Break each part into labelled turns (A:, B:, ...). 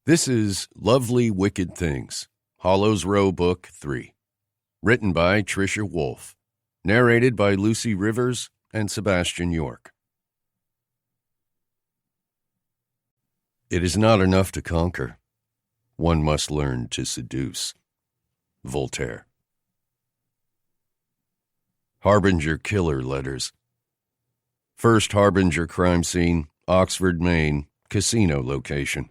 A: This is Lovely Wicked Things, Hollow's Row Book 3, written by Trisha Wolfe, narrated by Lucy Rivers and Sebastian York. It is not enough to conquer. One must learn to seduce. Voltaire. Harbinger Killer Letters. First Harbinger crime scene, Oxford, Maine, casino location.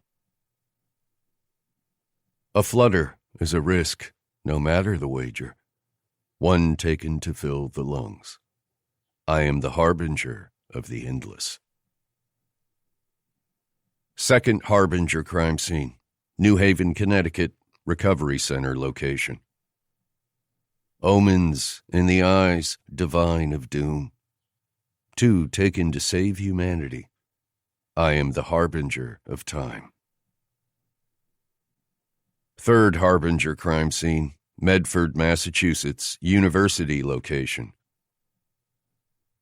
A: A flutter is a risk, no matter the wager, one taken to fill the lungs. I am the harbinger of the endless. Second Harbinger crime scene, New Haven, Connecticut, recovery center location. Omens in the eyes, divine of doom. Two taken to save humanity. I am the harbinger of time. Third Harbinger crime scene, Medford, Massachusetts, university location.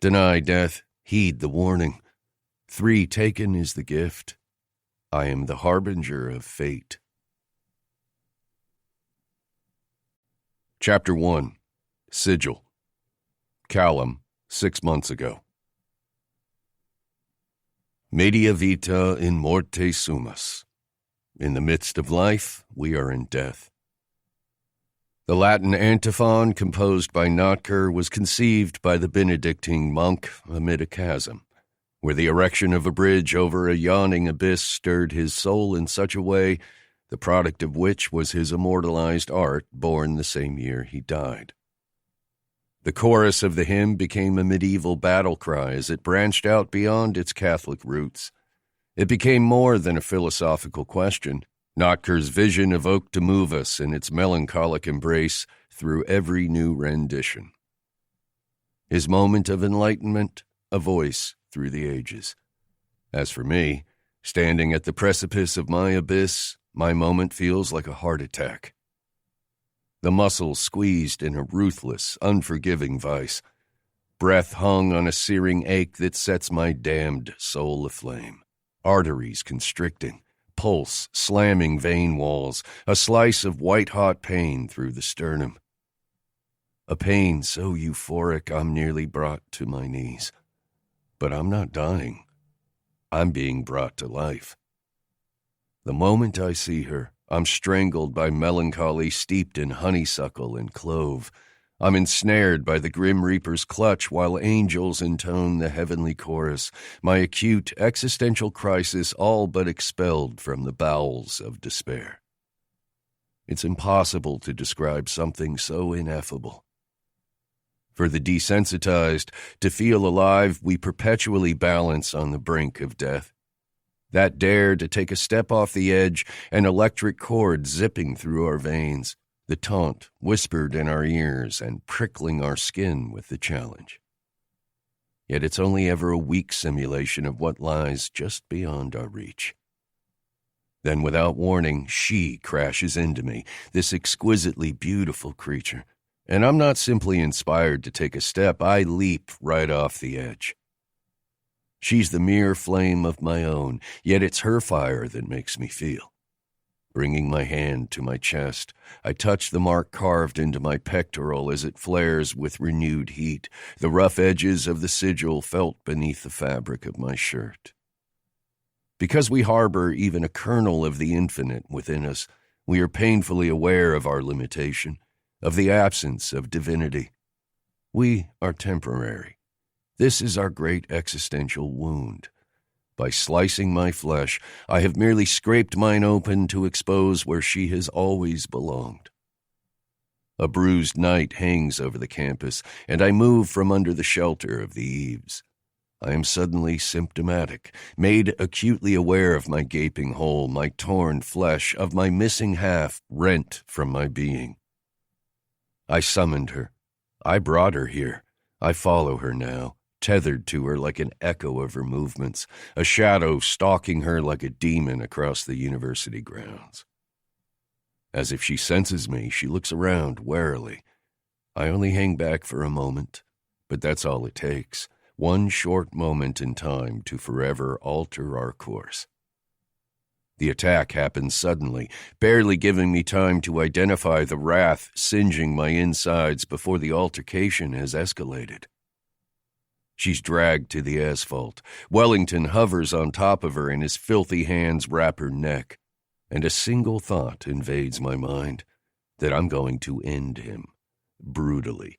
A: Deny death, heed the warning. Three taken is the gift. I am the harbinger of fate. Chapter 1, Sigil. Kallum, 6 months ago. Media vita in morte sumus. In the midst of life, we are in death. The Latin antiphon, composed by Notker, was conceived by the Benedictine monk amid a chasm, where the erection of a bridge over a yawning abyss stirred his soul in such a way, the product of which was his immortalized art, born the same year he died. The chorus of the hymn became a medieval battle cry as it branched out beyond its Catholic roots. It became more than a philosophical question. Notker's vision evoked to move us in its melancholic embrace through every new rendition. His moment of enlightenment, a voice through the ages. As for me, standing at the precipice of my abyss, my moment feels like a heart attack. The muscles squeezed in a ruthless, unforgiving vice. Breath hung on a searing ache that sets my damned soul aflame. Arteries constricting, pulse slamming vein walls, a slice of white-hot pain through the sternum. A pain so euphoric I'm nearly brought to my knees. But I'm not dying. I'm being brought to life. The moment I see her, I'm strangled by melancholy steeped in honeysuckle and clove. I'm ensnared by the Grim Reaper's clutch while angels intone the heavenly chorus, my acute existential crisis all but expelled from the bowels of despair. It's impossible to describe something so ineffable. For the desensitized, to feel alive, we perpetually balance on the brink of death. That dare to take a step off the edge, an electric cord zipping through our veins. The taunt whispered in our ears and prickling our skin with the challenge. Yet it's only ever a weak simulation of what lies just beyond our reach. Then without warning, she crashes into me, this exquisitely beautiful creature. And I'm not simply inspired to take a step, I leap right off the edge. She's the mere flame of my own, yet it's her fire that makes me feel. Bringing my hand to my chest, I touch the mark carved into my pectoral as it flares with renewed heat, the rough edges of the sigil felt beneath the fabric of my shirt. Because we harbor even a kernel of the infinite within us, we are painfully aware of our limitation, of the absence of divinity. We are temporary. This is our great existential wound. By slicing my flesh, I have merely scraped mine open to expose where she has always belonged. A bruised night hangs over the campus, and I move from under the shelter of the eaves. I am suddenly symptomatic, made acutely aware of my gaping hole, my torn flesh, of my missing half rent from my being. I summoned her. I brought her here. I follow her now, tethered to her like an echo of her movements, a shadow stalking her like a demon across the university grounds. As if she senses me, she looks around warily. I only hang back for a moment, but that's all it takes, one short moment in time to forever alter our course. The attack happened suddenly, barely giving me time to identify the wrath singeing my insides before the altercation has escalated. She's dragged to the asphalt. Wellington hovers on top of her and his filthy hands wrap her neck. And a single thought invades my mind, that I'm going to end him, brutally.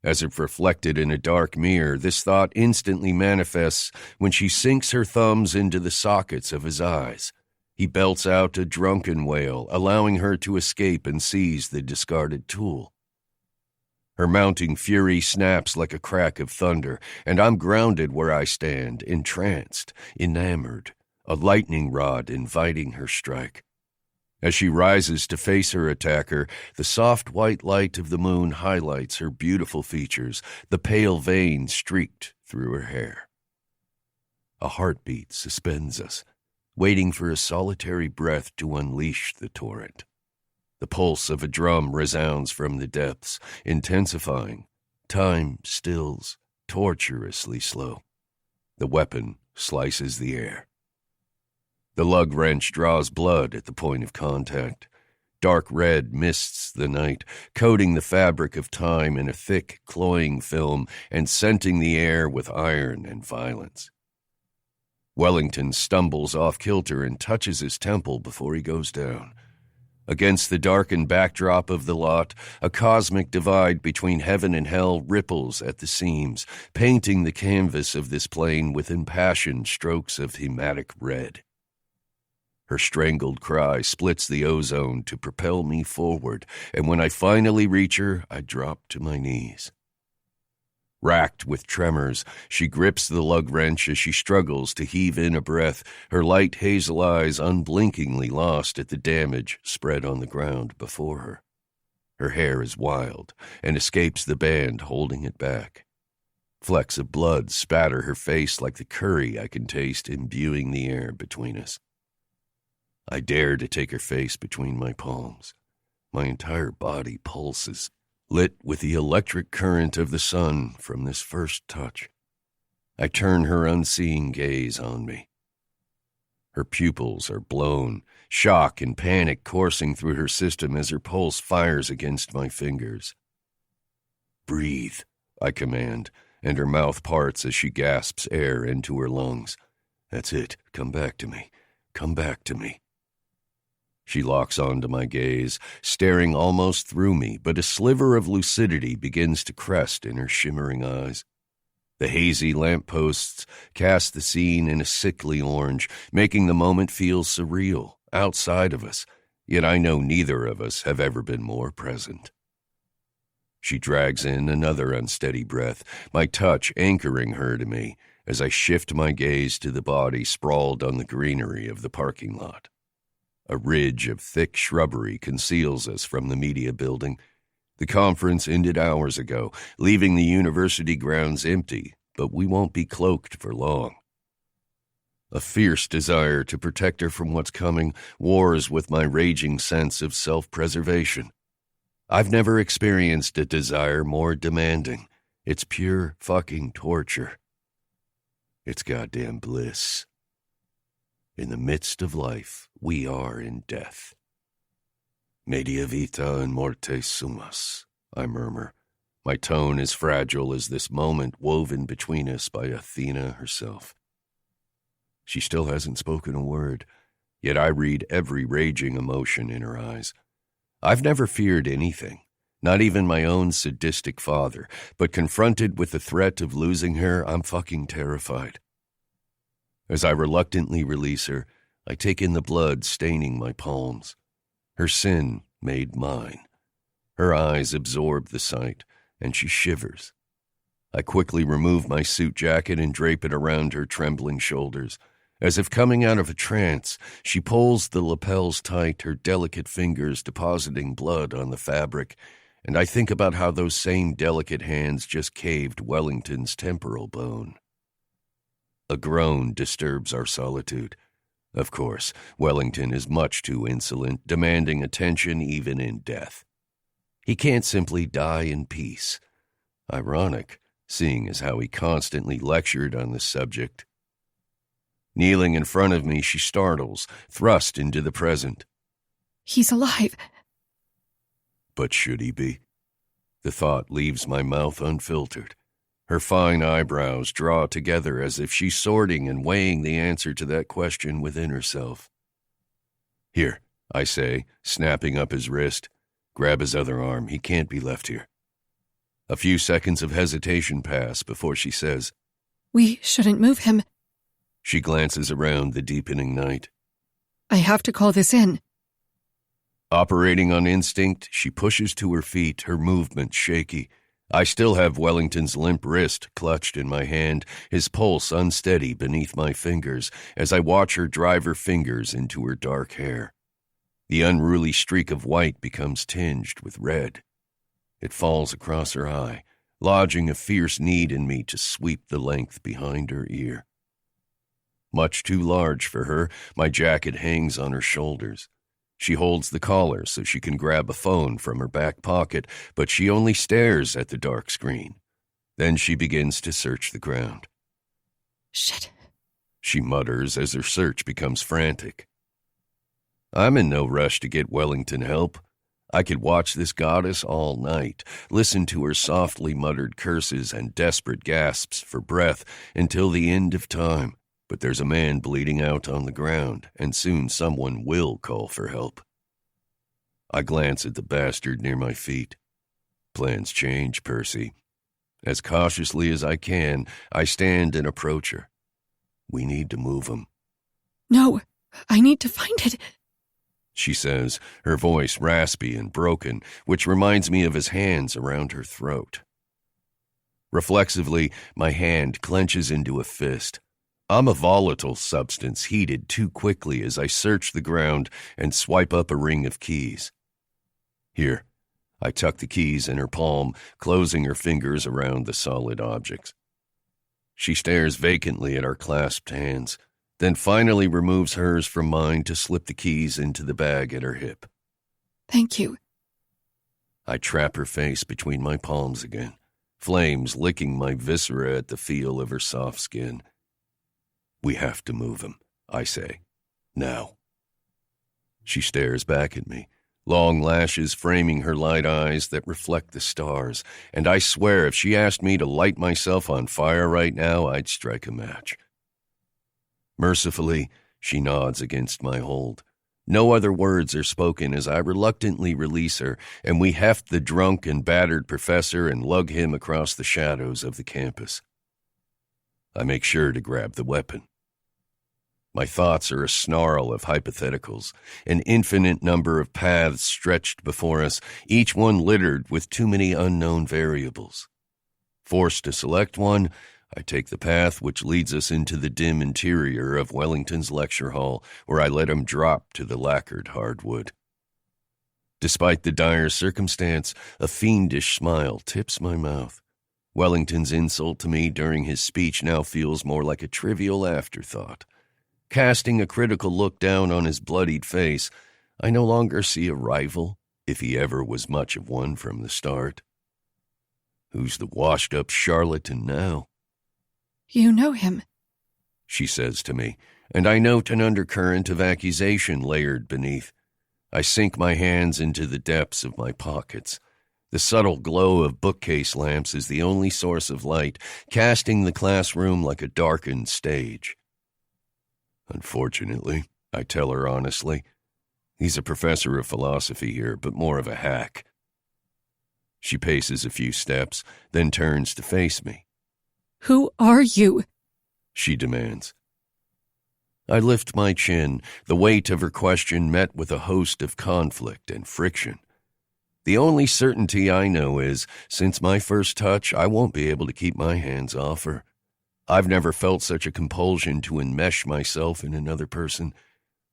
A: As if reflected in a dark mirror, this thought instantly manifests when she sinks her thumbs into the sockets of his eyes. He belts out a drunken wail, allowing her to escape and seize the discarded tool. Her mounting fury snaps like a crack of thunder, and I'm grounded where I stand, entranced, enamored, a lightning rod inviting her strike. As she rises to face her attacker, the soft white light of the moon highlights her beautiful features, the pale veins streaked through her hair. A heartbeat suspends us, waiting for a solitary breath to unleash the torrent. The pulse of a drum resounds from the depths, intensifying. Time stills, torturously slow. The weapon slices the air. The lug wrench draws blood at the point of contact. Dark red mists the night, coating the fabric of time in a thick, cloying film and scenting the air with iron and violence. Wellington stumbles off kilter and touches his temple before he goes down. Against the darkened backdrop of the lot, a cosmic divide between heaven and hell ripples at the seams, painting the canvas of this plane with impassioned strokes of hematic red. Her strangled cry splits the ozone to propel me forward, and when I finally reach her, I drop to my knees. Racked with tremors, she grips the lug wrench as she struggles to heave in a breath, her light hazel eyes unblinkingly lost at the damage spread on the ground before her. Her hair is wild and escapes the band holding it back. Flecks of blood spatter her face like the curry I can taste imbuing the air between us. I dare to take her face between my palms. My entire body pulses, lit with the electric current of the sun from this first touch. I turn her unseeing gaze on me. Her pupils are blown, shock and panic coursing through her system as her pulse fires against my fingers. "Breathe," I command, and her mouth parts as she gasps air into her lungs. "That's it. Come back to me. Come back to me." She locks onto my gaze, staring almost through me, but a sliver of lucidity begins to crest in her shimmering eyes. The hazy lampposts cast the scene in a sickly orange, making the moment feel surreal, outside of us, yet I know neither of us have ever been more present. She drags in another unsteady breath, my touch anchoring her to me as I shift my gaze to the body sprawled on the greenery of the parking lot. A ridge of thick shrubbery conceals us from the media building. The conference ended hours ago, leaving the university grounds empty, but we won't be cloaked for long. A fierce desire to protect her from what's coming wars with my raging sense of self-preservation. I've never experienced a desire more demanding. It's pure fucking torture. It's goddamn bliss. In the midst of life, we are in death. Media vita in morte sumus, I murmur. My tone is fragile as this moment woven between us by Athena herself. She still hasn't spoken a word, yet I read every raging emotion in her eyes. I've never feared anything, not even my own sadistic father, but confronted with the threat of losing her, I'm fucking terrified. As I reluctantly release her, I take in the blood staining my palms. Her sin made mine. Her eyes absorb the sight, and she shivers. I quickly remove my suit jacket and drape it around her trembling shoulders. As if coming out of a trance, she pulls the lapels tight, her delicate fingers depositing blood on the fabric, and I think about how those same delicate hands just caved Wellington's temporal bone. A groan disturbs our solitude. Of course, Wellington is much too insolent, demanding attention even in death. He can't simply die in peace. Ironic, seeing as how he constantly lectured on the subject. Kneeling in front of me, she startles, thrust into the present.
B: He's alive.
A: But should he be? The thought leaves my mouth unfiltered. Her fine eyebrows draw together as if she's sorting and weighing the answer to that question within herself. Here, I say, snapping up his wrist. Grab his other arm. He can't be left here. A few seconds of hesitation pass before she says,
B: We shouldn't move him.
A: She glances around the deepening night.
B: I have to call this in.
A: Operating on instinct, she pushes to her feet, her movement shaky. I still have Wellington's limp wrist clutched in my hand, his pulse unsteady beneath my fingers as I watch her drive her fingers into her dark hair. The unruly streak of white becomes tinged with red. It falls across her eye, lodging a fierce need in me to sweep the length behind her ear. Much too large for her, my jacket hangs on her shoulders. She holds the collar so she can grab a phone from her back pocket, but she only stares at the dark screen. Then she begins to search the ground.
B: Shit,
A: she mutters as her search becomes frantic. I'm in no rush to get Wellington help. I could watch this goddess all night, listen to her softly muttered curses and desperate gasps for breath until the end of time. But there's a man bleeding out on the ground, and soon someone will call for help. I glance at the bastard near my feet. Plans change, Percy. As cautiously as I can, I stand and approach her. We need to move him.
B: No, I need to find it,
A: she says, her voice raspy and broken, which reminds me of his hands around her throat. Reflexively, my hand clenches into a fist. I'm a volatile substance heated too quickly as I search the ground and swipe up a ring of keys. Here, I tuck the keys in her palm, closing her fingers around the solid objects. She stares vacantly at our clasped hands, then finally removes hers from mine to slip the keys into the bag at her hip.
B: Thank you.
A: I trap her face between my palms again, flames licking my viscera at the feel of her soft skin. We have to move him, I say. Now. She stares back at me, long lashes framing her light eyes that reflect the stars, and I swear if she asked me to light myself on fire right now, I'd strike a match. Mercifully, she nods against my hold. No other words are spoken as I reluctantly release her, and we heft the drunk and battered professor and lug him across the shadows of the campus. I make sure to grab the weapon. My thoughts are a snarl of hypotheticals, an infinite number of paths stretched before us, each one littered with too many unknown variables. Forced to select one, I take the path which leads us into the dim interior of Wellington's lecture hall, where I let him drop to the lacquered hardwood. Despite the dire circumstance, a fiendish smile tips my mouth. Wellington's insult to me during his speech now feels more like a trivial afterthought. Casting a critical look down on his bloodied face, I no longer see a rival, if he ever was much of one from the start. Who's the washed-up charlatan now?
B: You know him,
A: she says to me, and I note an undercurrent of accusation layered beneath. I sink my hands into the depths of my pockets. The subtle glow of bookcase lamps is the only source of light, casting the classroom like a darkened stage. Unfortunately, I tell her honestly, he's a professor of philosophy here, but more of a hack. She paces a few steps, then turns to face me.
B: Who are you?
A: She demands. I lift my chin, the weight of her question met with a host of conflict and friction. The only certainty I know is, since my first touch, I won't be able to keep my hands off her. I've never felt such a compulsion to enmesh myself in another person.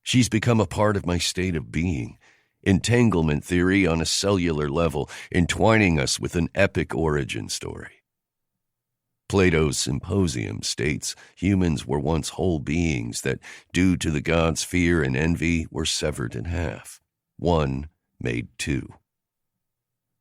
A: She's become a part of my state of being. Entanglement theory on a cellular level, entwining us with an epic origin story. Plato's Symposium states humans were once whole beings that, due to the gods' fear and envy, were severed in half. One made two.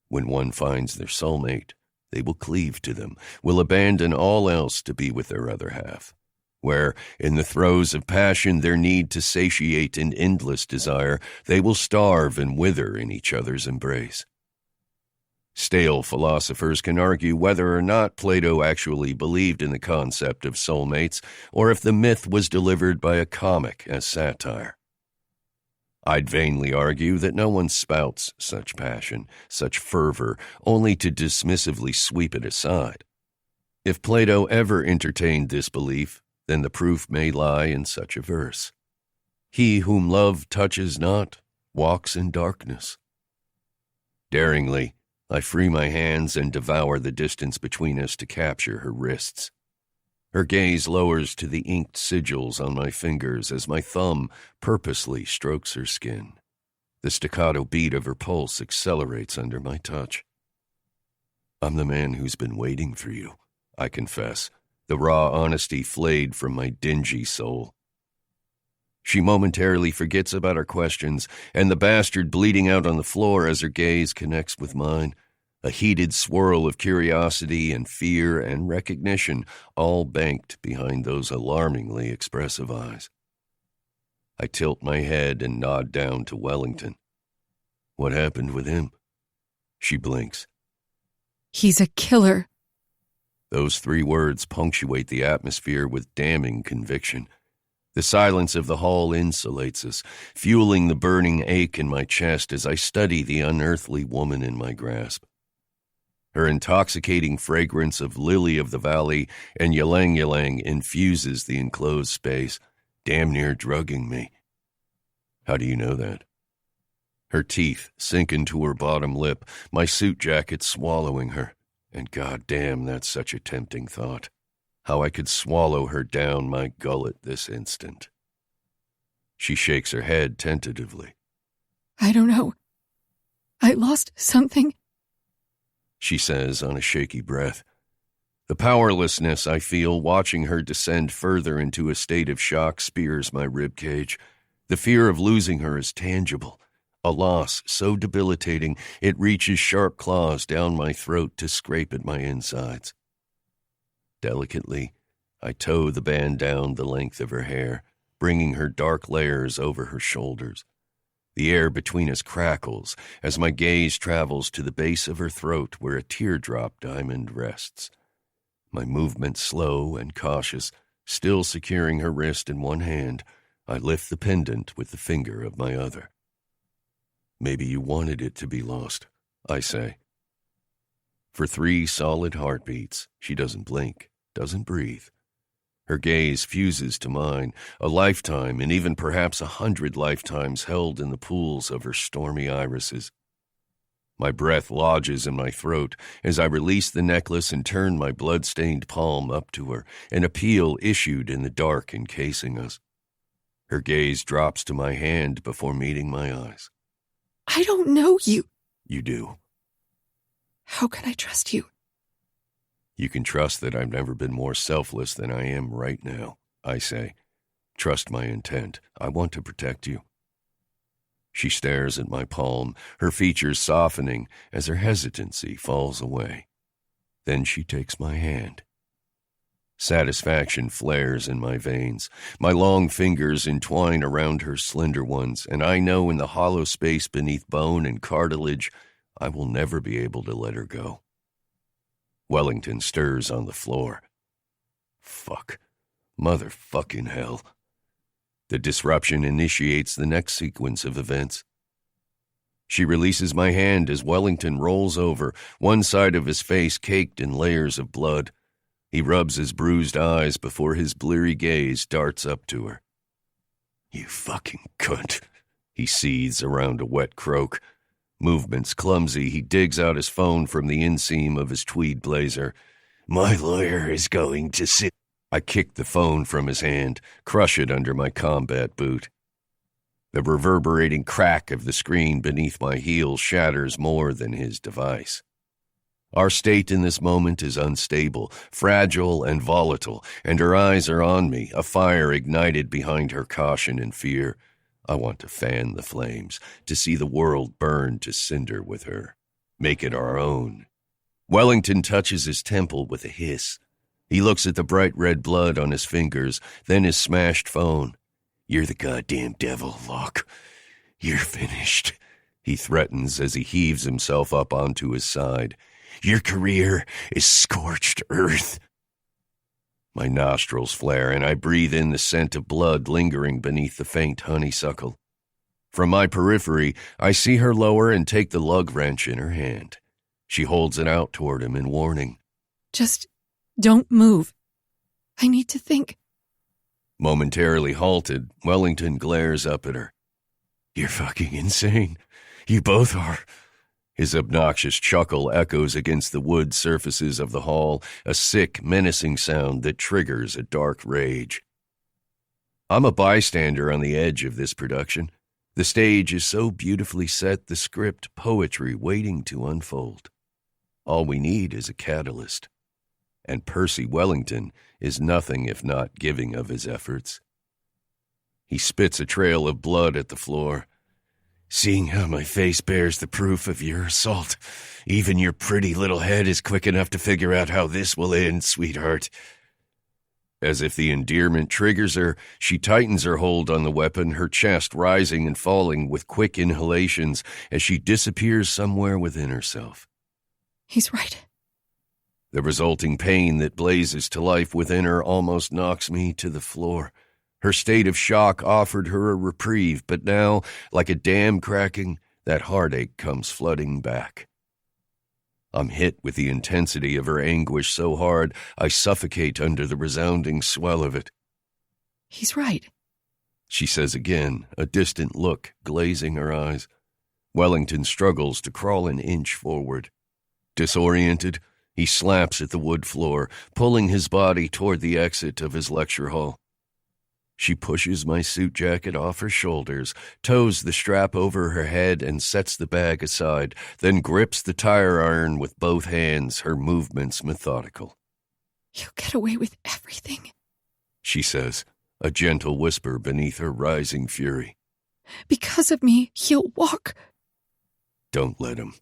A: When one finds their soulmate, they will cleave to them, will abandon all else to be with their other half. where, in the throes of passion, their need to satiate an endless desire, they will starve and wither in each other's embrace. Stale philosophers can argue whether or not Plato actually believed in the concept of soulmates, or if the myth was delivered by a comic as satire. I'd vainly argue that no one spouts such passion, such fervor, only to dismissively sweep it aside. If Plato ever entertained this belief, then the proof may lie in such a verse. He whom love touches not walks in darkness. Daringly, I free my hands and devour the distance between us to capture her wrists. Her gaze lowers to the inked sigils on my fingers as my thumb purposely strokes her skin. The staccato beat of her pulse accelerates under my touch. I'm the man who's been waiting for you, I confess, the raw honesty flayed from my dingy soul. She momentarily forgets about our questions and the bastard bleeding out on the floor as her gaze connects with mine. A heated swirl of curiosity and fear and recognition, all banked behind those alarmingly expressive eyes. I tilt my head and nod down to Wellington. What happened with him? She blinks.
B: He's a killer.
A: Those 3 words punctuate the atmosphere with damning conviction. The silence of the hall insulates us, fueling the burning ache in my chest as I study the unearthly woman in my grasp. Her intoxicating fragrance of lily of the valley and ylang-ylang infuses the enclosed space, damn near drugging me. How do you know that? Her teeth sink into her bottom lip, my suit jacket swallowing her. And goddamn, that's such a tempting thought. How I could swallow her down my gullet this instant. She shakes her head tentatively.
B: I don't know. I lost something.
A: She says on a shaky breath. The powerlessness I feel watching her descend further into a state of shock spears my ribcage. The fear of losing her is tangible, a loss so debilitating it reaches sharp claws down my throat to scrape at my insides. Delicately, I tow the band down the length of her hair, bringing her dark layers over her shoulders. The air between us crackles as my gaze travels to the base of her throat where a teardrop diamond rests. My movement slow and cautious, still securing her wrist in one hand, I lift the pendant with the finger of my other. Maybe you wanted it to be lost, I say. For 3 solid heartbeats, she doesn't blink, doesn't breathe. Her gaze fuses to mine, a lifetime and even perhaps 100 lifetimes held in the pools of her stormy irises. My breath lodges in my throat as I release the necklace and turn my blood-stained palm up to her, an appeal issued in the dark encasing us. Her gaze drops to my hand before meeting my eyes.
B: I don't know you.
A: You do.
B: How can I trust you?
A: You can trust that I've never been more selfless than I am right now, I say. Trust my intent. I want to protect you. She stares at my palm, her features softening as her hesitancy falls away. Then she takes my hand. Satisfaction flares in my veins. My long fingers entwine around her slender ones, and I know in the hollow space beneath bone and cartilage, I will never be able to let her go. Wellington stirs on the floor. Fuck. Motherfucking hell. The disruption initiates the next sequence of events. She releases my hand as Wellington rolls over, one side of his face caked in layers of blood. He rubs his bruised eyes before his bleary gaze darts up to her. You fucking cunt, he seethes around a wet croak. Movements clumsy, he digs out his phone from the inseam of his tweed blazer. My lawyer is going to sit. I kick the phone from his hand, crush it under my combat boot. The reverberating crack of the screen beneath my heel shatters more than his device. Our state in this moment is unstable, fragile, and volatile, and her eyes are on me, a fire ignited behind her caution and fear. I want to fan the flames, to see the world burn to cinder with her. Make it our own. Wellington touches his temple with a hiss. He looks at the bright red blood on his fingers, then his smashed phone. "You're the goddamn devil, Locke. You're finished," he threatens as he heaves himself up onto his side. "Your career is scorched earth." My nostrils flare, and I breathe in the scent of blood lingering beneath the faint honeysuckle. From my periphery, I see her lower and take the lug wrench in her hand. She holds it out toward him in warning.
B: Just don't move. I need to think.
A: Momentarily halted, Wellington glares up at her. "You're fucking insane. You both are." His obnoxious chuckle echoes against the wood surfaces of the hall, a sick, menacing sound that triggers a dark rage. I'm a bystander on the edge of this production. The stage is so beautifully set, the script poetry waiting to unfold. All we need is a catalyst. And Percy Wellington is nothing if not giving of his efforts. He spits a trail of blood at the floor. "Seeing how my face bears the proof of your assault, even your pretty little head is quick enough to figure out how this will end, sweetheart." As if the endearment triggers her, she tightens her hold on the weapon, her chest rising and falling with quick inhalations as she disappears somewhere within herself.
B: He's right.
A: The resulting pain that blazes to life within her almost knocks me to the floor. Her state of shock offered her a reprieve, but now, like a dam cracking, that heartache comes flooding back. I'm hit with the intensity of her anguish so hard I suffocate under the resounding swell of it.
B: He's right,
A: she says again, a distant look glazing her eyes. Wellington struggles to crawl an inch forward. Disoriented, he slaps at the wood floor, pulling his body toward the exit of his lecture hall. She pushes my suit jacket off her shoulders, tows the strap over her head, and sets the bag aside, then grips the tire iron with both hands, her movements methodical.
B: "You get away with everything,"
A: she says, a gentle whisper beneath her rising fury.
B: "Because of me, he'll walk."
A: Don't let him.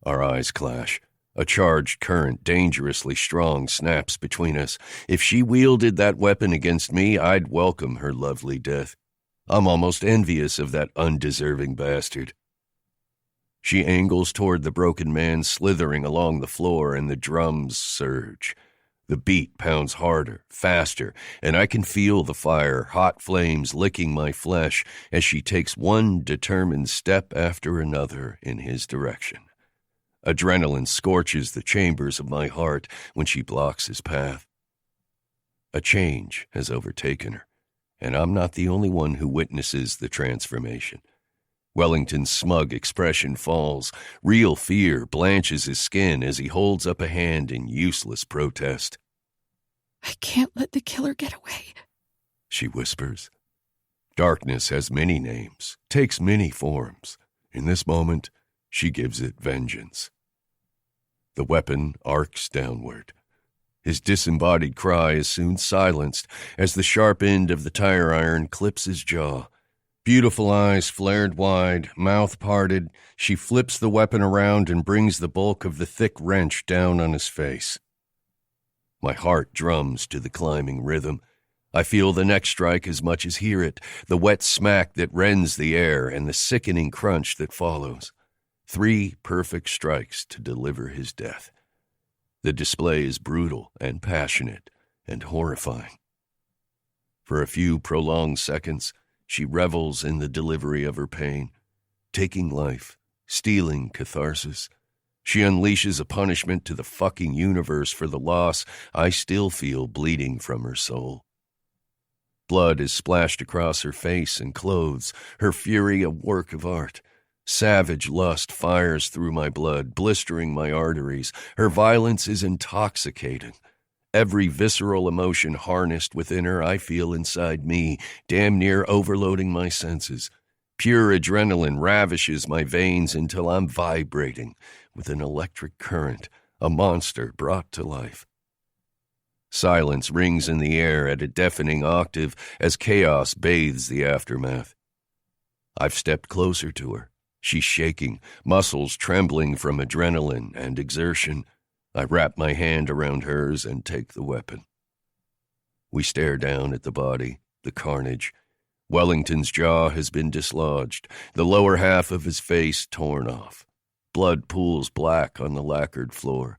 A: Our eyes clash. A charged current, dangerously strong, snaps between us. If she wielded that weapon against me, I'd welcome her lovely death. I'm almost envious of that undeserving bastard. She angles toward the broken man slithering along the floor, and the drums surge. The beat pounds harder, faster, and I can feel the fire, hot flames licking my flesh as she takes one determined step after another in his direction. Adrenaline scorches the chambers of my heart when she blocks his path. A change has overtaken her, and I'm not the only one who witnesses the transformation. Wellington's smug expression falls. Real fear blanches his skin as he holds up a hand in useless protest.
B: "I can't let the killer get away,"
A: she whispers. Darkness has many names, takes many forms. In this moment, she gives it vengeance. The weapon arcs downward. His disembodied cry is soon silenced as the sharp end of the tire iron clips his jaw. Beautiful eyes flared wide, mouth parted, she flips the weapon around and brings the bulk of the thick wrench down on his face. My heart drums to the climbing rhythm. I feel the next strike as much as hear it, the wet smack that rends the air and the sickening crunch that follows. 3 perfect strikes to deliver his death. The display is brutal and passionate and horrifying. For a few prolonged seconds, she revels in the delivery of her pain, taking life, stealing catharsis. She unleashes a punishment to the fucking universe for the loss I still feel bleeding from her soul. Blood is splashed across her face and clothes, her fury a work of art. Savage lust fires through my blood, blistering my arteries. Her violence is intoxicating. Every visceral emotion harnessed within her I feel inside me, damn near overloading my senses. Pure adrenaline ravishes my veins until I'm vibrating with an electric current, a monster brought to life. Silence rings in the air at a deafening octave as chaos bathes the aftermath. I've stepped closer to her. She's shaking, muscles trembling from adrenaline and exertion. I wrap my hand around hers and take the weapon. We stare down at the body, the carnage. Wellington's jaw has been dislodged, the lower half of his face torn off. Blood pools black on the lacquered floor.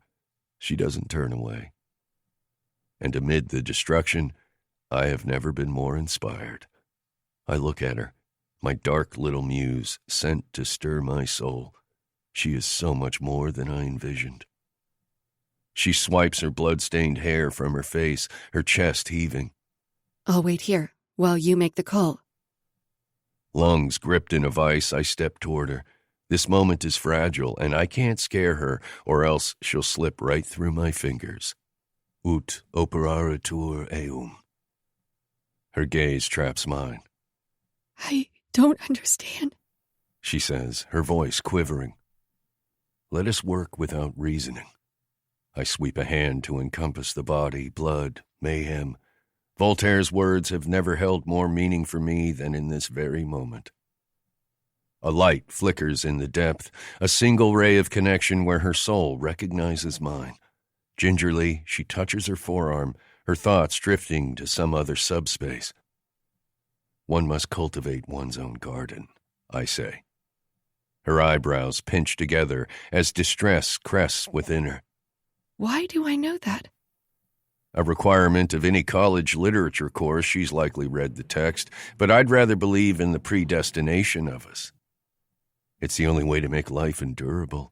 A: She doesn't turn away. And amid the destruction, I have never been more inspired. I look at her, my dark little muse, sent to stir my soul. She is so much more than I envisioned. She swipes her blood-stained hair from her face, her chest heaving.
B: I'll wait here while you make the call.
A: Lungs gripped in a vice, I step toward her. This moment is fragile, and I can't scare her, or else she'll slip right through my fingers. Ut operaretur eum. Her gaze traps mine.
B: I don't understand,
A: She says, her voice quivering. Let us work without reasoning. I sweep a hand to encompass the body, blood, mayhem. Voltaire's words have never held more meaning for me than in this very moment. A light flickers in the depth, a single ray of connection where her soul recognizes mine. Gingerly, she touches her forearm, her thoughts drifting to some other subspace. One must cultivate one's own garden, I say. Her eyebrows pinch together as distress crests within her.
B: Why do I know that?
A: A requirement of any college literature course, she's likely read the text, but I'd rather believe in the predestination of us. It's the only way to make life endurable.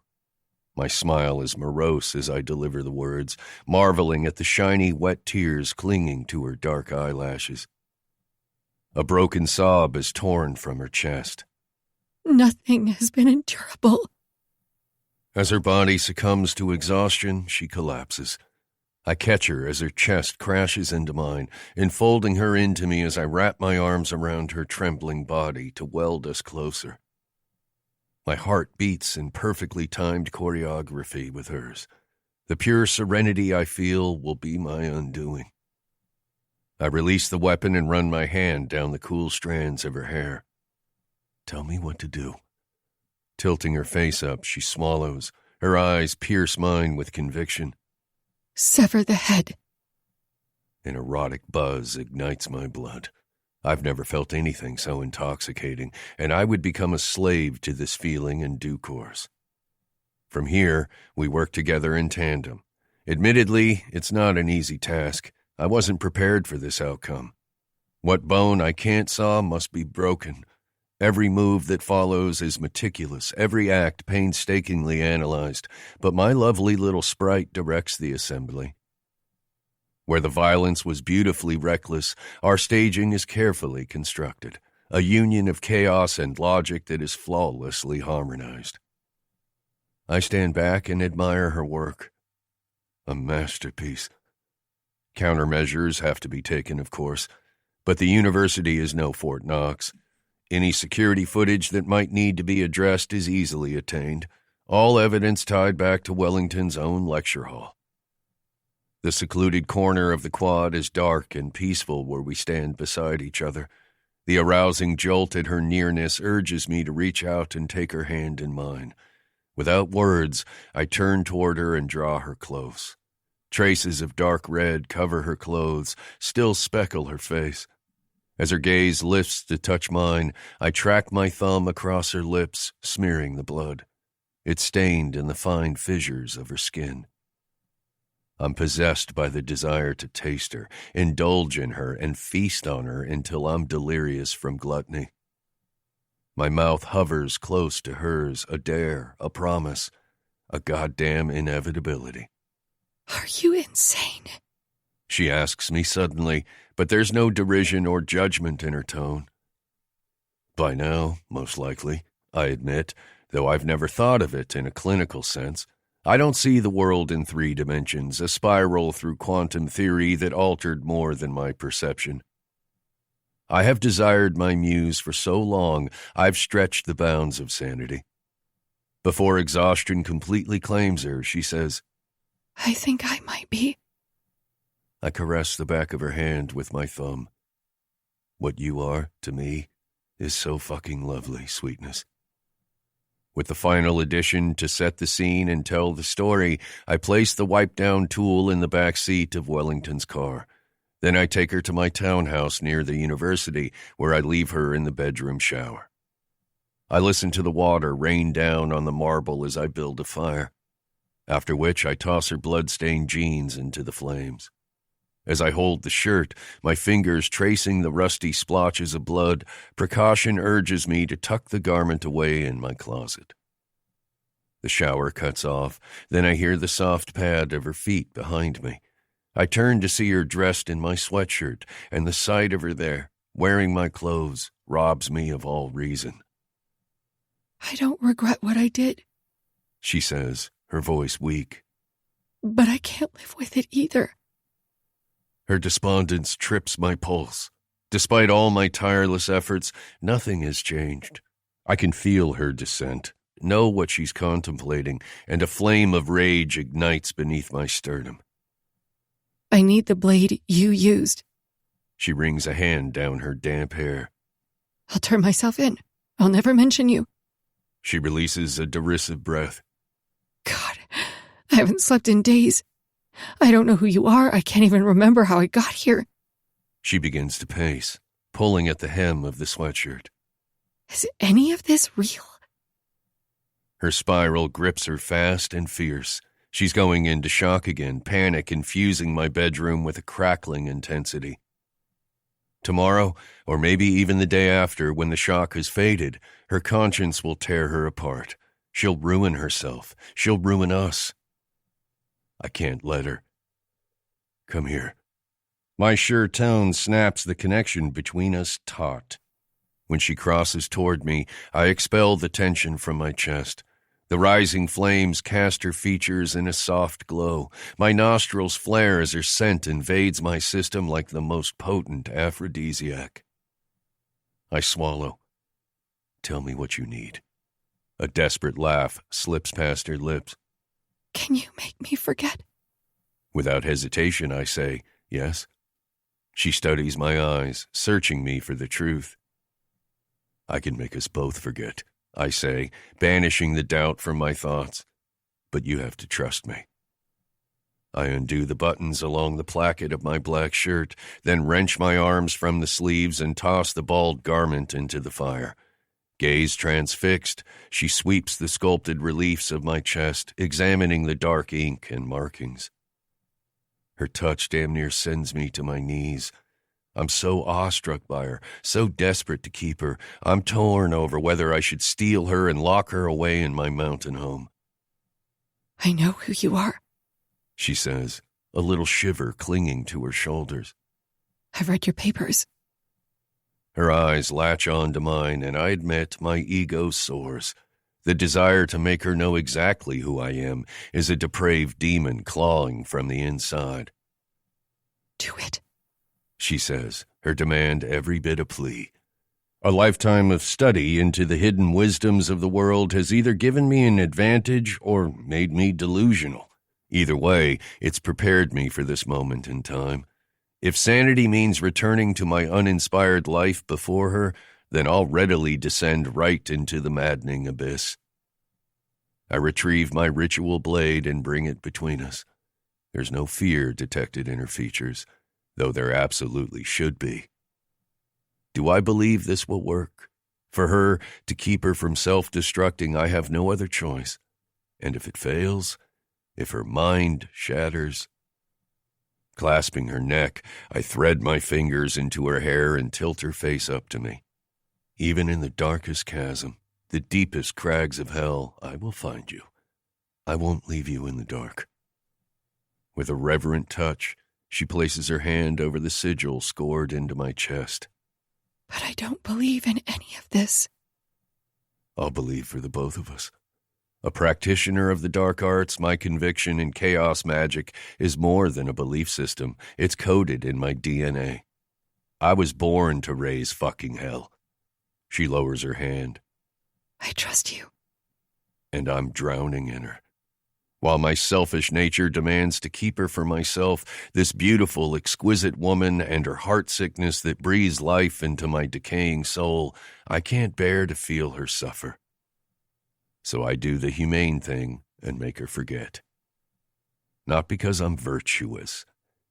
A: My smile is morose as I deliver the words, marveling at the shiny, wet tears clinging to her dark eyelashes. A broken sob is torn from her chest.
B: Nothing has been endurable.
A: As her body succumbs to exhaustion, she collapses. I catch her as her chest crashes into mine, enfolding her into me as I wrap my arms around her trembling body to weld us closer. My heart beats in perfectly timed choreography with hers. The pure serenity I feel will be my undoing. I release the weapon and run my hand down the cool strands of her hair. Tell me what to do. Tilting her face up, she swallows. Her eyes pierce mine with conviction.
B: Sever the head.
A: An erotic buzz ignites my blood. I've never felt anything so intoxicating, and I would become a slave to this feeling in due course. From here, we work together in tandem. Admittedly, it's not an easy task. I wasn't prepared for this outcome. What bone I can't saw must be broken. Every move that follows is meticulous, every act painstakingly analyzed, but my lovely little sprite directs the assembly. Where the violence was beautifully reckless, our staging is carefully constructed, a union of chaos and logic that is flawlessly harmonized. I stand back and admire her work. A masterpiece. Countermeasures have to be taken, of course, but the university is no Fort Knox. Any security footage that might need to be addressed is easily attained, all evidence tied back to Wellington's own lecture hall. The secluded corner of the quad is dark and peaceful where we stand beside each other. The arousing jolt at her nearness urges me to reach out and take her hand in mine. Without words, I turn toward her and draw her close. Traces of dark red cover her clothes, still speckle her face. As her gaze lifts to touch mine, I track my thumb across her lips, smearing the blood. It's stained in the fine fissures of her skin. I'm possessed by the desire to taste her, indulge in her, and feast on her until I'm delirious from gluttony. My mouth hovers close to hers, a dare, a promise, a goddamn inevitability.
B: Are you insane?
A: She asks me suddenly, but there's no derision or judgment in her tone. By now, most likely, I admit, though I've never thought of it in a clinical sense. I don't see the world in 3 dimensions, a spiral through quantum theory that altered more than my perception. I have desired my muse for so long, I've stretched the bounds of sanity. Before exhaustion completely claims her, she says,
B: I think I might be.
A: I caress the back of her hand with my thumb. What you are, to me, is so fucking lovely, sweetness. With the final addition to set the scene and tell the story, I place the wipe-down tool in the back seat of Wellington's car. Then I take her to my townhouse near the university, where I leave her in the bedroom shower. I listen to the water rain down on the marble as I build a fire, after which I toss her blood-stained jeans into the flames. As I hold the shirt, my fingers tracing the rusty splotches of blood, precaution urges me to tuck the garment away in my closet. The shower cuts off, then I hear the soft pad of her feet behind me. I turn to see her dressed in my sweatshirt, and the sight of her there, wearing my clothes, robs me of all reason.
B: I don't regret what I did,
A: she says, her voice weak.
B: But I can't live with it either.
A: Her despondence trips my pulse. Despite all my tireless efforts, nothing has changed. I can feel her dissent, know what she's contemplating, and a flame of rage ignites beneath my sternum.
B: I need the blade you used.
A: She wrings a hand down her damp hair.
B: I'll turn myself in. I'll never mention you.
A: She releases a derisive breath.
B: God, I haven't slept in days. I don't know who you are. I can't even remember how I got here.
A: She begins to pace, pulling at the hem of the sweatshirt.
B: Is any of this real?
A: Her spiral grips her fast and fierce. She's going into shock again, panic infusing my bedroom with a crackling intensity. Tomorrow, or maybe even the day after, when the shock has faded, her conscience will tear her apart. She'll ruin herself. She'll ruin us. I can't let her. Come here. My sure tone snaps the connection between us taut. When she crosses toward me, I expel the tension from my chest. The rising flames cast her features in a soft glow. My nostrils flare as her scent invades my system like the most potent aphrodisiac. I swallow. Tell me what you need. A desperate laugh slips past her lips.
B: Can you make me forget?
A: Without hesitation, I say, yes. She studies my eyes, searching me for the truth. I can make us both forget, I say, banishing the doubt from my thoughts. But you have to trust me. I undo the buttons along the placket of my black shirt, then wrench my arms from the sleeves and toss the bald garment into the fire. Gaze transfixed, she sweeps the sculpted reliefs of my chest, examining the dark ink and markings. Her touch damn near sends me to my knees. I'm so awestruck by her, so desperate to keep her. I'm torn over whether I should steal her and lock her away in my mountain home.
B: I know who you are,
A: she says, a little shiver clinging to her shoulders.
B: I've read your papers.
A: Her eyes latch on to mine, and I admit my ego soars. The desire to make her know exactly who I am is a depraved demon clawing from the inside.
B: Do it,
A: she says, her demand every bit a plea. A lifetime of study into the hidden wisdoms of the world has either given me an advantage or made me delusional. Either way, it's prepared me for this moment in time. If sanity means returning to my uninspired life before her, then I'll readily descend right into the maddening abyss. I retrieve my ritual blade and bring it between us. There's no fear detected in her features, though there absolutely should be. Do I believe this will work? For her, to keep her from self-destructing, I have no other choice. And if it fails, if her mind shatters... Clasping her neck, I thread my fingers into her hair and tilt her face up to me. Even in the darkest chasm, the deepest crags of hell, I will find you. I won't leave you in the dark. With a reverent touch, she places her hand over the sigil scored into my chest.
B: But I don't believe in any of this.
A: I'll believe for the both of us. A practitioner of the dark arts, my conviction in chaos magic is more than a belief system. It's coded in my DNA. I was born to raise fucking hell. She lowers her hand.
B: I trust you.
A: And I'm drowning in her. While my selfish nature demands to keep her for myself, this beautiful, exquisite woman and her heart sickness that breathes life into my decaying soul, I can't bear to feel her suffer. So I do the humane thing and make her forget. Not because I'm virtuous.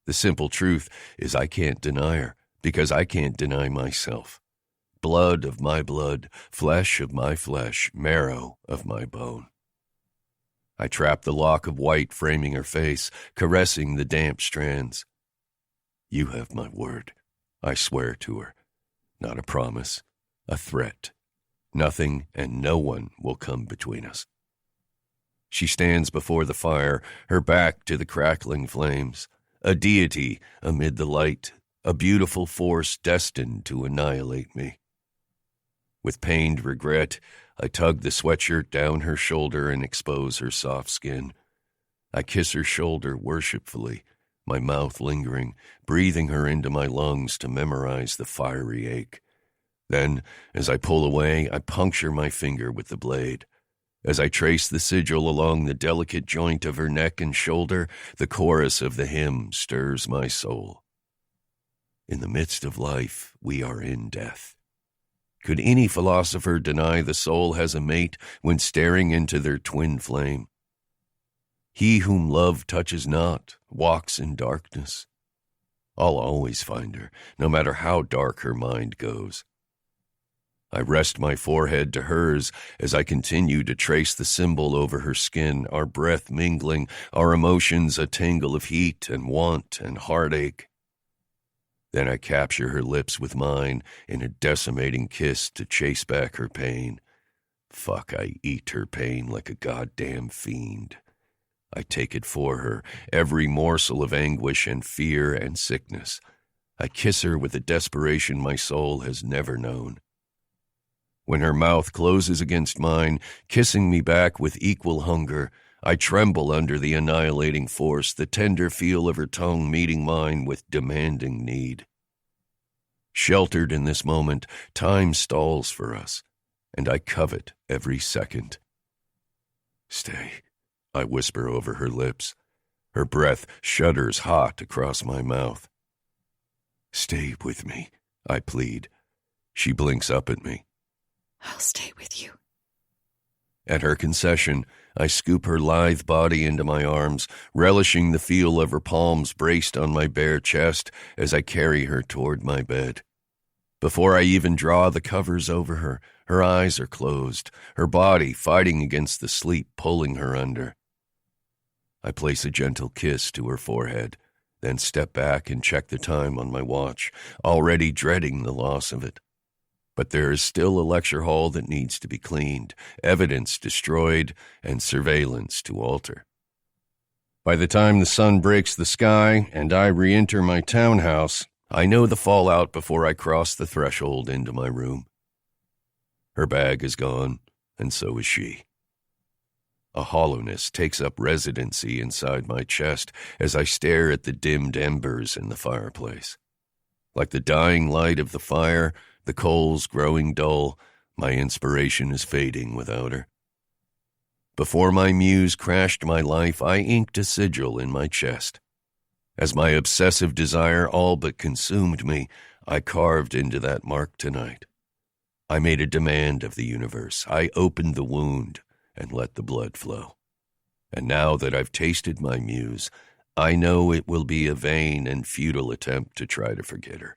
A: The simple truth is I can't deny her, because I can't deny myself. Blood of my blood, flesh of my flesh, marrow of my bone. I trap the lock of white framing her face, caressing the damp strands. You have my word, I swear to her. Not a promise, a threat. Nothing and no one will come between us. She stands before the fire, her back to the crackling flames, a deity amid the light, a beautiful force destined to annihilate me. With pained regret, I tug the sweatshirt down her shoulder and expose her soft skin. I kiss her shoulder worshipfully, my mouth lingering, breathing her into my lungs to memorize the fiery ache. Then, as I pull away, I puncture my finger with the blade. As I trace the sigil along the delicate joint of her neck and shoulder, the chorus of the hymn stirs my soul. In the midst of life, we are in death. Could any philosopher deny the soul has a mate when staring into their twin flame? He whom love touches not walks in darkness. I'll always find her, no matter how dark her mind goes. I rest my forehead to hers as I continue to trace the symbol over her skin, our breath mingling, our emotions a tangle of heat and want and heartache. Then I capture her lips with mine in a decimating kiss to chase back her pain. Fuck, I eat her pain like a goddamn fiend. I take it for her, every morsel of anguish and fear and sickness. I kiss her with a desperation my soul has never known. When her mouth closes against mine, kissing me back with equal hunger, I tremble under the annihilating force, the tender feel of her tongue meeting mine with demanding need. Sheltered in this moment, time stalls for us, and I covet every second. Stay, I whisper over her lips. Her breath shudders hot across my mouth. Stay with me, I plead. She blinks up at me.
B: I'll stay with you.
A: At her concession, I scoop her lithe body into my arms, relishing the feel of her palms braced on my bare chest as I carry her toward my bed. Before I even draw the covers over her, her eyes are closed, her body fighting against the sleep pulling her under. I place a gentle kiss to her forehead, then step back and check the time on my watch, already dreading the loss of it. But there is still a lecture hall that needs to be cleaned, evidence destroyed, and surveillance to alter. By the time the sun breaks the sky and I re-enter my townhouse, I know the fallout before I cross the threshold into my room. Her bag is gone, and so is she. A hollowness takes up residency inside my chest as I stare at the dimmed embers in the fireplace. Like the dying light of the fire, the coals growing dull, my inspiration is fading without her. Before my muse crashed my life, I inked a sigil in my chest. As my obsessive desire all but consumed me, I carved into that mark tonight. I made a demand of the universe. I opened the wound and let the blood flow. And now that I've tasted my muse, I know it will be a vain and futile attempt to try to forget her.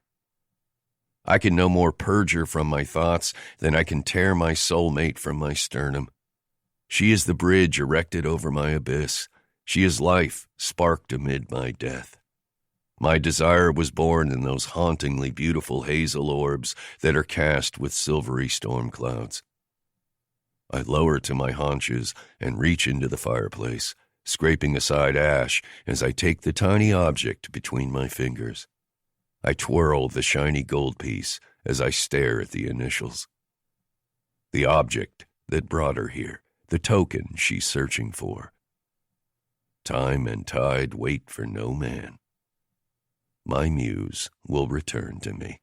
A: I can no more purge her from my thoughts than I can tear my soulmate from my sternum. She is the bridge erected over my abyss. She is life sparked amid my death. My desire was born in those hauntingly beautiful hazel orbs that are cast with silvery storm clouds. I lower to my haunches and reach into the fireplace, scraping aside ash as I take the tiny object between my fingers. I twirl the shiny gold piece as I stare at the initials. The object that brought her here, the token she's searching for. Time and tide wait for no man. My muse will return to me.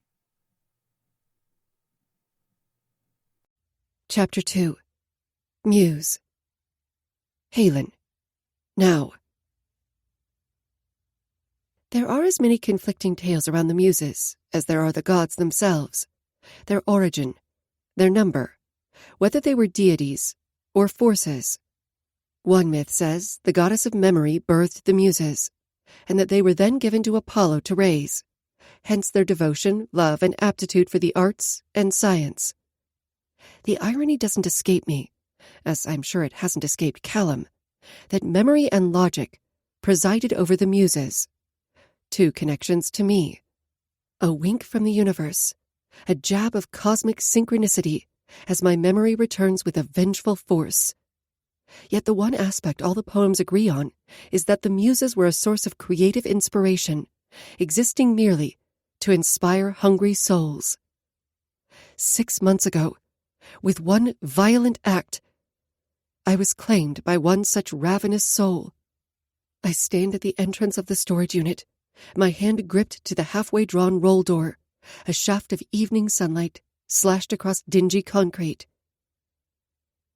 B: Chapter 2. Muse. Halen. Now. There are as many conflicting tales around the Muses as there are the gods themselves, their origin, their number, whether they were deities, or forces. One myth says the goddess of memory birthed the muses, and that they were then given to Apollo to raise, hence their devotion, love, and aptitude for the arts and science. The irony doesn't escape me, as I'm sure it hasn't escaped Kallum, that memory and logic presided over the muses. Two connections to me. A wink from the universe, a jab of cosmic synchronicity as my memory returns with a vengeful force. Yet the one aspect all the poems agree on is that the muses were a source of creative inspiration, existing merely to inspire hungry souls. 6 months ago, with one violent act, I was claimed by one such ravenous soul. I stand at the entrance of the storage unit, my hand gripped to the halfway drawn roll door, a shaft of evening sunlight slashed across dingy concrete.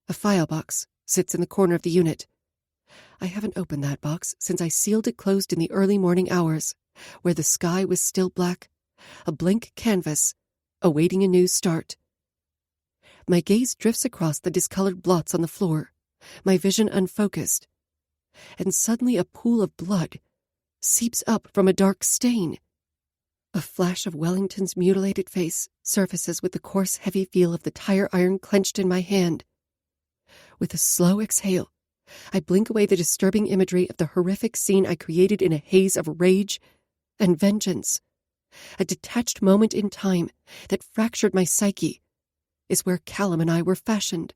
B: A file box sits in the corner of the unit. I haven't opened that box since I sealed it closed in the early morning hours, where the sky was still black, a blank canvas, awaiting a new start. My gaze drifts across the discolored blots on the floor, my vision unfocused, and suddenly a pool of blood seeps up from a dark stain. A flash of Wellington's mutilated face surfaces with the coarse, heavy feel of the tire iron clenched in my hand. With a slow exhale, I blink away the disturbing imagery of the horrific scene I created in a haze of rage and vengeance. A detached moment in time that fractured my psyche is where Kallum and I were fashioned,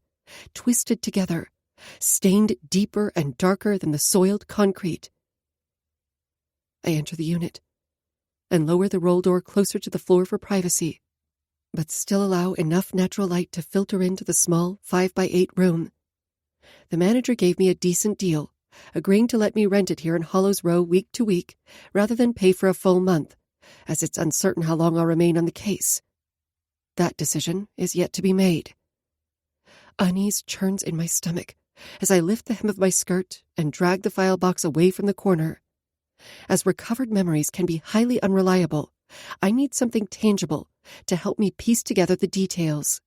B: twisted together, stained deeper and darker than the soiled concrete. I enter the unit and lower the roll door closer to the floor for privacy, but still allow enough natural light to filter into the small 5x8 room. The manager gave me a decent deal, agreeing to let me rent it here in Hollows Row week to week rather than pay for a full month, as it's uncertain how long I'll remain on the case. That decision is yet to be made. Unease churns in my stomach as I lift the hem of my skirt and drag the file box away from the corner. As recovered memories can be highly unreliable, I need something tangible to help me piece together the details.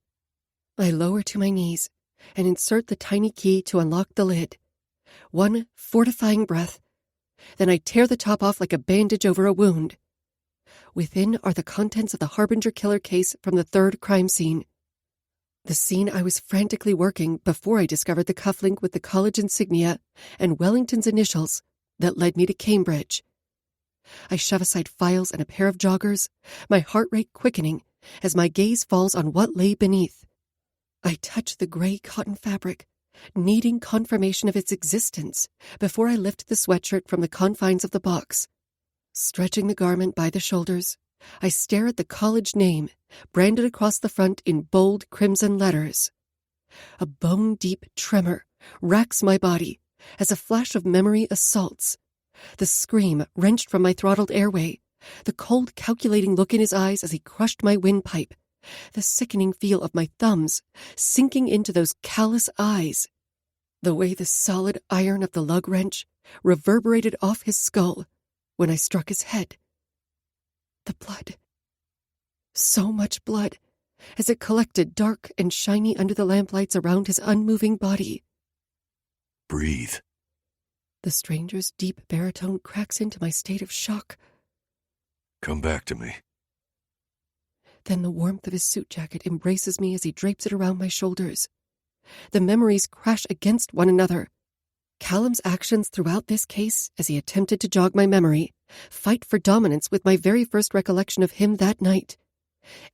B: I lower to my knees and insert the tiny key to unlock the lid. One fortifying breath, then I tear the top off like a bandage over a wound. Within are the contents of the Harbinger killer case from the third crime scene. The scene I was frantically working before I discovered the cufflink with the college insignia and Wellington's initials that led me to Cambridge. I shove aside files and a pair of joggers, my heart rate quickening as my gaze falls on what lay beneath. I touch the gray cotton fabric, needing confirmation of its existence before I lift the sweatshirt from the confines of the box. Stretching the garment by the shoulders, I stare at the college name, branded across the front in bold crimson letters. A bone-deep tremor racks my body as a flash of memory assaults. The scream wrenched from my throttled airway, the cold, calculating look in his eyes as he crushed my windpipe, the sickening feel of my thumbs sinking into those callous eyes, the way the solid iron of the lug wrench reverberated off his skull when I struck his head. The blood. So much blood, as it collected dark and shiny under the lamplights around his unmoving body.
A: Breathe.
B: The stranger's deep baritone cracks into my state of shock.
A: Come back to me.
B: Then the warmth of his suit jacket embraces me as he drapes it around my shoulders. The memories crash against one another. Kallum's actions throughout this case, as he attempted to jog my memory, fight for dominance with my very first recollection of him that night.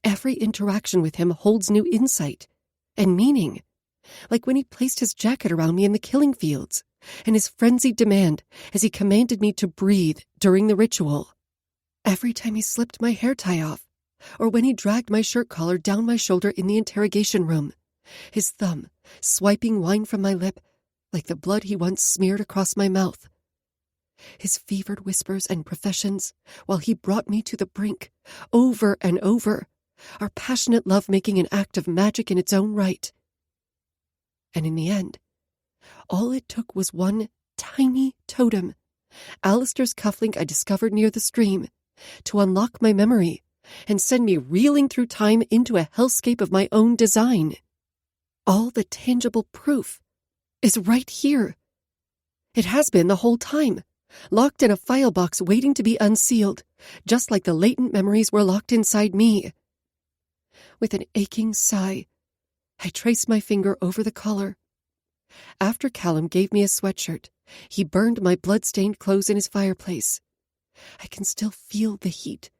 B: Every interaction with him holds new insight and meaning, like when he placed his jacket around me in the killing fields, and his frenzied demand as he commanded me to breathe during the ritual. Every time he slipped my hair tie off, or when he dragged my shirt collar down my shoulder in the interrogation room, his thumb swiping wine from my lip like the blood he once smeared across my mouth. His fevered whispers and professions while he brought me to the brink, over and over, our passionate love making an act of magic in its own right. And in the end, all it took was one tiny totem, Alistair's cufflink I discovered near the stream, to unlock my memory and send me reeling through time into a hellscape of my own design. All the tangible proof is right here. It has been the whole time, locked in a file box waiting to be unsealed, just like the latent memories were locked inside me. With an aching sigh, I traced my finger over the collar. After Kallum gave me a sweatshirt, he burned my blood-stained clothes in his fireplace. I can still feel the heat,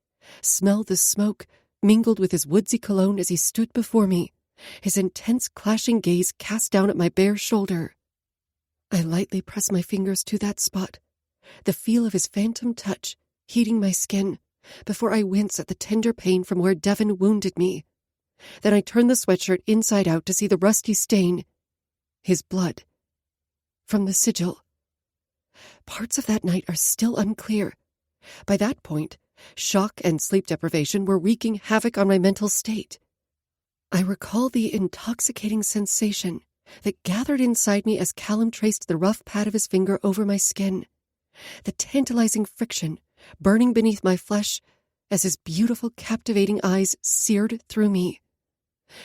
B: smell the smoke mingled with his woodsy cologne as he stood before me, his intense clashing gaze cast down at my bare shoulder. I lightly press my fingers to that spot, the feel of his phantom touch heating my skin, before I wince at the tender pain from where Devon wounded me. Then I turn the sweatshirt inside out to see the rusty stain. His blood. From the sigil. Parts of that night are still unclear. By that point, shock and sleep deprivation were wreaking havoc on my mental state. I recall the intoxicating sensation that gathered inside me as Kallum traced the rough pad of his finger over my skin, the tantalizing friction burning beneath my flesh as his beautiful, captivating eyes seared through me,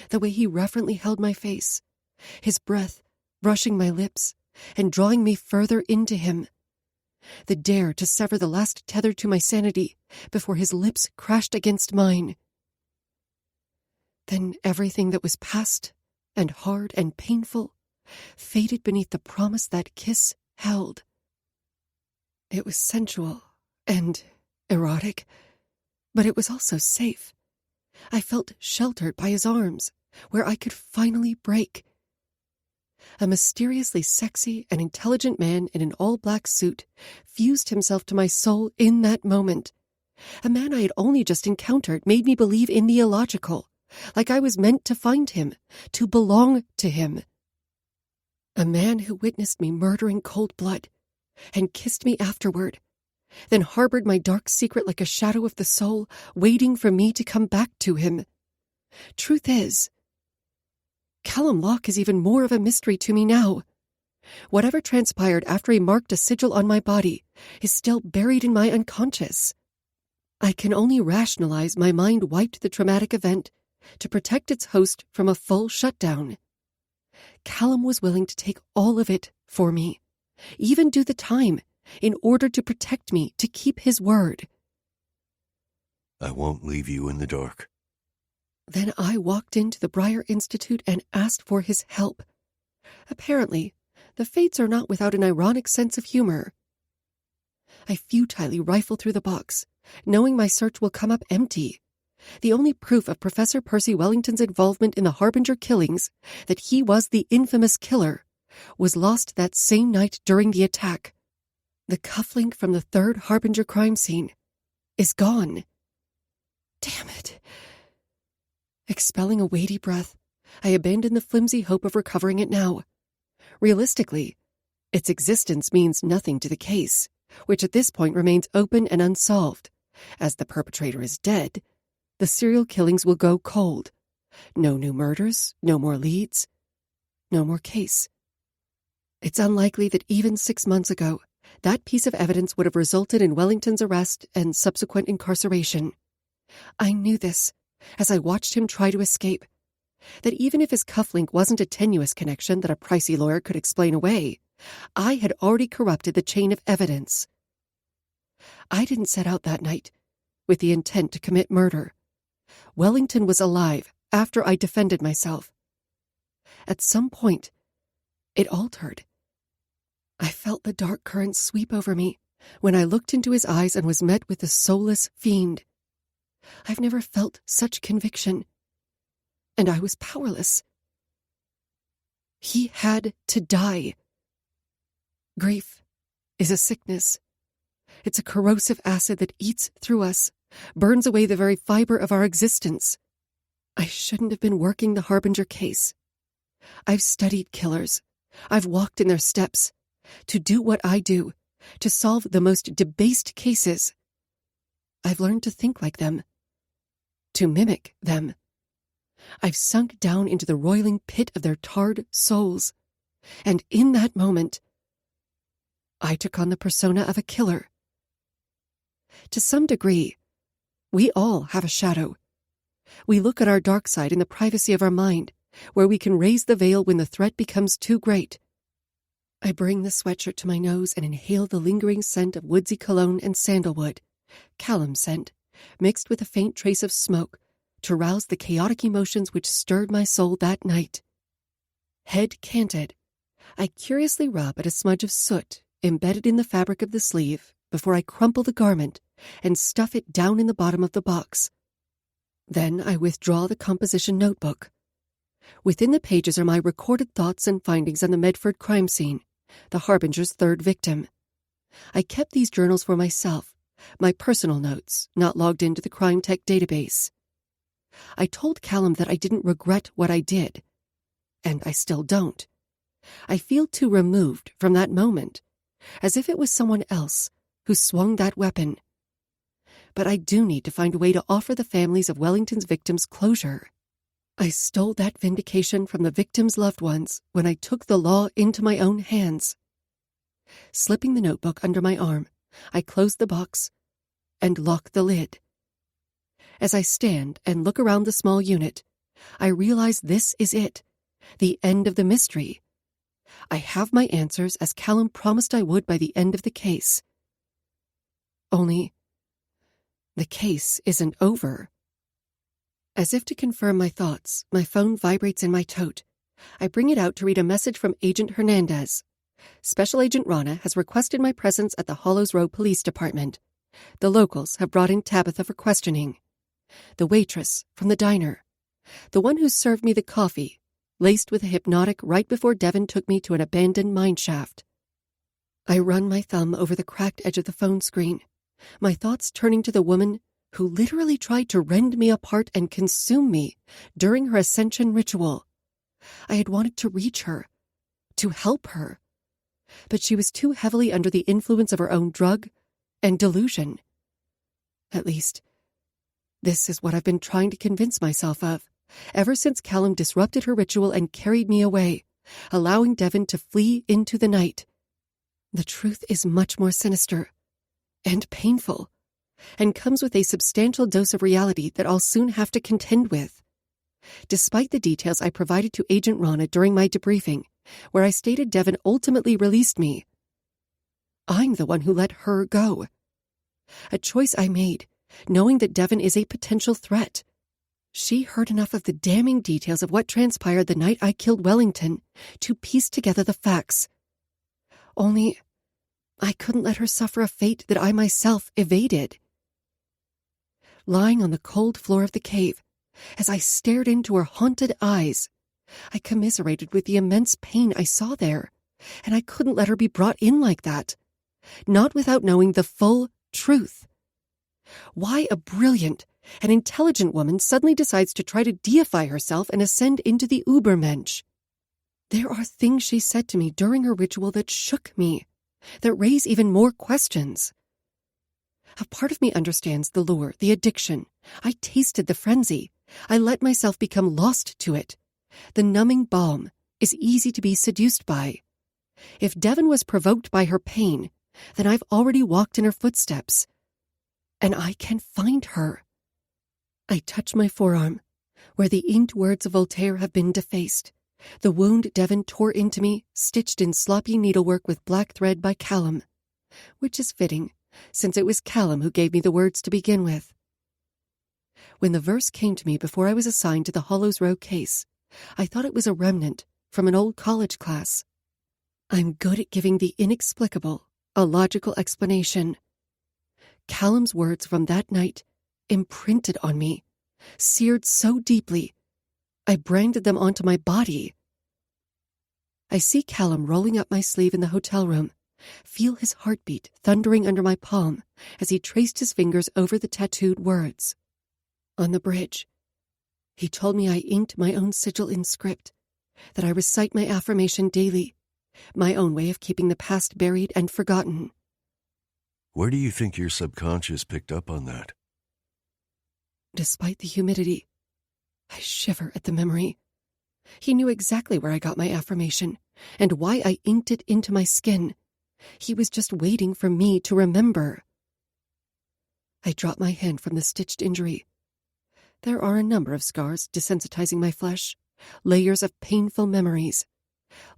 B: the way he reverently held my face, his breath brushing my lips and drawing me further into him, the dare to sever the last tether to my sanity before his lips crashed against mine. Then everything that was past and hard and painful faded beneath the promise that kiss held. It was sensual and erotic, but it was also safe. I felt sheltered by his arms, where I could finally break. A mysteriously sexy and intelligent man in an all-black suit fused himself to my soul in that moment. A man I had only just encountered made me believe in the illogical, like I was meant to find him, to belong to him. A man who witnessed me murder in cold blood, and kissed me afterward, then harbored my dark secret like a shadow of the soul, waiting for me to come back to him. Truth is, Kallum Locke is even more of a mystery to me now. Whatever transpired after he marked a sigil on my body is still buried in my unconscious. I can only rationalize my mind wiped the traumatic event to protect its host from a full shutdown. Kallum was willing to take all of it for me, even do the time, in order to protect me, to keep his word.
A: I won't leave you in the dark.
B: Then I walked into the Briar Institute and asked for his help. Apparently, the fates are not without an ironic sense of humor. I futilely rifle through the box, knowing my search will come up empty. The only proof of Professor Percy Wellington's involvement in the Harbinger killings, that he was the infamous killer, was lost that same night during the attack. The cufflink from the third Harbinger crime scene is gone. Damn it. Expelling a weighty breath, I abandoned the flimsy hope of recovering it now. Realistically, its existence means nothing to the case, which at this point remains open and unsolved. As the perpetrator is dead, the serial killings will go cold. No new murders, no more leads, no more case. It's unlikely that even 6 months ago, that piece of evidence would have resulted in Wellington's arrest and subsequent incarceration. I knew this as I watched him try to escape, that even if his cufflink wasn't a tenuous connection that a pricey lawyer could explain away, I had already corrupted the chain of evidence. I didn't set out that night with the intent to commit murder. Wellington was alive after I defended myself. At some point, it altered. I felt the dark current sweep over me when I looked into his eyes and was met with the soulless fiend. I've never felt such conviction, and I was powerless. He had to die. Grief is a sickness. It's a corrosive acid that eats through us, burns away the very fiber of our existence. I shouldn't have been working the Harbinger case. I've studied killers. I've walked in their steps. To do what I do, to solve the most debased cases. I've learned to think like them, to mimic them. I've sunk down into the roiling pit of their tarred souls, and in that moment, I took on the persona of a killer. To some degree, we all have a shadow. We look at our dark side in the privacy of our mind, where we can raise the veil when the threat becomes too great. I bring the sweatshirt to my nose and inhale the lingering scent of woodsy cologne and sandalwood, Kallum scent, mixed with a faint trace of smoke, to rouse the chaotic emotions which stirred my soul that night. Head canted, I curiously rub at a smudge of soot embedded in the fabric of the sleeve before I crumple the garment and stuff it down in the bottom of the box. Then I withdraw the composition notebook. Within the pages are my recorded thoughts and findings on the Medford crime scene, the Harbinger's third victim. I kept these journals for myself, my personal notes, not logged into the crime tech database. I told Kallum that I didn't regret what I did, and I still don't. I feel too removed from that moment, as if it was someone else who swung that weapon. But I do need to find a way to offer the families of Wellington's victims closure. I stole that vindication from the victims' loved ones when I took the law into my own hands. Slipping the notebook under my arm, I close the box and lock the lid. As I stand and look around the small unit, I realize this is it, the end of the mystery. I have my answers as Kallum promised I would by the end of the case. Only, the case isn't over. As if to confirm my thoughts, my phone vibrates in my tote. I bring it out to read a message from Agent Hernandez. Special Agent Rana has requested my presence at the Hollows Row Police Department. The locals have brought in Tabitha for questioning. The waitress from the diner. The one who served me the coffee, laced with a hypnotic right before Devon took me to an abandoned mine shaft. I run my thumb over the cracked edge of the phone screen, my thoughts turning to the woman who literally tried to rend me apart and consume me during her ascension ritual. I had wanted to reach her, to help her, but she was too heavily under the influence of her own drug and delusion. At least, this is what I've been trying to convince myself of, ever since Kallum disrupted her ritual and carried me away, allowing Devon to flee into the night. The truth is much more sinister and painful, and comes with a substantial dose of reality that I'll soon have to contend with. Despite the details I provided to Agent Rana during my debriefing, where I stated Devon ultimately released me, I'm the one who let her go. A choice I made, knowing that Devon is a potential threat. She heard enough of the damning details of what transpired the night I killed Wellington to piece together the facts. Only, I couldn't let her suffer a fate that I myself evaded. Lying on the cold floor of the cave, as I stared into her haunted eyes, I commiserated with the immense pain I saw there, and I couldn't let her be brought in like that, not without knowing the full truth. Why a brilliant and intelligent woman suddenly decides to try to deify herself and ascend into the Ubermensch. There are things she said to me during her ritual that shook me, that raise even more questions. A part of me understands the lure, the addiction. I tasted the frenzy. I let myself become lost to it. The numbing balm is easy to be seduced by. If Devon was provoked by her pain, then I've already walked in her footsteps, and I can find her. I touch my forearm, where the inked words of Voltaire have been defaced. The wound Devon tore into me, stitched in sloppy needlework with black thread by Kallum, which is fitting, since it was Kallum who gave me the words to begin with. When the verse came to me before I was assigned to the Hollows Row case, I thought it was a remnant from an old college class. I'm good at giving the inexplicable a logical explanation. Kallum's words from that night imprinted on me, seared so deeply, I branded them onto my body. I see Kallum rolling up my sleeve in the hotel room, feel his heartbeat thundering under my palm as he traced his fingers over the tattooed words. On the bridge, he told me I inked my own sigil in script, that I recite my affirmation daily, my own way of keeping the past buried and forgotten.
A: Where do you think your subconscious picked up on that?
B: Despite the humidity, I shiver at the memory. He knew exactly where I got my affirmation and why I inked it into my skin. He was just waiting for me to remember. I drop my hand from the stitched injury. There are a number of scars desensitizing my flesh, layers of painful memories.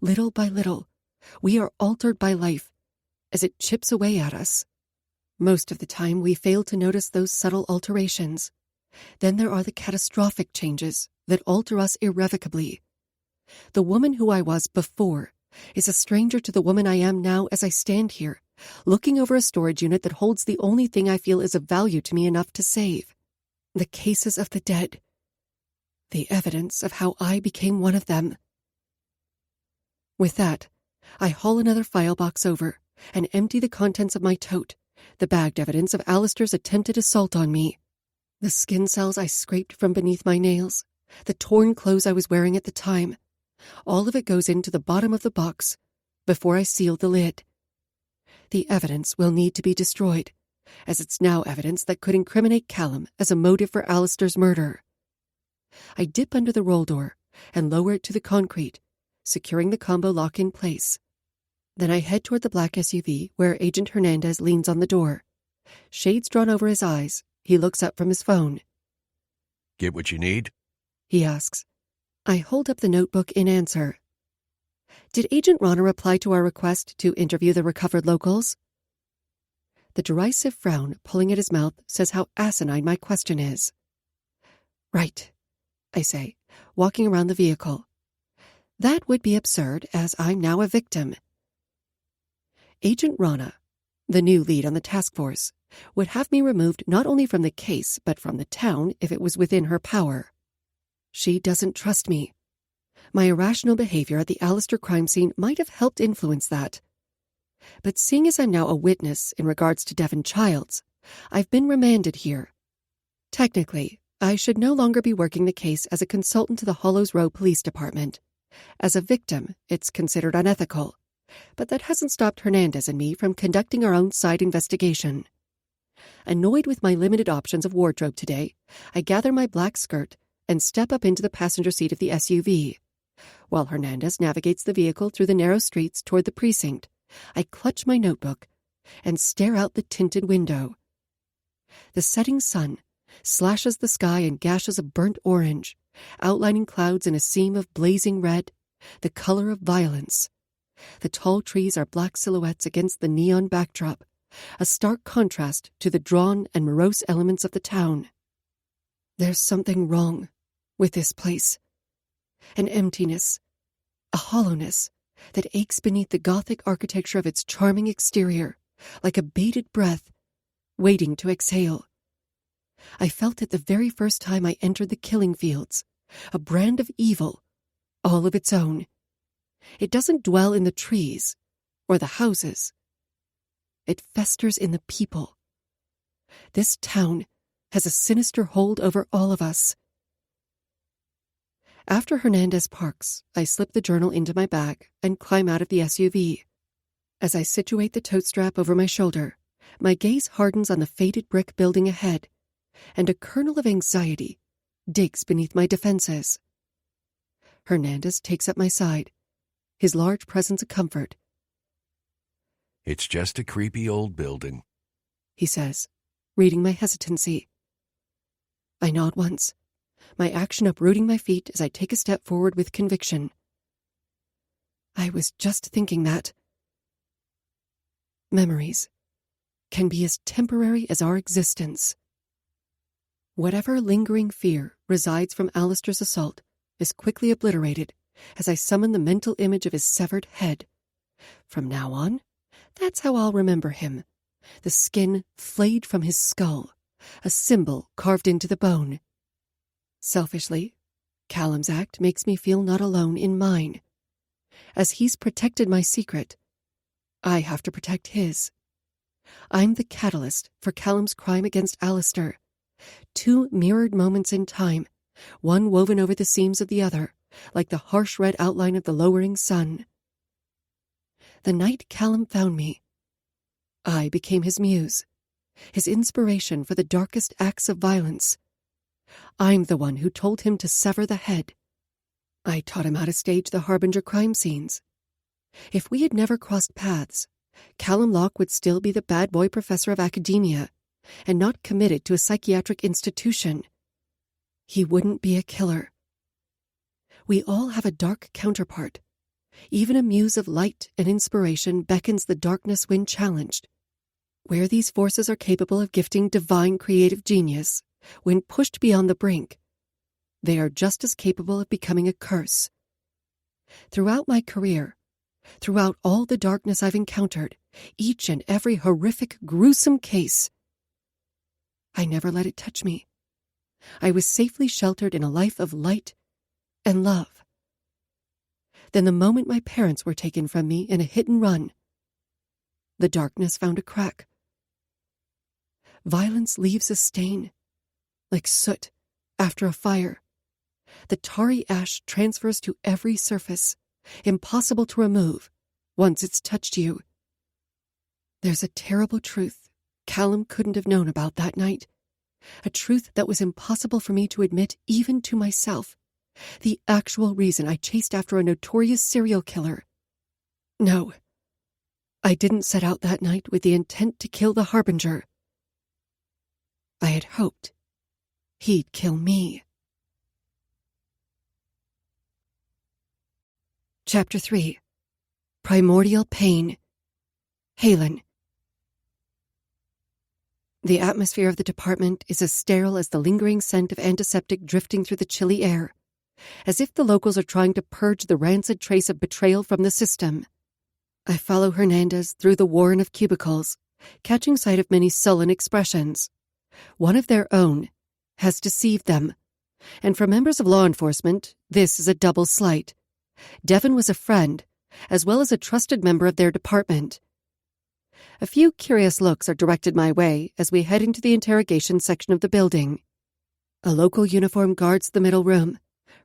B: Little by little, We are altered by life as it chips away at us. Most of the time, we fail to notice those subtle alterations. Then there are the catastrophic changes that alter us irrevocably. The woman who I was before is a stranger to the woman I am now as I stand here, looking over a storage unit that holds the only thing I feel is of value to me enough to save. The cases of the dead. The evidence of how I became one of them. With that, I haul another file box over and empty the contents of my tote, the bagged evidence of Alistair's attempted assault on me. The skin cells I scraped from beneath my nails, the torn clothes I was wearing at the time, all of it goes into the bottom of the box before I seal the lid. The evidence will need to be destroyed, as it's now evidence that could incriminate Kallum as a motive for Alistair's murder. I dip under the roll door and lower it to the concrete, securing the combo lock in place. Then I head toward the black SUV where Agent Hernandez leans on the door. Shades drawn over his eyes, he looks up from his phone.
A: Get what you need?
B: He asks. I hold up the notebook in answer. Did Agent Rana reply to our request to interview the recovered locals? The derisive frown pulling at his mouth says how asinine my question is. Right, I say, walking around the vehicle. That would be absurd, as I'm now a victim. Agent Rana, the new lead on the task force, would have me removed not only from the case but from the town if it was within her power. She doesn't trust me. My irrational behavior at the Alistair crime scene might have helped influence that. But seeing as I'm now a witness in regards to Devon Childs, I've been remanded here. Technically, I should no longer be working the case as a consultant to the Hollows Row Police Department. As a victim, it's considered unethical, but that hasn't stopped Hernandez and me from conducting our own side investigation. Annoyed with my limited options of wardrobe today, I gather my black skirt and step up into the passenger seat of the SUV. While Hernandez navigates the vehicle through the narrow streets toward the precinct, I clutch my notebook and stare out the tinted window. The setting sun slashes the sky in gashes of burnt orange, outlining clouds in a seam of blazing red, the color of violence. The tall trees are black silhouettes against the neon backdrop, a stark contrast to the drawn and morose elements of the town. There's something wrong with this place. An emptiness, a hollowness that aches beneath the Gothic architecture of its charming exterior, like a bated breath, waiting to exhale. I felt it the very first time I entered the killing fields, a brand of evil, all of its own. It doesn't dwell in the trees or the houses. It festers in the people. This town has a sinister hold over all of us. After Hernandez parks, I slip the journal into my bag and climb out of the SUV. As I situate the tote strap over my shoulder, my gaze hardens on the faded brick building ahead, and a kernel of anxiety digs beneath my defenses. Hernandez takes up my side, his large presence a comfort.
A: It's just a creepy old building,
B: he says, reading my hesitancy. I nod once, my action uprooting my feet as I take a step forward with conviction. I was just thinking that memories can be as temporary as our existence. Whatever lingering fear resides from Alistair's assault is quickly obliterated as I summon the mental image of his severed head. From now on, that's how I'll remember him. The skin flayed from his skull, a symbol carved into the bone. Selfishly, Kallum's act makes me feel not alone in mine. As he's protected my secret, I have to protect his. I'm the catalyst for Kallum's crime against Alistair. Two mirrored moments in time, one woven over the seams of the other, like the harsh red outline of the lowering sun. The night Kallum found me, I became his muse, his inspiration for the darkest acts of violence. I'm the one who told him to sever the head. I taught him how to stage the Harbinger crime scenes. If we had never crossed paths, Kallum Locke would still be the bad boy professor of academia and not committed to a psychiatric institution. He wouldn't be a killer. We all have a dark counterpart, Even a muse of light and inspiration beckons the darkness when challenged. Where these forces are capable of gifting divine creative genius, when pushed beyond the brink, they are just as capable of becoming a curse. Throughout my career, throughout all the darkness I've encountered, each and every horrific, gruesome case, I never let it touch me. I was safely sheltered in a life of light and love. Then the moment my parents were taken from me in a hit and run, the darkness found a crack. Violence leaves a stain, like soot after a fire. The tarry ash transfers to every surface, impossible to remove once it's touched you. There's a terrible truth Kallum couldn't have known about that night, a truth that was impossible for me to admit even to myself, the actual reason I chased after a notorious serial killer. No, I didn't set out that night with the intent to kill the Harbinger. I had hoped he'd kill me. Chapter 3. Primordial Pain. Halen. The atmosphere of the department is as sterile as the lingering scent of antiseptic drifting through the chilly air, as if the locals are trying to purge the rancid trace of betrayal from the system. I follow Hernandez through the warren of cubicles, catching sight of many sullen expressions. One of their own has deceived them, and for members of law enforcement, this is a double slight. Devon was a friend, as well as a trusted member of their department. A few curious looks are directed my way as we head into the interrogation section of the building. A local uniform guards the middle room,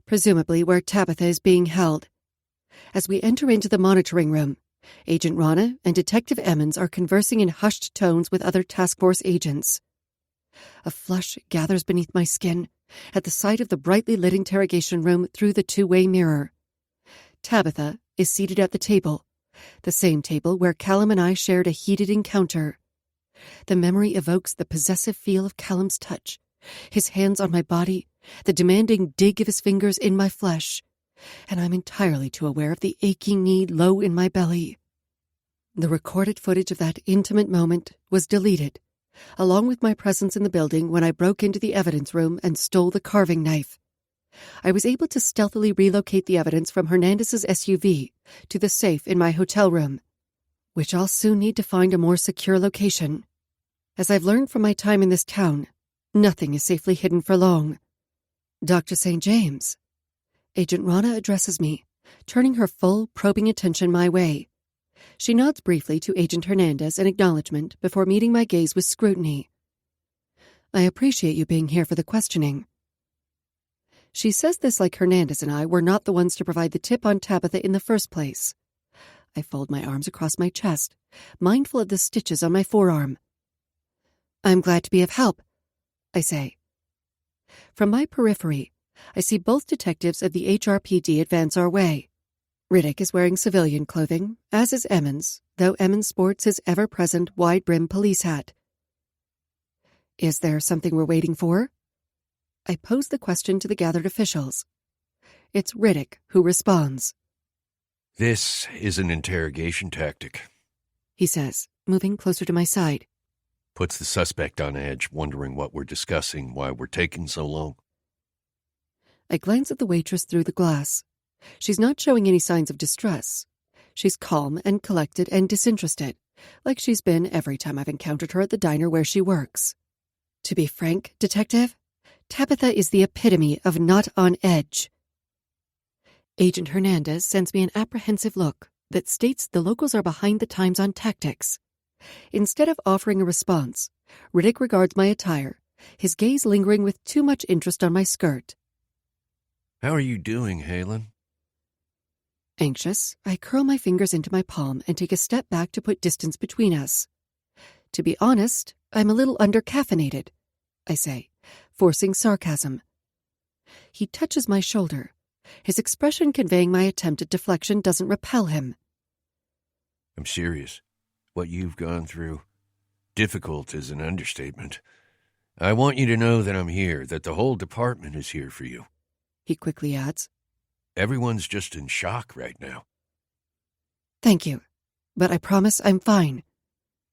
B: presumably where Tabitha is being held. As we enter into the monitoring room, Agent Rana and Detective Emmons are conversing in hushed tones with other task force agents. A flush gathers beneath my skin at the sight of the brightly lit interrogation room through the two-way mirror. Tabitha is seated at the table, the same table where Kallum and I shared a heated encounter. The memory evokes the possessive feel of Kallum's touch, his hands on my body, the demanding dig of his fingers in my flesh, and I'm entirely too aware of the aching need low in my belly. The recorded footage of that intimate moment was deleted, along with my presence in the building when I broke into the evidence room and stole the carving knife. I was able to stealthily relocate the evidence from Hernandez's SUV to the safe in my hotel room, which I'll soon need to find a more secure location. As I've learned from my time in this town, nothing is safely hidden for long. Dr. St. James. Agent Rana addresses me, turning her full, probing attention my way. She nods briefly to Agent Hernandez in acknowledgement before meeting my gaze with scrutiny. I appreciate you being here for the questioning. She says this like Hernandez and I were not the ones to provide the tip on Tabitha in the first place. I fold my arms across my chest, mindful of the stitches on my forearm. I'm glad to be of help, I say. From my periphery, I see both detectives of the HRPD advance our way. Riddick is wearing civilian clothing, as is Emmons, though Emmons sports his ever-present wide-brimmed police hat. Is there something we're waiting for? I pose the question to the gathered officials. It's Riddick who responds.
A: This is an interrogation tactic,
B: he says, moving closer to my side.
A: Puts the suspect on edge, wondering what we're discussing, why we're taking so long.
B: I glance at the waitress through the glass. She's not showing any signs of distress. She's calm and collected and disinterested, like she's been every time I've encountered her at the diner where she works. To be frank, Detective, Tabitha is the epitome of not on edge. Agent Hernandez sends me an apprehensive look that states the locals are behind the times on tactics. Instead of offering a response, Riddick regards my attire, his gaze lingering with too much interest on my skirt.
A: How are you doing, Halen?
B: Anxious, I curl my fingers into my palm and take a step back to put distance between us. To be honest, I'm a little under-caffeinated, I say, forcing sarcasm. He touches my shoulder, his expression conveying my attempt at deflection doesn't repel him.
A: I'm serious. What you've gone through. Difficult is an understatement. I want you to know that I'm here, that the whole department is here for you.
B: He quickly adds.
A: Everyone's just in shock right now.
B: Thank you, but I promise I'm fine,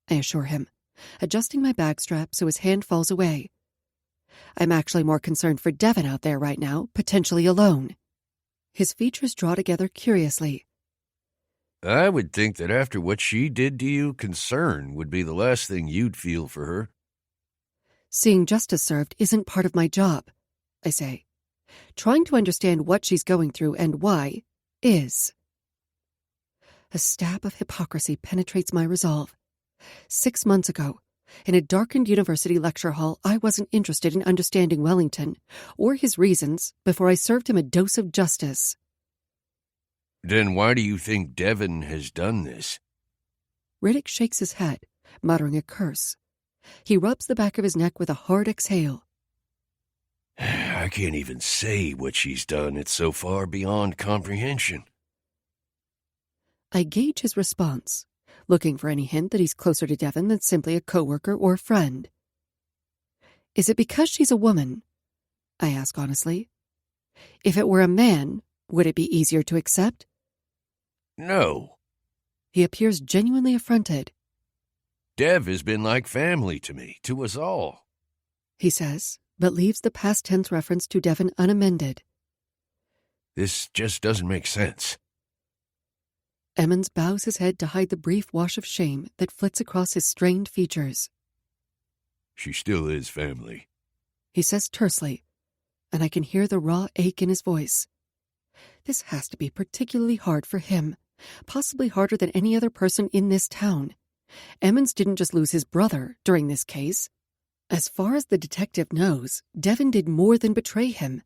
B: I assure him, adjusting my bag strap so his hand falls away. I'm actually more concerned for Devon out there right now, potentially alone. His features draw together curiously.
A: I would think that after what she did to you, concern would be the last thing you'd feel for her.
B: Seeing justice served isn't part of my job, I say. Trying to understand what she's going through and why is. A stab of hypocrisy penetrates my resolve. 6 months ago, in a darkened university lecture hall, I wasn't interested in understanding Wellington or his reasons before I served him a dose of justice.
A: Then why do you think Devon has done this?
B: Riddick shakes his head, muttering a curse. He rubs the back of his neck with a hard exhale.
A: I can't even say what she's done. It's so far beyond comprehension.
B: I gauge his response, looking for any hint that he's closer to Devon than simply a coworker or friend. Is it because she's a woman? I ask honestly. If it were a man, would it be easier to accept?
A: No.
B: He appears genuinely affronted.
A: Dev has been like family to me, to us all,
B: He says, but leaves the past tense reference to Devon unamended.
A: This just doesn't make sense.
B: Emmons bows his head to hide the brief wash of shame that flits across his strained features.
A: She still is family,
B: He says tersely, and I can hear the raw ache in his voice. This has to be particularly hard for him, possibly harder than any other person in this town. Emmons didn't just lose his brother during this case. As far as the detective knows, Devon did more than betray him.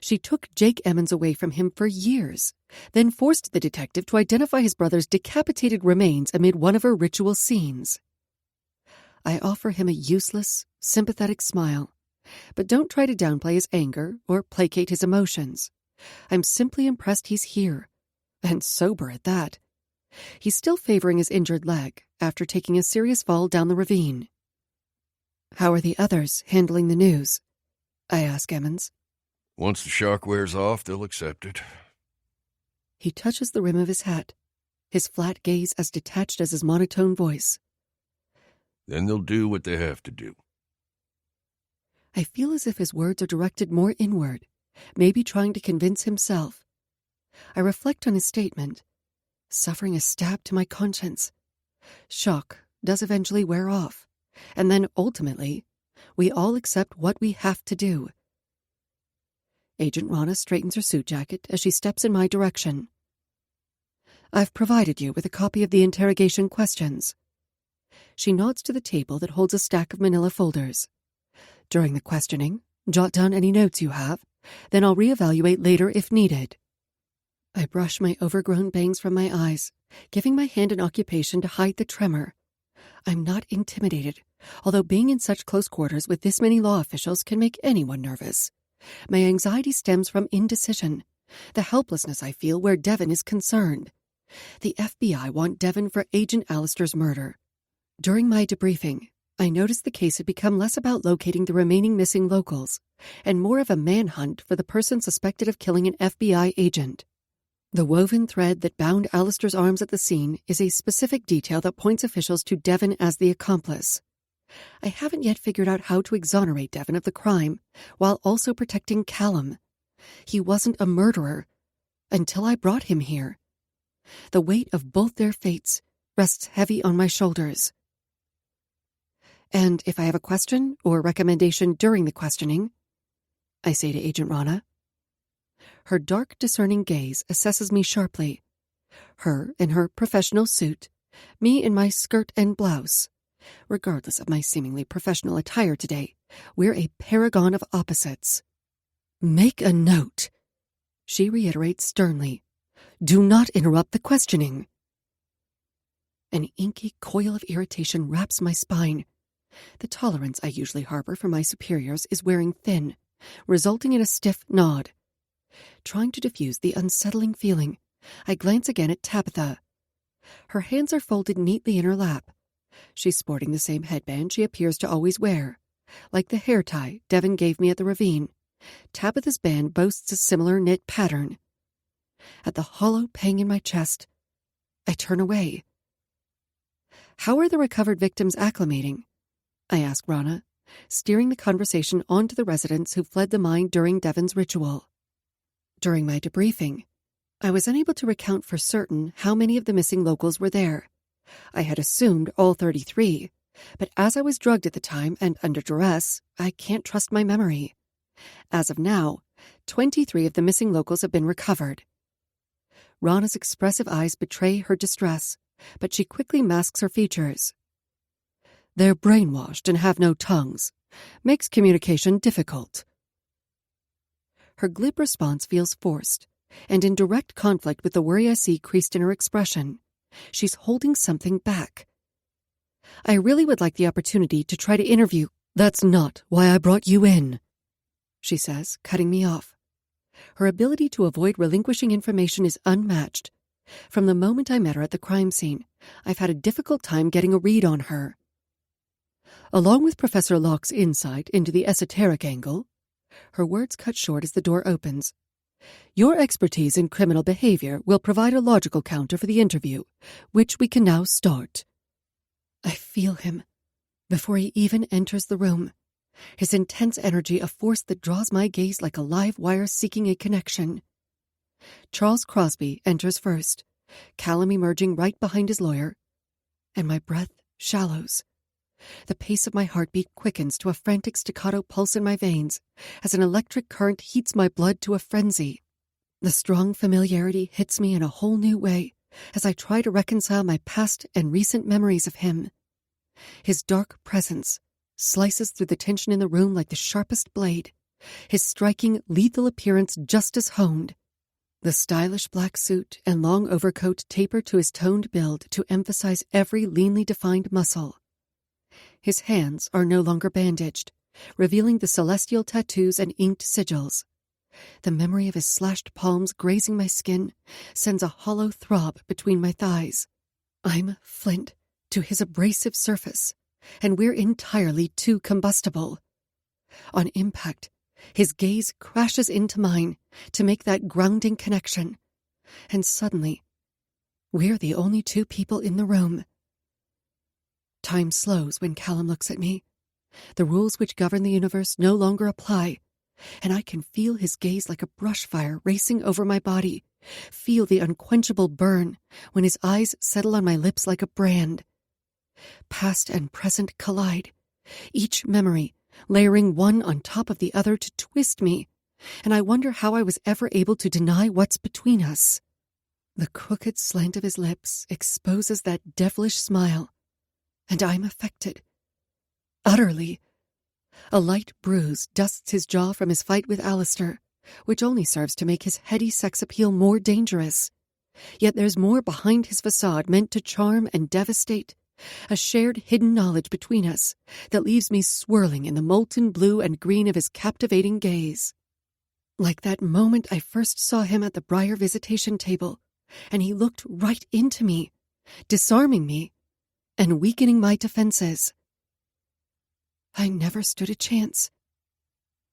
B: She took Jake Emmons away from him for years, then forced the detective to identify his brother's decapitated remains amid one of her ritual scenes. I offer him a useless, sympathetic smile, but don't try to downplay his anger or placate his emotions. I'm simply impressed he's here, and sober at that. He's still favoring his injured leg after taking a serious fall down the ravine. How are the others handling the news? I ask Emmons.
A: Once the shock wears off, they'll accept it.
B: He touches the rim of his hat, his flat gaze as detached as his monotone voice.
A: Then they'll do what they have to do.
B: I feel as if his words are directed more inward, maybe trying to convince himself. I reflect on his statement, suffering a stab to my conscience. Shock does eventually wear off, and then ultimately, we all accept what we have to do. Agent Rana straightens her suit jacket as she steps in my direction. I've provided you with a copy of the interrogation questions. She nods to the table that holds a stack of manila folders. During the questioning, jot down any notes you have, then I'll reevaluate later if needed. I brush my overgrown bangs from my eyes, giving my hand an occupation to hide the tremor. I'm not intimidated, although being in such close quarters with this many law officials can make anyone nervous. My anxiety stems from indecision, the helplessness I feel where Devon is concerned. The FBI want Devon for Agent Alistair's murder. During my debriefing, I noticed the case had become less about locating the remaining missing locals and more of a manhunt for the person suspected of killing an FBI agent. The woven thread that bound Alistair's arms at the scene is a specific detail that points officials to Devon as the accomplice. I haven't yet figured out how to exonerate Devon of the crime while also protecting Kallum. He wasn't a murderer until I brought him here. The weight of both their fates rests heavy on my shoulders. And if I have a question or recommendation during the questioning, I say to Agent Rana. Her dark, discerning gaze assesses me sharply. Her in her professional suit, me in my skirt and blouse. Regardless of my seemingly professional attire today, we're a paragon of opposites. Make a note, she reiterates sternly. Do not interrupt the questioning. An inky coil of irritation wraps my spine. The tolerance I usually harbor for my superiors is wearing thin, resulting in a stiff nod. Trying to diffuse the unsettling feeling, I glance again at Tabitha. Her hands are folded neatly in her lap. She's sporting the same headband she appears to always wear. Like the hair tie Devon gave me at the ravine, Tabitha's band boasts a similar knit pattern. At the hollow pang in my chest, I turn away. How are the recovered victims acclimating? I ask Rana, steering the conversation onto the residents who fled the mine during Devon's ritual. During my debriefing, I was unable to recount for certain how many of the missing locals were there. I had assumed all 33, but as I was drugged at the time and under duress, I can't trust my memory. As of now, 23 of the missing locals have been recovered. Rana's expressive eyes betray her distress, but she quickly masks her features. They're brainwashed and have no tongues. Makes communication difficult. Her glib response feels forced, and in direct conflict with the worry I see creased in her expression. She's holding something back. I really would like the opportunity to try to interview. That's not why I brought you in, she says, cutting me off. Her ability to avoid relinquishing information is unmatched. From the moment I met her at the crime scene, I've had a difficult time getting a read on her. Along with Professor Locke's insight into the esoteric angle, her words cut short as the door opens. Your expertise in criminal behavior will provide a logical counter for the interview, which we can now start. I feel him before he even enters the room. His intense energy a force that draws my gaze like a live wire seeking a connection. Charles Crosby enters first, Kallum emerging right behind his lawyer, and my breath shallows. The pace of my heartbeat quickens to a frantic staccato pulse in my veins as an electric current heats my blood to a frenzy. The strong familiarity hits me in a whole new way as I try to reconcile my past and recent memories of him. His dark presence slices through the tension in the room like the sharpest blade, his striking, lethal appearance just as honed. The stylish black suit and long overcoat taper to his toned build to emphasize every leanly defined muscle. His hands are no longer bandaged, revealing the celestial tattoos and inked sigils. The memory of his slashed palms grazing my skin sends a hollow throb between my thighs. I'm flint to his abrasive surface, and we're entirely too combustible. On impact, his gaze crashes into mine to make that grounding connection, and suddenly, we're the only two people in the room. Time slows when Kallum looks at me. The rules which govern the universe no longer apply, and I can feel his gaze like a brush fire racing over my body, feel the unquenchable burn when his eyes settle on my lips like a brand. Past and present collide, each memory layering one on top of the other to twist me, and I wonder how I was ever able to deny what's between us. The crooked slant of his lips exposes that devilish smile, and I'm affected. Utterly. A light bruise dusts his jaw from his fight with Alistair, which only serves to make his heady sex appeal more dangerous. Yet there's more behind his facade meant to charm and devastate, a shared hidden knowledge between us that leaves me swirling in the molten blue and green of his captivating gaze. Like that moment I first saw him at the Briar visitation table, and he looked right into me, disarming me and weakening my defenses. I never stood a chance.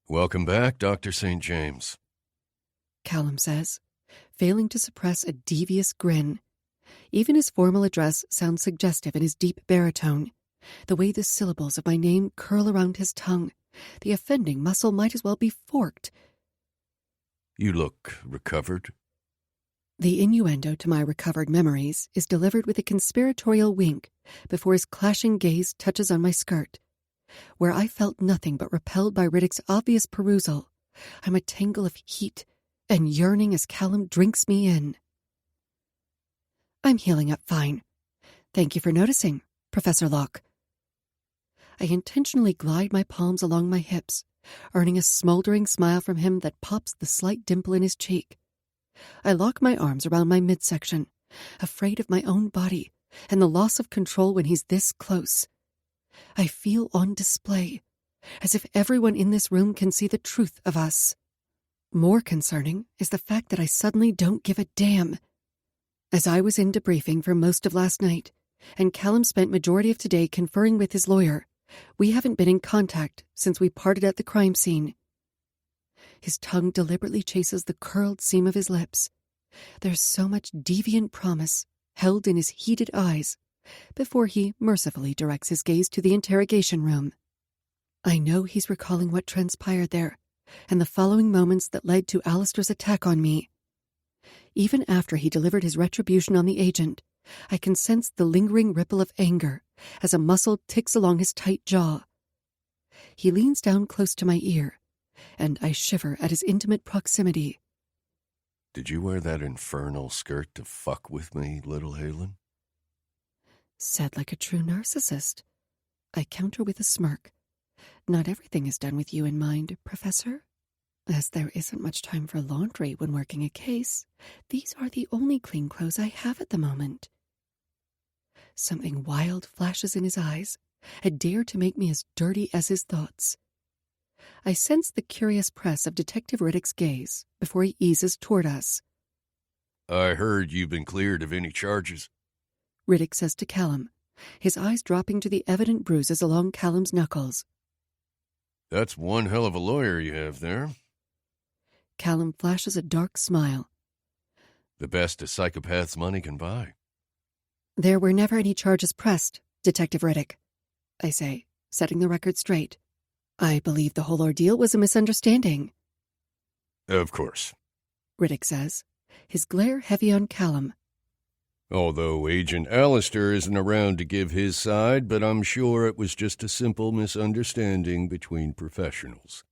A: Welcome back, Dr. St. James,
B: Kallum says, failing to suppress a devious grin. Even his formal address sounds suggestive in his deep baritone. The way the syllables of my name curl around his tongue, the offending muscle might as well be forked.
A: You look recovered.
B: The innuendo to my recovered memories is delivered with a conspiratorial wink before his clashing gaze touches on my skirt. Where I felt nothing but repelled by Riddick's obvious perusal, I'm a tangle of heat and yearning as Kallum drinks me in. I'm healing up fine. Thank you for noticing, Professor Locke. I intentionally glide my palms along my hips, earning a smoldering smile from him that pops the slight dimple in his cheek. I lock my arms around my midsection, afraid of my own body and the loss of control when he's this close. I feel on display, as if everyone in this room can see the truth of us. More concerning is the fact that I suddenly don't give a damn. As I was in debriefing for most of last night, and Kallum spent majority of today conferring with his lawyer, we haven't been in contact since we parted at the crime scene. His tongue deliberately chases the curled seam of his lips. There's so much deviant promise held in his heated eyes, before he mercifully directs his gaze to the interrogation room. I know he's recalling what transpired there, and the following moments that led to Alistair's attack on me. Even after he delivered his retribution on the agent, I can sense the lingering ripple of anger as a muscle ticks along his tight jaw. He leans down close to my ear, and I shiver at his intimate proximity.
A: Did you wear that infernal skirt to fuck with me, little Halen?
B: Said like a true narcissist. I counter with a smirk. Not everything is done with you in mind, Professor. As there isn't much time for laundry when working a case, these are the only clean clothes I have at the moment. Something wild flashes in his eyes, a dare to make me as dirty as his thoughts. I sense the curious press of Detective Riddick's gaze before he eases toward us.
A: I heard you've been cleared of any charges.
B: Riddick says to Kallum, his eyes dropping to the evident bruises along Callum's knuckles.
A: That's one hell of a lawyer you have there.
B: Kallum flashes a dark smile.
A: The best a psychopath's money can buy.
B: There were never any charges pressed, Detective Riddick, I say, setting the record straight. I believe the whole ordeal was a misunderstanding.
A: Of course.
B: Riddick says, his glare heavy on Kallum.
A: Although Agent Alistair isn't around to give his side, but I'm sure it was just a simple misunderstanding between professionals.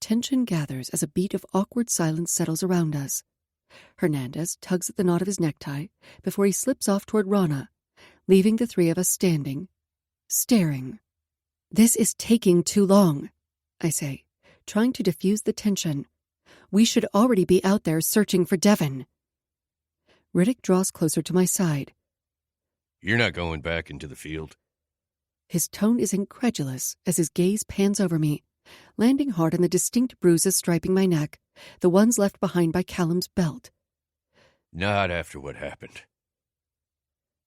B: Tension gathers as a beat of awkward silence settles around us. Hernandez tugs at the knot of his necktie before he slips off toward Rana, leaving the three of us standing, staring. This is taking too long, I say, trying to diffuse the tension. We should already be out there searching for Devon. Riddick draws closer to my side.
A: You're not going back into the field.
B: His tone is incredulous as his gaze pans over me, landing hard on the distinct bruises striping my neck, the ones left behind by Callum's belt.
A: Not after what happened.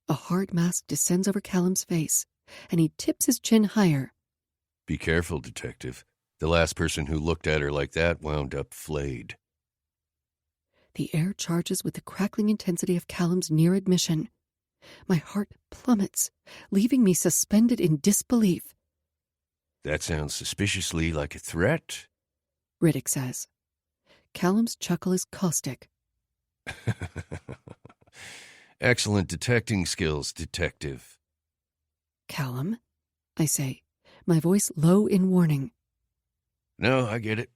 B: A hard mask descends over Callum's face, and he tips his chin higher.
A: Be careful, Detective. The last person who looked at her like that wound up flayed.
B: The air charges with the crackling intensity of Callum's near admission. My heart plummets, leaving me suspended in disbelief.
A: That sounds suspiciously like a threat,
B: Riddick says. Callum's chuckle is caustic.
A: Excellent detecting skills, Detective.
B: Kallum, I say, my voice low in warning.
A: No, I get it.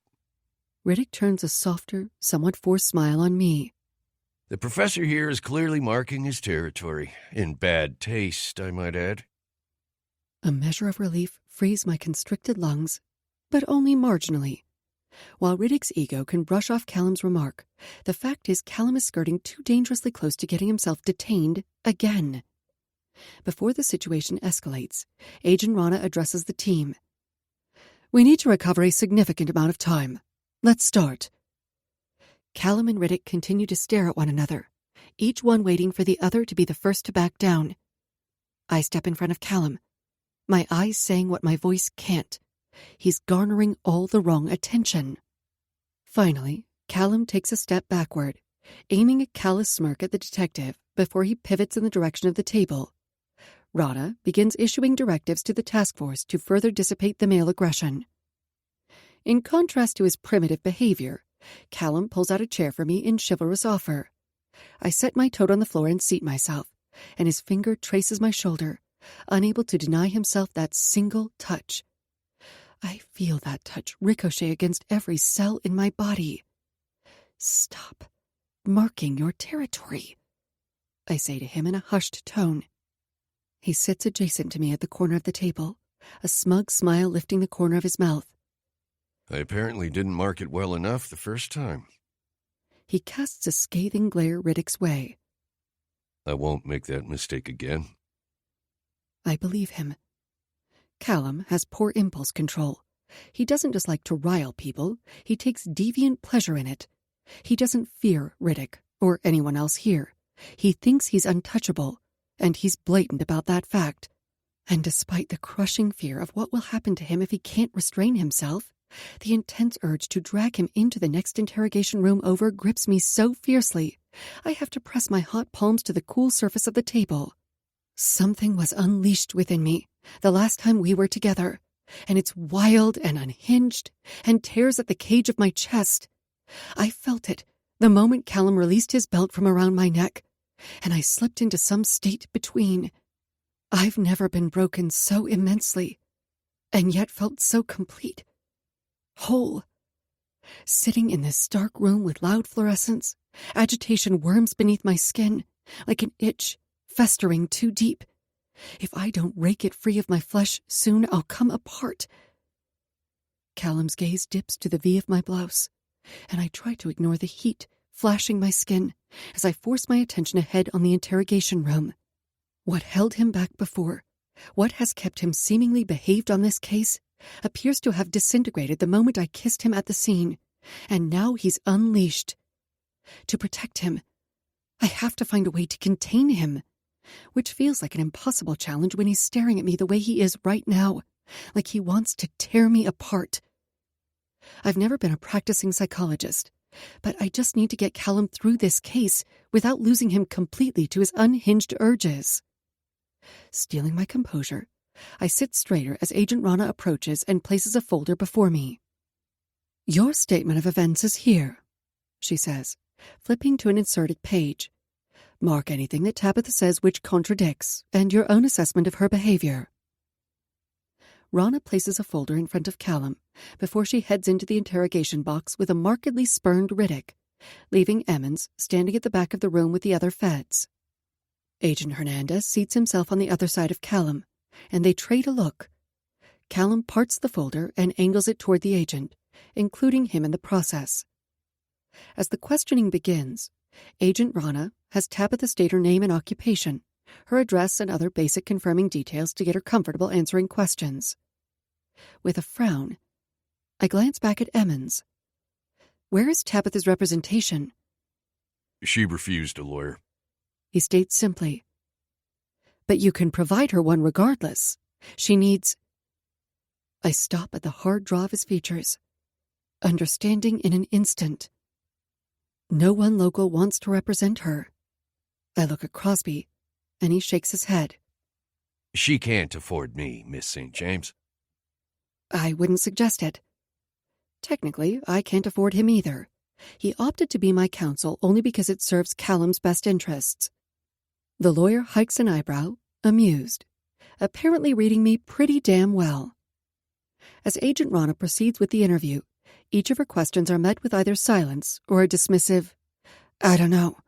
B: Riddick turns a softer, somewhat forced smile on me.
A: The professor here is clearly marking his territory. In bad taste, I might add.
B: A measure of relief frees my constricted lungs, but only marginally. While Riddick's ego can brush off Callum's remark, the fact is Kallum is skirting too dangerously close to getting himself detained again. Before the situation escalates, Agent Rana addresses the team. We need to recover a significant amount of time. Let's start. Kallum and Riddick continue to stare at one another, each one waiting for the other to be the first to back down. I step in front of Kallum, my eyes saying what my voice can't. He's garnering all the wrong attention. Finally, Kallum takes a step backward, aiming a callous smirk at the detective before he pivots in the direction of the table. Rana begins issuing directives to the task force to further dissipate the male aggression. In contrast to his primitive behavior, Kallum pulls out a chair for me in chivalrous offer. I set my toad on the floor and seat myself, and his finger traces my shoulder, unable to deny himself that single touch. I feel that touch ricochet against every cell in my body. Stop marking your territory, I say to him in a hushed tone. He sits adjacent to me at the corner of the table, a smug smile lifting the corner of his mouth.
A: I apparently didn't mark it well enough the first time.
B: He casts a scathing glare Riddick's way.
A: I won't make that mistake again.
B: I believe him. Kallum has poor impulse control. He doesn't just like to rile people, he takes deviant pleasure in it. He doesn't fear Riddick, or anyone else here. He thinks he's untouchable, and he's blatant about that fact. And despite the crushing fear of what will happen to him if he can't restrain himself, The intense urge to drag him into the next interrogation room over grips me so fiercely, I have to press my hot palms to the cool surface of the table. Something was unleashed within me the last time we were together, and it's wild and unhinged and tears at the cage of my chest. I felt it the moment Kallum released his belt from around my neck, and I slipped into some state between. I've never been broken so immensely, and yet felt so complete, whole. Sitting in this stark room with loud fluorescence, agitation worms beneath my skin, like an itch festering too deep. If I don't rake it free of my flesh, soon I'll come apart. Kallum's gaze dips to the V of my blouse, and I try to ignore the heat flashing my skin as I force my attention ahead on the interrogation room. What held him back before, what has kept him seemingly behaved on this case, appears to have disintegrated the moment I kissed him at the scene, and now he's unleashed. To protect him, I have to find a way to contain him, which feels like an impossible challenge when he's staring at me the way he is right now, like he wants to tear me apart. I've never been a practicing psychologist, but I just need to get Kallum through this case without losing him completely to his unhinged urges. Stealing my composure, I sit straighter as Agent Rana approaches and places a folder before me. "Your statement of events is here," she says, flipping to an inserted page. "Mark anything that Tabitha says which contradicts, and your own assessment of her behavior." Rana places a folder in front of Kallum before she heads into the interrogation box with a markedly spurned Riddick, leaving Emmons standing at the back of the room with the other feds. Agent Hernandez seats himself on the other side of Kallum, and they trade a look. Kallum parts the folder and angles it toward the agent, including him in the process. As the questioning begins, Agent Rana has Tabitha state her name and occupation, her address and other basic confirming details to get her comfortable answering questions. With a frown, I glance back at Emmons. Where is Tabitha's representation?
A: She refused a lawyer,
B: he states simply. But you can provide her one regardless. She needs... I stop at the hard draw of his features, understanding in an instant. No one local wants to represent her. I look at Crosby, and he shakes his head.
A: She can't afford me, Miss St. James.
B: I wouldn't suggest it. Technically, I can't afford him either. He opted to be my counsel only because it serves Kallum's best interests. The lawyer hikes an eyebrow, amused, apparently reading me pretty damn well. As Agent Rana proceeds with the interview, each of her questions are met with either silence or a dismissive, "I don't know,"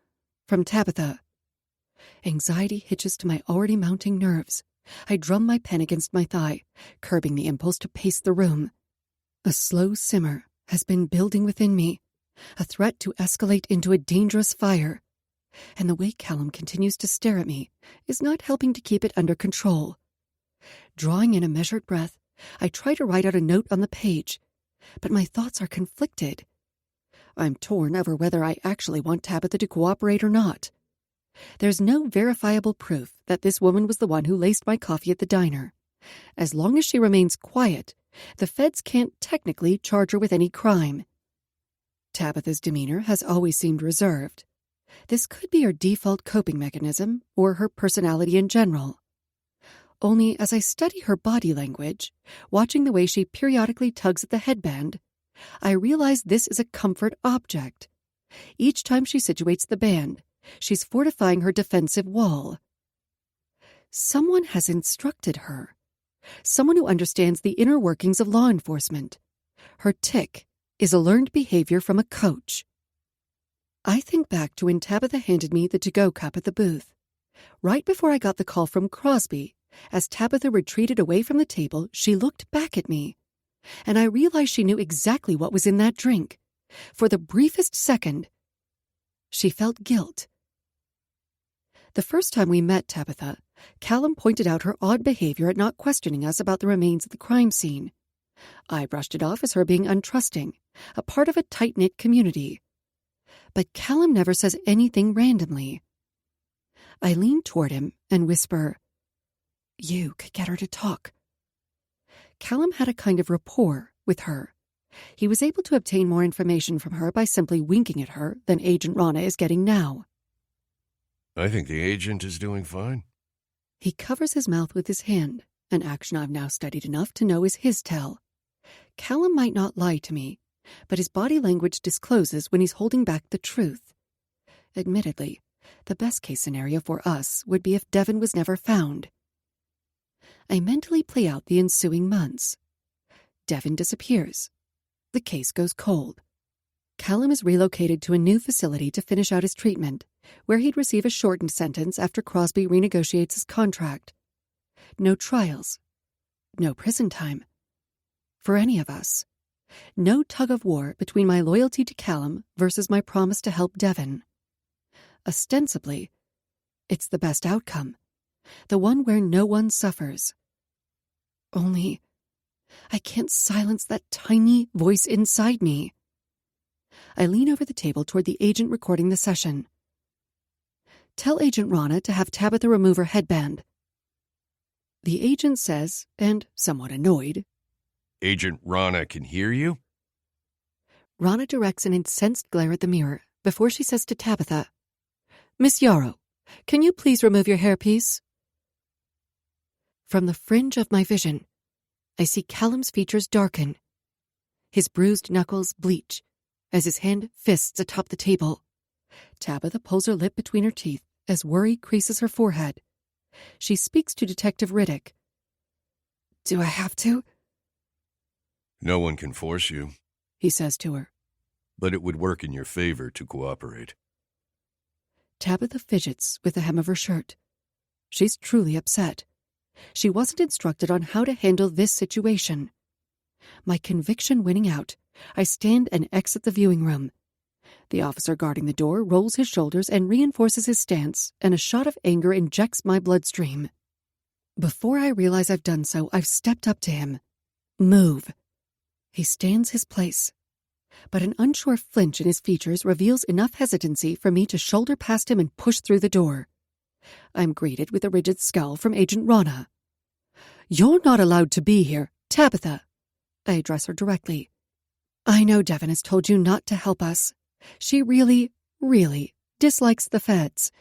B: from Tabitha. Anxiety hitches to my already mounting nerves. I drum my pen against my thigh, curbing the impulse to pace the room. A slow simmer has been building within me, a threat to escalate into a dangerous fire. And the way Kallum continues to stare at me is not helping to keep it under control. Drawing in a measured breath, I try to write out a note on the page, but my thoughts are conflicted. I'm torn over whether I actually want Tabitha to cooperate or not. There's no verifiable proof that this woman was the one who laced my coffee at the diner. As long as she remains quiet, the feds can't technically charge her with any crime. Tabitha's demeanor has always seemed reserved. This could be her default coping mechanism, or her personality in general. Only as I study her body language, watching the way she periodically tugs at the headband, I realize this is a comfort object. Each time she situates the band, she's fortifying her defensive wall. Someone has instructed her. Someone who understands the inner workings of law enforcement. Her tic is a learned behavior from a coach. I think back to when Tabitha handed me the to-go cup at the booth. Right before I got the call from Crosby, as Tabitha retreated away from the table, she looked back at me, and I realized she knew exactly what was in that drink. For the briefest second, she felt guilt. The first time we met Tabitha, Kallum pointed out her odd behavior at not questioning us about the remains at the crime scene. I brushed it off as her being untrusting, a part of a tight-knit community. But Kallum never says anything randomly. I lean toward him and whisper, "You could get her to talk." Kallum had a kind of rapport with her, He was able to obtain more information from her by simply winking at her than Agent Rana is getting now.
A: I think the agent is doing fine.
B: He covers his mouth with his hand, an action I've now studied enough to know is his tell. Kallum might not lie to me, but his body language discloses when he's holding back the truth. Admittedly, the best-case scenario for us would be if Devon was never found. I mentally play out the ensuing months. Devon disappears. The case goes cold. Kallum is relocated to a new facility to finish out his treatment, where he'd receive a shortened sentence after Crosby renegotiates his contract. No trials. No prison time. For any of us. No tug-of-war between my loyalty to Kallum versus my promise to help Devon. Ostensibly, it's the best outcome. The one where no one suffers. Only, I can't silence that tiny voice inside me. I lean over the table toward the agent recording the session. Tell Agent Rana to have Tabitha remove her headband. The agent says, and somewhat annoyed,
A: Agent Rana can hear you?
B: Rana directs an incensed glare at the mirror before she says to Tabitha, Miss Yarrow, can you please remove your hairpiece? From the fringe of my vision, I see Kallum's features darken. His bruised knuckles bleach as his hand fists atop the table. Tabitha pulls her lip between her teeth as worry creases her forehead. She speaks to Detective Riddick. Do I have to?
A: No one can force you,
B: He says to her.
A: but it would work in your favor to cooperate.
B: Tabitha fidgets with the hem of her shirt. She's truly upset. She wasn't instructed on how to handle this situation. My conviction winning out, I stand and exit the viewing room. The officer guarding the door rolls his shoulders and reinforces his stance, and a shot of anger injects my bloodstream. Before I realize I've done so, I've stepped up to him. Move. He stands his place, but an unsure flinch in his features reveals enough hesitancy for me to shoulder past him and push through the door. I'm greeted with a rigid scowl from Agent Rana. You're not allowed to be here, Tabitha. I address her directly. I know Devon has told you not to help us. She really, really dislikes the feds.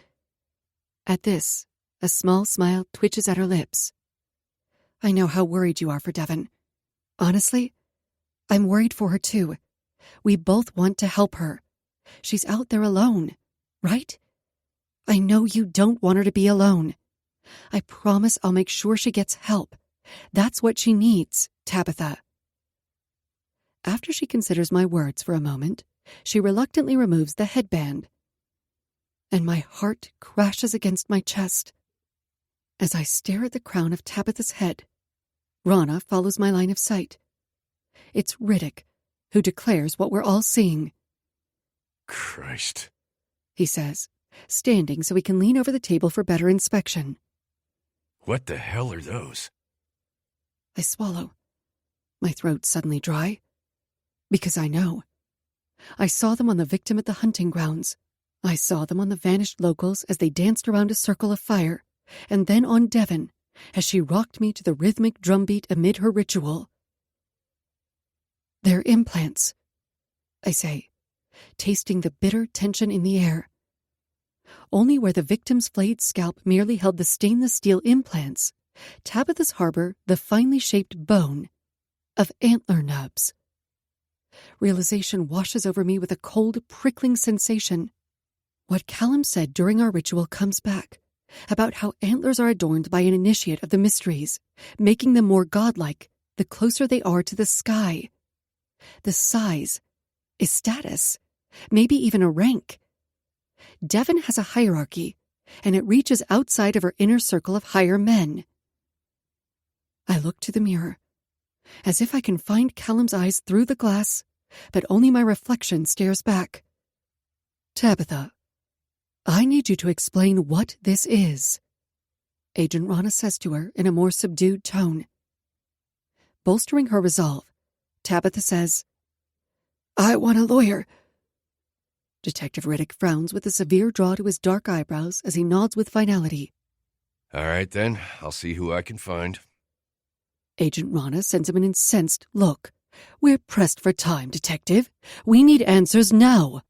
B: At this, a small smile twitches at her lips. I know how worried you are for Devon. Honestly, I'm worried for her too. We both want to help her. She's out there alone, right? I know you don't want her to be alone. I promise I'll make sure she gets help. That's what she needs, Tabitha. After she considers my words for a moment, she reluctantly removes the headband. And my heart crashes against my chest. As I stare at the crown of Tabitha's head, Rana follows my line of sight. It's Riddick, who declares what we're all seeing.
A: Christ,
B: He says, standing so he can lean over the table for better inspection.
A: what the hell are those?
B: I swallow. My throat suddenly dry. Because I know. I saw them on the victim at the hunting grounds. I saw them on the vanished locals as they danced around a circle of fire, and then on Devon as she rocked me to the rhythmic drumbeat amid her ritual. They're implants, I say, tasting the bitter tension in the air. Only where the victim's flayed scalp merely held the stainless steel implants, Tabitha's harbor the finely shaped bone of antler nubs. Realization washes over me with a cold, prickling sensation. What Kallum said during our ritual comes back, about how antlers are adorned by an initiate of the mysteries, making them more godlike the closer they are to the sky. The size is status, maybe even a rank. Devon has a hierarchy, and it reaches outside of her inner circle of higher men. I look to the mirror, as if I can find Kallum's eyes through the glass, but only my reflection stares back. Tabitha, I need you to explain what this is, Agent Rana says to her in a more subdued tone. Bolstering her resolve, Tabitha says, I want a lawyer. Detective Riddick frowns with a severe draw to his dark eyebrows as he nods with finality.
A: All right, then. I'll see who I can find.
B: Agent Rana sends him an incensed look, We're pressed for time, Detective. We need answers now.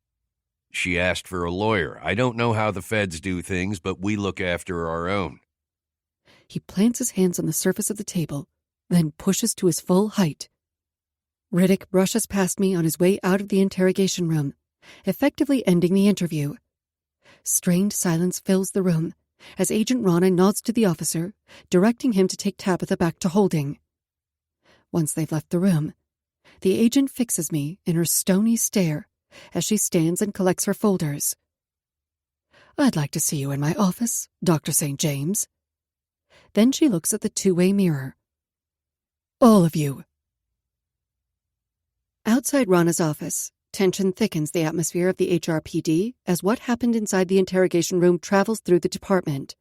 A: She asked for a lawyer. I don't know how the feds do things, but we look after our own.
B: He plants his hands on the surface of the table, then pushes to his full height. Riddick brushes past me on his way out of the interrogation room, effectively ending the interview. Strained silence fills the room as Agent Rana nods to the officer, directing him to take Tabitha back to holding. Once they've left the room, the agent fixes me in her stony stare as she stands and collects her folders. "I'd like to see you in my office, Dr. St. James." Then she looks at the two-way mirror. "All of you." Outside Rana's office, tension thickens the atmosphere of the HRPD as what happened inside the interrogation room travels through the department.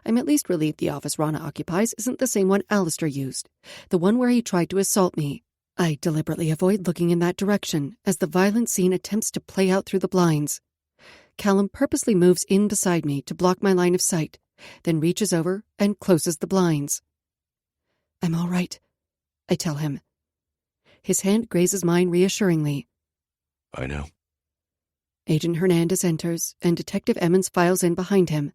B: I'm at least relieved the office Rana occupies isn't the same one Alistair used, the one where he tried to assault me. I deliberately avoid looking in that direction as the violent scene attempts to play out through the blinds. Kallum purposely moves in beside me to block my line of sight, then reaches over and closes the blinds. "I'm all right," I tell him. His hand grazes mine reassuringly.
A: I know.
B: Agent Hernandez enters, and Detective Emmons files in behind him.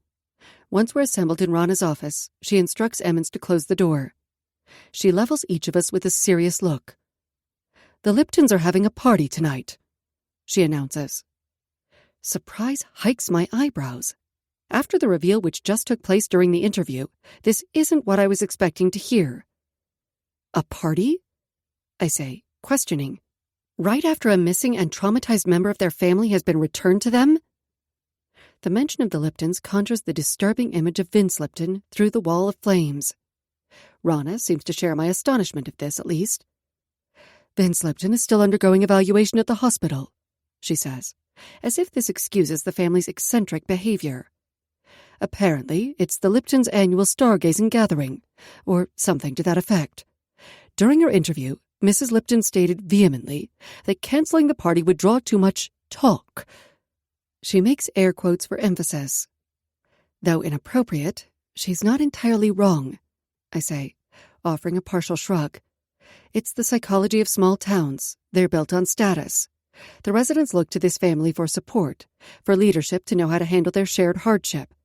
B: Once we're assembled in Rana's office, she instructs Emmons to close the door. She levels each of us with a serious look. "The Liptons are having a party tonight," she announces. Surprise hikes my eyebrows. After the reveal which just took place during the interview, this isn't what I was expecting to hear. "A party?" I say, questioning. Right after a missing and traumatized member of their family has been returned to them? The mention of the Liptons conjures the disturbing image of Vince Lipton through the wall of flames. Rana seems to share my astonishment at this, at least. "Vince Lipton is still undergoing evaluation at the hospital," she says, as if this excuses the family's eccentric behavior. "Apparently, it's the Liptons' annual stargazing gathering, or something to that effect. During her interview, Mrs. Lipton stated vehemently that canceling the party would draw too much talk." She makes air quotes for emphasis. "Though inappropriate, she's not entirely wrong," I say, offering a partial shrug. "It's the psychology of small towns. They're built on status. The residents look to this family for support, for leadership to know how to handle their shared hardship.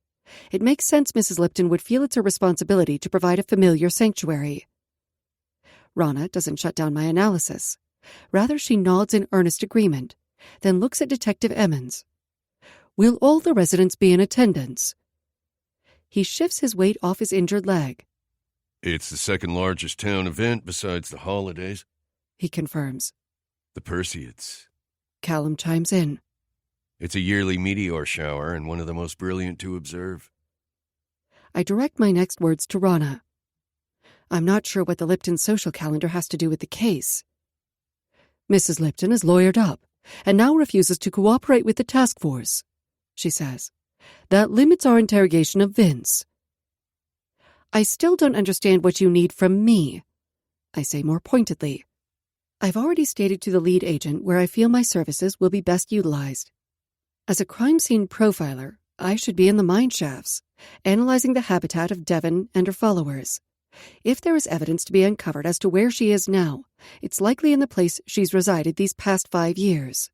B: It makes sense Mrs. Lipton would feel it's her responsibility to provide a familiar sanctuary." Rana doesn't shut down my analysis. Rather, she nods in earnest agreement, then looks at Detective Emmons. "Will all the residents be in attendance?" He shifts his weight off his injured leg.
A: It's the second largest town event besides the holidays.
B: He confirms.
A: The Perseids.
B: Kallum chimes in.
A: It's a yearly meteor shower and one of the most brilliant to observe.
B: I direct my next words to Rana. I'm not sure what the Lipton social calendar has to do with the case. "Mrs. Lipton is lawyered up and now refuses to cooperate with the task force," she says. "That limits our interrogation of Vince." "I still don't understand what you need from me," I say more pointedly. I've already stated to the lead agent where I feel my services will be best utilized. As a crime scene profiler, I should be in the mine shafts, analyzing the habitat of Devon and her followers. If there is evidence to be uncovered as to where she is now, it's likely in the place she's resided these past 5 years.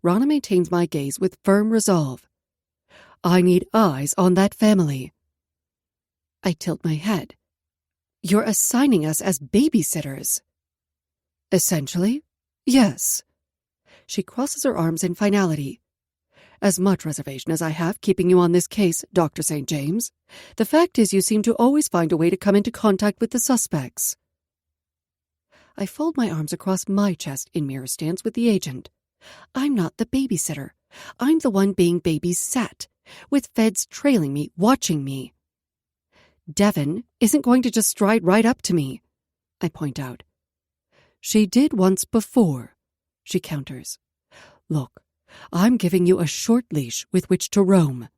B: Rana maintains my gaze with firm resolve. I need eyes on that family. I tilt my head. You're assigning us as babysitters. Essentially, yes. She crosses her arms in finality. As much reservation as I have keeping you on this case, Dr. St. James, the fact is you seem to always find a way to come into contact with the suspects. I fold my arms across my chest in mirror stance with the agent. I'm not the babysitter. I'm the one being babysat, with feds trailing me, watching me. Devon isn't going to just stride right up to me, I point out. She did once before, she counters. Look, I'm giving you a short leash with which to roam,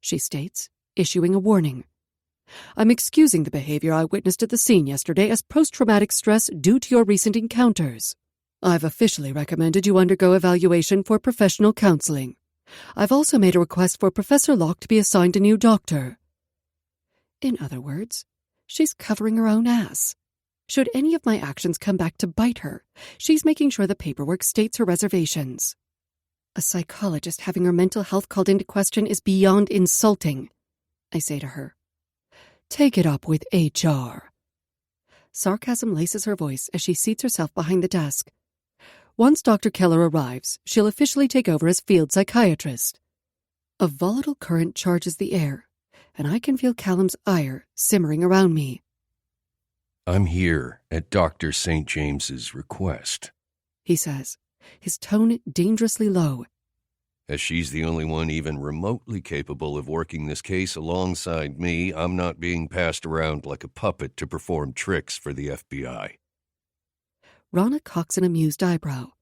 B: she states, issuing a warning. I'm excusing the behavior I witnessed at the scene yesterday as post-traumatic stress due to your recent encounters. I've officially recommended you undergo evaluation for professional counseling. I've also made a request for Professor Locke to be assigned a new doctor. In other words, she's covering her own ass. Should any of my actions come back to bite her, she's making sure the paperwork states her reservations. A psychologist having her mental health called into question is beyond insulting, I say to her. Take it up with HR. Sarcasm laces her voice as she seats herself behind the desk. Once Dr. Keller arrives, she'll officially take over as field psychiatrist. A volatile current charges the air, and I can feel Kallum's ire simmering around me.
A: I'm here at Dr. St. James's request,
B: he says, his tone dangerously low.
A: As she's the only one even remotely capable of working this case alongside me, I'm not being passed around like a puppet to perform tricks for the FBI.
B: Rana cocks an amused eyebrow.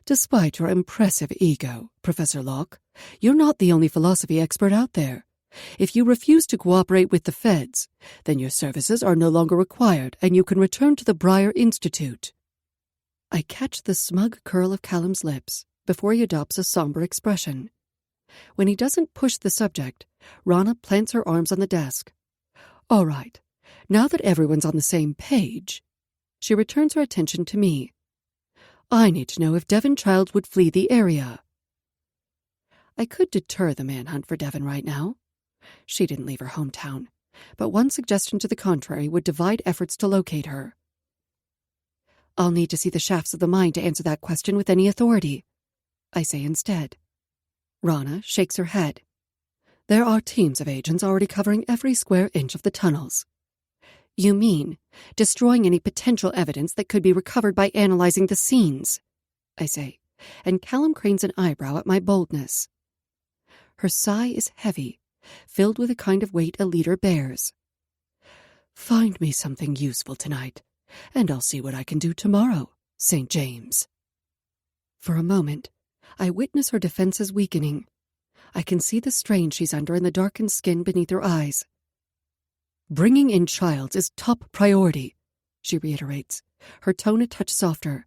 B: Despite your impressive ego, Professor Locke, you're not the only philosophy expert out there. If you refuse to cooperate with the feds, then your services are no longer required and you can return to the Breyer Institute. I catch the smug curl of Kallum's lips before he adopts a somber expression. When he doesn't push the subject, Rana plants her arms on the desk. All right, now that everyone's on the same page, she returns her attention to me. I need to know if Devon Childs would flee the area. I could deter the manhunt for Devon right now. She didn't leave her hometown, but one suggestion to the contrary would divide efforts to locate her. I'll need to see the shafts of the mind to answer that question with any authority, I say instead. Rana shakes her head. There are teams of agents already covering every square inch of the tunnels. You mean destroying any potential evidence that could be recovered by analyzing the scenes, I say, and Kallum cranes an eyebrow at my boldness. Her sigh is heavy, filled with a kind of weight a leader bears. Find me something useful tonight, and I'll see what I can do tomorrow, St. James. For a moment, I witness her defenses weakening. I can see the strain she's under in the darkened skin beneath her eyes. Bringing in Childs is top priority, she reiterates, her tone a touch softer.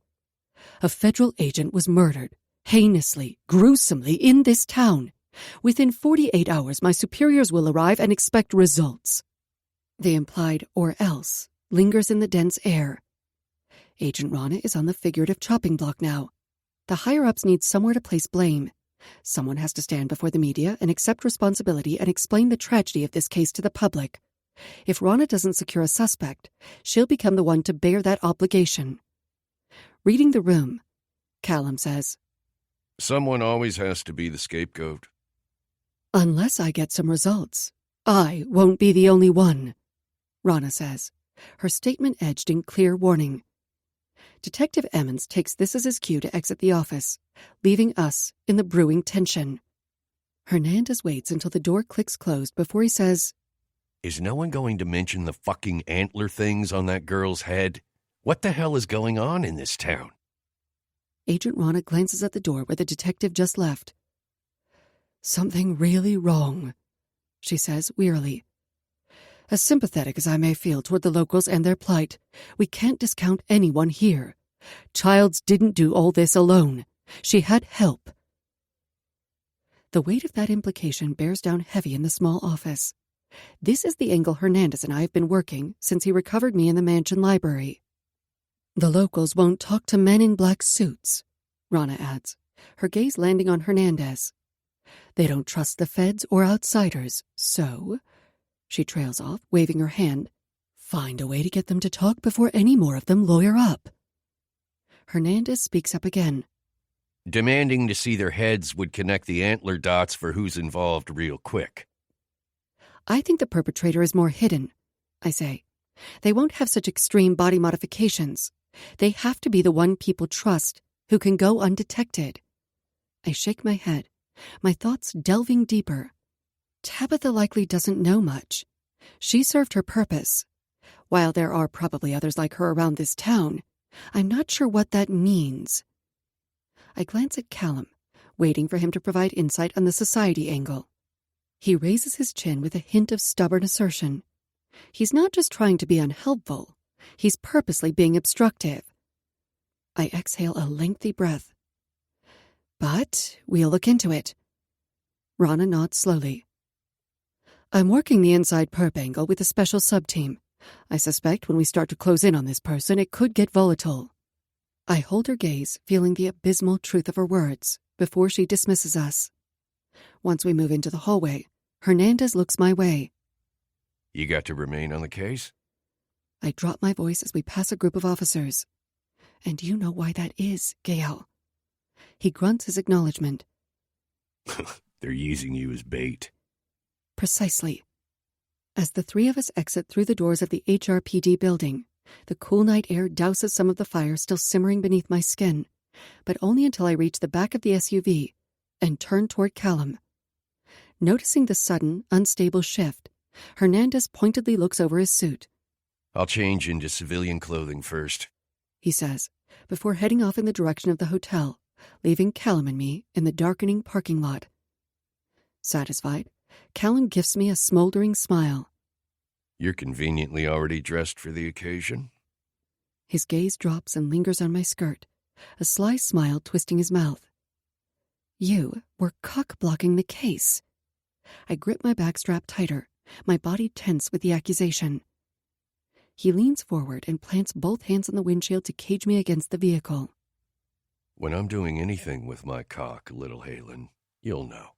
B: A federal agent was murdered, heinously, gruesomely, in this town. Within 48 hours, my superiors will arrive and expect results. The implied "or else" lingers in the dense air. Agent Rana is on the figurative chopping block now. The higher-ups need somewhere to place blame. Someone has to stand before the media and accept responsibility and explain the tragedy of this case to the public. If Rana doesn't secure a suspect, she'll become the one to bear that obligation. Reading the room, Kallum says,
A: Someone always has to be the scapegoat.
B: Unless I get some results, I won't be the only one, Rana says, her statement edged in clear warning. Detective Emmons takes this as his cue to exit the office, leaving us in the brewing tension. Hernandez waits until the door clicks closed before he says,
A: Is no one going to mention the fucking antler things on that girl's head? What the hell is going on in this town?
B: Agent Rana glances at the door where the detective just left. Something really wrong, she says wearily. As sympathetic as I may feel toward the locals and their plight, we can't discount anyone here. Childs didn't do all this alone. She had help. The weight of that implication bears down heavy in the small office. This is the angle Hernandez and I have been working since he recovered me in the mansion library. The locals won't talk to men in black suits, Rana adds, her gaze landing on Hernandez. They don't trust the feds or outsiders, so, she trails off, waving her hand, find a way to get them to talk before any more of them lawyer up. Hernandez speaks up again.
A: Demanding to see their heads would connect the antler dots for who's involved real quick.
B: I think the perpetrator is more hidden, I say. They won't have such extreme body modifications. They have to be the one people trust, who can go undetected. I shake my head, my thoughts delving deeper. Tabitha likely doesn't know much. She served her purpose. While there are probably others like her around this town, I'm not sure what that means. I glance at Kallum, waiting for him to provide insight on the society angle. He raises his chin with a hint of stubborn assertion. He's not just trying to be unhelpful. He's purposely being obstructive. I exhale a lengthy breath. But we'll look into it. Rana nods slowly. I'm working the inside perp angle with a special sub-team, I suspect when we start to close in on this person, it could get volatile. I hold her gaze, feeling the abysmal truth of her words, before she dismisses us. Once we move into the hallway, Hernandez looks my way.
A: You got to remain on the case?
B: I drop my voice as we pass a group of officers. And you know why that is, Gael. He grunts his acknowledgement.
A: They're using you as bait.
B: Precisely. As the three of us exit through the doors of the HRPD building, the cool night air douses some of the fire still simmering beneath my skin, but only until I reach the back of the SUV and turn toward Kallum. Noticing the sudden, unstable shift, Hernandez pointedly looks over his suit.
A: I'll change into civilian clothing first,
B: he says, before heading off in the direction of the hotel, leaving Kallum and me in the darkening parking lot. Satisfied, Kallum gives me a smoldering smile.
A: You're conveniently already dressed for the occasion?
B: His gaze drops and lingers on my skirt, a sly smile twisting his mouth. You were cock-blocking the case. I grip my backstrap tighter, my body tense with the accusation. He leans forward and plants both hands on the windshield to cage me against the vehicle.
A: When I'm doing anything with my cock, little Halen, you'll know.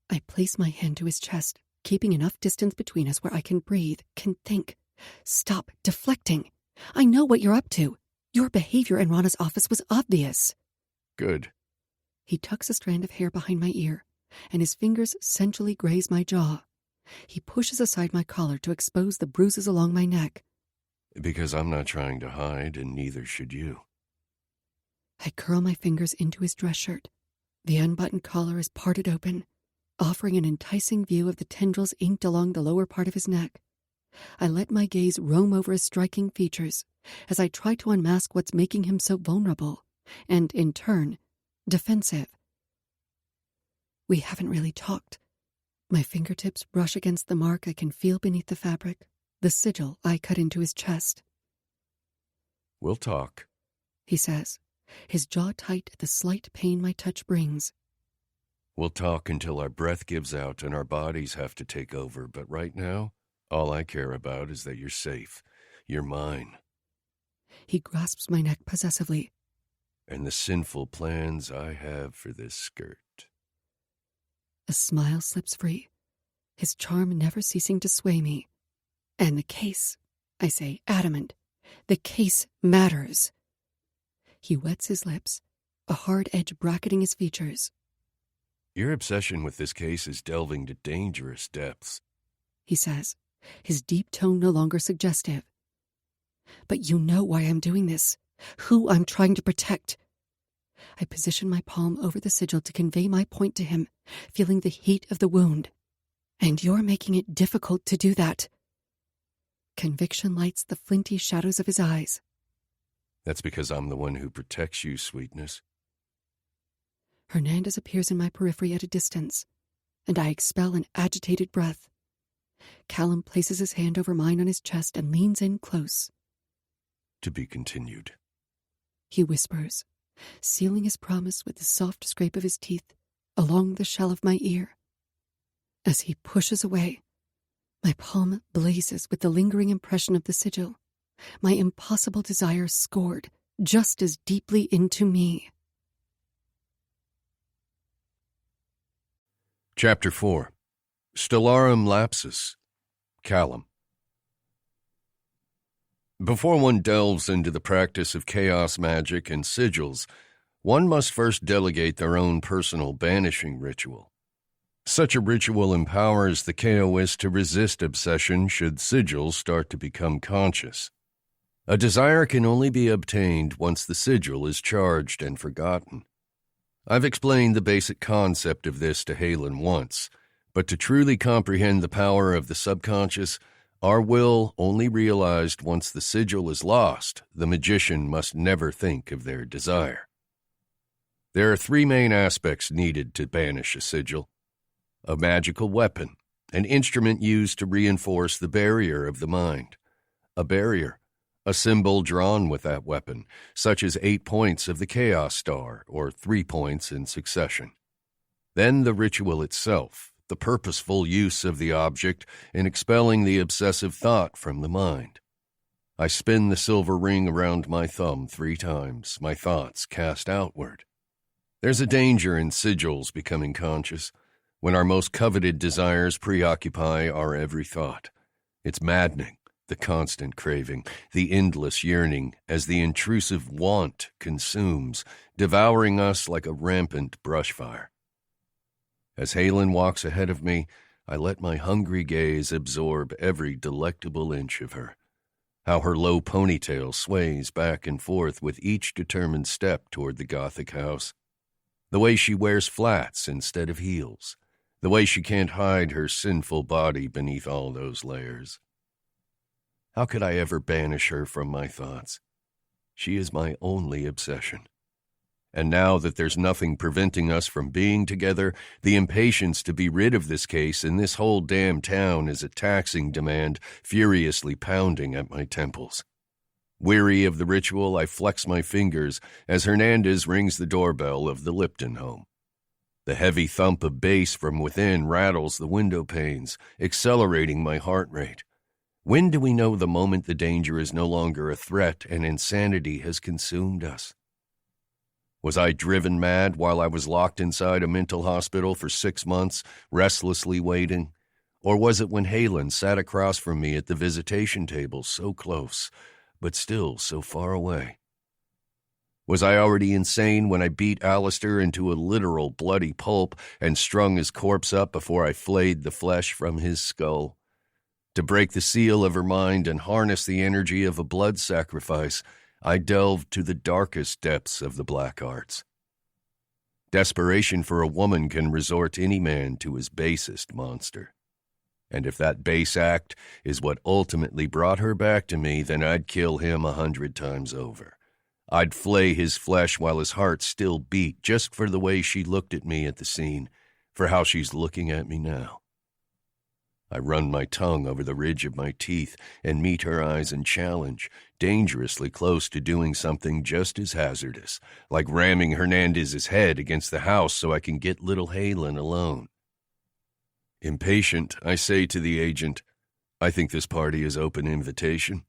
B: I place my hand to his chest, keeping enough distance between us where I can breathe, can think. Stop deflecting. I know what you're up to. Your behavior in Rana's office was obvious.
A: Good.
B: He tucks a strand of hair behind my ear, and his fingers sensually graze my jaw. He pushes aside my collar to expose the bruises along my neck.
A: Because I'm not trying to hide, and neither should you.
B: I curl my fingers into his dress shirt. The unbuttoned collar is parted open, offering an enticing view of the tendrils inked along the lower part of his neck. I let my gaze roam over his striking features as I try to unmask what's making him so vulnerable, and, in turn, defensive. We haven't really talked. My fingertips brush against the mark I can feel beneath the fabric, the sigil I cut into his chest.
A: We'll talk,
B: he says, his jaw tight at the slight pain my touch brings.
A: We'll talk until our breath gives out and our bodies have to take over, but right now, all I care about is that you're safe. You're mine.
B: He grasps my neck possessively.
A: And the sinful plans I have for this skirt.
B: A smile slips free, his charm never ceasing to sway me. And the case, I say, adamant. The case matters. He wets his lips, a hard edge bracketing his features.
A: Your obsession with this case is delving to dangerous depths,
B: he says, his deep tone no longer suggestive. But you know why I'm doing this, who I'm trying to protect. I position my palm over the sigil to convey my point to him, feeling the heat of the wound. And you're making it difficult to do that. Conviction lights the flinty shadows of his eyes.
A: That's because I'm the one who protects you, sweetness.
B: Hernandez appears in my periphery at a distance, and I expel an agitated breath. Kallum places his hand over mine on his chest and leans in close.
A: To be continued,
B: he whispers, sealing his promise with the soft scrape of his teeth along the shell of my ear. As he pushes away, my palm blazes with the lingering impression of the sigil, my impossible desire scored just as deeply into me.
A: Chapter 4. Stellarum Lapsus. Kallum. Before one delves into the practice of chaos magic and sigils, one must first delegate their own personal banishing ritual. Such a ritual empowers the KOist to resist obsession should sigils start to become conscious. A desire can only be obtained once the sigil is charged and forgotten. I've explained the basic concept of this to Halen once, but to truly comprehend the power of the subconscious, our will only realized once the sigil is lost, the magician must never think of their desire. There are three main aspects needed to banish a sigil: a magical weapon, an instrument used to reinforce the barrier of the mind; a barrier, a symbol drawn with that weapon, such as 8 points of the Chaos Star, or 3 points in succession. Then the ritual itself, the purposeful use of the object in expelling the obsessive thought from the mind. I spin the silver ring around my thumb 3 times, my thoughts cast outward. There's a danger in sigils becoming conscious, when our most coveted desires preoccupy our every thought. It's maddening, the constant craving, the endless yearning, as the intrusive want consumes, devouring us like a rampant brushfire. As Halen walks ahead of me, I let my hungry gaze absorb every delectable inch of her. How her low ponytail sways back and forth with each determined step toward the Gothic house. The way she wears flats instead of heels. The way she can't hide her sinful body beneath all those layers. How could I ever banish her from my thoughts? She is my only obsession. And now that there's nothing preventing us from being together, the impatience to be rid of this case in this whole damn town is a taxing demand furiously pounding at my temples. Weary of the ritual, I flex my fingers as Hernandez rings the doorbell of the Lipton home. The heavy thump of bass from within rattles the window panes, accelerating my heart rate. When do we know the moment the danger is no longer a threat and insanity has consumed us? Was I driven mad while I was locked inside a mental hospital for 6 months, restlessly waiting? Or was it when Halen sat across from me at the visitation table, so close, but still so far away? Was I already insane when I beat Alistair into a literal bloody pulp and strung his corpse up before I flayed the flesh from his skull? To break the seal of her mind and harness the energy of a blood sacrifice, I delved to the darkest depths of the black arts. Desperation for a woman can resort any man to his basest monster. And if that base act is what ultimately brought her back to me, then I'd kill him 100 times over. I'd flay his flesh while his heart still beat, just for the way she looked at me at the scene, for how she's looking at me now. I run my tongue over the ridge of my teeth and meet her eyes in challenge, dangerously close to doing something just as hazardous, like ramming Hernandez's head against the house so I can get little Halen alone. Impatient, I say to the agent, "I think this party is open invitation."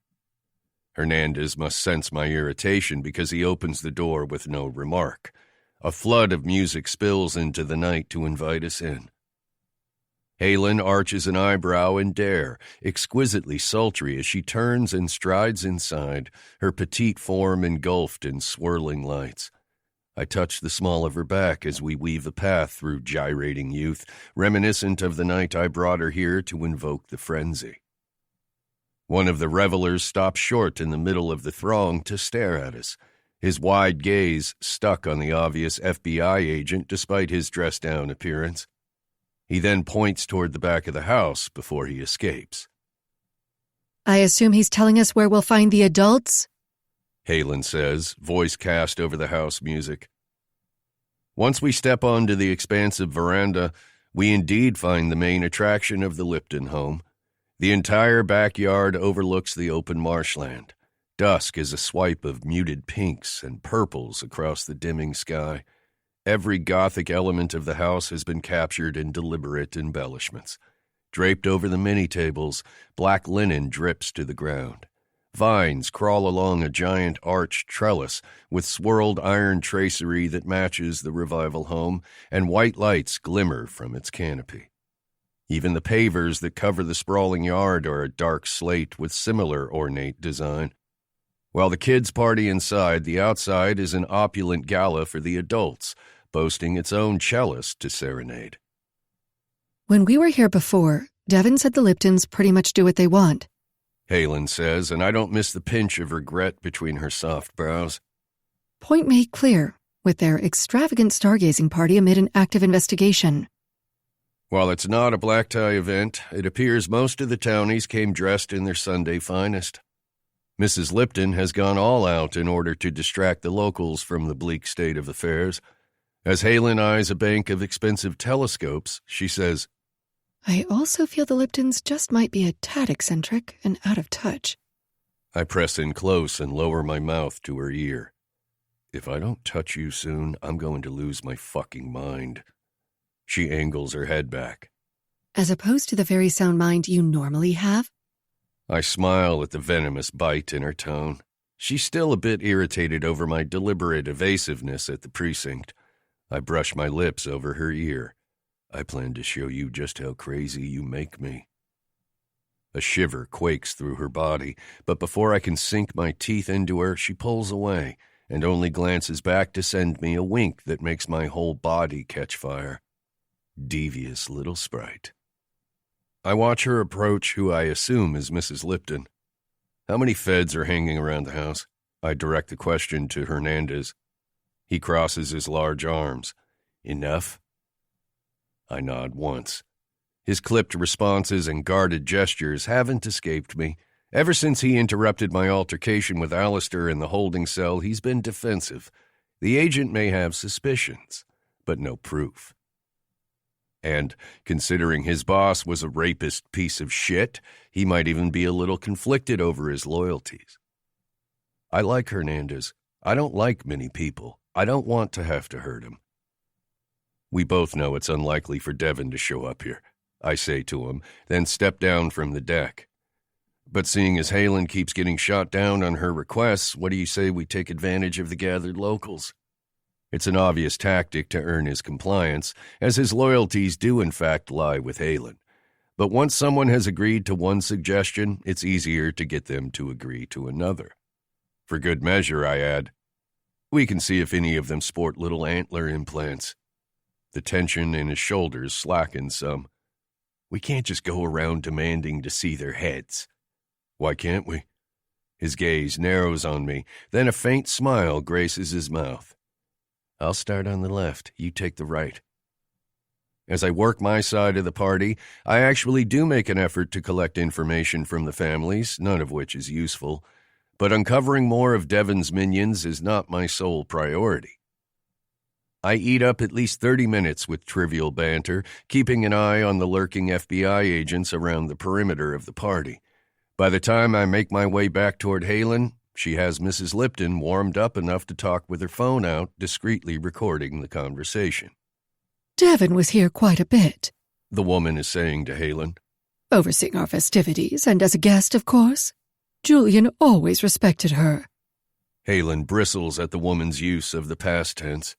A: Hernandez must sense my irritation because he opens the door with no remark. A flood of music spills into the night to invite us in. Halen arches an eyebrow in dare, exquisitely sultry as she turns and strides inside, her petite form engulfed in swirling lights. I touch the small of her back as we weave a path through gyrating youth, reminiscent of the night I brought her here to invoke the frenzy. One of the revelers stops short in the middle of the throng to stare at us, his wide gaze stuck on the obvious FBI agent despite his dressed-down appearance. He then points toward the back of the house before he escapes.
B: "I assume he's telling us where we'll find the adults?"
A: Halen says, voice cast over the house music. Once we step onto the expansive veranda, we indeed find the main attraction of the Lipton home. The entire backyard overlooks the open marshland. Dusk is a swipe of muted pinks and purples across the dimming sky. Every Gothic element of the house has been captured in deliberate embellishments. Draped over the many tables, black linen drips to the ground. Vines crawl along a giant arched trellis with swirled iron tracery that matches the revival home, and white lights glimmer from its canopy. Even the pavers that cover the sprawling yard are a dark slate with similar ornate design. While the kids party inside, the outside is an opulent gala for the adults, boasting its own cellist to serenade.
B: "When we were here before, Devin said the Liptons pretty much do what they want,"
A: Halen says, and I don't miss the pinch of regret between her soft brows.
B: "Point made clear, with their extravagant stargazing party amid an active investigation."
A: While it's not a black tie event, it appears most of the townies came dressed in their Sunday finest. Mrs. Lipton has gone all out in order to distract the locals from the bleak state of affairs. As Halen eyes a bank of expensive telescopes, she says,
B: "I also feel the Liptons just might be a tad eccentric and out of touch."
A: I press in close and lower my mouth to her ear. "If I don't touch you soon, I'm going to lose my fucking mind." She angles her head back.
B: As opposed to the very sound mind you normally have?
A: I smile at the venomous bite in her tone. She's still a bit irritated over my deliberate evasiveness at the precinct. I brush my lips over her ear. I plan to show you just how crazy you make me. A shiver quakes through her body, but before I can sink my teeth into her, she pulls away and only glances back to send me a wink that makes my whole body catch fire. Devious little sprite. I watch her approach who I assume is Mrs. Lipton. How many feds are hanging around the house? I direct the question to Hernandez. He crosses his large arms. Enough? I nod once. His clipped responses and guarded gestures haven't escaped me. Ever since he interrupted my altercation with Alistair in the holding cell, he's been defensive. The agent may have suspicions, but no proof. And, considering his boss was a rapist piece of shit, he might even be a little conflicted over his loyalties. I like Hernandez. I don't like many people. I don't want to have to hurt him. We both know it's unlikely for Devon to show up here, I say to him, then step down from the deck. But seeing as Halen keeps getting shot down on her requests, what do you say we take advantage of the gathered locals? It's an obvious tactic to earn his compliance, as his loyalties do in fact lie with Halen. But once someone has agreed to one suggestion, it's easier to get them to agree to another. For good measure, I add, we can see if any of them sport little antler implants. The tension in his shoulders slackens some. We can't just go around demanding to see their heads. Why can't we? His gaze narrows on me, then a faint smile graces his mouth. I'll start on the left, you take the right. As I work my side of the party, I actually do make an effort to collect information from the families, none of which is useful. But uncovering more of Devon's minions is not my sole priority. I eat up at least 30 minutes with trivial banter, keeping an eye on the lurking FBI agents around the perimeter of the party. By the time I make my way back toward Halen, she has Mrs. Lipton warmed up enough to talk with her phone out, discreetly recording the conversation.
B: Devon was here quite a bit,
A: the woman is saying to Halen.
B: Overseeing our festivities, and as a guest, of course. Julian always respected her.
A: Halen bristles at the woman's use of the past tense.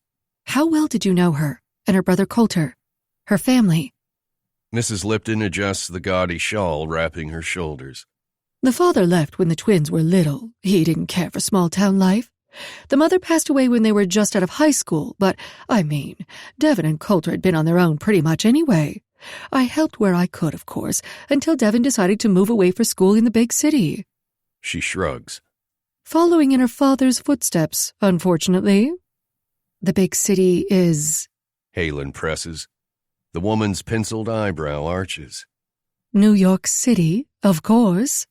B: How well did you know her, and her brother Coulter, her family?
A: Mrs. Lipton adjusts the gaudy shawl wrapping her shoulders.
B: The father left when the twins were little. He didn't care for small-town life. The mother passed away when they were just out of high school, but, Devon and Coulter had been on their own pretty much anyway. I helped where I could, of course, until Devon decided to move away for school in the big city.
A: She shrugs.
B: Following in her father's footsteps, unfortunately. The big city is...
A: Halen presses. The woman's penciled eyebrow arches.
B: New York City, of course.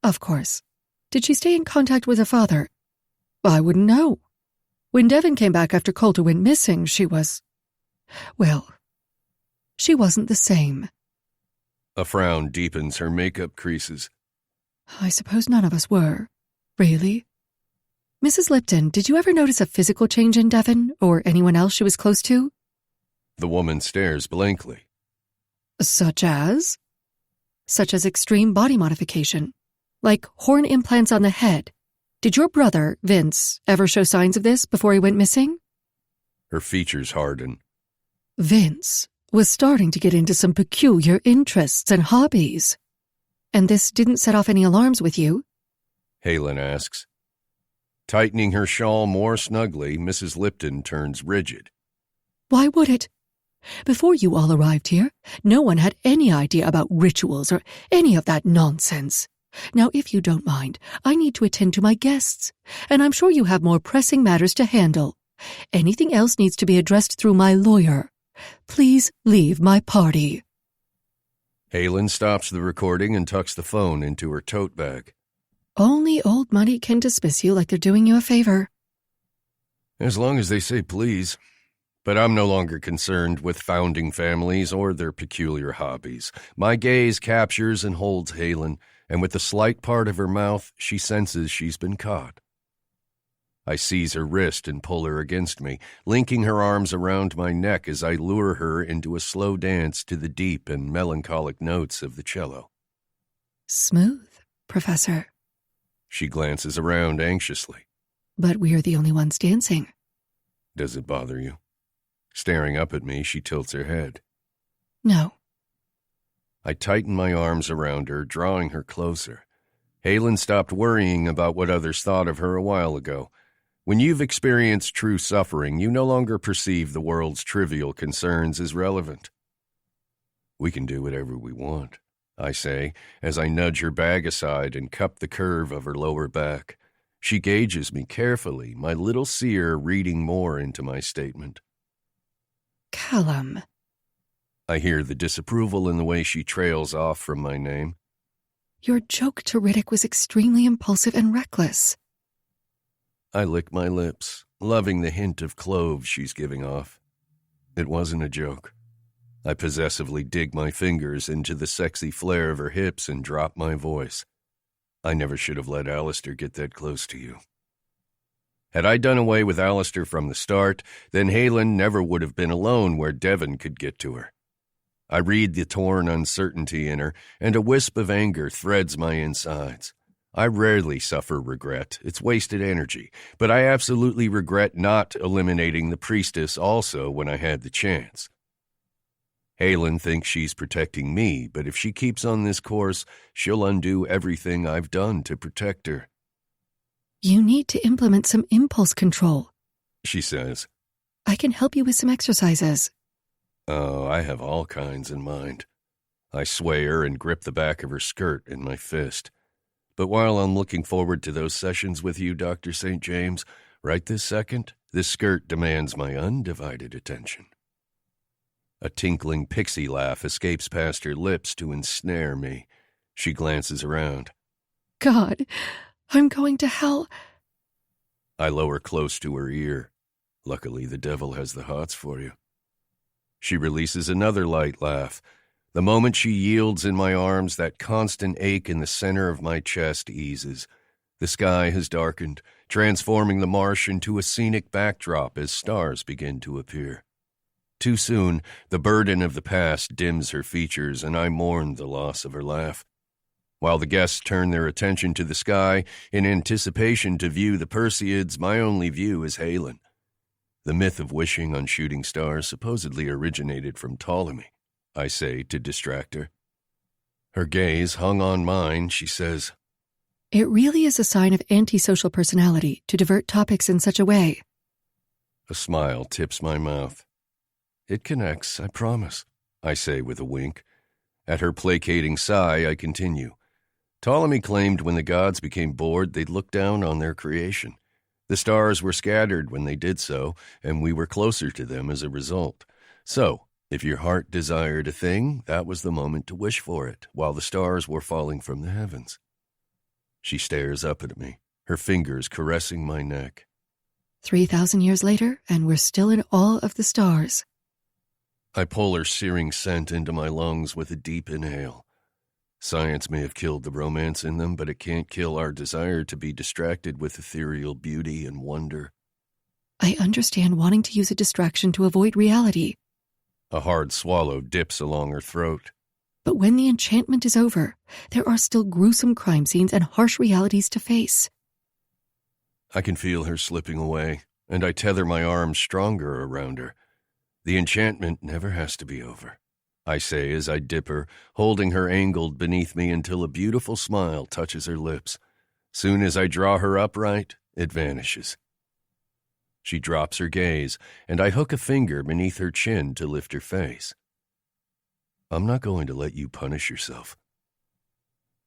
B: Of course. Did she stay in contact with her father? I wouldn't know. When Devon came back after Coulter went missing, she was... Well, she wasn't the same.
A: A frown deepens her makeup creases.
B: I suppose none of us were. Really? Mrs. Lipton, did you ever notice a physical change in Devon, or anyone else she was close to?
A: The woman stares blankly.
B: Such as? Such as extreme body modification. Like horn implants on the head. Did your brother, Vince, ever show signs of this before he went missing?
A: Her features harden.
B: Vince was starting to get into some peculiar interests and hobbies. And this didn't set off any alarms with you?
A: Halen asks. Tightening her shawl more snugly, Mrs. Lipton turns rigid.
B: Why would it? Before you all arrived here, no one had any idea about rituals or any of that nonsense. Now, if you don't mind, I need to attend to my guests, and I'm sure you have more pressing matters to handle. Anything else needs to be addressed through my lawyer. Please leave my party.
A: Halen stops the recording and tucks the phone into her tote bag.
B: Only old money can dismiss you like they're doing you a favor.
A: As long as they say please. But I'm no longer concerned with founding families or their peculiar hobbies. My gaze captures and holds Halen, and with the slight part of her mouth, she senses she's been caught. I seize her wrist and pull her against me, linking her arms around my neck as I lure her into a slow dance to the deep and melancholic notes of the cello.
B: Smooth, Professor.
A: She glances around anxiously.
B: But we're the only ones dancing.
A: Does it bother you? Staring up at me, she tilts her head.
B: No.
A: I tighten my arms around her, drawing her closer. Halen stopped worrying about what others thought of her a while ago. When you've experienced true suffering, you no longer perceive the world's trivial concerns as relevant. We can do whatever we want, I say, as I nudge her bag aside and cup the curve of her lower back. She gauges me carefully, my little seer reading more into my statement.
B: Kallum.
A: I hear the disapproval in the way she trails off from my name.
B: Your joke to Riddick was extremely impulsive and reckless.
A: I lick my lips, loving the hint of cloves she's giving off. It wasn't a joke. I possessively dig my fingers into the sexy flare of her hips and drop my voice. I never should have let Alistair get that close to you. Had I done away with Alistair from the start, then Halen never would have been alone where Devon could get to her. I read the torn uncertainty in her, and a wisp of anger threads my insides. I rarely suffer regret. It's wasted energy, but I absolutely regret not eliminating the priestess also when I had the chance. Halen thinks she's protecting me, but if she keeps on this course, she'll undo everything I've done to protect her.
B: You need to implement some impulse control,
A: she says.
B: I can help you with some exercises.
A: Oh, I have all kinds in mind. I sway her and grip the back of her skirt in my fist. But while I'm looking forward to those sessions with you, Dr. St. James, right this second, this skirt demands my undivided attention. A tinkling pixie laugh escapes past her lips to ensnare me. She glances around.
B: God, I'm going to hell.
A: I lower close to her ear. Luckily, the devil has the hots for you. She releases another light laugh. The moment she yields in my arms, that constant ache in the center of my chest eases. The sky has darkened, transforming the marsh into a scenic backdrop as stars begin to appear. Too soon, the burden of the past dims her features, and I mourn the loss of her laugh. While the guests turn their attention to the sky in anticipation to view the Perseids, my only view is Halen. The myth of wishing on shooting stars supposedly originated from Ptolemy, I say to distract her. Her gaze hung on mine, she says,
B: It really is a sign of antisocial personality to divert topics in such a way.
A: A smile tips my mouth. It connects, I promise, I say with a wink. At her placating sigh, I continue. Ptolemy claimed when the gods became bored, they'd look down on their creation. The stars were scattered when they did so, and we were closer to them as a result. So, if your heart desired a thing, that was the moment to wish for it, while the stars were falling from the heavens. She stares up at me, her fingers caressing my neck.
B: 3,000 years later, and we're still in awe of the stars.
A: I pull her searing scent into my lungs with a deep inhale. Science may have killed the romance in them, but it can't kill our desire to be distracted with ethereal beauty and wonder.
B: I understand wanting to use a distraction to avoid reality.
A: A hard swallow dips along her throat.
B: But when the enchantment is over, there are still gruesome crime scenes and harsh realities to face.
A: I can feel her slipping away, and I tether my arms stronger around her. The enchantment never has to be over, I say as I dip her, holding her angled beneath me until a beautiful smile touches her lips. Soon as I draw her upright, it vanishes. She drops her gaze, and I hook a finger beneath her chin to lift her face. I'm not going to let you punish yourself.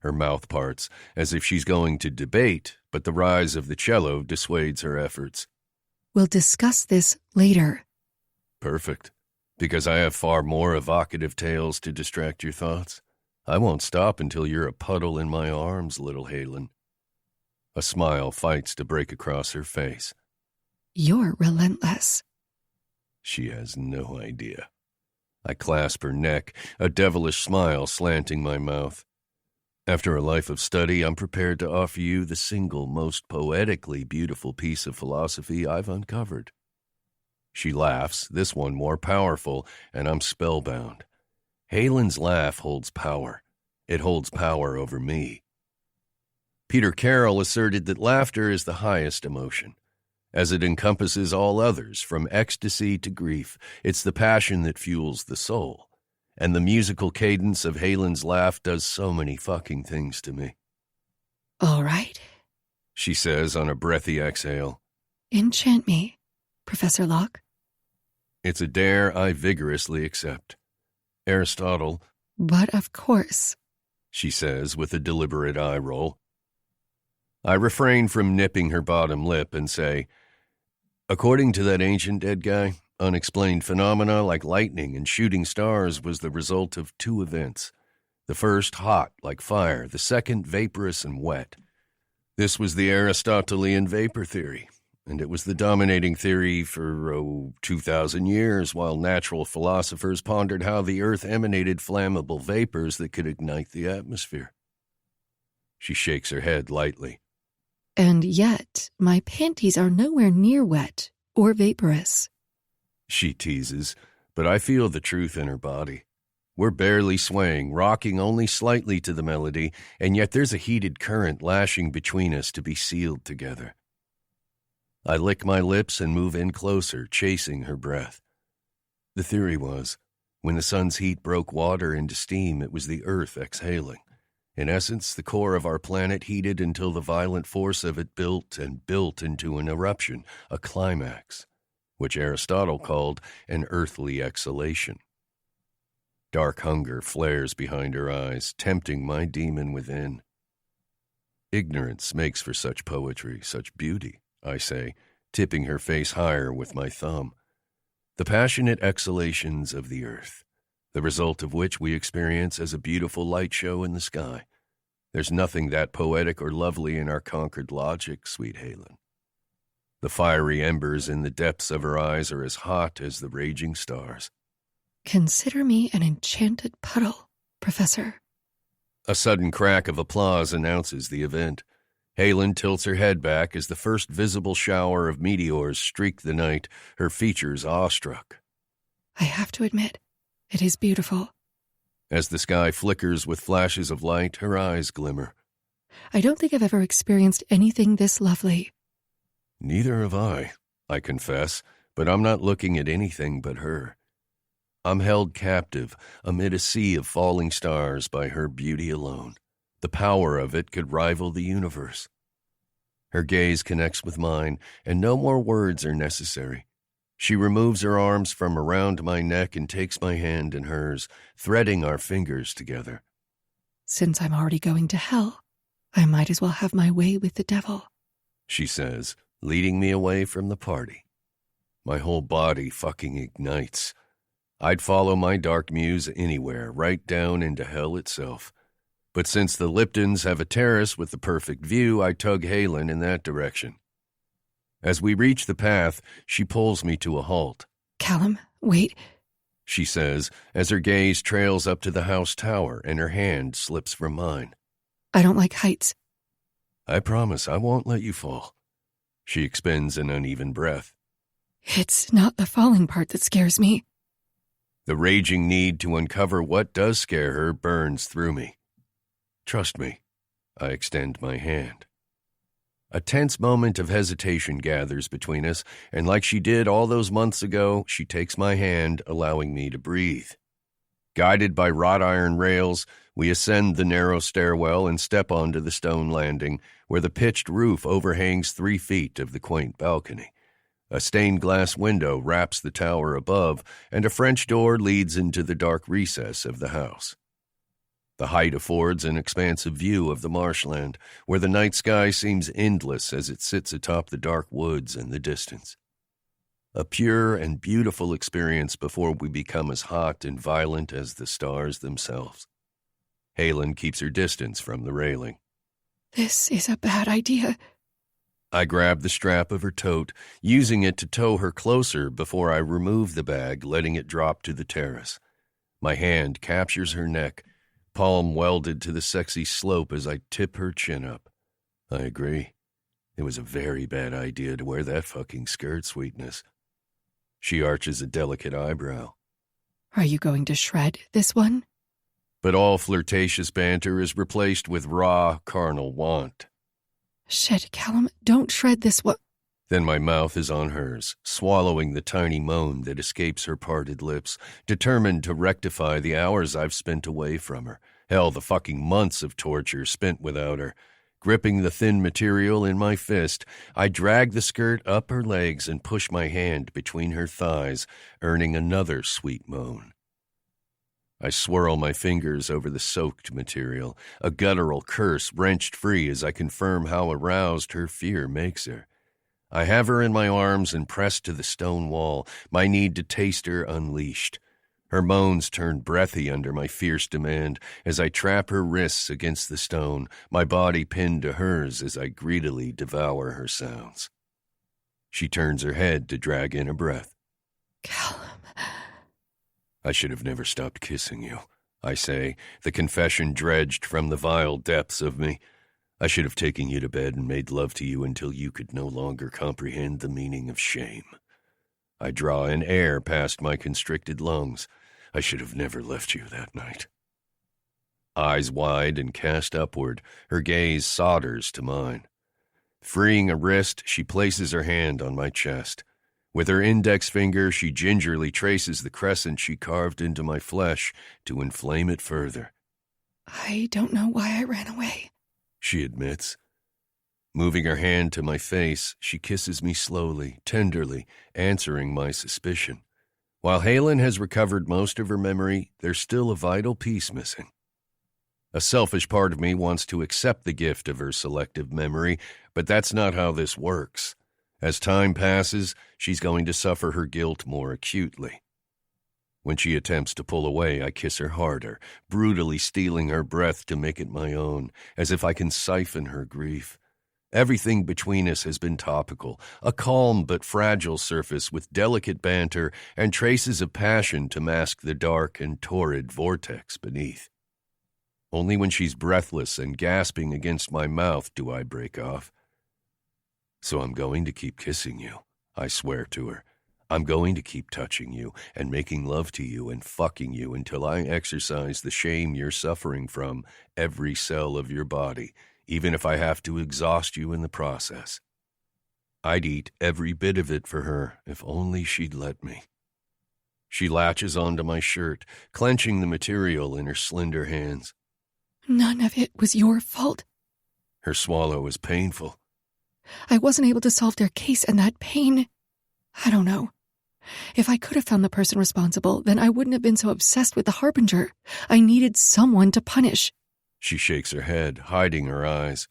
A: Her mouth parts, as if she's going to debate, but the rise of the cello dissuades her efforts.
B: We'll discuss this later.
A: Perfect, because I have far more evocative tales to distract your thoughts. I won't stop until you're a puddle in my arms, little Halen. A smile fights to break across her face.
B: You're relentless.
A: She has no idea. I clasp her neck, a devilish smile slanting my mouth. After a life of study, I'm prepared to offer you the single most poetically beautiful piece of philosophy I've uncovered. She laughs, this one more powerful, and I'm spellbound. Halen's laugh holds power. It holds power over me. Peter Carroll asserted that laughter is the highest emotion, as it encompasses all others, from ecstasy to grief. It's the passion that fuels the soul. And the musical cadence of Halen's laugh does so many fucking things to me.
B: All right,
A: She says on a breathy exhale.
B: enchant me, Professor Locke.
A: It's a dare I vigorously accept. Aristotle,
B: But of course.
A: she says with a deliberate eye roll. I refrain from nipping her bottom lip and say, according to that ancient dead guy, unexplained phenomena like lightning and shooting stars was the result of two events. The first hot like fire, the second vaporous and wet. This was the Aristotelian vapor theory, and it was the dominating theory for 2,000 years, while natural philosophers pondered how the earth emanated flammable vapors that could ignite the atmosphere. She shakes her head lightly.
B: And yet, my panties are nowhere near wet or vaporous.
A: She teases, but I feel the truth in her body. We're barely swaying, rocking only slightly to the melody, and yet there's a heated current lashing between us to be sealed together. I lick my lips and move in closer, chasing her breath. The theory was, when the sun's heat broke water into steam, it was the earth exhaling. In essence, the core of our planet heated until the violent force of it built and built into an eruption, a climax, which Aristotle called an earthly exhalation. Dark hunger flares behind her eyes, tempting my demon within. Ignorance makes for such poetry, such beauty, I say, tipping her face higher with my thumb. The passionate exhalations of the earth, the result of which we experience as a beautiful light show in the sky. There's nothing that poetic or lovely in our conquered logic, sweet Halen. The fiery embers in the depths of her eyes are as hot as the raging stars.
B: Consider me an enchanted puddle, Professor.
A: A sudden crack of applause announces the event. Halen tilts her head back as the first visible shower of meteors streak the night, her features awestruck.
B: I have to admit, it is beautiful.
A: As the sky flickers with flashes of light, her eyes glimmer.
B: I don't think I've ever experienced anything this lovely.
A: Neither have I confess, but I'm not looking at anything but her. I'm held captive amid a sea of falling stars by her beauty alone. The power of it could rival the universe. Her gaze connects with mine, and no more words are necessary. She removes her arms from around my neck and takes my hand in hers, threading our fingers together.
B: Since I'm already going to hell, I might as well have my way with the devil,
A: she says, leading me away from the party. My whole body fucking ignites. I'd follow my dark muse anywhere, right down into hell itself. But since the Liptons have a terrace with the perfect view, I tug Halen in that direction. As we reach the path, she pulls me to a halt.
B: Kallum, wait,
A: she says, as her gaze trails up to the house tower and her hand slips from mine.
B: I don't like heights.
A: I promise I won't let you fall. She expends an uneven breath.
B: It's not the falling part that scares me.
A: The raging need to uncover what does scare her burns through me. Trust me. I extend my hand. A tense moment of hesitation gathers between us, and like she did all those months ago, she takes my hand, allowing me to breathe. Guided by wrought iron rails, we ascend the narrow stairwell and step onto the stone landing, where the pitched roof overhangs 3 feet of the quaint balcony. A stained glass window wraps the tower above, and a French door leads into the dark recess of the house. The height affords an expansive view of the marshland, where the night sky seems endless as it sits atop the dark woods in the distance. A pure and beautiful experience before we become as hot and violent as the stars themselves. Halen keeps her distance from the railing.
B: This is a bad idea.
A: I grab the strap of her tote, using it to tow her closer before I remove the bag, letting it drop to the terrace. My hand captures her neck, palm welded to the sexy slope as I tip her chin up. I agree. It was a very bad idea to wear that fucking skirt, sweetness. She arches a delicate eyebrow.
B: Are you going to shred this one?
A: But all flirtatious banter is replaced with raw, carnal want.
B: Shit, Kallum, don't shred this one.
A: Then my mouth is on hers, swallowing the tiny moan that escapes her parted lips, determined to rectify the hours I've spent away from her. Hell, the fucking months of torture spent without her. Gripping the thin material in my fist, I drag the skirt up her legs and push my hand between her thighs, earning another sweet moan. I swirl my fingers over the soaked material, a guttural curse wrenched free as I confirm how aroused her fear makes her. I have her in my arms and pressed to the stone wall, my need to taste her unleashed. Her moans turn breathy under my fierce demand as I trap her wrists against the stone, my body pinned to hers as I greedily devour her sounds. She turns her head to drag in a breath.
B: Kallum.
A: I should have never stopped kissing you, I say, the confession dredged from the vile depths of me. I should have taken you to bed and made love to you until you could no longer comprehend the meaning of shame. I draw in air past my constricted lungs. I should have never left you that night. Eyes wide and cast upward, her gaze solders to mine. Freeing a wrist, she places her hand on my chest. With her index finger, she gingerly traces the crescent she carved into my flesh to inflame it further.
B: I don't know why I ran away,
A: she admits. Moving her hand to my face, she kisses me slowly, tenderly, answering my suspicion. While Halen has recovered most of her memory, there's still a vital piece missing. A selfish part of me wants to accept the gift of her selective memory, but that's not how this works. As time passes, she's going to suffer her guilt more acutely. When she attempts to pull away, I kiss her harder, brutally stealing her breath to make it my own, as if I can siphon her grief. Everything between us has been topical, a calm but fragile surface with delicate banter and traces of passion to mask the dark and torrid vortex beneath. Only when she's breathless and gasping against my mouth do I break off. So I'm going to keep kissing you, I swear to her. I'm going to keep touching you and making love to you and fucking you until I exorcise the shame you're suffering from every cell of your body, even if I have to exhaust you in the process. I'd eat every bit of it for her if only she'd let me. She latches onto my shirt, clenching the material in her slender hands.
B: None of it was your fault.
A: Her swallow is painful.
B: I wasn't able to solve their case, and that pain, I don't know. If I could have found the person responsible, then I wouldn't have been so obsessed with the Harbinger. I needed someone to punish.
A: She shakes her head, hiding her eyes.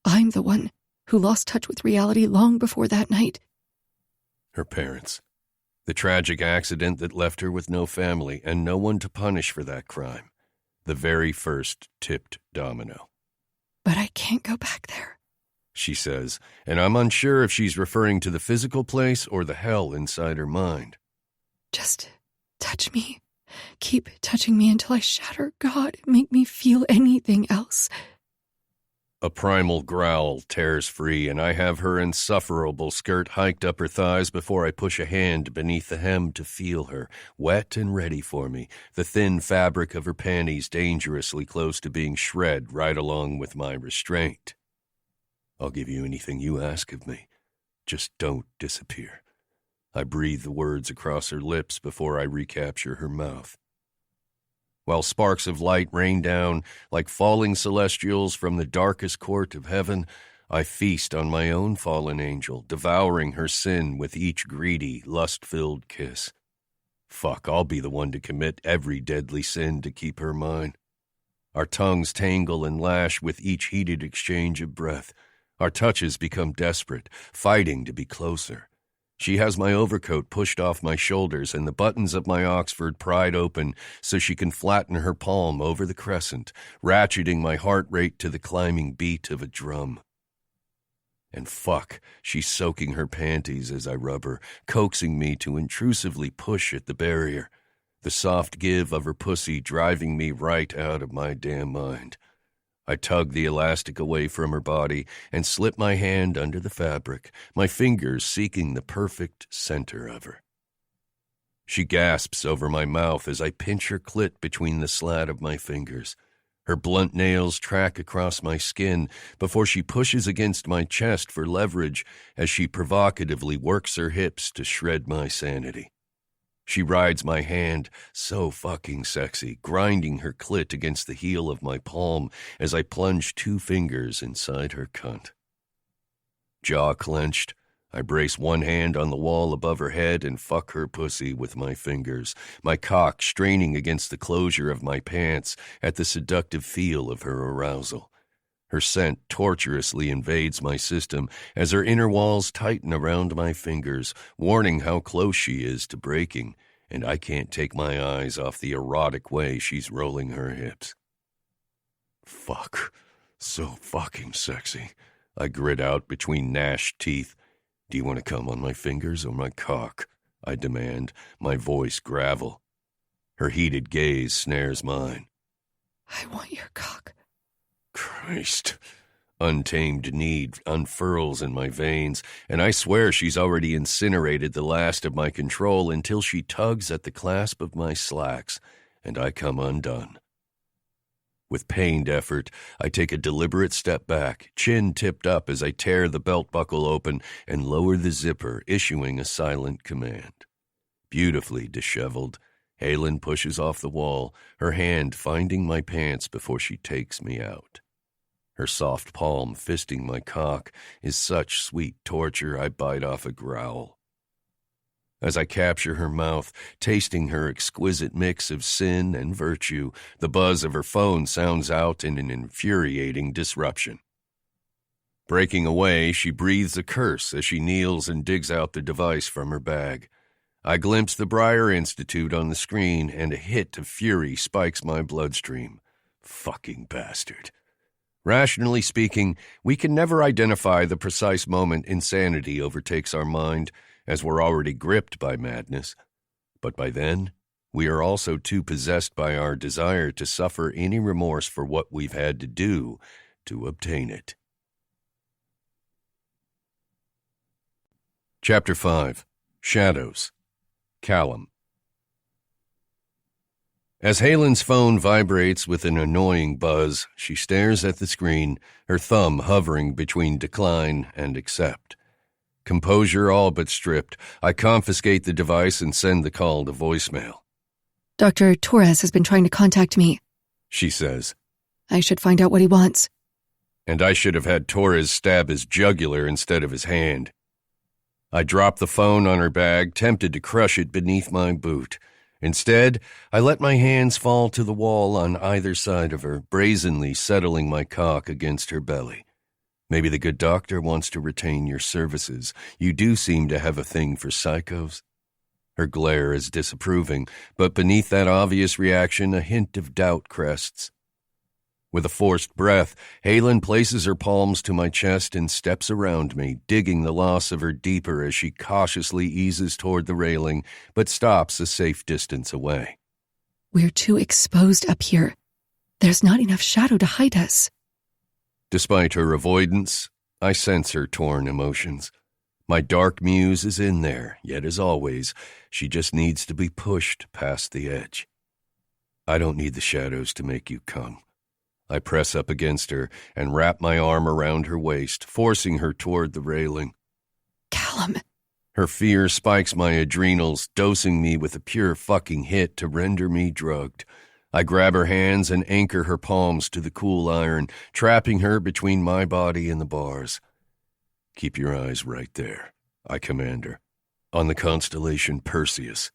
B: I'm the one who lost touch with reality long before that night.
A: Her parents. The tragic accident that left her with no family and no one to punish for that crime. The very first tipped domino.
B: But I can't go back there,
A: she says, and I'm unsure if she's referring to the physical place or the hell inside her mind.
B: Just touch me. Keep touching me until I shatter. God, make me feel anything else.
A: A primal growl tears free, and I have her insufferable skirt hiked up her thighs before I push a hand beneath the hem to feel her, wet and ready for me, the thin fabric of her panties dangerously close to being shred right along with my restraint. I'll give you anything you ask of me. Just don't disappear. I breathe the words across her lips before I recapture her mouth. While sparks of light rain down like falling celestials from the darkest court of heaven, I feast on my own fallen angel, devouring her sin with each greedy, lust-filled kiss. Fuck, I'll be the one to commit every deadly sin to keep her mine. Our tongues tangle and lash with each heated exchange of breath. Our touches become desperate, fighting to be closer. She has my overcoat pushed off my shoulders and the buttons of my Oxford pried open so she can flatten her palm over the crescent, ratcheting my heart rate to the climbing beat of a drum. And fuck, she's soaking her panties as I rub her, coaxing me to intrusively push at the barrier. the soft give of her pussy driving me right out of my damn mind. I tug the elastic away from her body and slip my hand under the fabric, my fingers seeking the perfect center of her. She gasps over my mouth as I pinch her clit between the slat of my fingers. Her blunt nails track across my skin before she pushes against my chest for leverage as she provocatively works her hips to shred my sanity. She rides my hand, so fucking sexy, grinding her clit against the heel of my palm as I plunge 2 fingers inside her cunt. Jaw clenched, I brace one hand on the wall above her head and fuck her pussy with my fingers, my cock straining against the closure of my pants at the seductive feel of her arousal. Her scent torturously invades my system as her inner walls tighten around my fingers, warning how close she is to breaking, and I can't take my eyes off the erotic way she's rolling her hips. Fuck. So fucking sexy. I grit out between gnashed teeth. Do you want to come on my fingers or my cock? I demand, my voice gravel. Her heated gaze snares mine.
B: I want your cock.
A: Christ. Untamed need unfurls in my veins, and I swear she's already incinerated the last of my control until she tugs at the clasp of my slacks, and I come undone. With pained effort, I take a deliberate step back, chin tipped up as I tear the belt buckle open and lower the zipper, issuing a silent command. Beautifully disheveled, Halen pushes off the wall, her hand finding my pants before she takes me out. Her soft palm fisting my cock is such sweet torture I bite off a growl. As I capture her mouth, tasting her exquisite mix of sin and virtue, the buzz of her phone sounds out in an infuriating disruption. Breaking away, she breathes a curse as she kneels and digs out the device from her bag. I glimpse the Breyer Institute on the screen, and a hit of fury spikes my bloodstream. Fucking bastard. Rationally speaking, we can never identify the precise moment insanity overtakes our mind, as we're already gripped by madness. But by then, we are also too possessed by our desire to suffer any remorse for what we've had to do to obtain it. Chapter 5. Shadows. Kallum. As Halen's phone vibrates with an annoying buzz, she stares at the screen, her thumb hovering between decline and accept. Composure all but stripped, I confiscate the device and send the call to voicemail.
B: Dr. Torres has been trying to contact me,
A: she says.
B: I should find out what he wants.
A: And I should have had Torres stab his jugular instead of his hand. I drop the phone on her bag, tempted to crush it beneath my boot. Instead, I let my hands fall to the wall on either side of her, brazenly settling my cock against her belly. Maybe the good doctor wants to retain your services. You do seem to have a thing for psychos. Her glare is disapproving, but beneath that obvious reaction, a hint of doubt crests. With a forced breath, Halen places her palms to my chest and steps around me, digging the loss of her deeper as she cautiously eases toward the railing, but stops a safe distance away.
B: We're too exposed up here. There's not enough shadow to hide us.
A: Despite her avoidance, I sense her torn emotions. My dark muse is in there, yet as always, she just needs to be pushed past the edge. I don't need the shadows to make you come. I press up against her and wrap my arm around her waist, forcing her toward the railing.
B: Kallum.
A: Her fear spikes my adrenals, dosing me with a pure fucking hit to render me drugged. I grab her hands and anchor her palms to the cool iron, trapping her between my body and the bars. Keep your eyes right there, I command her, on the constellation Perseus.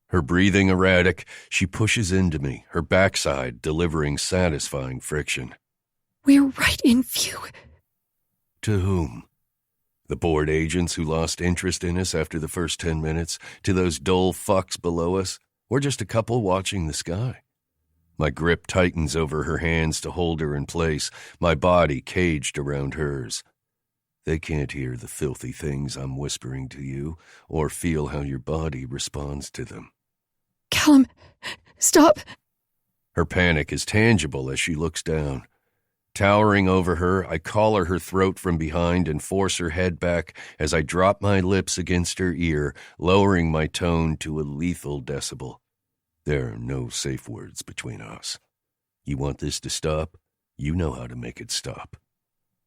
A: Her breathing erratic, she pushes into me, her backside delivering satisfying friction.
B: We're right in view.
A: To whom? The bored agents who lost interest in us after the first 10 minutes? To those dull fucks below us? Or just a couple watching the sky? My grip tightens over her hands to hold her in place, my body caged around hers. They can't hear the filthy things I'm whispering to you, or feel how your body responds to them.
B: Kallum, stop.
A: Her panic is tangible as she looks down. Towering over her, I collar her throat from behind and force her head back as I drop my lips against her ear, lowering my tone to a lethal decibel. There are no safe words between us. You want this to stop? You know how to make it stop.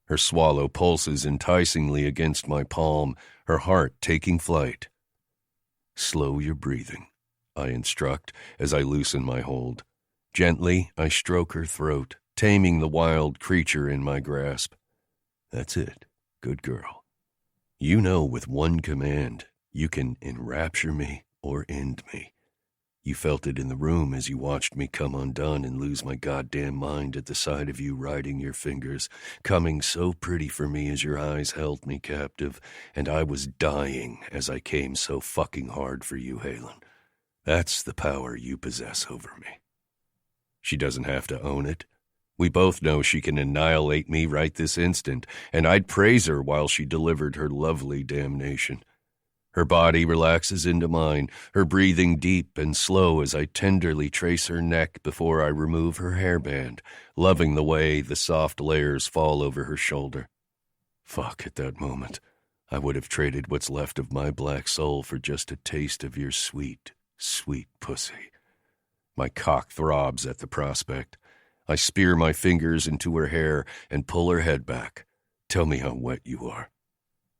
A: Her swallow pulses enticingly against my palm, her heart taking flight. Slow your breathing, I instruct as I loosen my hold. Gently, I stroke her throat, taming the wild creature in my grasp. That's it. Good girl. You know with one command, you can enrapture me or end me. You felt it in the room as you watched me come undone and lose my goddamn mind at the sight of you riding your fingers, coming so pretty for me as your eyes held me captive, and I was dying as I came so fucking hard for you, Halen. That's the power you possess over me. She doesn't have to own it. We both know she can annihilate me right this instant, and I'd praise her while she delivered her lovely damnation. Her body relaxes into mine, her breathing deep and slow as I tenderly trace her neck before I remove her hairband, loving the way the soft layers fall over her shoulder. Fuck, at that moment, I would have traded what's left of my black soul for just a taste of your sweet, sweet pussy. My cock throbs at the prospect. I spear my fingers into her hair and pull her head back. Tell me how wet you are.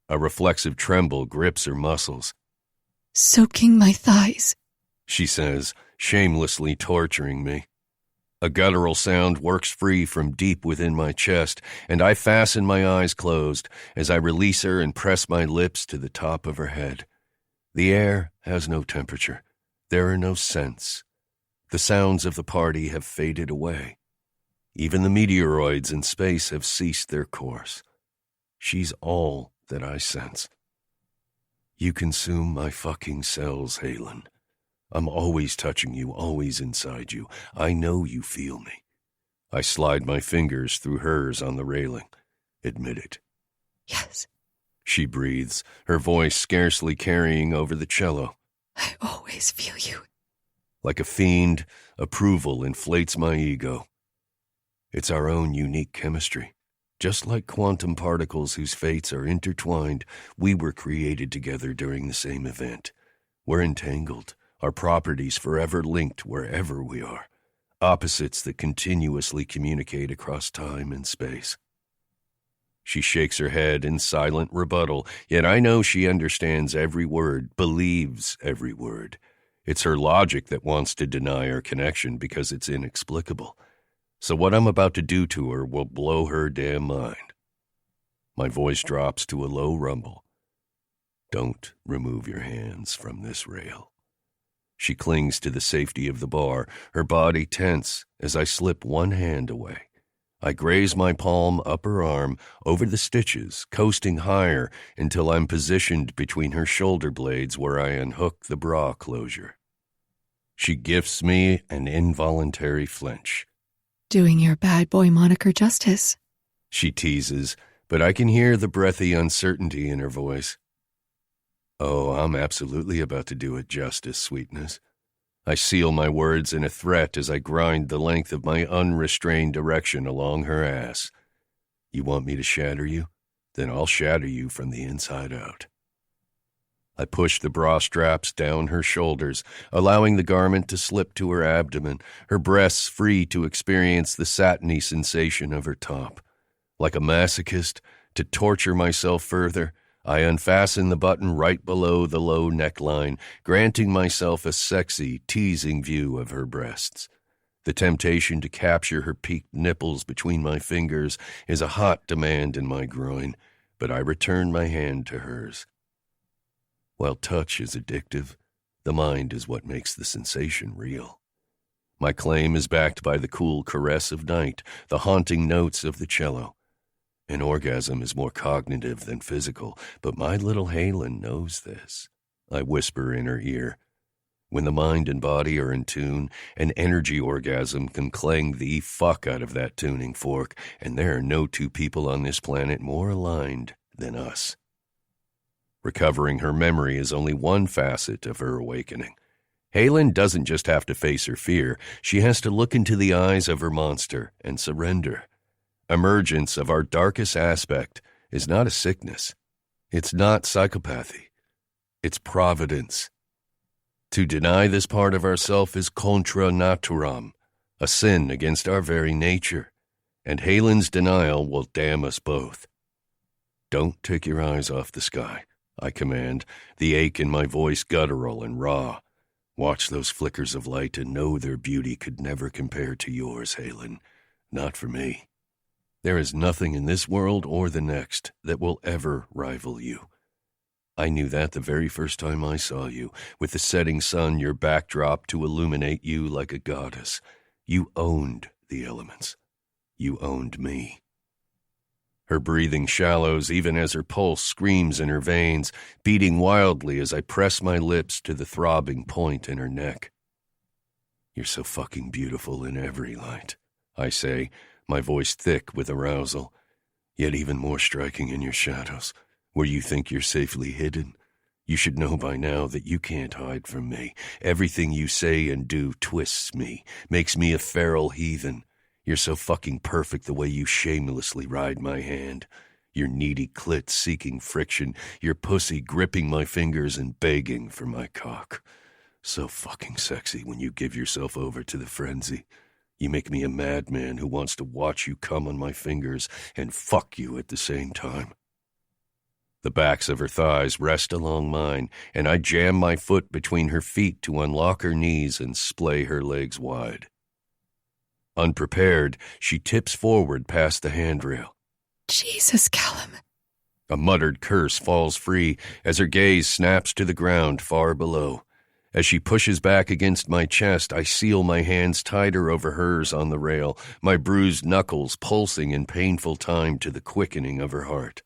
A: A reflexive tremble grips her muscles.
B: Soaking my thighs,
A: She says, shamelessly torturing me. A guttural sound works free from deep within my chest, and I fasten my eyes closed as I release her and press my lips to the top of her head. The air has no temperature. There are no scents. The sounds of the party have faded away. Even the meteoroids in space have ceased their course. She's all that I sense. You consume my fucking cells, Halen. I'm always touching you, always inside you. I know you feel me. I slide my fingers through hers on the railing. Admit it.
B: Yes,
A: She breathes, her voice scarcely carrying over the cello.
B: I always feel you.
A: Like a fiend, approval inflates my ego. It's our own unique chemistry. Just like quantum particles whose fates are intertwined, we were created together during the same event. We're entangled, our properties forever linked wherever we are. Opposites that continuously communicate across time and space. She shakes her head in silent rebuttal, yet I know she understands every word, believes every word. It's her logic that wants to deny our connection because it's inexplicable. So what I'm about to do to her will blow her damn mind. My voice drops to a low rumble. Don't remove your hands from this rail. She clings to the safety of the bar, her body tense as I slip one hand away. I graze my palm up her arm, over the stitches, coasting higher until I'm positioned between her shoulder blades where I unhook the bra closure. She gifts me an involuntary flinch.
B: Doing your bad boy moniker justice.
A: She teases, but I can hear the breathy uncertainty in her voice. Oh, I'm absolutely about to do it justice, sweetness. I seal my words in a threat as I grind the length of my unrestrained erection along her ass. You want me to shatter you? Then I'll shatter you from the inside out. I push the bra straps down her shoulders, allowing the garment to slip to her abdomen, her breasts free to experience the satiny sensation of her top. Like a masochist, to torture myself further, I unfasten the button right below the low neckline, granting myself a sexy, teasing view of her breasts. The temptation to capture her peaked nipples between my fingers is a hot demand in my groin, but I return my hand to hers. While touch is addictive, the mind is what makes the sensation real. My claim is backed by the cool caress of night, the haunting notes of the cello. An orgasm is more cognitive than physical, but my little Halen knows this. I whisper in her ear. When the mind and body are in tune, an energy orgasm can clang the fuck out of that tuning fork, and there are no two people on this planet more aligned than us. Recovering her memory is only one facet of her awakening. Halen doesn't just have to face her fear, she has to look into the eyes of her monster and surrender. Emergence of our darkest aspect is not a sickness. It's not psychopathy. It's providence. To deny this part of ourself is contra naturam, a sin against our very nature, and Halen's denial will damn us both. Don't take your eyes off the sky, I command, the ache in my voice guttural and raw. Watch those flickers of light and know their beauty could never compare to yours, Halen. Not for me. There is nothing in this world or the next that will ever rival you. I knew that the very first time I saw you, with the setting sun your backdrop to illuminate you like a goddess. You owned the elements. You owned me. Her breathing shallows even as her pulse screams in her veins, beating wildly as I press my lips to the throbbing point in her neck. You're so fucking beautiful in every light, I say, my voice thick with arousal, yet even more striking in your shadows, where you think you're safely hidden. You should know by now that you can't hide from me. Everything you say and do twists me, makes me a feral heathen. You're so fucking perfect the way you shamelessly ride my hand. Your needy clit seeking friction, your pussy gripping my fingers and begging for my cock. So fucking sexy when you give yourself over to the frenzy. You make me a madman who wants to watch you come on my fingers and fuck you at the same time. The backs of her thighs rest along mine, and I jam my foot between her feet to unlock her knees and splay her legs wide. Unprepared, she tips forward past the handrail.
B: Jesus, Kallum.
A: A muttered curse falls free as her gaze snaps to the ground far below. As she pushes back against my chest, I seal my hands tighter over hers on the rail, my bruised knuckles pulsing in painful time to the quickening of her heart.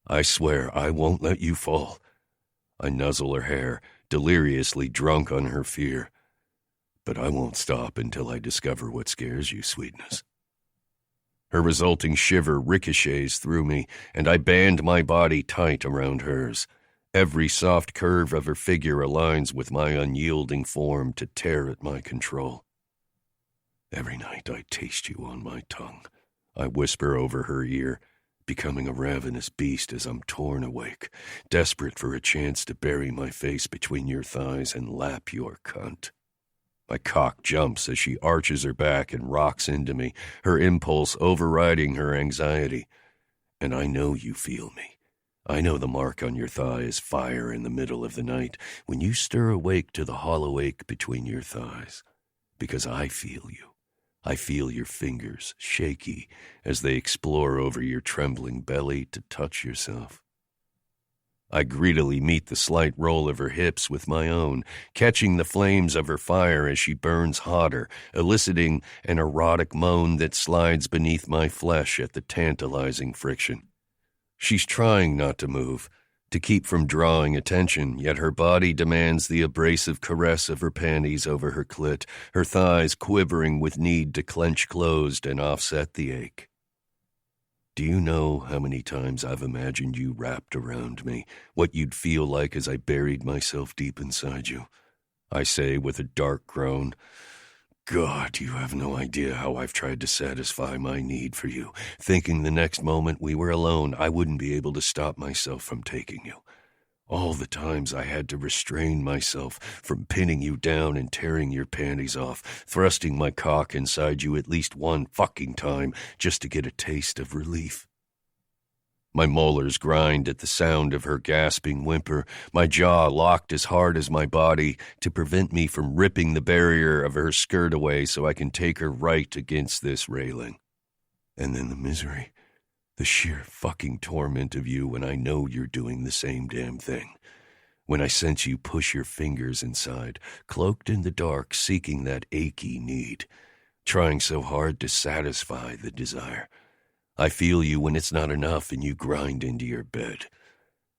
A: I swear I won't let you fall. I nuzzle her hair, deliriously drunk on her fear. But I won't stop until I discover what scares you, sweetness. Her resulting shiver ricochets through me, and I band my body tight around hers. Every soft curve of her figure aligns with my unyielding form to tear at my control. Every night I taste you on my tongue, I whisper over her ear, becoming a ravenous beast as I'm torn awake, desperate for a chance to bury my face between your thighs and lap your cunt. My cock jumps as she arches her back and rocks into me, her impulse overriding her anxiety. And I know you feel me. I know the mark on your thigh is fire in the middle of the night when you stir awake to the hollow ache between your thighs. Because I feel you. I feel your fingers shaky as they explore over your trembling belly to touch yourself. I greedily meet the slight roll of her hips with my own, catching the flames of her fire as she burns hotter, eliciting an erotic moan that slides beneath my flesh at the tantalizing friction. She's trying not to move, to keep from drawing attention, yet her body demands the abrasive caress of her panties over her clit, her thighs quivering with need to clench closed and offset the ache. Do you know how many times I've imagined you wrapped around me, what you'd feel like as I buried myself deep inside you? I say with a dark groan. God, you have no idea how I've tried to satisfy my need for you, thinking the next moment we were alone I wouldn't be able to stop myself from taking you. All the times I had to restrain myself from pinning you down and tearing your panties off, thrusting my cock inside you at least one fucking time just to get a taste of relief. My molars grind at the sound of her gasping whimper, my jaw locked as hard as my body to prevent me from ripping the barrier of her skirt away so I can take her right against this railing. And then the misery. The sheer fucking torment of you when I know you're doing the same damn thing. When I sense you push your fingers inside, cloaked in the dark, seeking that achy need, trying so hard to satisfy the desire. I feel you when it's not enough and you grind into your bed.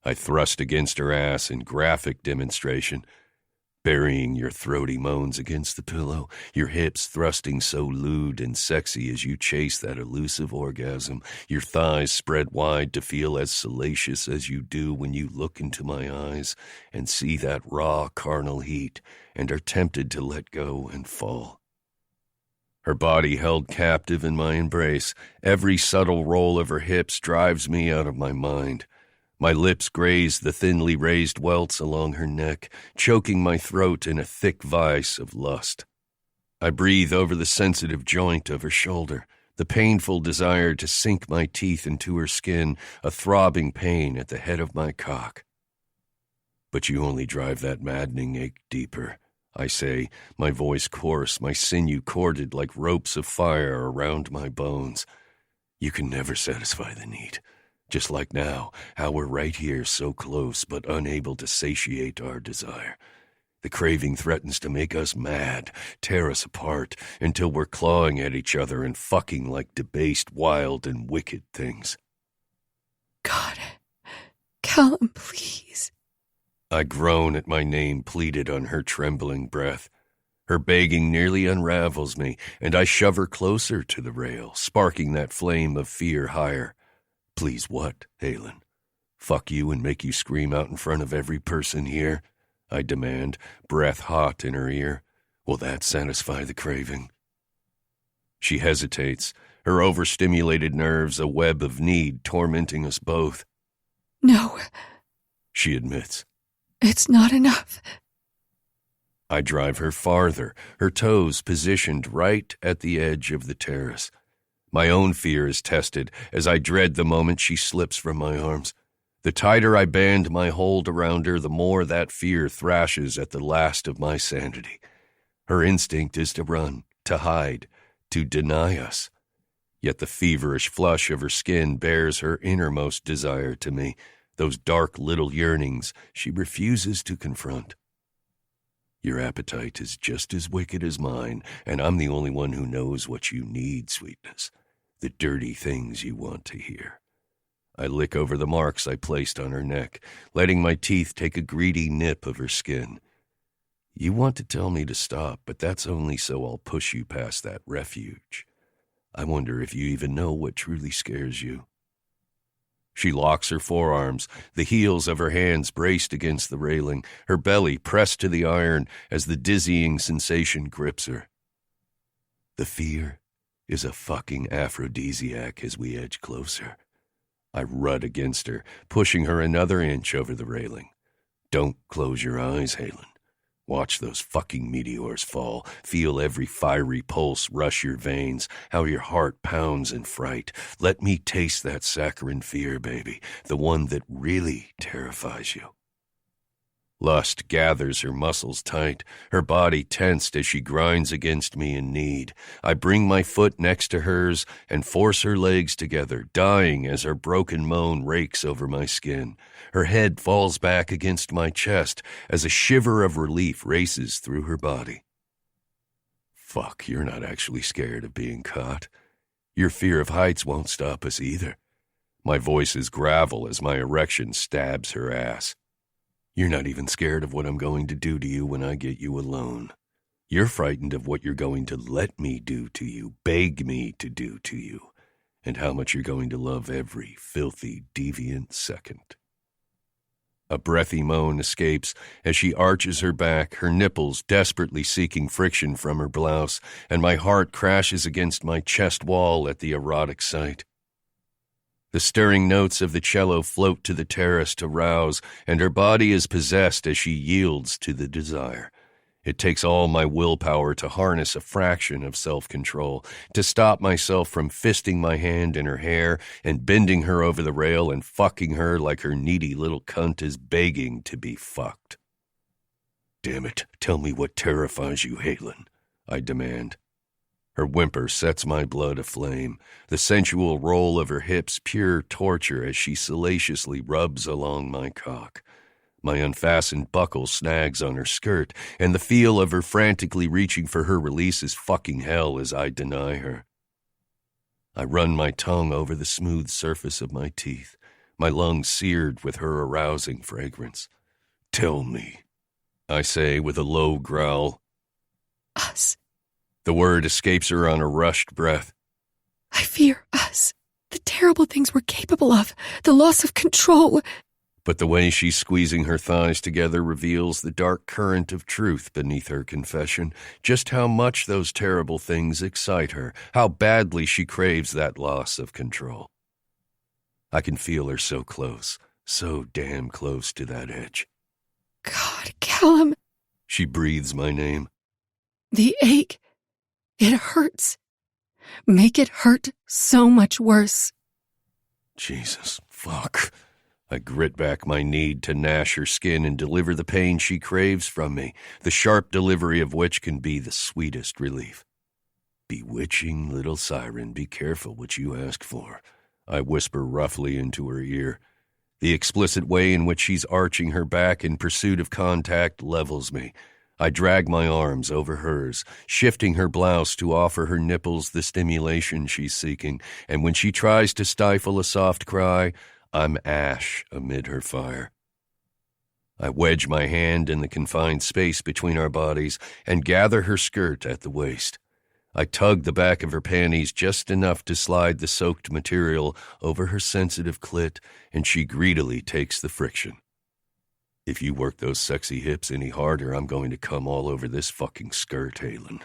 A: I thrust against her ass in graphic demonstration. burying your throaty moans against the pillow, your hips thrusting so lewd and sexy as you chase that elusive orgasm, your thighs spread wide to feel as salacious as you do when you look into my eyes and see that raw carnal heat and are tempted to let go and fall. Her body held captive in my embrace. Every subtle roll of her hips drives me out of my mind. My lips graze the thinly raised welts along her neck, choking my throat in a thick vice of lust. I breathe over the sensitive joint of her shoulder, the painful desire to sink my teeth into her skin, a throbbing pain at the head of my cock. But you only drive that maddening ache deeper, I say, my voice coarse, my sinew corded like ropes of fire around my bones. You can never satisfy the need. Just like now, how we're right here so close but unable to satiate our desire. The craving threatens to make us mad, tear us apart, until we're clawing at each other and fucking like debased, wild, and wicked things.
B: God, Kallum, please.
A: I groan at my name pleaded on her trembling breath. Her begging nearly unravels me, and I shove her closer to the rail, sparking that flame of fear higher. Please what, Halen? Fuck you and make you scream out in front of every person here? I demand, breath hot in her ear. Will that satisfy the craving? She hesitates, her overstimulated nerves a web of need tormenting us both.
B: No,
A: she admits.
B: It's not enough.
A: I drive her farther, her toes positioned right at the edge of the terrace. My own fear is tested as I dread the moment she slips from my arms. The tighter I band my hold around her, the more that fear thrashes at the last of my sanity. Her instinct is to run, to hide, to deny us. Yet the feverish flush of her skin bears her innermost desire to me, those dark little yearnings she refuses to confront. Your appetite is just as wicked as mine, and I'm the only one who knows what you need, sweetness. The dirty things you want to hear. I lick over the marks I placed on her neck, letting my teeth take a greedy nip of her skin. You want to tell me to stop, but that's only so I'll push you past that refuge. I wonder if you even know what truly scares you. She locks her forearms, the heels of her hands braced against the railing, her belly pressed to the iron as the dizzying sensation grips her. The fear is a fucking aphrodisiac as we edge closer. I rut against her, pushing her another inch over the railing. Don't close your eyes, Halen. Watch those fucking meteors fall. Feel every fiery pulse rush your veins, how your heart pounds in fright. Let me taste that saccharine fear, baby, the one that really terrifies you. Lust gathers her muscles tight, her body tensed as she grinds against me in need. I bring my foot next to hers and force her legs together, dying as her broken moan rakes over my skin. Her head falls back against my chest as a shiver of relief races through her body. Fuck, you're not actually scared of being caught. Your fear of heights won't stop us either. My voice is gravel as my erection stabs her ass. You're not even scared of what I'm going to do to you when I get you alone. You're frightened of what you're going to let me do to you, beg me to do to you, and how much you're going to love every filthy, deviant second. A breathy moan escapes as she arches her back, her nipples desperately seeking friction from her blouse, and my heart crashes against my chest wall at the erotic sight. The stirring notes of the cello float to the terrace to rouse, and her body is possessed as she yields to the desire. It takes all my willpower to harness a fraction of self-control, to stop myself from fisting my hand in her hair and bending her over the rail and fucking her like her needy little cunt is begging to be fucked. Damn it, tell me what terrifies you, Halen, I demand. Her whimper sets my blood aflame, the sensual roll of her hips pure torture as she salaciously rubs along my cock. My unfastened buckle snags on her skirt, and the feel of her frantically reaching for her release is fucking hell as I deny her. I run my tongue over the smooth surface of my teeth, my lungs seared with her arousing fragrance. Tell me. I say with a low growl.
B: Us.
A: The word escapes her on a rushed breath.
B: I fear us. The terrible things we're capable of. The loss of control.
A: But the way she's squeezing her thighs together reveals the dark current of truth beneath her confession, just how much those terrible things excite her, how badly she craves that loss of control. I can feel her so close, so damn close to that edge.
B: God, Kallum.
A: She breathes my name.
B: The ache. It hurts. Make it hurt so much worse.
A: Jesus, fuck. I grit back my need to gnash her skin and deliver the pain she craves from me, the sharp delivery of which can be the sweetest relief. Bewitching little siren, be careful what you ask for, I whisper roughly into her ear. The explicit way in which she's arching her back in pursuit of contact levels me. I drag my arms over hers, shifting her blouse to offer her nipples the stimulation she's seeking, and when she tries to stifle a soft cry, I'm ash amid her fire. I wedge my hand in the confined space between our bodies and gather her skirt at the waist. I tug the back of her panties just enough to slide the soaked material over her sensitive clit, and she greedily takes the friction. If you work those sexy hips any harder, I'm going to come all over this fucking skirt, Halen.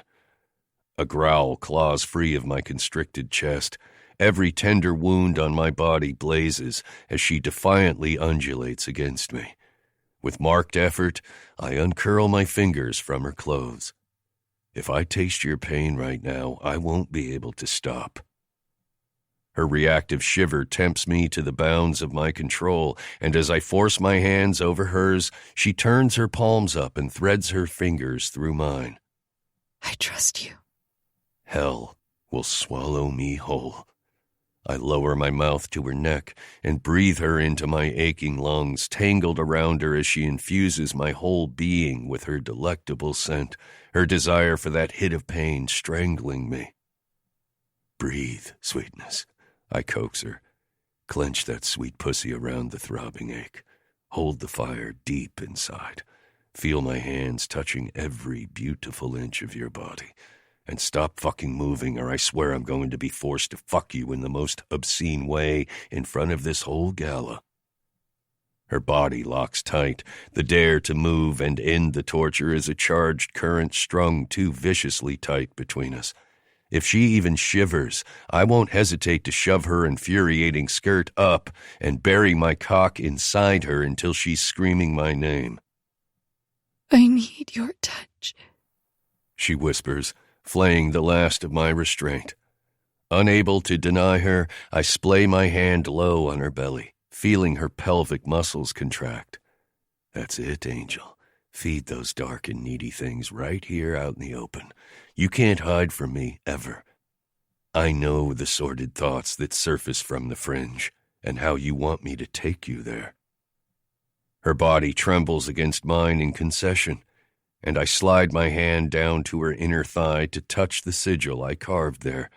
A: A growl claws free of my constricted chest. Every tender wound on my body blazes as she defiantly undulates against me. With marked effort, I uncurl my fingers from her clothes. If I taste your pain right now, I won't be able to stop. Her reactive shiver tempts me to the bounds of my control, and as I force my hands over hers, she turns her palms up and threads her fingers through mine.
B: I trust you.
A: Hell will swallow me whole. I lower my mouth to her neck and breathe her into my aching lungs, tangled around her as she infuses my whole being with her delectable scent, her desire for that hit of pain strangling me. Breathe, sweetness, I coax her. Clench that sweet pussy around the throbbing ache. Hold the fire deep inside. Feel my hands touching every beautiful inch of your body. And stop fucking moving, or I swear I'm going to be forced to fuck you in the most obscene way in front of this whole gala. Her body locks tight. The dare to move and end the torture is a charged current strung too viciously tight between us. If she even shivers, I won't hesitate to shove her infuriating skirt up and bury my cock inside her until she's screaming my name.
B: I need your touch,
A: she whispers, flaying the last of my restraint. Unable to deny her, I splay my hand low on her belly, feeling her pelvic muscles contract. That's it, Angel. Feed those dark and needy things right here out in the open. You can't hide from me, ever. I know the sordid thoughts that surface from the fringe, and how you want me to take you there. Her body trembles against mine in concession, and I slide my hand down to her inner thigh to touch the sigil I carved there,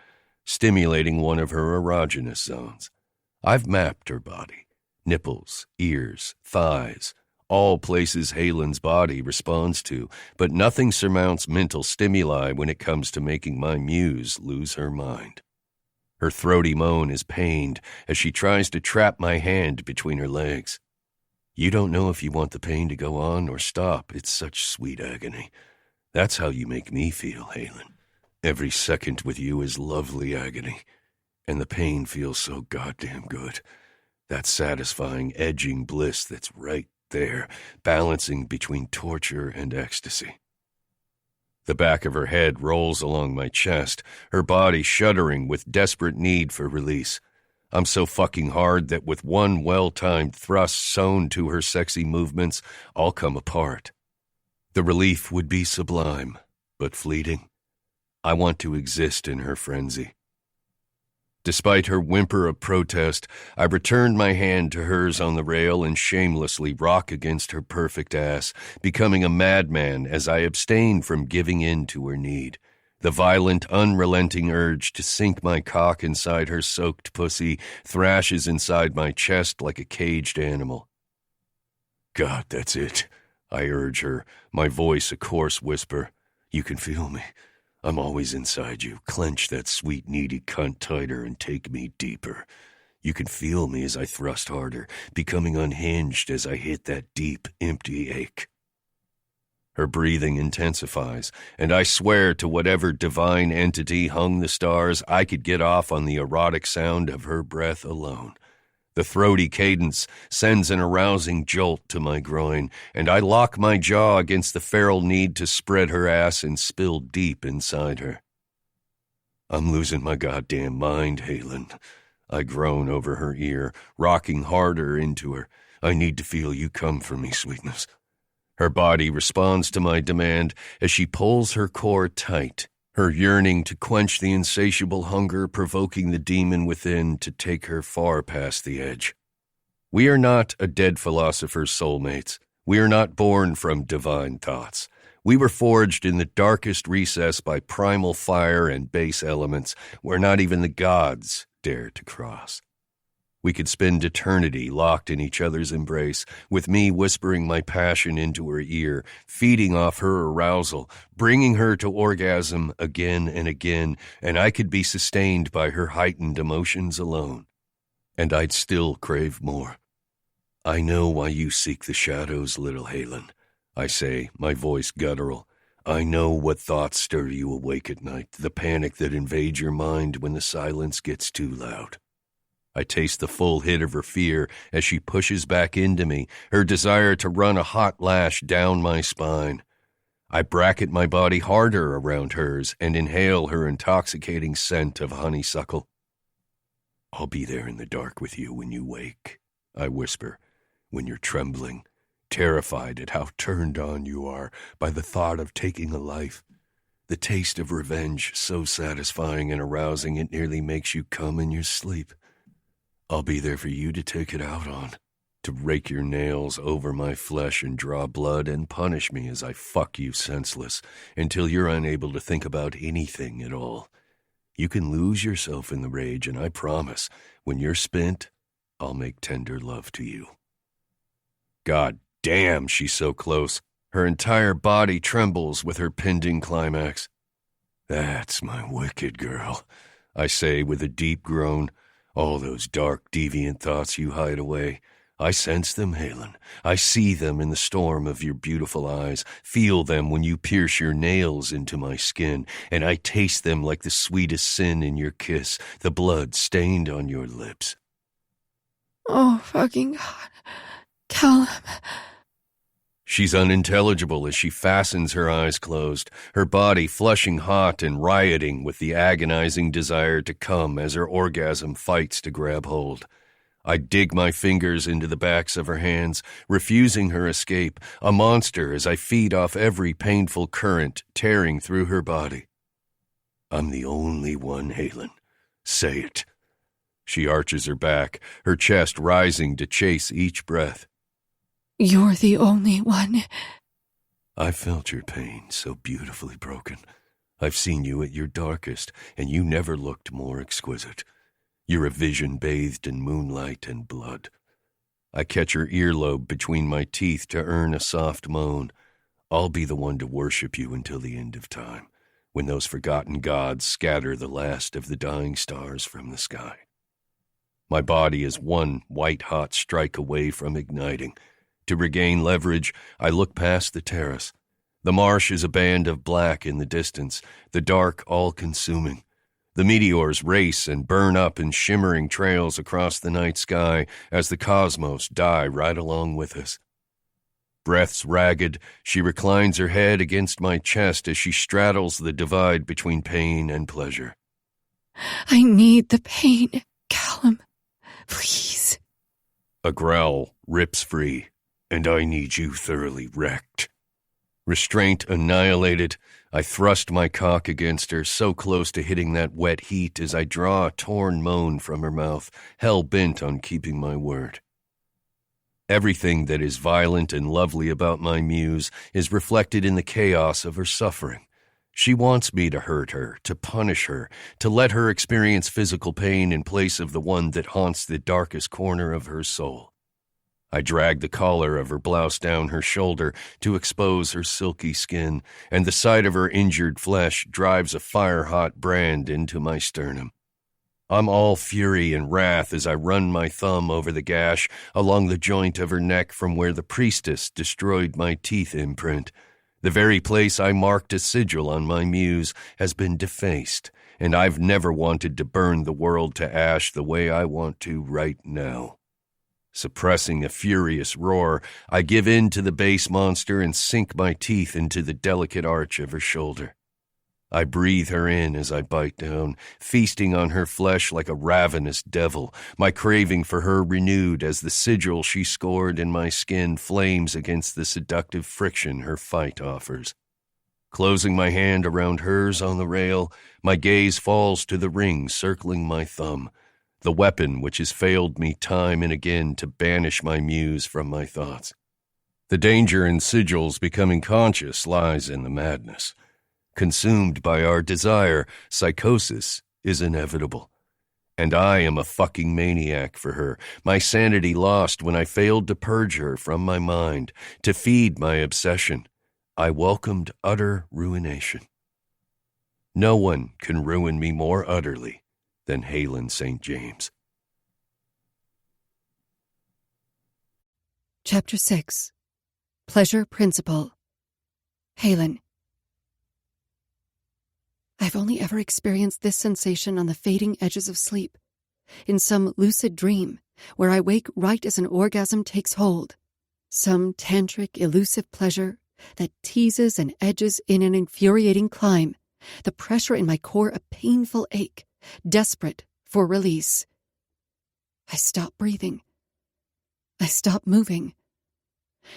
A: stimulating one of her erogenous zones. I've mapped her body. Nipples, ears, thighs, all places Halen's body responds to, but nothing surmounts mental stimuli when it comes to making my muse lose her mind. Her throaty moan is pained as she tries to trap my hand between her legs. You don't know if you want the pain to go on or stop. It's such sweet agony. That's how you make me feel, Halen. Every second with you is lovely agony, and the pain feels so goddamn good. That satisfying, edging bliss that's right there, balancing between torture and ecstasy. The back of her head rolls along my chest, her body shuddering with desperate need for release. I'm so fucking hard that with one well-timed thrust sewn to her sexy movements, I'll come apart. The relief would be sublime, but fleeting. I want to exist in her frenzy. Despite her whimper of protest, I returned my hand to hers on the rail and shamelessly rock against her perfect ass, becoming a madman as I abstain from giving in to her need. The violent, unrelenting urge to sink my cock inside her soaked pussy thrashes inside my chest like a caged animal. God, that's it. I urge her, my voice a coarse whisper. You can feel me. I'm always inside you. Clench that sweet, needy cunt tighter and take me deeper. You can feel me as I thrust harder, becoming unhinged as I hit that deep, empty ache. Her breathing intensifies, and I swear to whatever divine entity hung the stars, I could get off on the erotic sound of her breath alone. The throaty cadence sends an arousing jolt to my groin, and I lock my jaw against the feral need to spread her ass and spill deep inside her. I'm losing my goddamn mind, Halen. I groan over her ear, rocking harder into her. I need to feel you come for me, sweetness. Her body responds to my demand as she pulls her core tight, her yearning to quench the insatiable hunger provoking the demon within to take her far past the edge. We are not a dead philosopher's soulmates. We are not born from divine thoughts. We were forged in the darkest recess by primal fire and base elements where not even the gods dare to cross. We could spend eternity locked in each other's embrace, with me whispering my passion into her ear, feeding off her arousal, bringing her to orgasm again and again, and I could be sustained by her heightened emotions alone. And I'd still crave more. I know why you seek the shadows, little Halen. I say, my voice guttural. I know what thoughts stir you awake at night, the panic that invades your mind when the silence gets too loud. I taste the full hit of her fear as she pushes back into me, her desire to run a hot lash down my spine. I bracket my body harder around hers and inhale her intoxicating scent of honeysuckle. I'll be there in the dark with you when you wake, I whisper, when you're trembling, terrified at how turned on you are by the thought of taking a life. The taste of revenge so satisfying and arousing it nearly makes you come in your sleep. I'll be there for you to take it out on, to rake your nails over my flesh and draw blood and punish me as I fuck you senseless until you're unable to think about anything at all. You can lose yourself in the rage, and I promise, when you're spent, I'll make tender love to you. God damn, she's so close. Her entire body trembles with her pending climax. That's my wicked girl, I say with a deep groan. All those dark, deviant thoughts you hide away. I sense them, Halen. I see them in the storm of your beautiful eyes, feel them when you pierce your nails into my skin, and I taste them like the sweetest sin in your kiss, the blood stained on your lips.
B: Oh, fucking God. Kallum.
A: She's unintelligible as she fastens her eyes closed, her body flushing hot and rioting with the agonizing desire to come as her orgasm fights to grab hold. I dig my fingers into the backs of her hands, refusing her escape, a monster as I feed off every painful current tearing through her body. I'm the only one, Halen. Say it. She arches her back, her chest rising to chase each breath.
B: You're the only one.
A: I've felt your pain so beautifully broken. I've seen you at your darkest, and you never looked more exquisite. You're a vision bathed in moonlight and blood. I catch her earlobe between my teeth to earn a soft moan. I'll be the one to worship you until the end of time, when those forgotten gods scatter the last of the dying stars from the sky. My body is one white-hot strike away from igniting. To regain leverage, I look past the terrace. The marsh is a band of black in the distance, the dark all-consuming. The meteors race and burn up in shimmering trails across the night sky as the cosmos die right along with us. Breaths ragged, she reclines her head against my chest as she straddles the divide between pain and pleasure.
B: I need the pain, Kallum. Please.
A: A growl rips free, and I need you thoroughly wrecked. Restraint annihilated, I thrust my cock against her, so close to hitting that wet heat as I draw a torn moan from her mouth, hell-bent on keeping my word. Everything that is violent and lovely about my muse is reflected in the chaos of her suffering. She wants me to hurt her, to punish her, to let her experience physical pain in place of the one that haunts the darkest corner of her soul. I drag the collar of her blouse down her shoulder to expose her silky skin, and the sight of her injured flesh drives a fire-hot brand into my sternum. I'm all fury and wrath as I run my thumb over the gash along the joint of her neck from where the priestess destroyed my teeth imprint. The very place I marked a sigil on my muse has been defaced, and I've never wanted to burn the world to ash the way I want to right now. Suppressing a furious roar, I give in to the base monster and sink my teeth into the delicate arch of her shoulder. I breathe her in as I bite down, feasting on her flesh like a ravenous devil, my craving for her renewed as the sigil she scored in my skin flames against the seductive friction her fight offers. Closing my hand around hers on the rail, my gaze falls to the ring circling my thumb, the weapon which has failed me time and again to banish my muse from my thoughts. The danger in sigils becoming conscious lies in the madness. Consumed by our desire, psychosis is inevitable. And I am a fucking maniac for her, my sanity lost when I failed to purge her from my mind, to feed my obsession. I welcomed utter ruination. No one can ruin me more utterly than Halen St. James.
B: Chapter 6. Pleasure Principle. Halen. I've only ever experienced this sensation on the fading edges of sleep, in some lucid dream where I wake right as an orgasm takes hold, some tantric, elusive pleasure that teases and edges in an infuriating climb, the pressure in my core a painful ache, desperate for release. I stop breathing. I stop moving.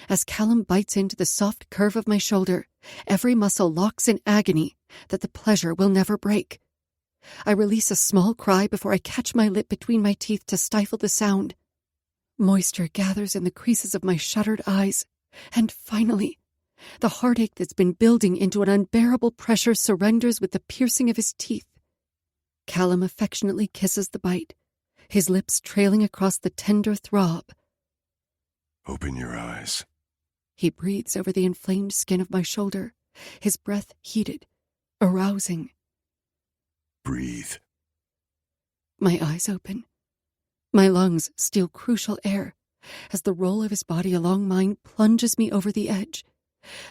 B: As Kallum bites into the soft curve of my shoulder, every muscle locks in agony that the pleasure will never break. I release a small cry before I catch my lip between my teeth to stifle the sound. Moisture gathers in the creases of my shuttered eyes, and finally, the heartache that's been building into an unbearable pressure surrenders with the piercing of his teeth. Kallum affectionately kisses the bite, his lips trailing across the tender throb.
A: Open your eyes.
B: He breathes over the inflamed skin of my shoulder, his breath heated, arousing.
A: Breathe.
B: My eyes open. My lungs steal crucial air as the roll of his body along mine plunges me over the edge.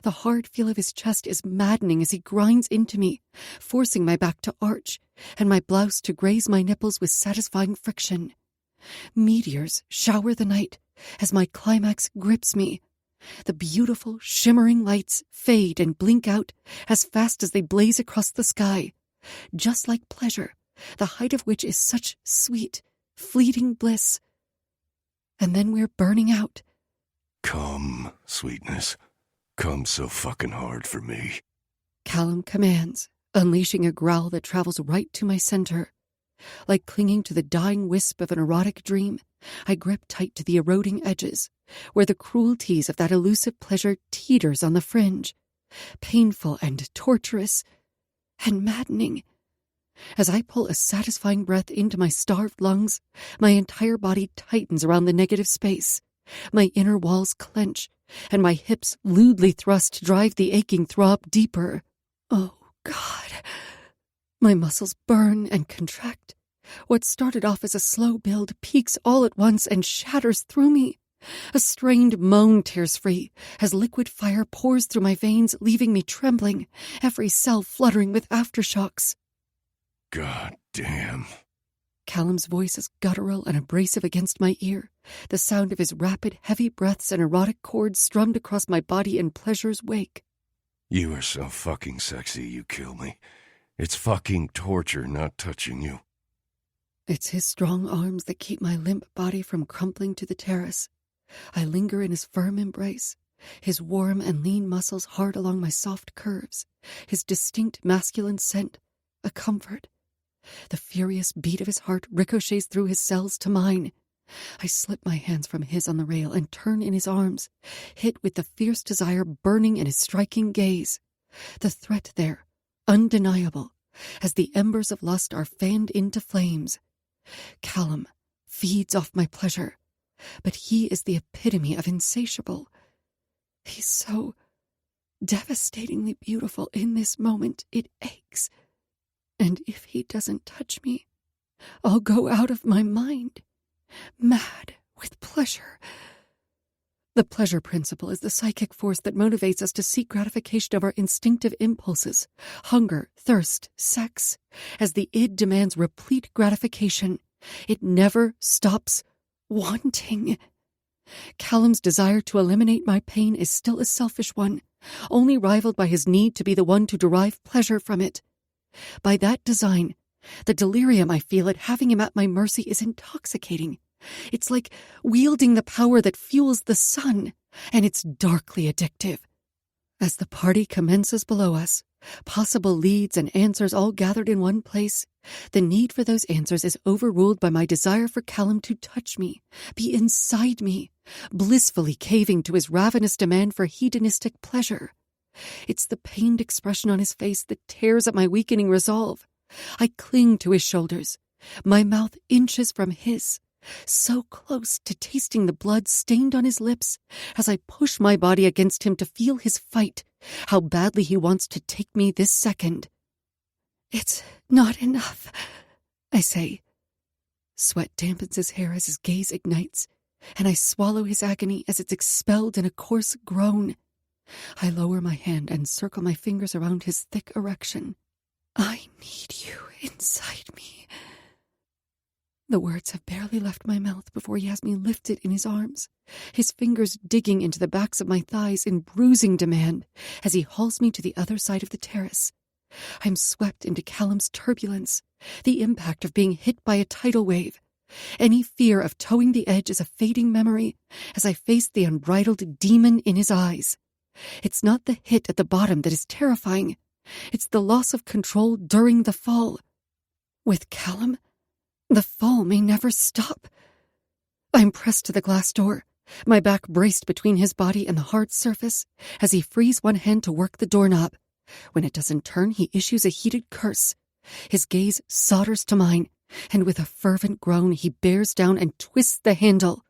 B: The hard feel of his chest is maddening as he grinds into me, forcing my back to arch and my blouse to graze my nipples with satisfying friction. Meteors shower the night as my climax grips me. The beautiful, shimmering lights fade and blink out as fast as they blaze across the sky, just like pleasure, the height of which is such sweet, fleeting bliss. And then we're burning out.
A: Come, sweetness. Come so fucking hard for me.
B: Kallum commands, unleashing a growl that travels right to my center. Like clinging to the dying wisp of an erotic dream, I grip tight to the eroding edges, where the cruelties of that elusive pleasure teeters on the fringe, painful and torturous and maddening. As I pull a satisfying breath into my starved lungs, my entire body tightens around the negative space. My inner walls clench, and my hips lewdly thrust to drive the aching throb deeper. Oh, God. My muscles burn and contract. What started off as a slow build peaks all at once and shatters through me. A strained moan tears free as liquid fire pours through my veins, leaving me trembling, every cell fluttering with aftershocks.
A: God damn.
B: Kallum's voice is guttural and abrasive against my ear, the sound of his rapid, heavy breaths and erotic chords strummed across my body in pleasure's wake.
A: You are so fucking sexy, you kill me. It's fucking torture not touching you.
B: It's his strong arms that keep my limp body from crumpling to the terrace. I linger in his firm embrace, his warm and lean muscles hard along my soft curves, his distinct masculine scent, a comfort. The furious beat of his heart ricochets through his cells to mine. I slip my hands from his on the rail and turn in his arms, hit with the fierce desire burning in his striking gaze. The threat there, undeniable, as the embers of lust are fanned into flames. Kallum feeds off my pleasure. but he is the epitome of insatiable. He's so devastatingly beautiful in this moment, it aches. And if he doesn't touch me, I'll go out of my mind, mad with pleasure. The pleasure principle is the psychic force that motivates us to seek gratification of our instinctive impulses, hunger, thirst, sex. As the id demands replete gratification, it never stops wanting. Kallum's desire to eliminate my pain is still a selfish one, only rivaled by his need to be the one to derive pleasure from it. By that design, the delirium I feel at having him at my mercy is intoxicating. It's like wielding the power that fuels the sun, and it's darkly addictive. As the party commences below us, possible leads and answers all gathered in one place, the need for those answers is overruled by my desire for Kallum to touch me, be inside me, blissfully caving to his ravenous demand for hedonistic pleasure. It's the pained expression on his face that tears at my weakening resolve. I cling to his shoulders, my mouth inches from his, so close to tasting the blood stained on his lips as I push my body against him to feel his fight, how badly he wants to take me this second. "It's not enough," I say. Sweat dampens his hair as his gaze ignites, and I swallow his agony as it's expelled in a coarse groan. I lower my hand and circle my fingers around his thick erection. "I need you inside me." The words have barely left my mouth before he has me lifted in his arms, his fingers digging into the backs of my thighs in bruising demand as he hauls me to the other side of the terrace. I'm swept into Kallum's turbulence, the impact of being hit by a tidal wave. Any fear of towing the edge is a fading memory as I face the unbridled demon in his eyes. It's not the hit at the bottom that is terrifying. It's the loss of control during the fall. With Kallum, the fall may never stop. I'm pressed to the glass door, my back braced between his body and the hard surface, as he frees one hand to work the doorknob. When it doesn't turn, he issues a heated curse. His gaze solders to mine, and with a fervent groan, he bears down and twists the handle.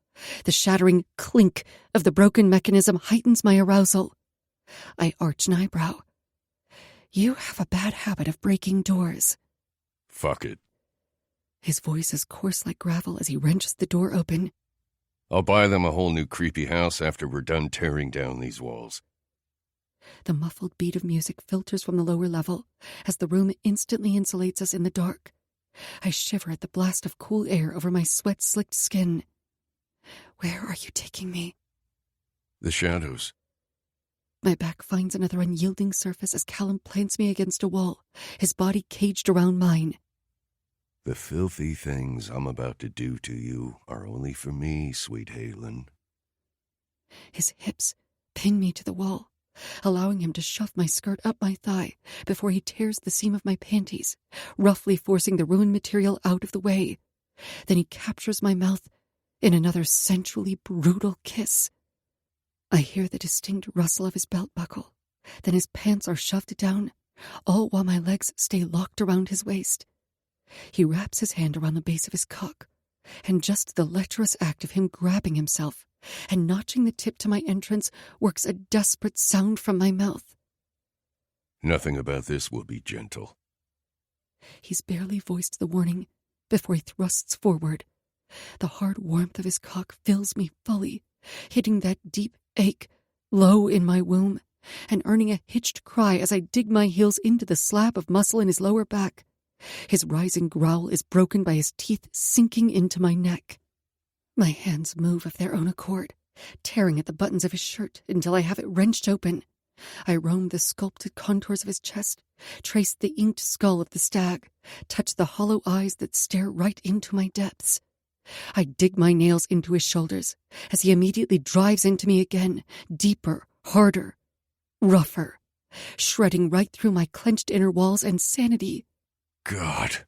B: The shattering clink of the broken mechanism heightens my arousal. I arch an eyebrow. "You have a bad habit of breaking doors."
A: Fuck it.
B: His voice is coarse like gravel as he wrenches the door open.
A: I'll buy them a whole new creepy house after we're done tearing down these walls.
B: The muffled beat of music filters from the lower level as the room instantly insulates us in the dark. I shiver at the blast of cool air over my sweat-slicked skin. "Where are you taking me?"
A: The shadows.
B: My back finds another unyielding surface as Kallum plants me against a wall, his body caged around mine.
A: The filthy things I'm about to do to you are only for me, sweet Halen.
B: His hips pin me to the wall, allowing him to shove my skirt up my thigh before he tears the seam of my panties, roughly forcing the ruined material out of the way. Then he captures my mouth in another sensually brutal kiss. I hear the distinct rustle of his belt buckle. Then his pants are shoved down, all while my legs stay locked around his waist. He wraps his hand around the base of his cock, and just the lecherous act of him grabbing himself and notching the tip to my entrance works a desperate sound from my mouth.
A: Nothing about this will be gentle.
B: He's barely voiced the warning before he thrusts forward. The hard warmth of his cock fills me fully, hitting that deep ache low in my womb and earning a hitched cry as I dig my heels into the slab of muscle in his lower back. His rising growl is broken by his teeth sinking into my neck. My hands move of their own accord, tearing at the buttons of his shirt until I have it wrenched open. I roam the sculpted contours of his chest, trace the inked skull of the stag, touch the hollow eyes that stare right into my depths. I dig my nails into his shoulders as he immediately drives into me again, deeper, harder, rougher, shredding right through my clenched inner walls and sanity.
A: God.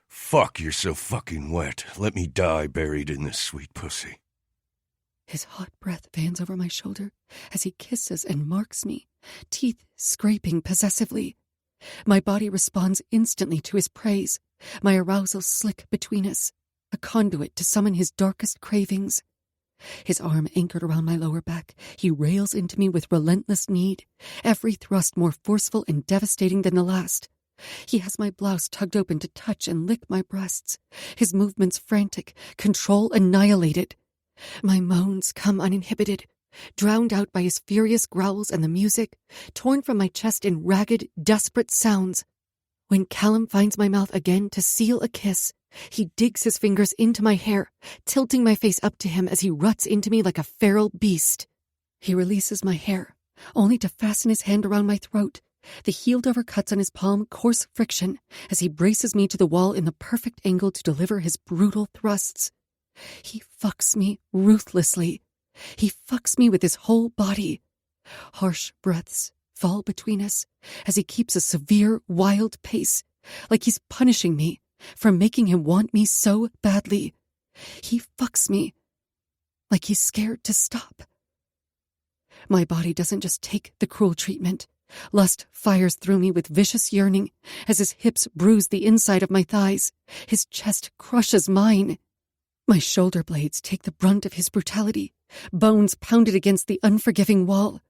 A: Fuck, you're so fucking wet. Let me die buried in this sweet pussy.
B: His hot breath fans over my shoulder as he kisses and marks me, teeth scraping possessively. My body responds instantly to his praise, my arousal slick between us, a conduit to summon his darkest cravings. His arm anchored around my lower back, he rails into me with relentless need, every thrust more forceful and devastating than the last. He has my blouse tugged open to touch and lick my breasts, his movements frantic, control annihilated. My moans come uninhibited, drowned out by his furious growls and the music, torn from my chest in ragged, desperate sounds. When Kallum finds my mouth again to seal a kiss, he digs his fingers into my hair, tilting my face up to him as he ruts into me like a feral beast. He releases my hair, only to fasten his hand around my throat, the healed-over cuts on his palm coarse friction as he braces me to the wall in the perfect angle to deliver his brutal thrusts. He fucks me ruthlessly. He fucks me with his whole body. Harsh breaths fall between us as he keeps a severe, wild pace, like he's punishing me for making him want me so badly. He fucks me like he's scared to stop. My body doesn't just take the cruel treatment. Lust fires through me with vicious yearning as his hips bruise the inside of my thighs. His chest crushes mine. My shoulder blades take the brunt of his brutality, bones pounded against the unforgiving wall.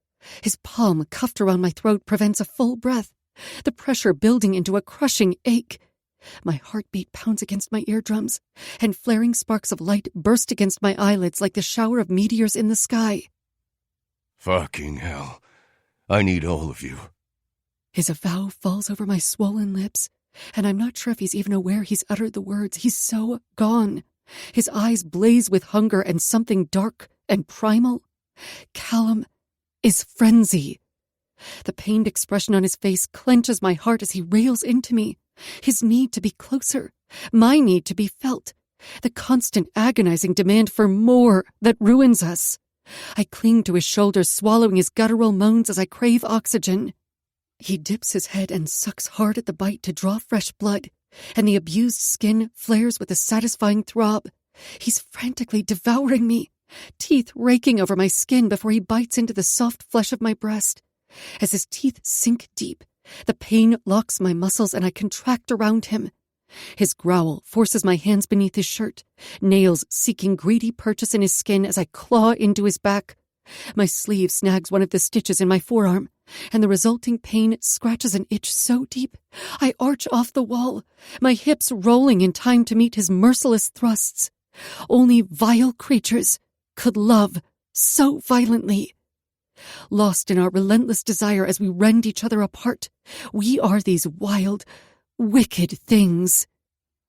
B: His palm cuffed around my throat prevents a full breath, the pressure building into a crushing ache. My heartbeat pounds against my eardrums, and flaring sparks of light burst against my eyelids like the shower of meteors in the sky.
A: Fucking hell. I need all of you.
B: His avowal falls over my swollen lips, and I'm not sure if he's even aware he's uttered the words. He's so gone. His eyes blaze with hunger and something dark and primal. Kallum is frenzy. The pained expression on his face clenches my heart as he rails into me. His need to be closer, my need to be felt, the constant agonizing demand for more that ruins us. I cling to his shoulders, swallowing his guttural moans as I crave oxygen. He dips his head and sucks hard at the bite to draw fresh blood, and the abused skin flares with a satisfying throb. He's frantically devouring me, teeth raking over my skin before he bites into the soft flesh of my breast. As his teeth sink deep, the pain locks my muscles and I contract around him. His growl forces my hands beneath his shirt, nails seeking greedy purchase in his skin as I claw into his back. My sleeve snags one of the stitches in my forearm, and the resulting pain scratches an itch so deep, I arch off the wall, my hips rolling in time to meet his merciless thrusts. Only vile creatures could love so violently. Lost in our relentless desire as we rend each other apart, we are these wild, wicked things.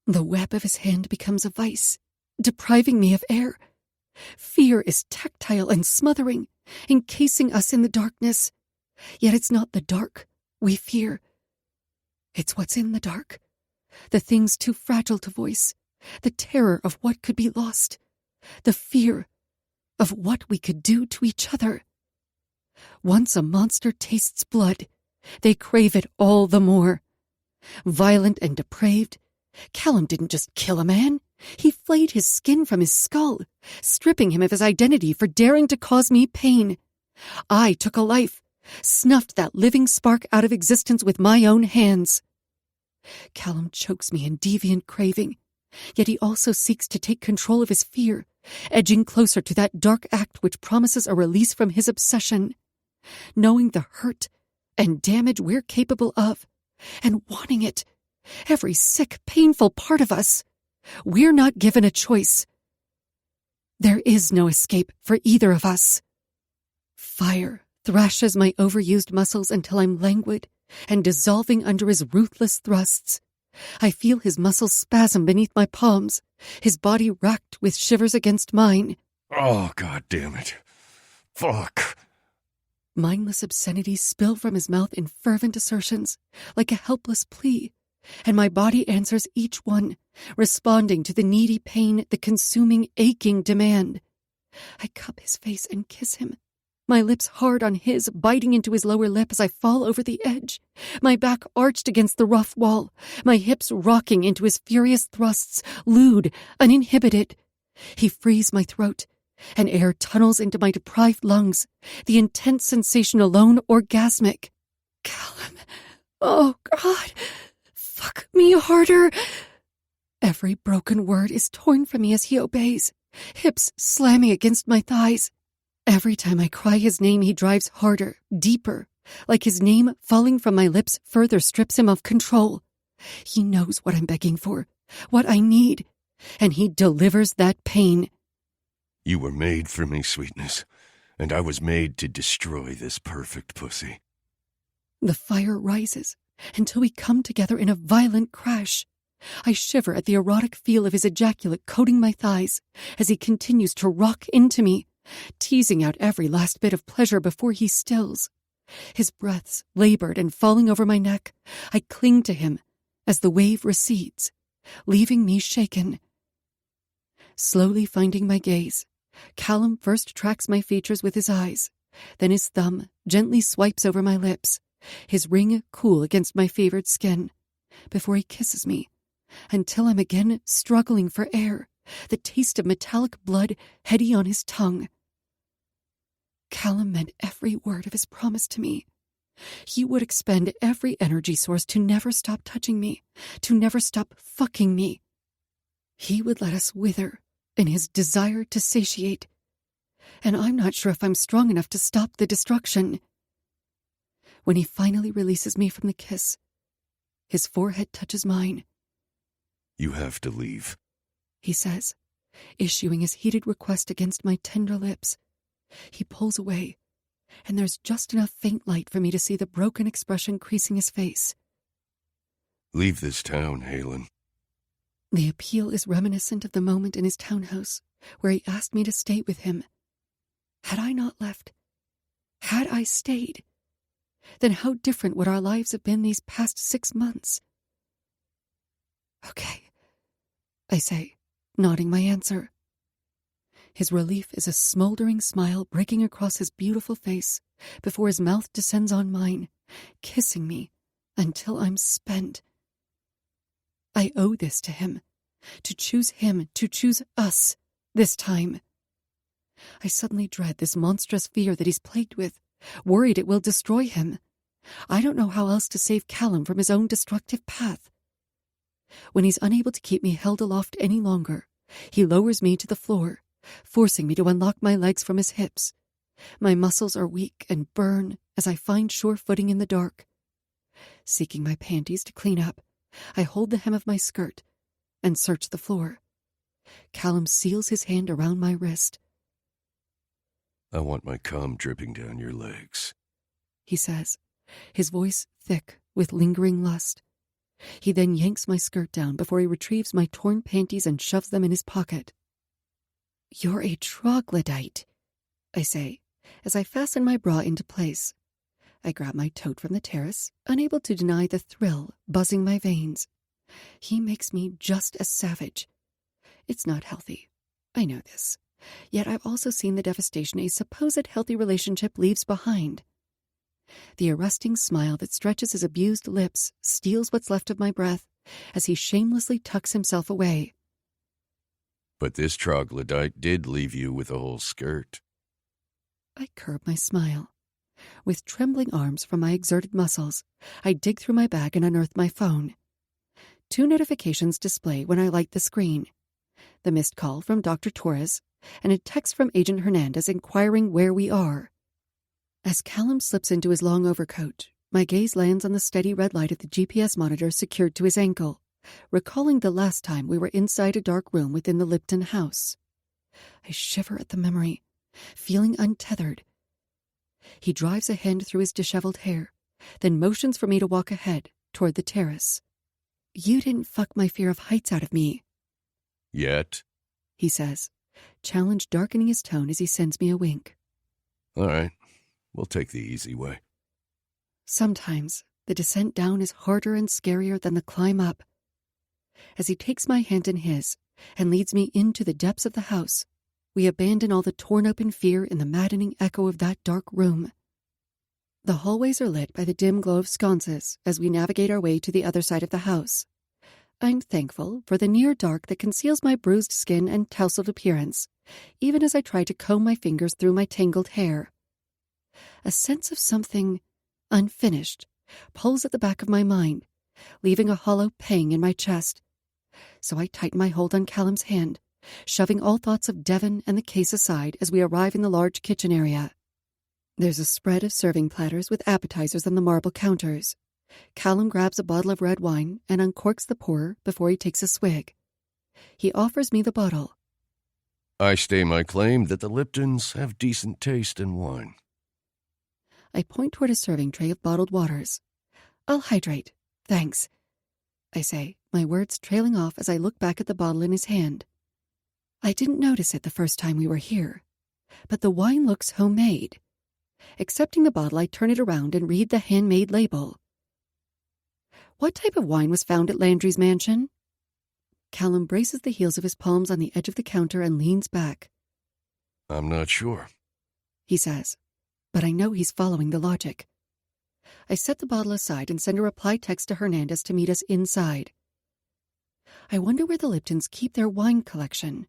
B: The web of his hand becomes a vice, depriving me of air. Fear is tactile and smothering, encasing us in the darkness. Yet it's not the dark we fear. It's what's in the dark, the things too fragile to voice, the terror of what could be lost, the fear of what we could do to each other. Once a monster tastes blood, they crave it all the more. Violent and depraved, Kallum didn't just kill a man. He flayed his skin from his skull, stripping him of his identity for daring to cause me pain. I took a life, snuffed that living spark out of existence with my own hands. Kallum chokes me in deviant craving, yet he also seeks to take control of his fear, edging closer to that dark act which promises a release from his obsession. Knowing the hurt and damage we're capable of, and wanting it, every sick, painful part of us, we're not given a choice. There is no escape for either of us. Fire thrashes my overused muscles until I'm languid and dissolving under his ruthless thrusts. I feel his muscles spasm beneath my palms, his body racked with shivers against mine.
A: Oh, God damn it. Fuck.
B: Mindless obscenities spill from his mouth in fervent assertions, like a helpless plea, and my body answers each one, responding to the needy pain, the consuming, aching demand. I cup his face and kiss him, my lips hard on his, biting into his lower lip as I fall over the edge, my back arched against the rough wall, my hips rocking into his furious thrusts, lewd, uninhibited. He frees my throat, and air tunnels into my deprived lungs, the intense sensation alone orgasmic. Kallum, oh God, fuck me harder. Every broken word is torn from me as he obeys, hips slamming against my thighs. Every time I cry his name, he drives harder, deeper, like his name falling from my lips further strips him of control. He knows what I'm begging for, what I need, and he delivers that pain.
A: You were made for me, sweetness, and I was made to destroy this perfect pussy.
B: The fire rises until we come together in a violent crash. I shiver at the erotic feel of his ejaculate coating my thighs as he continues to rock into me, teasing out every last bit of pleasure before he stills. His breaths labored and falling over my neck, I cling to him as the wave recedes, leaving me shaken. Slowly finding my gaze, Kallum first tracks my features with his eyes, then his thumb gently swipes over my lips, his ring cool against my fevered skin, before he kisses me, until I'm again struggling for air, the taste of metallic blood heady on his tongue. Kallum meant every word of his promise to me. He would expend every energy source to never stop touching me, to never stop fucking me. He would let us wither in his desire to satiate, and I'm not sure if I'm strong enough to stop the destruction. When he finally releases me from the kiss, his forehead touches mine.
A: You have to leave,
B: he says, issuing his heated request against my tender lips. He pulls away, and there's just enough faint light for me to see the broken expression creasing his face.
A: Leave this town, Halen.
B: The appeal is reminiscent of the moment in his townhouse where he asked me to stay with him. Had I not left, had I stayed, then how different would our lives have been these past 6 months? Okay, I say, nodding my answer. His relief is a smoldering smile breaking across his beautiful face before his mouth descends on mine, kissing me until I'm spent. I owe this to him, to choose us this time. I suddenly dread this monstrous fear that he's plagued with, worried it will destroy him. I don't know how else to save Kallum from his own destructive path. When he's unable to keep me held aloft any longer, he lowers me to the floor, forcing me to unlock my legs from his hips. My muscles are weak and burn as I find sure footing in the dark. Seeking my panties to clean up, I hold the hem of my skirt and search the floor. Kallum seals his hand around my wrist.
A: I want my cum dripping down your legs,
B: he says, his voice thick with lingering lust. He then yanks my skirt down before he retrieves my torn panties and shoves them in his pocket. You're a troglodyte, I say, as I fasten my bra into place. I grab my tote from the terrace, unable to deny the thrill buzzing my veins. He makes me just as savage. It's not healthy. I know this. Yet I've also seen the devastation a supposed healthy relationship leaves behind. The arresting smile that stretches his abused lips steals what's left of my breath as he shamelessly tucks himself away.
A: But this troglodyte did leave you with a whole skirt.
B: I curb my smile. With trembling arms from my exerted muscles, I dig through my bag and unearth my phone. 2 notifications display when I light the screen. The missed call from Dr. Torres and a text from Agent Hernandez inquiring where we are. As Kallum slips into his long overcoat, my gaze lands on the steady red light of the GPS monitor secured to his ankle, recalling the last time we were inside a dark room within the Lipton house. I shiver at the memory, feeling untethered. He drives a hand through his disheveled hair, then motions for me to walk ahead toward the terrace. You didn't fuck my fear of heights out of me.
A: Yet?
B: He says, challenge darkening his tone as he sends me a wink.
A: All right, we'll take the easy way.
B: Sometimes the descent down is harder and scarier than the climb up. As he takes my hand in his and leads me into the depths of the house, we abandon all the torn-open fear in the maddening echo of that dark room. The hallways are lit by the dim glow of sconces as we navigate our way to the other side of the house. I'm thankful for the near dark that conceals my bruised skin and tousled appearance, even as I try to comb my fingers through my tangled hair. A sense of something unfinished pulls at the back of my mind, leaving a hollow pang in my chest. So I tighten my hold on Kallum's hand, shoving all thoughts of Devon and the case aside as we arrive in the large kitchen area. There's a spread of serving platters with appetizers on the marble counters. Kallum grabs a bottle of red wine and uncorks the pourer before he takes a swig. He offers me the bottle.
A: I stay my claim that the Liptons have decent taste in wine.
B: I point toward a serving tray of bottled waters. I'll hydrate, thanks, I say, my words trailing off as I look back at the bottle in his hand. I didn't notice it the first time we were here, but the wine looks homemade. Accepting the bottle, I turn it around and read the handmade label. What type of wine was found at Landry's mansion? Kallum braces the heels of his palms on the edge of the counter and leans back.
A: I'm not sure,
B: he says, but I know he's following the logic. I set the bottle aside and send a reply text to Hernandez to meet us inside. I wonder where the Liptons keep their wine collection.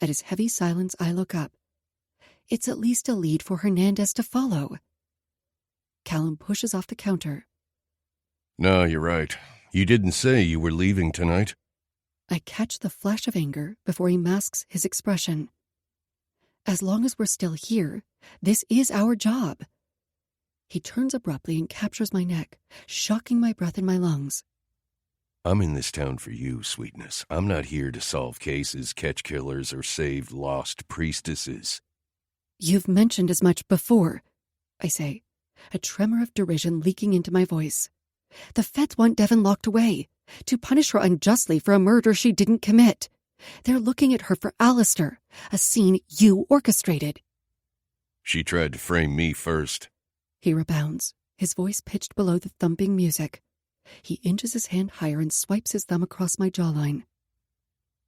B: At his heavy silence, I look up. It's at least a lead for Hernandez to follow. Kallum pushes off the counter.
A: No, you're right. You didn't say you were leaving tonight.
B: I catch the flash of anger before he masks his expression. As long as we're still here, this is our job. He turns abruptly and captures my neck, shocking my breath in my lungs.
A: I'm in this town for you, Sweetness. I'm not here to solve cases, catch killers, or save lost priestesses.
B: You've mentioned as much before, I say, a tremor of derision leaking into my voice. The feds want Devon locked away, to punish her unjustly for a murder she didn't commit. They're looking at her for Alistair, a scene you orchestrated.
A: She tried to frame me first.
B: He rebounds, his voice pitched below the thumping music. He inches his hand higher and swipes his thumb across my jawline.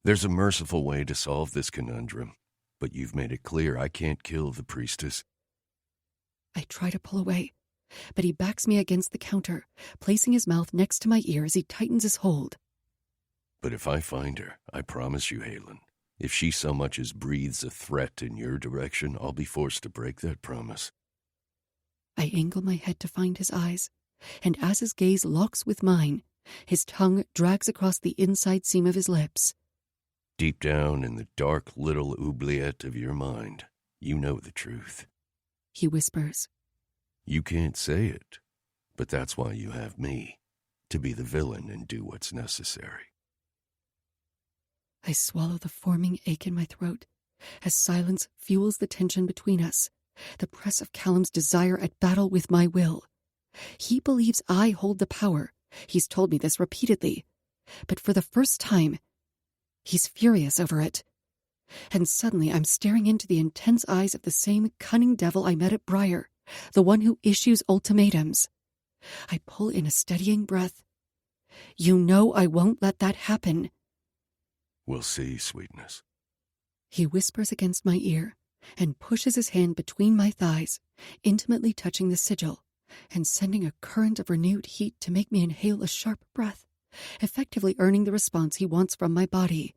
A: There's a merciful way to solve this conundrum, but you've made it clear I can't kill the priestess.
B: I try to pull away, but he backs me against the counter, placing his mouth next to my ear as he tightens his hold.
A: But if I find her, I promise you, Halen, if she so much as breathes a threat in your direction, I'll be forced to break that promise.
B: I angle my head to find his eyes, and as his gaze locks with mine, his tongue drags across the inside seam of his lips.
A: Deep down in the dark little oubliette of your mind, you know the truth.
B: He whispers.
A: You can't say it, but that's why you have me, to be the villain and do what's necessary.
B: I swallow the forming ache in my throat as silence fuels the tension between us, the press of Kallum's desire at battle with my will. He believes I hold the power. He's told me this repeatedly. But for the first time, he's furious over it. And suddenly I'm staring into the intense eyes of the same cunning devil I met at Briar, the one who issues ultimatums. I pull in a steadying breath. You know I won't let that happen.
A: We'll see, Sweetness.
B: He whispers against my ear and pushes his hand between my thighs, intimately touching the sigil and sending a current of renewed heat to make me inhale a sharp breath, effectively earning the response he wants from my body.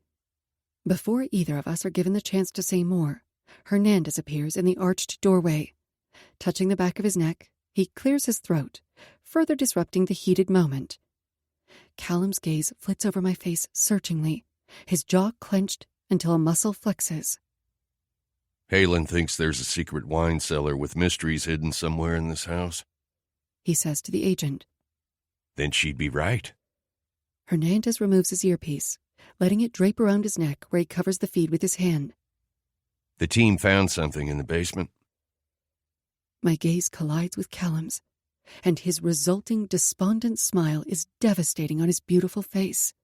B: Before either of us are given the chance to say more, Hernandez appears in the arched doorway. Touching the back of his neck, he clears his throat, further disrupting the heated moment. Kallum's gaze flits over my face searchingly, his jaw clenched until a muscle flexes.
A: Halen thinks there's a secret wine cellar with mysteries hidden somewhere in this house,
B: he says to the agent.
A: Then she'd be right.
B: Hernandez removes his earpiece, letting it drape around his neck where he covers the feed with his hand.
A: The team found something in the basement.
B: My gaze collides with Kallum's, and his resulting despondent smile is devastating on his beautiful face.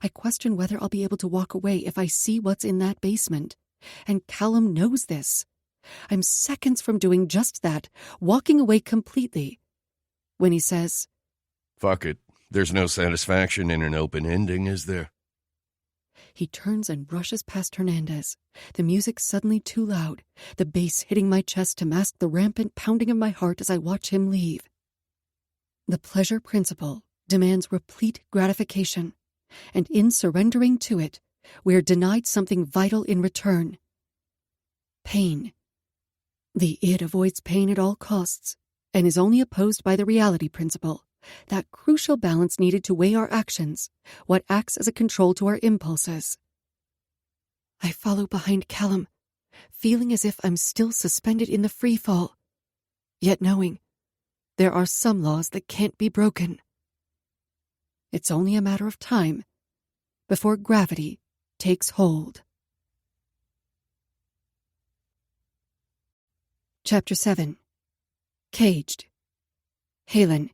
B: I question whether I'll be able to walk away if I see what's in that basement, and Kallum knows this. I'm seconds from doing just that, walking away completely, when he says,
A: Fuck it. There's no satisfaction in an open ending, is there?
B: He turns and rushes past Hernandez, the music suddenly too loud, the bass hitting my chest to mask the rampant pounding of my heart as I watch him leave. The pleasure principle demands replete gratification, and in surrendering to it, we are denied something vital in return. Pain. The id avoids pain at all costs, and is only opposed by the reality principle, that crucial balance needed to weigh our actions, what acts as a control to our impulses. I follow behind Kallum, feeling as if I'm still suspended in the free fall, yet knowing there are some laws that can't be broken. It's only a matter of time before gravity takes hold. Chapter 7. Caged. Halen.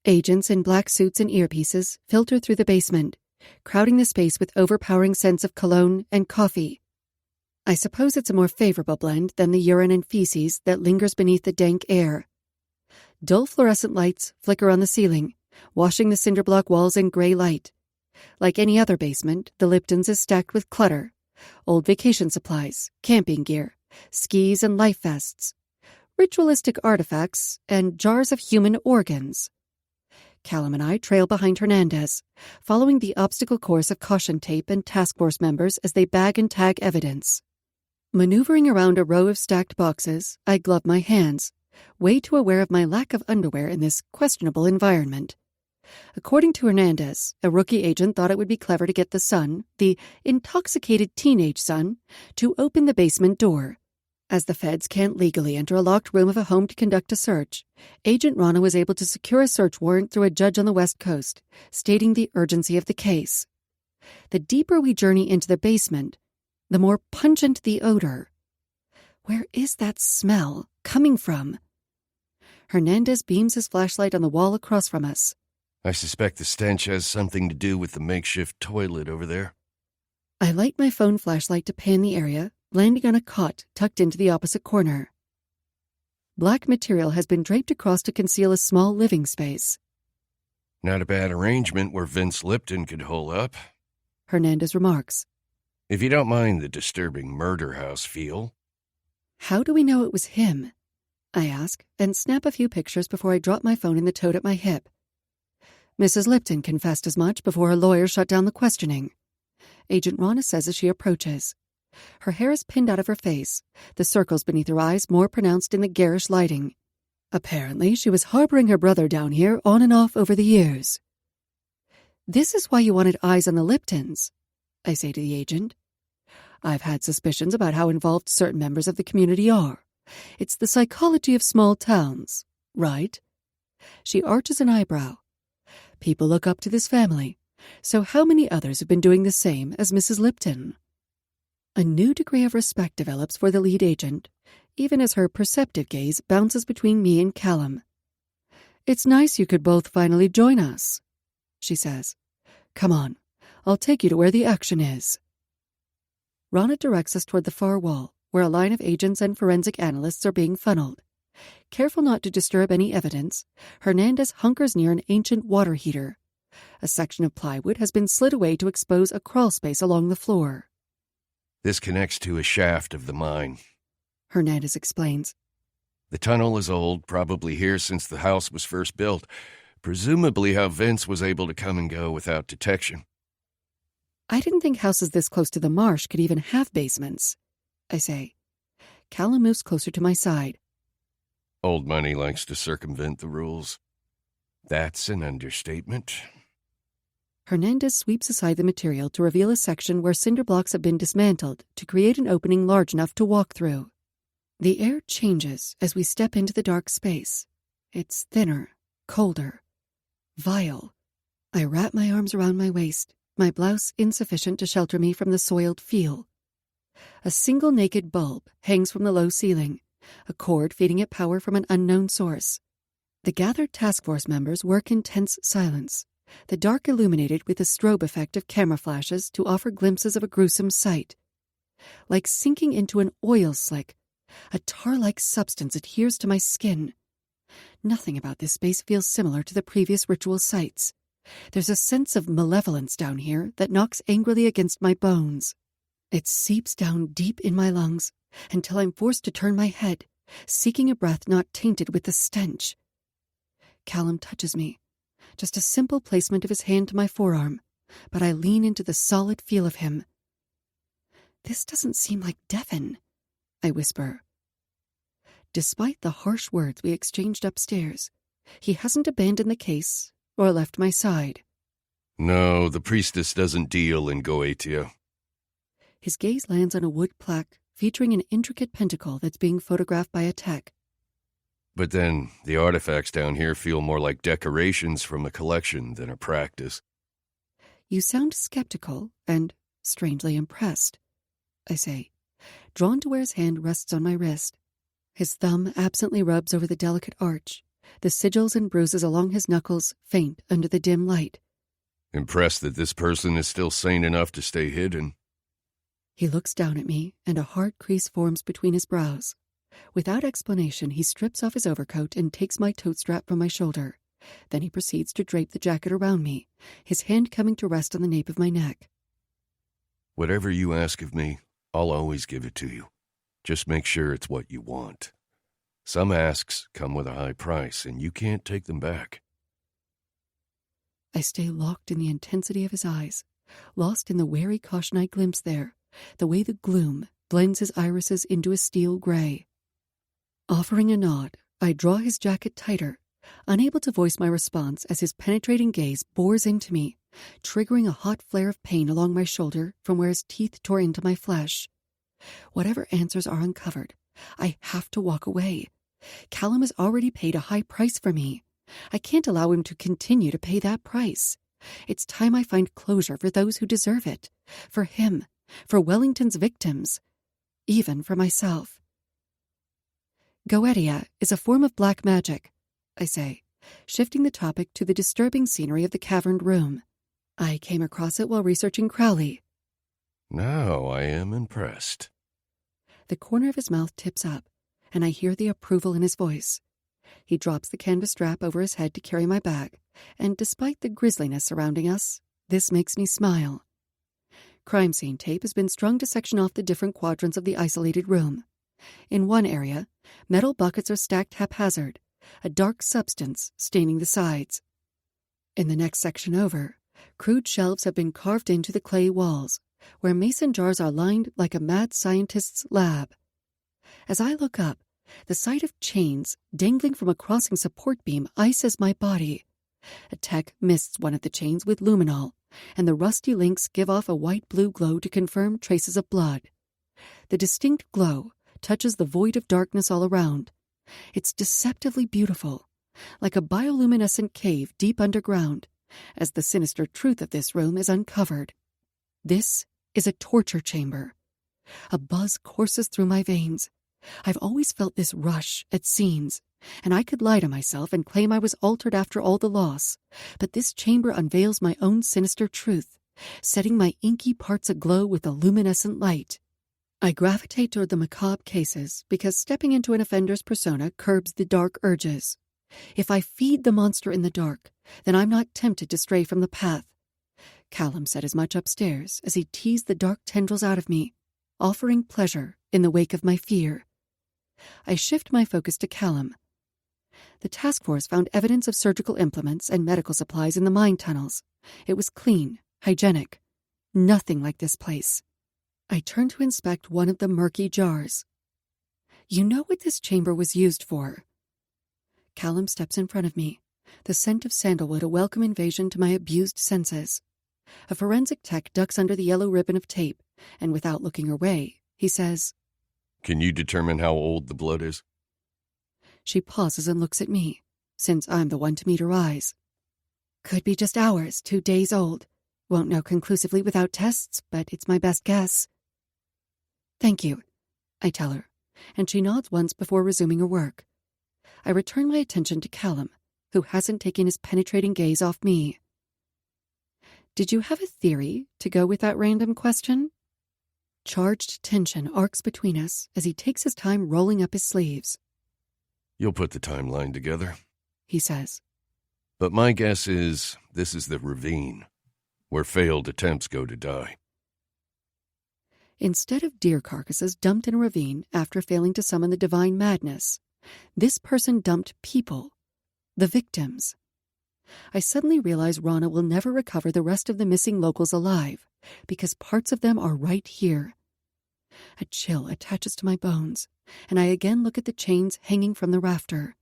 B: Agents in black suits and earpieces filter through the basement, crowding the space with overpowering scents of cologne and coffee. I suppose it's a more favorable blend than the urine and feces that lingers beneath the dank air. Dull fluorescent lights flicker on the ceiling, washing the cinder block walls in gray light. Like any other basement, the Lipton's is stacked with clutter: old vacation supplies, camping gear, skis and life vests, ritualistic artifacts, and jars of human organs. Kallum and I trail behind Hernandez, following the obstacle course of caution tape and task force members as they bag and tag evidence. Maneuvering around a row of stacked boxes, I glove my hands, way too aware of my lack of underwear in this questionable environment. According to Hernandez, a rookie agent thought it would be clever to get the son, the intoxicated teenage son, to open the basement door. As the feds can't legally enter a locked room of a home to conduct a search, Agent Rana was able to secure a search warrant through a judge on the West Coast, stating the urgency of the case. The deeper we journey into the basement, the more pungent the odor. Where is that smell coming from? Hernandez beams his flashlight on the wall across from us.
A: I suspect the stench has something to do with the makeshift toilet over there.
B: I light my phone flashlight to pan the area, landing on a cot tucked into the opposite corner. Black material has been draped across to conceal a small living space.
A: Not a bad arrangement where Vince Lipton could hole up,
B: Hernandez remarks.
A: If you don't mind the disturbing murder house feel.
B: How do we know it was him? I ask, and snap a few pictures before I drop my phone in the tote at my hip. Mrs. Lipton confessed as much before her lawyer shut down the questioning. Agent Rana says as she approaches. Her hair is pinned out of her face, the circles beneath her eyes more pronounced in the garish lighting. Apparently, she was harboring her brother down here on and off over the years. This is why you wanted eyes on the Liptons, I say to the agent. I've had suspicions about how involved certain members of the community are. It's the psychology of small towns, right? She arches an eyebrow. People look up to this family, so how many others have been doing the same as Mrs. Lipton? A new degree of respect develops for the lead agent, even as her perceptive gaze bounces between me and Kallum. It's nice you could both finally join us, she says. Come on, I'll take you to where the action is. Rana directs us toward the far wall, where a line of agents and forensic analysts are being funneled. Careful not to disturb any evidence, Hernandez hunkers near an ancient water heater. A section of plywood has been slid away to expose a crawl space along the floor.
A: This connects to a shaft of the mine,
B: Hernandez explains.
A: The tunnel is old, probably here since the house was first built. Presumably how Vince was able to come and go without detection.
B: I didn't think houses this close to the marsh could even have basements, I say. Kallum moves closer to my side.
A: Old money likes to circumvent the rules. That's an understatement.
B: Hernandez sweeps aside the material to reveal a section where cinder blocks have been dismantled to create an opening large enough to walk through. The air changes as we step into the dark space. It's thinner, colder, vile. I wrap my arms around my waist, my blouse insufficient to shelter me from the soiled feel. A single naked bulb hangs from the low ceiling, a cord feeding it power from an unknown source. The gathered task force members work in tense silence, the dark illuminated with a strobe effect of camera flashes to offer glimpses of a gruesome sight. Like sinking into an oil slick, a tar-like substance adheres to my skin. Nothing about this space feels similar to the previous ritual sites. There's a sense of malevolence down here that knocks angrily against my bones. It seeps down deep in my lungs until I'm forced to turn my head, seeking a breath not tainted with the stench. Kallum touches me, just a simple placement of his hand to my forearm, but I lean into the solid feel of him. This doesn't seem like Devon, I whisper. Despite the harsh words we exchanged upstairs, he hasn't abandoned the case or left my side.
A: No, the priestess doesn't deal in Goetia.
B: His gaze lands on a wood plaque featuring an intricate pentacle that's being photographed by a tech.
A: But then, the artifacts down here feel more like decorations from a collection than a practice.
B: You sound skeptical and strangely impressed, I say, drawn to where his hand rests on my wrist. His thumb absently rubs over the delicate arch, the sigils and bruises along his knuckles faint under the dim light.
A: Impressed that this person is still sane enough to stay hidden.
B: He looks down at me, and a hard crease forms between his brows. Without explanation, he strips off his overcoat and takes my tote strap from my shoulder. Then he proceeds to drape the jacket around me, his hand coming to rest on the nape of my neck.
A: Whatever you ask of me, I'll always give it to you. Just make sure it's what you want. Some asks come with a high price, and you can't take them back.
B: I stay locked in the intensity of his eyes, lost in the wary caution I glimpse there, the way the gloom blends his irises into a steel gray. Offering a nod, I draw his jacket tighter, unable to voice my response as his penetrating gaze bores into me, triggering a hot flare of pain along my shoulder from where his teeth tore into my flesh. Whatever answers are uncovered, I have to walk away. Kallum has already paid a high price for me. I can't allow him to continue to pay that price. It's time I find closure for those who deserve it, for him, for Wellington's victims, even for myself. Goetia is a form of black magic, I say, shifting the topic to the disturbing scenery of the caverned room. I came across it while researching Crowley.
A: Now I am impressed.
B: The corner of his mouth tips up, and I hear the approval in his voice. He drops the canvas strap over his head to carry my bag, and despite the grisliness surrounding us, this makes me smile. Crime scene tape has been strung to section off the different quadrants of the isolated room. In one area, metal buckets are stacked haphazard, a dark substance staining the sides. In the next section over, crude shelves have been carved into the clay walls, where mason jars are lined like a mad scientist's lab. As I look up, the sight of chains dangling from a crossing support beam ices my body. A tech mists one of the chains with luminol, and the rusty links give off a white-blue glow to confirm traces of blood. The distinct glow touches the void of darkness all around. It's deceptively beautiful, like a bioluminescent cave deep underground, as the sinister truth of this room is uncovered. This is a torture chamber. A buzz courses through my veins. I've always felt this rush at scenes, and I could lie to myself and claim I was altered after all the loss, but this chamber unveils my own sinister truth, setting my inky parts aglow with a luminescent light. I gravitate toward the macabre cases because stepping into an offender's persona curbs the dark urges. If I feed the monster in the dark, then I'm not tempted to stray from the path. Kallum said as much upstairs as he teased the dark tendrils out of me, offering pleasure in the wake of my fear. I shift my focus to Kallum. The task force found evidence of surgical implements and medical supplies in the mine tunnels. It was clean, hygienic. Nothing like this place. I turn to inspect one of the murky jars. You know what this chamber was used for? Kallum steps in front of me, the scent of sandalwood a welcome invasion to my abused senses. A forensic tech ducks under the yellow ribbon of tape, and without looking away, he says,
A: Can you determine how old the blood is?
B: She pauses and looks at me, since I'm the one to meet her eyes. Could be just hours, 2 days old. Won't know conclusively without tests, but it's my best guess. Thank you, I tell her, and she nods once before resuming her work. I return my attention to Kallum, who hasn't taken his penetrating gaze off me. Did you have a theory to go with that random question? Charged tension arcs between us as he takes his time rolling up his sleeves.
A: You'll put the timeline together,
B: he says.
A: But my guess is this is the ravine, where failed attempts go to die.
B: Instead of deer carcasses dumped in a ravine after failing to summon the divine madness, this person dumped people, the victims. I suddenly realize Rana will never recover the rest of the missing locals alive, because parts of them are right here. A chill attaches to my bones, and I again look at the chains hanging from the rafter.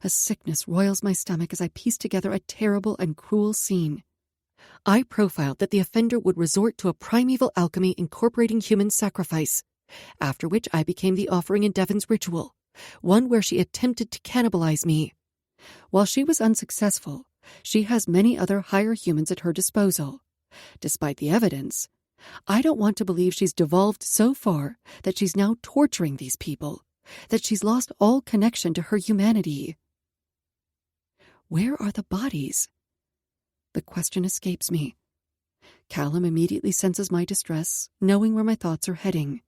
B: A sickness roils my stomach as I piece together a terrible and cruel scene. I profiled that the offender would resort to a primeval alchemy incorporating human sacrifice, after which I became the offering in Devon's ritual, one where she attempted to cannibalize me. While she was unsuccessful, she has many other higher humans at her disposal. Despite the evidence, I don't want to believe she's devolved so far that she's now torturing these people, that she's lost all connection to her humanity. Where are the bodies? The question escapes me. Kallum immediately senses my distress, knowing where my thoughts are heading.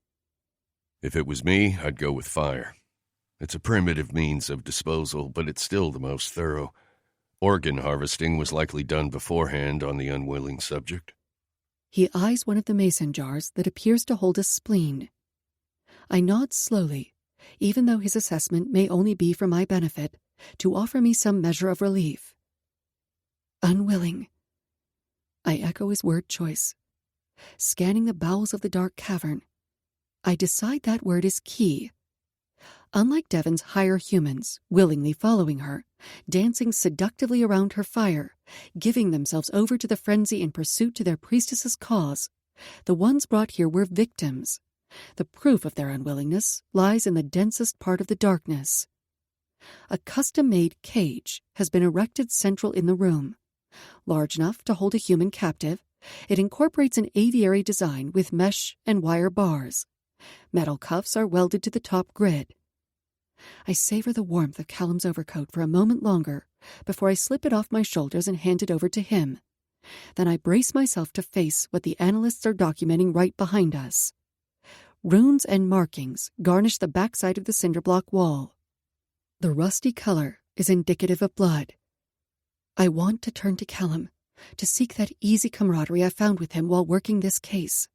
A: If it was me, I'd go with fire. It's a primitive means of disposal, but it's still the most thorough. Organ harvesting was likely done beforehand on the unwilling subject.
B: He eyes one of the mason jars that appears to hold a spleen. I nod slowly, even though his assessment may only be for my benefit, to offer me some measure of relief. Unwilling. I echo his word choice. Scanning the bowels of the dark cavern, I decide that word is key. Unlike Devon's higher humans, willingly following her, dancing seductively around her fire, giving themselves over to the frenzy in pursuit to their priestess's cause, the ones brought here were victims. The proof of their unwillingness lies in the densest part of the darkness. A custom-made cage has been erected central in the room. Large enough to hold a human captive, it incorporates an aviary design with mesh and wire bars. Metal cuffs are welded to the top grid. I savor the warmth of Kallum's overcoat for a moment longer before I slip it off my shoulders and hand it over to him. Then I brace myself to face what the analysts are documenting right behind us. Runes and markings garnish the backside of the cinderblock wall. The rusty color is indicative of blood. I want to turn to Kallum, to seek that easy camaraderie I found with him while working this case.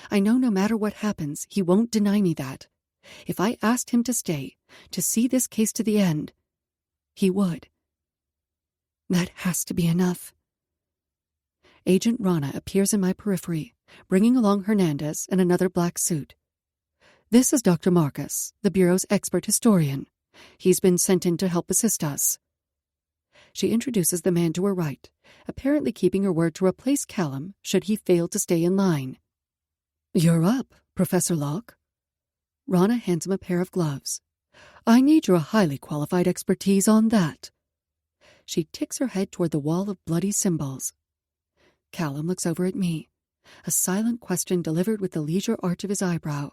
B: I know no matter what happens, he won't deny me that. If I asked him to stay, to see this case to the end, he would. That has to be enough. Agent Rana appears in my periphery, bringing along Hernandez and another black suit. This is Dr. Marcus, the Bureau's expert historian. He's been sent in to help assist us. She introduces the man to her right, apparently keeping her word to replace Kallum should he fail to stay in line. You're up, Professor Locke. Rana hands him a pair of gloves. I need your highly qualified expertise on that. She ticks her head toward the wall of bloody symbols. Kallum looks over at me, a silent question delivered with the leisure arch of his eyebrow.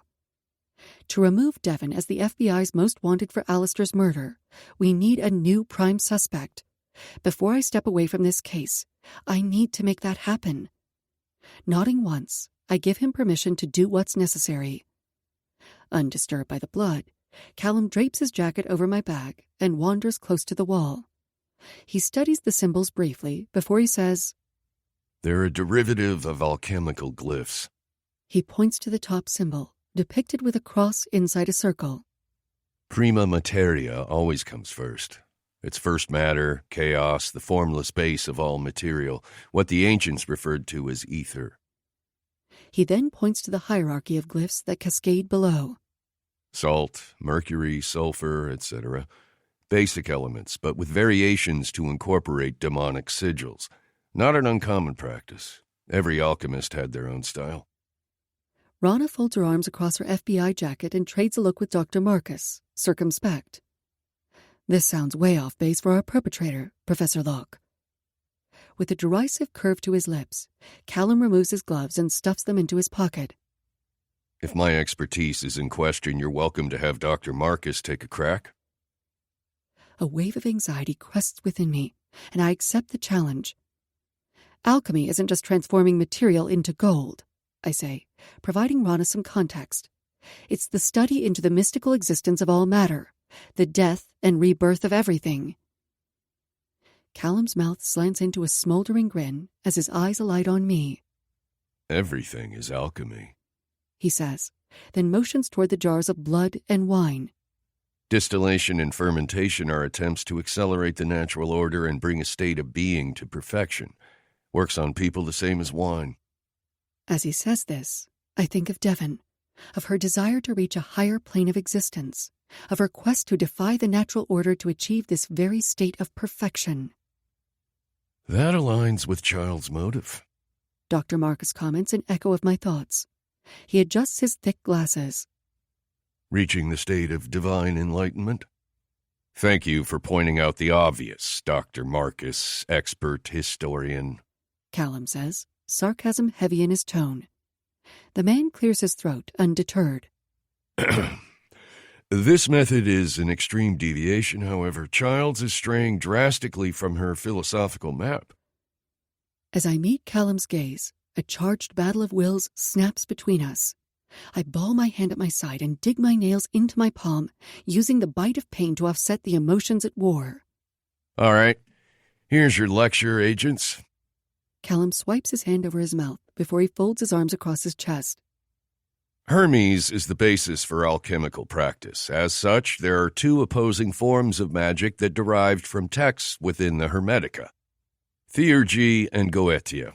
B: To remove Devon as the FBI's most wanted for Alistair's murder, we need a new prime suspect. Before I step away from this case, I need to make that happen. Nodding once, I give him permission to do what's necessary. Undisturbed by the blood, Kallum drapes his jacket over my bag and wanders close to the wall. He studies the symbols briefly before he says,
A: They're a derivative of alchemical glyphs.
B: He points to the top symbol, depicted with a cross inside a circle.
A: Prima materia always comes first. It's first matter, chaos, the formless base of all material, what the ancients referred to as ether.
B: He then points to the hierarchy of glyphs that cascade below.
A: Salt, mercury, sulfur, etc. Basic elements, but with variations to incorporate demonic sigils. Not an uncommon practice. Every alchemist had their own style.
B: Rana folds her arms across her FBI jacket and trades a look with Dr. Marcus, circumspect. This sounds way off base for our perpetrator, Professor Locke. With a derisive curve to his lips, Kallum removes his gloves and stuffs them into his pocket.
A: If my expertise is in question, you're welcome to have Dr. Marcus take a crack.
B: A wave of anxiety crests within me, and I accept the challenge. Alchemy isn't just transforming material into gold, I say, providing Rana some context. It's the study into the mystical existence of all matter, the death and rebirth of everything. Kallum's mouth slants into a smoldering grin as his eyes alight on me.
A: Everything is alchemy,
B: he says, then motions toward the jars of blood and wine.
A: Distillation and fermentation are attempts to accelerate the natural order and bring a state of being to perfection. Works on people the same as wine.
B: As he says this, I think of Devon, of her desire to reach a higher plane of existence, of her quest to defy the natural order to achieve this very state of perfection.
A: That aligns with Child's motive.
B: Dr. Marcus comments an echo of my thoughts. He adjusts his thick glasses.
A: Reaching the state of divine enlightenment? Thank you for pointing out the obvious, Dr. Marcus, expert historian.
B: Kallum says, sarcasm heavy in his tone. The man clears his throat, undeterred.
A: This method is an extreme deviation, however. Child's is straying drastically from her philosophical map.
B: As I meet Kallum's gaze, a charged battle of wills snaps between us. I ball my hand at my side and dig my nails into my palm, using the bite of pain to offset the emotions at war.
A: All right, here's your lecture, agents.
B: Kallum swipes his hand over his mouth before he folds his arms across his chest.
A: Hermes is the basis for alchemical practice. As such, there are two opposing forms of magic that derived from texts within the Hermetica: theurgy and goetia.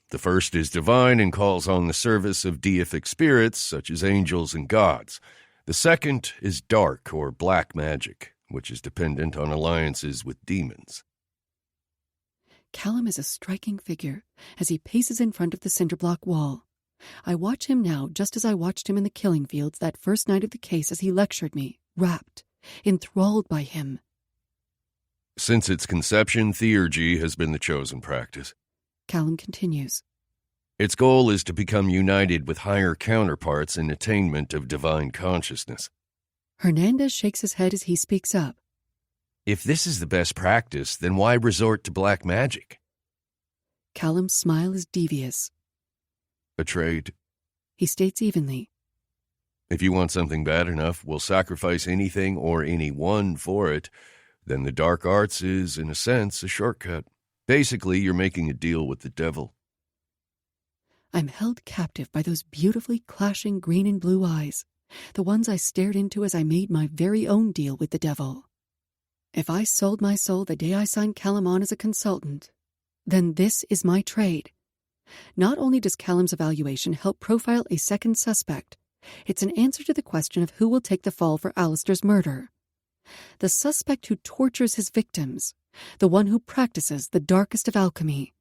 A: The first is divine and calls on the service of deific spirits, such as angels and gods. The second is dark or black magic, which is dependent on alliances with demons.
B: Kallum is a striking figure as he paces in front of the cinderblock wall. I watch him now just as I watched him in the killing fields that first night of the case as he lectured me, rapt, enthralled by him.
A: Since its conception, theurgy has been the chosen practice.
B: Kallum continues.
A: Its goal is to become united with higher counterparts in attainment of divine consciousness.
B: Hernandez shakes his head as he speaks up.
A: If this is the best practice, then why resort to black magic?
B: Kallum's smile is devious.
A: A trade.
B: He states evenly.
A: If you want something bad enough, we'll sacrifice anything or anyone for it. Then the dark arts is, in a sense, a shortcut. Basically, you're making a deal with the devil.
B: I'm held captive by those beautifully clashing green and blue eyes, the ones I stared into as I made my very own deal with the devil. If I sold my soul the day I signed Kallum on as a consultant, then this is my trade. Not only does Kallum's evaluation help profile a second suspect, it's an answer to the question of who will take the fall for Alistair's murder. The suspect who tortures his victims, the one who practices the darkest of alchemy.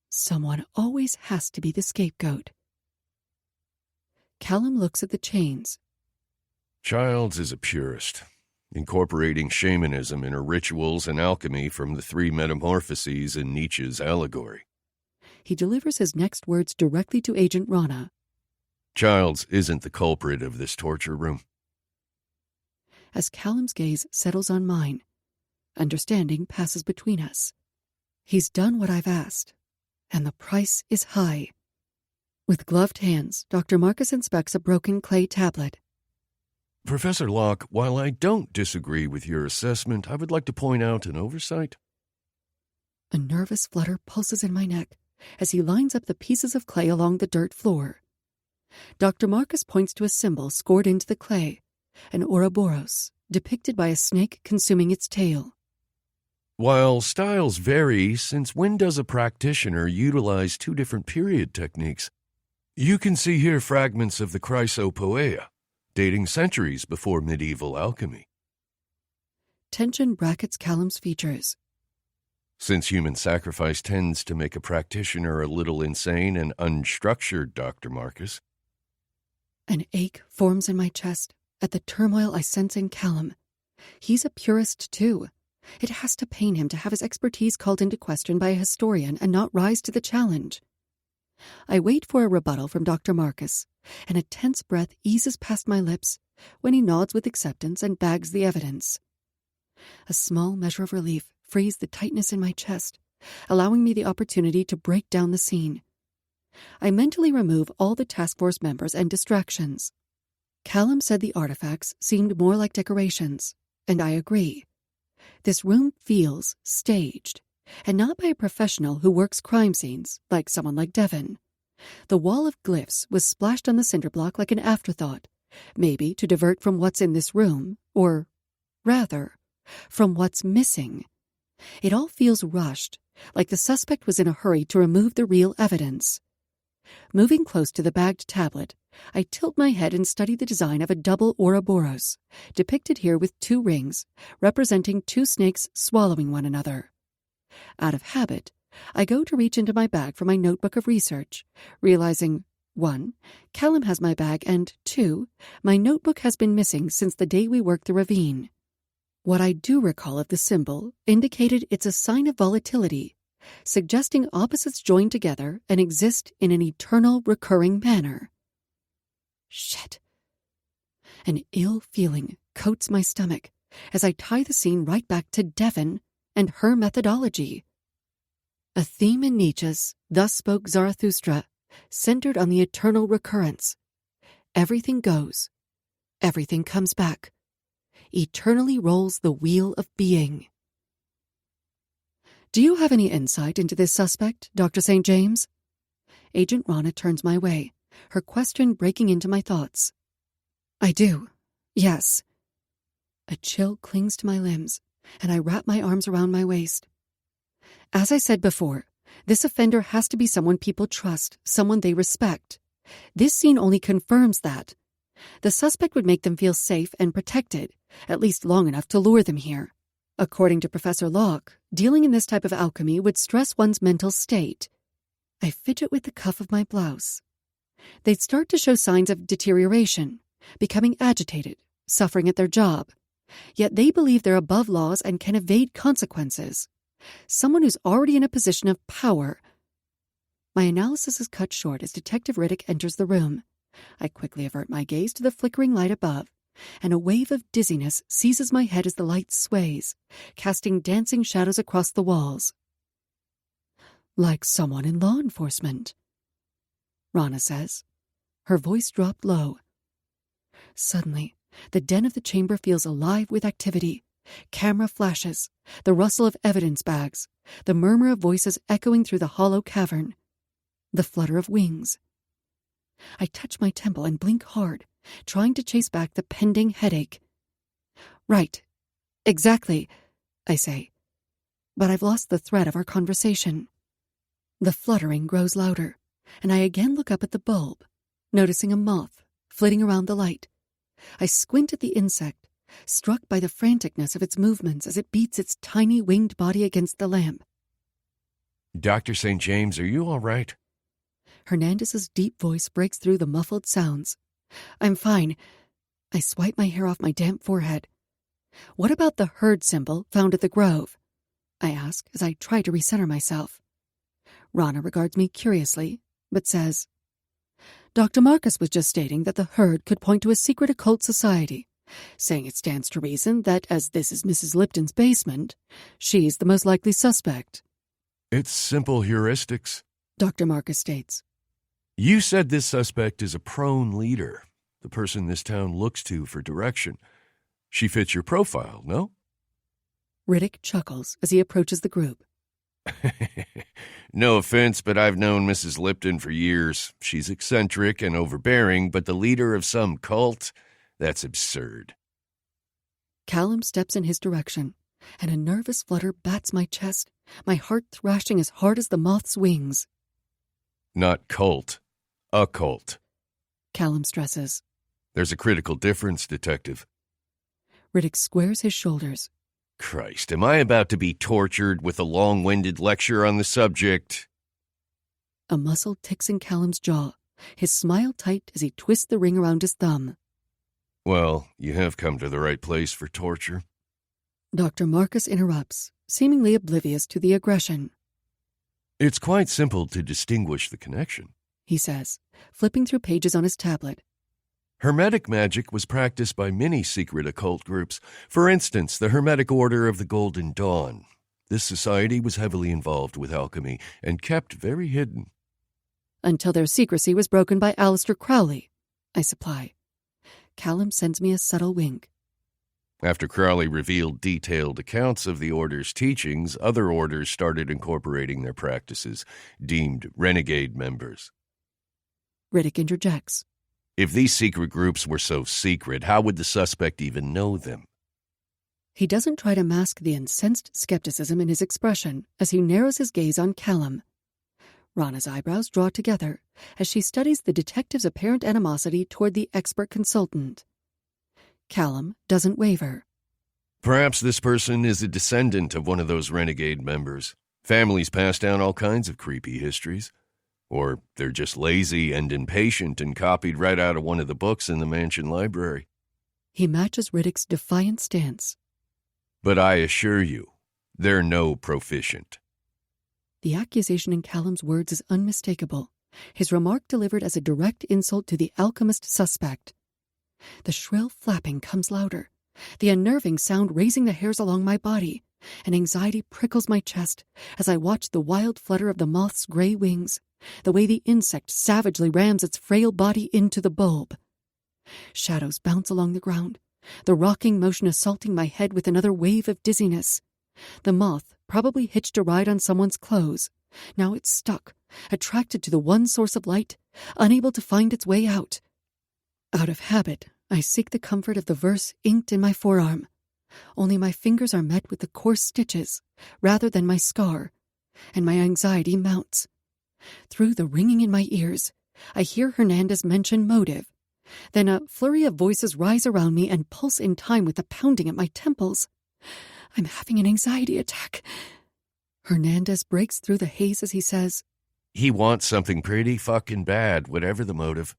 B: Someone always has to be the scapegoat. Kallum looks at the chains.
A: Childs is a purist, incorporating shamanism in her rituals and alchemy from the three metamorphoses in Nietzsche's allegory.
B: He delivers his next words directly to Agent Rana.
A: Childs isn't the culprit of this torture room.
B: As Kallum's gaze settles on mine, understanding passes between us. He's done what I've asked, and the price is high. With gloved hands, Dr. Marcus inspects a broken clay tablet.
A: Professor Locke, while I don't disagree with your assessment, I would like to point out an oversight.
B: A nervous flutter pulses in my neck as he lines up the pieces of clay along the dirt floor. Dr. Marcus points to a symbol scored into the clay, an Ouroboros, depicted by a snake consuming its tail.
A: While styles vary, since when does a practitioner utilize two different period techniques? You can see here fragments of the Chrysopoeia, dating centuries before medieval alchemy.
B: Tension brackets Kallum's features.
A: Since human sacrifice tends to make a practitioner a little insane and unstructured, Dr. Marcus.
B: An ache forms in my chest at the turmoil I sense in Kallum. He's a purist, too. It has to pain him to have his expertise called into question by a historian and not rise to the challenge. I wait for a rebuttal from Dr. Marcus, and a tense breath eases past my lips when he nods with acceptance and bags the evidence. A small measure of relief frees the tightness in my chest, allowing me the opportunity to break down the scene. I mentally remove all the task force members and distractions. Kallum said the artifacts seemed more like decorations, and I agree. This room feels staged, and not by a professional who works crime scenes, like someone like Devon. The wall of glyphs was splashed on the cinder block like an afterthought, maybe to divert from what's in this room, or, rather, from what's missing. It all feels rushed, like the suspect was in a hurry to remove the real evidence. Moving close to the bagged tablet, I tilt my head and study the design of a double Ouroboros, depicted here with two rings, representing two snakes swallowing one another. Out of habit, I go to reach into my bag for my notebook of research, realizing 1. Kallum has my bag, and 2. My notebook has been missing since the day we worked the ravine. What I do recall of the symbol indicated it's a sign of volatility, suggesting opposites join together and exist in an eternal, recurring manner. Shit. An ill feeling coats my stomach as I tie the scene right back to Devon and her methodology. A theme in Nietzsche's Thus Spoke Zarathustra centered on the eternal recurrence. Everything goes. Everything comes back. Eternally rolls the wheel of being. Do you have any insight into this suspect, Dr. St. James? Agent Rana turns my way, her question breaking into my thoughts. I do. Yes. A chill clings to my limbs, and I wrap my arms around my waist. As I said before, this offender has to be someone people trust, someone they respect. This scene only confirms that. The suspect would make them feel safe and protected, at least long enough to lure them here. According to Professor Locke, dealing in this type of alchemy would stress one's mental state. I fidget with the cuff of my blouse. They'd start to show signs of deterioration, becoming agitated, suffering at their job. Yet they believe they're above laws and can evade consequences. Someone who's already in a position of power. My analysis is cut short as Detective Riddick enters the room. I quickly avert my gaze to the flickering light above, and a wave of dizziness seizes my head as the light sways, casting dancing shadows across the walls. Like someone in law enforcement, Rana says. Her voice dropped low. Suddenly, the den of the chamber feels alive with activity. Camera flashes, the rustle of evidence bags, the murmur of voices echoing through the hollow cavern, the flutter of wings. I touch my temple and blink hard, trying to chase back the pending headache. Right. Exactly, I say. But I've lost the thread of our conversation. The fluttering grows louder, and I again look up at the bulb, noticing a moth flitting around the light. I squint at the insect, struck by the franticness of its movements as it beats its tiny winged body against the lamp.
A: Dr. St. James, are you all right?
B: Hernandez's deep voice breaks through the muffled sounds. I'm fine. I swipe my hair off my damp forehead. What about the herd symbol found at the grove? I ask as I try to recenter myself. Rana regards me curiously, but says, Dr. Marcus was just stating that the herd could point to a secret occult society, saying it stands to reason that as this is Mrs. Lipton's basement, she's the most likely suspect.
A: It's simple heuristics,
B: Dr. Marcus states.
A: You said this suspect is a prone leader, the person this town looks to for direction. She fits your profile, no?
B: Riddick chuckles as he approaches the group.
A: No offense, but I've known Mrs. Lipton for years. She's eccentric and overbearing, but the leader of some cult? That's absurd.
B: Kallum steps in his direction, and a nervous flutter bats my chest, my heart thrashing as hard as the moth's wings.
A: Not cult. Occult.
B: Kallum stresses.
A: There's a critical difference, Detective.
B: Riddick squares his shoulders.
A: Christ, am I about to be tortured with a long-winded lecture on the subject?
B: A muscle ticks in Kallum's jaw, his smile tight as he twists the ring around his thumb.
A: Well, you have come to the right place for torture.
B: Dr. Marcus interrupts, seemingly oblivious to the aggression.
A: It's quite simple to distinguish the connection,
B: he says, flipping through pages on his tablet.
A: Hermetic magic was practiced by many secret occult groups. For instance, the Hermetic Order of the Golden Dawn. This society was heavily involved with alchemy and kept very hidden.
B: Until their secrecy was broken by Aleister Crowley, I supply. Kallum sends me a subtle wink.
A: After Crowley revealed detailed accounts of the order's teachings, other orders started incorporating their practices, deemed renegade members.
B: Riddick interjects.
A: If these secret groups were so secret, how would the suspect even know them?
B: He doesn't try to mask the incensed skepticism in his expression as he narrows his gaze on Kallum. Rana's eyebrows draw together as she studies the detective's apparent animosity toward the expert consultant. Kallum doesn't waver.
A: Perhaps this person is a descendant of one of those renegade members. Families pass down all kinds of creepy histories. Or they're just lazy and impatient and copied right out of one of the books in the mansion library.
B: He matches Riddick's defiant stance.
A: But I assure you, they're no proficient.
B: The accusation in Kallum's words is unmistakable, his remark delivered as a direct insult to the Alchemist suspect. The shrill flapping comes louder, the unnerving sound raising the hairs along my body, and anxiety prickles my chest as I watch the wild flutter of the moth's gray wings, the way the insect savagely rams its frail body into the bulb. Shadows bounce along the ground, the rocking motion assaulting my head with another wave of dizziness. The moth probably hitched a ride on someone's clothes. Now it's stuck, attracted to the one source of light, unable to find its way out. Out of habit, I seek the comfort of the verse inked in my forearm. Only my fingers are met with the coarse stitches, rather than my scar, and my anxiety mounts. Through the ringing in my ears, I hear Hernandez mention motive. Then a flurry of voices rise around me and pulse in time with the pounding at my temples. I'm having an anxiety attack. Hernandez breaks through the haze as he says,
A: He wants something pretty fucking bad, whatever the motive.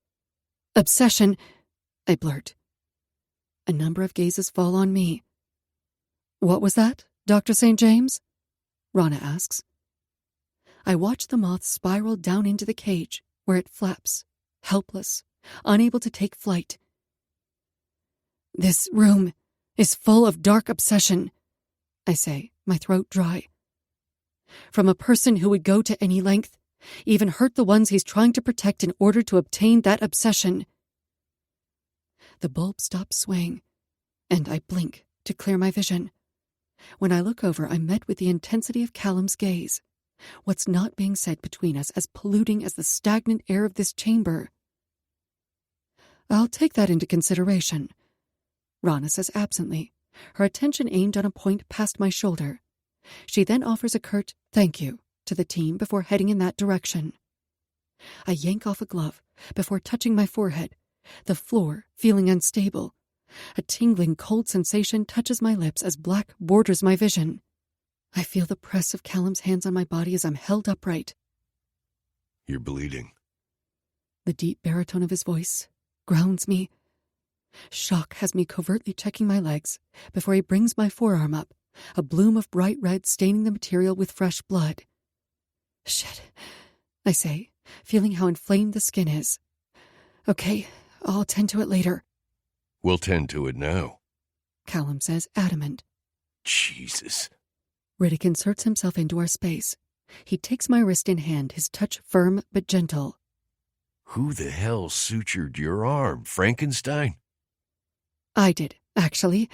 B: Obsession, I blurt. A number of gazes fall on me. What was that, Dr. St. James? Rana asks. I watch the moth spiral down into the cage, where it flaps, helpless, unable to take flight. This room is full of dark obsession, I say, my throat dry. From a person who would go to any length, even hurt the ones he's trying to protect in order to obtain that obsession. The bulb stops swaying, and I blink to clear my vision. When I look over, I'm met with the intensity of Kallum's gaze. What's not being said between us as polluting as the stagnant air of this chamber? I'll take that into consideration, Rana says absently, her attention aimed on a point past my shoulder. She then offers a curt thank you to the team before heading in that direction. I yank off a glove before touching my forehead, the floor feeling unstable. A tingling cold sensation touches my lips as black borders my vision. I feel the press of Kallum's hands on my body as I'm held upright.
A: You're bleeding.
B: The deep baritone of his voice grounds me. Shock has me covertly checking my legs before he brings my forearm up, a bloom of bright red staining the material with fresh blood. Shit, I say, feeling how inflamed the skin is. Okay, I'll tend to it later.
A: We'll tend to it now,
B: Kallum says, adamant.
A: Jesus.
B: Riddick inserts himself into our space. He takes my wrist in hand, his touch firm but gentle.
A: Who the hell sutured your arm, Frankenstein?
B: I did, actually,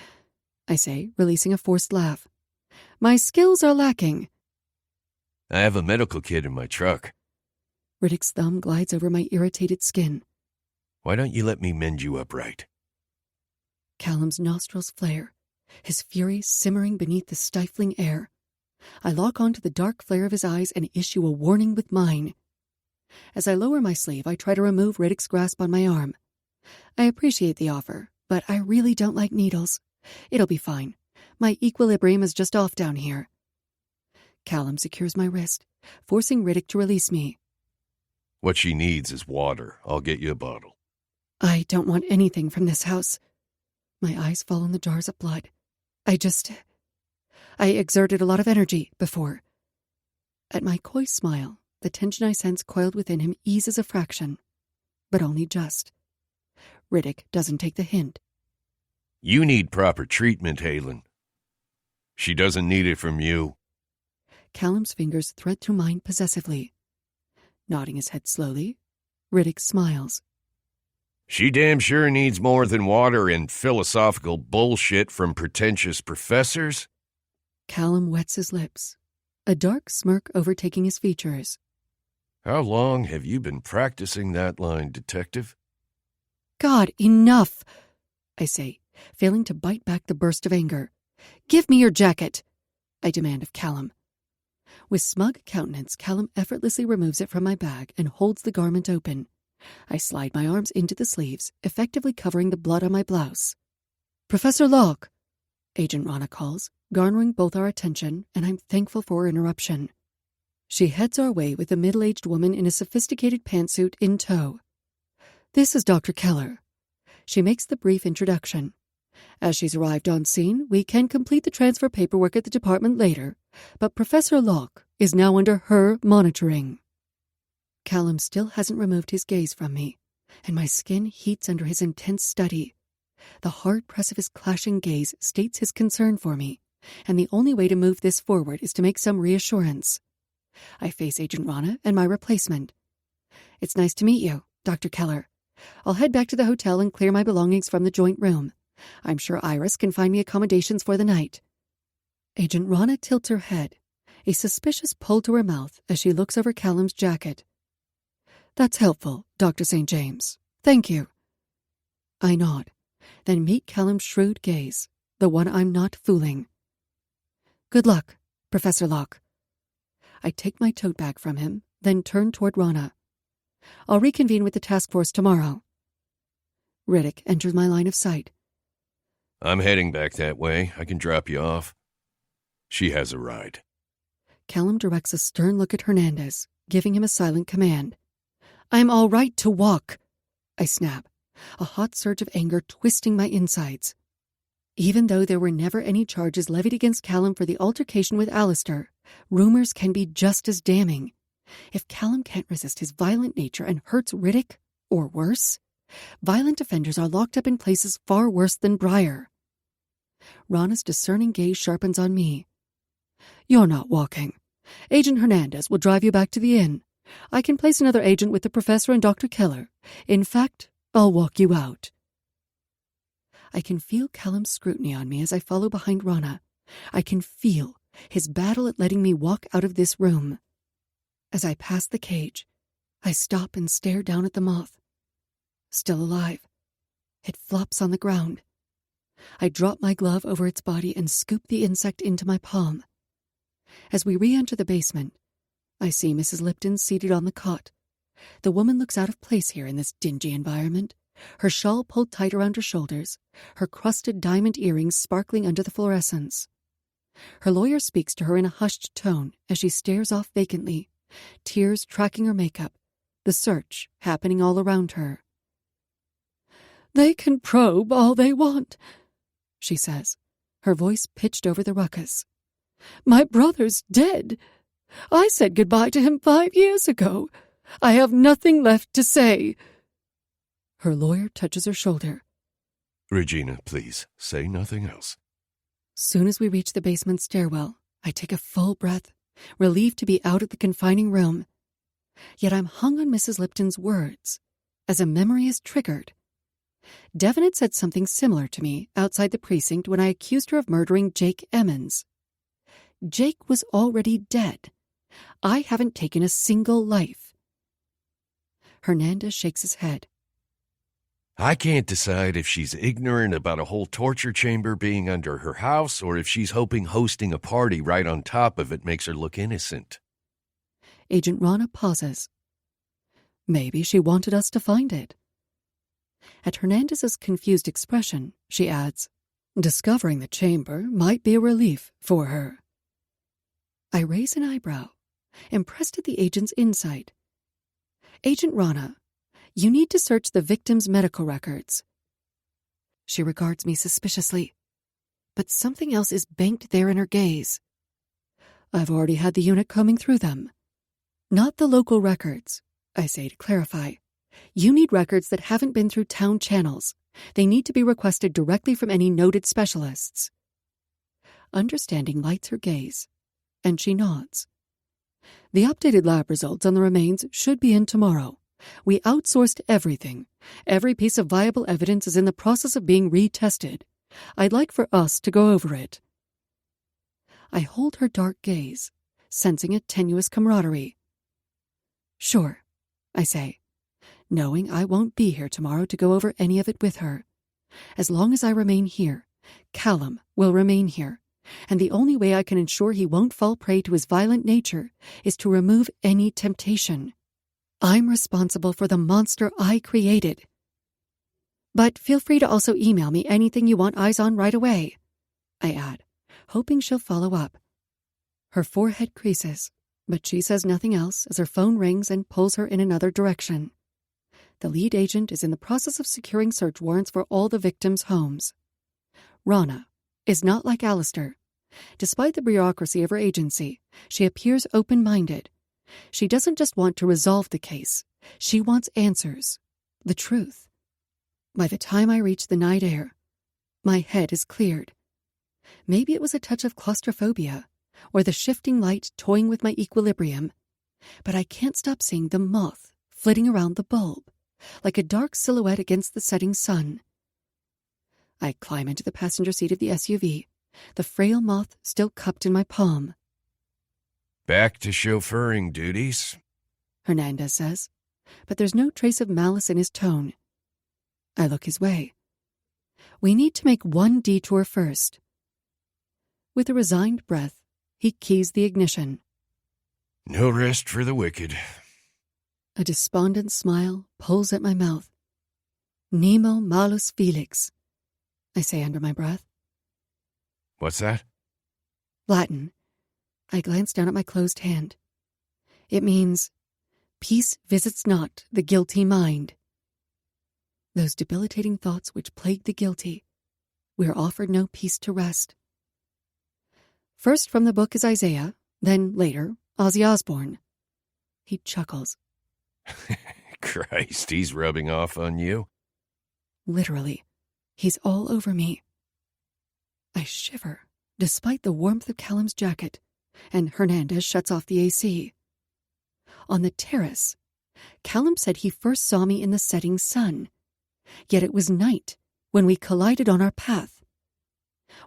B: I say, releasing a forced laugh. My skills are lacking.
A: I have a medical kit in my truck.
B: Riddick's thumb glides over my irritated skin.
A: Why don't you let me mend you up right?
B: Kallum's nostrils flare, his fury simmering beneath the stifling air. I lock onto the dark flare of his eyes and issue a warning with mine. As I lower my sleeve, I try to remove Riddick's grasp on my arm. I appreciate the offer, but I really don't like needles. It'll be fine. My equilibrium is just off down here. Kallum secures my wrist, forcing Riddick to release me.
A: What she needs is water. I'll get you a bottle.
B: I don't want anything from this house. My eyes fall on the jars of blood. I exerted a lot of energy before. At my coy smile, the tension I sense coiled within him eases a fraction, but only just. Riddick doesn't take the hint.
A: You need proper treatment, Halen. She doesn't need it from you.
B: Kallum's fingers thread through mine possessively. Nodding his head slowly, Riddick smiles.
A: She damn sure needs more than water and philosophical bullshit from pretentious professors.
B: Kallum wets his lips, a dark smirk overtaking his features.
A: How long have you been practicing that line, detective?
B: God, enough, I say, failing to bite back the burst of anger. Give me your jacket, I demand of Kallum. With smug countenance, Kallum effortlessly removes it from my bag and holds the garment open. I slide my arms into the sleeves, effectively covering the blood on my blouse. Professor Locke, Agent Rana calls, garnering both our attention, and I'm thankful for her interruption. She heads our way with a middle-aged woman in a sophisticated pantsuit in tow. This is Dr. Keller. She makes the brief introduction. As she's arrived on scene, we can complete the transfer paperwork at the department later, but Professor Locke is now under her monitoring. Kallum still hasn't removed his gaze from me, and my skin heats under his intense study. The hard press of his clashing gaze states his concern for me, and the only way to move this forward is to make some reassurance. I face Agent Rana and my replacement. It's nice to meet you, Dr. Keller. I'll head back to the hotel and clear my belongings from the joint room. I'm sure Iris can find me accommodations for the night. Agent Rana tilts her head, a suspicious pull to her mouth as she looks over Kallum's jacket. That's helpful, Dr. St. James. Thank you. I nod, then meet Kallum's shrewd gaze, the one I'm not fooling. Good luck, Professor Locke. I take my tote bag from him, then turn toward Rana. I'll reconvene with the task force tomorrow. Riddick enters my line of sight.
A: I'm heading back that way. I can drop you off. She has a ride.
B: Kallum directs a stern look at Hernandez, giving him a silent command. I'm all right to walk, I snap, a hot surge of anger twisting my insides. Even though there were never any charges levied against Kallum for the altercation with Alistair, rumors can be just as damning. If Kallum can't resist his violent nature and hurts Riddick, or worse, violent offenders are locked up in places far worse than Briar. Rana's discerning gaze sharpens on me. You're not walking. Agent Hernandez will drive you back to the inn. I can place another agent with the professor and Dr. Keller. In fact, I'll walk you out. I can feel Kallum's scrutiny on me as I follow behind Rana. I can feel his battle at letting me walk out of this room. As I pass the cage, I stop and stare down at the moth. Still alive. It flops on the ground. I drop my glove over its body and scoop the insect into my palm. As we re-enter the basement, I see Mrs. Lipton seated on the cot. The woman looks out of place here in this dingy environment, her shawl pulled tight around her shoulders, her crusted diamond earrings sparkling under the fluorescence. Her lawyer speaks to her in a hushed tone as she stares off vacantly, tears tracking her makeup, the search happening all around her. They can probe all they want, she says, her voice pitched over the ruckus. My brother's dead. I said goodbye to him 5 years ago. I have nothing left to say. Her lawyer touches her shoulder.
A: Regina, please, say nothing else.
B: Soon as we reach the basement stairwell, I take a full breath, relieved to be out of the confining room. Yet I'm hung on Mrs. Lipton's words, as a memory is triggered. Devon had said something similar to me outside the precinct when I accused her of murdering Jake Emmons. Jake was already dead. I haven't taken a single life. Hernandez shakes his head.
A: I can't decide if she's ignorant about a whole torture chamber being under her house or if she's hoping hosting a party right on top of it makes her look innocent.
B: Agent Rana pauses. Maybe she wanted us to find it. At Hernandez's confused expression, she adds, discovering the chamber might be a relief for her. I raise an eyebrow, impressed at the agent's insight. Agent Rana, you need to search the victim's medical records. She regards me suspiciously, but something else is banked there in her gaze. I've already had the unit combing through them. Not the local records, I say to clarify. You need records that haven't been through town channels. They need to be requested directly from any noted specialists. Understanding lights her gaze, and she nods. The updated lab results on the remains should be in tomorrow. We outsourced everything. Every piece of viable evidence is in the process of being retested. I'd like for us to go over it. I hold her dark gaze, sensing a tenuous camaraderie. Sure, I say, knowing I won't be here tomorrow to go over any of it with her. As long as I remain here, Kallum will remain here, and the only way I can ensure he won't fall prey to his violent nature is to remove any temptation. I'm responsible for the monster I created. But feel free to also email me anything you want eyes on right away, I add, hoping she'll follow up. Her forehead creases, But she says nothing else as her phone rings and pulls her in another direction. The lead agent is in the process of securing search warrants for all the victims' homes. Rana is not like Alistair. Despite the bureaucracy of her agency, she appears open-minded. She doesn't just want to resolve the case. She wants answers. The truth. By the time I reach the night air, my head is cleared. Maybe it was a touch of claustrophobia, or the shifting light toying with my equilibrium, but I can't stop seeing the moth flitting around the bulb, like a dark silhouette against the setting sun. I climb into the passenger seat of the SUV, the frail moth still cupped in my palm.
A: Back to chauffeuring duties,
B: Hernandez says, but there's no trace of malice in his tone. I look his way. We need to make one detour first. With a resigned breath, he keys the ignition.
A: No rest for the wicked.
B: A despondent smile pulls at my mouth. Nemo malus felix, I say under my breath.
A: What's that?
B: Latin. I glance down at my closed hand. It means, peace visits not the guilty mind. Those debilitating thoughts which plague the guilty, we are offered no peace to rest. First from the book is Isaiah, then later, Ozzy Osbourne. He chuckles.
A: Christ, he's rubbing off on you.
B: Literally, he's all over me. I shiver, despite the warmth of Kallum's jacket, and Hernandez shuts off the AC. On the terrace, Kallum said he first saw me in the setting sun, yet it was night when we collided on our path.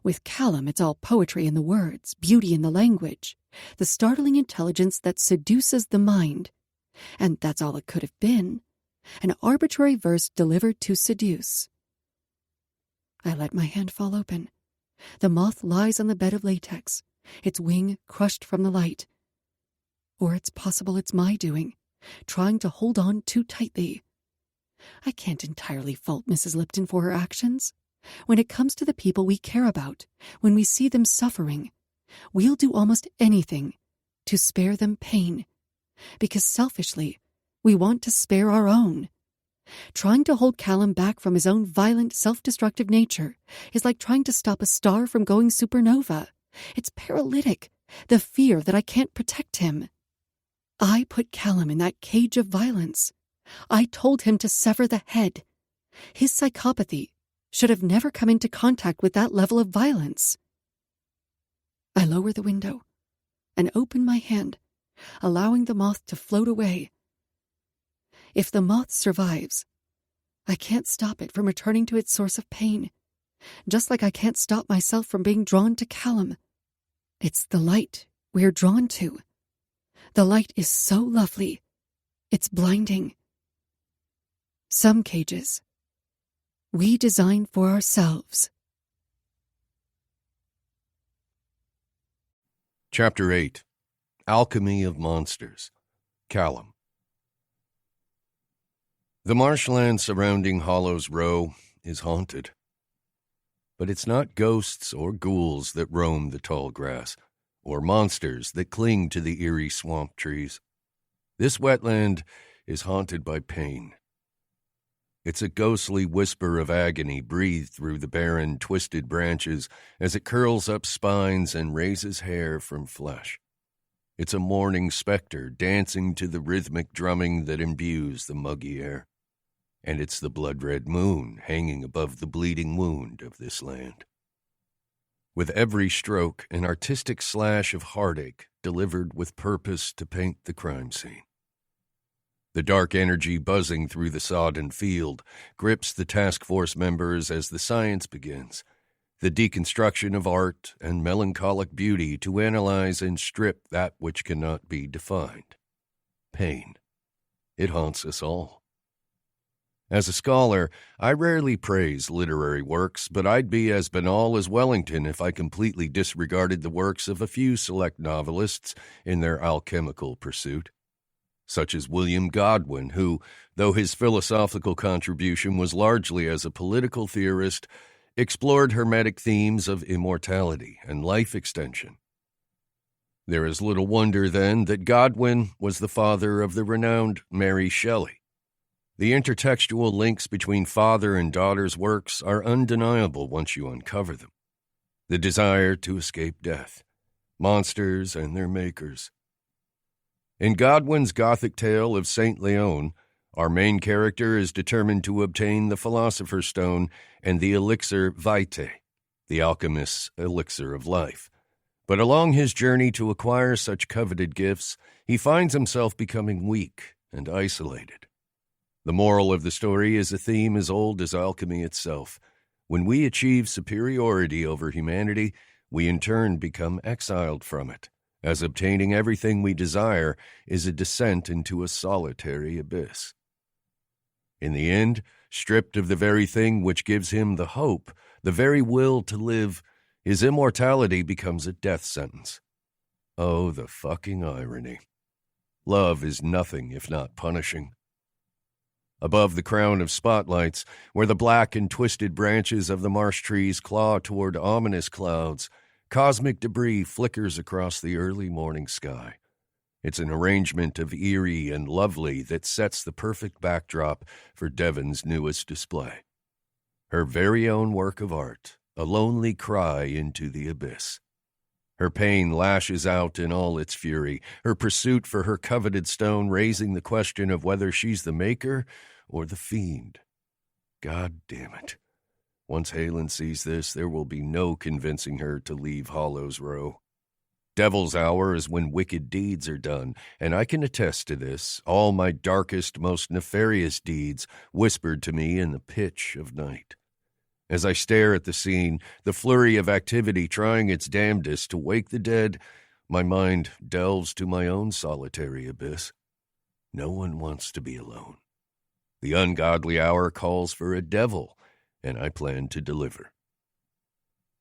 B: With Kallum, it's all poetry in the words, beauty in the language, the startling intelligence that seduces the mind. And that's all it could have been, an arbitrary verse delivered to seduce. I let my hand fall open. The moth lies on the bed of latex, its wing crushed from the light. Or it's possible it's my doing, trying to hold on too tightly. I can't entirely fault Mrs. Lipton for her actions. When it comes to the people we care about, when we see them suffering, we'll do almost anything to spare them pain, because selfishly, we want to spare our own. Trying to hold Kallum back from his own violent, self-destructive nature is like trying to stop a star from going supernova. It's paralytic, the fear that I can't protect him. I put Kallum in that cage of violence. I told him to sever the head. His psychopathy should have never come into contact with that level of violence. I lower the window and open my hand, allowing the moth to float away. If the moth survives, I can't stop it from returning to its source of pain, just like I can't stop myself from being drawn to Kallum. It's the light we're drawn to. The light is so lovely, it's blinding. Some cages we design for ourselves.
A: Chapter 8. Alchemy of Monsters. Kallum. The marshland surrounding Hollows Row is haunted. But it's not ghosts or ghouls that roam the tall grass, or monsters that cling to the eerie swamp trees. This wetland is haunted by pain. It's a ghostly whisper of agony breathed through the barren, twisted branches as it curls up spines and raises hair from flesh. It's a mourning specter dancing to the rhythmic drumming that imbues the muggy air. And it's the blood-red moon hanging above the bleeding wound of this land. With every stroke, an artistic slash of heartache delivered with purpose to paint the crime scene. The dark energy buzzing through the sodden field grips the task force members as the science begins, the deconstruction of art and melancholic beauty to analyze and strip that which cannot be defined. Pain. It haunts us all. As a scholar, I rarely praise literary works, but I'd be as banal as Wellington if I completely disregarded the works of a few select novelists in their alchemical pursuit. Such as William Godwin, who, though his philosophical contribution was largely as a political theorist, explored hermetic themes of immortality and life extension. There is little wonder, then, that Godwin was the father of the renowned Mary Shelley. The intertextual links between father and daughter's works are undeniable once you uncover them. The desire to escape death, monsters and their makers. In Godwin's Gothic tale of Saint Leon, our main character is determined to obtain the Philosopher's Stone and the elixir vitae, the alchemist's elixir of life. But along his journey to acquire such coveted gifts, he finds himself becoming weak and isolated. The moral of the story is a theme as old as alchemy itself. When we achieve superiority over humanity, we in turn become exiled from it, as obtaining everything we desire is a descent into a solitary abyss. In the end, stripped of the very thing which gives him the hope, the very will to live, his immortality becomes a death sentence. Oh, the fucking irony. Love is nothing if not punishing. Above the crown of spotlights, where the black and twisted branches of the marsh trees claw toward ominous clouds, cosmic debris flickers across the early morning sky. It's an arrangement of eerie and lovely that sets the perfect backdrop for Devon's newest display. Her very own work of art, a lonely cry into the abyss. Her pain lashes out in all its fury, her pursuit for her coveted stone raising the question of whether she's the maker or the fiend. God damn it. Once Halen sees this, there will be no convincing her to leave Hollow's Row. Devil's hour is when wicked deeds are done, and I can attest to this, all my darkest, most nefarious deeds whispered to me in the pitch of night. As I stare at the scene, the flurry of activity trying its damnedest to wake the dead, my mind delves to my own solitary abyss. No one wants to be alone. The ungodly hour calls for a devil, and I plan to deliver.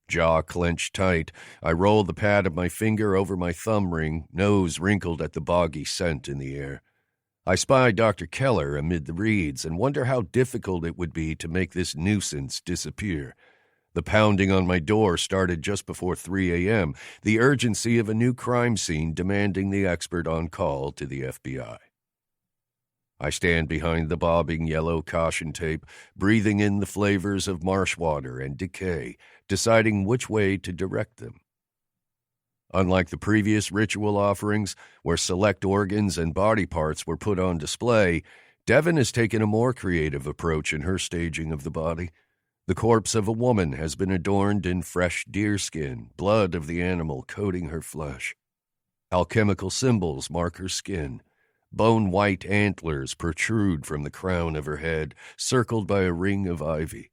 A: Jaw clenched tight, I roll the pad of my finger over my thumb ring, nose wrinkled at the boggy scent in the air. I spy Dr. Keller amid the reeds and wonder how difficult it would be to make this nuisance disappear. The pounding on my door started just before 3 a.m., the urgency of a new crime scene demanding the expert on call to the FBI. I stand behind the bobbing yellow caution tape, breathing in the flavors of marsh water and decay, deciding which way to direct them. Unlike the previous ritual offerings, where select organs and body parts were put on display, Devon has taken a more creative approach in her staging of the body. The corpse of a woman has been adorned in fresh deerskin, blood of the animal coating her flesh. Alchemical symbols mark her skin. Bone-white antlers protrude from the crown of her head, circled by a ring of ivy.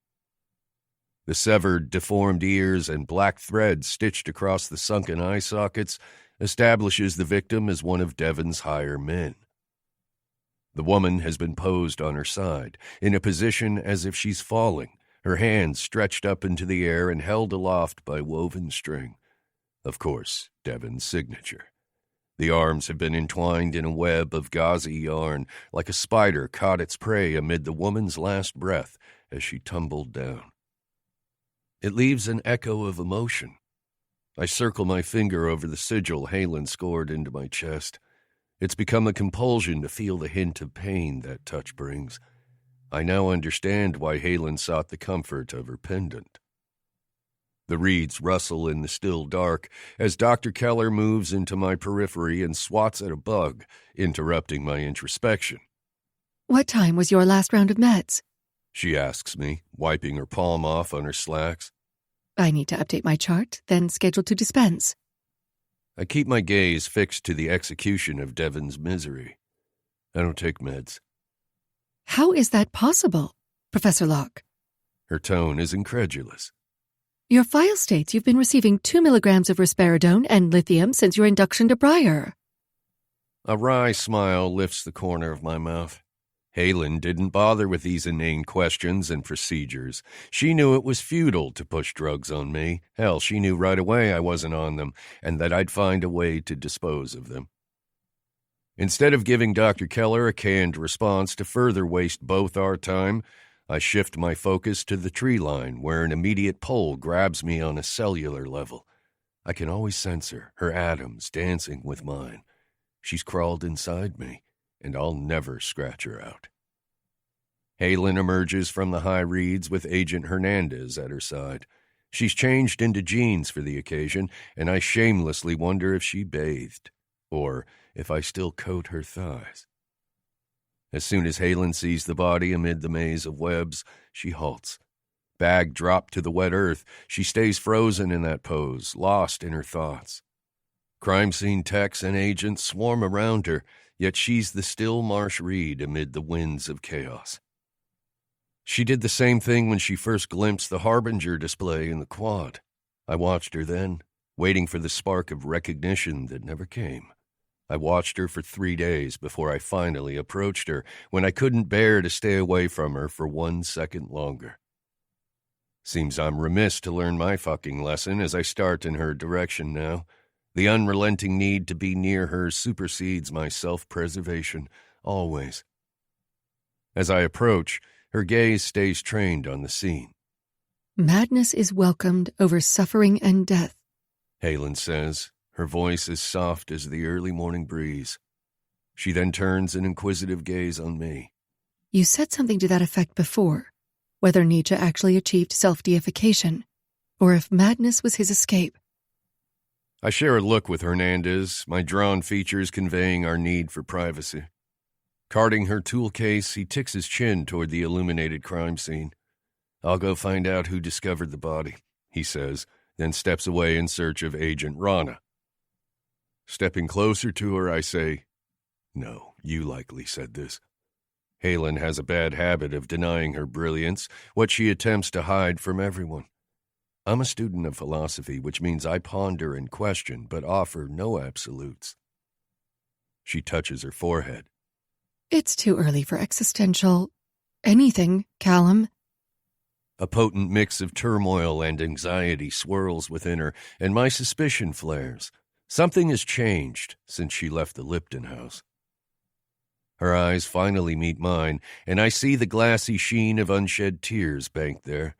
A: The severed, deformed ears and black threads stitched across the sunken eye sockets establishes the victim as one of Devon's higher men. The woman has been posed on her side, in a position as if she's falling, her hands stretched up into the air and held aloft by woven string. Of course, Devon's signature. The arms have been entwined in a web of gauzy yarn, like a spider caught its prey amid the woman's last breath as she tumbled down. It leaves an echo of emotion. I circle my finger over the sigil Halen scored into my chest. It's become a compulsion to feel the hint of pain that touch brings. I now understand why Halen sought the comfort of her pendant. The reeds rustle in the still dark as Dr. Keller moves into my periphery and swats at a bug, interrupting my introspection.
B: "What time was your last round of meds?"
A: she asks me, wiping her palm off on her slacks.
B: "I need to update my chart, then schedule to dispense."
A: I keep my gaze fixed to the execution of Devon's misery. I don't take meds.
B: "How is that possible, Professor Locke?"
A: Her tone is incredulous.
B: "Your file states you've been receiving 2 milligrams of risperidone and lithium since your induction to Briar."
A: A wry smile lifts the corner of my mouth. Halen didn't bother with these inane questions and procedures. She knew it was futile to push drugs on me. Hell, she knew right away I wasn't on them, and that I'd find a way to dispose of them. Instead of giving Dr. Keller a canned response to further waste both our time, I shift my focus to the tree line where an immediate pull grabs me on a cellular level. I can always sense her atoms dancing with mine. She's crawled inside me, and I'll never scratch her out. Halen emerges from the high reeds with Agent Hernandez at her side. She's changed into jeans for the occasion, and I shamelessly wonder if she bathed, or if I still coat her thighs. As soon as Halen sees the body amid the maze of webs, she halts. Bag dropped to the wet earth, she stays frozen in that pose, lost in her thoughts. Crime scene techs and agents swarm around her, yet she's the still marsh reed amid the winds of chaos. She did the same thing when she first glimpsed the Harbinger display in the quad. I watched her then, waiting for the spark of recognition that never came. I watched her for 3 days before I finally approached her, when I couldn't bear to stay away from her for 1 second longer. Seems I'm remiss to learn my fucking lesson as I start in her direction now. The unrelenting need to be near her supersedes my self-preservation, always. As I approach, her gaze stays trained on the scene.
B: Madness is welcomed over suffering and death,
A: Halen says, her voice as soft as the early morning breeze. She then turns an inquisitive gaze on me.
B: You said something to that effect before, whether Nietzsche actually achieved self-deification, or if madness was his escape.
A: I share a look with Hernandez, my drawn features conveying our need for privacy. Carting her tool case, he ticks his chin toward the illuminated crime scene. I'll go find out who discovered the body, he says, then steps away in search of Agent Rana. Stepping closer to her, I say, "No, you likely said this." Halen has a bad habit of denying her brilliance, what she attempts to hide from everyone. I'm a student of philosophy, which means I ponder and question, but offer no absolutes. She touches her forehead.
B: It's too early for existential anything, Kallum.
A: A potent mix of turmoil and anxiety swirls within her, and my suspicion flares. Something has changed since she left the Lipton house. Her eyes finally meet mine, and I see the glassy sheen of unshed tears banked there.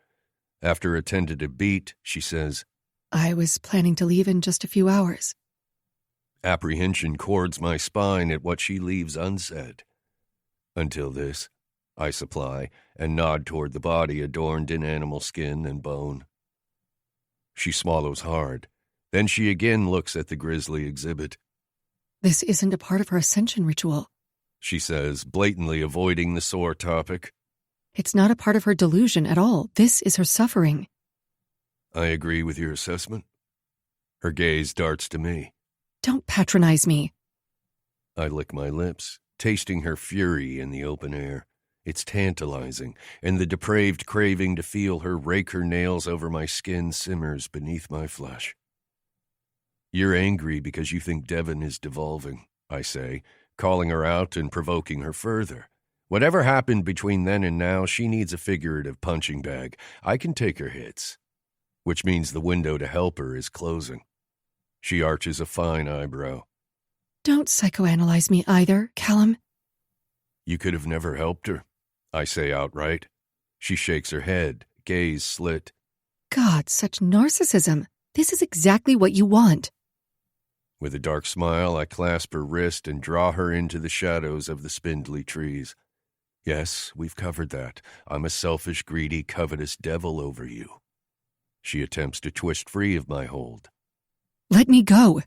A: After a tentative beat, she says,
B: I was planning to leave in just a few hours.
A: Apprehension cords my spine at what she leaves unsaid. Until this, I supply, and nod toward the body adorned in animal skin and bone. She swallows hard. Then she again looks at the grisly exhibit.
B: This isn't a part of her ascension ritual,
A: she says, blatantly avoiding the sore topic.
B: It's not a part of her delusion at all. This is her suffering.
A: I agree with your assessment. Her gaze darts to me.
B: Don't patronize me.
A: I lick my lips, tasting her fury in the open air. It's tantalizing, and the depraved craving to feel her rake her nails over my skin simmers beneath my flesh. You're angry because you think Devon is devolving, I say, calling her out and provoking her further. Whatever happened between then and now, she needs a figurative punching bag. I can take her hits, which means the window to help her is closing. She arches a fine eyebrow.
B: Don't psychoanalyze me either, Kallum.
A: You could have never helped her, I say outright. She shakes her head, gaze slit.
B: God, such narcissism. This is exactly what you want.
A: With a dark smile, I clasp her wrist and draw her into the shadows of the spindly trees. Yes, we've covered that. I'm a selfish, greedy, covetous devil over you. She attempts to twist free of my hold.
B: Let me go.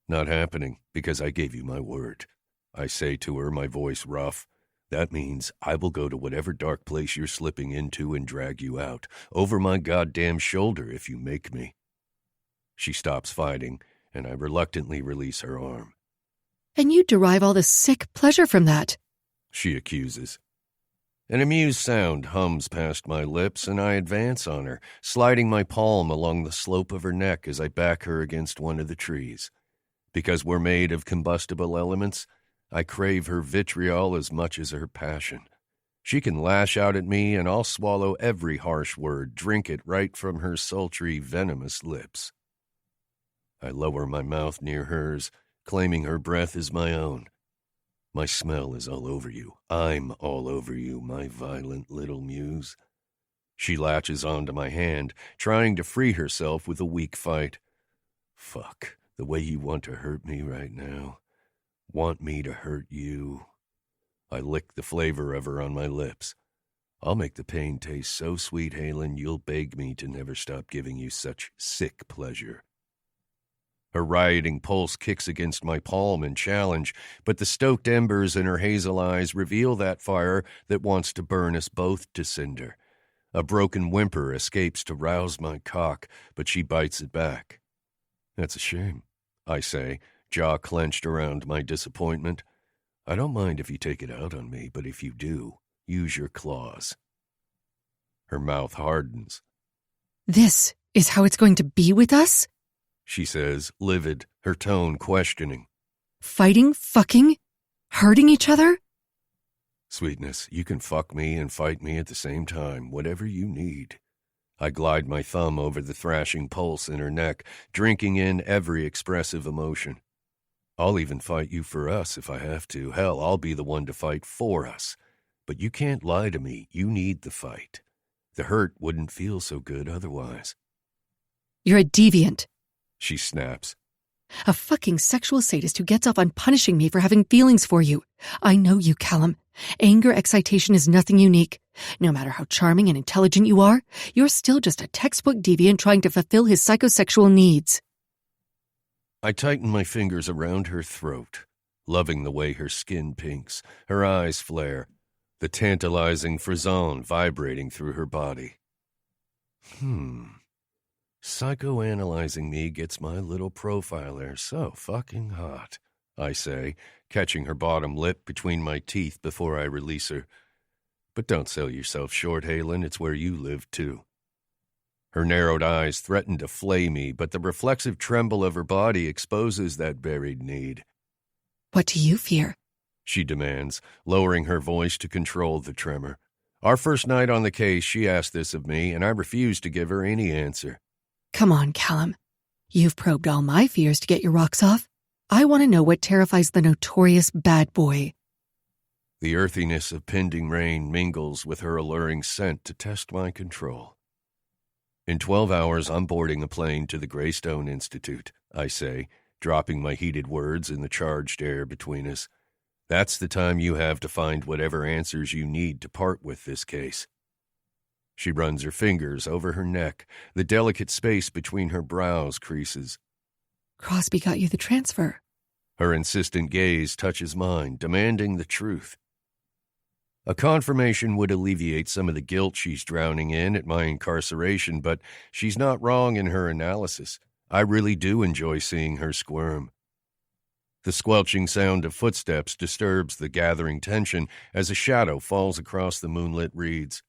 A: Not happening, because I gave you my word. I say to her, my voice rough. That means I will go to whatever dark place you're slipping into and drag you out, over my goddamn shoulder if you make me. She stops fighting, and I reluctantly release her arm.
B: And you derive all the sick pleasure from that,
A: she accuses. An amused sound hums past my lips, and I advance on her, sliding my palm along the slope of her neck as I back her against one of the trees. Because we're made of combustible elements, I crave her vitriol as much as her passion. She can lash out at me, and I'll swallow every harsh word, drink it right from her sultry, venomous lips. I lower my mouth near hers, claiming her breath as my own. My smell is all over you. I'm all over you, my violent little muse. She latches onto my hand, trying to free herself with a weak fight. Fuck, the way you want to hurt me right now. Want me to hurt you. I lick the flavor of her on my lips. I'll make the pain taste so sweet, Halen, you'll beg me to never stop giving you such sick pleasure. Her rioting pulse kicks against my palm in challenge, but the stoked embers in her hazel eyes reveal that fire that wants to burn us both to cinder. A broken whimper escapes to rouse my cock, but she bites it back. That's a shame, I say, jaw clenched around my disappointment. I don't mind if you take it out on me, but if you do, use your claws. Her mouth hardens.
B: This is how it's going to be with us?
A: She says, livid, her tone questioning.
B: Fighting, fucking, hurting each other?
A: Sweetness, you can fuck me and fight me at the same time, whatever you need. I glide my thumb over the thrashing pulse in her neck, drinking in every expressive emotion. I'll even fight you for us if I have to. Hell, I'll be the one to fight for us. But you can't lie to me. You need the fight. The hurt wouldn't feel so good otherwise.
B: You're a deviant.
A: She snaps.
B: A fucking sexual sadist who gets off on punishing me for having feelings for you. I know you, Kallum. Anger excitation is nothing unique. No matter how charming and intelligent you are, you're still just a textbook deviant trying to fulfill his psychosexual needs.
A: I tighten my fingers around her throat, loving the way her skin pinks, her eyes flare, the tantalizing frisson vibrating through her body. Psychoanalyzing me gets my little profiler so fucking hot, I say, catching her bottom lip between my teeth before I release her. But don't sell yourself short, Halen. It's where you live, too. Her narrowed eyes threaten to flay me, but the reflexive tremble of her body exposes that buried need.
B: What do you fear?
A: She demands, lowering her voice to control the tremor. Our first night on the case, she asked this of me, and I refused to give her any answer.
B: Come on, Kallum. You've probed all my fears to get your rocks off. I want to know what terrifies the notorious bad boy.
A: The earthiness of pending rain mingles with her alluring scent to test my control. In 12 hours, I'm boarding a plane to the Greystone Institute, I say, dropping my heated words in the charged air between us. That's the time you have to find whatever answers you need to part with this case. She runs her fingers over her neck. The delicate space between her brows creases.
B: Crosby got you the transfer.
A: Her insistent gaze touches mine, demanding the truth. A confirmation would alleviate some of the guilt she's drowning in at my incarceration, but she's not wrong in her analysis. I really do enjoy seeing her squirm. The squelching sound of footsteps disturbs the gathering tension as a shadow falls across the moonlit reeds.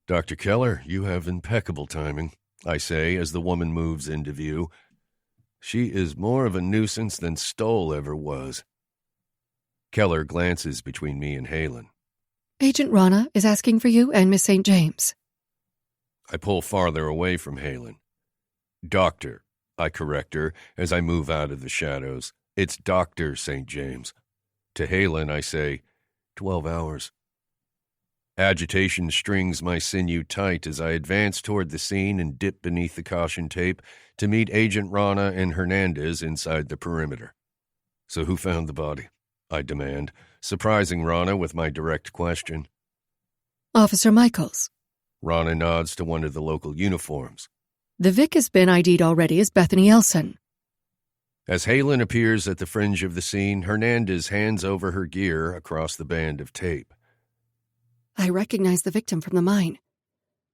A: Dr. Keller, you have impeccable timing, I say as the woman moves into view. She is more of a nuisance than Stoll ever was. Keller glances between me and Halen.
B: Agent Rana is asking for you and Miss St. James.
A: I pull farther away from Halen. Doctor, I correct her as I move out of the shadows. It's Dr. St. James. To Halen, I say, 12 hours. Agitation strings my sinew tight as I advance toward the scene and dip beneath the caution tape to meet Agent Rana and Hernandez inside the perimeter. So who found the body? I demand, surprising Rana with my direct question.
B: Officer Michaels.
A: Rana nods to one of the local uniforms.
B: The Vic has been ID'd already as Bethany Elson.
A: As Halen appears at the fringe of the scene, Hernandez hands over her gear across the band of tape.
B: I recognize the victim from the mine.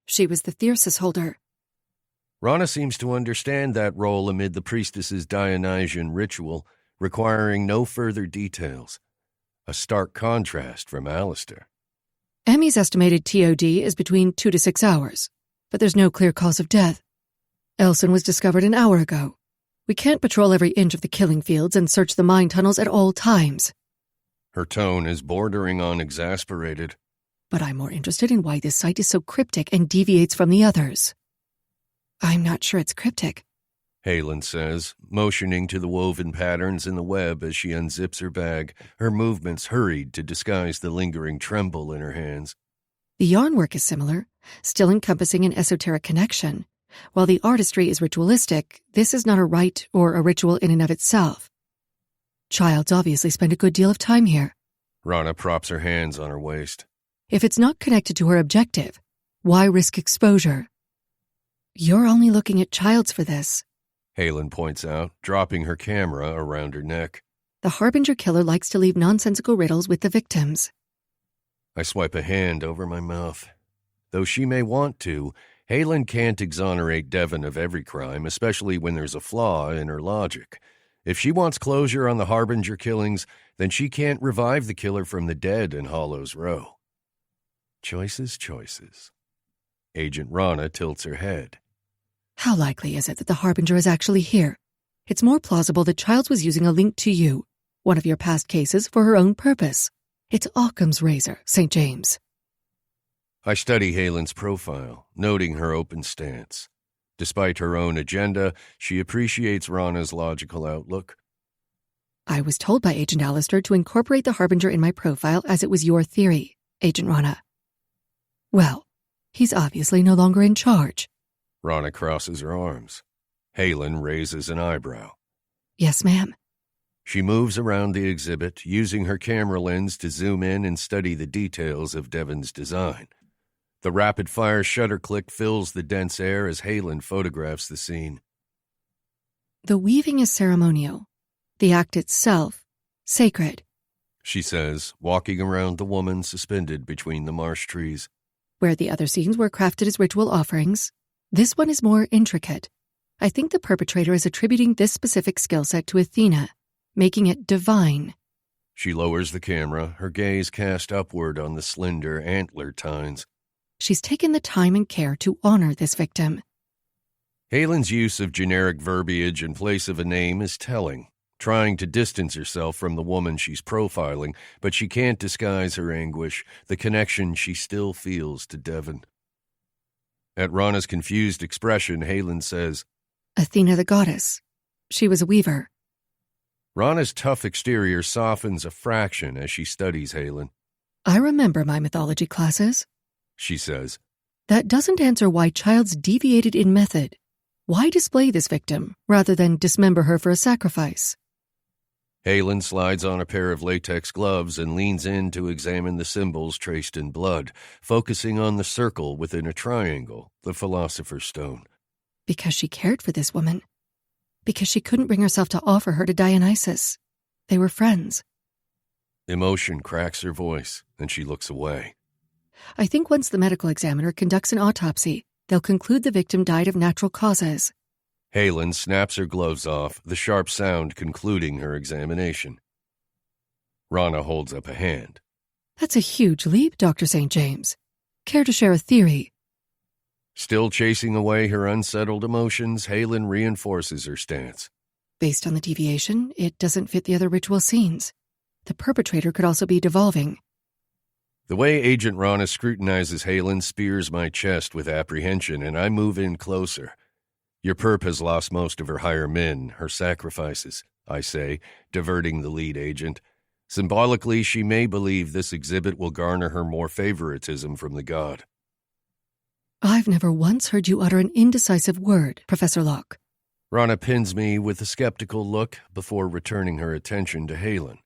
B: She was the Thyrsus holder.
A: Rana seems to understand that role amid the priestess's Dionysian ritual, requiring no further details. A stark contrast from Alistair.
B: Emmy's estimated TOD is between 2 to 6 hours, but there's no clear cause of death. Elson was discovered an hour ago. We can't patrol every inch of the killing fields and search the mine tunnels at all times.
A: Her tone is bordering on exasperated.
B: But I'm more interested in why this site is so cryptic and deviates from the others. I'm not sure it's cryptic,
A: Halen says, motioning to the woven patterns in the web as she unzips her bag, her movements hurried to disguise the lingering tremble in her hands.
B: The yarn work is similar, still encompassing an esoteric connection, While the artistry is ritualistic, this is not a rite or a ritual in and of itself. Childs obviously spent a good deal of time here.
A: Rana props her hands on her waist.
B: If it's not connected to her objective, why risk exposure? You're only looking at Childs for this,
A: Halen points out, dropping her camera around her neck.
B: The Harbinger killer likes to leave nonsensical riddles with the victims.
A: I swipe a hand over my mouth. Though she may want to, Halen can't exonerate Devon of every crime, especially when there's a flaw in her logic. If she wants closure on the Harbinger killings, then she can't revive the killer from the dead in Hollows Row. Choices, choices. Agent Rana tilts her head.
B: How likely is it that the Harbinger is actually here? It's more plausible that Childs was using a link to you, one of your past cases, for her own purpose. It's Occam's razor, St. James.
A: I study Halen's profile, noting her open stance. Despite her own agenda, she appreciates Rana's logical outlook.
B: I was told by Agent Alistair to incorporate the Harbinger in my profile as it was your theory, Agent Rana. Well, he's obviously no longer in charge.
A: Rana crosses her arms. Halen raises an eyebrow.
B: Yes, ma'am.
A: She moves around the exhibit, using her camera lens to zoom in and study the details of Devon's design. The rapid-fire shutter click fills the dense air as Halen photographs the scene.
B: The weaving is ceremonial. The act itself, sacred,
A: she says, walking around the woman suspended between the marsh trees.
B: Where the other scenes were crafted as ritual offerings, this one is more intricate. I think the perpetrator is attributing this specific skill set to Athena, making it divine.
A: She lowers the camera, her gaze cast upward on the slender antler tines.
B: She's taken the time and care to honor this victim.
A: Halen's use of generic verbiage in place of a name is telling, trying to distance herself from the woman she's profiling, but she can't disguise her anguish, the connection she still feels to Devon. At Rana's confused expression, Halen says,
B: Athena the goddess. She was a weaver.
A: Rana's tough exterior softens a fraction as she studies Halen.
B: I remember my mythology classes,
A: she says.
B: That doesn't answer why Childs deviated in method. Why display this victim rather than dismember her for a sacrifice?
A: Halen slides on a pair of latex gloves and leans in to examine the symbols traced in blood, focusing on the circle within a triangle, the Philosopher's Stone.
B: Because she cared for this woman. Because she couldn't bring herself to offer her to Dionysus. They were friends.
A: Emotion cracks her voice, and she looks away.
B: I think once the medical examiner conducts an autopsy, they'll conclude the victim died of natural causes.
A: Halen snaps her gloves off, the sharp sound concluding her examination. Rana holds up a hand.
B: That's a huge leap, Dr. St. James. Care to share a theory?
A: Still chasing away her unsettled emotions, Halen reinforces her stance.
B: Based on the deviation, it doesn't fit the other ritual scenes. The perpetrator could also be devolving.
A: The way Agent Rana scrutinizes Halen spears my chest with apprehension, and I move in closer. Your perp has lost most of her higher men, her sacrifices, I say, diverting the lead agent. Symbolically, she may believe this exhibit will garner her more favoritism from the god.
B: I've never once heard you utter an indecisive word, Professor Locke.
A: Rana pins me with a skeptical look before returning her attention to Halen.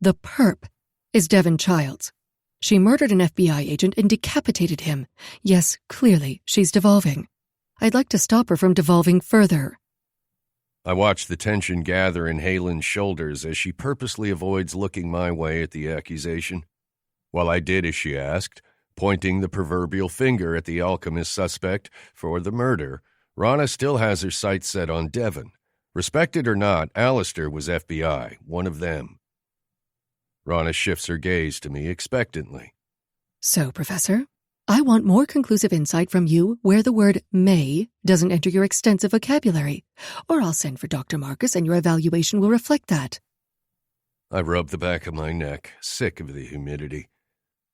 B: The perp is Devon Childs. She murdered an FBI agent and decapitated him. Yes, clearly, she's devolving. I'd like to stop her from devolving further.
A: I watch the tension gather in Halen's shoulders as she purposely avoids looking my way at the accusation. While I did as she asked, pointing the proverbial finger at the Alchemist suspect for the murder, Rana still has her sights set on Devon. Respected or not, Alistair was FBI, one of them. Rana shifts her gaze to me expectantly.
B: So, Professor, I want more conclusive insight from you where the word may doesn't enter your extensive vocabulary, or I'll send for Dr. Marcus and your evaluation will reflect that.
A: I rub the back of my neck, sick of the humidity.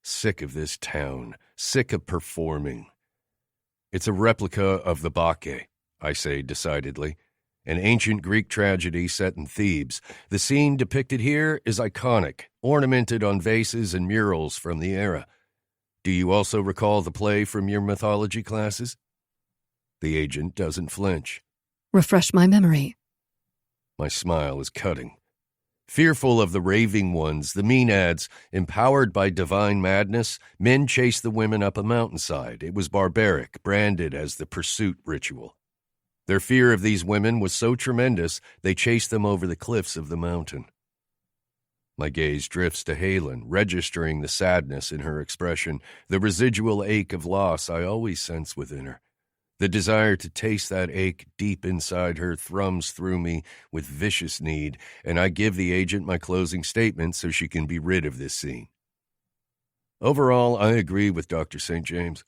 A: Sick of this town, sick of performing. It's a replica of the Bacchae, I say decidedly, an ancient Greek tragedy set in Thebes. The scene depicted here is iconic, ornamented on vases and murals from the era. Do you also recall the play from your mythology classes? The agent doesn't flinch.
B: Refresh my memory.
A: My smile is cutting. Fearful of the raving ones, the Maenads, empowered by divine madness, men chased the women up a mountainside. It was barbaric, branded as the pursuit ritual. Their fear of these women was so tremendous, they chased them over the cliffs of the mountain. My gaze drifts to Halen, registering the sadness in her expression, the residual ache of loss I always sense within her. The desire to taste that ache deep inside her thrums through me with vicious need, and I give the agent my closing statement so she can be rid of this scene. Overall, I agree with Dr. St. James,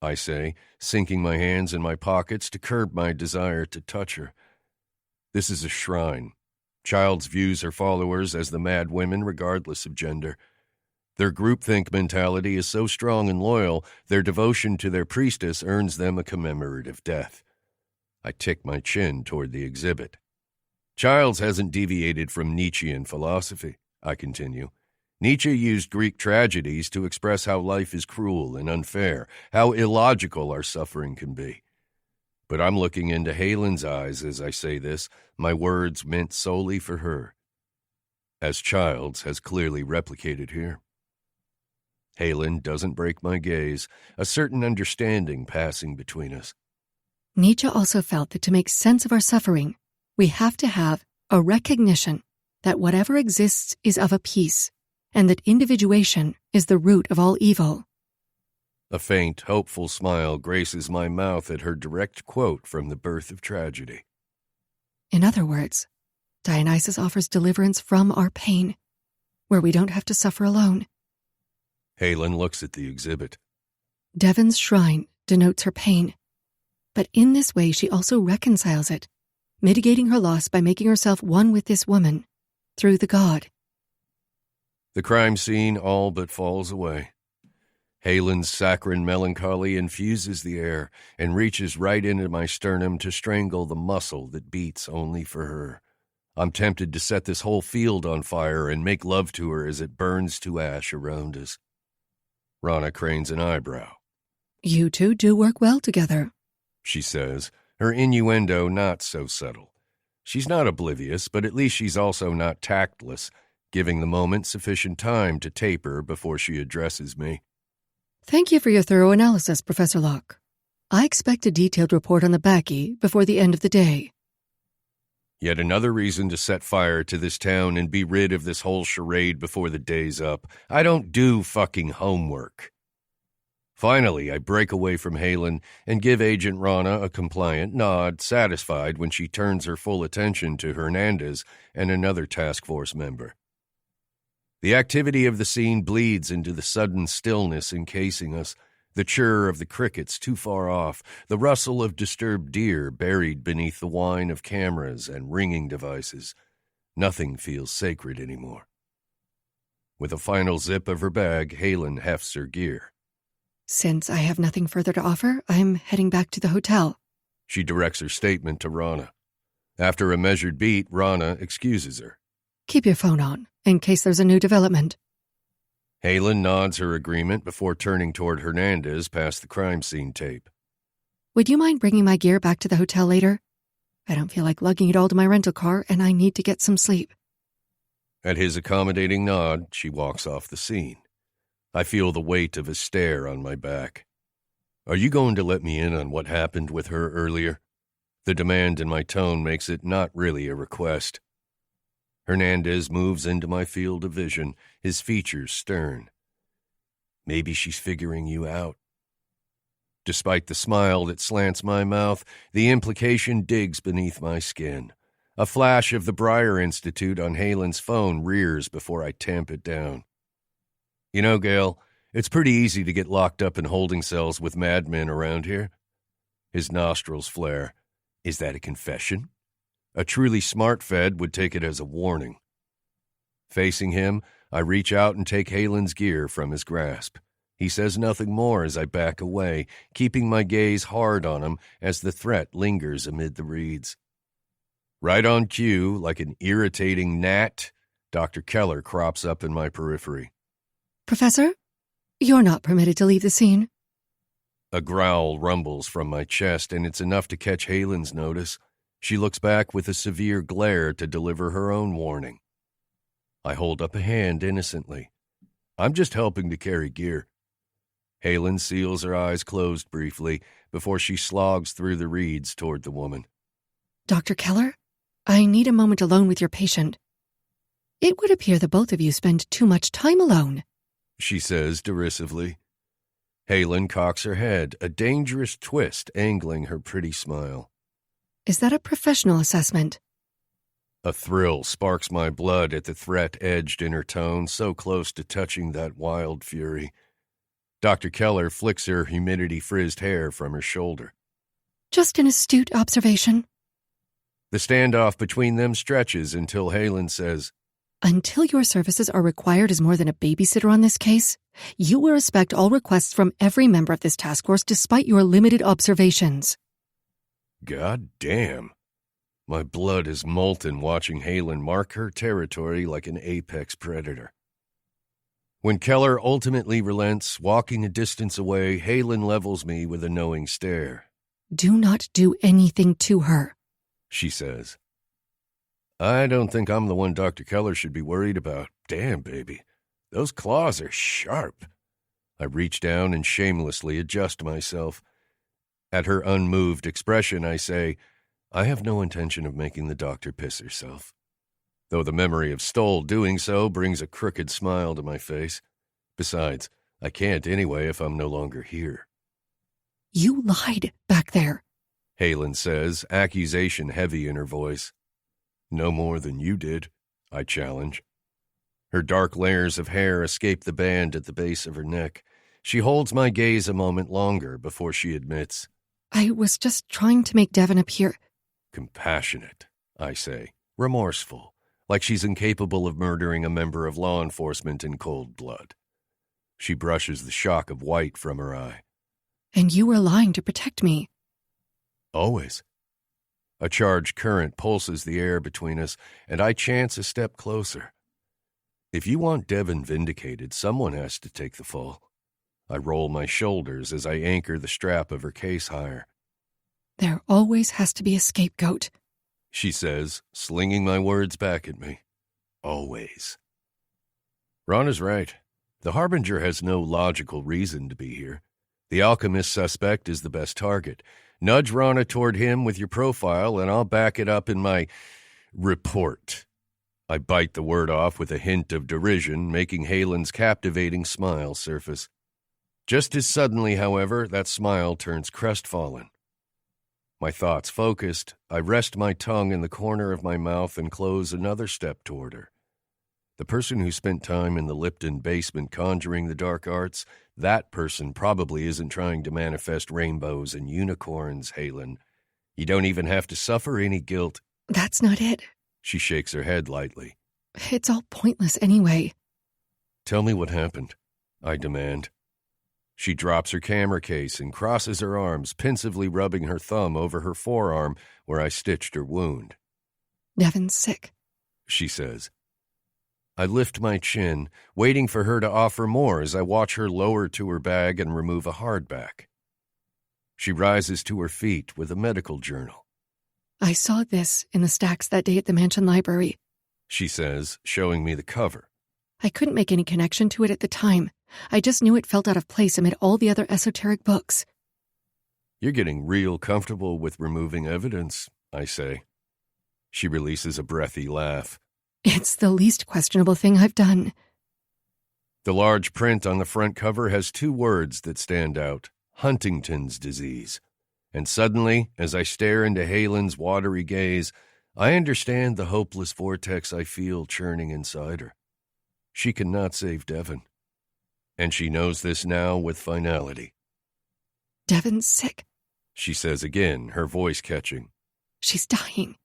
A: I say, sinking my hands in my pockets to curb my desire to touch her. This is a shrine. Childs views her followers as the mad women regardless of gender. Their groupthink mentality is so strong and loyal, their devotion to their priestess earns them a commemorative death. I tick my chin toward the exhibit. Childs hasn't deviated from Nietzschean philosophy, I continue. Nietzsche used Greek tragedies to express how life is cruel and unfair, how illogical our suffering can be. But I'm looking into Halen's eyes as I say this, my words meant solely for her, as Childs has clearly replicated here. Halen doesn't break my gaze, a certain understanding passing between us.
B: Nietzsche also felt that to make sense of our suffering, we have to have a recognition that whatever exists is of a piece, and that individuation is the root of all evil.
A: A faint, hopeful smile graces my mouth at her direct quote from The Birth of Tragedy.
B: In other words, Dionysus offers deliverance from our pain, where we don't have to suffer alone.
A: Halen looks at the exhibit.
B: Devon's shrine denotes her pain, but in this way she also reconciles it, mitigating her loss by making herself one with this woman, through the god.
A: The crime scene all but falls away. Halen's saccharine melancholy infuses the air and reaches right into my sternum to strangle the muscle that beats only for her. I'm tempted to set this whole field on fire and make love to her as it burns to ash around us. Rana cranes an eyebrow.
B: You two do work well together,
A: she says, her innuendo not so subtle. She's not oblivious, but at least she's also not tactless, giving the moment sufficient time to taper before she addresses me.
B: Thank you for your thorough analysis, Professor Locke. I expect a detailed report on the Bacchae before the end of the day.
A: Yet another reason to set fire to this town and be rid of this whole charade before the day's up. I don't do fucking homework. Finally, I break away from Halen and give Agent Rana a compliant nod, satisfied when she turns her full attention to Hernandez and another task force member. The activity of the scene bleeds into the sudden stillness encasing us, the chirr of the crickets too far off, the rustle of disturbed deer buried beneath the whine of cameras and ringing devices. Nothing feels sacred anymore. With a final zip of her bag, Halen hefts her gear.
B: Since I have nothing further to offer, I'm heading back to the hotel.
A: She directs her statement to Rana. After a measured beat, Rana excuses her.
B: Keep your phone on, in case there's a new development.
A: Halen nods her agreement before turning toward Hernandez past the crime scene tape.
B: Would you mind bringing my gear back to the hotel later? I don't feel like lugging it all to my rental car, and I need to get some sleep.
A: At his accommodating nod, she walks off the scene. I feel the weight of his stare on my back. Are you going to let me in on what happened with her earlier? The demand in my tone makes it not really a request. Hernandez moves into my field of vision, his features stern. Maybe she's figuring you out. Despite the smile that slants my mouth, the implication digs beneath my skin. A flash of the Breyer Institute on Halen's phone rears before I tamp it down. You know, Gail, it's pretty easy to get locked up in holding cells with madmen around here. His nostrils flare. Is that a confession? A truly smart Fed would take it as a warning. Facing him, I reach out and take Halen's gear from his grasp. He says nothing more as I back away, keeping my gaze hard on him as the threat lingers amid the reeds. Right on cue, like an irritating gnat, Dr. Keller crops up in my periphery.
B: Professor, you're not permitted to leave the scene.
A: A growl rumbles from my chest, and it's enough to catch Halen's notice. She looks back with a severe glare to deliver her own warning. I hold up a hand innocently. I'm just helping to carry gear. Halen seals her eyes closed briefly before she slogs through the reeds toward the woman.
B: Dr. Keller, I need a moment alone with your patient. It would appear that both of you spend too much time alone,
A: she says derisively. Halen cocks her head, a dangerous twist angling her pretty smile.
B: Is that a professional assessment?
A: A thrill sparks my blood at the threat edged in her tone, so close to touching that wild fury. Dr. Keller flicks her humidity-frizzed hair from her shoulder.
B: Just an astute observation.
A: The standoff between them stretches until Halen says,
B: Until your services are required as more than a babysitter on this case, you will respect all requests from every member of this task force despite your limited observations.
A: God damn. My blood is molten watching Halen mark her territory like an apex predator. When Keller ultimately relents, walking a distance away, Halen levels me with a knowing stare.
B: Do not do anything to her,
A: she says. I don't think I'm the one Dr. Keller should be worried about. Damn, baby. Those claws are sharp. I reach down and shamelessly adjust myself. At her unmoved expression, I say, I have no intention of making the doctor piss herself. Though the memory of Stoll doing so brings a crooked smile to my face. Besides, I can't anyway if I'm no longer here.
B: You lied back there,
A: Halen says, accusation heavy in her voice. No more than you did, I challenge. Her dark layers of hair escape the band at the base of her neck. She holds my gaze a moment longer before she admits.
B: I was just trying to make Devon appear
A: compassionate, I say, remorseful, like she's incapable of murdering a member of law enforcement in cold blood. She brushes the shock of white from her eye.
B: And you were lying to protect me.
A: Always. A charged current pulses the air between us, and I chance a step closer. If you want Devon vindicated, someone has to take the fall. I roll my shoulders as I anchor the strap of her case higher.
B: There always has to be a scapegoat,
A: she says, slinging my words back at me. Always. Rana's right. The Harbinger has no logical reason to be here. The Alchemist suspect is the best target. Nudge Rana toward him with your profile, and I'll back it up in my report. I bite the word off with a hint of derision, making Halen's captivating smile surface. Just as suddenly, however, that smile turns crestfallen. My thoughts focused, I rest my tongue in the corner of my mouth and close another step toward her. The person who spent time in the Lipton basement conjuring the dark arts, that person probably isn't trying to manifest rainbows and unicorns, Halen. You don't even have to suffer any guilt.
B: That's not it.
A: She shakes her head lightly.
B: It's all pointless anyway.
A: Tell me what happened, I demand. She drops her camera case and crosses her arms, pensively rubbing her thumb over her forearm where I stitched her wound.
B: Devon's sick,
A: she says. I lift my chin, waiting for her to offer more as I watch her lower to her bag and remove a hardback. She rises to her feet with a medical journal.
B: I saw this in the stacks that day at the mansion library,
A: she says, showing me the cover.
B: I couldn't make any connection to it at the time. I just knew it felt out of place amid all the other esoteric books.
A: You're getting real comfortable with removing evidence, I say. She releases a breathy laugh.
B: It's the least questionable thing I've done.
A: The large print on the front cover has two words that stand out, Huntington's disease. And suddenly, as I stare into Halen's watery gaze, I understand the hopeless vortex I feel churning inside her. She cannot save Devon. And she knows this now with finality.
B: Devon's sick,
A: she says again, her voice catching.
B: She's dying.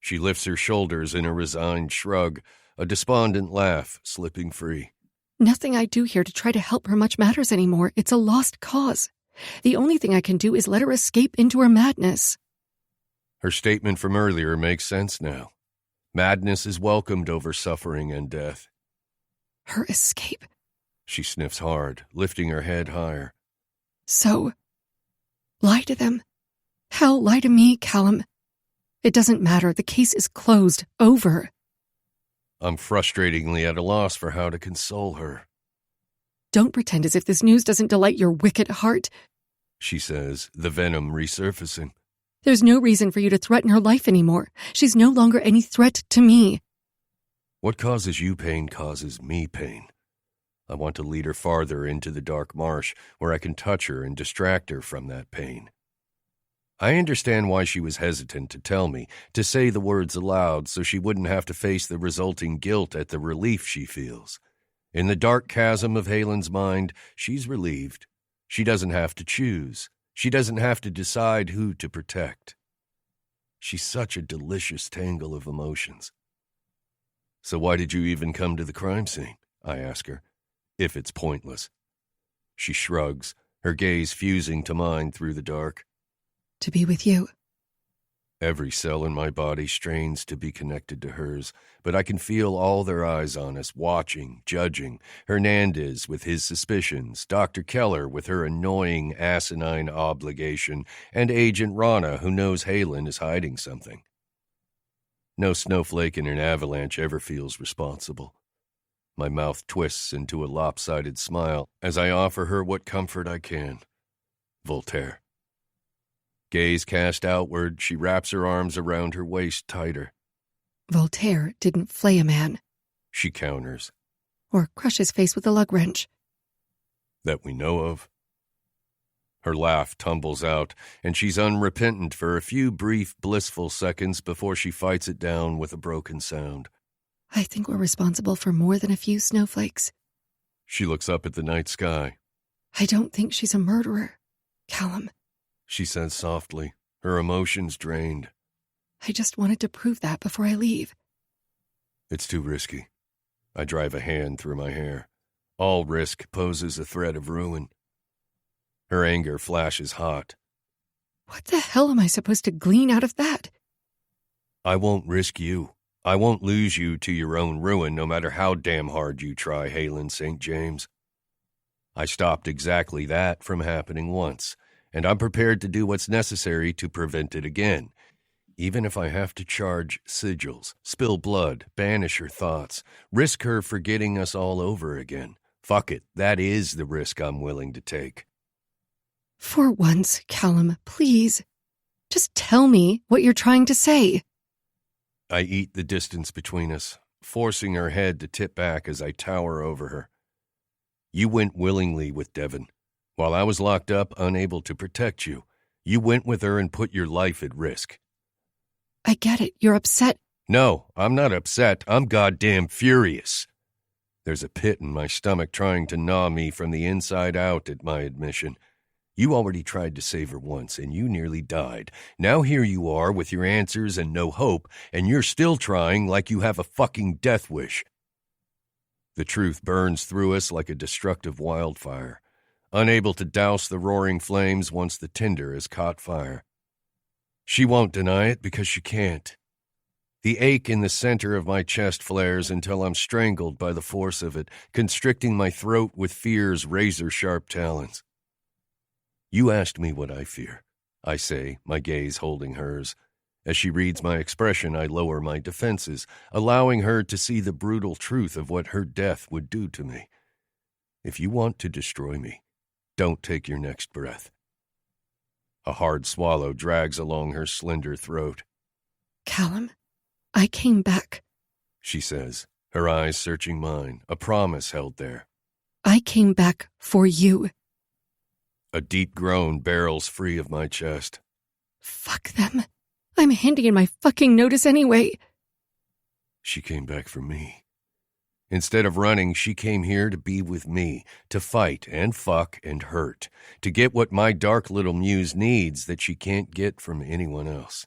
A: She lifts her shoulders in a resigned shrug, a despondent laugh slipping free.
B: Nothing I do here to try to help her much matters anymore. It's a lost cause. The only thing I can do is let her escape into her madness.
A: Her statement from earlier makes sense now. Madness is welcomed over suffering and death.
B: Her escape.
A: She sniffs hard, lifting her head higher.
B: So, Lie to them. Hell, lie to me, Kallum. It doesn't matter. The case is closed. Over.
A: I'm frustratingly at a loss for how to console her.
B: Don't pretend as if this news doesn't delight your wicked heart,
A: she says, the venom resurfacing.
B: There's no reason for you to threaten her life anymore. She's no longer any threat to me.
A: What causes you pain causes me pain. I want to lead her farther into the dark marsh where I can touch her and distract her from that pain. I understand why she was hesitant to tell me, to say the words aloud so she wouldn't have to face the resulting guilt at the relief she feels. In the dark chasm of Halen's mind, she's relieved. She doesn't have to choose. She doesn't have to decide who to protect. She's such a delicious tangle of emotions. So why did you even come to the crime scene? I ask her, if it's pointless. She shrugs, her gaze fusing to mine through the dark.
B: To be with you.
A: Every cell in my body strains to be connected to hers, but I can feel all their eyes on us, watching, judging. Hernandez with his suspicions, Dr. Keller with her annoying, asinine obligation, and Agent Rana who knows Halen is hiding something. No snowflake in an avalanche ever feels responsible. My mouth twists into a lopsided smile as I offer her what comfort I can. Voltaire. Gaze cast outward, she wraps her arms around her waist tighter.
B: Voltaire didn't flay a man,
A: she counters.
B: Or crush his face with a lug wrench.
A: That we know of. Her laugh tumbles out, and she's unrepentant for a few brief, blissful seconds before she fights it down with a broken sound.
B: I think we're responsible for more than a few snowflakes.
A: She looks up at the night sky.
B: I don't think she's a murderer, Kallum,
A: she says softly, her emotions drained.
B: I just wanted to prove that before I leave.
A: It's too risky. I drive a hand through my hair. All risk poses a threat of ruin. Her anger flashes hot.
B: What the hell am I supposed to glean out of that?
A: I won't risk you. I won't lose you to your own ruin no matter how damn hard you try, Halen St. James. I stopped exactly that from happening once, and I'm prepared to do what's necessary to prevent it again, even if I have to charge sigils, spill blood, banish her thoughts, risk her forgetting us all over again. Fuck it, that is the risk I'm willing to take.
B: For once, Kallum, please, just tell me what you're trying to say.
A: I eat the distance between us, forcing her head to tip back as I tower over her. You went willingly with Devon. While I was locked up, unable to protect you, you went with her and put your life at risk.
B: I get it. You're upset.
A: No, I'm not upset. I'm goddamn furious. There's a pit in my stomach trying to gnaw me from the inside out at my admission. You already tried to save her once, and you nearly died. Now here you are with your answers and no hope, and you're still trying like you have a fucking death wish. The truth burns through us like a destructive wildfire, unable to douse the roaring flames once the tinder has caught fire. She won't deny it because she can't. The ache in the center of my chest flares until I'm strangled by the force of it, constricting my throat with fear's razor-sharp talons. You asked me what I fear, I say, my gaze holding hers. As she reads my expression, I lower my defenses, allowing her to see the brutal truth of what her death would do to me. If you want to destroy me, don't take your next breath. A hard swallow drags along her slender throat.
B: Kallum, I came back,
A: she says, her eyes searching mine, a promise held there.
B: I came back for you.
A: A deep groan barrels free of my chest.
B: Fuck them. I'm handing in my fucking notice anyway.
A: She came back for me. Instead of running, she came here to be with me, to fight and fuck and hurt, to get what my dark little muse needs that she can't get from anyone else.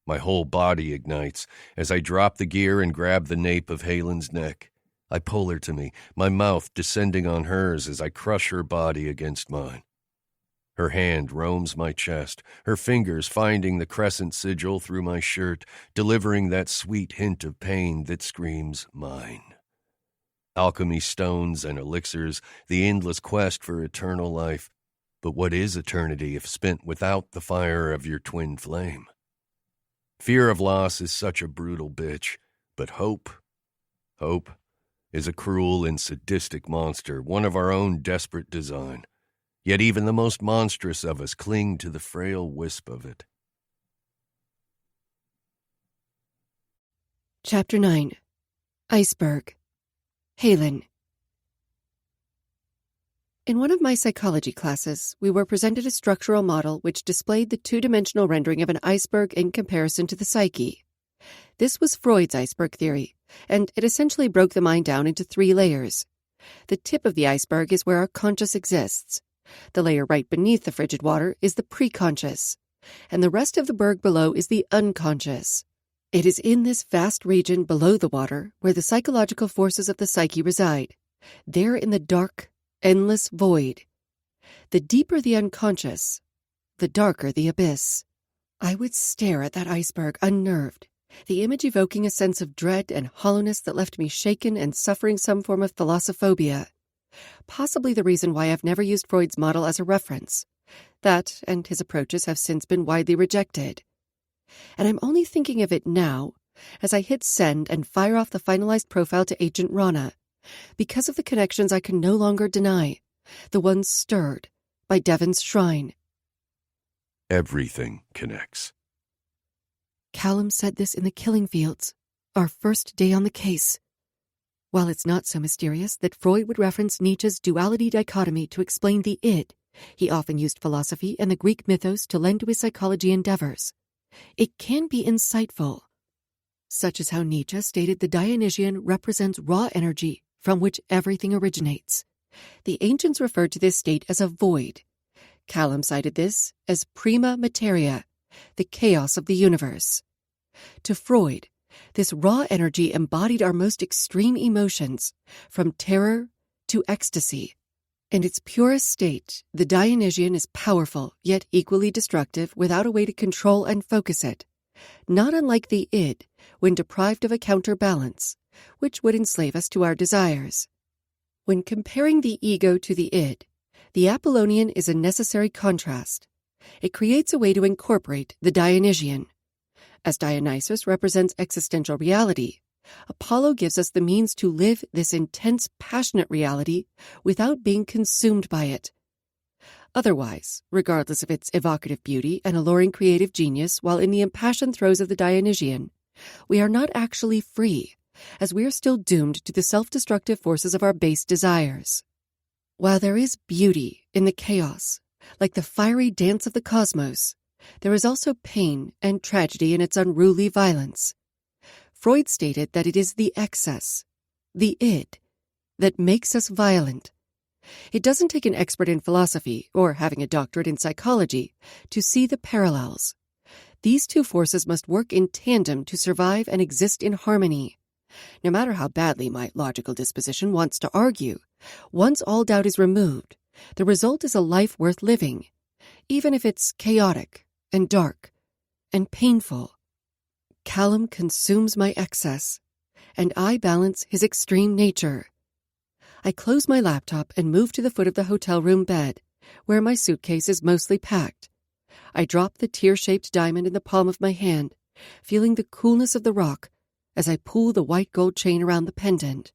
A: My whole body ignites as I drop the gear and grab the nape of Halen's neck. I pull her to me, my mouth descending on hers as I crush her body against mine. Her hand roams my chest, her fingers finding the crescent sigil through my shirt, delivering that sweet hint of pain that screams mine. Alchemy stones and elixirs, the endless quest for eternal life. But what is eternity if spent without the fire of your twin flame? Fear of loss is such a brutal bitch, but hope is a cruel and sadistic monster, one of our own desperate design. Yet even the most monstrous of us cling to the frail wisp of it.
B: Chapter 9. Iceberg. Halen. In one of my psychology classes, we were presented a structural model which displayed the two-dimensional rendering of an iceberg in comparison to the psyche. This was Freud's iceberg theory, and it essentially broke the mind down into 3 layers. The tip of the iceberg is where our conscious exists. The layer right beneath the frigid water is the preconscious, and the rest of the berg below is the unconscious. It is in this vast region below the water where the psychological forces of the psyche reside, there in the dark, endless void. The deeper the unconscious, the darker the abyss. I would stare at that iceberg unnerved, the image evoking a sense of dread and hollowness that left me shaken and suffering some form of thalassophobia. Possibly the reason why I've never used Freud's model as a reference. That and his approaches have since been widely rejected. And I'm only thinking of it now as I hit send and fire off the finalized profile to Agent Rana, because of the connections I can no longer deny, the ones stirred by Devon's shrine.
A: Everything connects.
B: Kallum said this in the killing fields, our first day on the case. While it's not so mysterious that Freud would reference Nietzsche's duality dichotomy to explain the id, he often used philosophy and the Greek mythos to lend to his psychology endeavors. It can be insightful, such as how Nietzsche stated the Dionysian represents raw energy from which everything originates. The ancients referred to this state as a void. Kallum cited this as prima materia, the chaos of the universe. To Freud, this raw energy embodied our most extreme emotions, from terror to ecstasy. In its purest state, the Dionysian is powerful, yet equally destructive without a way to control and focus it, not unlike the id when deprived of a counterbalance, which would enslave us to our desires. When comparing the ego to the id, the Apollonian is a necessary contrast. It creates a way to incorporate the Dionysian. As Dionysus represents existential reality, Apollo gives us the means to live this intense, passionate reality without being consumed by it. Otherwise, regardless of its evocative beauty and alluring creative genius while in the impassioned throes of the Dionysian, we are not actually free, as we are still doomed to the self-destructive forces of our base desires. While there is beauty in the chaos, like the fiery dance of the cosmos, there is also pain and tragedy in its unruly violence. Freud stated that it is the excess, the id, that makes us violent. It doesn't take an expert in philosophy or having a doctorate in psychology to see the parallels. These two forces must work in tandem to survive and exist in harmony. No matter how badly my logical disposition wants to argue, once all doubt is removed, the result is a life worth living, even if it's chaotic and dark and painful. Kallum consumes my excess, and I balance his extreme nature. I close my laptop and move to the foot of the hotel room bed, where my suitcase is mostly packed. I drop the tear-shaped diamond in the palm of my hand, feeling the coolness of the rock as I pull the white gold chain around the pendant.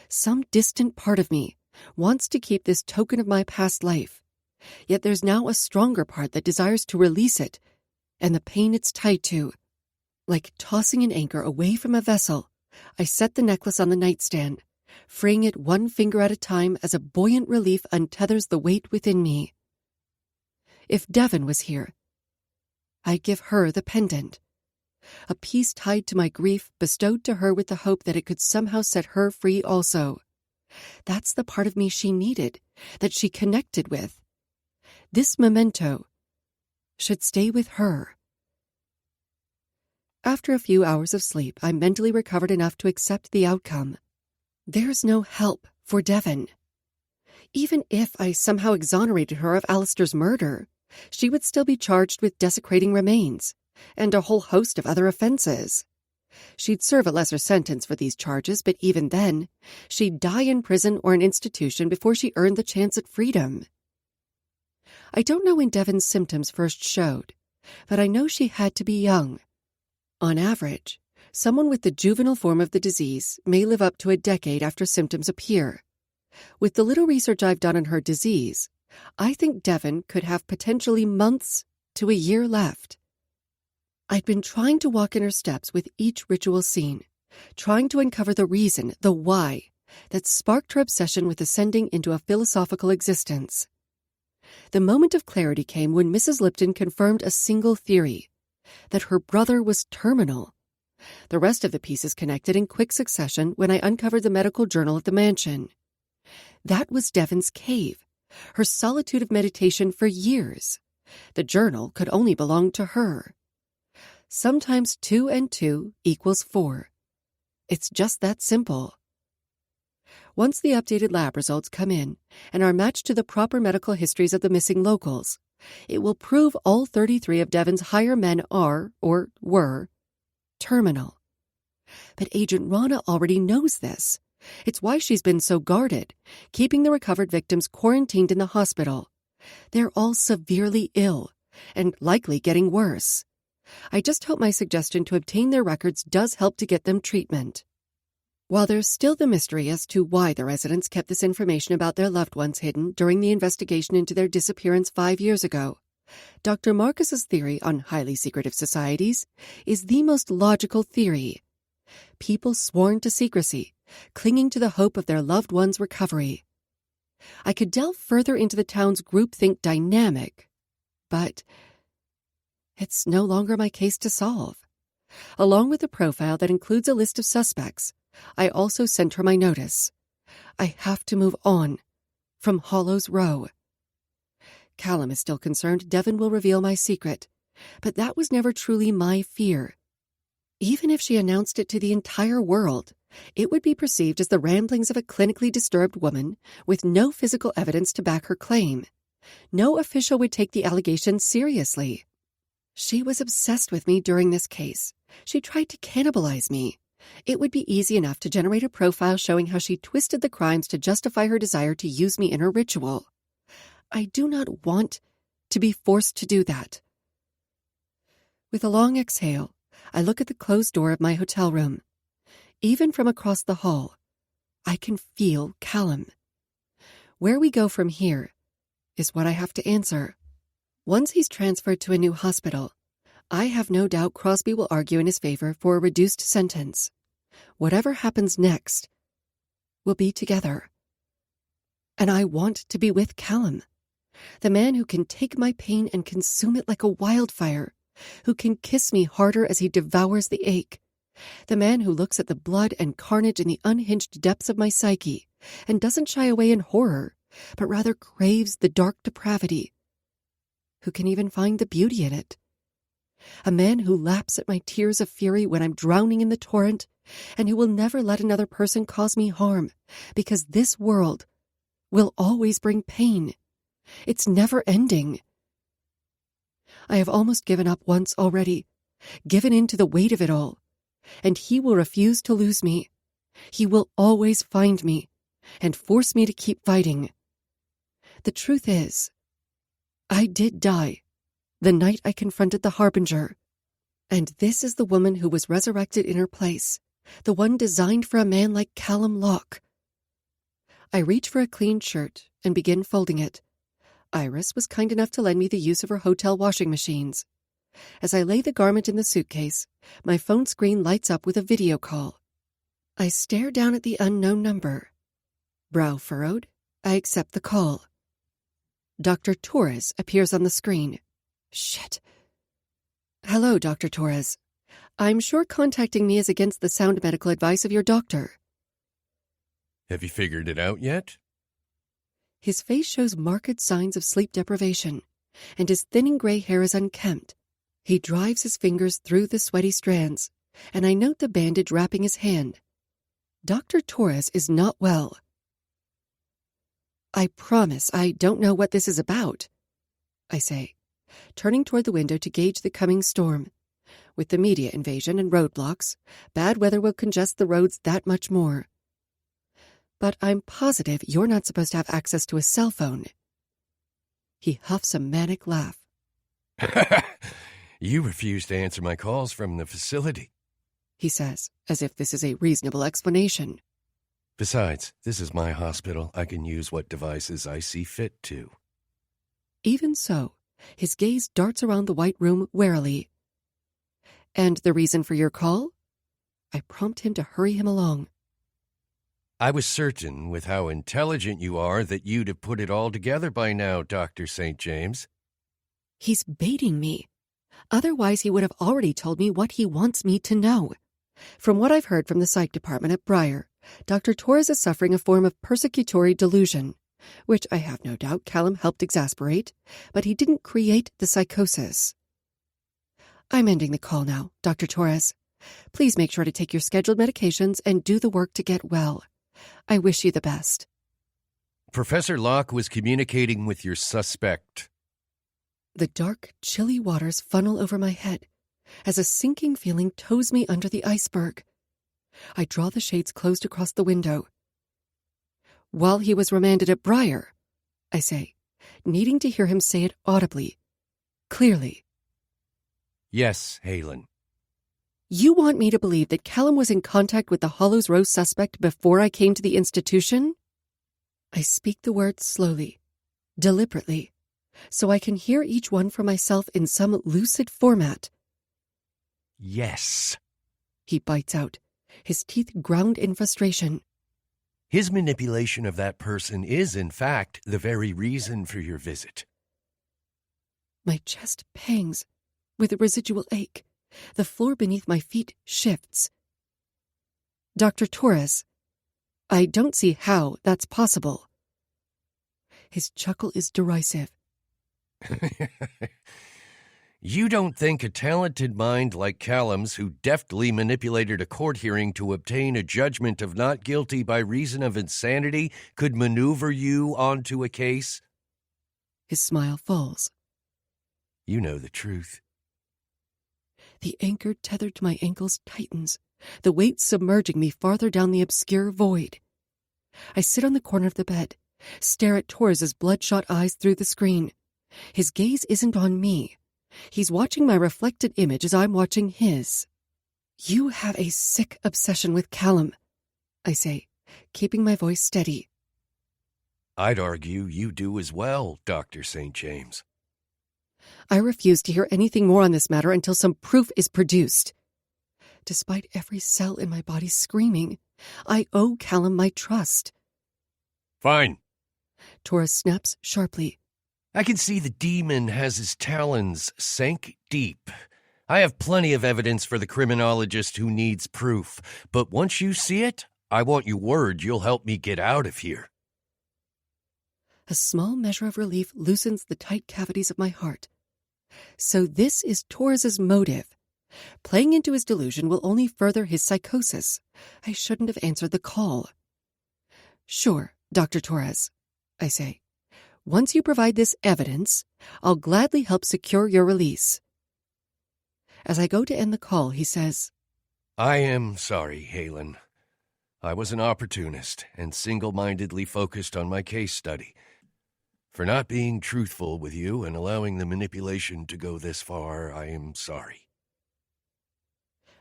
B: Some distant part of me wants to keep this token of my past life, yet there's now a stronger part that desires to release it and the pain it's tied to. Like tossing an anchor away from a vessel, I set the necklace on the nightstand, freeing it one finger at a time as a buoyant relief untethers the weight within me. If Devon was here, I'd give her the pendant, a piece tied to my grief bestowed to her with the hope that it could somehow set her free also. That's the part of me she needed, that she connected with. This memento should stay with her. After a few hours of sleep, I mentally recovered enough to accept the outcome. There's no help for Devon. Even if I somehow exonerated her of Alistair's murder, she would still be charged with desecrating remains and a whole host of other offenses. She'd serve a lesser sentence for these charges, but even then, she'd die in prison or an institution before she earned the chance at freedom. I don't know when Devon's symptoms first showed, but I know she had to be young. On average, someone with the juvenile form of the disease may live up to a decade after symptoms appear. With the little research I've done on her disease, I think Devon could have potentially months to a year left. I'd been trying to walk in her steps with each ritual scene, trying to uncover the reason, the why, that sparked her obsession with ascending into a philosophical existence. The moment of clarity came when Mrs. Lipton confirmed a single theory, that her brother was terminal. The rest of the pieces connected in quick succession when I uncovered the medical journal at the mansion. That was Devon's cave, her solitude of meditation for years. The journal could only belong to her. Sometimes 2 and 2 equals 4. It's just that simple. Once the updated lab results come in and are matched to the proper medical histories of the missing locals, it will prove all 33 of Devon's higher men are, or were, terminal. But Agent Rana already knows this. It's why she's been so guarded, keeping the recovered victims quarantined in the hospital. They're all severely ill, and likely getting worse. I just hope my suggestion to obtain their records does help to get them treatment. While there's still the mystery as to why the residents kept this information about their loved ones hidden during the investigation into their disappearance 5 years ago, Dr. Marcus's theory on highly secretive societies is the most logical theory. People sworn to secrecy, clinging to the hope of their loved ones' recovery. I could delve further into the town's groupthink dynamic, but it's no longer my case to solve. Along with a profile that includes a list of suspects, I also sent her my notice. I have to move on from Hollow's Row. Kallum is still concerned Devon will reveal my secret, but that was never truly my fear. Even if she announced it to the entire world, it would be perceived as the ramblings of a clinically disturbed woman with no physical evidence to back her claim. No official would take the allegations seriously. She was obsessed with me during this case. She tried to cannibalize me. It would be easy enough to generate a profile showing how she twisted the crimes to justify her desire to use me in her ritual. I do not want to be forced to do that. With a long exhale, I look at the closed door of my hotel room. Even from across the hall, I can feel Kallum. Where we go from here is what I have to answer. Once he's transferred to a new hospital, I have no doubt Crosby will argue in his favor for a reduced sentence. Whatever happens next, we'll be together. And I want to be with Kallum, the man who can take my pain and consume it like a wildfire, who can kiss me harder as he devours the ache, the man who looks at the blood and carnage in the unhinged depths of my psyche and doesn't shy away in horror, but rather craves the dark depravity, who can even find the beauty in it. A man who laps at my tears of fury when I'm drowning in the torrent, and who will never let another person cause me harm, because this world will always bring pain. It's never ending. I have almost given up once already, given in to the weight of it all, and he will refuse to lose me. He will always find me and force me to keep fighting. The truth is, I did die the night I confronted the Harbinger, and this is the woman who was resurrected in her place, the one designed for a man like Kallum Locke. I reach for a clean shirt and begin folding it. Iris was kind enough to lend me the use of her hotel washing machines. As I lay the garment in the suitcase, my phone screen lights up with a video call. I stare down at the unknown number. Brow furrowed, I accept the call. Dr. Torres appears on the screen. Shit. Hello, Dr. Torres. I'm sure contacting me is against the sound medical advice of your doctor.
A: Have you figured it out yet?
B: His face shows marked signs of sleep deprivation, and his thinning gray hair is unkempt. He drives his fingers through the sweaty strands, and I note the bandage wrapping his hand. Dr. Torres is not well. I promise I don't know what this is about, I say, turning toward the window to gauge the coming storm. With the media invasion and roadblocks, bad weather will congest the roads that much more. But I'm positive you're not supposed to have access to a cell phone. He huffs a manic laugh.
A: You refuse to answer my calls from the facility,
B: he says, as if this is a reasonable explanation.
A: Besides, this is my hospital. I can use what devices I see fit to.
B: Even so, his gaze darts around the white room warily. And the reason for your call? I prompt him to hurry him along.
A: I was certain, with how intelligent you are, that you'd have put it all together by now, Dr. St. James.
B: He's baiting me. Otherwise, he would have already told me what he wants me to know. From what I've heard from the psych department at Briar, Dr. Torres is suffering a form of persecutory delusion, which I have no doubt Kallum helped exasperate, but he didn't create the psychosis. I'm ending the call now, Dr. Torres. Please make sure to take your scheduled medications and do the work to get well. I wish you the best.
A: Professor Locke was communicating with your suspect.
B: The dark, chilly waters funnel over my head as a sinking feeling tows me under the iceberg. I draw the shades closed across the window. While he was remanded at Briar, I say, needing to hear him say it audibly, clearly.
A: Yes, Halen.
B: You want me to believe that Kallum was in contact with the Hollows Row suspect before I came to the institution? I speak the words slowly, deliberately, so I can hear each one for myself in some lucid format.
A: Yes,
B: he bites out, his teeth ground in frustration.
A: His manipulation of that person is, in fact, the very reason for your visit.
B: My chest pangs with a residual ache. The floor beneath my feet shifts. Dr. Torres, I don't see how that's possible. His chuckle is derisive.
A: You don't think a talented mind like Kallum's, who deftly manipulated a court hearing to obtain a judgment of not guilty by reason of insanity, could maneuver you onto a case?
B: His smile falls.
A: You know the truth.
B: The anchor tethered to my ankles tightens, the weight submerging me farther down the obscure void. I sit on the corner of the bed, stare at Torres's bloodshot eyes through the screen. His gaze isn't on me. He's watching my reflected image as I'm watching his. You have a sick obsession with Kallum, I say, keeping my voice steady.
A: I'd argue you do as well, Dr. St. James.
B: I refuse to hear anything more on this matter until some proof is produced. Despite every cell in my body screaming, I owe Kallum my trust.
A: Fine.
B: Torres snaps sharply.
A: I can see the demon has his talons sank deep. I have plenty of evidence for the criminologist who needs proof, but once you see it, I want your word you'll help me get out of here.
B: A small measure of relief loosens the tight cavities of my heart. So this is Torres's motive. Playing into his delusion will only further his psychosis. I shouldn't have answered the call. Sure, Dr. Torres, I say. Once you provide this evidence, I'll gladly help secure your release. As I go to end the call, he says,
A: I am sorry, Halen. I was an opportunist and single-mindedly focused on my case study. For not being truthful with you and allowing the manipulation to go this far, I am sorry.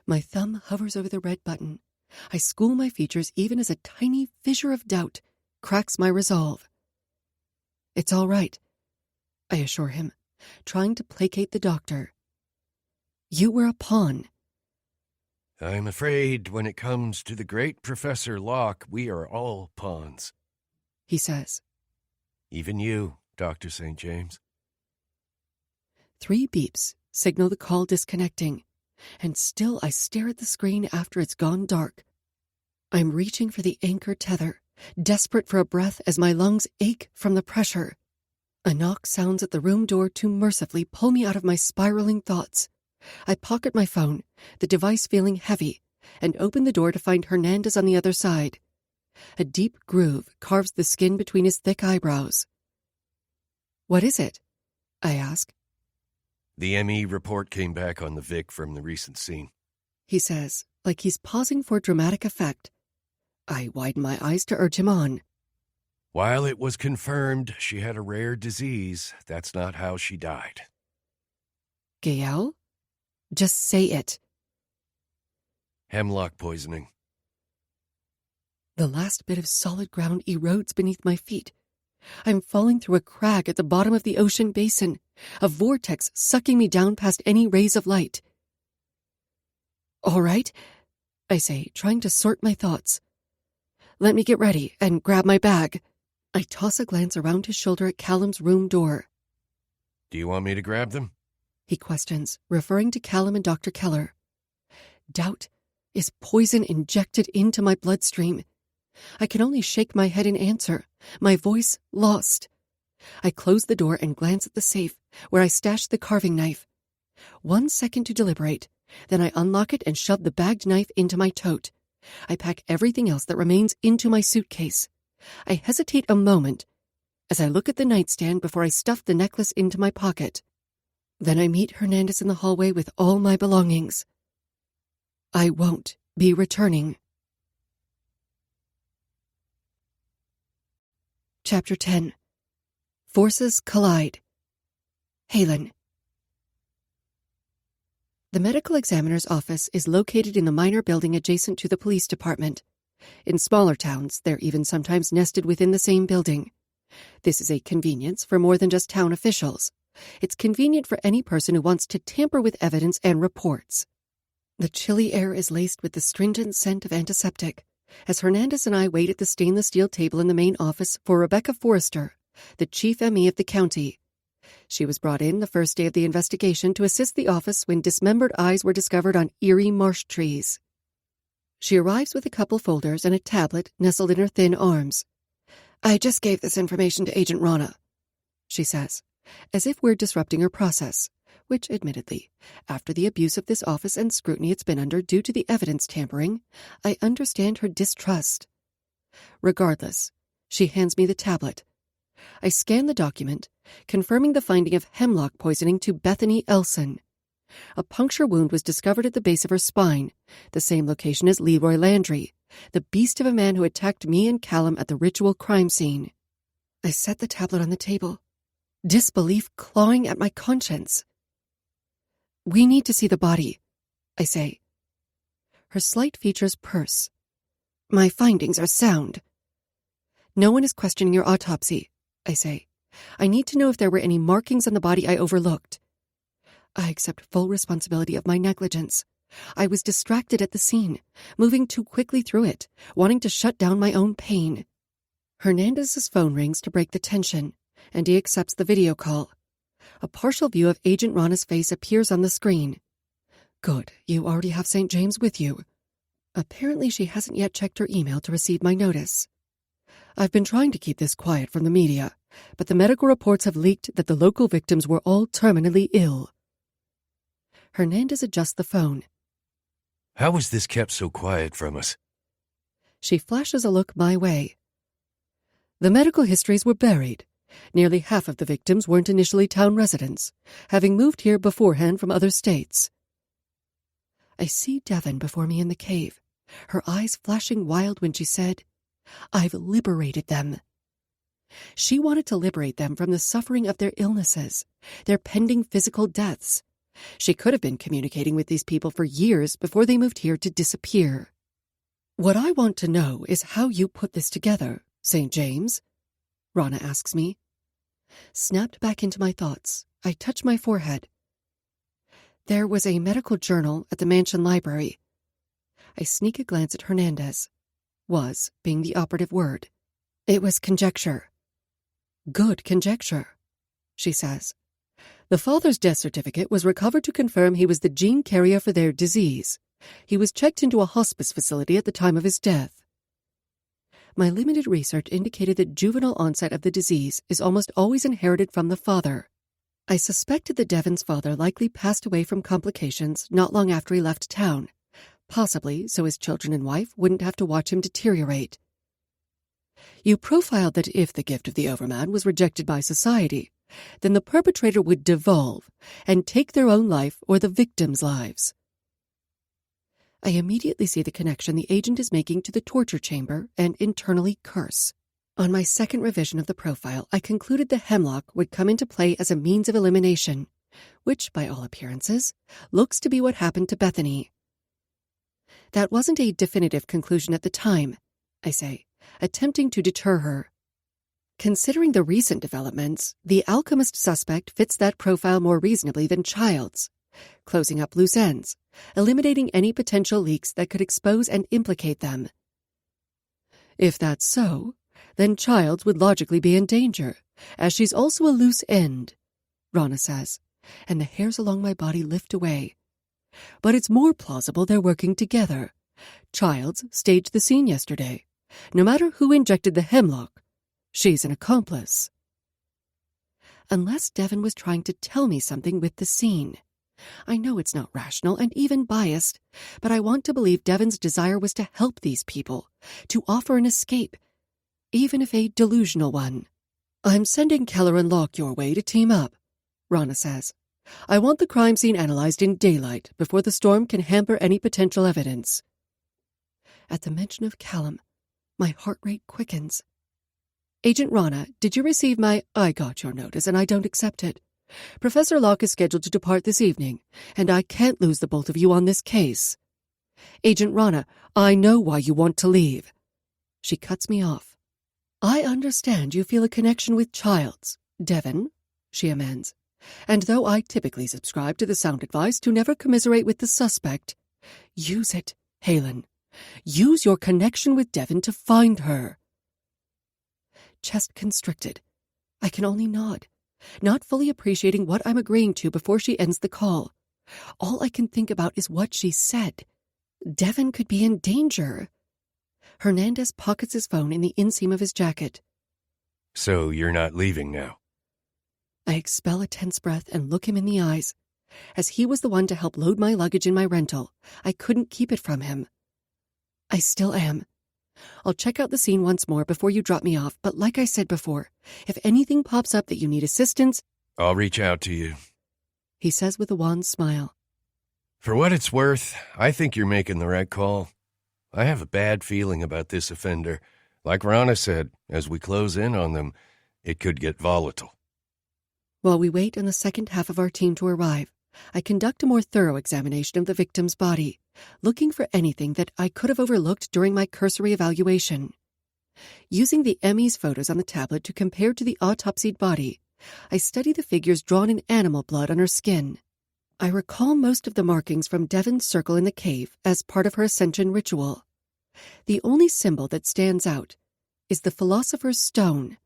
B: My thumb hovers over the red button. I school my features even as a tiny fissure of doubt cracks my resolve. It's all right, I assure him, trying to placate the doctor. You were a pawn.
A: I'm afraid when it comes to the great Professor Locke, we are all pawns,
B: he says.
A: Even you, Dr. St. James.
B: 3 beeps signal the call disconnecting, and still I stare at the screen after it's gone dark. I'm reaching for the anchor tether, desperate for a breath as my lungs ache from the pressure. A knock sounds at the room door to mercifully pull me out of my spiraling thoughts. I pocket my phone, the device feeling heavy, and open the door to find Hernandez on the other side. A deep groove carves the skin between his thick eyebrows. What is it? I ask.
A: The ME report came back on the Vic from the recent scene,
B: he says, like he's pausing for dramatic effect. I widen my eyes to urge him on.
A: While it was confirmed she had a rare disease, that's not how she died.
B: Gael? Just say it.
A: Hemlock poisoning.
B: The last bit of solid ground erodes beneath my feet. I'm falling through a crag at the bottom of the ocean basin, a vortex sucking me down past any rays of light. All right, I say, trying to sort my thoughts. Let me get ready and grab my bag. I toss a glance around his shoulder at Kallum's room door.
A: Do you want me to grab them?
B: He questions, referring to Kallum and Dr. Keller. Doubt is poison injected into my bloodstream. I can only shake my head in answer, my voice lost. I close the door and glance at the safe, where I stash the carving knife. 1 second to deliberate, then I unlock it and shove the bagged knife into my tote. I pack everything else that remains into my suitcase. I hesitate a moment as I look at the nightstand before I stuff the necklace into my pocket. Then I meet Hernandez in the hallway with all my belongings. I won't be returning. Chapter 10. Forces Collide. Halen. The medical examiner's office is located in the minor building adjacent to the police department. In smaller towns, they're even sometimes nested within the same building. This is a convenience for more than just town officials. It's convenient for any person who wants to tamper with evidence and reports. The chilly air is laced with the stringent scent of antiseptic, as Hernandez and I wait at the stainless steel table in the main office for Rebecca Forrester, the chief ME of the county. She was brought in the first day of the investigation to assist the office when dismembered eyes were discovered on eerie marsh trees. She arrives with a couple folders and a tablet nestled in her thin arms. I just gave this information to Agent Rana, she says, as if we're disrupting her process, which, admittedly, after the abuse of this office and scrutiny it's been under due to the evidence tampering, I understand her distrust. Regardless, she hands me the tablet. I scan the document, confirming the finding of hemlock poisoning to Bethany Elson. A puncture wound was discovered at the base of her spine, the same location as Leroy Landry, the beast of a man who attacked me and Kallum at the ritual crime scene. I set the tablet on the table, disbelief clawing at my conscience. We need to see the body, I say. Her slight features purse. My findings are sound. No one is questioning your autopsy, I say. I need to know if there were any markings on the body I overlooked. I accept full responsibility of my negligence. I was distracted at the scene, moving too quickly through it, wanting to shut down my own pain. Hernandez's phone rings to break the tension, and he accepts the video call. A partial view of Agent Rana's face appears on the screen. Good, you already have St. James with you. Apparently she hasn't yet checked her email to receive my notice. I've been trying to keep this quiet from the media, but the medical reports have leaked that the local victims were all terminally ill. Hernandez adjusts the phone.
A: How was this kept so quiet from us?
B: She flashes a look my way. The medical histories were buried. Nearly half of the victims weren't initially town residents, having moved here beforehand from other states. I see Devon before me in the cave, her eyes flashing wild when she said, I've liberated them. She wanted to liberate them from the suffering of their illnesses, their pending physical deaths. She could have been communicating with these people for years before they moved here to disappear. What I want to know is how you put this together, St. James, Rana asks me. Snapped back into my thoughts, I touch my forehead. There was a medical journal at the mansion library. I sneak a glance at Hernandez. Was being the operative word. It was conjecture. Good conjecture, she says. The father's death certificate was recovered to confirm he was the gene carrier for their disease. He was checked into a hospice facility at the time of his death. My limited research indicated that juvenile onset of the disease is almost always inherited from the father. I suspected that Devon's father likely passed away from complications not long after he left town, possibly so his children and wife wouldn't have to watch him deteriorate. You profiled that if the gift of the overman was rejected by society, then the perpetrator would devolve and take their own life or the victims' lives. I immediately see the connection the agent is making to the torture chamber and internally curse. On my second revision of the profile, I concluded the hemlock would come into play as a means of elimination, which, by all appearances, looks to be what happened to Bethany. That wasn't a definitive conclusion at the time, I say, attempting to deter her. Considering the recent developments, the Alchemist suspect fits that profile more reasonably than Childs, closing up loose ends, eliminating any potential leaks that could expose and implicate them. If that's so, then Childs would logically be in danger, as she's also a loose end, Rana says, and the hairs along my body lift away. But it's more plausible they're working together. Childs staged the scene yesterday. No matter who injected the hemlock, she's an accomplice. Unless Devon was trying to tell me something with the scene. I know it's not rational and even biased, but I want to believe Devon's desire was to help these people, to offer an escape, even if a delusional one. I'm sending Keller and Locke your way to team up, Rana says. I want the crime scene analyzed in daylight before the storm can hamper any potential evidence. At the mention of Kallum, my heart rate quickens. Agent Rana, did you receive my "I got your notice and I don't accept it"? Professor Locke is scheduled to depart this evening, and I can't lose the both of you on this case. Agent Rana, I know why you want to leave. She cuts me off. I understand you feel a connection with Childs, Devon, she amends. And though I typically subscribe to the sound advice to never commiserate with the suspect, use it, Halen. Use your connection with Devon to find her. Chest constricted. I can only nod, not fully appreciating what I'm agreeing to before she ends the call. All I can think about is what she said. Devon could be in danger. Hernandez pockets his phone in the inseam of his jacket.
A: So you're not leaving now?
B: I expel a tense breath and look him in the eyes. As he was the one to help load my luggage in my rental, I couldn't keep it from him. I still am. I'll check out the scene once more before you drop me off, but like I said before, if anything pops up that you need assistance,
A: I'll reach out to you,
B: he says with a wan smile.
A: For what it's worth, I think you're making the right call. I have a bad feeling about this offender. Like Rana said, as we close in on them, it could get volatile.
B: While we wait on the second half of our team to arrive, I conduct a more thorough examination of the victim's body, looking for anything that I could have overlooked during my cursory evaluation. Using the ME's photos on the tablet to compare to the autopsied body, I study the figures drawn in animal blood on her skin. I recall most of the markings from Devon's circle in the cave as part of her ascension ritual. The only symbol that stands out is the Philosopher's Stone.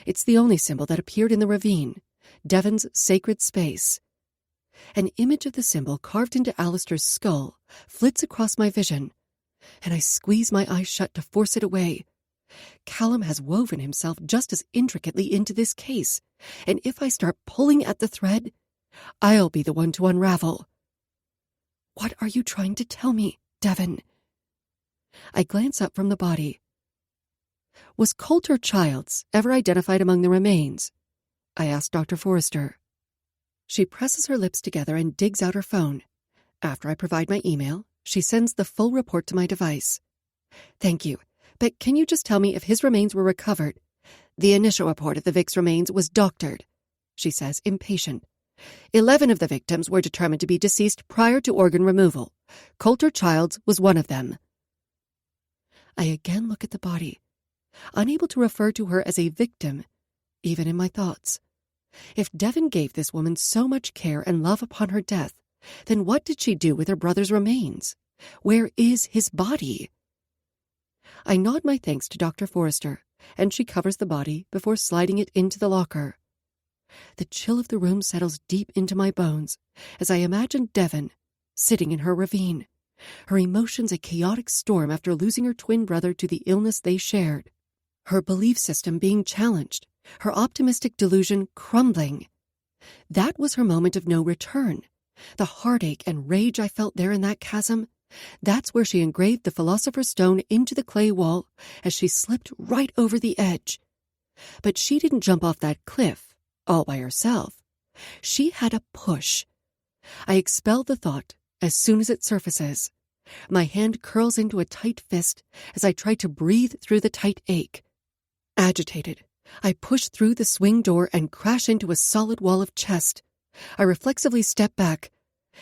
B: It's the only symbol that appeared in the ravine, Devon's sacred space. An image of the symbol carved into Alistair's skull flits across my vision, and I squeeze my eyes shut to force it away. Kallum has woven himself just as intricately into this case, and if I start pulling at the thread, I'll be the one to unravel. What are you trying to tell me, Devon? I glance up from the body. Was Coulter Childs ever identified among the remains? I asked Dr. Forrester. She presses her lips together and digs out her phone. After I provide my email, she sends the full report to my device. Thank you, but can you just tell me if his remains were recovered? The initial report of the Vic's remains was doctored, she says, impatient. 11 of the victims were determined to be deceased prior to organ removal. Coulter Childs was one of them. I again look at the body, unable to refer to her as a victim, even in my thoughts. If Devon gave this woman so much care and love upon her death, then what did she do with her brother's remains? Where is his body? I nod my thanks to Dr. Forrester, and she covers the body before sliding it into the locker. The chill of the room settles deep into my bones as I imagine Devon sitting in her ravine, her emotions a chaotic storm after losing her twin brother to the illness they shared, her belief system being challenged, her optimistic delusion crumbling. That was her moment of no return. The heartache and rage I felt there in that chasm, that's where she engraved the Philosopher's Stone into the clay wall as she slipped right over the edge. But she didn't jump off that cliff all by herself. She had a push. I expel the thought as soon as it surfaces. My hand curls into a tight fist as I try to breathe through the tight ache. Agitated, I push through the swing door and crash into a solid wall of chest. I reflexively step back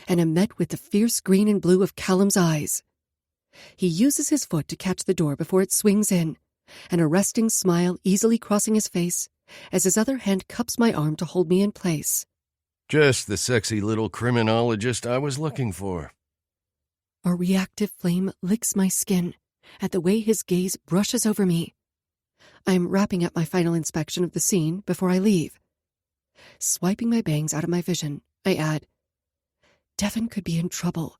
B: and am met with the fierce green and blue of Kallum's eyes. He uses his foot to catch the door before it swings in, an arresting smile easily crossing his face as his other hand cups my arm to hold me in place.
A: Just the sexy little criminologist I was looking for.
B: A reactive flame licks my skin at the way his gaze brushes over me. I'm wrapping up my final inspection of the scene before I leave. Swiping my bangs out of my vision, I add, Devon could be in trouble.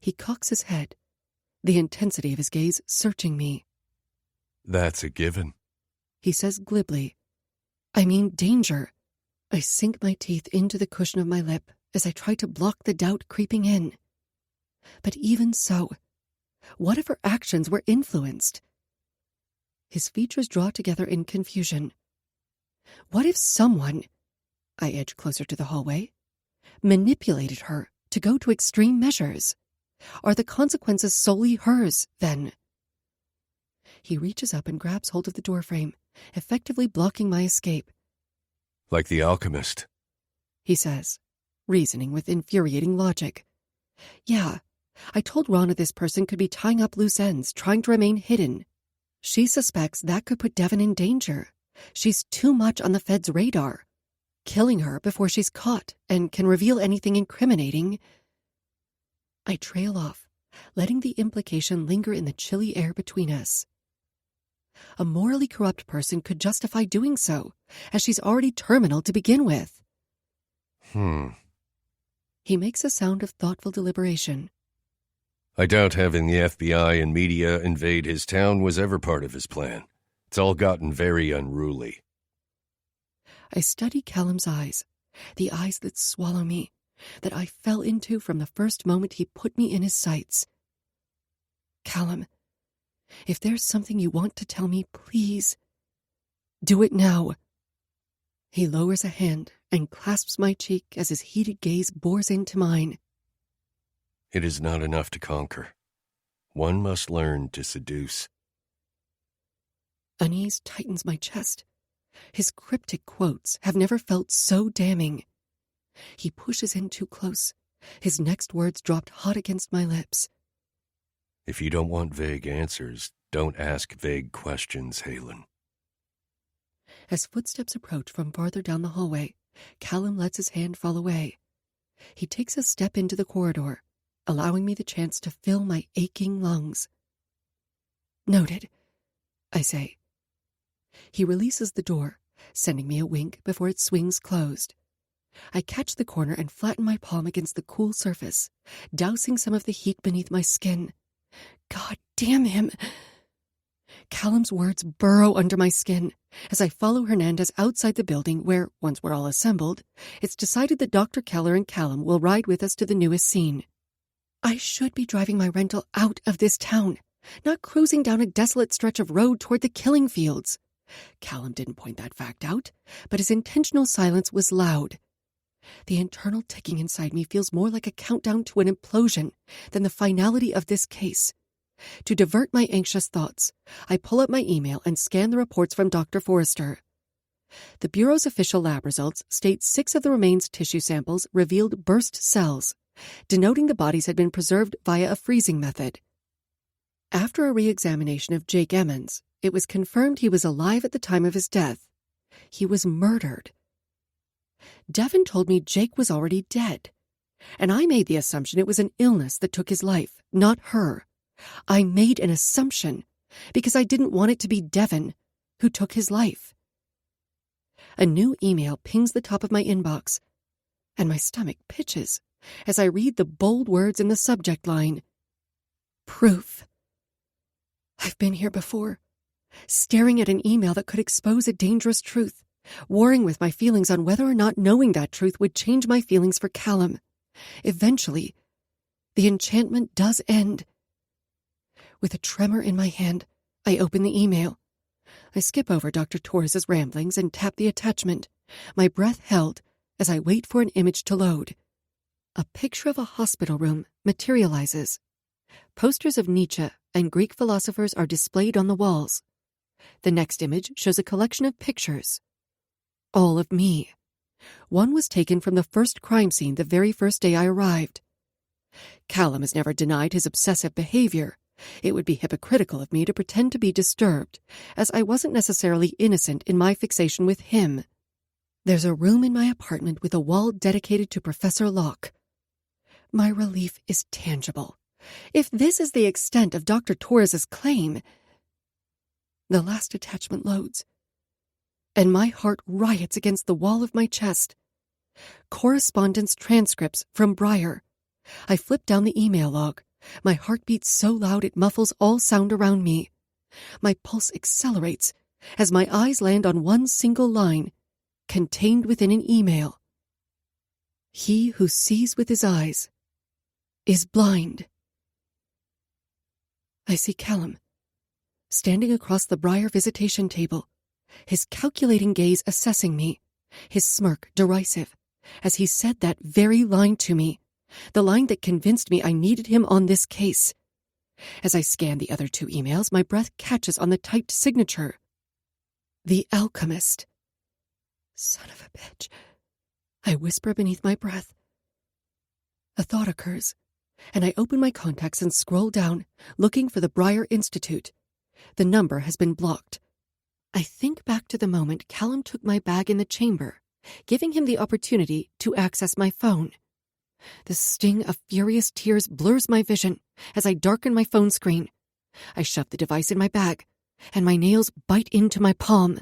B: He cocks his head, the intensity of his gaze searching me.
A: That's a given,
B: He says glibly. I mean danger. I sink my teeth into the cushion of my lip as I try to block the doubt creeping in. But even so, what if her actions were influenced? His features draw together in confusion. What if someone, I edge closer to the hallway, manipulated her to go to extreme measures? Are the consequences solely hers, then? He reaches up and grabs hold of the doorframe, effectively blocking my escape.
A: like the Alchemist.
B: He says, reasoning with infuriating logic. Yeah, I told Rana this person could be tying up loose ends, trying to remain hidden. She suspects that could put Devon in danger. She's too much on the Fed's radar. Killing her before she's caught and can reveal anything incriminating. I trail off, letting the implication linger in the chilly air between us. A morally corrupt person could justify doing so, as she's already terminal to begin with. He makes a sound of thoughtful deliberation.
A: I doubt having the FBI and media invade his town was ever part of his plan. It's all gotten very unruly.
B: I study Kallum's eyes, the eyes that swallow me, that I fell into from the first moment he put me in his sights. Kallum, if there's something you want to tell me, please, do it now. He lowers a hand and clasps my cheek as his heated gaze bores into mine.
A: It is not enough to conquer. One must learn to seduce.
B: Unease tightens my chest. His cryptic quotes have never felt so damning. He pushes in too close, his next words dropped hot against my lips.
A: If you don't want vague answers, don't ask vague questions, Halen.
B: As footsteps approach from farther down the hallway, Kallum lets his hand fall away. He takes a step into the corridor, allowing me the chance to fill my aching lungs. Noted, I say. He releases the door, sending me a wink before it swings closed. I catch the corner and flatten my palm against the cool surface, dousing some of the heat beneath my skin. God damn him! Kallum's words burrow under my skin as I follow Hernandez outside the building where, once we're all assembled, it's decided that Dr. Keller and Kallum will ride with us to the newest scene. I should be driving my rental out of this town, not cruising down a desolate stretch of road toward the killing fields. Kallum didn't point that fact out, but his intentional silence was loud. The internal ticking inside me feels more like a countdown to an implosion than the finality of this case. To divert my anxious thoughts, I pull up my email and scan the reports from Dr. Forrester. The Bureau's official lab results state 6 of the remains tissue samples revealed burst cells, denoting the bodies had been preserved via a freezing method. After a re-examination of Jake Emmons, it was confirmed he was alive at the time of his death. He was murdered. Devon told me Jake was already dead, and I made the assumption it was an illness that took his life, not her. I made an assumption because I didn't want it to be Devon who took his life. A new email pings the top of my inbox, and my stomach pitches as I read the bold words in the subject line. Proof. I've been here before, staring at an email that could expose a dangerous truth, warring with my feelings on whether or not knowing that truth would change my feelings for Kallum. Eventually, the enchantment does end. With a tremor in my hand, I open the email. I skip over Dr. Torres's ramblings and tap the attachment, my breath held as I wait for an image to load. A picture of a hospital room materializes. Posters of Nietzsche and Greek philosophers are displayed on the walls. The next image shows a collection of pictures. All of me. One was taken from the first crime scene the very first day I arrived. Kallum has never denied his obsessive behavior. It would be hypocritical of me to pretend to be disturbed, as I wasn't necessarily innocent in my fixation with him. There's a room in my apartment with a wall dedicated to Professor Locke. My relief is tangible. If this is the extent of Dr. Torres's claim... The last attachment loads, and my heart riots against the wall of my chest. Correspondence transcripts from Briar. I flip down the email log. My heart beats so loud it muffles all sound around me. My pulse accelerates as my eyes land on one single line, contained within an email. He who sees with his eyes is blind. I see Kallum, standing across the Briar visitation table, his calculating gaze assessing me, his smirk derisive, as he said that very line to me, the line that convinced me I needed him on this case. As I scan the other two emails, my breath catches on the typed signature. The Alchemist. Son of a bitch. I whisper beneath my breath. A thought occurs, and I open my contacts and scroll down, looking for the Briar Institute. The number has been blocked. I think back to the moment Kallum took my bag in the chamber, giving him the opportunity to access my phone. The sting of furious tears blurs my vision as I darken my phone screen. I shove the device in my bag, and my nails bite into my palm.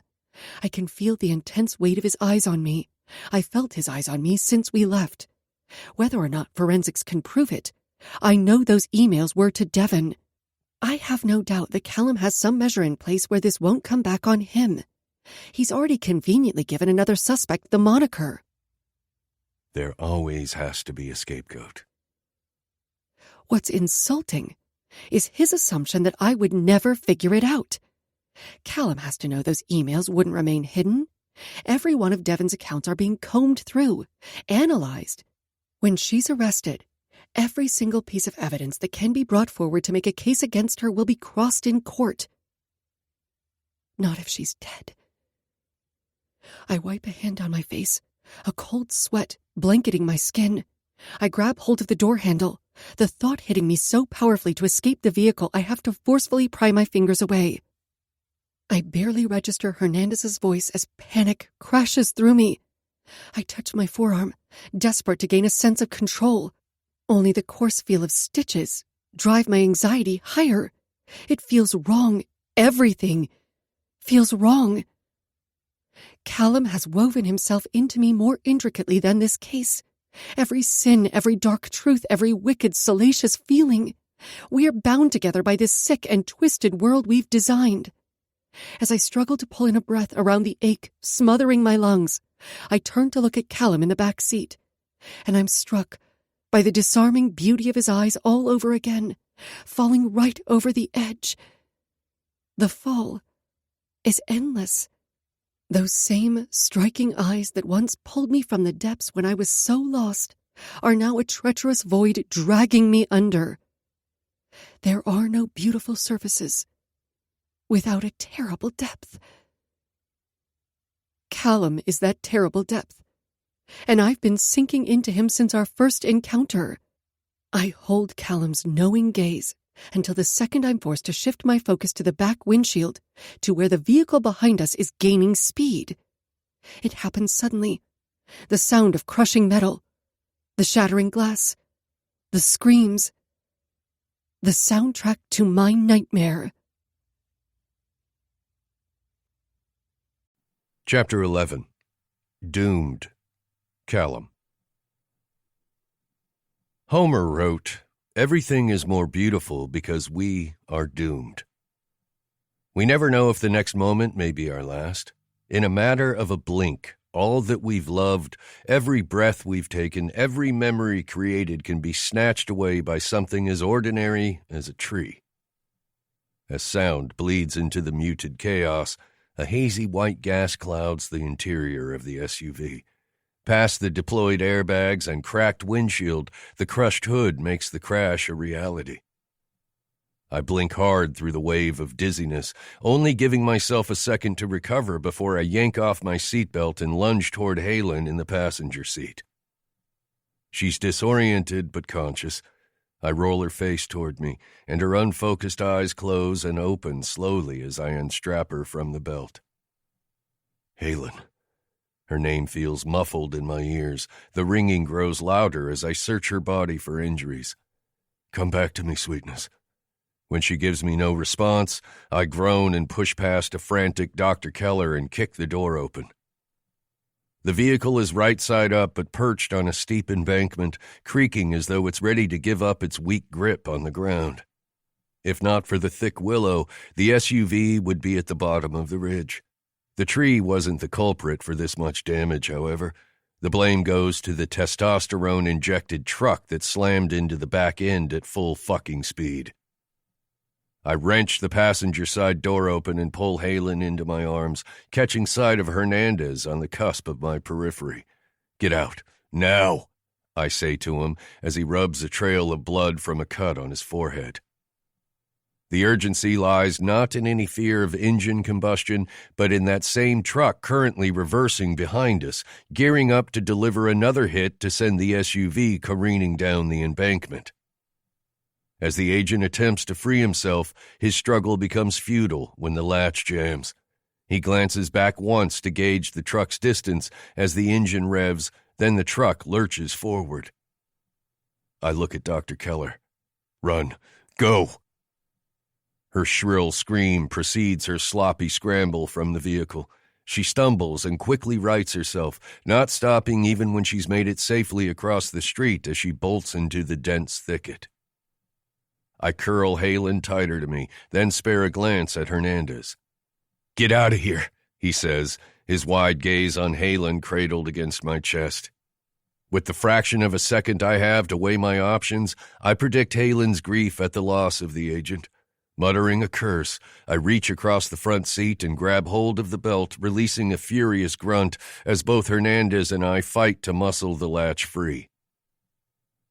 B: I can feel the intense weight of his eyes on me. I felt his eyes on me since we left. Whether or not forensics can prove it, I know those emails were to Devon. I have no doubt that Kallum has some measure in place where this won't come back on him. He's already conveniently given another suspect the moniker.
A: There always has to be a scapegoat.
B: What's insulting is his assumption that I would never figure it out. Kallum has to know those emails wouldn't remain hidden. Every one of Devon's accounts are being combed through, analyzed. When she's arrested, every single piece of evidence that can be brought forward to make a case against her will be crossed in court. Not if she's dead. I wipe a hand on my face, a cold sweat blanketing my skin. I grab hold of the door handle, the thought hitting me so powerfully to escape the vehicle I have to forcefully pry my fingers away. I barely register Hernandez's voice as panic crashes through me. I touch my forearm, desperate to gain a sense of control. Only the coarse feel of stitches drive my anxiety higher. It feels wrong. Everything feels wrong. Kallum has woven himself into me more intricately than this case. Every sin, every dark truth, every wicked, salacious feeling. We are bound together by this sick and twisted world we've designed. As I struggle to pull in a breath around the ache smothering my lungs, I turn to look at Kallum in the back seat, and I'm struck by the disarming beauty of his eyes all over again, falling right over the edge. The fall is endless. Those same striking eyes that once pulled me from the depths when I was so lost are now a treacherous void dragging me under. There are no beautiful surfaces without a terrible depth. Kallum is that terrible depth, and I've been sinking into him since our first encounter. I hold Kallum's knowing gaze until the second I'm forced to shift my focus to the back windshield, to where the vehicle behind us is gaining speed. It happens suddenly. The sound of crushing metal, the shattering glass, the screams, the soundtrack to my nightmare.
A: Chapter 11. Doomed. Kallum. Homer wrote, "Everything is more beautiful because we are doomed." We never know if the next moment may be our last. In a matter of a blink, all that we've loved, every breath we've taken, every memory created can be snatched away by something as ordinary as a tree. As sound bleeds into the muted chaos, a hazy white gas clouds the interior of the SUV. Past the deployed airbags and cracked windshield, the crushed hood makes the crash a reality. I blink hard through the wave of dizziness, only giving myself a second to recover before I yank off my seatbelt and lunge toward Halen in the passenger seat. She's disoriented but conscious. I roll her face toward me, and her unfocused eyes close and open slowly as I unstrap her from the belt. Halen. Her name feels muffled in my ears. The ringing grows louder as I search her body for injuries. Come back to me, sweetness. When she gives me no response, I groan and push past a frantic Dr. Keller and kick the door open. The vehicle is right side up but perched on a steep embankment, creaking as though it's ready to give up its weak grip on the ground. If not for the thick willow, the SUV would be at the bottom of the ridge. The tree wasn't the culprit for this much damage, however. The blame goes to the testosterone-injected truck that slammed into the back end at full fucking speed. I wrench the passenger side door open and pull Halen into my arms, catching sight of Hernandez on the cusp of my periphery. Get out, now, I say to him as he rubs a trail of blood from a cut on his forehead. The urgency lies not in any fear of engine combustion, but in that same truck currently reversing behind us, gearing up to deliver another hit to send the SUV careening down the embankment. As the agent attempts to free himself, his struggle becomes futile when the latch jams. He glances back once to gauge the truck's distance as the engine revs, then the truck lurches forward. I look at Dr. Keller. Run. Go! Her shrill scream precedes her sloppy scramble from the vehicle. She stumbles and quickly rights herself, not stopping even when she's made it safely across the street as she bolts into the dense thicket. I curl Halen tighter to me, then spare a glance at Hernandez. Get out of here, he says, his wide gaze on Halen cradled against my chest. With the fraction of a second I have to weigh my options, I predict Halen's grief at the loss of the agent. Muttering a curse, I reach across the front seat and grab hold of the belt, releasing a furious grunt as both Hernandez and I fight to muscle the latch free.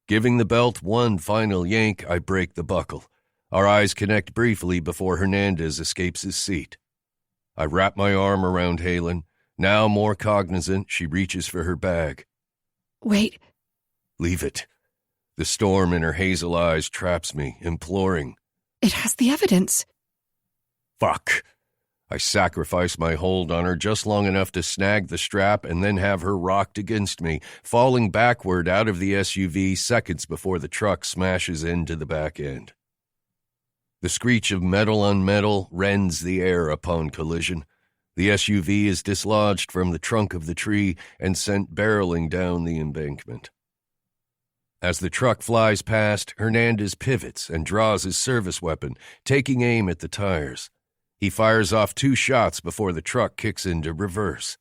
A: Giving the belt one final yank, I break the buckle. Our eyes connect briefly before Hernandez escapes his seat. I wrap my arm around Halen. Now more cognizant, she reaches for her bag.
B: Wait.
A: Leave it. The storm in her hazel eyes traps me, imploring.
B: It has the evidence.
A: Fuck. I sacrifice my hold on her just long enough to snag the strap and then have her rocked against me, falling backward out of the SUV seconds before the truck smashes into the back end. The screech of metal on metal rends the air upon collision. The SUV is dislodged from the trunk of the tree and sent barreling down the embankment. As the truck flies past, Hernandez pivots and draws his service weapon, taking aim at the tires. He fires off 2 shots before the truck kicks into reverse.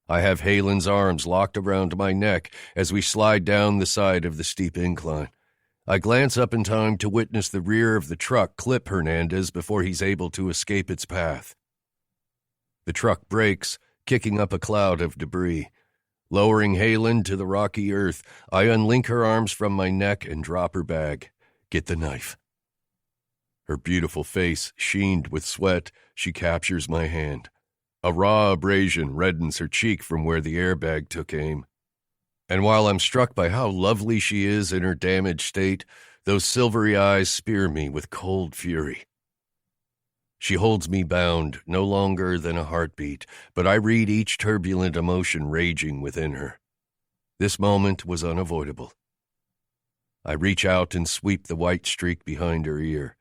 A: I have Halen's arms locked around my neck as we slide down the side of the steep incline. I glance up in time to witness the rear of the truck clip Hernandez before he's able to escape its path. The truck brakes, kicking up a cloud of debris. Lowering Halen to the rocky earth, I unlink her arms from my neck and drop her bag. Get the knife. Her beautiful face sheened with sweat, she captures my hand. A raw abrasion reddens her cheek from where the airbag took aim. And while I'm struck by how lovely she is in her damaged state, those silvery eyes spear me with cold fury. She holds me bound, no longer than a heartbeat, but I read each turbulent emotion raging within her. This moment was unavoidable. I reach out and sweep the white streak behind her ear.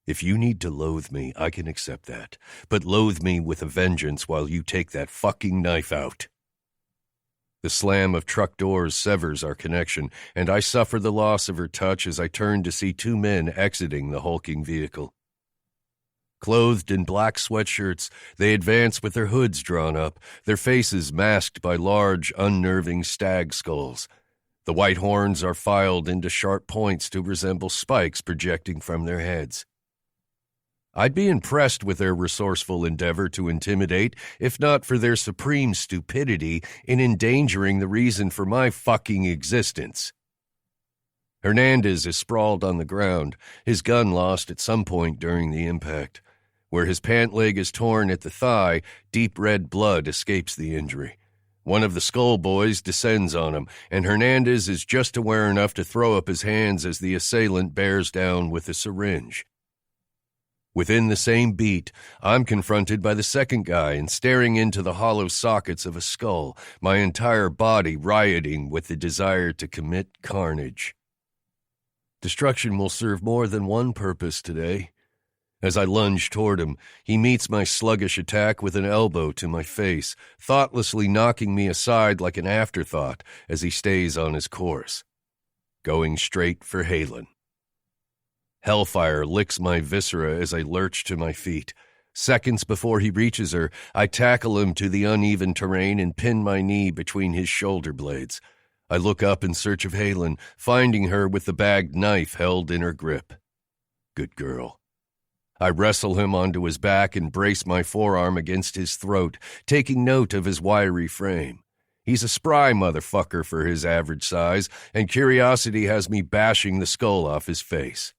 A: If you need to loathe me, I can accept that, but loathe me with a vengeance while you take that fucking knife out. The slam of truck doors severs our connection, and I suffer the loss of her touch as I turn to see 2 men exiting the hulking vehicle. Clothed in black sweatshirts, they advance with their hoods drawn up, their faces masked by large, unnerving stag skulls. The white horns are filed into sharp points to resemble spikes projecting from their heads. I'd be impressed with their resourceful endeavor to intimidate, if not for their supreme stupidity in endangering the reason for my fucking existence. Hernandez is sprawled on the ground, his gun lost at some point during the impact. Where his pant leg is torn at the thigh, deep red blood escapes the injury. One of the Skull Boys descends on him, and Hernandez is just aware enough to throw up his hands as the assailant bears down with a syringe. Within the same beat, I'm confronted by the second guy and staring into the hollow sockets of a skull, my entire body rioting with the desire to commit carnage. Destruction will serve more than one purpose today. As I lunge toward him, he meets my sluggish attack with an elbow to my face, thoughtlessly knocking me aside like an afterthought as he stays on his course. Going straight for Halen. Hellfire licks my viscera as I lurch to my feet. Seconds before he reaches her, I tackle him to the uneven terrain and pin my knee between his shoulder blades. I look up in search of Halen, finding her with the bagged knife held in her grip. Good girl. I wrestle him onto his back and brace my forearm against his throat, taking note of his wiry frame. He's a spry motherfucker for his average size, and curiosity has me bashing the skull off his face.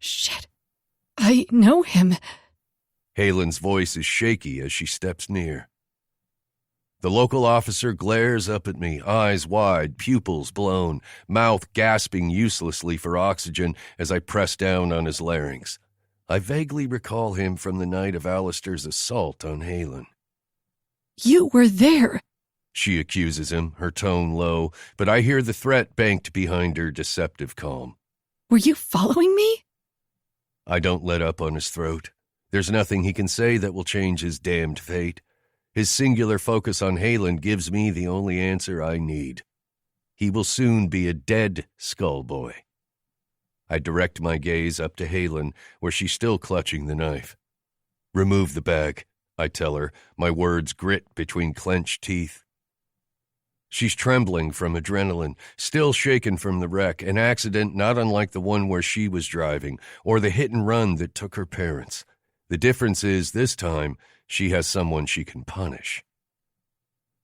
B: Shit. I know him.
A: Halen's voice is shaky as she steps near. The local officer glares up at me, eyes wide, pupils blown, mouth gasping uselessly for oxygen as I press down on his larynx. I vaguely recall him from the night of Alistair's assault on Halen.
B: You were there.
A: She accuses him, her tone low, but I hear the threat banked behind her deceptive calm.
B: Were you following me?
A: I don't let up on his throat. There's nothing he can say that will change his damned fate. His singular focus on Halen gives me the only answer I need. He will soon be a dead Skullboy. I direct my gaze up to Halen, where she's still clutching the knife. Remove the bag, I tell her, my words grit between clenched teeth. She's trembling from adrenaline, still shaken from the wreck, an accident not unlike the one where she was driving, or the hit and run that took her parents. The difference is, this time, she has someone she can punish.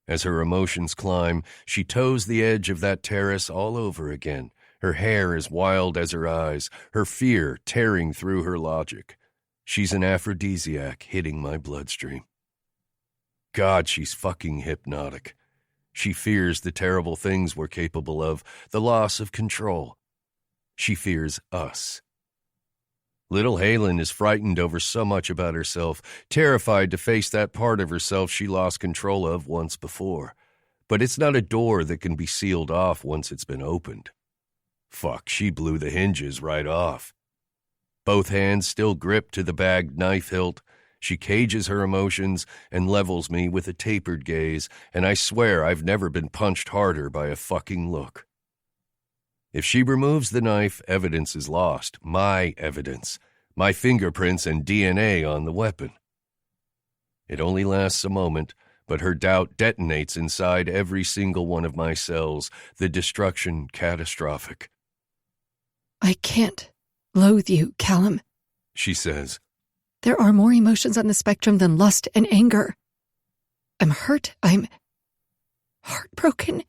A: As her emotions climb, she toes the edge of that terrace all over again. Her hair as wild as her eyes, her fear tearing through her logic. She's an aphrodisiac hitting my bloodstream. God, she's fucking hypnotic. She fears the terrible things we're capable of, the loss of control. She fears us. Little Halen is frightened over so much about herself, terrified to face that part of herself she lost control of once before. But it's not a door that can be sealed off once it's been opened. Fuck, she blew the hinges right off. Both hands still gripped to the bagged knife hilt, she cages her emotions and levels me with a tapered gaze, and I swear I've never been punched harder by a fucking look. If she removes the knife, evidence is lost. My evidence. My fingerprints and DNA on the weapon. It only lasts a moment, but her doubt detonates inside every single one of my cells, the destruction catastrophic.
B: I can't loathe you, Kallum,
A: she says.
B: There are more emotions on the spectrum than lust and anger. I'm hurt. I'm heartbroken.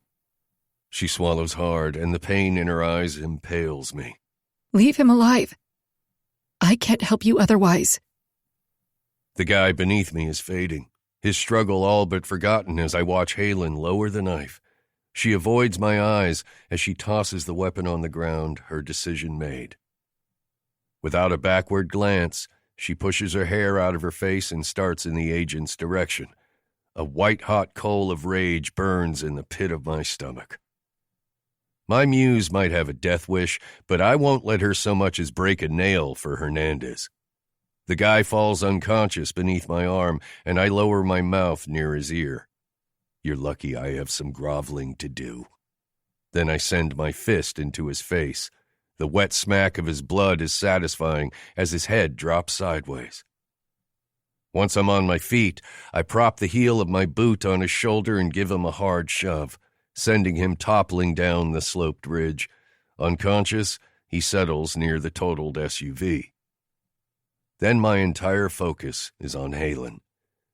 A: She swallows hard, and the pain in her eyes impales me.
B: Leave him alive. I can't help you otherwise.
A: The guy beneath me is fading, his struggle all but forgotten as I watch Halen lower the knife. She avoids my eyes as she tosses the weapon on the ground, her decision made. Without a backward glance, she pushes her hair out of her face and starts in the agent's direction. A white-hot coal of rage burns in the pit of my stomach. My muse might have a death wish, but I won't let her so much as break a nail for Hernandez. The guy falls unconscious beneath my arm, and I lower my mouth near his ear. You're lucky I have some groveling to do. Then I send my fist into his face. The wet smack of his blood is satisfying as his head drops sideways. Once I'm on my feet, I prop the heel of my boot on his shoulder and give him a hard shove, sending him toppling down the sloped ridge. Unconscious, he settles near the totaled SUV. Then my entire focus is on Halen.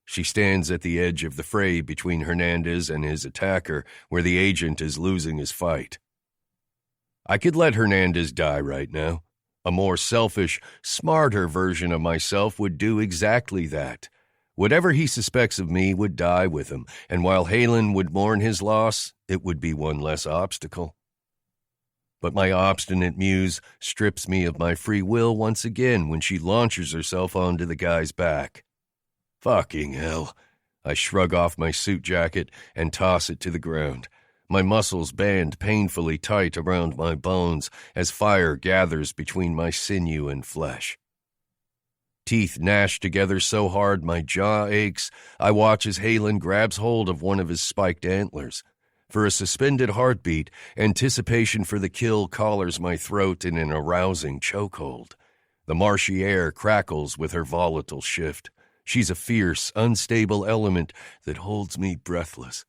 A: She stands at the edge of the fray between Hernandez and his attacker, where the agent is losing his fight. I could let Hernandez die right now. A more selfish, smarter version of myself would do exactly that. Whatever he suspects of me would die with him, and while Halen would mourn his loss, it would be one less obstacle. But my obstinate muse strips me of my free will once again when she launches herself onto the guy's back. Fucking hell. I shrug off my suit jacket and toss it to the ground. My muscles band painfully tight around my bones as fire gathers between my sinew and flesh. Teeth gnash together so hard my jaw aches. I watch as Halen grabs hold of one of his spiked antlers. For a suspended heartbeat, anticipation for the kill collars my throat in an arousing chokehold. The marshy air crackles with her volatile shift. She's a fierce, unstable element that holds me breathless.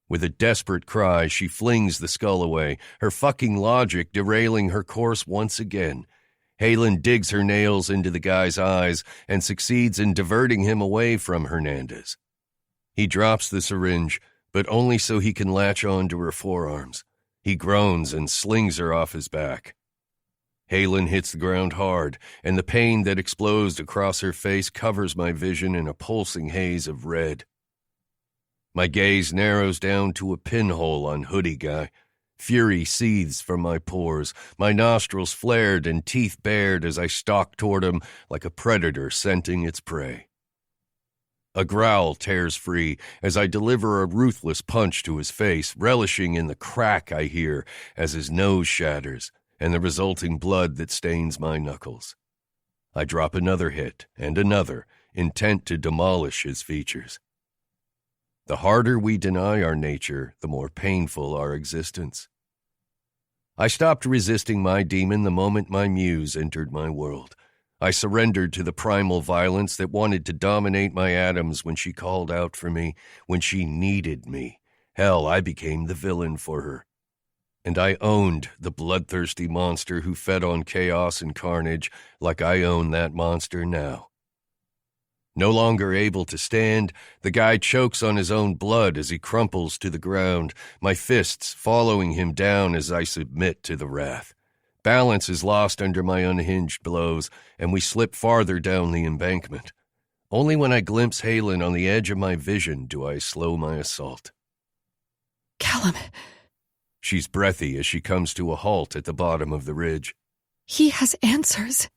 A: With a desperate cry, she flings the skull away, her fucking logic derailing her course once again. Halen digs her nails into the guy's eyes and succeeds in diverting him away from Hernandez. He drops the syringe, but only so he can latch on to her forearms. He groans and slings her off his back. Halen hits the ground hard, and the pain that explodes across her face covers my vision in a pulsing haze of red. My gaze narrows down to a pinhole on Hoodie Guy. Fury seethes from my pores, my nostrils flared and teeth bared as I stalk toward him like a predator scenting its prey. A growl tears free as I deliver a ruthless punch to his face, relishing in the crack I hear as his nose shatters and the resulting blood that stains my knuckles. I drop another hit and another, intent to demolish his features. The harder we deny our nature, the more painful our existence. I stopped resisting my demon the moment my muse entered my world. I surrendered to the primal violence that wanted to dominate my atoms when she called out for me, when she needed me. Hell, I became the villain for her. And I owned the bloodthirsty monster who fed on chaos and carnage like I own that monster now. No longer able to stand, the guy chokes on his own blood as he crumples to the ground, my fists following him down as I submit to the wrath. Balance is lost under my unhinged blows, and we slip farther down the embankment. Only when I glimpse Halen on the edge of my vision do I slow my assault.
B: Kallum.
A: She's breathy as she comes to a halt at the bottom of the ridge.
B: He has answers.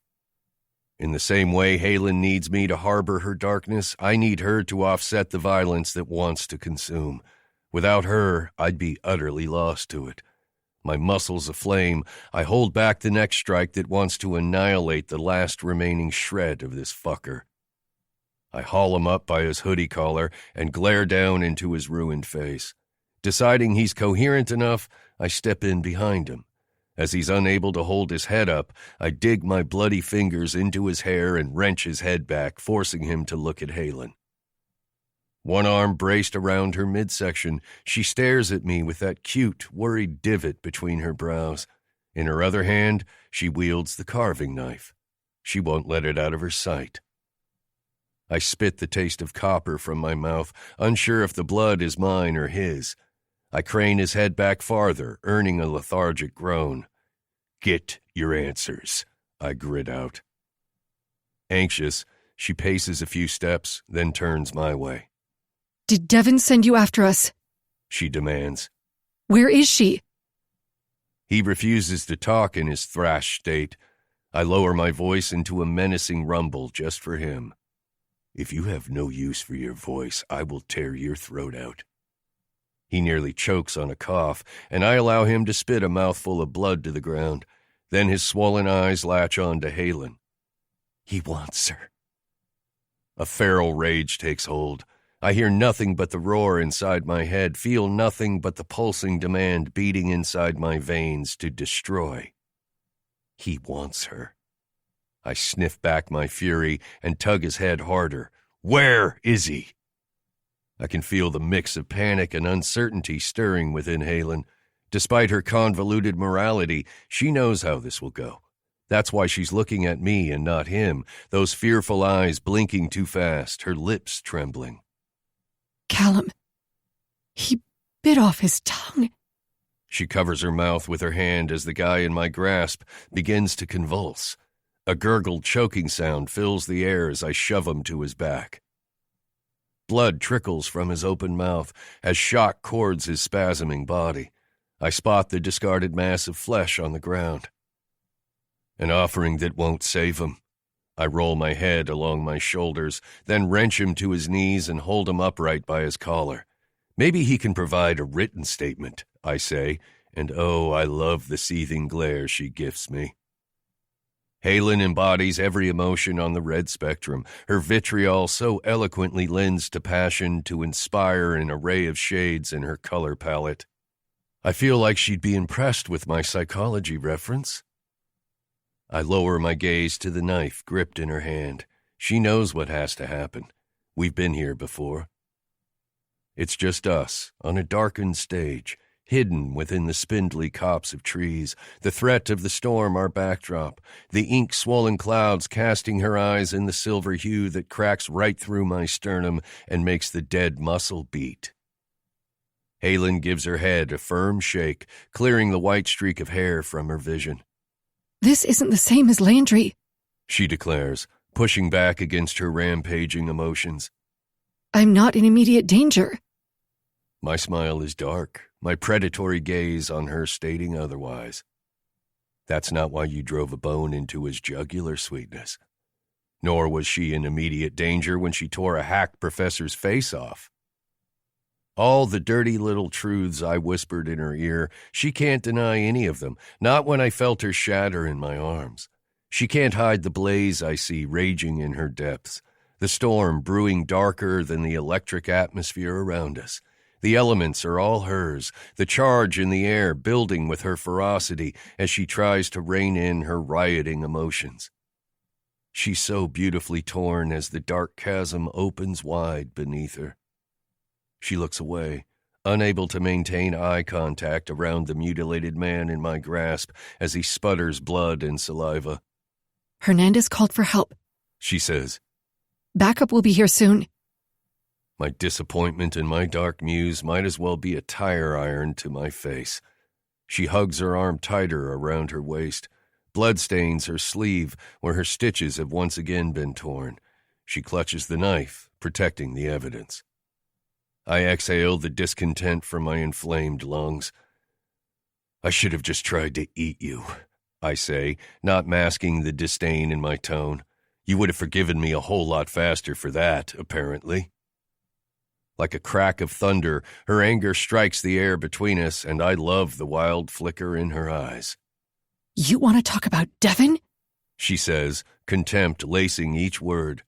A: In the same way Halen needs me to harbor her darkness, I need her to offset the violence that wants to consume. Without her, I'd be utterly lost to it. My muscles aflame, I hold back the next strike that wants to annihilate the last remaining shred of this fucker. I haul him up by his hoodie collar and glare down into his ruined face. Deciding he's coherent enough, I step in behind him. As he's unable to hold his head up, I dig my bloody fingers into his hair and wrench his head back, forcing him to look at Halen. One arm braced around her midsection, she stares at me with that cute, worried divot between her brows. In her other hand, she wields the carving knife. She won't let it out of her sight. I spit the taste of copper from my mouth, unsure if the blood is mine or his. I crane his head back farther, earning a lethargic groan. "Get your answers," I grit out. Anxious, she paces a few steps, then turns my way.
B: Did Devon send you after us?
A: She demands.
B: Where is she?
A: He refuses to talk in his thrashed state. I lower my voice into a menacing rumble just for him. "If you have no use for your voice, I will tear your throat out." He nearly chokes on a cough, and I allow him to spit a mouthful of blood to the ground. Then his swollen eyes latch on to Halen. "He wants her." A feral rage takes hold. I hear nothing but the roar inside my head, feel nothing but the pulsing demand beating inside my veins to destroy. He wants her. I sniff back my fury and tug his head harder. "Where is he?" I can feel the mix of panic and uncertainty stirring within Halen. Despite her convoluted morality, she knows how this will go. That's why she's looking at me and not him, those fearful eyes blinking too fast, her lips trembling.
B: Kallum. He bit off his tongue.
A: She covers her mouth with her hand as the guy in my grasp begins to convulse. A gurgled choking sound fills the air as I shove him to his back. Blood trickles from his open mouth as shock cords his spasming body. I spot the discarded mass of flesh on the ground. An offering that won't save him. I roll my head along my shoulders, then wrench him to his knees and hold him upright by his collar. Maybe he can provide a written statement, I say, and oh, I love the seething glare she gifts me. Halen embodies every emotion on the red spectrum. Her vitriol so eloquently lends to passion to inspire an array of shades in her color palette. I feel like she'd be impressed with my psychology reference. I lower my gaze to the knife gripped in her hand. She knows what has to happen. We've been here before. It's just us, on a darkened stage, hidden within the spindly copse of trees, the threat of the storm our backdrop, the ink-swollen clouds casting her eyes in the silver hue that cracks right through my sternum and makes the dead muscle beat. Halen gives her head a firm shake, clearing the white streak of hair from her vision.
B: "This isn't the same as Landry,"
A: she declares, pushing back against her rampaging emotions.
B: "I'm not in immediate danger."
A: My smile is dark, my predatory gaze on her stating otherwise. That's not why you drove a bone into his jugular, sweetness. Nor was she in immediate danger when she tore a hack professor's face off. All the dirty little truths I whispered in her ear, she can't deny any of them, not when I felt her shatter in my arms. She can't hide the blaze I see raging in her depths, the storm brewing darker than the electric atmosphere around us. The elements are all hers, the charge in the air building with her ferocity as she tries to rein in her rioting emotions. She's so beautifully torn as the dark chasm opens wide beneath her. She looks away, unable to maintain eye contact around the mutilated man in my grasp as he sputters blood and saliva.
B: "Hernandez called for help,"
A: she says.
B: "Backup will be here soon."
A: My disappointment in my dark muse might as well be a tire iron to my face. She hugs her arm tighter around her waist. Blood stains her sleeve where her stitches have once again been torn. She clutches the knife, protecting the evidence. I exhale the discontent from my inflamed lungs. I should have just tried to eat you, I say, not masking the disdain in my tone. You would have forgiven me a whole lot faster for that, apparently. Like a crack of thunder, her anger strikes the air between us, and I love the wild flicker in her eyes.
B: "You want to talk about Devin?"
A: she says, contempt lacing each word.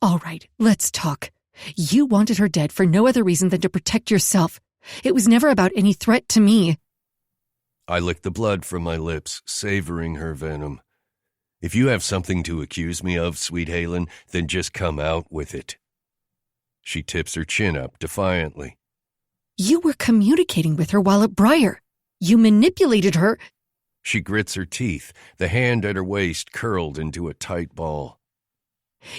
B: "All right, let's talk. You wanted her dead for no other reason than to protect yourself. It was never about any threat to me."
A: I lick the blood from my lips, savoring her venom. If you have something to accuse me of, sweet Halen, then just come out with it. She tips her chin up defiantly.
B: "You were communicating with her while at Briar. You manipulated her."
A: She grits her teeth, the hand at her waist curled into a tight ball.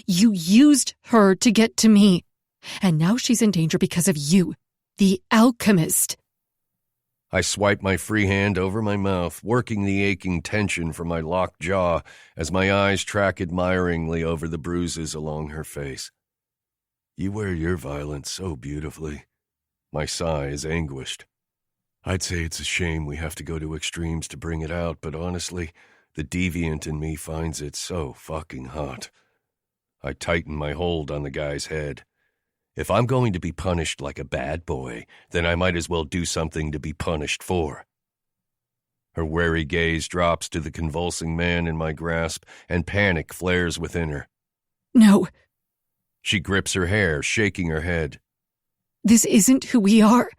B: "You used her to get to me. And now she's in danger because of you, the Alchemist."
A: I swipe my free hand over my mouth, working the aching tension from my locked jaw as my eyes track admiringly over the bruises along her face. You wear your violence so beautifully. My sigh is anguished. I'd say it's a shame we have to go to extremes to bring it out, but honestly, the deviant in me finds it so fucking hot. I tighten my hold on the guy's head. If I'm going to be punished like a bad boy, then I might as well do something to be punished for. Her wary gaze drops to the convulsing man in my grasp, and panic flares within her.
B: "No."
A: She grips her hair, shaking her head.
B: "This isn't who we are.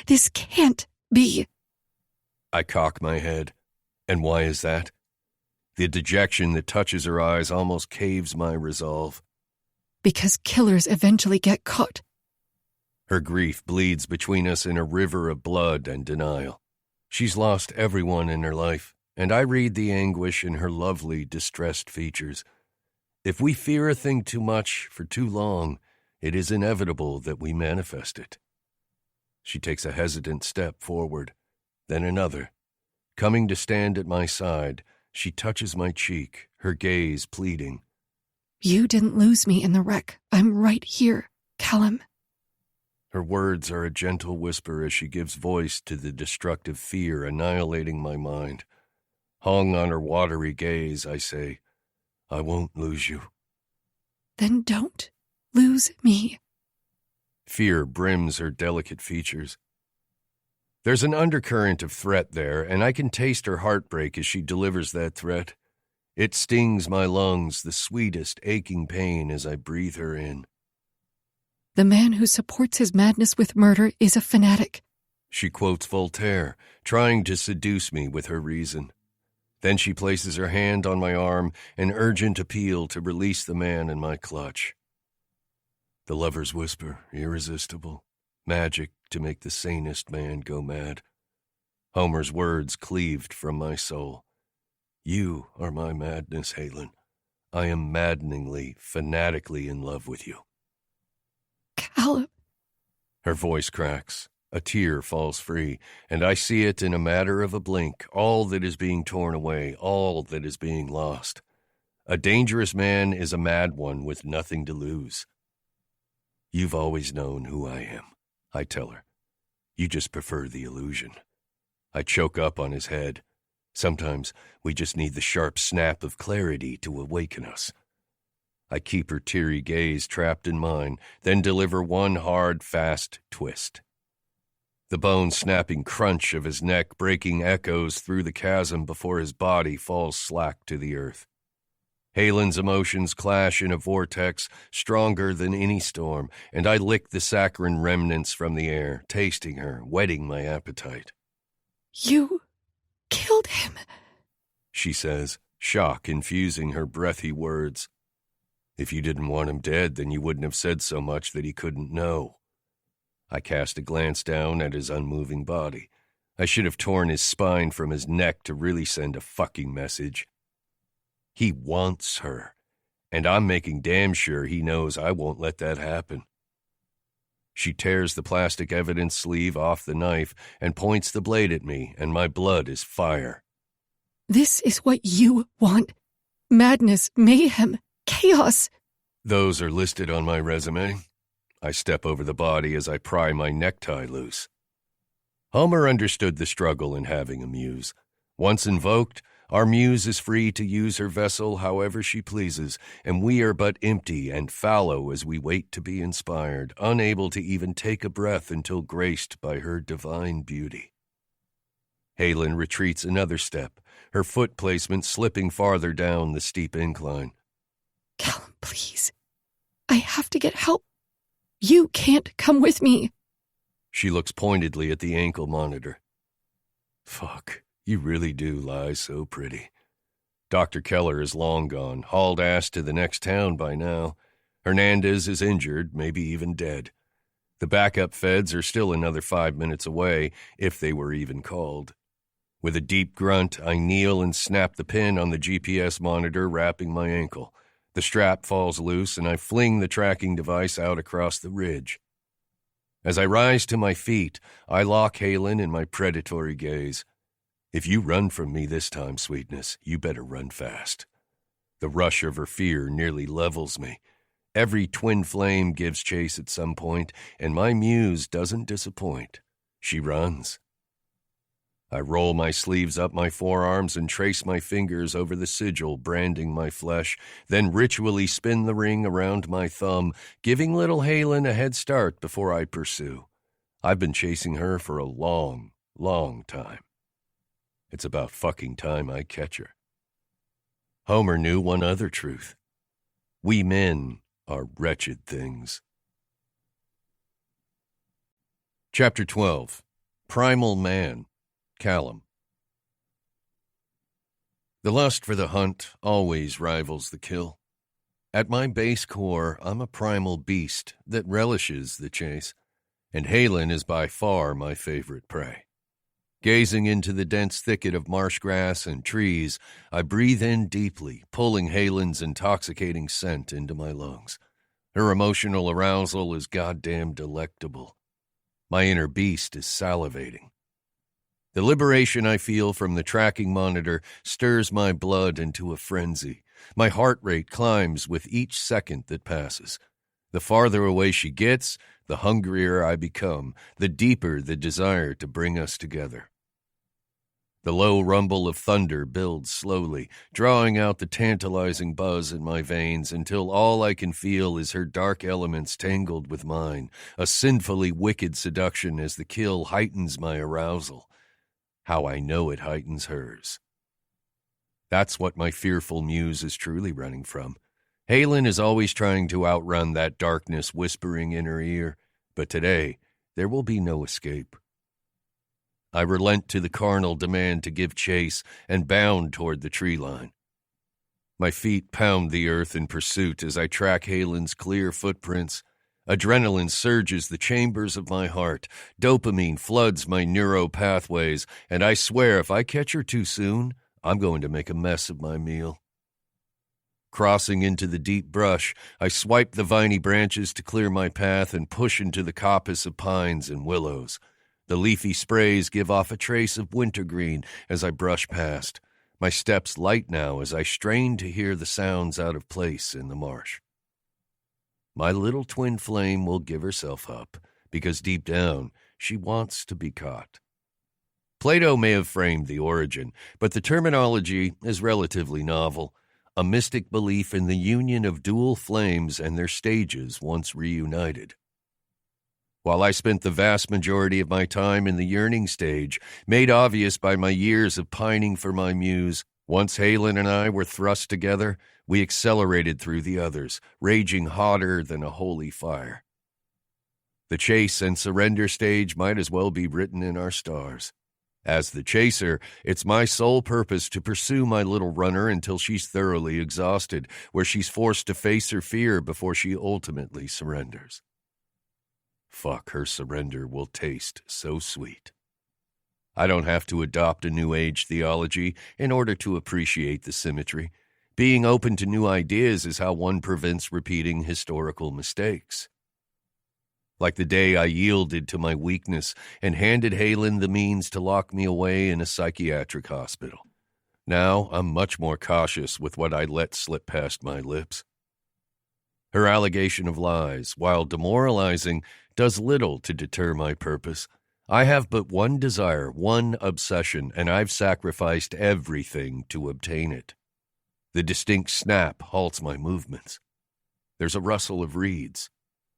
B: This can't be."
A: I cock my head. And why is that? The dejection that touches her eyes almost caves my resolve.
B: "Because killers eventually get caught."
A: Her grief bleeds between us in a river of blood and denial. She's lost everyone in her life, and I read the anguish in her lovely, distressed features. If we fear a thing too much for too long, it is inevitable that we manifest it. She takes a hesitant step forward, then another. Coming to stand at my side, she touches my cheek, her gaze pleading.
B: You didn't lose me in the wreck. I'm right here, Kallum.
A: Her words are a gentle whisper as she gives voice to the destructive fear annihilating my mind. Hung on her watery gaze, I say, I won't lose you.
B: Then don't lose me.
A: Fear brims her delicate features. There's an undercurrent of threat there, and I can taste her heartbreak as she delivers that threat. It stings my lungs, the sweetest aching pain as I breathe her in.
B: The man who supports his madness with murder is a fanatic.
A: She quotes Voltaire, trying to seduce me with her reason. Then she places her hand on my arm, an urgent appeal to release the man in my clutch. The lover's whisper, irresistible, magic to make the sanest man go mad. Homer's words cleaved from my soul. You are my madness, Halen. I am maddeningly, fanatically in love with you.
B: Kallum.
A: Her voice cracks. A tear falls free, and I see it in a matter of a blink, all that is being torn away, all that is being lost. A dangerous man is a mad one with nothing to lose. You've always known who I am, I tell her. You just prefer the illusion. I choke up on his head. Sometimes we just need the sharp snap of clarity to awaken us. I keep her teary gaze trapped in mine, then deliver one hard, fast twist. The bone-snapping crunch of his neck breaking echoes through the chasm before his body falls slack to the earth. Halen's emotions clash in a vortex stronger than any storm, and I lick the saccharine remnants from the air, tasting her, whetting my appetite.
B: You killed him,
A: she says, shock infusing her breathy words. If you didn't want him dead, then you wouldn't have said so much that he couldn't know. I cast a glance down at his unmoving body. I should have torn his spine from his neck to really send a fucking message. He wants her, and I'm making damn sure he knows I won't let that happen. She tears the plastic evidence sleeve off the knife and points the blade at me, and my blood is fire.
B: This is what you want. Madness, mayhem, chaos.
A: Those are listed on my resume. I step over the body as I pry my necktie loose. Homer understood the struggle in having a muse. Once invoked, our muse is free to use her vessel however she pleases, and we are but empty and fallow as we wait to be inspired, unable to even take a breath until graced by her divine beauty. Halen retreats another step, her foot placement slipping farther down the steep incline.
B: Kallum, please. I have to get help. You can't come with me.
A: She looks pointedly at the ankle monitor. Fuck. You really do lie so pretty. Dr. Keller is long gone, hauled ass to the next town by now. Hernandez is injured, maybe even dead. The backup feds are still another 5 minutes away, if they were even called. With a deep grunt, I kneel and snap the pin on the GPS monitor wrapping my ankle. The strap falls loose, and I fling the tracking device out across the ridge. As I rise to my feet, I lock Halen in my predatory gaze. If you run from me this time, sweetness, you better run fast. The rush of her fear nearly levels me. Every twin flame gives chase at some point, and my muse doesn't disappoint. She runs. I roll my sleeves up my forearms and trace my fingers over the sigil branding my flesh, then ritually spin the ring around my thumb, giving little Halen a head start before I pursue. I've been chasing her for a long, long time. It's about fucking time I catch her. Homer knew one other truth. We men are wretched things. Chapter 12. Primal Man. Kallum. The lust for the hunt always rivals the kill. At my base core, I'm a primal beast that relishes the chase, and Halen is by far my favorite prey. Gazing into the dense thicket of marsh grass and trees, I breathe in deeply, pulling Halen's intoxicating scent into my lungs. Her emotional arousal is goddamn delectable. My inner beast is salivating. The liberation I feel from the tracking monitor stirs my blood into a frenzy. My heart rate climbs with each second that passes. The farther away she gets, the hungrier I become, the deeper the desire to bring us together. The low rumble of thunder builds slowly, drawing out the tantalizing buzz in my veins until all I can feel is her dark elements tangled with mine, a sinfully wicked seduction as the kill heightens my arousal. How I know it heightens hers. That's what my fearful muse is truly running from. Halen is always trying to outrun that darkness whispering in her ear, but today there will be no escape. I relent to the carnal demand to give chase and bound toward the tree line. My feet pound the earth in pursuit as I track Halen's clear footprints. Adrenaline surges the chambers of my heart. Dopamine floods my neuro pathways, and I swear if I catch her too soon, I'm going to make a mess of my meal. Crossing into the deep brush, I swipe the viney branches to clear my path and push into the coppice of pines and willows. The leafy sprays give off a trace of wintergreen as I brush past. My steps light now as I strain to hear the sounds out of place in the marsh. My little twin flame will give herself up, because deep down she wants to be caught. Plato may have framed the origin, but the terminology is relatively novel, a mystic belief in the union of dual flames and their stages once reunited. While I spent the vast majority of my time in the yearning stage, made obvious by my years of pining for my muse, once Halen and I were thrust together, we accelerated through the others, raging hotter than a holy fire. The chase and surrender stage might as well be written in our stars. As the chaser, it's my sole purpose to pursue my little runner until she's thoroughly exhausted, where she's forced to face her fear before she ultimately surrenders. Fuck, her surrender will taste so sweet. I don't have to adopt a New Age theology in order to appreciate the symmetry. Being open to new ideas is how one prevents repeating historical mistakes. Like the day I yielded to my weakness and handed Halen the means to lock me away in a psychiatric hospital. Now I'm much more cautious with what I let slip past my lips. Her allegation of lies, while demoralizing, does little to deter my purpose. I have but one desire, one obsession, and I've sacrificed everything to obtain it. The distinct snap halts my movements. There's a rustle of reeds,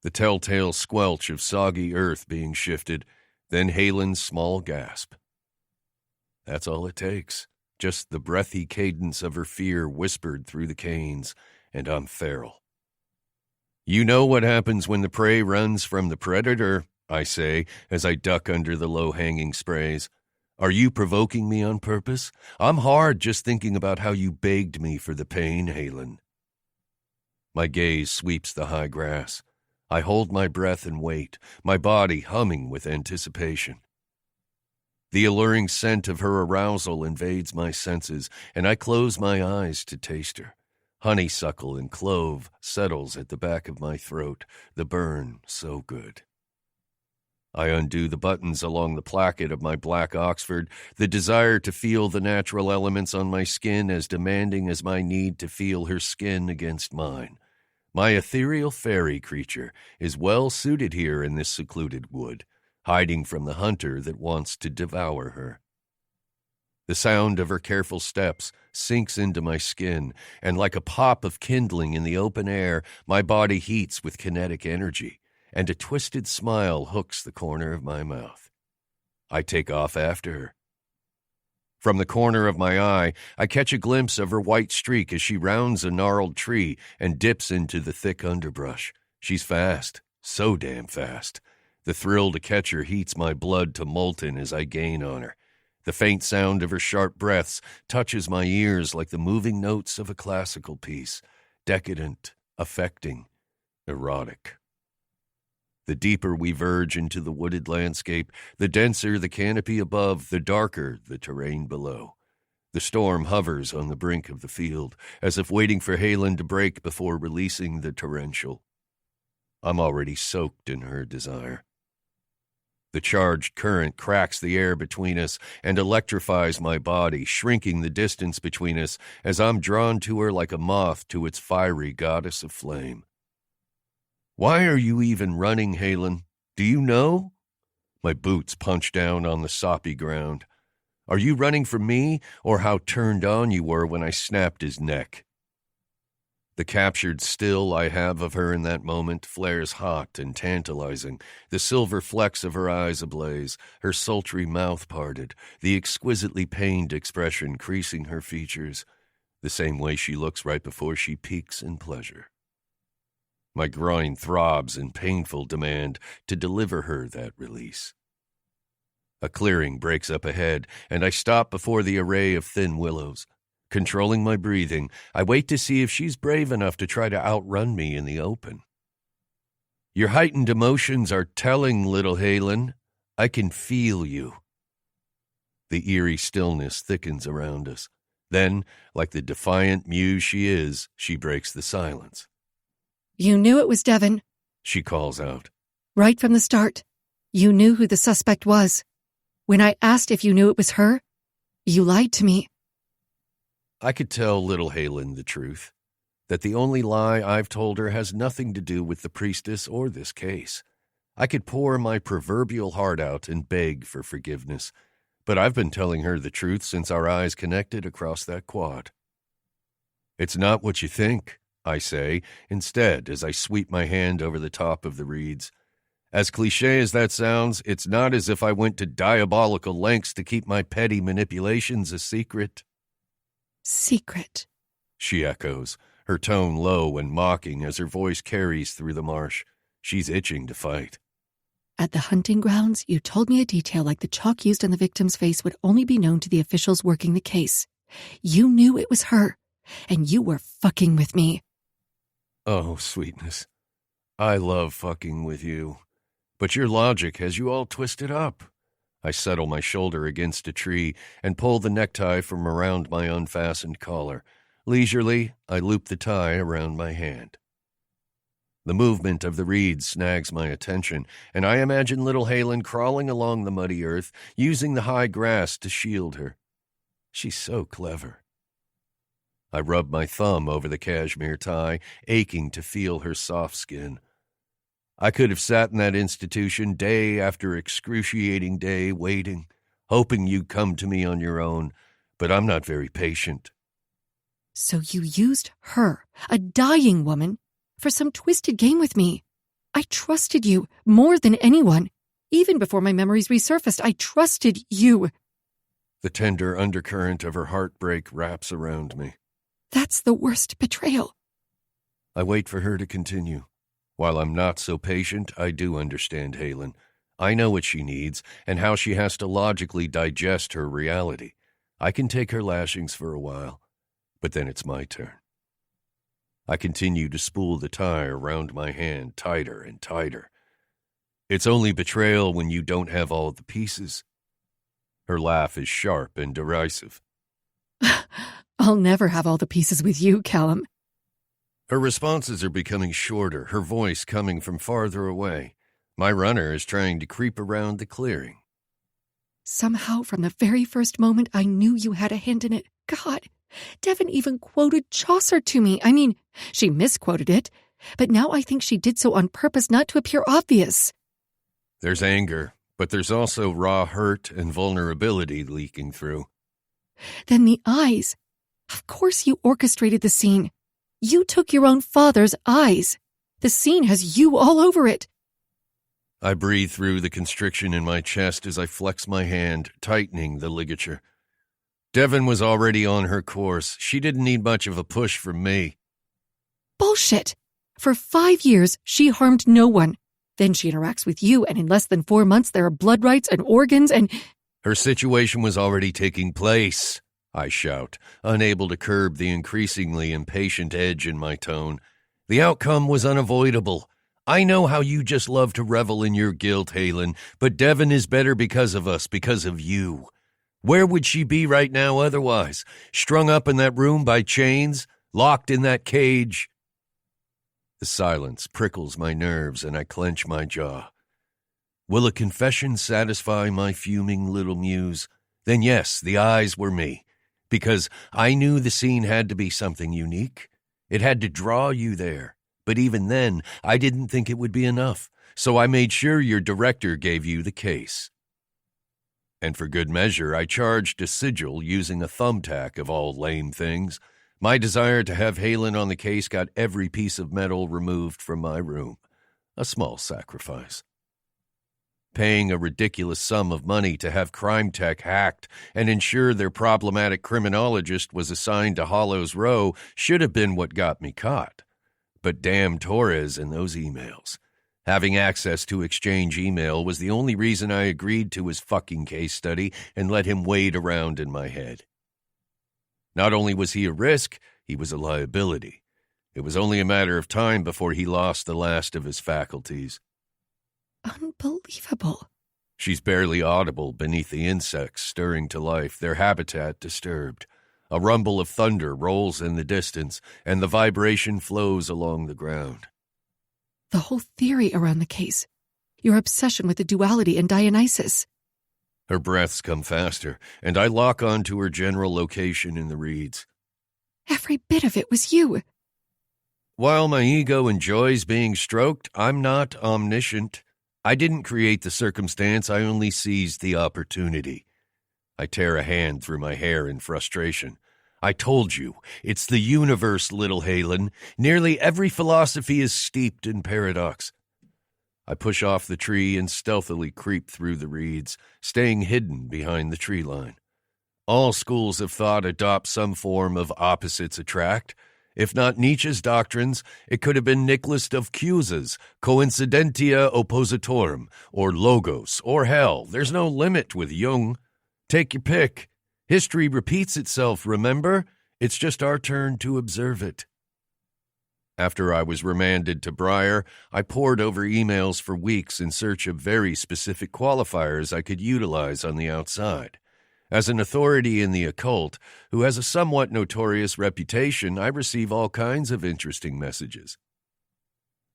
A: the telltale squelch of soggy earth being shifted, then Halen's small gasp. That's all it takes, just the breathy cadence of her fear whispered through the canes, and I'm feral. You know what happens when the prey runs from the predator, I say, as I duck under the low-hanging sprays. Are you provoking me on purpose? I'm hard just thinking about how you begged me for the pain, Halen. My gaze sweeps the high grass. I hold my breath and wait, my body humming with anticipation. The alluring scent of her arousal invades my senses, and I close my eyes to taste her. Honeysuckle and clove settles at the back of my throat, the burn so good. I undo the buttons along the placket of my black Oxford, the desire to feel the natural elements on my skin as demanding as my need to feel her skin against mine. My ethereal fairy creature is well suited here in this secluded wood, hiding from the hunter that wants to devour her. The sound of her careful steps sinks into my skin, and like a pop of kindling in the open air, my body heats with kinetic energy, and a twisted smile hooks the corner of my mouth. I take off after her. From the corner of my eye, I catch a glimpse of her white streak as she rounds a gnarled tree and dips into the thick underbrush. She's fast, so damn fast. The thrill to catch her heats my blood to molten as I gain on her. The faint sound of her sharp breaths touches my ears like the moving notes of a classical piece, decadent, affecting, erotic. The deeper we verge into the wooded landscape, the denser the canopy above, the darker the terrain below. The storm hovers on the brink of the field, as if waiting for Halen to break before releasing the torrential. I'm already soaked in her desire. The charged current cracks the air between us and electrifies my body, shrinking the distance between us as I'm drawn to her like a moth to its fiery goddess of flame. Why are you even running, Halen? Do you know? My boots punch down on the soppy ground. Are you running from me, or how turned on you were when I snapped his neck? The captured still I have of her in that moment flares hot and tantalizing, the silver flecks of her eyes ablaze, her sultry mouth parted, the exquisitely pained expression creasing her features, the same way she looks right before she peaks in pleasure. My groin throbs in painful demand to deliver her that release. A clearing breaks up ahead, and I stop before the array of thin willows. Controlling my breathing, I wait to see if she's brave enough to try to outrun me in the open. Your heightened emotions are telling, little Halen. I can feel you. The eerie stillness thickens around us. Then, like the defiant muse she is, she breaks the silence.
B: You knew it was Devon,
A: she calls out.
B: Right from the start. You knew who the suspect was. When I asked if you knew it was her, you lied to me.
A: I could tell little Halen the truth, that the only lie I've told her has nothing to do with the priestess or this case. I could pour my proverbial heart out and beg for forgiveness, but I've been telling her the truth since our eyes connected across that quad. It's not what you think, I say, instead, as I sweep my hand over the top of the reeds. As cliché as that sounds, it's not as if I went to diabolical lengths to keep my petty manipulations a secret.
B: Secret,
A: she echoes, her tone low and mocking as her voice carries through the marsh. She's itching to fight.
B: At the hunting grounds, you told me a detail like the chalk used on the victim's face would only be known to the officials working the case. You knew it was her, and you were fucking with me.
A: Oh, sweetness. I love fucking with you. But your logic has you all twisted up. I settle my shoulder against a tree and pull the necktie from around my unfastened collar. Leisurely, I loop the tie around my hand. The movement of the reeds snags my attention, and I imagine little Halen crawling along the muddy earth, using the high grass to shield her. She's so clever. I rub my thumb over the cashmere tie, aching to feel her soft skin. I could have sat in that institution day after excruciating day waiting, hoping you'd come to me on your own, but I'm not very patient.
B: So you used her, a dying woman, for some twisted game with me. I trusted you more than anyone. Even before my memories resurfaced, I trusted you.
A: The tender undercurrent of her heartbreak wraps around me.
B: That's the worst betrayal.
A: I wait for her to continue. While I'm not so patient, I do understand Halen. I know what she needs and how she has to logically digest her reality. I can take her lashings for a while, but then it's my turn. I continue to spool the tie around my hand tighter and tighter. It's only betrayal when you don't have all the pieces. Her laugh is sharp and derisive.
B: I'll never have all the pieces with you, Kallum.
A: Her responses are becoming shorter, her voice coming from farther away. My runner is trying to creep around the clearing.
B: Somehow, from the very first moment, I knew you had a hand in it. God, Devon even quoted Chaucer to me. I mean, she misquoted it, but now I think she did so on purpose not to appear obvious.
A: There's anger, but there's also raw hurt and vulnerability leaking through.
B: Then the eyes. Of course you orchestrated the scene. You took your own father's eyes. The scene has you all over it.
A: I breathe through the constriction in my chest as I flex my hand, tightening the ligature. Devon was already on her course. She didn't need much of a push from me.
B: Bullshit. For 5 years, she harmed no one. Then she interacts with you, and in less than 4 months, there are blood rights and organs and...
A: Her situation was already taking place, I shout, unable to curb the increasingly impatient edge in my tone. The outcome was unavoidable. I know how you just love to revel in your guilt, Halen, but Devon is better because of us, because of you. Where would she be right now otherwise? Strung up in that room by chains? Locked in that cage? The silence prickles my nerves and I clench my jaw. Will a confession satisfy my fuming little muse? Then yes, the eyes were me, because I knew the scene had to be something unique. It had to draw you there. But even then, I didn't think it would be enough, so I made sure your director gave you the case. And for good measure, I charged a sigil using a thumbtack of all lame things. My desire to have Halen on the case got every piece of metal removed from my room. A small sacrifice. Paying a ridiculous sum of money to have crime tech hacked and ensure their problematic criminologist was assigned to Hollow's Row should have been what got me caught. But damn Torres and those emails. Having access to exchange email was the only reason I agreed to his fucking case study and let him wade around in my head. Not only was he a risk, he was a liability. It was only a matter of time before he lost the last of his faculties.
B: Unbelievable.
A: She's barely audible beneath the insects stirring to life, their habitat disturbed. A rumble of thunder rolls in the distance, and the vibration flows along the ground.
B: The whole theory around the case. Your obsession with the duality and Dionysus.
A: Her breaths come faster, and I lock on to her general location in the reeds.
B: Every bit of it was you.
A: While my ego enjoys being stroked, I'm not omniscient. I didn't create the circumstance, I only seized the opportunity. I tear a hand through my hair in frustration. I told you, it's the universe, little Halen. Nearly every philosophy is steeped in paradox. I push off the tree and stealthily creep through the reeds, staying hidden behind the tree line. All schools of thought adopt some form of opposites attract. If not Nietzsche's doctrines, it could have been Nicholas of Cusa's coincidentia oppositorum, or logos, or hell. There's no limit with Jung. Take your pick. History repeats itself, remember? It's just our turn to observe it. After I was remanded to Briar, I pored over emails for weeks in search of very specific qualifiers I could utilize on the outside. As an authority in the occult, who has a somewhat notorious reputation, I receive all kinds of interesting messages.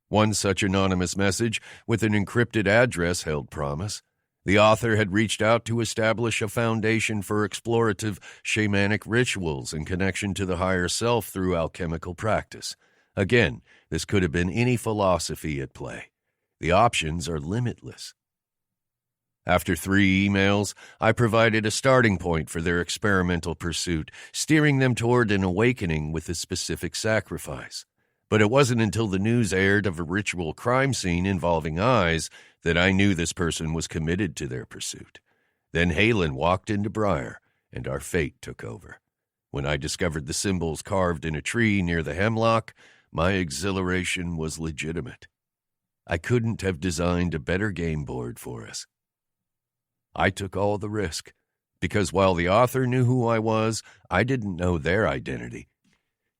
A: One such anonymous message with an encrypted address held promise. The author had reached out to establish a foundation for explorative shamanic rituals in connection to the higher self through alchemical practice. Again, this could have been any philosophy at play. The options are limitless. After 3 emails, I provided a starting point for their experimental pursuit, steering them toward an awakening with a specific sacrifice. But it wasn't until the news aired of a ritual crime scene involving eyes that I knew this person was committed to their pursuit. Then Halen walked into Briar, and our fate took over. When I discovered the symbols carved in a tree near the hemlock, my exhilaration was legitimate. I couldn't have designed a better game board for us. I took all the risk, because while the author knew who I was, I didn't know their identity.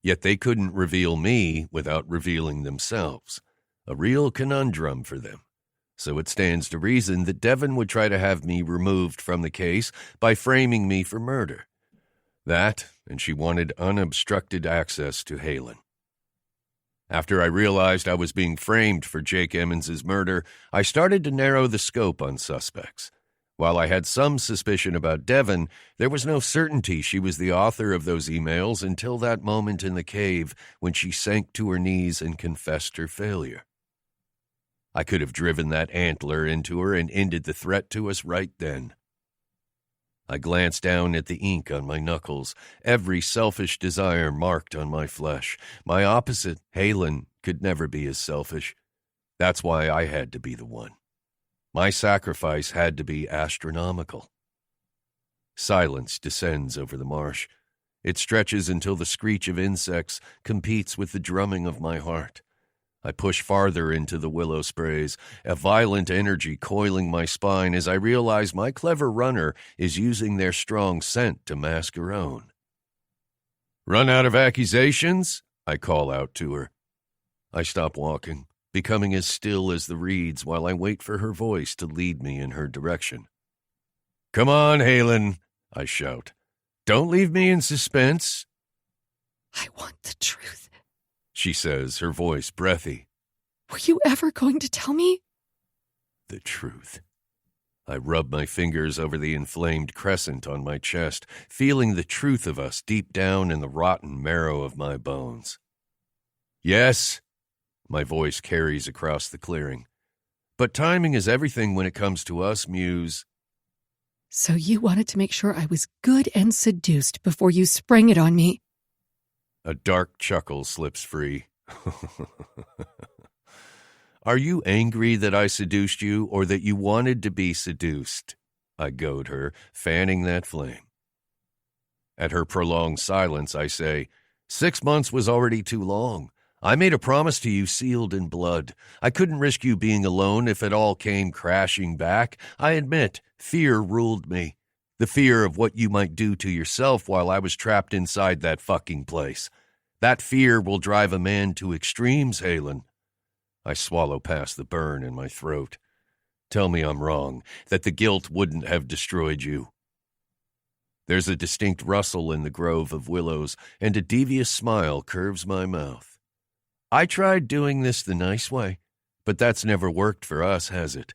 A: Yet they couldn't reveal me without revealing themselves. A real conundrum for them. So it stands to reason that Devon would try to have me removed from the case by framing me for murder. That, and she wanted unobstructed access to Halen. After I realized I was being framed for Jake Emmons's murder, I started to narrow the scope on suspects. While I had some suspicion about Devon, there was no certainty she was the author of those emails until that moment in the cave when she sank to her knees and confessed her failure. I could have driven that antler into her and ended the threat to us right then. I glanced down at the ink on my knuckles, every selfish desire marked on my flesh. My opposite, Halen, could never be as selfish. That's why I had to be the one. My sacrifice had to be astronomical. Silence descends over the marsh. It stretches until the screech of insects competes with the drumming of my heart. I push farther into the willow sprays, a violent energy coiling my spine as I realize my clever runner is using their strong scent to mask her own. "Run out of accusations?" I call out to her. I stop walking, becoming as still as the reeds while I wait for her voice to lead me in her direction. "Come on, Halen," I shout. "Don't leave me in suspense."
B: I want the truth.
A: She says, her voice breathy.
B: Were you ever going to tell me?
A: The truth. I rub my fingers over the inflamed crescent on my chest, feeling the truth of us deep down in the rotten marrow of my bones. Yes, my voice carries across the clearing. But timing is everything when it comes to us, Muse.
B: So you wanted to make sure I was good and seduced before you sprang it on me.
A: A dark chuckle slips free. Are you angry that I seduced you, or that you wanted to be seduced? I goad her, fanning that flame. At her prolonged silence, I say, 6 months was already too long. I made a promise to you sealed in blood. I couldn't risk you being alone if it all came crashing back. I admit, fear ruled me. The fear of what you might do to yourself while I was trapped inside that fucking place. That fear will drive a man to extremes, Halen. I swallow past the burn in my throat. Tell me I'm wrong, that the guilt wouldn't have destroyed you. There's a distinct rustle in the grove of willows, and a devious smile curves my mouth. I tried doing this the nice way, but that's never worked for us, has it?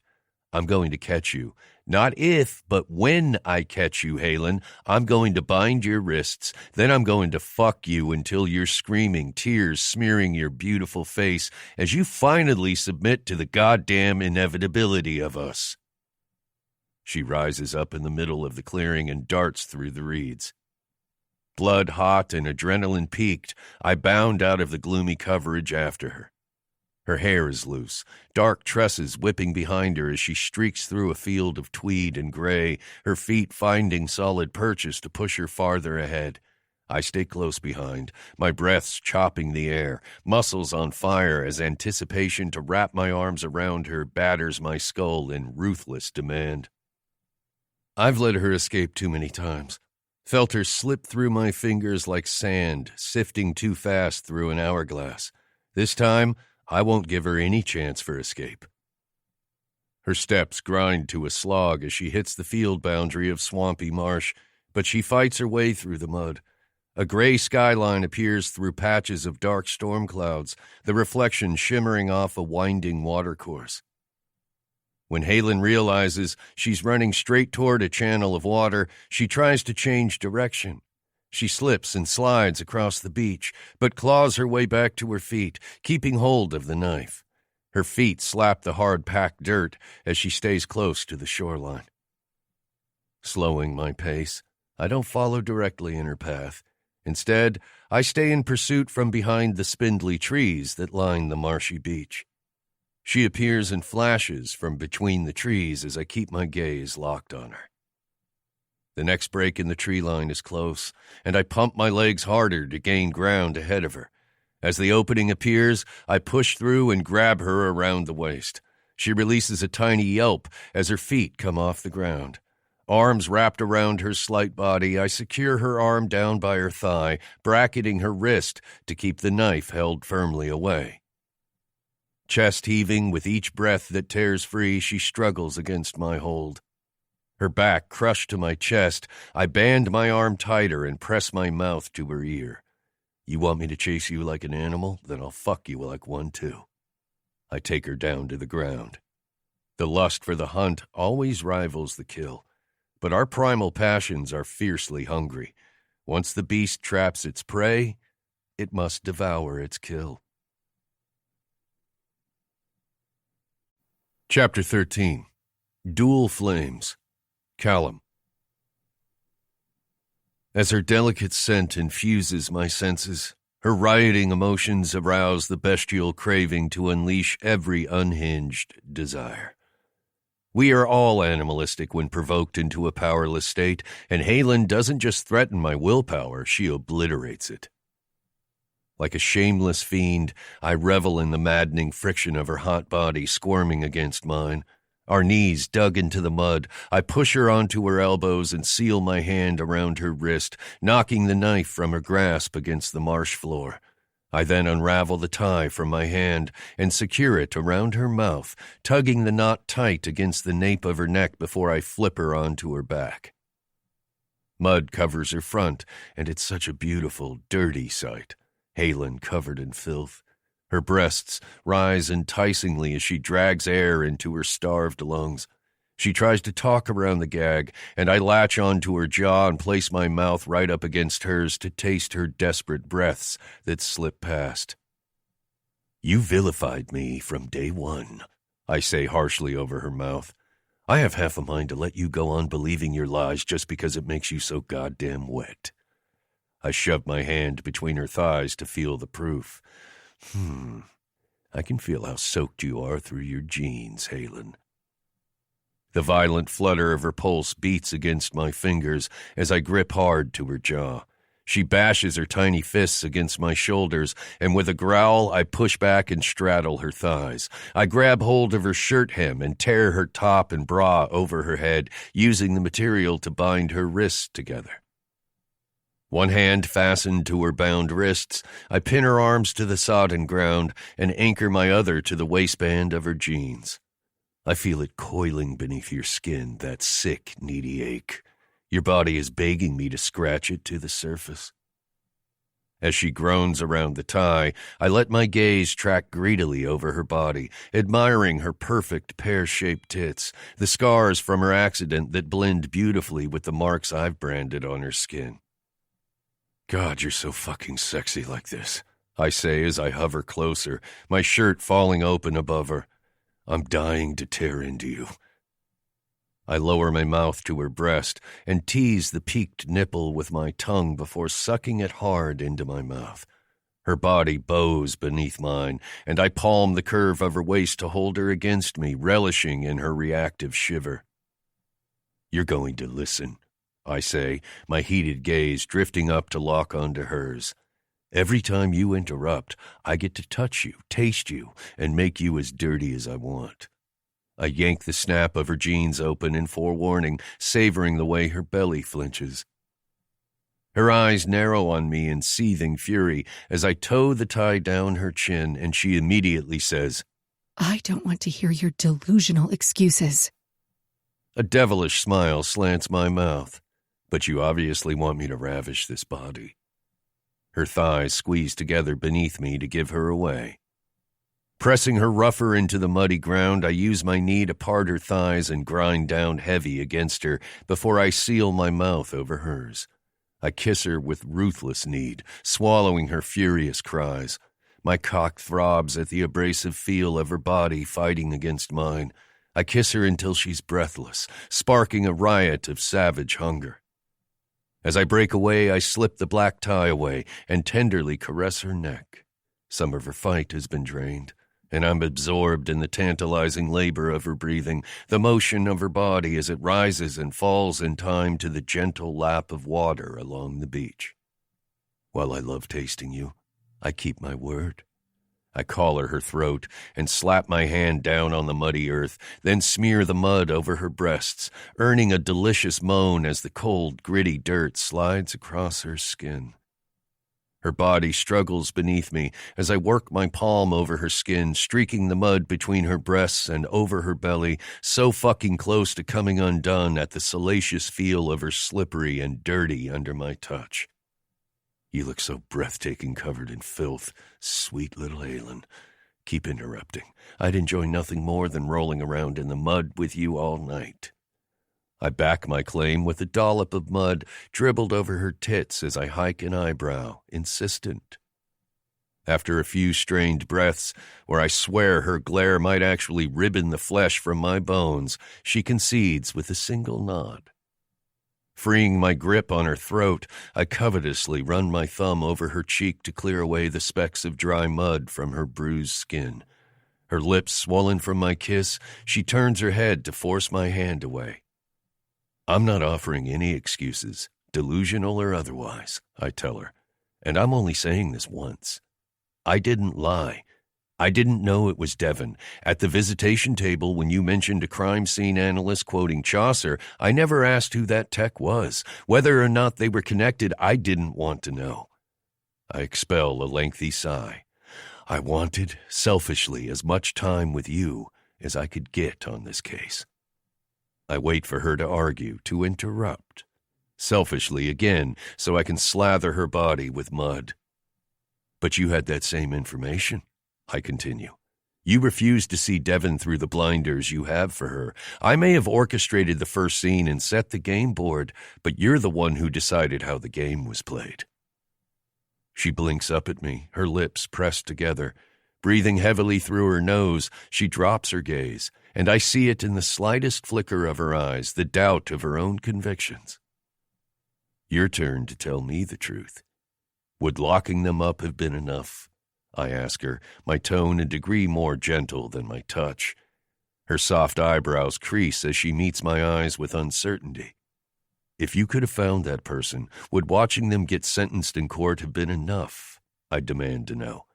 A: I'm going to catch you. Not if, but when I catch you, Halen. I'm going to bind your wrists. Then I'm going to fuck you until you're screaming, tears smearing your beautiful face as you finally submit to the goddamn inevitability of us. She rises up in the middle of the clearing and darts through the reeds. Blood hot and adrenaline peaked, I bound out of the gloomy coverage after her. Her hair is loose, dark tresses whipping behind her as she streaks through a field of tweed and gray, her feet finding solid perches to push her farther ahead. I stay close behind, my breaths chopping the air, muscles on fire as anticipation to wrap my arms around her batters my skull in ruthless demand. I've let her escape too many times. Felt her slip through my fingers like sand, sifting too fast through an hourglass. This time, I won't give her any chance for escape. Her steps grind to a slog as she hits the field boundary of swampy marsh, but she fights her way through the mud. A gray skyline appears through patches of dark storm clouds, the reflection shimmering off a winding watercourse. When Halen realizes she's running straight toward a channel of water, she tries to change direction. She slips and slides across the beach, but claws her way back to her feet, keeping hold of the knife. Her feet slap the hard-packed dirt as she stays close to the shoreline. Slowing my pace, I don't follow directly in her path. Instead, I stay in pursuit from behind the spindly trees that line the marshy beach. She appears in flashes from between the trees as I keep my gaze locked on her. The next break in the tree line is close, and I pump my legs harder to gain ground ahead of her. As the opening appears, I push through and grab her around the waist. She releases a tiny yelp as her feet come off the ground. Arms wrapped around her slight body, I secure her arm down by her thigh, bracketing her wrist to keep the knife held firmly away. Chest heaving with each breath that tears free, she struggles against my hold. Her back crushed to my chest, I band my arm tighter and press my mouth to her ear. You want me to chase you like an animal? Then I'll fuck you like one too. I take her down to the ground. The lust for the hunt always rivals the kill, but our primal passions are fiercely hungry. Once the beast traps its prey, it must devour its kill. Chapter 13. Dual Flames. Kallum. As her delicate scent infuses my senses, her rioting emotions arouse the bestial craving to unleash every unhinged desire. We are all animalistic when provoked into a powerless state, and Halen doesn't just threaten my willpower, she obliterates it. Like a shameless fiend, I revel in the maddening friction of her hot body squirming against mine. Our knees dug into the mud, I push her onto her elbows and seal my hand around her wrist, knocking the knife from her grasp against the marsh floor. I then unravel the tie from my hand and secure it around her mouth, tugging the knot tight against the nape of her neck before I flip her onto her back. Mud covers her front, and it's such a beautiful, dirty sight. Halen covered in filth. Her breasts rise enticingly as she drags air into her starved lungs. She tries to talk around the gag, and I latch onto her jaw and place my mouth right up against hers to taste her desperate breaths that slip past. "You vilified me from day one," I say harshly over her mouth. "I have half a mind to let you go on believing your lies just because it makes you so goddamn wet." I shove my hand between her thighs to feel the proof. I can feel how soaked you are through your jeans, Halen." The violent flutter of her pulse beats against my fingers as I grip hard to her jaw. She bashes her tiny fists against my shoulders, and with a growl, I push back and straddle her thighs. I grab hold of her shirt hem and tear her top and bra over her head, using the material to bind her wrists together. One hand fastened to her bound wrists, I pin her arms to the sodden ground and anchor my other to the waistband of her jeans. I feel it coiling beneath your skin, that sick, needy ache. Your body is begging me to scratch it to the surface. As she groans around the tie, I let my gaze track greedily over her body, admiring her perfect pear-shaped tits, the scars from her accident that blend beautifully with the marks I've branded on her skin. "God, you're so fucking sexy like this," I say as I hover closer, my shirt falling open above her. "I'm dying to tear into you." I lower my mouth to her breast and tease the peaked nipple with my tongue before sucking it hard into my mouth. Her body bows beneath mine, and I palm the curve of her waist to hold her against me, relishing in her reactive shiver. "You're going to listen," I say, my heated gaze drifting up to lock onto hers. "Every time you interrupt, I get to touch you, taste you, and make you as dirty as I want." I yank the snap of her jeans open in forewarning, savoring the way her belly flinches. Her eyes narrow on me in seething fury as I tow the tie down her chin, and she immediately says,
B: "I don't want to hear your delusional excuses."
A: A devilish smile slants my mouth. "But you obviously want me to ravish this body." Her thighs squeeze together beneath me to give her away. Pressing her rougher into the muddy ground, I use my knee to part her thighs and grind down heavy against her before I seal my mouth over hers. I kiss her with ruthless need, swallowing her furious cries. My cock throbs at the abrasive feel of her body fighting against mine. I kiss her until she's breathless, sparking a riot of savage hunger. As I break away, I slip the black tie away and tenderly caress her neck. Some of her fight has been drained, and I'm absorbed in the tantalizing labor of her breathing, the motion of her body as it rises and falls in time to the gentle lap of water along the beach. While I love tasting you, I keep my word. I collar her throat and slap my hand down on the muddy earth, then smear the mud over her breasts, earning a delicious moan as the cold, gritty dirt slides across her skin. Her body struggles beneath me as I work my palm over her skin, streaking the mud between her breasts and over her belly, so fucking close to coming undone at the salacious feel of her slippery and dirty under my touch. "You look so breathtaking covered in filth, sweet little Halen." Keep interrupting. I'd enjoy nothing more than rolling around in the mud with you all night. I back my claim with a dollop of mud dribbled over her tits as I hike an eyebrow, insistent. After a few strained breaths, where I swear her glare might actually ribbon the flesh from my bones, she concedes with a single nod. Freeing my grip on her throat, I covetously run my thumb over her cheek to clear away the specks of dry mud from her bruised skin. Her lips swollen from my kiss, she turns her head to force my hand away. "I'm not offering any excuses, delusional or otherwise," I tell her, "and I'm only saying this once. I didn't lie. I didn't know it was Devon. At the visitation table, when you mentioned a crime scene analyst quoting Chaucer, I never asked who that tech was. Whether or not they were connected, I didn't want to know." I expel a lengthy sigh. I wanted, selfishly, as much time with you as I could get on this case. I wait for her to argue, to interrupt. Selfishly again, so I can slather her body with mud. "But you had that same information. I continue. You refuse to see Devon through the blinders you have for her. I may have orchestrated the first scene and set the game board, but you're the one who decided how the game was played. She blinks up at me, her lips pressed together. Breathing heavily through her nose, she drops her gaze, and I see it in the slightest flicker of her eyes, the doubt of her own convictions. Your turn to tell me the truth. Would locking them up have been enough? I ask her, my tone a degree more gentle than my touch. Her soft eyebrows crease as she meets my eyes with uncertainty. If you could have found that person, would watching them get sentenced in court have been enough? I demand to know.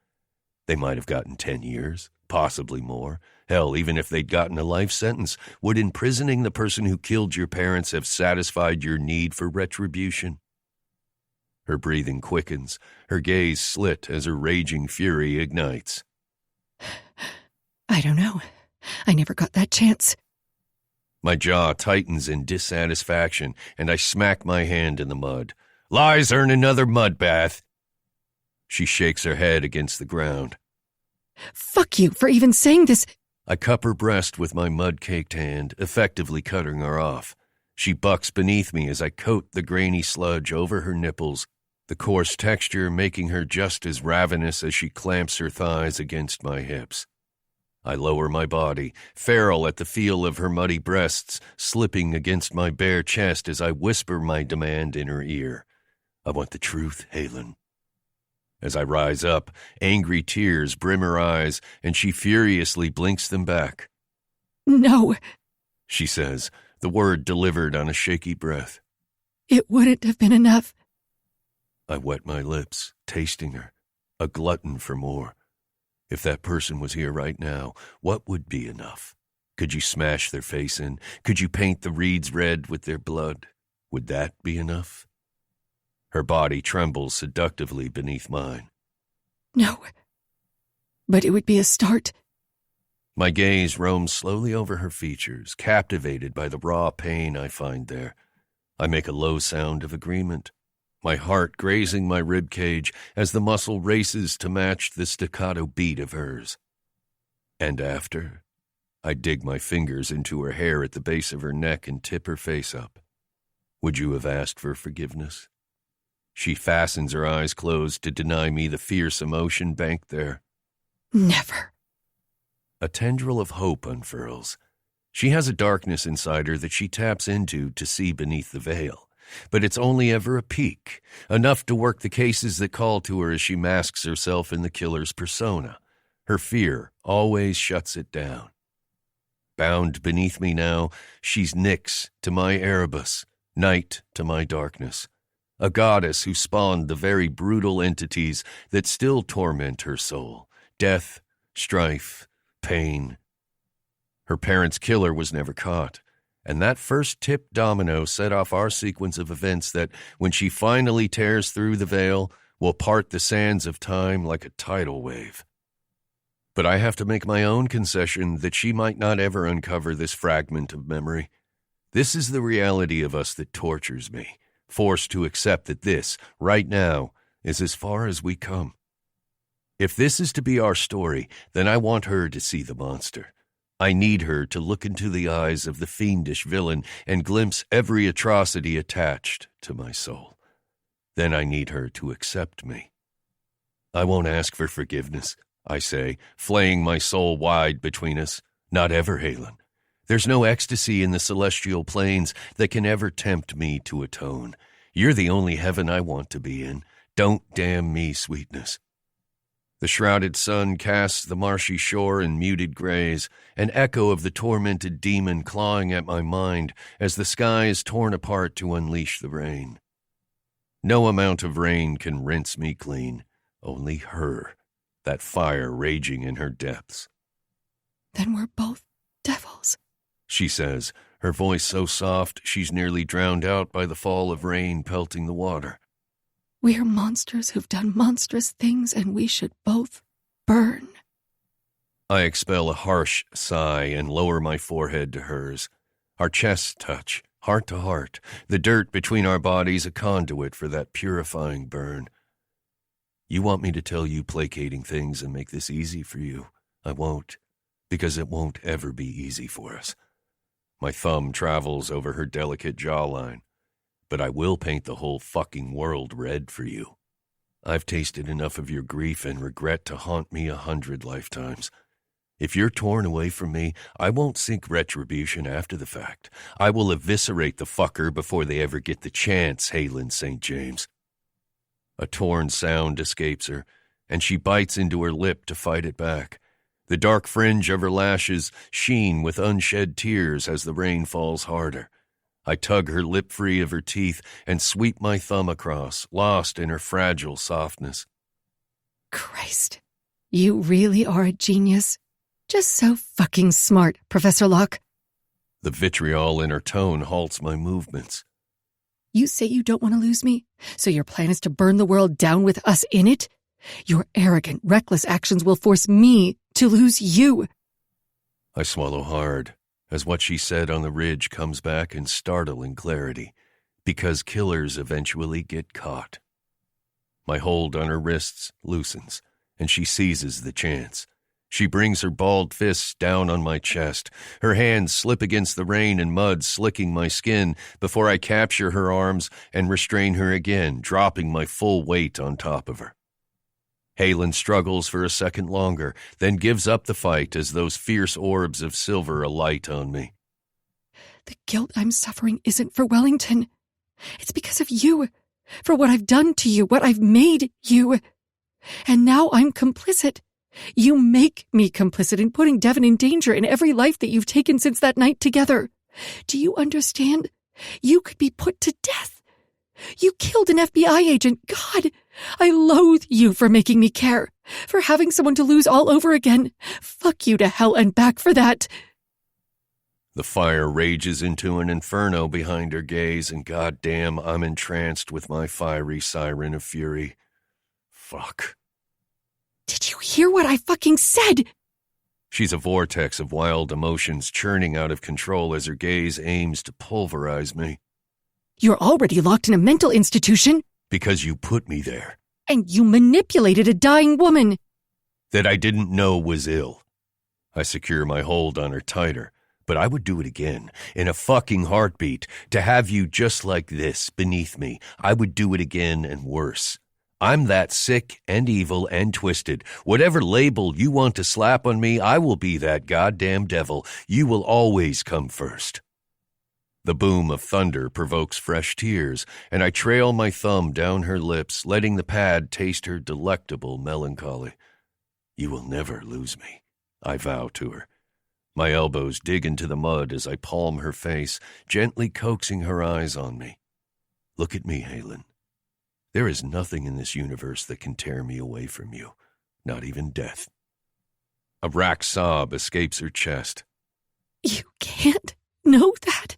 A: They might have gotten 10 years, possibly more. Hell, even if they'd gotten a life sentence, would imprisoning the person who killed your parents have satisfied your need for retribution? Her breathing quickens, her gaze slit as her raging fury ignites.
B: I don't know. I never got that chance.
A: My jaw tightens in dissatisfaction, and I smack my hand in the mud. Lies earn another mud bath. She shakes her head against the ground.
B: Fuck you for even saying this.
A: I cup her breast with my mud-caked hand, effectively cutting her off. She bucks beneath me as I coat the grainy sludge over her nipples, the coarse texture making her just as ravenous as she clamps her thighs against my hips. I lower my body, feral at the feel of her muddy breasts slipping against my bare chest as I whisper my demand in her ear. I want the truth, Halen. As I rise up, angry tears brim her eyes, and she furiously blinks them back.
B: No,
A: she says, the word delivered on a shaky breath.
B: It wouldn't have been enough.
A: I wet my lips, tasting her, a glutton for more. If that person was here right now, what would be enough? Could you smash their face in? Could you paint the reeds red with their blood? Would that be enough? Her body trembles seductively beneath mine.
B: No, but it would be a start.
A: My gaze roams slowly over her features, captivated by the raw pain I find there. I make a low sound of agreement, my heart grazing my ribcage as the muscle races to match the staccato beat of hers. And after, I dig my fingers into her hair at the base of her neck and tip her face up. Would you have asked for forgiveness? She fastens her eyes closed to deny me the fierce emotion banked there.
B: Never.
A: A tendril of hope unfurls. She has a darkness inside her that she taps into to see beneath the veil. But it's only ever a peek, enough to work the cases that call to her as she masks herself in the killer's persona. Her fear always shuts it down. Bound beneath me now, she's Nyx to my Erebus, night to my darkness. A goddess who spawned the very brutal entities that still torment her soul. Death, strife, pain. Her parents' killer was never caught, and that first tipped domino set off our sequence of events that, when she finally tears through the veil, will part the sands of time like a tidal wave. But I have to make my own concession that she might not ever uncover this fragment of memory. This is the reality of us that tortures me. Forced to accept that this, right now, is as far as we come. If this is to be our story, then I want her to see the monster. I need her to look into the eyes of the fiendish villain and glimpse every atrocity attached to my soul. Then I need her to accept me. I won't ask for forgiveness, I say, flaying my soul wide between us. Not ever, Halen. There's no ecstasy in the celestial planes that can ever tempt me to atone. You're the only heaven I want to be in. Don't damn me, sweetness. The shrouded sun casts the marshy shore in muted grays, an echo of the tormented demon clawing at my mind as the sky is torn apart to unleash the rain. No amount of rain can rinse me clean, only her, that fire raging in her depths.
B: Then we're both devils,
A: she says, her voice so soft she's nearly drowned out by the fall of rain pelting the water.
B: We're monsters who've done monstrous things, and we should both burn.
A: I expel a harsh sigh and lower my forehead to hers. Our chests touch, heart to heart, the dirt between our bodies a conduit for that purifying burn. You want me to tell you placating things and make this easy for you? I won't, because it won't ever be easy for us. My thumb travels over her delicate jawline, but I will paint the whole fucking world red for you. I've tasted enough of your grief and regret to haunt me 100 lifetimes. If you're torn away from me, I won't seek retribution after the fact. I will eviscerate the fucker before they ever get the chance, Halen St. James. A torn sound escapes her, and she bites into her lip to fight it back. The dark fringe of her lashes sheen with unshed tears as the rain falls harder. I tug her lip free of her teeth and sweep my thumb across, lost in her fragile softness.
B: Christ, you really are a genius. Just so fucking smart, Professor Locke.
A: The vitriol in her tone halts my movements.
B: You say you don't want to lose me, so your plan is to burn the world down with us in it? Your arrogant, reckless actions will force me to lose you.
A: I swallow hard as what she said on the ridge comes back in startling clarity, because killers eventually get caught. My hold on her wrists loosens, and she seizes the chance. She brings her balled fists down on my chest. Her hands slip against the rain and mud, slicking my skin before I capture her arms and restrain her again, dropping my full weight on top of her. Halen struggles for a second longer, then gives up the fight as those fierce orbs of silver alight on me.
B: The guilt I'm suffering isn't for Wellington. It's because of you, for what I've done to you, what I've made you. And now I'm complicit. You make me complicit in putting Devon in danger in every life that you've taken since that night together. Do you understand? You could be put to death. You killed an FBI agent. God, I loathe you for making me care, for having someone to lose all over again. Fuck you to hell and back for that.
A: The fire rages into an inferno behind her gaze, and goddamn, I'm entranced with my fiery siren of fury. Fuck.
B: Did you hear what I fucking said?
A: She's a vortex of wild emotions churning out of control as her gaze aims to pulverize me.
B: You're already locked in a mental institution.
A: Because you put me there.
B: And you manipulated a dying woman.
A: That I didn't know was ill. I secure my hold on her tighter, but I would do it again, in a fucking heartbeat, to have you just like this, beneath me. I would do it again and worse. I'm that sick and evil and twisted. Whatever label you want to slap on me, I will be that goddamn devil. You will always come first. The boom of thunder provokes fresh tears, and I trail my thumb down her lips, letting the pad taste her delectable melancholy. You will never lose me, I vow to her. My elbows dig into the mud as I palm her face, gently coaxing her eyes on me. Look at me, Halen. There is nothing in this universe that can tear me away from you, not even death. A racked sob escapes her chest.
B: You can't know that.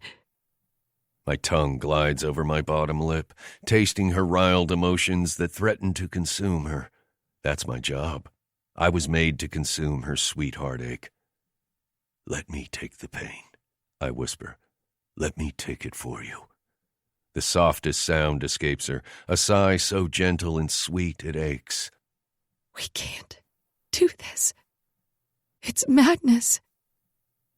A: My tongue glides over my bottom lip, tasting her riled emotions that threaten to consume her. That's my job. I was made to consume her sweet heartache. Let me take the pain, I whisper. Let me take it for you. The softest sound escapes her, a sigh so gentle and sweet it aches.
B: We can't do this. It's madness.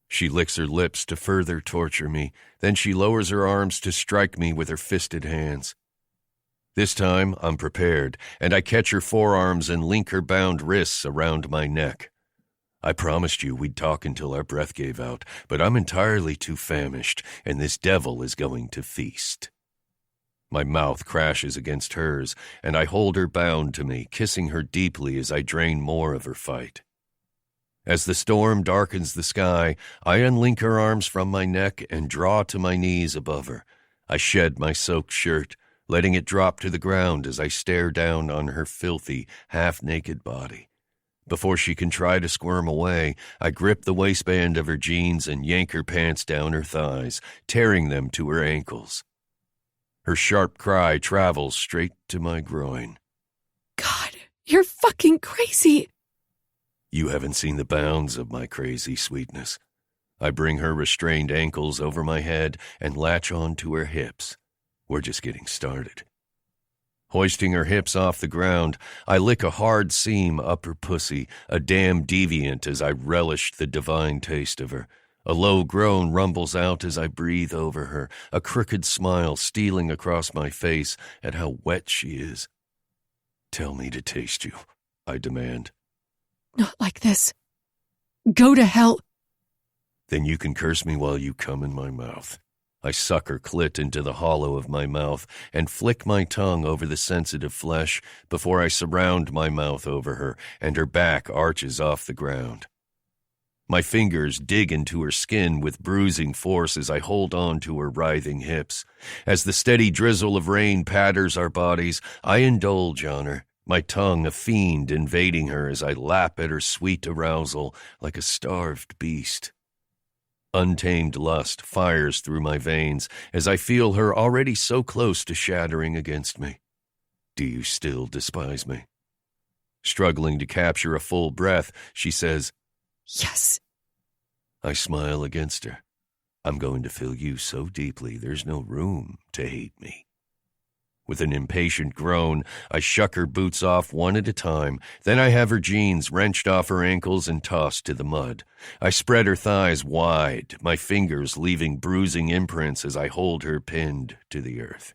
A: She licks her lips to further torture me, then she lowers her arms to strike me with her fisted hands. This time, I'm prepared, and I catch her forearms and link her bound wrists around my neck. I promised you we'd talk until our breath gave out, but I'm entirely too famished, and this devil is going to feast. My mouth crashes against hers, and I hold her bound to me, kissing her deeply as I drain more of her fight. As the storm darkens the sky, I unlink her arms from my neck and draw to my knees above her. I shed my soaked shirt, letting it drop to the ground as I stare down on her filthy, half-naked body. Before she can try to squirm away, I grip the waistband of her jeans and yank her pants down her thighs, tearing them to her ankles. Her sharp cry travels straight to my groin.
B: God, you're fucking crazy.
A: You haven't seen the bounds of my crazy sweetness. I bring her restrained ankles over my head and latch on to her hips. We're just getting started. Hoisting her hips off the ground, I lick a hard seam up her pussy, a damn deviant as I relish the divine taste of her. A low groan rumbles out as I breathe over her, a crooked smile stealing across my face at how wet she is. Tell me to taste you, I demand.
B: Not like this. Go to hell.
A: Then you can curse me while you come in my mouth. I suck her clit into the hollow of my mouth and flick my tongue over the sensitive flesh before I surround my mouth over her and her back arches off the ground. My fingers dig into her skin with bruising force as I hold on to her writhing hips. As the steady drizzle of rain patters our bodies, I indulge on her, my tongue a fiend invading her as I lap at her sweet arousal like a starved beast. Untamed lust fires through my veins as I feel her already so close to shattering against me. Do you still despise me? Struggling to capture a full breath, she says,
B: Yes.
A: I smile against her. I'm going to fill you so deeply there's no room to hate me. With an impatient groan, I shuck her boots off one at a time. Then I have her jeans wrenched off her ankles and tossed to the mud. I spread her thighs wide, my fingers leaving bruising imprints as I hold her pinned to the earth.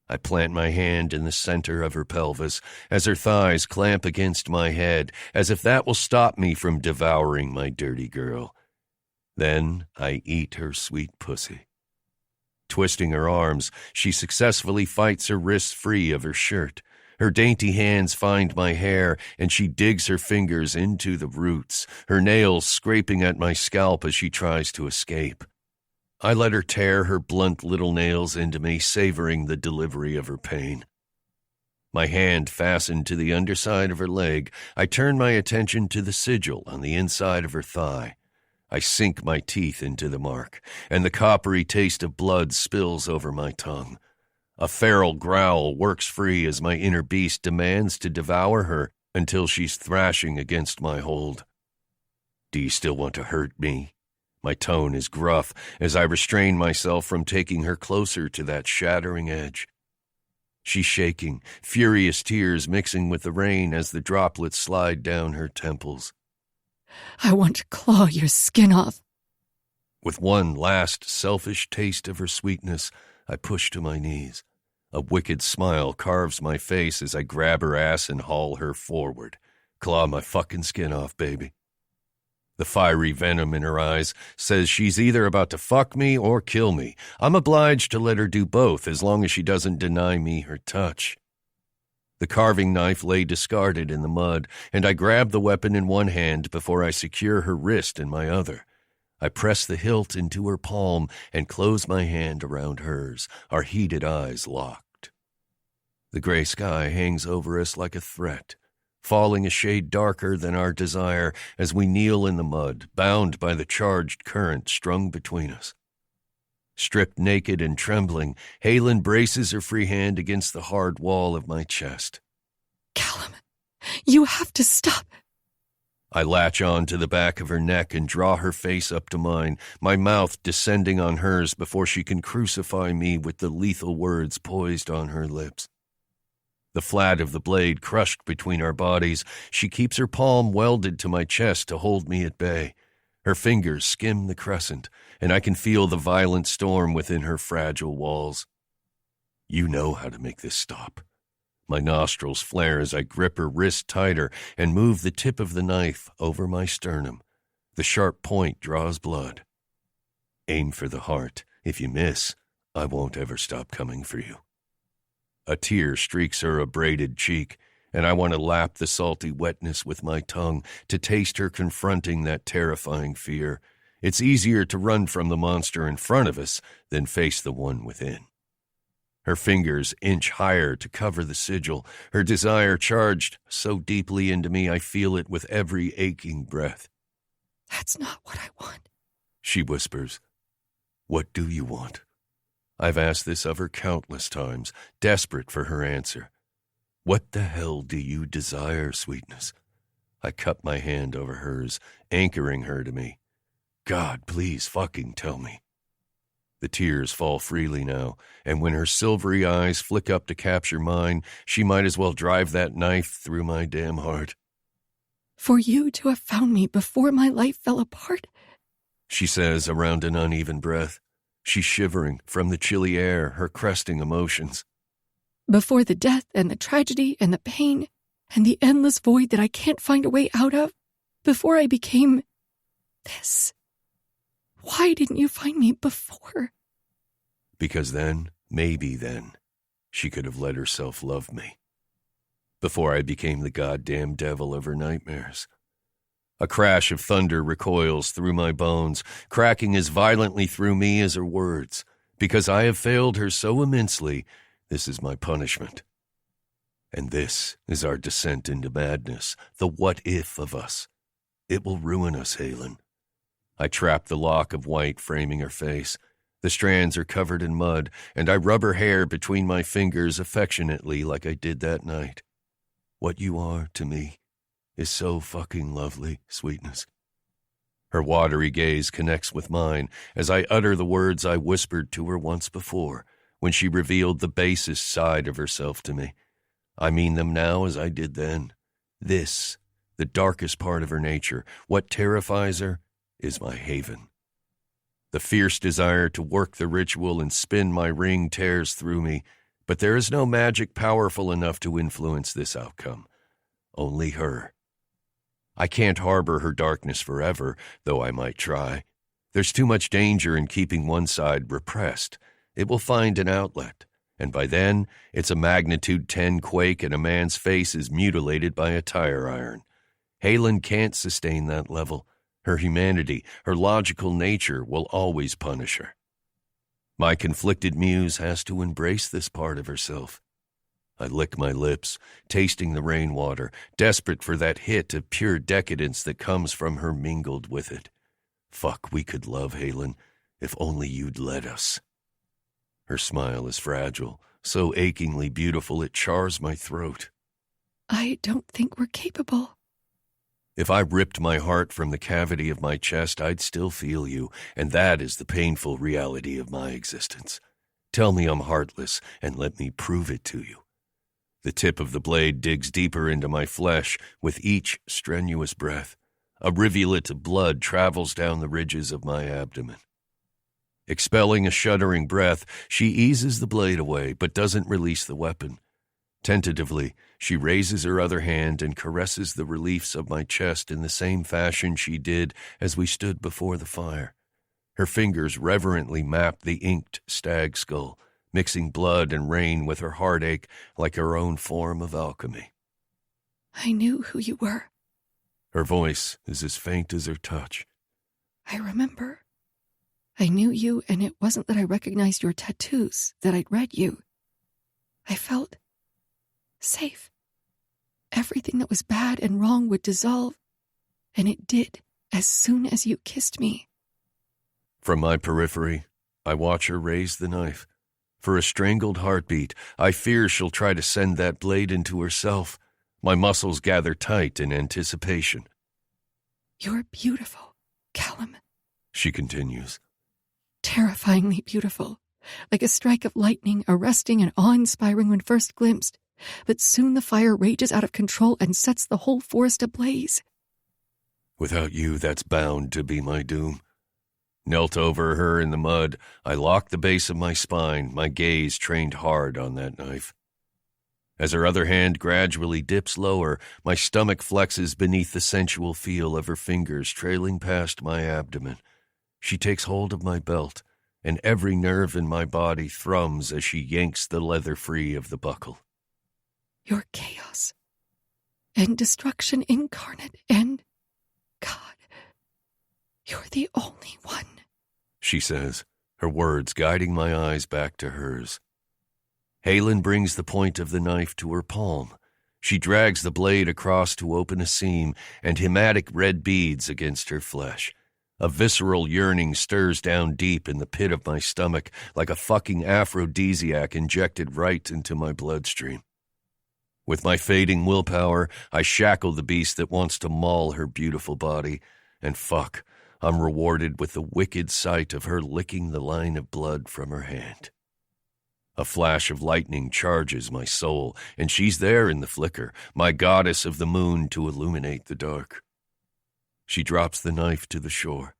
A: I plant my hand in the center of her pelvis as her thighs clamp against my head, as if that will stop me from devouring my dirty girl. Then I eat her sweet pussy. Twisting her arms, she successfully fights her wrists free of her shirt. Her dainty hands find my hair, and she digs her fingers into the roots, her nails scraping at my scalp as she tries to escape. I let her tear her blunt little nails into me, savoring the delivery of her pain. My hand fastened to the underside of her leg, I turn my attention to the sigil on the inside of her thigh. I sink my teeth into the mark, and the coppery taste of blood spills over my tongue. A feral growl works free as my inner beast demands to devour her until she's thrashing against my hold. Do you still want to hurt me? My tone is gruff as I restrain myself from taking her closer to that shattering edge. She's shaking, furious tears mixing with the rain as the droplets slide down her temples.
B: I want to claw your skin off.
A: With one last selfish taste of her sweetness, I push to my knees. A wicked smile carves my face as I grab her ass and haul her forward. Claw my fucking skin off, baby. The fiery venom in her eyes says she's either about to fuck me or kill me. I'm obliged to let her do both as long as she doesn't deny me her touch. The carving knife lay discarded in the mud, and I grab the weapon in one hand before I secure her wrist in my other. I press the hilt into her palm and close my hand around hers, our heated eyes locked. The gray sky hangs over us like a threat, falling a shade darker than our desire as we kneel in the mud, bound by the charged current strung between us. Stripped naked and trembling, Halen braces her free hand against the hard wall of my chest.
B: Kallum, you have to stop.
A: I latch on to the back of her neck and draw her face up to mine, my mouth descending on hers before she can crucify me with the lethal words poised on her lips. The flat of the blade crushed between our bodies, she keeps her palm welded to my chest to hold me at bay. Her fingers skim the crescent, and I can feel the violent storm within her fragile walls. You know how to make this stop. My nostrils flare as I grip her wrist tighter and move the tip of the knife over my sternum. The sharp point draws blood. Aim for the heart. If you miss, I won't ever stop coming for you. A tear streaks her abraded cheek, and I want to lap the salty wetness with my tongue to taste her confronting that terrifying fear. It's easier to run from the monster in front of us than face the one within. Her fingers inch higher to cover the sigil, her desire charged so deeply into me I feel it with every aching breath.
B: That's not what I want,
A: she whispers. What do you want? I've asked this of her countless times, desperate for her answer. What the hell do you desire, sweetness? I cup my hand over hers, anchoring her to me. God, please fucking tell me. The tears fall freely now, and when her silvery eyes flick up to capture mine, she might as well drive that knife through my damn heart.
B: For you to have found me before my life fell apart,
A: she says around an uneven breath. She's shivering from the chilly air, her cresting emotions.
B: Before the death and the tragedy and the pain and the endless void that I can't find a way out of, before I became this. Why didn't you find me before?
A: Because then, maybe then, she could have let herself love me. Before I became the goddamn devil of her nightmares. A crash of thunder recoils through my bones, cracking as violently through me as her words. Because I have failed her so immensely, this is my punishment. And this is our descent into madness, the what-if of us. It will ruin us, Halen. I trap the lock of white framing her face. The strands are covered in mud, and I rub her hair between my fingers affectionately like I did that night. What you are to me is so fucking lovely, sweetness. Her watery gaze connects with mine as I utter the words I whispered to her once before, when she revealed the basest side of herself to me. I mean them now as I did then. This, the darkest part of her nature, what terrifies her, is my haven. The fierce desire to work the ritual and spin my ring tears through me, but there is no magic powerful enough to influence this outcome. Only her. I can't harbor her darkness forever, though I might try. There's too much danger in keeping one side repressed. It will find an outlet, and by then, it's a magnitude 10 quake and a man's face is mutilated by a tire iron. Halen can't sustain that level. Her humanity, her logical nature will always punish her. My conflicted muse has to embrace this part of herself. I lick my lips, tasting the rainwater, desperate for that hit of pure decadence that comes from her mingled with it. Fuck, we could love, Halen, if only you'd let us. Her smile is fragile, so achingly beautiful it chars my throat.
B: I don't think we're capable.
A: If I ripped my heart from the cavity of my chest, I'd still feel you, and that is the painful reality of my existence. Tell me I'm heartless, and let me prove it to you. The tip of the blade digs deeper into my flesh with each strenuous breath. A rivulet of blood travels down the ridges of my abdomen. Expelling a shuddering breath, she eases the blade away, but doesn't release the weapon. Tentatively, she raises her other hand and caresses the reliefs of my chest in the same fashion she did as we stood before the fire. Her fingers reverently map the inked stag skull, mixing blood and rain with her heartache like her own form of alchemy.
B: I knew who you were.
A: Her voice is as faint as her touch.
B: I remember. I knew you, and it wasn't that I recognized your tattoos, that I'd read you. I felt safe. Everything that was bad and wrong would dissolve, and it did as soon as you kissed me.
A: From my periphery, I watch her raise the knife. For a strangled heartbeat, I fear she'll try to send that blade into herself. My muscles gather tight in anticipation.
B: You're beautiful, Kallum,
A: she continues.
B: Terrifyingly beautiful, like a strike of lightning, arresting and awe-inspiring when first glimpsed, but soon the fire rages out of control and sets the whole forest ablaze.
A: Without you, that's bound to be my doom. Knelt over her in the mud, I locked the base of my spine, my gaze trained hard on that knife. As her other hand gradually dips lower, my stomach flexes beneath the sensual feel of her fingers trailing past my abdomen. She takes hold of my belt, and every nerve in my body thrums as she yanks the leather free of the buckle.
B: You're chaos, and destruction incarnate, and God, you're the only one,
A: she says, her words guiding my eyes back to hers. Halen brings the point of the knife to her palm. She drags the blade across to open a seam, and hematic red beads against her flesh. A visceral yearning stirs down deep in the pit of my stomach like a fucking aphrodisiac injected right into my bloodstream. With my fading willpower, I shackle the beast that wants to maul her beautiful body, and fuck, I'm rewarded with the wicked sight of her licking the line of blood from her hand. A flash of lightning charges my soul, and she's there in the flicker, my goddess of the moon to illuminate the dark. She drops the knife to the shore.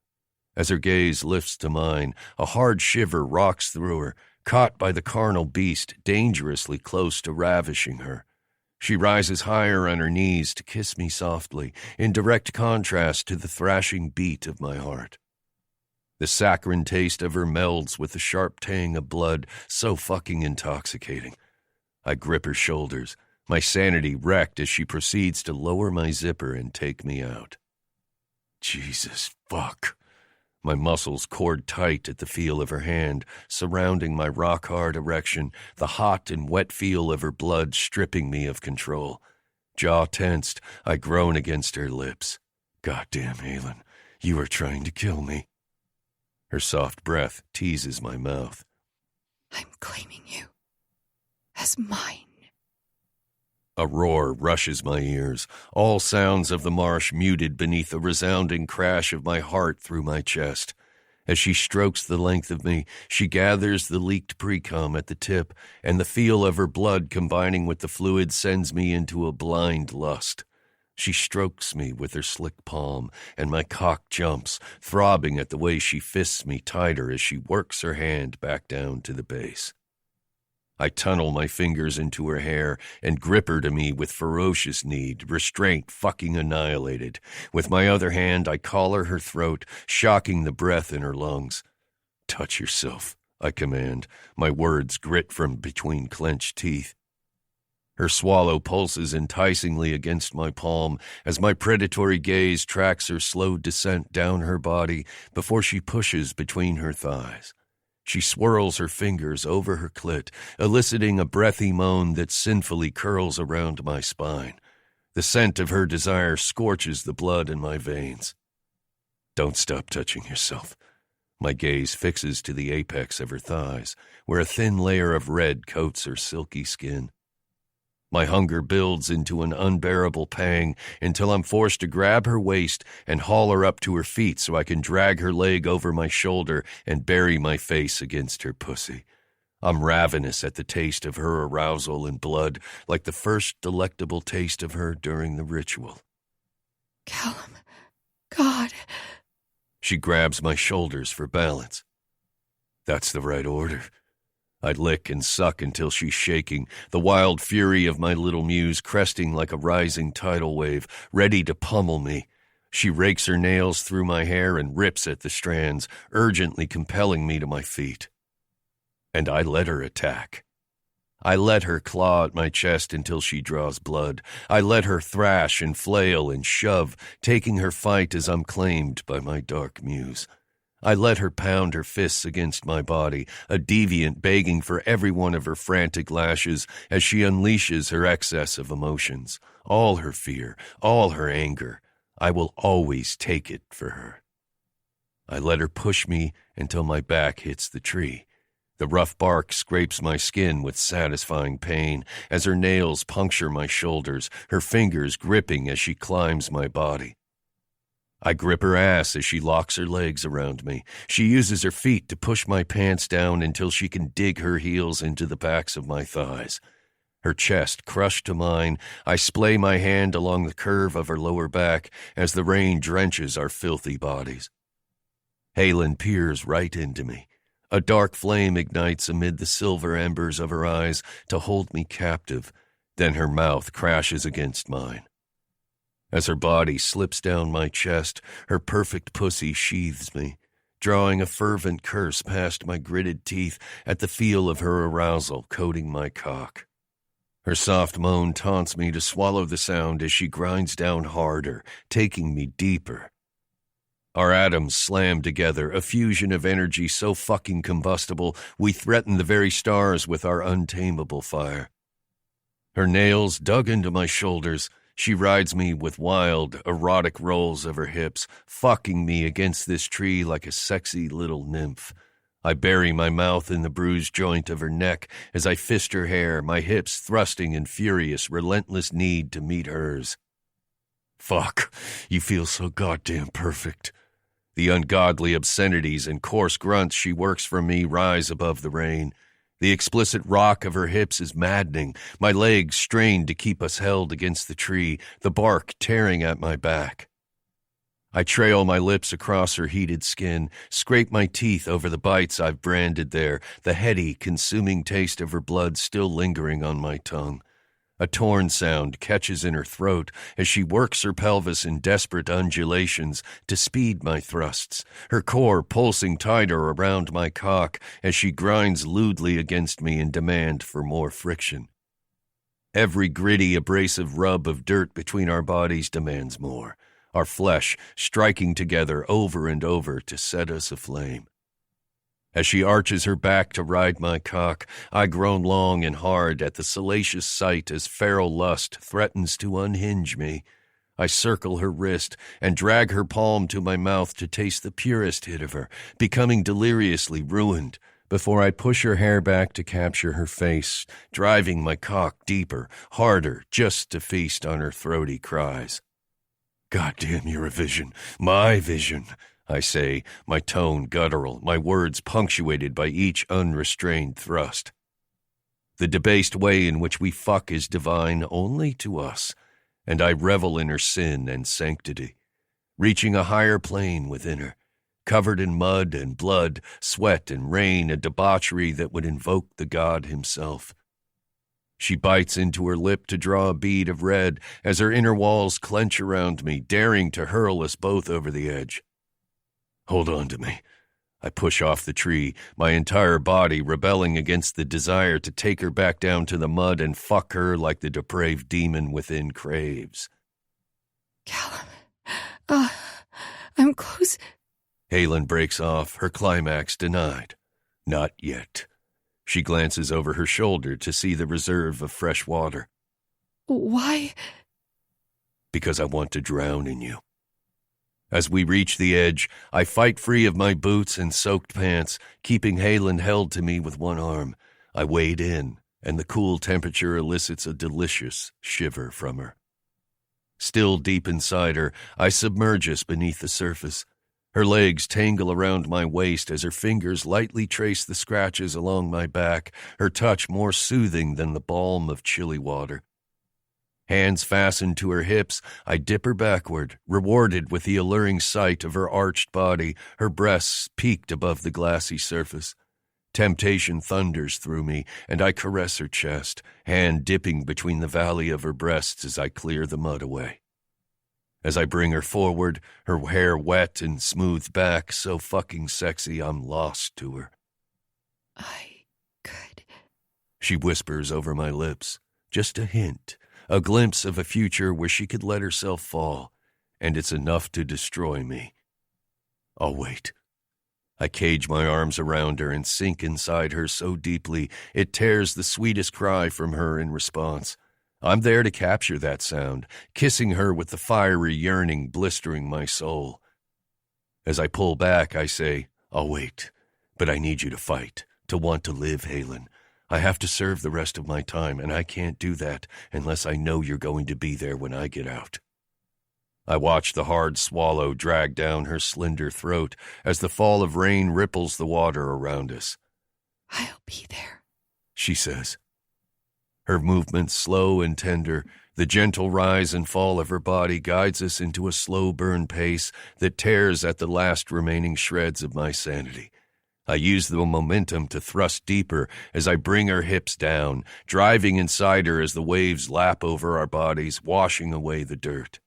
A: As her gaze lifts to mine, a hard shiver rocks through her, caught by the carnal beast dangerously close to ravishing her. She rises higher on her knees to kiss me softly, in direct contrast to the thrashing beat of my heart. The saccharine taste of her melds with the sharp tang of blood, so fucking intoxicating. I grip her shoulders, my sanity wrecked as she proceeds to lower my zipper and take me out. Jesus fuck. My muscles cord tight at the feel of her hand, surrounding my rock-hard erection, the hot and wet feel of her blood stripping me of control. Jaw tensed, I groan against her lips. Goddamn, Halen, you are trying to kill me. Her soft breath teases my mouth.
B: I'm claiming you as mine.
A: A roar rushes my ears, all sounds of the marsh muted beneath a resounding crash of my heart through my chest. As she strokes the length of me, she gathers the leaked pre-cum at the tip, and the feel of her blood combining with the fluid sends me into a blind lust. She strokes me with her slick palm, and my cock jumps, throbbing at the way she fists me tighter as she works her hand back down to the base. I tunnel my fingers into her hair and grip her to me with ferocious need, restraint fucking annihilated. With my other hand, I collar her throat, shocking the breath in her lungs. Touch yourself, I command, my words grit from between clenched teeth. Her swallow pulses enticingly against my palm as my predatory gaze tracks her slow descent down her body before she pushes between her thighs. She swirls her fingers over her clit, eliciting a breathy moan that sinfully curls around my spine. The scent of her desire scorches the blood in my veins. Don't stop touching yourself. My gaze fixes to the apex of her thighs, where a thin layer of red coats her silky skin. My hunger builds into an unbearable pang until I'm forced to grab her waist and haul her up to her feet so I can drag her leg over my shoulder and bury my face against her pussy. I'm ravenous at the taste of her arousal and blood, like the first delectable taste of her during the ritual.
B: Kallum, God.
A: She grabs my shoulders for balance. That's the right order. I lick and suck until she's shaking, the wild fury of my little muse cresting like a rising tidal wave, ready to pummel me. She rakes her nails through my hair and rips at the strands, urgently compelling me to my feet. And I let her attack. I let her claw at my chest until she draws blood. I let her thrash and flail and shove, taking her fight as I'm claimed by my dark muse. I let her pound her fists against my body, a deviant begging for every one of her frantic lashes as she unleashes her excess of emotions, all her fear, all her anger. I will always take it for her. I let her push me until my back hits the tree. The rough bark scrapes my skin with satisfying pain as her nails puncture my shoulders, her fingers gripping as she climbs my body. I grip her ass as she locks her legs around me. She uses her feet to push my pants down until she can dig her heels into the backs of my thighs. Her chest crushed to mine, I splay my hand along the curve of her lower back as the rain drenches our filthy bodies. Halen peers right into me. A dark flame ignites amid the silver embers of her eyes to hold me captive. Then her mouth crashes against mine. As her body slips down my chest, her perfect pussy sheathes me, drawing a fervent curse past my gritted teeth at the feel of her arousal coating my cock. Her soft moan taunts me to swallow the sound as she grinds down harder, taking me deeper. Our atoms slam together, a fusion of energy so fucking combustible we threaten the very stars with our untamable fire. Her nails dug into my shoulders. She rides me with wild, erotic rolls of her hips, fucking me against this tree like a sexy little nymph. I bury my mouth in the bruised joint of her neck as I fist her hair, my hips thrusting in furious, relentless need to meet hers. Fuck, you feel so goddamn perfect. The ungodly obscenities and coarse grunts she works from me rise above the rain. The explicit rock of her hips is maddening, my legs strained to keep us held against the tree, the bark tearing at my back. I trail my lips across her heated skin, scrape my teeth over the bites I've branded there, the heady, consuming taste of her blood still lingering on my tongue. A torn sound catches in her throat as she works her pelvis in desperate undulations to speed my thrusts, her core pulsing tighter around my cock as she grinds lewdly against me in demand for more friction. Every gritty, abrasive rub of dirt between our bodies demands more, our flesh striking together over and over to set us aflame. As she arches her back to ride my cock, I groan long and hard at the salacious sight as feral lust threatens to unhinge me. I circle her wrist and drag her palm to my mouth to taste the purest hit of her, becoming deliriously ruined, before I push her hair back to capture her face, driving my cock deeper, harder, just to feast on her throaty cries. "Goddamn, you're a vision, my vision," I say, my tone guttural, my words punctuated by each unrestrained thrust. The debased way in which we fuck is divine only to us, and I revel in her sin and sanctity, reaching a higher plane within her, covered in mud and blood, sweat and rain, a debauchery that would invoke the god himself. She bites into her lip to draw a bead of red as her inner walls clench around me, daring to hurl us both over the edge. "Hold on to me." I push off the tree, my entire body rebelling against the desire to take her back down to the mud and fuck her like the depraved demon within craves.
B: Kallum, I'm close.
A: Halen breaks off, her climax denied. Not yet. She glances over her shoulder to see the reserve of fresh water.
B: Why?
A: Because I want to drown in you. As we reach the edge, I fight free of my boots and soaked pants, keeping Halen held to me with one arm. I wade in, and the cool temperature elicits a delicious shiver from her. Still deep inside her, I submerge us beneath the surface. Her legs tangle around my waist as her fingers lightly trace the scratches along my back, her touch more soothing than the balm of chilly water. Hands fastened to her hips, I dip her backward, rewarded with the alluring sight of her arched body, her breasts peaked above the glassy surface. Temptation thunders through me, and I caress her chest, hand dipping between the valley of her breasts as I clear the mud away. As I bring her forward, her hair wet and smoothed back, so fucking sexy I'm lost to her.
B: I could.
A: She whispers over my lips, just a hint, a glimpse of a future where she could let herself fall, and it's enough to destroy me. I'll wait. I cage my arms around her and sink inside her so deeply it tears the sweetest cry from her in response. I'm there to capture that sound, kissing her with the fiery yearning blistering my soul. As I pull back, I say, I'll wait, but I need you to fight, to want to live, Halen. I have to serve the rest of my time, and I can't do that unless I know you're going to be there when I get out. I watch the hard swallow drag down her slender throat as the fall of rain ripples the water around us.
B: I'll be there,
A: she says. Her movements slow and tender, the gentle rise and fall of her body guides us into a slow burn pace that tears at the last remaining shreds of my sanity. I use the momentum to thrust deeper as I bring her hips down, driving inside her as the waves lap over our bodies, washing away the dirt.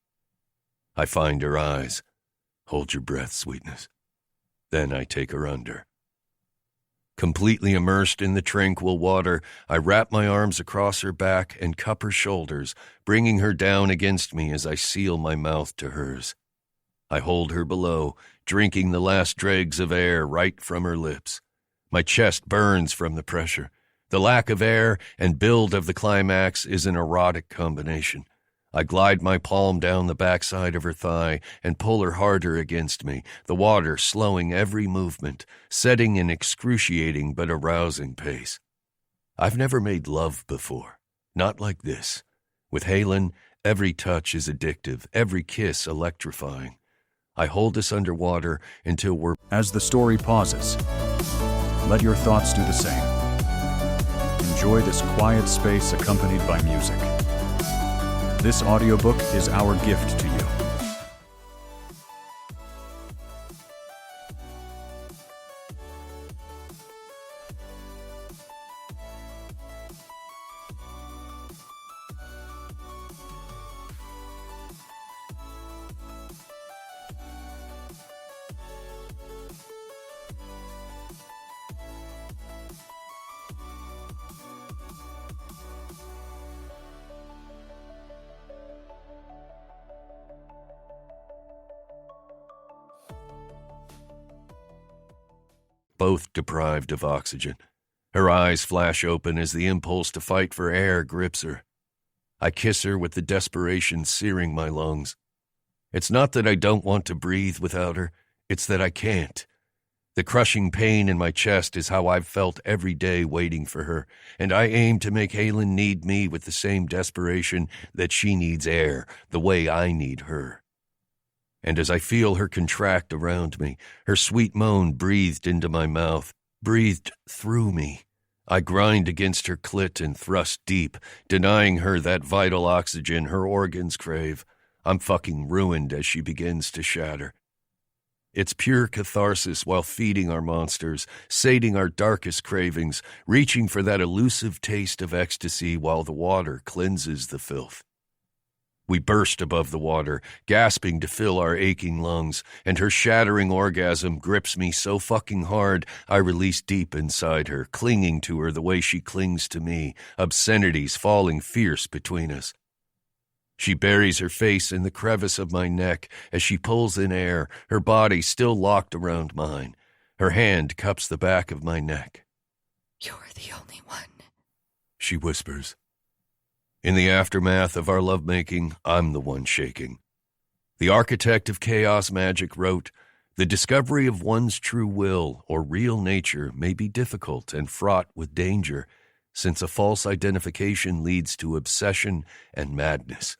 A: I find her eyes. Hold your breath, sweetness. Then I take her under. Completely immersed in the tranquil water, I wrap my arms across her back and cup her shoulders, bringing her down against me as I seal my mouth to hers. I hold her below, drinking the last dregs of air right from her lips. My chest burns from the pressure. The lack of air and build of the climax is an erotic combination. I glide my palm down the backside of her thigh and pull her harder against me, the water slowing every movement, setting an excruciating but arousing pace. I've never made love before, not like this. With Halen, every touch is addictive, every kiss electrifying. I hold us underwater until we're...
C: As the story pauses, let your thoughts do the same. Enjoy this quiet space accompanied by music. This audiobook is our gift to you.
A: Both deprived of oxygen. Her eyes flash open as the impulse to fight for air grips her. I kiss her with the desperation searing my lungs. It's not that I don't want to breathe without her, it's that I can't. The crushing pain in my chest is how I've felt every day waiting for her, and I aim to make Halen need me with the same desperation that she needs air, the way I need her. And as I feel her contract around me, her sweet moan breathed into my mouth, breathed through me, I grind against her clit and thrust deep, denying her that vital oxygen her organs crave. I'm fucking ruined as she begins to shatter. It's pure catharsis while feeding our monsters, sating our darkest cravings, reaching for that elusive taste of ecstasy while the water cleanses the filth. We burst above the water, gasping to fill our aching lungs, and her shattering orgasm grips me so fucking hard I release deep inside her, clinging to her the way she clings to me, obscenities falling fierce between us. She buries her face in the crevice of my neck as she pulls in air, her body still locked around mine. Her hand cups the back of my neck.
B: "You're the only one,"
A: she whispers. In the aftermath of our lovemaking, I'm the one shaking. The architect of chaos magic wrote, "The discovery of one's true will or real nature may be difficult and fraught with danger, since a false identification leads to obsession and madness."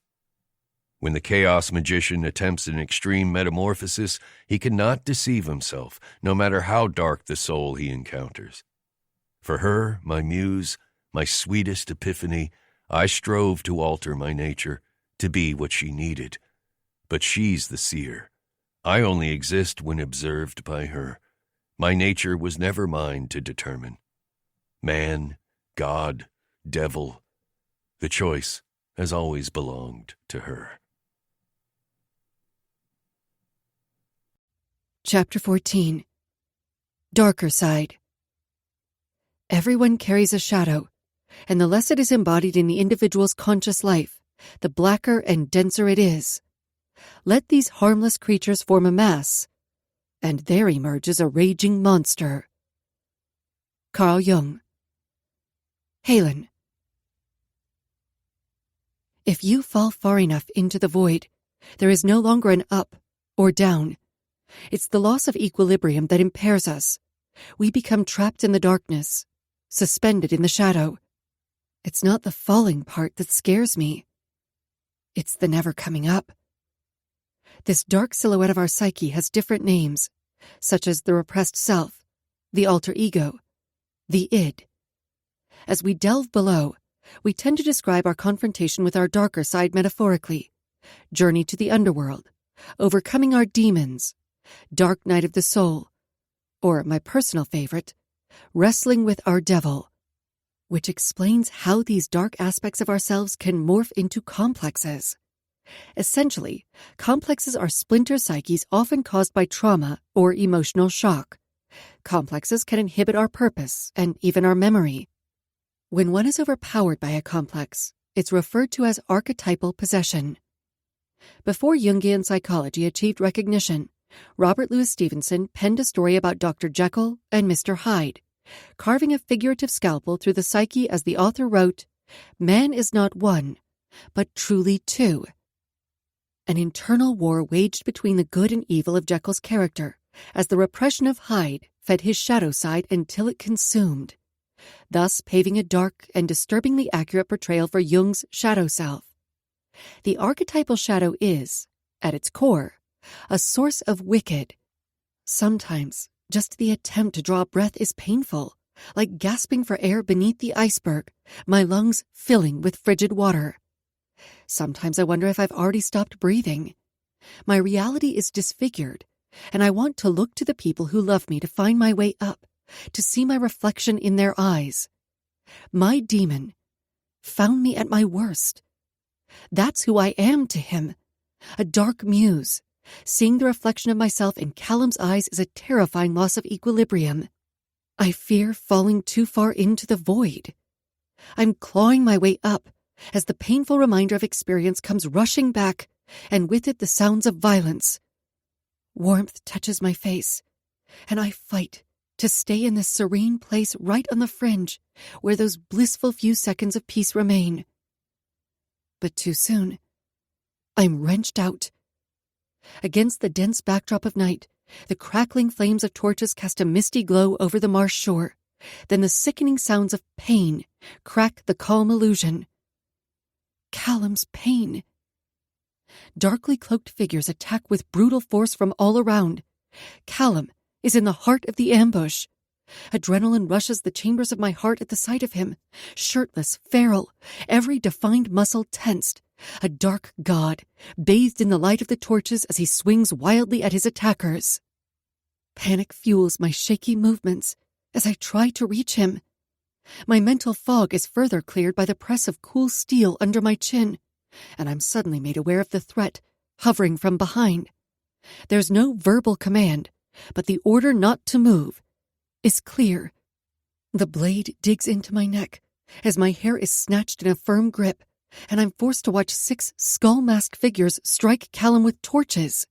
A: When the chaos magician attempts an extreme metamorphosis, he cannot deceive himself, no matter how dark the soul he encounters. For her, my muse, my sweetest epiphany, I strove to alter my nature, to be what she needed. But she's the seer. I only exist when observed by her. My nature was never mine to determine. Man, God, devil, the choice has always belonged to her.
B: Chapter 14. Darker Side. Everyone carries a shadow, and the less it is embodied in the individual's conscious life, the blacker and denser it is. Let these harmless creatures form a mass, and there emerges a raging monster. Carl Jung. Halen. If you fall far enough into the void, there is no longer an up or down. It's the loss of equilibrium that impairs us. We become trapped in the darkness, suspended in the shadow. It's not the falling part that scares me. It's the never coming up. This dark silhouette of our psyche has different names, such as the repressed self, the alter ego, the id. As we delve below, we tend to describe our confrontation with our darker side metaphorically: journey to the underworld, overcoming our demons, dark night of the soul, or my personal favorite, wrestling with our devil, which explains how these dark aspects of ourselves can morph into complexes. Essentially, complexes are splinter psyches often caused by trauma or emotional shock. Complexes can inhibit our purpose and even our memory. When one is overpowered by a complex, it's referred to as archetypal possession. Before Jungian psychology achieved recognition, Robert Louis Stevenson penned a story about Dr. Jekyll and Mr. Hyde, carving a figurative scalpel through the psyche as the author wrote, "Man is not one, but truly two." An internal war waged between the good and evil of Jekyll's character, as the repression of Hyde fed his shadow side until it consumed, thus paving a dark and disturbingly accurate portrayal for Jung's shadow self. The archetypal shadow is, at its core, a source of wicked. Sometimes, just the attempt to draw breath is painful, like gasping for air beneath the iceberg, my lungs filling with frigid water. Sometimes I wonder if I've already stopped breathing. My reality is disfigured, and I want to look to the people who love me to find my way up, to see my reflection in their eyes. My demon found me at my worst. That's who I am to him, a dark muse. Seeing the reflection of myself in Kallum's eyes is a terrifying loss of equilibrium. I fear falling too far into the void. I'm clawing my way up as the painful reminder of experience comes rushing back, and with it the sounds of violence. Warmth touches my face, and I fight to stay in this serene place right on the fringe where those blissful few seconds of peace remain. But too soon, I'm wrenched out. Against the dense backdrop of night, the crackling flames of torches cast a misty glow over the marsh shore. Then the sickening sounds of pain crack the calm illusion. Kallum's pain. Darkly cloaked figures attack with brutal force from all around. Kallum is in the heart of the ambush. Adrenaline rushes the chambers of my heart at the sight of him. Shirtless, feral, every defined muscle tensed. A dark god, bathed in the light of the torches as he swings wildly at his attackers. Panic fuels my shaky movements as I try to reach him. My mental fog is further cleared by the press of cool steel under my chin, and I'm suddenly made aware of the threat hovering from behind. There's no verbal command, but the order not to move is clear. The blade digs into my neck as my hair is snatched in a firm grip, and I'm forced to watch 6 skull-masked figures strike Kallum with torches.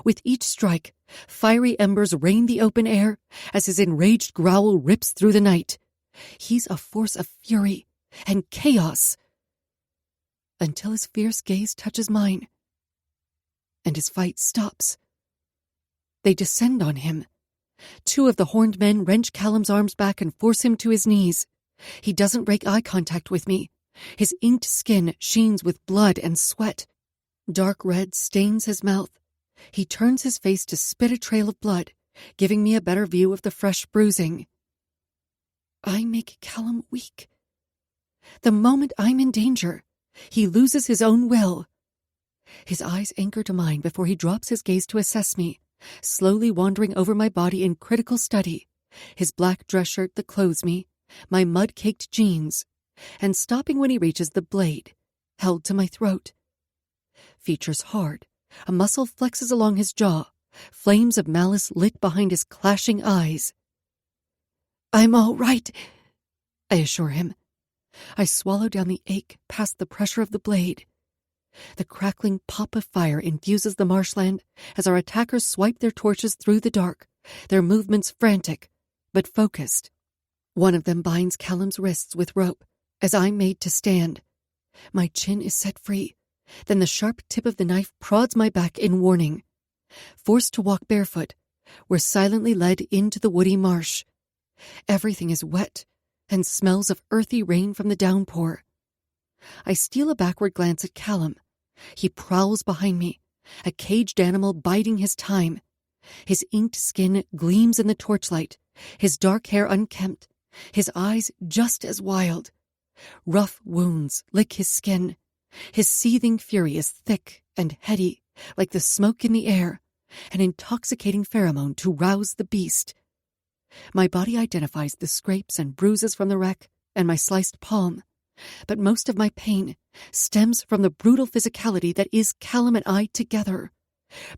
B: With each strike, fiery embers rain the open air as his enraged growl rips through the night. He's a force of fury and chaos. Until his fierce gaze touches mine, and his fight stops. They descend on him. 2 of the horned men wrench Kallum's arms back and force him to his knees. He doesn't break eye contact with me. His inked skin sheens with blood and sweat. Dark red stains his mouth. He turns his face to spit a trail of blood, giving me a better view of the fresh bruising. I make Kallum weak. The moment I'm in danger, he loses his own will. His eyes anchor to mine before he drops his gaze to assess me, slowly wandering over my body in critical study, his black dress shirt that clothes me, my mud-caked jeans, and stopping when he reaches the blade, held to my throat. Features hard, a muscle flexes along his jaw, flames of malice lit behind his clashing eyes. I'm all right, I assure him. I swallow down the ache past the pressure of the blade. The crackling pop of fire infuses the marshland as our attackers swipe their torches through the dark, their movements frantic, but focused. One of them binds Kallum's wrists with rope as I'm made to stand. My chin is set free. Then the sharp tip of the knife prods my back in warning. Forced to walk barefoot, we're silently led into the woody marsh. Everything is wet and smells of earthy rain from the downpour. I steal a backward glance at Kallum. He prowls behind me, a caged animal biding his time. His inked skin gleams in the torchlight, his dark hair unkempt, his eyes just as wild. Rough wounds lick his skin. His seething fury is thick and heady, like the smoke in the air, an intoxicating pheromone to rouse the beast. My body identifies the scrapes and bruises from the wreck and my sliced palm, but most of my pain stems from the brutal physicality that is Kallum and I together.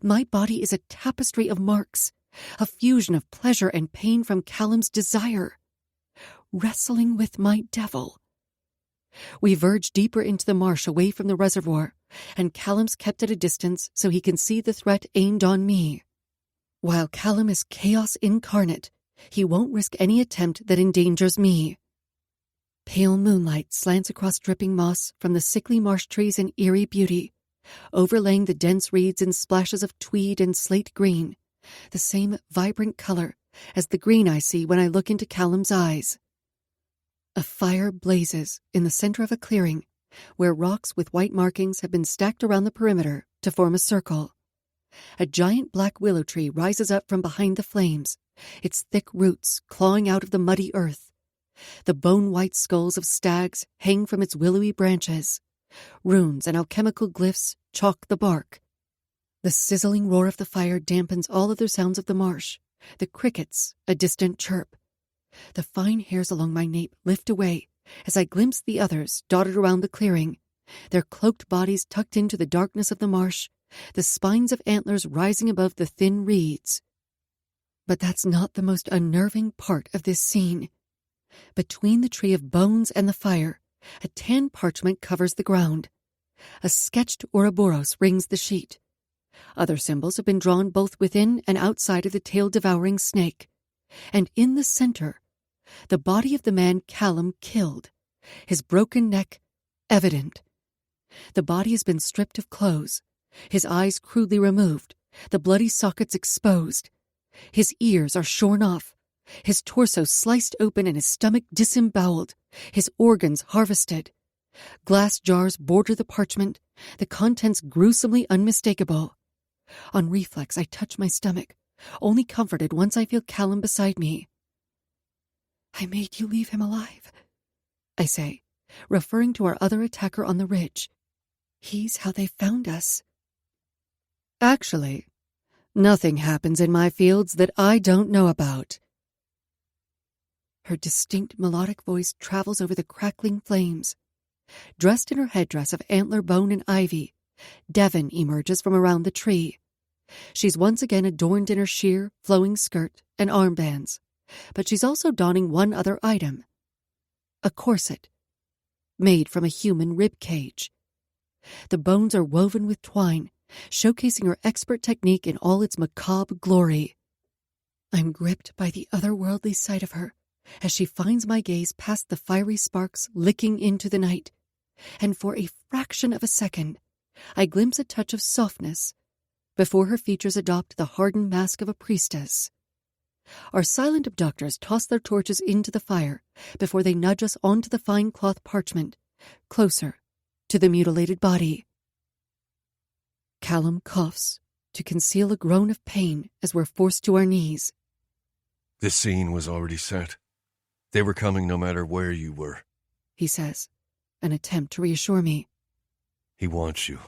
B: My body is a tapestry of marks, a fusion of pleasure and pain from Kallum's desire. Wrestling with my devil. We verge deeper into the marsh away from the reservoir, and Kallum's kept at a distance so he can see the threat aimed on me. While Kallum is chaos incarnate, he won't risk any attempt that endangers me. Pale moonlight slants across dripping moss from the sickly marsh trees in eerie beauty, overlaying the dense reeds in splashes of tweed and slate green, the same vibrant color as the green I see when I look into Kallum's eyes. A fire blazes in the center of a clearing, where rocks with white markings have been stacked around the perimeter to form a circle. A giant black willow tree rises up from behind the flames, its thick roots clawing out of the muddy earth. The bone-white skulls of stags hang from its willowy branches. Runes and alchemical glyphs chalk the bark. The sizzling roar of the fire dampens all other sounds of the marsh, the crickets a distant chirp. The fine hairs along my nape lift away as I glimpse the others dotted around the clearing, their cloaked bodies tucked into the darkness of the marsh, the spines of antlers rising above the thin reeds. But that's not the most unnerving part of this scene. Between the tree of bones and the fire, a tan parchment covers the ground. A sketched Ouroboros rings the sheet. Other symbols have been drawn both within and outside of the tail-devouring snake. And in the center, the body of the man Kallum killed, his broken neck evident. The body has been stripped of clothes, his eyes crudely removed, the bloody sockets exposed. His ears are shorn off, his torso sliced open and his stomach disemboweled, his organs harvested. Glass jars border the parchment, the contents gruesomely unmistakable. On reflex, I touch my stomach, only comforted once I feel Kallum beside me. "I made you leave him alive," I say, referring to our other attacker on the ridge. "He's how they found us." "Actually, nothing happens in my fields that I don't know about." Her distinct melodic voice travels over the crackling flames. Dressed in her headdress of antler, bone, and ivy, Devon emerges from around the tree. She's once again adorned in her sheer, flowing skirt and armbands, but she's also donning one other item. A corset, made from a human rib cage. The bones are woven with twine, showcasing her expert technique in all its macabre glory. I'm gripped by the otherworldly sight of her as she finds my gaze past the fiery sparks licking into the night, and for a fraction of a second, I glimpse a touch of softness before her features adopt the hardened mask of a priestess. Our silent abductors toss their torches into the fire before they nudge us onto the fine cloth parchment, closer to the mutilated body. Kallum coughs to conceal a groan of pain as we're forced to our knees.
A: "The scene was already set. They were coming no matter where you were,"
B: he says, an attempt to reassure me.
A: "He wants you."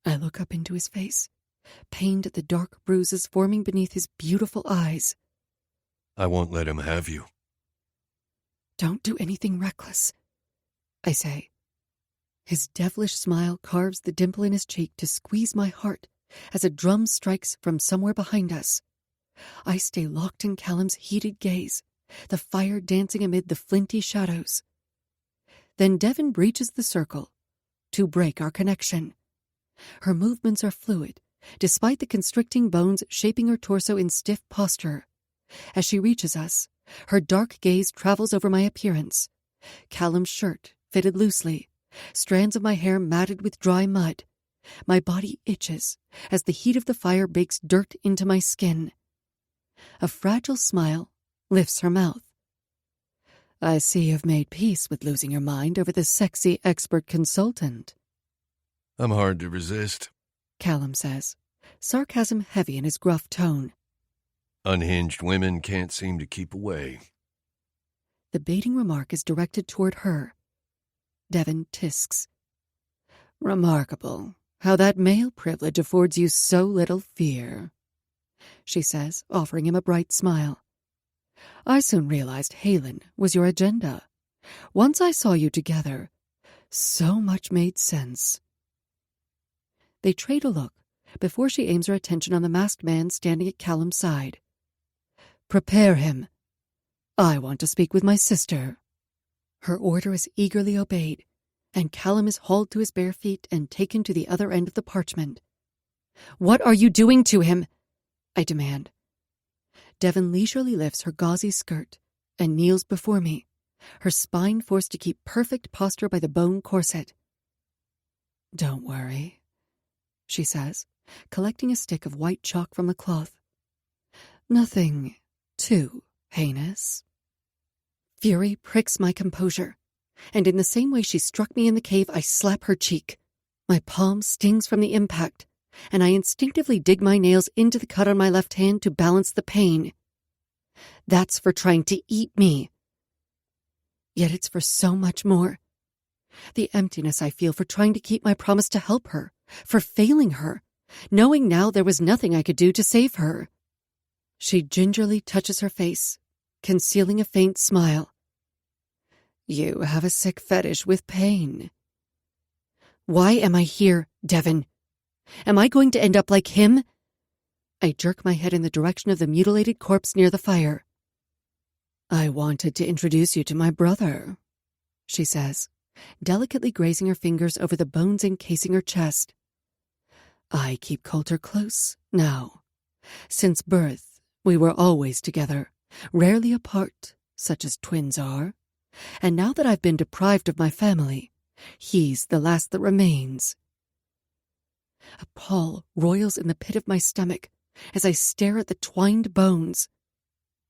B: I look up into his face, pained at the dark bruises forming beneath his beautiful eyes.
A: "I won't let him have you."
B: "Don't do anything reckless," I say. His devilish smile carves the dimple in his cheek to squeeze my heart as a drum strikes from somewhere behind us. I stay locked in Kallum's heated gaze, the fire dancing amid the flinty shadows. Then Devon breaches the circle to break our connection. Her movements are fluid, despite the constricting bones shaping her torso in stiff posture. As she reaches us, her dark gaze travels over my appearance. Kallum's shirt fitted loosely, strands of my hair matted with dry mud. My body itches as the heat of the fire bakes dirt into my skin. A fragile smile lifts her mouth. "I see you've made peace with losing your mind over the sexy expert consultant."
A: "I'm hard to resist,"
B: Kallum says, sarcasm heavy in his gruff tone.
A: "Unhinged women can't seem to keep away."
B: The baiting remark is directed toward her. Devon tisks. "Remarkable how that male privilege affords you so little fear," she says, offering him a bright smile. "I soon realized Halen was your agenda. Once I saw you together, so much made sense." They trade a look before she aims her attention on the masked man standing at Kallum's side. "Prepare him. I want to speak with my sister." Her order is eagerly obeyed, and Kallum is hauled to his bare feet and taken to the other end of the parchment. "What are you doing to him?" I demand. Devon leisurely lifts her gauzy skirt and kneels before me, her spine forced to keep perfect posture by the bone corset. "Don't worry," she says, collecting a stick of white chalk from the cloth. "Nothing too heinous." Fury pricks my composure, and in the same way she struck me in the cave, I slap her cheek. My palm stings from the impact, and I instinctively dig my nails into the cut on my left hand to balance the pain. That's for trying to eat me. Yet it's for so much more. The emptiness I feel for trying to keep my promise to help her, for failing her, knowing now there was nothing I could do to save her. She gingerly touches her face, concealing a faint smile. You have a sick fetish with pain. Why am I here, Devon? Am I going to end up like him? I jerk my head in the direction of the mutilated corpse near the fire. I wanted to introduce you to my brother, she says, delicately grazing her fingers over the bones encasing her chest. I keep Coulter close now. Since birth, we were always together, rarely apart, such as twins are. And now that I've been deprived of my family, he's the last that remains. A pall roils in the pit of my stomach as I stare at the twined bones.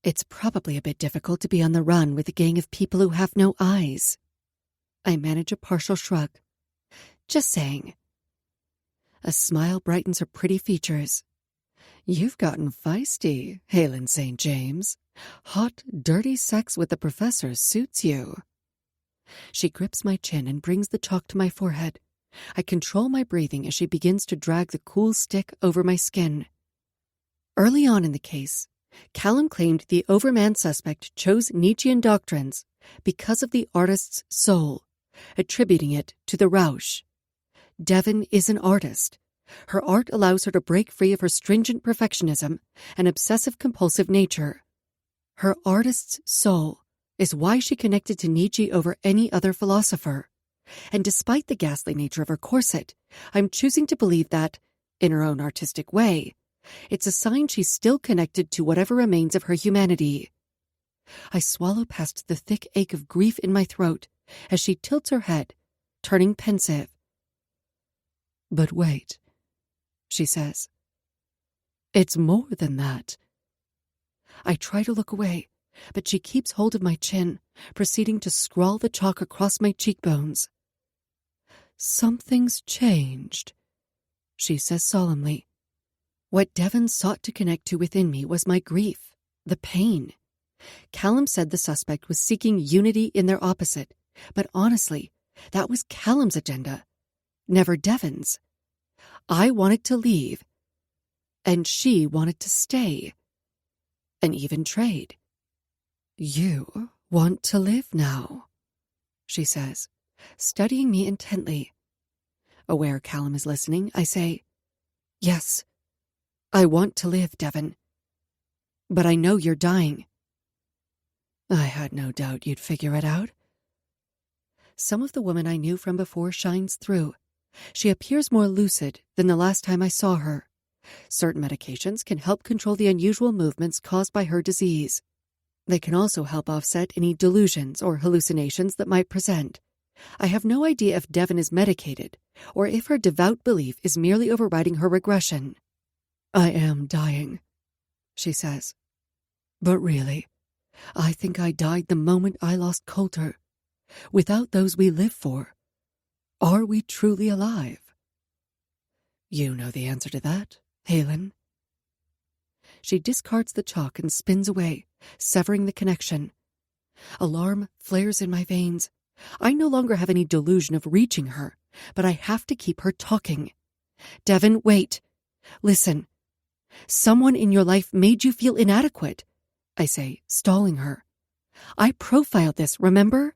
B: It's probably a bit difficult to be on the run with a gang of people who have no eyes. I manage a partial shrug. Just saying. A smile brightens her pretty features. You've gotten feisty, Halen St. James. Hot, dirty sex with the professor suits you. She grips my chin and brings the chalk to my forehead. I control my breathing as she begins to drag the cool stick over my skin. Early on in the case, Kallum claimed the overman suspect chose Nietzschean doctrines because of the artist's soul, attributing it to the Rausch. Devon is an artist. Her art allows her to break free of her stringent perfectionism and obsessive-compulsive nature. Her artist's soul is why she connected to Nietzsche over any other philosopher. And despite the ghastly nature of her corset, I'm choosing to believe that, in her own artistic way, it's a sign she's still connected to whatever remains of her humanity. I swallow past the thick ache of grief in my throat as she tilts her head, turning pensive. But wait, she says. It's more than that. I try to look away, but she keeps hold of my chin, proceeding to scrawl the chalk across my cheekbones. Something's changed, she says solemnly. What Devon sought to connect to within me was my grief, the pain. Kallum said the suspect was seeking unity in their opposite, but honestly, that was Kallum's agenda, never Devon's. I wanted to leave, and she wanted to stay, and even trade. You want to live now, she says, studying me intently. Aware Kallum is listening, I say, Yes, I want to live, Devon. But I know you're dying. I had no doubt you'd figure it out. Some of the woman I knew from before shines through. She appears more lucid than the last time I saw her. Certain medications can help control the unusual movements caused by her disease. They can also help offset any delusions or hallucinations that might present. I have no idea if Devon is medicated, or if her devout belief is merely overriding her regression. I am dying, she says. But really, I think I died the moment I lost Coulter. Without those we live for, are we truly alive? You know the answer to that, Halen. She discards the chalk and spins away, severing the connection. Alarm flares in my veins. I no longer have any delusion of reaching her, but I have to keep her talking. Devon, wait. Listen. Someone in your life made you feel inadequate, I say, stalling her. I profiled this, remember?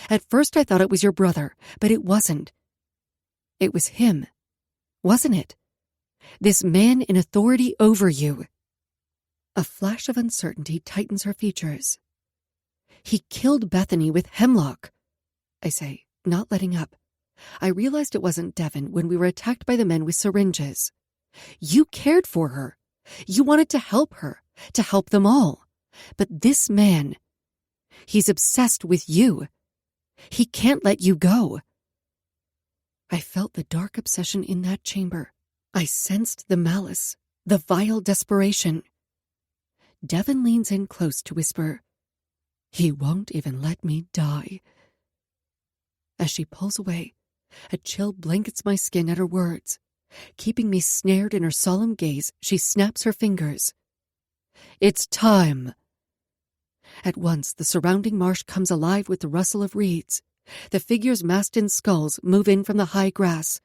B: At first I thought it was your brother, but it wasn't. It was him, wasn't it? This man in authority over you. A flash of uncertainty tightens her features. He killed Bethany with hemlock, I say, not letting up. I realized it wasn't Devon when we were attacked by the men with syringes. You cared for her. You wanted to help her, to help them all. But this man, he's obsessed with you. He can't let you go. I felt the dark obsession in that chamber. I sensed the malice, the vile desperation. Devon leans in close to whisper, He won't even let me die. As she pulls away, a chill blankets my skin at her words. Keeping me snared in her solemn gaze, she snaps her fingers. It's time. At once, the surrounding marsh comes alive with the rustle of reeds. The figures masked in skulls move in from the high grass.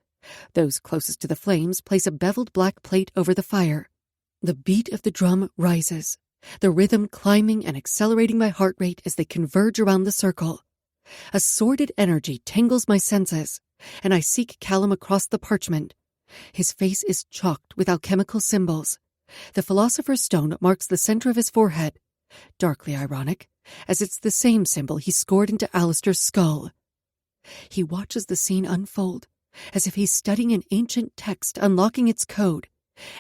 B: Those closest to the flames place a beveled black plate over the fire. The beat of the drum rises, the rhythm climbing and accelerating my heart rate as they converge around the circle. A sordid energy tingles my senses, and I seek Kallum across the parchment. His face is chalked with alchemical symbols. The Philosopher's Stone marks the center of his forehead, darkly ironic, as it's the same symbol he scored into Alistair's skull. He watches the scene unfold, as if he's studying an ancient text unlocking its code,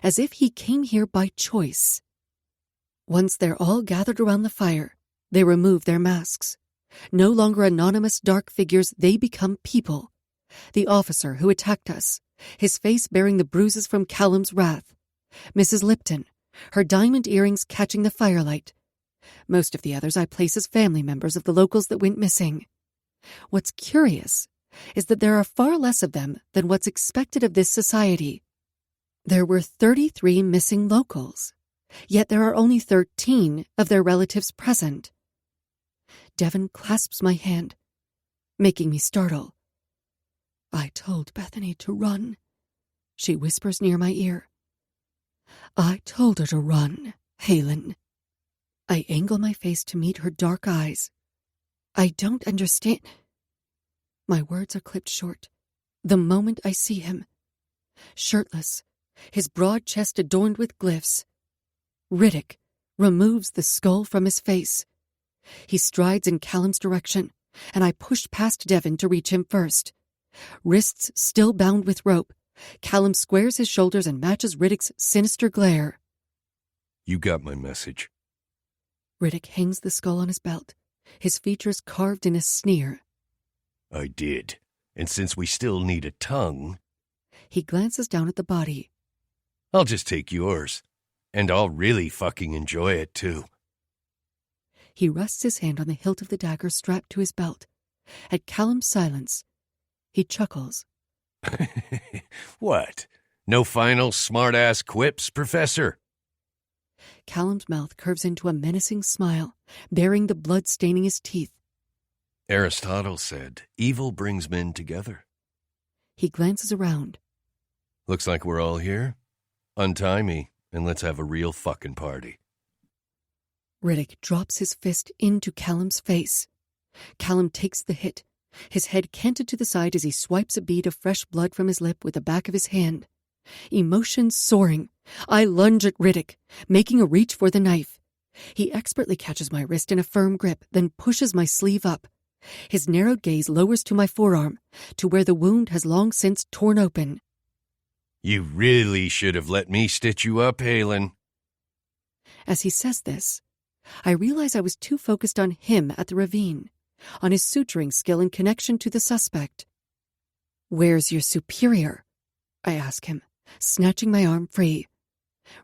B: as if he came here by choice. Once they're all gathered around the fire, they remove their masks. No longer anonymous dark figures, they become people. The officer who attacked us, his face bearing the bruises from Kallum's wrath. Mrs. Lipton, her diamond earrings catching the firelight. Most of the others I place as family members of the locals that went missing. What's curious is that there are far less of them than what's expected of this society. There were 33 missing locals, yet there are only 13 of their relatives present. Devon clasps my hand, making me startle. I told Bethany to run, she whispers near my ear. I told her to run, Halen. I angle my face to meet her dark eyes. I don't understand. My words are clipped short the moment I see him. Shirtless, his broad chest adorned with glyphs. Riddick removes the skull from his face. He strides in Kallum's direction, and I push past Devon to reach him first. Wrists still bound with rope, Kallum squares his shoulders and matches Riddick's sinister glare.
A: You got my message.
B: Riddick hangs the skull on his belt, his features carved in a sneer.
A: I did. And since we still need a tongue...
B: He glances down at the body.
A: I'll just take yours. And I'll really fucking enjoy it, too.
B: He rests his hand on the hilt of the dagger strapped to his belt. At Kallum's silence, he chuckles.
A: What? No final smart-ass quips, Professor?
B: Kallum's mouth curves into a menacing smile, bearing the blood staining his teeth.
A: Aristotle said, evil brings men together.
B: He glances around.
A: Looks like we're all here. Untie me, and let's have a real fucking party.
B: Riddick drops his fist into Kallum's face. Kallum takes the hit, his head canted to the side as he swipes a bead of fresh blood from his lip with the back of his hand. Emotions soaring, I lunge at Riddick, making a reach for the knife. He expertly catches my wrist in a firm grip, then pushes my sleeve up. His narrowed gaze lowers to my forearm, to where the wound has long since torn open.
A: You really should have let me stitch you up, Halen.
B: As he says this, I realize I was too focused on him at the ravine, on his suturing skill in connection to the suspect. Where's your superior? I ask him, snatching my arm free.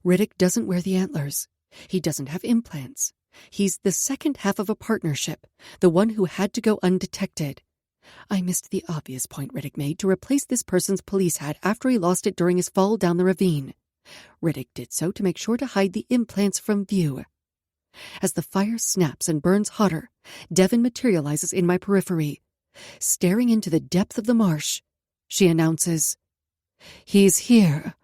B: Riddick doesn't wear the antlers. He doesn't have implants. He's the second half of a partnership, the one who had to go undetected. I missed the obvious point Riddick made to replace this person's police hat after he lost it during his fall down the ravine. Riddick did so to make sure to hide the implants from view. As the fire snaps and burns hotter, Devon materializes in my periphery. Staring into the depth of the marsh, she announces, "He's here."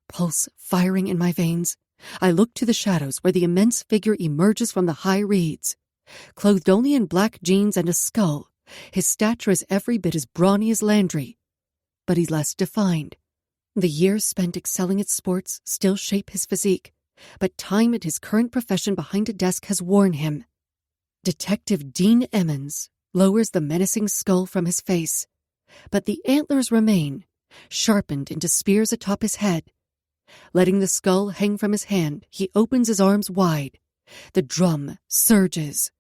B: Pulse firing in my veins, I look to the shadows where the immense figure emerges from the high reeds. Clothed only in black jeans and a skull, his stature is every bit as brawny as Landry, but he's less defined. The years spent excelling at sports still shape his physique, but time at his current profession behind a desk has worn him. Detective Dean Emmons lowers the menacing skull from his face, but the antlers remain, sharpened into spears atop his head. Letting the skull hang from his hand, he opens his arms wide. The drum surges.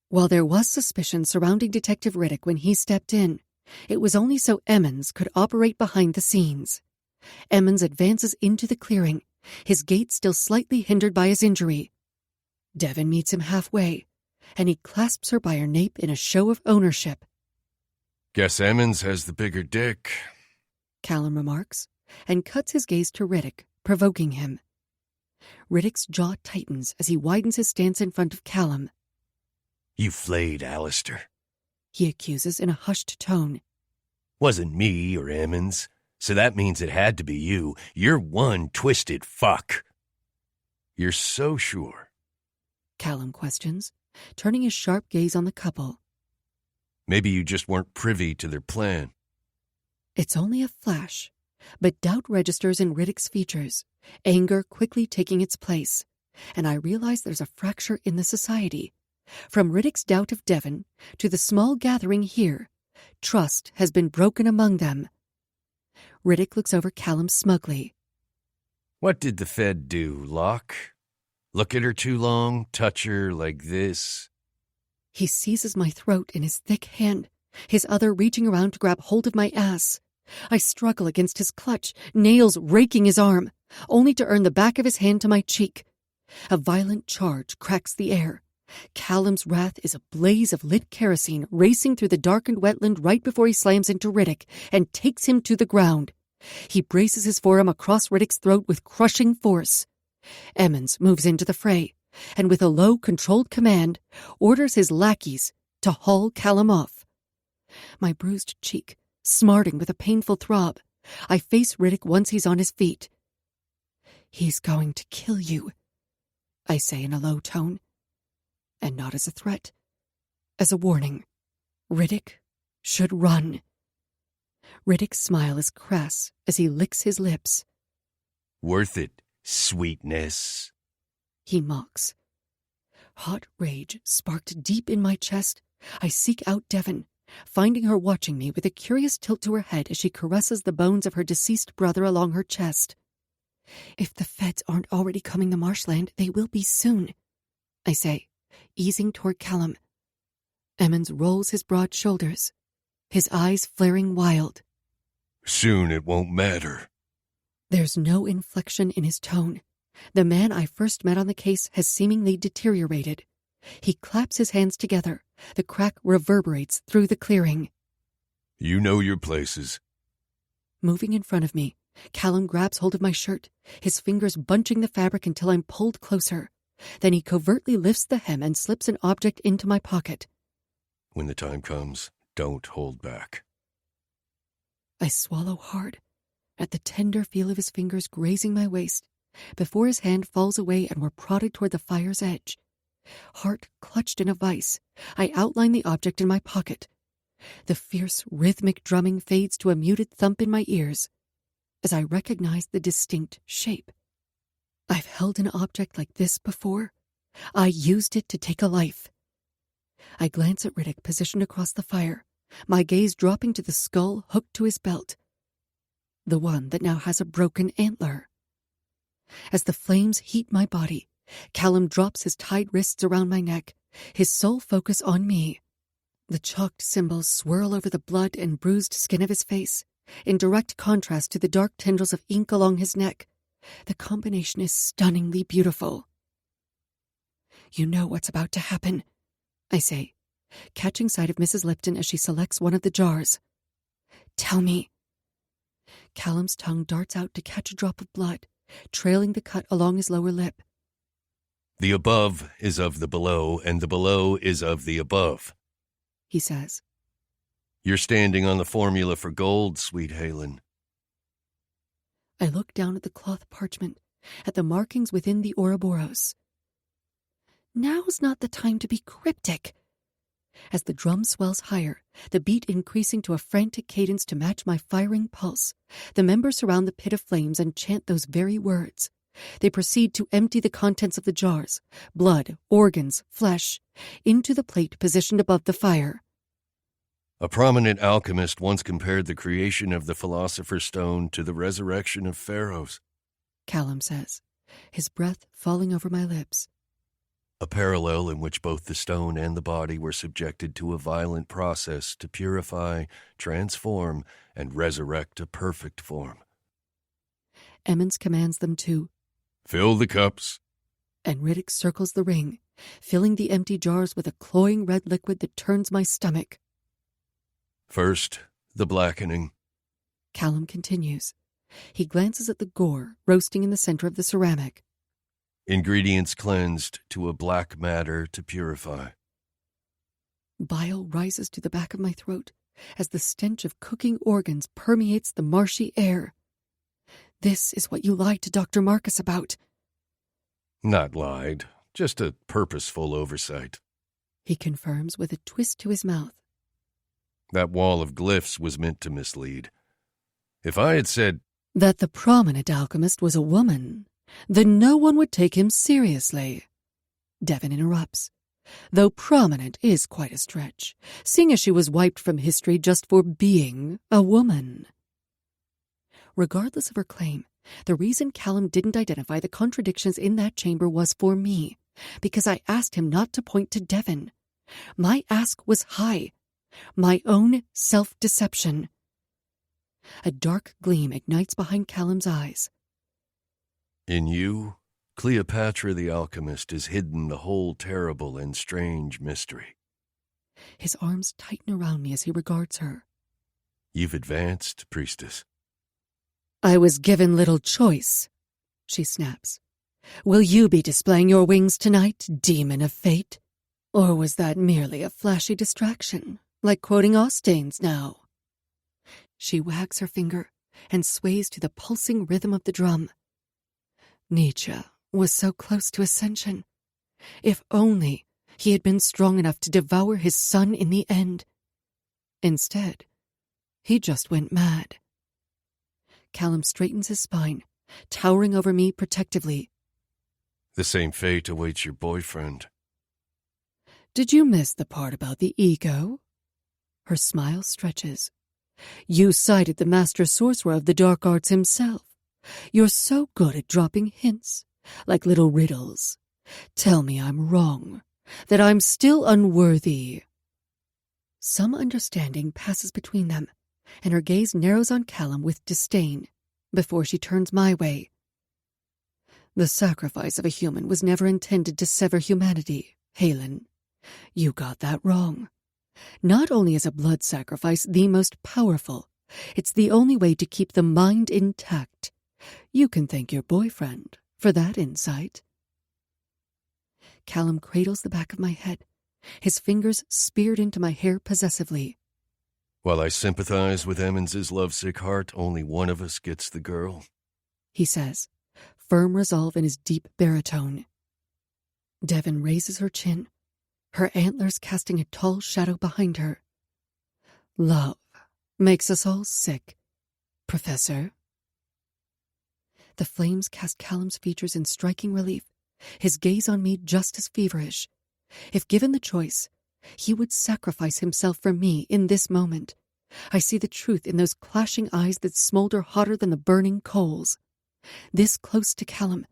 B: While there was suspicion surrounding Detective Riddick when he stepped in, it was only so Emmons could operate behind the scenes. Emmons advances into the clearing, his gait still slightly hindered by his injury. Devon meets him halfway, and he clasps her by her nape in a show of ownership.
A: Guess Emmons has the bigger dick.
B: Kallum remarks, and cuts his gaze to Riddick, provoking him. Riddick's jaw tightens as he widens his stance in front of Kallum.
A: You flayed Alistair.
B: He accuses in a hushed tone.
A: Wasn't me or Emmons, so that means it had to be you. You're one twisted fuck. You're so sure?
B: Kallum questions, turning his sharp gaze on the couple.
A: Maybe you just weren't privy to their plan.
B: It's only a flash, but doubt registers in Riddick's features, anger quickly taking its place, and I realize there's a fracture in the society. From Riddick's doubt of Devon to the small gathering here, trust has been broken among them. Riddick looks over Kallum smugly.
A: What did the Fed do, Locke? Look at her too long, touch her like this?
B: He seizes my throat in his thick hand, his other reaching around to grab hold of my ass. I struggle against his clutch, nails raking his arm, only to earn the back of his hand to my cheek. A violent charge cracks the air. Kallum's wrath is a blaze of lit kerosene racing through the darkened wetland right before he slams into Riddick and takes him to the ground. He braces his forearm across Riddick's throat with crushing force. Emmons moves into the fray, and with a low, controlled command, orders his lackeys to haul Kallum off. My bruised cheek, smarting with a painful throb, I face Riddick once he's on his feet. He's going to kill you, I say in a low tone, and not as a threat, as a warning. Riddick should run. Riddick's smile is crass as he licks his lips.
A: Worth it, sweetness,
B: he mocks. Hot rage sparked deep in my chest. I seek out Devon, finding her watching me with a curious tilt to her head as she caresses the bones of her deceased brother along her chest. If the feds aren't already coming to Marshland, they will be soon, I say, easing toward Kallum. Emmons rolls his broad shoulders, his eyes flaring wild.
A: Soon it won't matter.
B: There's no inflection in his tone. The man I first met on the case has seemingly deteriorated. He claps his hands together. The crack reverberates through the clearing.
A: You know your places.
B: Moving in front of me, Kallum grabs hold of my shirt, his fingers bunching the fabric until I'm pulled closer. Then he covertly lifts the hem and slips an object into my pocket.
A: When the time comes, don't hold back.
B: I swallow hard, at the tender feel of his fingers grazing my waist, before his hand falls away and we're prodded toward the fire's edge. Heart clutched in a vice, I outline the object in my pocket. The fierce, rhythmic drumming fades to a muted thump in my ears as I recognize the distinct shape. I've held an object like this before. I used it to take a life. I glance at Riddick positioned across the fire, my gaze dropping to the skull hooked to his belt. The one that now has a broken antler. As the flames heat my body, Kallum drops his tied wrists around my neck, his sole focus on me. The chalked symbols swirl over the blood and bruised skin of his face, in direct contrast to the dark tendrils of ink along his neck. The combination is stunningly beautiful. You know what's about to happen, I say, catching sight of Mrs. Lipton as she selects one of the jars. Tell me. Kallum's tongue darts out to catch a drop of blood, trailing the cut along his lower lip.
A: The above is of the below, and the below is of the above,
B: he says.
A: You're standing on the formula for gold, sweet Halen.
B: I look down at the cloth parchment, at the markings within the Ouroboros. Now's not the time to be cryptic. As the drum swells higher, the beat increasing to a frantic cadence to match my firing pulse, the members surround the pit of flames and chant those very words. They proceed to empty the contents of the jars, blood, organs, flesh, into the plate positioned above the fire.
A: A prominent alchemist once compared the creation of the Philosopher's Stone to the resurrection of pharaohs,
B: Kallum says, his breath falling over my lips.
A: A parallel in which both the stone and the body were subjected to a violent process to purify, transform, and resurrect a perfect form.
B: Emmons commands them to
A: fill the cups,
B: and Riddick circles the ring, filling the empty jars with a cloying red liquid that turns my stomach.
A: First, the blackening.
B: Kallum continues. He glances at the gore roasting in the center of the ceramic.
A: Ingredients cleansed to a black matter to purify.
B: Bile rises to the back of my throat as the stench of cooking organs permeates the marshy air. This is what you lied to Dr. Marcus about.
A: Not lied, just a purposeful oversight.
B: He confirms with a twist to his mouth.
A: That wall of glyphs was meant to mislead. If I had said
B: that the prominent alchemist was a woman, then no one would take him seriously. Devon interrupts. Though prominent is quite a stretch, seeing as she was wiped from history just for being a woman. Regardless of her claim, the reason Kallum didn't identify the contradictions in that chamber was for me, because I asked him not to point to Devon. My ask was high. My own self-deception. A dark gleam ignites behind Kallum's eyes.
A: In you, Cleopatra the Alchemist is hidden the whole terrible and strange mystery.
B: His arms tighten around me as he regards her.
A: You've advanced, priestess.
B: I was given little choice, she snaps. Will you be displaying your wings tonight, demon of fate? Or was that merely a flashy distraction, like quoting Austen's now? She wags her finger and sways to the pulsing rhythm of the drum. Nietzsche was so close to ascension. If only he had been strong enough to devour his son in the end. Instead, he just went mad. Kallum straightens his spine, towering over me protectively.
A: The same fate awaits your boyfriend.
B: Did you miss the part about the ego? Her smile stretches. You cited the master sorcerer of the dark arts himself. You're so good at dropping hints, like little riddles. Tell me I'm wrong, that I'm still unworthy. Some understanding passes between them, and her gaze narrows on Kallum with disdain before she turns my way. The sacrifice of a human was never intended to sever humanity, Halen. You got that wrong. Not only is a blood sacrifice the most powerful, it's the only way to keep the mind intact. You can thank your boyfriend for that insight. Kallum cradles the back of my head, his fingers speared into my hair possessively.
A: While I sympathize with Emmons's lovesick heart, only one of us gets the girl,
B: he says, firm resolve in his deep baritone. Devon raises her chin, her antlers casting a tall shadow behind her. Love makes us all sick, Professor. The flames cast Kallum's features in striking relief, his gaze on me just as feverish. If given the choice, he would sacrifice himself for me in this moment. I see the truth in those clashing eyes that smolder hotter than the burning coals. This close to Kallum,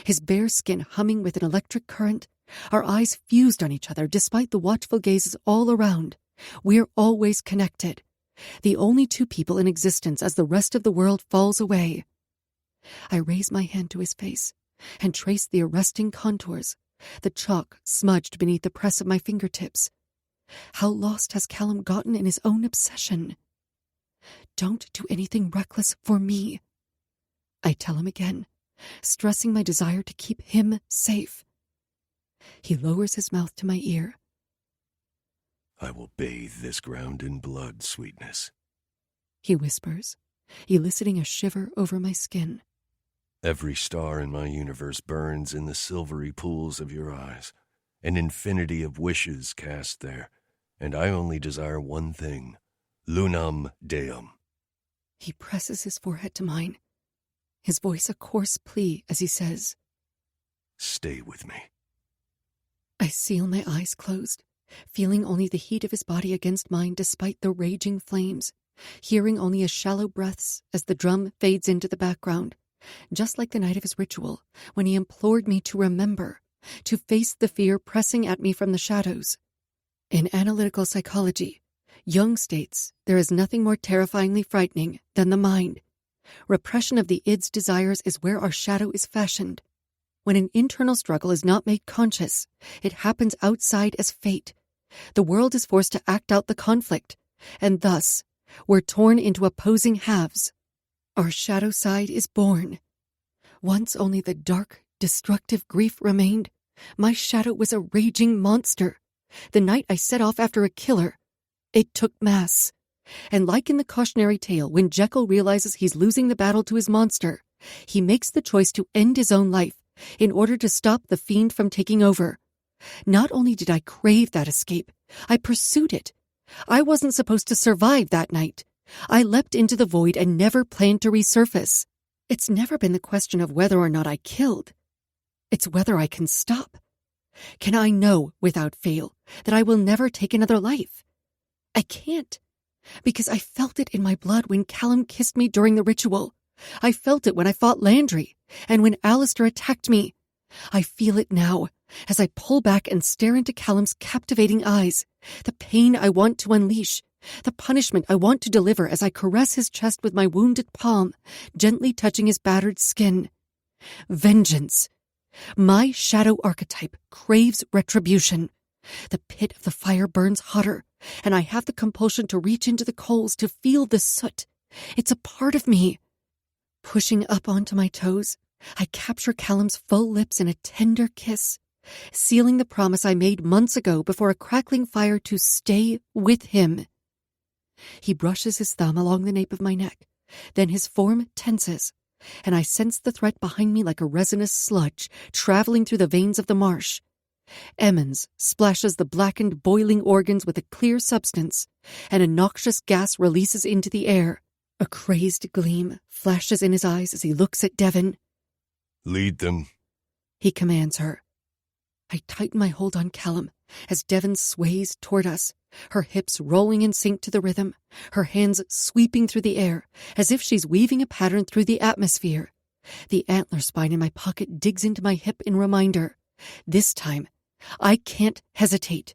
B: his bare skin humming with an electric current, our eyes fused on each other despite the watchful gazes all around. We're always connected, the only two people in existence as the rest of the world falls away. I raise my hand to his face and trace the arresting contours, the chalk smudged beneath the press of my fingertips. How lost has Kallum gotten in his own obsession? Don't do anything reckless for me, I tell him again, stressing my desire to keep him safe. He lowers his mouth to my ear.
A: I will bathe this ground in blood, sweetness,
B: he whispers, eliciting a shiver over my skin.
A: Every star in my universe burns in the silvery pools of your eyes, an infinity of wishes cast there, and I only desire one thing, lunam deum.
B: He presses his forehead to mine, his voice a coarse plea as he says,
A: Stay with me.
B: I seal my eyes closed, feeling only the heat of his body against mine despite the raging flames, hearing only his shallow breaths as the drum fades into the background, just like the night of his ritual when he implored me to remember, to face the fear pressing at me from the shadows. In analytical psychology, Jung states there is nothing more terrifyingly frightening than the mind. Repression of the id's desires is where our shadow is fashioned. When an internal struggle is not made conscious, it happens outside as fate. The world is forced to act out the conflict, and thus, We're torn into opposing halves. Our shadow side is born. Once only the dark, destructive grief remained, my shadow was a raging monster. The night I set off after a killer, it took mass. And like in the cautionary tale, when Jekyll realizes he's losing the battle to his monster, he makes the choice to end his own life in order to stop the fiend from taking over. Not only did I crave that escape, I pursued it. I wasn't supposed to survive that night. I leapt into the void and never planned to resurface. It's never been the question of whether or not I killed. It's whether I can stop. Can I know, without fail, that I will never take another life? I can't, because I felt it in my blood when Kallum kissed me during the ritual. I felt it when I fought Landry, and when Alistair attacked me. I feel it now, as I pull back and stare into Callum's captivating eyes, the pain I want to unleash, the punishment I want to deliver as I caress his chest with my wounded palm, gently touching his battered skin. Vengeance. My shadow archetype craves retribution. The pit of the fire burns hotter, and I have the compulsion to reach into the coals to feel the soot. It's a part of me. Pushing up onto my toes, I capture Callum's full lips in a tender kiss, sealing the promise I made months ago before a crackling fire to stay with him. He brushes his thumb along the nape of my neck, then his form tenses, and I sense the threat behind me like a resinous sludge traveling through the veins of the marsh. Emmons splashes the blackened, boiling organs with a clear substance, and a noxious gas releases into the air. A crazed gleam flashes in his eyes as he looks at Devon.
A: Lead them,
B: he commands her. I tighten my hold on Kallum as Devon sways toward us, her hips rolling in sync to the rhythm, her hands sweeping through the air as if she's weaving a pattern through the atmosphere. The antler spine in my pocket digs into my hip in reminder. This time, I can't hesitate.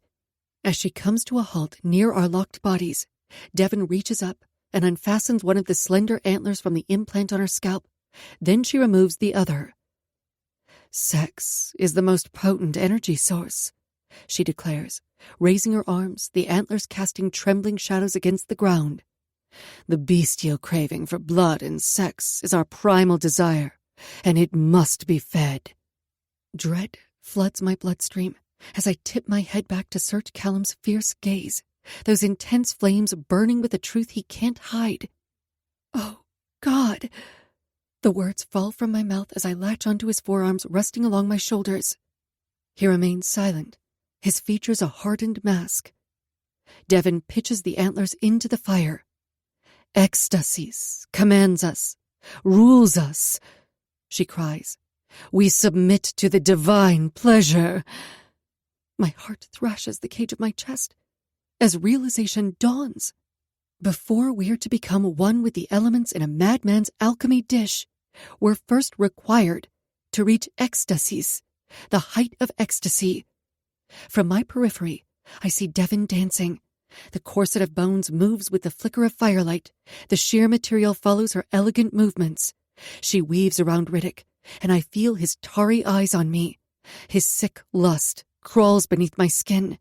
B: As she comes to a halt near our locked bodies, Devon reaches up and unfastens one of the slender antlers from the implant on her scalp. Then she removes the other. Sex is the most potent energy source, she declares, raising her arms, the antlers casting trembling shadows against the ground. The bestial craving for blood and sex is our primal desire, and it must be fed. Dread floods my bloodstream as I tip my head back to search Callum's fierce gaze, those intense flames burning with a truth he can't hide. Oh, God! The words fall from my mouth as I latch onto his forearms resting along my shoulders. He remains silent, his features a hardened mask. Devon pitches the antlers into the fire. Ecstasies commands us, rules us, she cries. We submit to the divine pleasure. My heart thrashes the cage of my chest as realization dawns. Before we're to become one with the elements in a madman's alchemy dish, we're first required to reach ecstasies, the height of ecstasy. From my periphery, I see Devon dancing. The corset of bones moves with the flicker of firelight. The sheer material follows her elegant movements. She weaves around Riddick, and I feel his tarry eyes on me. His sick lust crawls beneath my skin.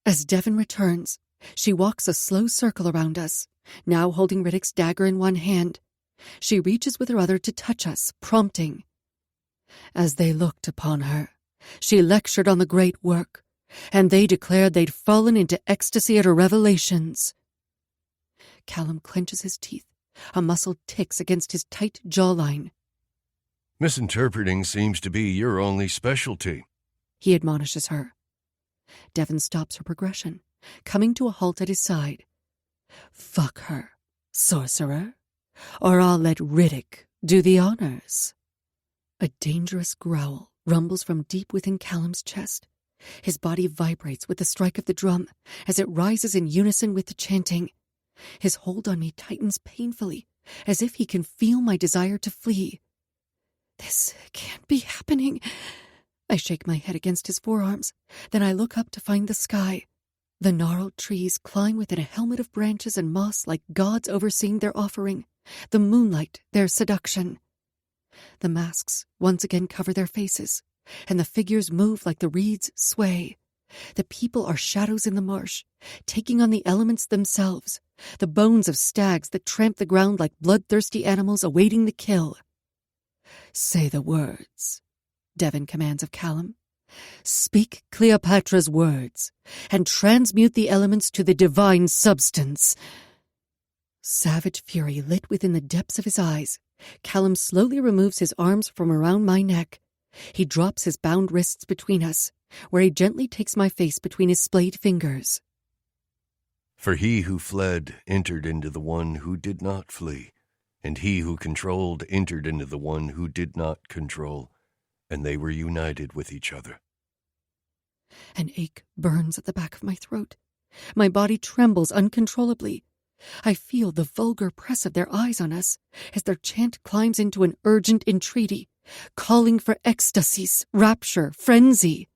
B: As Devon returns, she walks a slow circle around us, now holding Riddick's dagger in one hand. She reaches with her other to touch us, prompting. As they looked upon her, she lectured on the great work, and they declared they'd fallen into ecstasy at her revelations. Kallum clenches his teeth. A muscle ticks against his tight jawline.
A: Misinterpreting seems to be your only specialty,
B: he admonishes her. Devon stops her progression, coming to a halt at his side. Fuck her, sorcerer, or I'll let Riddick do the honors. A dangerous growl rumbles from deep within Callum's chest. His body vibrates with the strike of the drum as it rises in unison with the chanting. His hold on me tightens painfully, as if he can feel my desire to flee. This can't be happening. I shake my head against his forearms. Then I look up to find the sky. The gnarled trees climb within a helmet of branches and moss like gods overseeing their offering, the moonlight their seduction. The masks once again cover their faces, and the figures move like the reeds sway. The people are shadows in the marsh, taking on the elements themselves, the bones of stags that tramp the ground like bloodthirsty animals awaiting the kill. "Say the words," Devon commands of Kallum. "Speak Cleopatra's words, and transmute the elements to the divine substance." Savage fury lit within the depths of his eyes. Kallum slowly removes his arms from around my neck. He drops his bound wrists between us, where he gently takes my face between his splayed fingers.
A: "For he who fled entered into the one who did not flee, and he who controlled entered into the one who did not control, and they were united with each other."
B: An ache burns at the back of my throat. My body trembles uncontrollably. I feel the vulgar press of their eyes on us as their chant climbs into an urgent entreaty, calling for ecstasies, rapture, frenzy.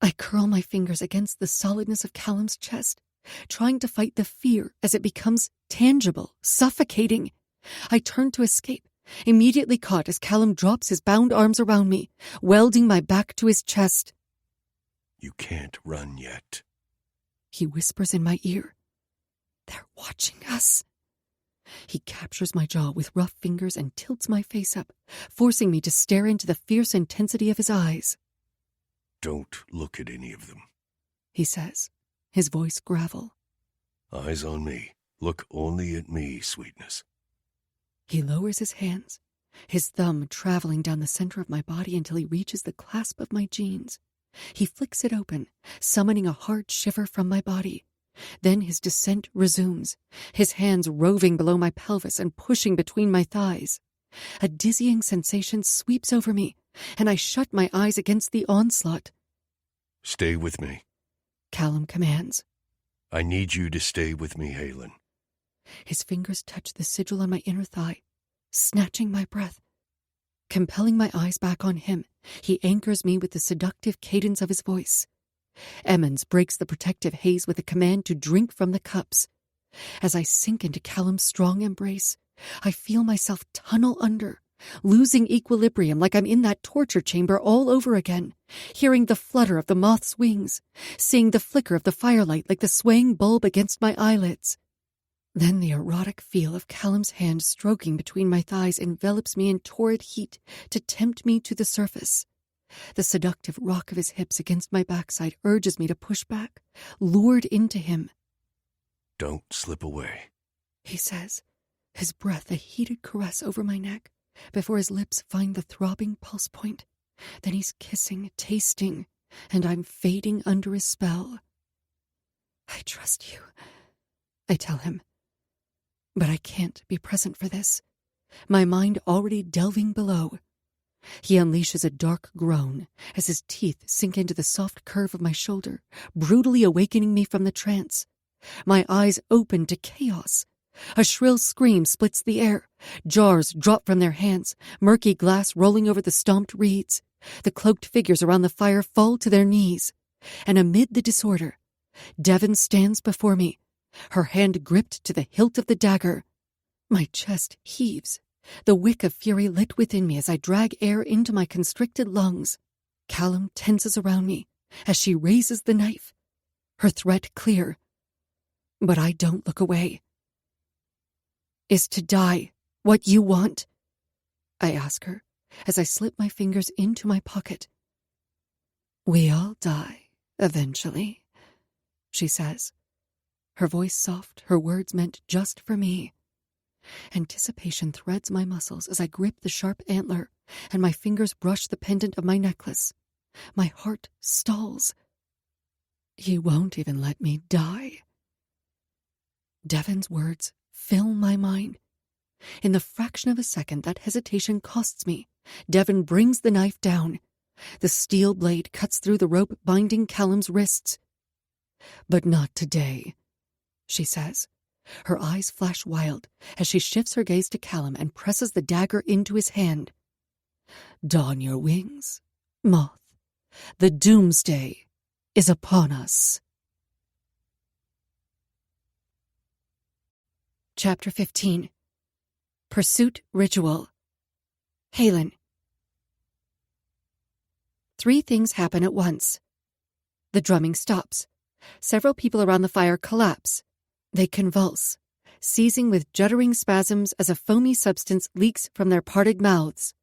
B: I curl my fingers against the solidness of Kallum's chest, trying to fight the fear as it becomes tangible, suffocating. I turn to escape, immediately caught as Kallum drops his bound arms around me, welding my back to his chest.
A: "You can't run yet,"
B: he whispers in my ear. "They're watching us." He captures my jaw with rough fingers and tilts my face up, forcing me to stare into the fierce intensity of his eyes.
A: "Don't look at any of them,"
B: he says, his voice gravel.
A: "Eyes on me. Look only at me, sweetness."
B: He lowers his hands, his thumb traveling down the center of my body until he reaches the clasp of my jeans. He flicks it open, summoning a hard shiver from my body. Then his descent resumes, his hands roving below my pelvis and pushing between my thighs. A dizzying sensation sweeps over me, and I shut my eyes against the onslaught.
A: "Stay with me,"
B: Kallum commands.
A: "I need you to stay with me, Halen."
B: His fingers touch the sigil on my inner thigh, snatching my breath. Compelling my eyes back on him, he anchors me with the seductive cadence of his voice. Emmons breaks the protective haze with a command to drink from the cups. As I sink into Kallum's strong embrace, I feel myself tunnel under, losing equilibrium like I'm in that torture chamber all over again, hearing the flutter of the moth's wings, seeing the flicker of the firelight like the swaying bulb against my eyelids. Then the erotic feel of Kallum's hand stroking between my thighs envelops me in torrid heat to tempt me to the surface. The seductive rock of his hips against my backside urges me to push back, lured into him.
A: "Don't slip away,"
B: he says, his breath a heated caress over my neck before his lips find the throbbing pulse point. Then he's kissing, tasting, and I'm fading under his spell. "I trust you," I tell him. But I can't be present for this, my mind already delving below. He unleashes a dark groan as his teeth sink into the soft curve of my shoulder, brutally awakening me from the trance. My eyes open to chaos. A shrill scream splits the air. Jars drop from their hands, murky glass rolling over the stomped reeds. The cloaked figures around the fire fall to their knees. And amid the disorder, Devon stands before me, her hand gripped to the hilt of the dagger. My chest heaves, the wick of fury lit within me as I drag air into my constricted lungs. Kallum tenses around me as she raises the knife, her threat clear. But I don't look away. "Is to die what you want?" I ask her as I slip my fingers into my pocket. "We all die, eventually," she says, her voice soft, her words meant just for me. Anticipation threads my muscles as I grip the sharp antler, and my fingers brush the pendant of my necklace. My heart stalls. "You won't even let me die." Devon's words fill my mind. In the fraction of a second that hesitation costs me, Devon brings the knife down. The steel blade cuts through the rope binding Kallum's wrists. "But not today," she says. Her eyes flash wild as she shifts her gaze to Kallum and presses the dagger into his hand. "Don your wings, moth. The doomsday is upon us." Chapter 15. Pursuit Ritual. Halen. 3 things happen at once. The drumming stops. Several people around the fire collapse. They convulse, seizing with juddering spasms as a foamy substance leaks from their parted mouths.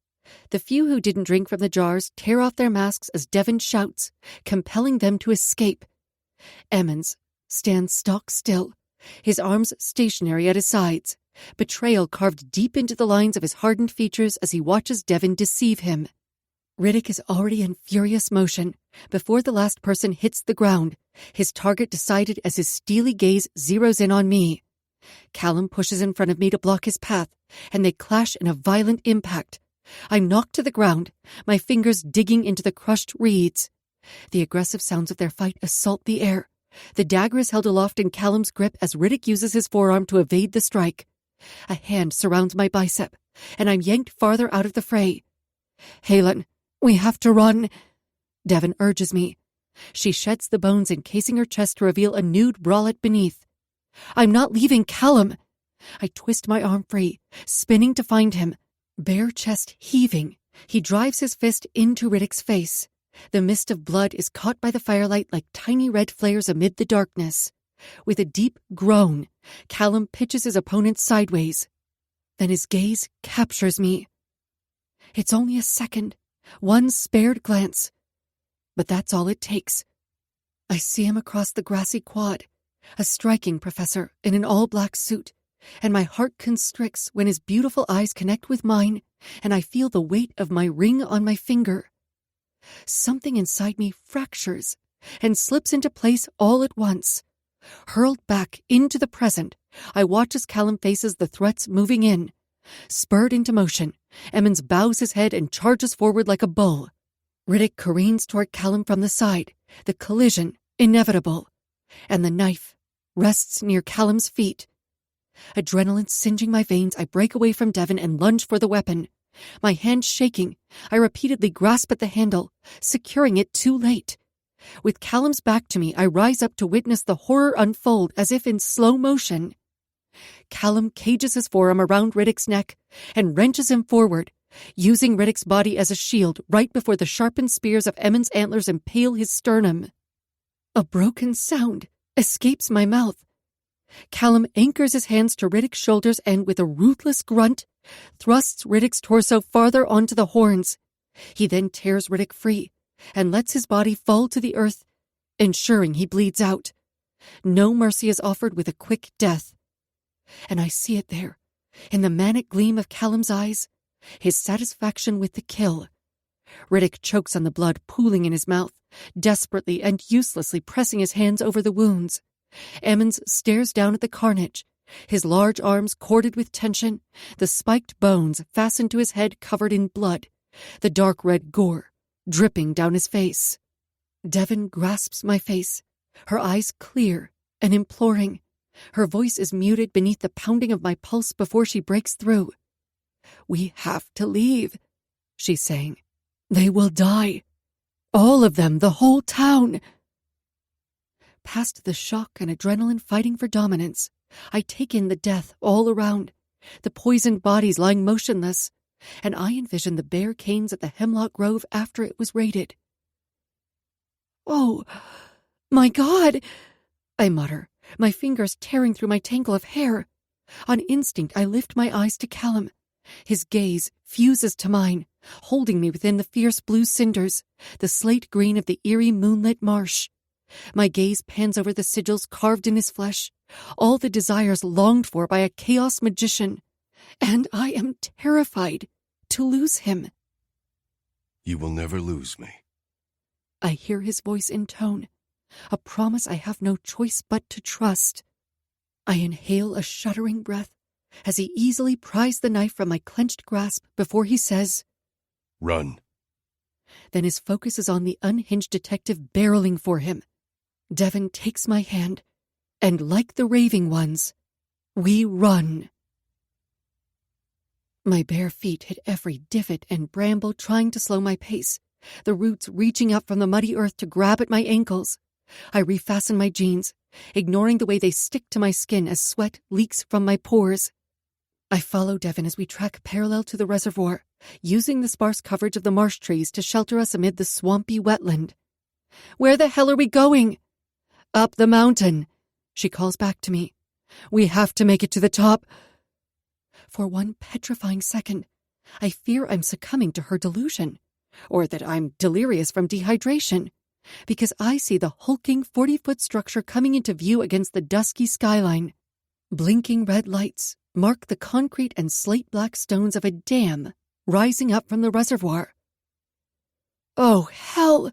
B: The few who didn't drink from the jars tear off their masks as Devon shouts, compelling them to escape. Emmons stands stock still, his arms stationary at his sides, betrayal carved deep into the lines of his hardened features as he watches Devon deceive him. Riddick is already in furious motion. Before the last person hits the ground, his target decided as his steely gaze zeroes in on me. Kallum pushes in front of me to block his path, and they clash in a violent impact. I'm knocked to the ground, my fingers digging into the crushed reeds. The aggressive sounds of their fight assault the air. The dagger is held aloft in Kallum's grip as Riddick uses his forearm to evade the strike. A hand surrounds my bicep, and I'm yanked farther out of the fray. "Halen, we have to run," Devon urges me. She sheds the bones encasing her chest to reveal a nude bralette beneath. "I'm not leaving Kallum." I twist my arm free, spinning to find him. Bare chest heaving, he drives his fist into Riddick's face. The mist of blood is caught by the firelight like tiny red flares amid the darkness. With a deep groan, Kallum pitches his opponent sideways. Then his gaze captures me. It's only a second, one spared glance. But that's all it takes. I see him across the grassy quad, a striking professor in an all-black suit, and my heart constricts when his beautiful eyes connect with mine, and I feel the weight of my ring on my finger. Something inside me fractures and slips into place all at once. Hurled back into the present, I watch as Kallum faces the threats moving in. Spurred into motion, Emmons bows his head and charges forward like a bull. Riddick careens toward Kallum from the side, the collision inevitable, and the knife rests near Callum's feet. Adrenaline singeing my veins, I break away from Devon and lunge for the weapon. My hand shaking, I repeatedly grasp at the handle, securing it too late. With Kallum's back to me, I rise up to witness the horror unfold as if in slow motion. Kallum cages his forearm around Riddick's neck and wrenches him forward, using Riddick's body as a shield right before the sharpened spears of Emmons' antlers impale his sternum. A broken sound escapes my mouth. Kallum anchors his hands to Riddick's shoulders and, with a ruthless grunt, thrusts Riddick's torso farther onto the horns. He then tears Riddick free and lets his body fall to the earth, ensuring he bleeds out. No mercy is offered with a quick death. And I see it there, in the manic gleam of Kallum's eyes, his satisfaction with the kill. Riddick chokes on the blood pooling in his mouth, desperately and uselessly pressing his hands over the wounds. Emmons stares down at the carnage, his large arms corded with tension, the spiked bones fastened to his head covered in blood, the dark red gore dripping down his face. Devon grasps my face, her eyes clear and imploring. Her voice is muted beneath the pounding of my pulse before she breaks through. "We have to leave," she's saying. "They will die. All of them, the whole town." Past the shock and adrenaline fighting for dominance, I take in the death all around, the poisoned bodies lying motionless, and I envision the bare canes at the hemlock grove after it was raided. "Oh, my God," I mutter, my fingers tearing through my tangle of hair. On instinct, I lift my eyes to Kallum. His gaze fuses to mine, holding me within the fierce blue cinders, the slate green of the eerie moonlit marsh. My gaze pans over the sigils carved in his flesh, all the desires longed for by a chaos magician, and I am terrified to lose him.
A: "You will never lose me."
B: I hear his voice intone, a promise I have no choice but to trust. I inhale a shuddering breath as he easily pries the knife from my clenched grasp before he says,
A: "Run."
B: Then his focus is on the unhinged detective barreling for him. Devon takes my hand, and like the raving ones, we run. My bare feet hit every divot and bramble trying to slow my pace, the roots reaching up from the muddy earth to grab at my ankles. I refasten my jeans, ignoring the way they stick to my skin as sweat leaks from my pores. I follow Devon as we track parallel to the reservoir, using the sparse coverage of the marsh trees to shelter us amid the swampy wetland. Where the hell are we going? Up the mountain, she calls back to me. We have to make it to the top. For one petrifying second, I fear I'm succumbing to her delusion, or that I'm delirious from dehydration, because I see the hulking 40-foot structure coming into view against the dusky skyline. Blinking red lights mark the concrete and slate-black stones of a dam rising up from the reservoir. Oh, hell!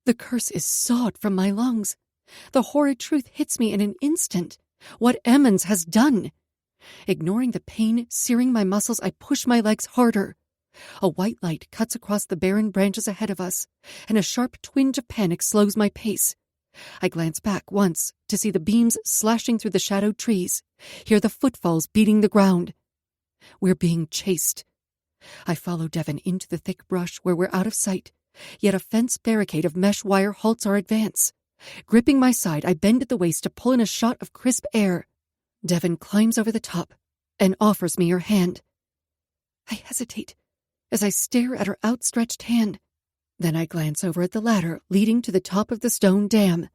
B: The curse is sawed from my lungs. The horrid truth hits me in an instant. What Emmons has done. Ignoring the pain searing my muscles, I push my legs harder. A white light cuts across the barren branches ahead of us, and a sharp twinge of panic slows my pace. I glance back once to see the beams slashing through the shadowed trees, hear the footfalls beating the ground. We're being chased. I follow Devon into the thick brush where we're out of sight, yet a fence barricade of mesh wire halts our advance. Gripping my side, I bend at the waist to pull in a shot of crisp air. Devon climbs over the top and offers me her hand. I hesitate as I stare at her outstretched hand. Then I glance over at the ladder leading to the top of the stone dam.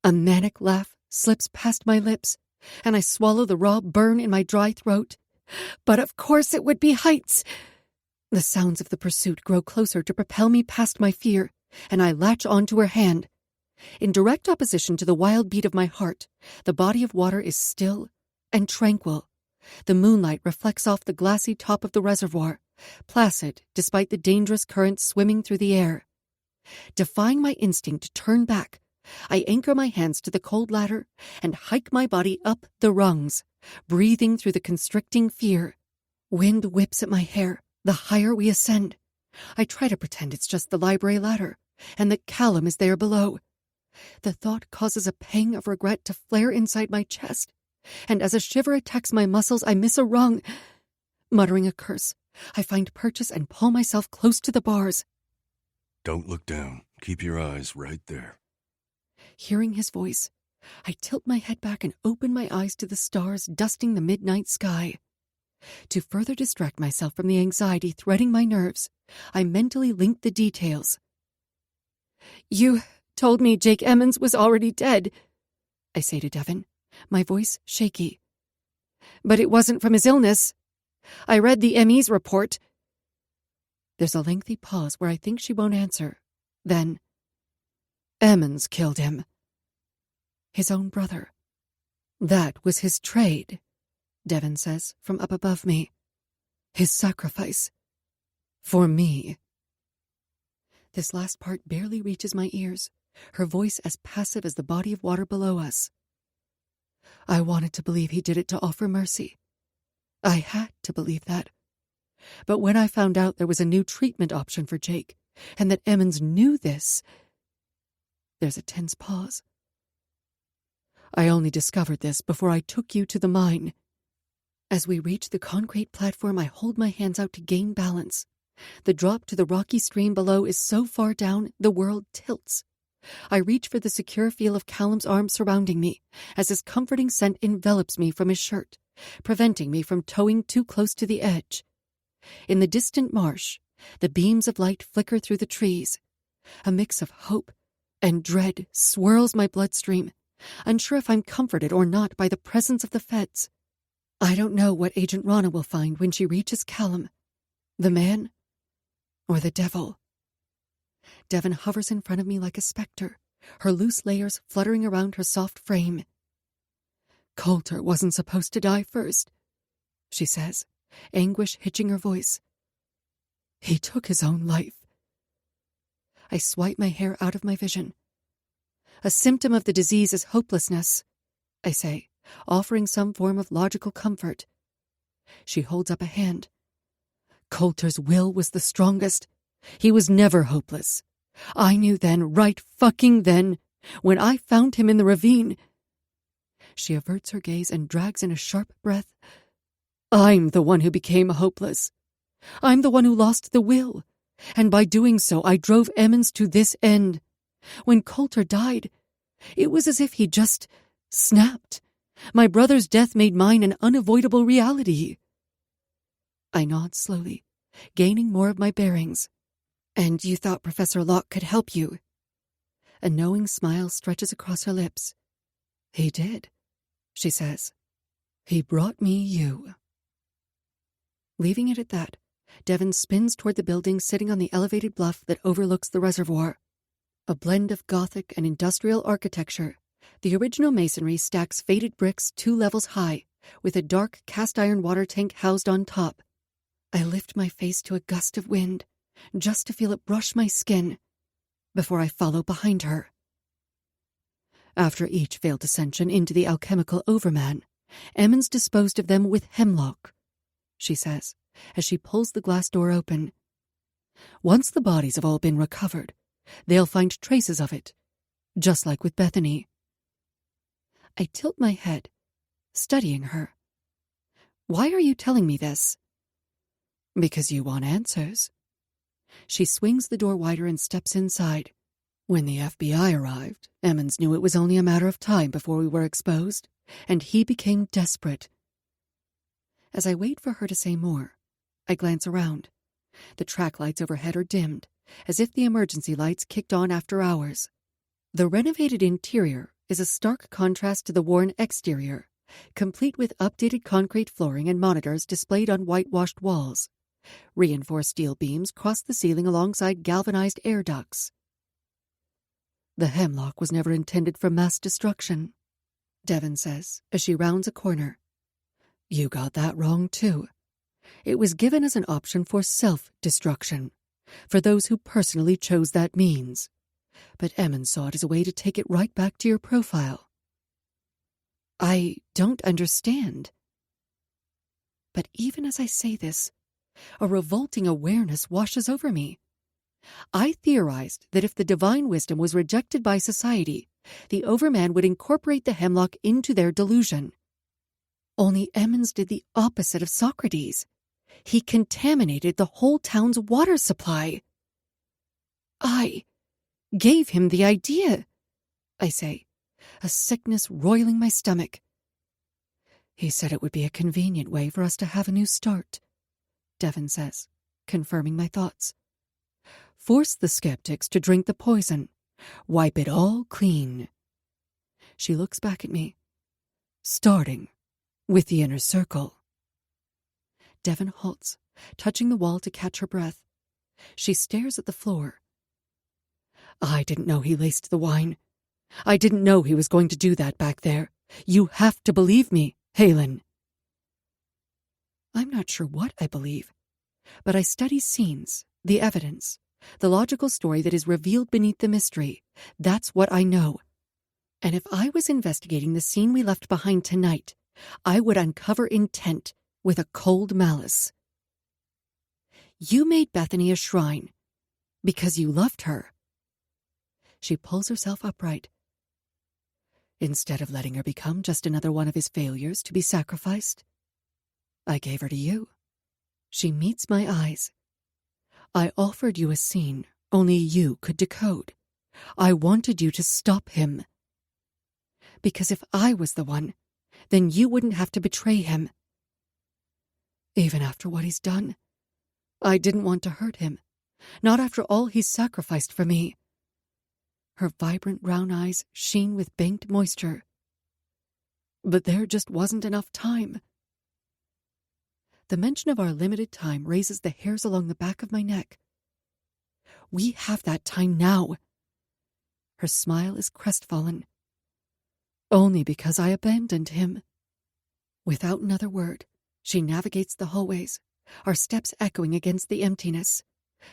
B: A manic laugh slips past my lips, and I swallow the raw burn in my dry throat. But of course it would be heights. The sounds of the pursuit grow closer to propel me past my fear, and I latch onto her hand. In direct opposition to the wild beat of my heart, the body of water is still and tranquil. The moonlight reflects off the glassy top of the reservoir, placid despite the dangerous current swimming through the air. Defying my instinct to turn back, I anchor my hands to the cold ladder and hike my body up the rungs, breathing through the constricting fear. Wind whips at my hair the higher we ascend. I try to pretend it's just the library ladder and that Kallum is there below. The thought causes a pang of regret to flare inside my chest, and as a shiver attacks my muscles, I miss a rung. Muttering a curse, I find purchase and pull myself close to the bars.
A: Don't look down. Keep your eyes right there.
B: Hearing his voice, I tilt my head back and open my eyes to the stars dusting the midnight sky. To further distract myself from the anxiety threading my nerves, I mentally link the details. You told me Jake Emmons was already dead, I say to Devon, my voice shaky. But it wasn't from his illness. I read the ME's report. There's a lengthy pause where I think she won't answer. Then, Emmons killed him. His own brother. That was his trade, Devon says from up above me. His sacrifice. For me. This last part barely reaches my ears, her voice as passive as the body of water below us. I wanted to believe he did it to offer mercy. I had to believe that. But when I found out there was a new treatment option for Jake, and that Emmons knew this... There's a tense pause. I only discovered this before I took you to the mine. As we reach the concrete platform, I hold my hands out to gain balance. The drop to the rocky stream below is so far down, the world tilts. I reach for the secure feel of Kallum's arms surrounding me, as his comforting scent envelops me from his shirt, preventing me from towing too close to the edge. In the distant marsh, the beams of light flicker through the trees. A mix of hope and dread swirls my bloodstream, unsure if I'm comforted or not by the presence of the feds. I don't know what Agent Rana will find when she reaches Kallum. The man or the devil. Devon hovers in front of me like a specter, her loose layers fluttering around her soft frame. Coulter wasn't supposed to die first, she says, anguish hitching her voice. He took his own life. I swipe my hair out of my vision. A symptom of the disease is hopelessness, I say, offering some form of logical comfort. She holds up a hand. Coulter's will was the strongest. He was never hopeless. I knew then, right fucking then, when I found him in the ravine. She averts her gaze and drags in a sharp breath. I'm the one who became hopeless. I'm the one who lost the will. And by doing so, I drove Emmons to this end. When Coulter died, it was as if he just snapped. My brother's death made mine an unavoidable reality. I nod slowly, gaining more of my bearings. And you thought Professor Locke could help you? A knowing smile stretches across her lips. "He did," she says. "He brought me you." Leaving it at that, Devon spins toward the building sitting on the elevated bluff that overlooks the reservoir. A blend of Gothic and industrial architecture, the original masonry stacks faded bricks 2 levels high, with a dark cast-iron water tank housed on top. I lift my face to a gust of wind, just to feel it brush my skin, before I follow behind her. After each failed ascension into the alchemical overman, Emmons disposed of them with hemlock, she says, as she pulls the glass door open. Once the bodies have all been recovered, they'll find traces of it, just like with Bethany. I tilt my head, studying her. "Why are you telling me this?" "Because you want answers." She swings the door wider and steps inside. "When the FBI arrived, Emmons knew it was only a matter of time before we were exposed, and he became desperate." As I wait for her to say more, I glance around. The track lights overhead are dimmed, as if the emergency lights kicked on after hours. The renovated interior is a stark contrast to the worn exterior, complete with updated concrete flooring and monitors displayed on whitewashed walls. Reinforced steel beams cross the ceiling alongside galvanized air ducts. "The hemlock was never intended for mass destruction," Devon says as she rounds a corner. "You got that wrong, too. It was given as an option for self-destruction, for those who personally chose that means. But Emmons saw it as a way to take it right back to your profile." "I don't understand." But even as I say this, a revolting awareness washes over me. I theorized that if the divine wisdom was rejected by society, the overman would incorporate the hemlock into their delusion. Only Emmons did the opposite of Socrates. He contaminated the whole town's water supply. "I gave him the idea," I say, a sickness roiling my stomach. "He said it would be a convenient way for us to have a new start," Devon says, confirming my thoughts. "Force the skeptics to drink the poison. Wipe it all clean." She looks back at me. "Starting with the inner circle." Devon halts, touching the wall to catch her breath. She stares at the floor. "I didn't know he laced the wine. I didn't know he was going to do that back there. You have to believe me, Halen." I'm not sure what I believe, but I study scenes, the evidence, the logical story that is revealed beneath the mystery. That's what I know. And if I was investigating the scene we left behind tonight, I would uncover intent with a cold malice. "You made Bethany a shrine because you loved her." She pulls herself upright. "Instead of letting her become just another one of his failures to be sacrificed, I gave her to you." She meets my eyes. "I offered you a scene only you could decode. I wanted you to stop him. Because if I was the one, then you wouldn't have to betray him. Even after what he's done, I didn't want to hurt him, not after all he's sacrificed for me." Her vibrant brown eyes sheen with banked moisture. "But there just wasn't enough time." The mention of our limited time raises the hairs along the back of my neck. "We have that time now." Her smile is crestfallen. "Only because I abandoned him." Without another word, she navigates the hallways, our steps echoing against the emptiness.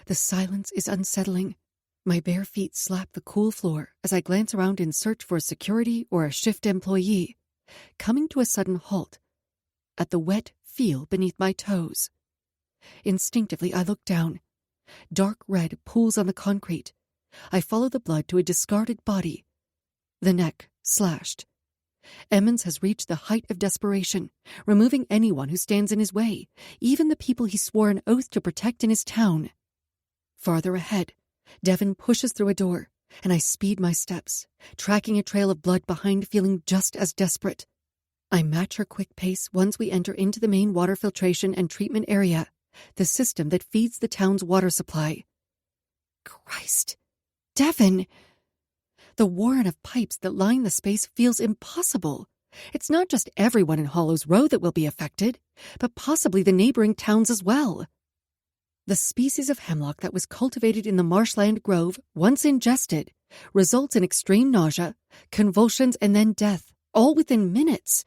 B: The silence is unsettling. My bare feet slap the cool floor as I glance around in search for security or a shift employee, coming to a sudden halt at the wet feel beneath my toes. Instinctively, I look down. Dark red pools on the concrete. I follow the blood to a discarded body, the neck slashed. Emmons has reached the height of desperation, removing anyone who stands in his way, even the people he swore an oath to protect in his town. Farther ahead, Devon pushes through a door, and I speed my steps, tracking a trail of blood behind, feeling just as desperate. I match her quick pace once we enter into the main water filtration and treatment area, the system that feeds the town's water supply. Christ! Devon! The warren of pipes that line the space feels impossible. It's not just everyone in Hollows Row that will be affected, but possibly the neighboring towns as well. The species of hemlock that was cultivated in the marshland grove, once ingested, results in extreme nausea, convulsions, and then death, all within minutes.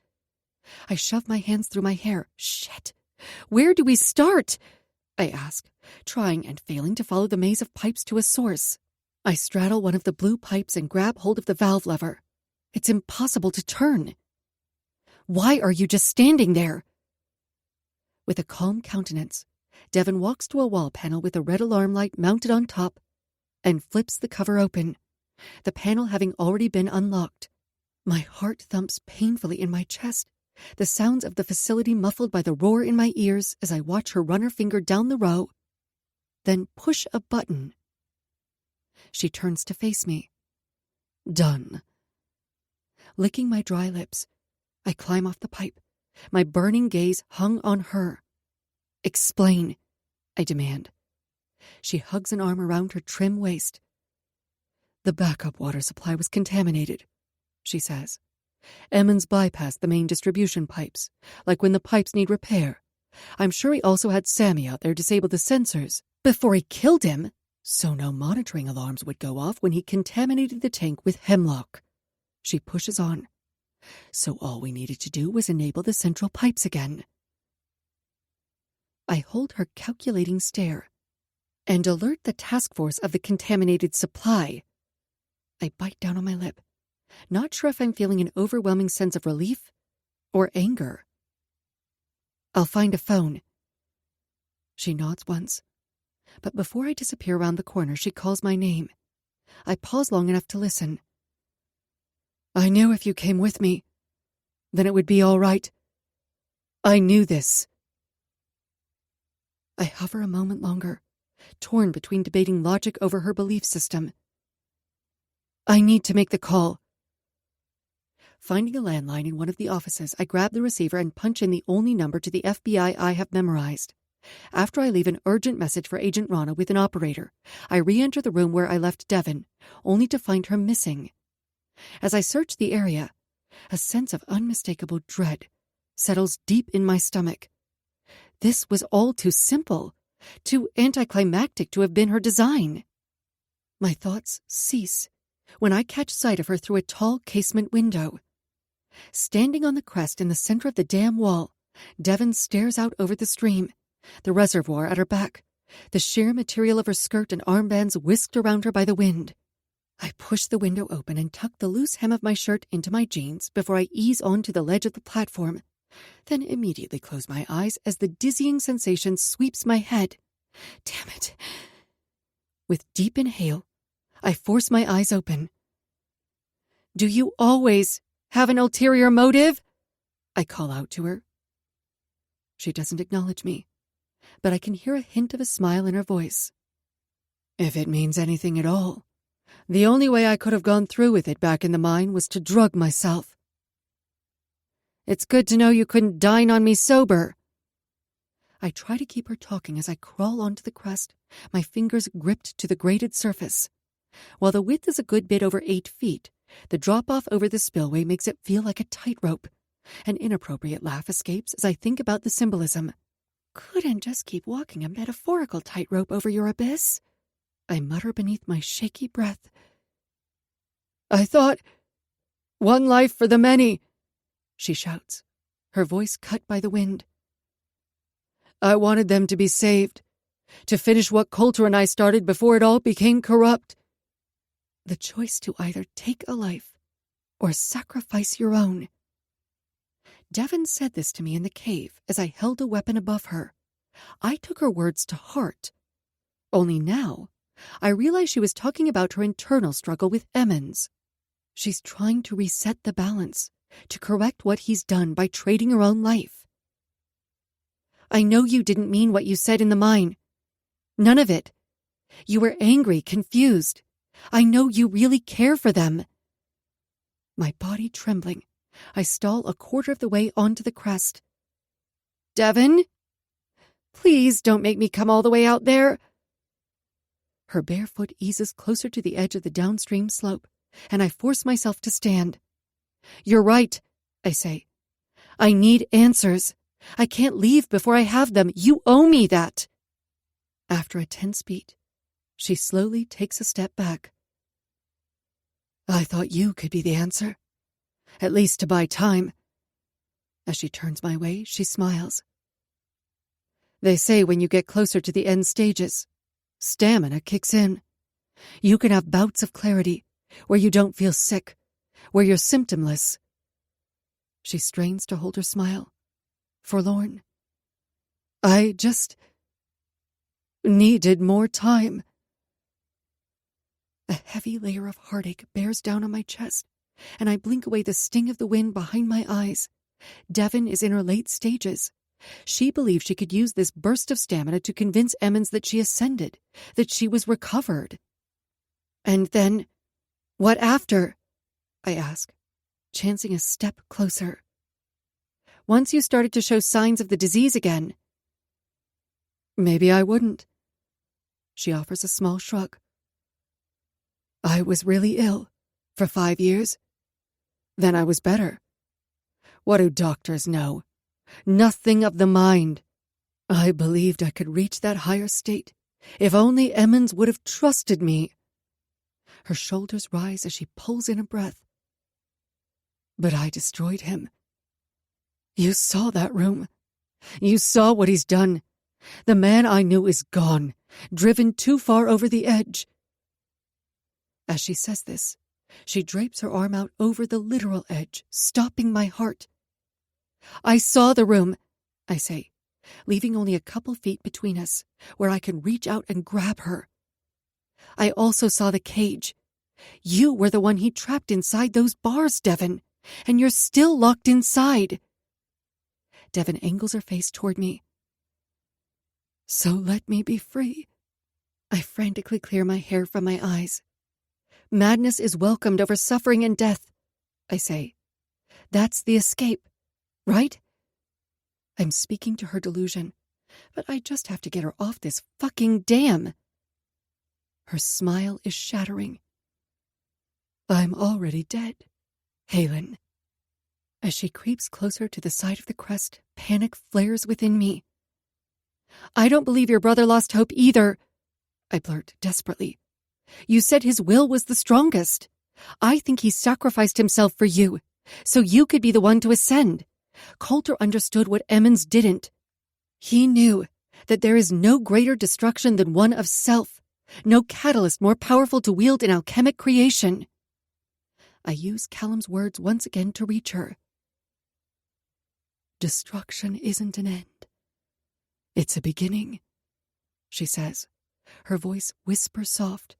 B: I shove my hands through my hair. Shit! Where do we start? I ask, trying and failing to follow the maze of pipes to a source. I straddle one of the blue pipes and grab hold of the valve lever. It's impossible to turn. Why are you just standing there? With a calm countenance, Devon walks to a wall panel with a red alarm light mounted on top and flips the cover open, the panel having already been unlocked. My heart thumps painfully in my chest, the sounds of the facility muffled by the roar in my ears as I watch her run her finger down the row, then push a button. She turns to face me. Done. Licking my dry lips, I climb off the pipe, my burning gaze hung on her. Explain, I demand. She hugs an arm around her trim waist. The backup water supply was contaminated, she says. Emmons bypassed the main distribution pipes, like when the pipes need repair. I'm sure he also had Sammy out there disable the sensors before he killed him, so no monitoring alarms would go off when he contaminated the tank with hemlock. She pushes on. So all we needed to do was enable the central pipes again. I hold her calculating stare and alert the task force of the contaminated supply. I bite down on my lip, not sure if I'm feeling an overwhelming sense of relief or anger. I'll find a phone. She nods once, but before I disappear around the corner, she calls my name. I pause long enough to listen. I knew if you came with me, then it would be all right. I knew this. I hover a moment longer, torn between debating logic over her belief system. I need to make the call. Finding a landline in one of the offices, I grab the receiver and punch in the only number to the FBI I have memorized. After I leave an urgent message for Agent Rana with an operator, I re-enter the room where I left Devon, only to find her missing. As I search the area, a sense of unmistakable dread settles deep in my stomach. This was all too simple, too anticlimactic to have been her design. My thoughts cease when I catch sight of her through a tall casement window. Standing on the crest in the center of the dam wall, Devon stares out over the stream, the reservoir at her back, the sheer material of her skirt and armbands whisked around her by the wind. I push the window open and tuck the loose hem of my shirt into my jeans before I ease onto the ledge of the platform, then immediately close my eyes as the dizzying sensation sweeps my head. Damn it. With deep inhale, I force my eyes open. Do you always have an ulterior motive? I call out to her. She doesn't acknowledge me, but I can hear a hint of a smile in her voice. If it means anything at all, the only way I could have gone through with it back in the mine was to drug myself. It's good to know you couldn't dine on me sober. I try to keep her talking as I crawl onto the crest, my fingers gripped to the grated surface. While the width is a good bit over 8 feet, the drop-off over the spillway makes it feel like a tightrope. An inappropriate laugh escapes as I think about the symbolism. Couldn't just keep walking a metaphorical tightrope over your abyss? I mutter beneath my shaky breath. I thought, one life for the many, she shouts, her voice cut by the wind. I wanted them to be saved, to finish what Coulter and I started before it all became corrupt. The choice to either take a life or sacrifice your own. Devon said this to me in the cave as I held a weapon above her. I took her words to heart. Only now, I realized she was talking about her internal struggle with Emmons. She's trying to reset the balance, to correct what he's done by trading her own life. I know you didn't mean what you said in the mine. None of it. You were angry, confused. I know you really care for them. My body trembling, I stall a quarter of the way onto the crest. Devon? Please don't make me come all the way out there. Her bare foot eases closer to the edge of the downstream slope, and I force myself to stand. "You're right," I say. "I need answers. I can't leave before I have them. You owe me that." After a tense beat, she slowly takes a step back. "I thought you could be the answer, at least to buy time." As she turns my way, she smiles. "They say when you get closer to the end stages, stamina kicks in. You can have bouts of clarity where you don't feel sick, where you're symptomless." She strains to hold her smile, forlorn. "I just needed more time." A heavy layer of heartache bears down on my chest, and I blink away the sting of the wind behind my eyes. Devon is in her late stages. She believed she could use this burst of stamina to convince Emmons that she ascended, that she was recovered. "And then, what after?" I ask, chancing a step closer. "Once you started to show signs of the disease again." "Maybe I wouldn't." She offers a small shrug. "I was really ill for 5 years. Then I was better. What do doctors know? Nothing of the mind. I believed I could reach that higher state if only Emmons would have trusted me." Her shoulders rise as she pulls in a breath. "But I destroyed him. You saw that room. You saw what he's done. The man I knew is gone, driven too far over the edge." As she says this, she drapes her arm out over the literal edge, stopping my heart. "I saw the room," I say, leaving only a couple feet between us, where I can reach out and grab her. "I also saw the cage. You were the one he trapped inside those bars, Devon, and you're still locked inside." Devon angles her face toward me. "So let me be free." I frantically clear my hair from my eyes. "Madness is welcomed over suffering and death," I say. "That's the escape, right?" I'm speaking to her delusion, but I just have to get her off this fucking dam. Her smile is shattering. "I'm already dead, Halen." As she creeps closer to the side of the crest, panic flares within me. "I don't believe your brother lost hope either," I blurt desperately. "You said his will was the strongest. I think he sacrificed himself for you, so you could be the one to ascend. Coulter understood what Emmons didn't. He knew that there is no greater destruction than one of self, no catalyst more powerful to wield in alchemic creation." I use Kallum's words once again to reach her. "Destruction isn't an end. It's a beginning," she says, her voice whisper soft.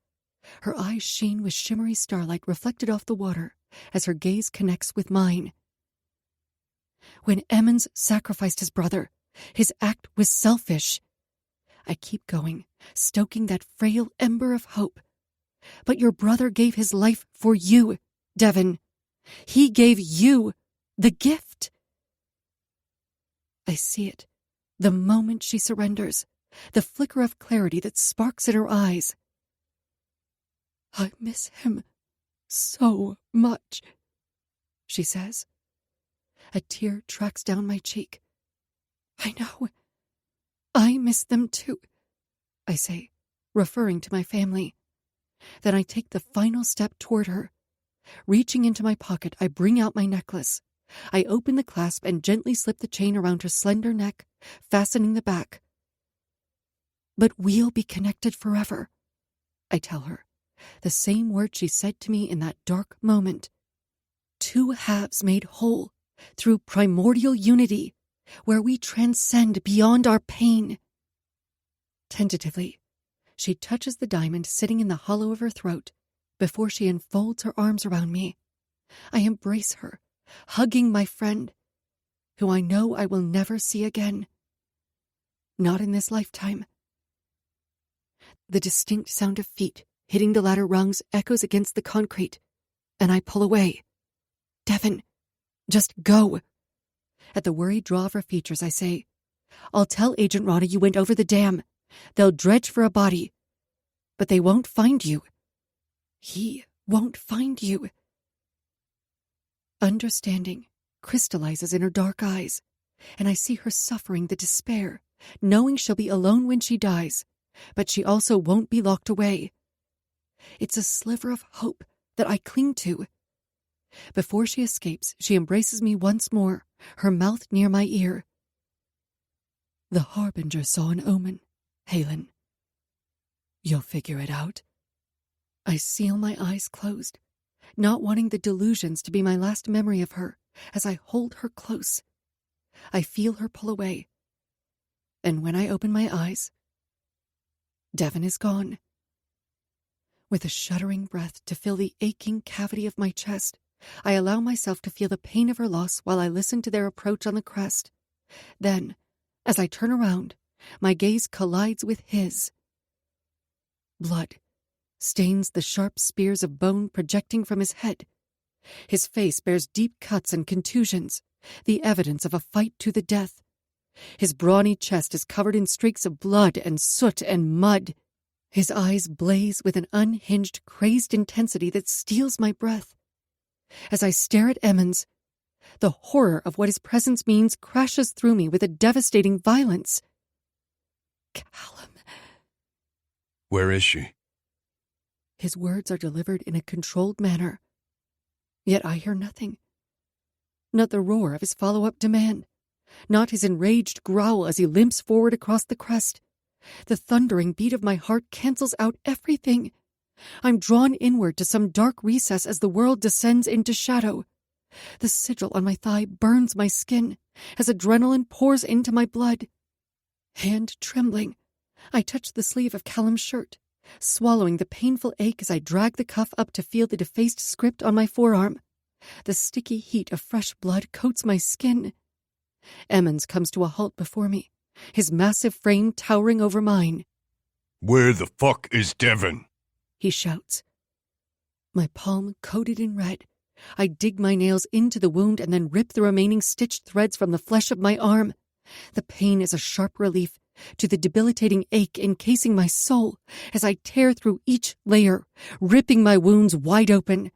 B: Her eyes sheen with shimmery starlight reflected off the water as her gaze connects with mine. "When Emmons sacrificed his brother, his act was selfish." I keep going, stoking that frail ember of hope. "But your brother gave his life for you, Devon. He gave you the gift." I see it, the moment she surrenders, the flicker of clarity that sparks in her eyes. "I miss him so much," she says. A tear tracks down my cheek. "I know. I miss them too," I say, referring to my family. Then I take the final step toward her. Reaching into my pocket, I bring out my necklace. I open the clasp and gently slip the chain around her slender neck, fastening the back. "But we'll be connected forever," I tell her, the same words she said to me in that dark moment. "Two halves made whole through primordial unity, where we transcend beyond our pain." Tentatively, she touches the diamond sitting in the hollow of her throat before she unfolds her arms around me. I embrace her, hugging my friend, who I know I will never see again. Not in this lifetime. The distinct sound of feet hitting the ladder rungs echoes against the concrete, and I pull away. "Devon, just go." At the worried draw of her features, I say, "I'll tell Agent Rana you went over the dam. They'll dredge for a body, but they won't find you. He won't find you. Understanding crystallizes in her dark eyes, and I see her suffering the despair, knowing she'll be alone when she dies, but she also won't be locked away. It's a sliver of hope that I cling to. Before she escapes, she embraces me once more, her mouth near my ear. The Harbinger saw an omen, Halen. You'll figure it out. I seal my eyes closed, not wanting the delusions to be my last memory of her, as I hold her close. I feel her pull away. And when I open my eyes, Devon is gone. With a shuddering breath to fill the aching cavity of my chest, I allow myself to feel the pain of her loss while I listen to their approach on the crest. Then, as I turn around, my gaze collides with his. Blood stains the sharp spears of bone projecting from his head. His face bears deep cuts and contusions, the evidence of a fight to the death. His brawny chest is covered in streaks of blood and soot and mud. His eyes blaze with an unhinged, crazed intensity that steals my breath. As I stare at Emmons, the horror of what his presence means crashes through me with a devastating violence. Kallum.
A: Where is she?
B: His words are delivered in a controlled manner. Yet I hear nothing. Not the roar of his follow-up demand. Not his enraged growl as he limps forward across the crest. The thundering beat of my heart cancels out everything. I'm drawn inward to some dark recess as the world descends into shadow. The sigil on my thigh burns my skin as adrenaline pours into my blood. Hand trembling, I touch the sleeve of Kallum's shirt, swallowing the painful ache as I drag the cuff up to feel the defaced script on my forearm. The sticky heat of fresh blood coats my skin. Emmons comes to a halt before me, his massive frame towering over mine.
A: Where the fuck is Devon?
B: He shouts. My palm coated in red, I dig my nails into the wound and then rip the remaining stitched threads from the flesh of my arm. The pain is a sharp relief to the debilitating ache encasing my soul as I tear through each layer, ripping my wounds wide open.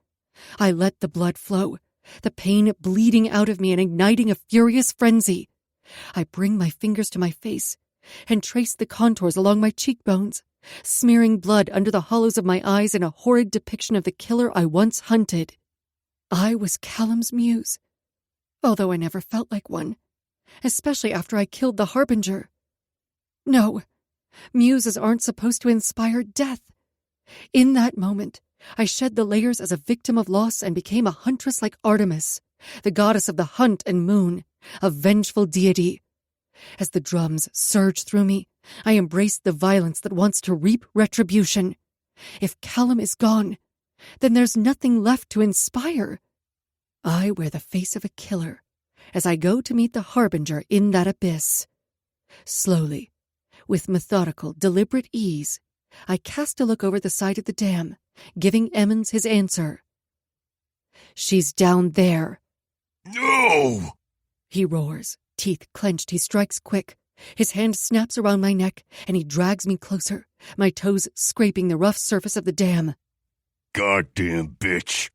B: I let the blood flow, the pain bleeding out of me and igniting a furious frenzy. I bring my fingers to my face and trace the contours along my cheekbones, smearing blood under the hollows of my eyes in a horrid depiction of the killer I once hunted. I was Kallum's muse, although I never felt like one, especially after I killed the Harbinger. No, muses aren't supposed to inspire death. In that moment, I shed the layers as a victim of loss and became a huntress like Artemis, the goddess of the hunt and moon, a vengeful deity. As the drums surge through me, I embrace the violence that wants to reap retribution. If Kallum is gone, then there's nothing left to inspire. I wear the face of a killer as I go to meet the Harbinger in that abyss. Slowly, with methodical, deliberate ease, I cast a look over the side of the dam, giving Emmons his answer. She's down there.
A: No!
B: He roars. Teeth clenched, he strikes quick. His hand snaps around my neck, and he drags me closer, my toes scraping the rough surface of the dam.
A: Goddamn bitch.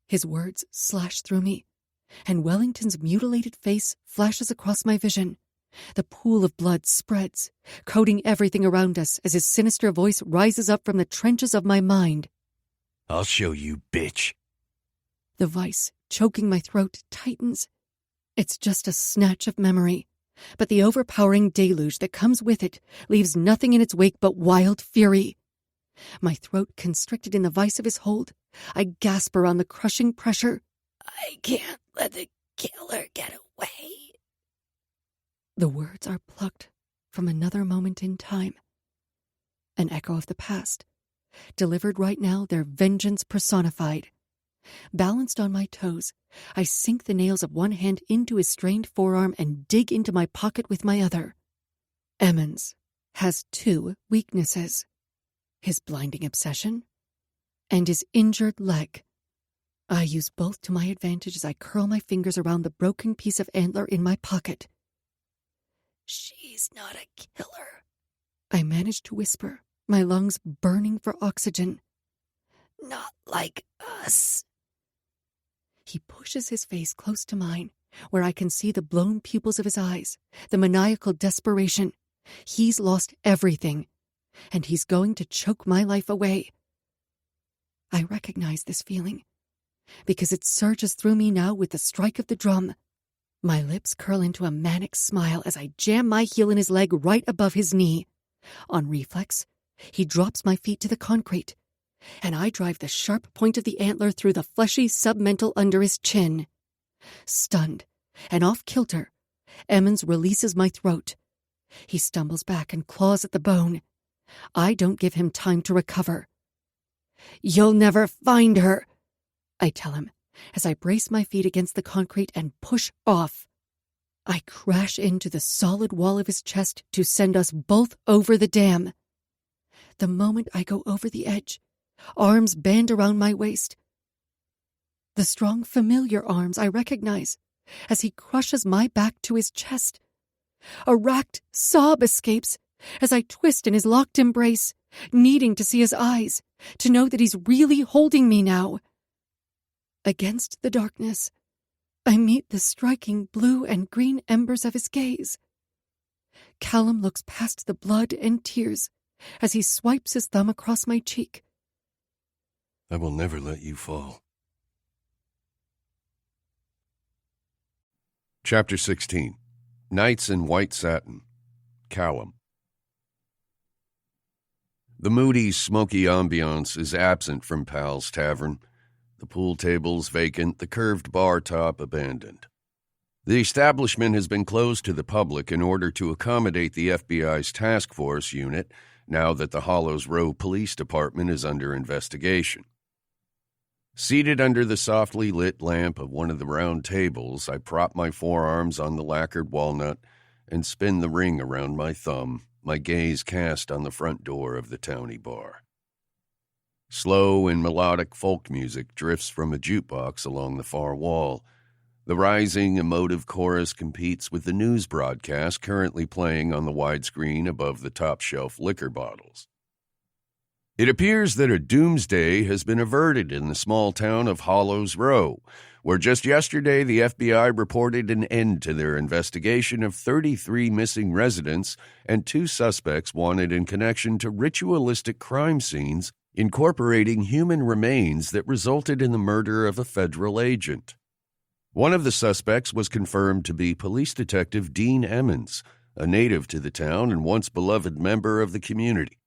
B: His words slash through me, and Wellington's mutilated face flashes across my vision. The pool of blood spreads, coating everything around us as his sinister voice rises up from the trenches of my mind.
A: I'll show you, bitch.
B: The vice, choking my throat, tightens. It's just a snatch of memory, but the overpowering deluge that comes with it leaves nothing in its wake but wild fury. My throat constricted in the vice of his hold, I gasp around the crushing pressure. I can't let the killer get away. The words are plucked from another moment in time. An echo of the past. Delivered right now, their vengeance personified. Balanced on my toes, I sink the nails of one hand into his strained forearm and dig into my pocket with my other. Emmons has two weaknesses: his blinding obsession and his injured leg. I use both to my advantage as I curl my fingers around the broken piece of antler in my pocket. She's not a killer, I manage to whisper, my lungs burning for oxygen. Not like us. He pushes his face close to mine, where I can see the blown pupils of his eyes, the maniacal desperation. He's lost everything, and he's going to choke my life away. I recognize this feeling, because it surges through me now with the strike of the drum. My lips curl into a manic smile as I jam my heel in his leg right above his knee. On reflex, he drops my feet to the concrete, and I drive the sharp point of the antler through the fleshy submental under his chin. Stunned and off-kilter, Emmons releases my throat. He stumbles back and claws at the bone. I don't give him time to recover. "You'll never find her," I tell him, as I brace my feet against the concrete and push off. I crash into the solid wall of his chest to send us both over the dam. The moment I go over the edge, arms band around my waist. The strong, familiar arms I recognize as he crushes my back to his chest. A racked sob escapes as I twist in his locked embrace, needing to see his eyes, to know that he's really holding me now. Against the darkness, I meet the striking blue and green embers of his gaze. Kallum looks past the blood and tears as he swipes his thumb across my cheek.
A: I will never let you fall. Chapter 16. Nights in White Satin. Kallum. The moody, smoky ambiance is absent from Pal's Tavern. The pool tables vacant, the curved bar top abandoned. The establishment has been closed to the public in order to accommodate the FBI's task force unit now that the Hollows Row Police Department is under investigation. Seated under the softly lit lamp of one of the round tables, I prop my forearms on the lacquered walnut and spin the ring around my thumb, my gaze cast on the front door of the towny bar. Slow and melodic folk music drifts from a jukebox along the far wall. The rising, emotive chorus competes with the news broadcast currently playing on the widescreen above the top-shelf liquor bottles. It appears that a doomsday has been averted in the small town of Hollows Row, where just yesterday the FBI reported an end to their investigation of 33 missing residents and 2 suspects wanted in connection to ritualistic crime scenes incorporating human remains that resulted in the murder of a federal agent. One of the suspects was confirmed to be Police Detective Dean Emmons, a native to the town and once beloved member of the community.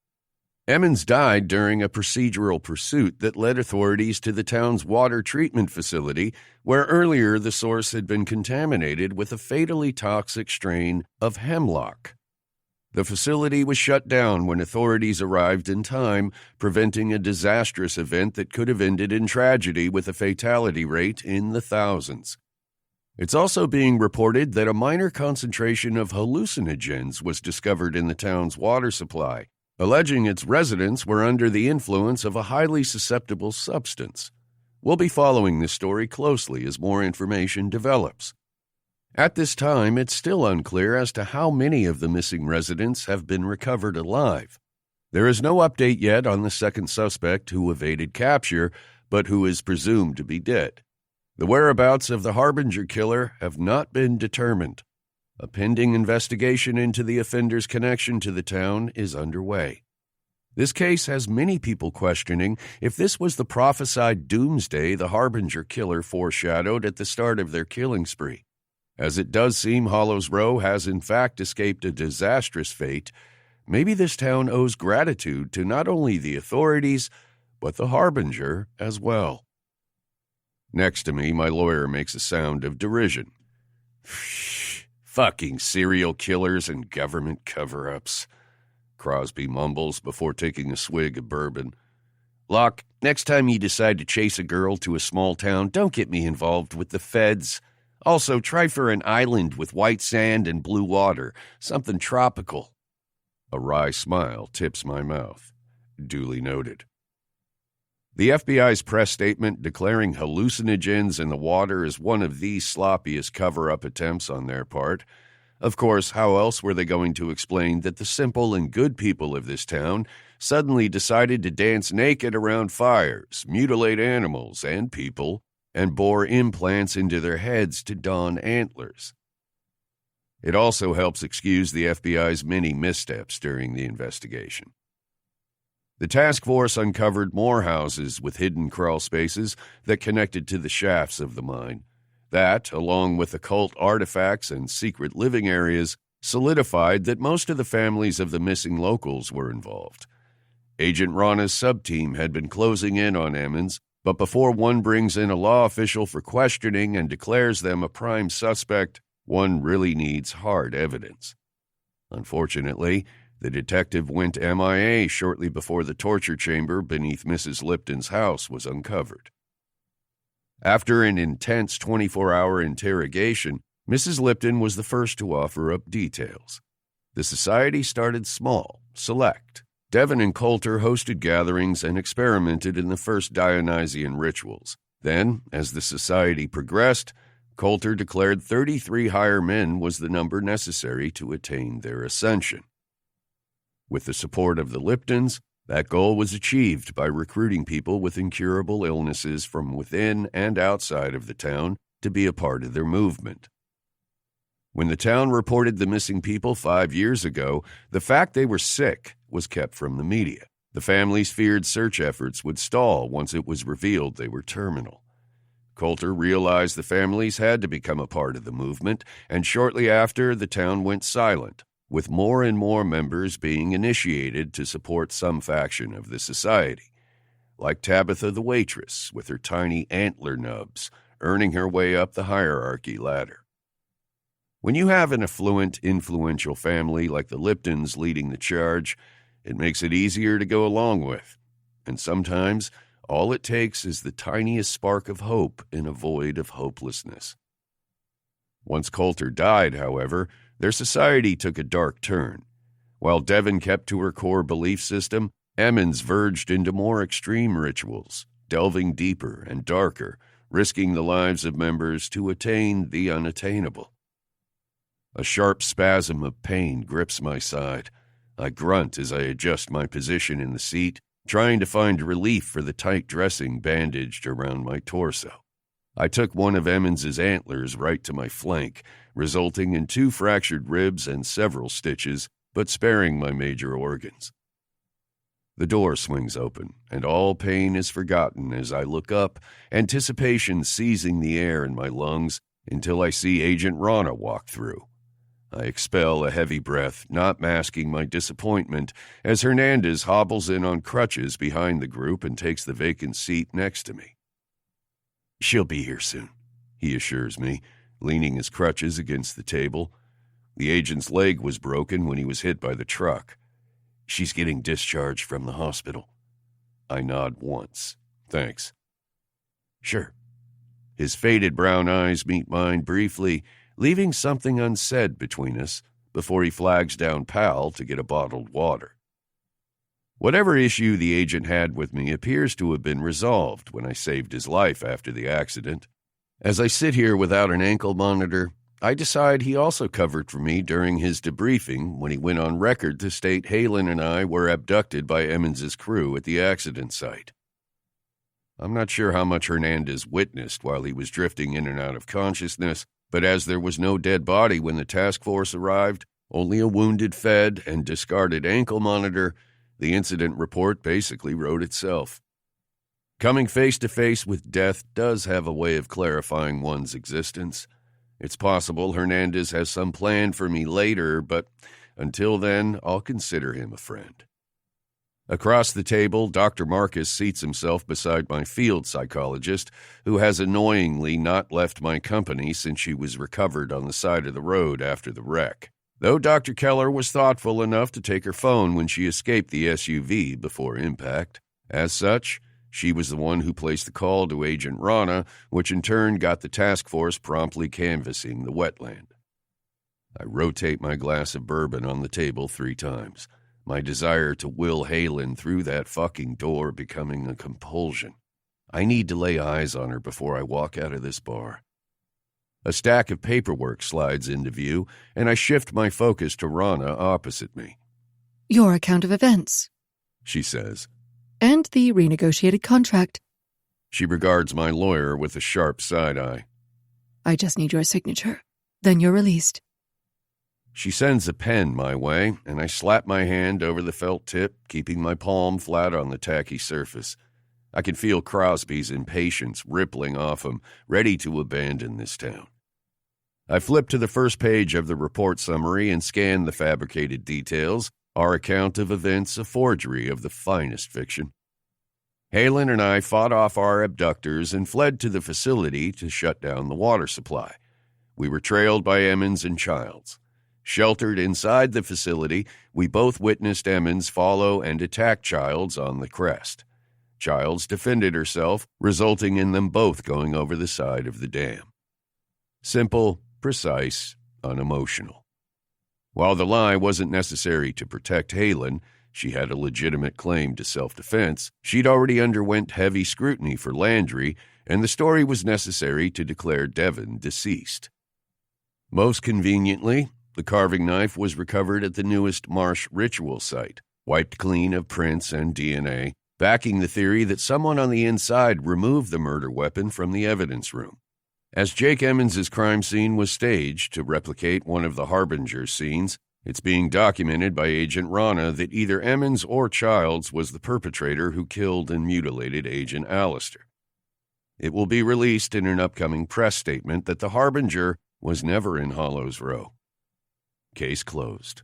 A: Emmons died during a procedural pursuit that led authorities to the town's water treatment facility, where earlier the source had been contaminated with a fatally toxic strain of hemlock. The facility was shut down when authorities arrived in time, preventing a disastrous event that could have ended in tragedy with a fatality rate in the thousands. It's also being reported that a minor concentration of hallucinogens was discovered in the town's water supply, alleging its residents were under the influence of a highly susceptible substance. We'll be following this story closely as more information develops. At this time, it's still unclear as to how many of the missing residents have been recovered alive. There is no update yet on the second suspect who evaded capture, but who is presumed to be dead. The whereabouts of the Harbinger killer have not been determined. A pending investigation into the offender's connection to the town is underway. This case has many people questioning if this was the prophesied doomsday the Harbinger killer foreshadowed at the start of their killing spree. As it does seem Hollows Row has in fact escaped a disastrous fate, maybe this town owes gratitude to not only the authorities, but the Harbinger as well. Next to me, my lawyer makes a sound of derision. Fucking serial killers and government cover-ups, Crosby mumbles before taking a swig of bourbon. Locke, next time you decide to chase a girl to a small town, don't get me involved with the feds. Also, try for an island with white sand and blue water, something tropical. A wry smile tips my mouth. Duly noted. The FBI's press statement declaring hallucinogens in the water is one of the sloppiest cover-up attempts on their part. Of course, how else were they going to explain that the simple and good people of this town suddenly decided to dance naked around fires, mutilate animals and people, and bore implants into their heads to don antlers? It also helps excuse the FBI's many missteps during the investigation. The task force uncovered more houses with hidden crawl spaces that connected to the shafts of the mine. That, along with occult artifacts and secret living areas, solidified that most of the families of the missing locals were involved. Agent Rana's sub-team had been closing in on Emmons, but before one brings in a law official for questioning and declares them a prime suspect, one really needs hard evidence. Unfortunately, the detective went MIA shortly before the torture chamber beneath Mrs. Lipton's house was uncovered. After an intense 24-hour interrogation, Mrs. Lipton was the first to offer up details. The society started small, select. Devon and Coulter hosted gatherings and experimented in the first Dionysian rituals. Then, as the society progressed, Coulter declared 33 higher men was the number necessary to attain their ascension. With the support of the Liptons, that goal was achieved by recruiting people with incurable illnesses from within and outside of the town to be a part of their movement. When the town reported the missing people 5 years ago, the fact they were sick was kept from the media. The families feared search efforts would stall once it was revealed they were terminal. Coulter realized the families had to become a part of the movement, and shortly after, the town went silent, with more and more members being initiated to support some faction of the society, like Tabitha the waitress with her tiny antler nubs, earning her way up the hierarchy ladder. When you have an affluent, influential family like the Liptons leading the charge, it makes it easier to go along with, and sometimes all it takes is the tiniest spark of hope in a void of hopelessness. Once Coulter died, however, their society took a dark turn. While Devon kept to her core belief system, Emmons verged into more extreme rituals, delving deeper and darker, risking the lives of members to attain the unattainable. A sharp spasm of pain grips my side. I grunt as I adjust my position in the seat, trying to find relief for the tight dressing bandaged around my torso. I took one of Emmons's antlers right to my flank, resulting in 2 fractured ribs and several stitches, but sparing my major organs. The door swings open, and all pain is forgotten as I look up, anticipation seizing the air in my lungs, until I see Agent Rana walk through. I expel a heavy breath, not masking my disappointment, as Hernandez hobbles in on crutches behind the group and takes the vacant seat next to me. "She'll be here soon," he assures me, leaning his crutches against the table. The agent's leg was broken when he was hit by the truck. "She's getting discharged from the hospital." I nod once. "Thanks." "Sure." His faded brown eyes meet mine briefly, leaving something unsaid between us before he flags down Pal to get a bottled water. Whatever issue the agent had with me appears to have been resolved when I saved his life after the accident. As I sit here without an ankle monitor, I decide he also covered for me during his debriefing when he went on record to state Halen and I were abducted by Emmons's crew at the accident site. I'm not sure how much Hernandez witnessed while he was drifting in and out of consciousness, but as there was no dead body when the task force arrived, only a wounded fed and discarded ankle monitor, the incident report basically wrote itself. Coming face to face with death does have a way of clarifying one's existence. It's possible Hernandez has some plan for me later, but until then, I'll consider him a friend. Across the table, Dr. Marcus seats himself beside my field psychologist, who has annoyingly not left my company since she was recovered on the side of the road after the wreck, though Dr. Keller was thoughtful enough to take her phone when she escaped the SUV before impact. As such, she was the one who placed the call to Agent Rana, which in turn got the task force promptly canvassing the wetland. I rotate my glass of bourbon on the table 3 times. My desire to will Halen through that fucking door becoming a compulsion. I need to lay eyes on her before I walk out of this bar. A stack of paperwork slides into view, and I shift my focus to Rana opposite me.
B: Your account of events,
A: She says.
B: And the renegotiated contract.
A: She regards my lawyer with a sharp side-eye.
B: I just need your signature. Then you're released.
A: She sends a pen my way, and I slap my hand over the felt tip, keeping my palm flat on the tacky surface. I can feel Crosby's impatience rippling off him, ready to abandon this town. I flip to the first page of the report summary and scan the fabricated details, our account of events a forgery of the finest fiction. Halen and I fought off our abductors and fled to the facility to shut down the water supply. We were trailed by Emmons and Childs. Sheltered inside the facility, we both witnessed Emmons follow and attack Childs on the crest. Childs defended herself, resulting in them both going over the side of the dam. Simple, precise, unemotional. While the lie wasn't necessary to protect Halen, she had a legitimate claim to self-defense, she'd already underwent heavy scrutiny for Landry, and the story was necessary to declare Devon deceased. Most conveniently, the carving knife was recovered at the newest Marsh ritual site, wiped clean of prints and DNA, backing the theory that someone on the inside removed the murder weapon from the evidence room. As Jake Emmons' crime scene was staged to replicate one of the Harbinger scenes, it's being documented by Agent Rana that either Emmons or Childs was the perpetrator who killed and mutilated Agent Allister. It will be released in an upcoming press statement that the Harbinger was never in Hollows Row. Case closed.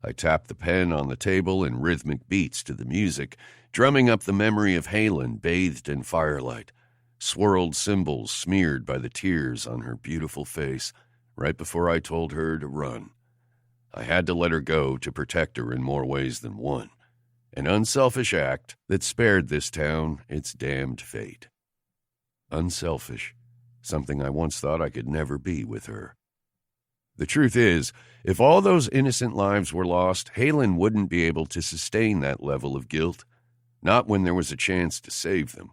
A: I tap the pen on the table in rhythmic beats to the music, drumming up the memory of Halen bathed in firelight, swirled symbols smeared by the tears on her beautiful face right before I told her to run. I had to let her go to protect her in more ways than one, an unselfish act that spared this town its damned fate. Unselfish, something I once thought I could never be with her. The truth is, if all those innocent lives were lost, Halen wouldn't be able to sustain that level of guilt, not when there was a chance to save them.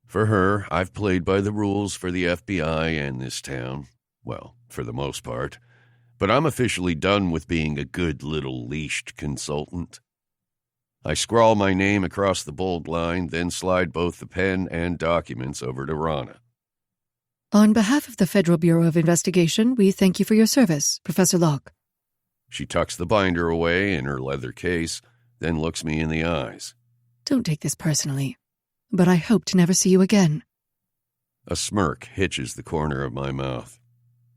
A: For her, I've played by the rules for the FBI and this town, well, for the most part, but I'm officially done with being a good little leashed consultant. I scrawl my name across the bold line, then slide both the pen and documents over to Rana.
B: On behalf of the Federal Bureau of Investigation, we thank you for your service, Professor Locke.
A: She tucks the binder away in her leather case, then looks me in the eyes.
B: Don't take this personally, but I hope to never see you again.
A: A smirk hitches the corner of my mouth.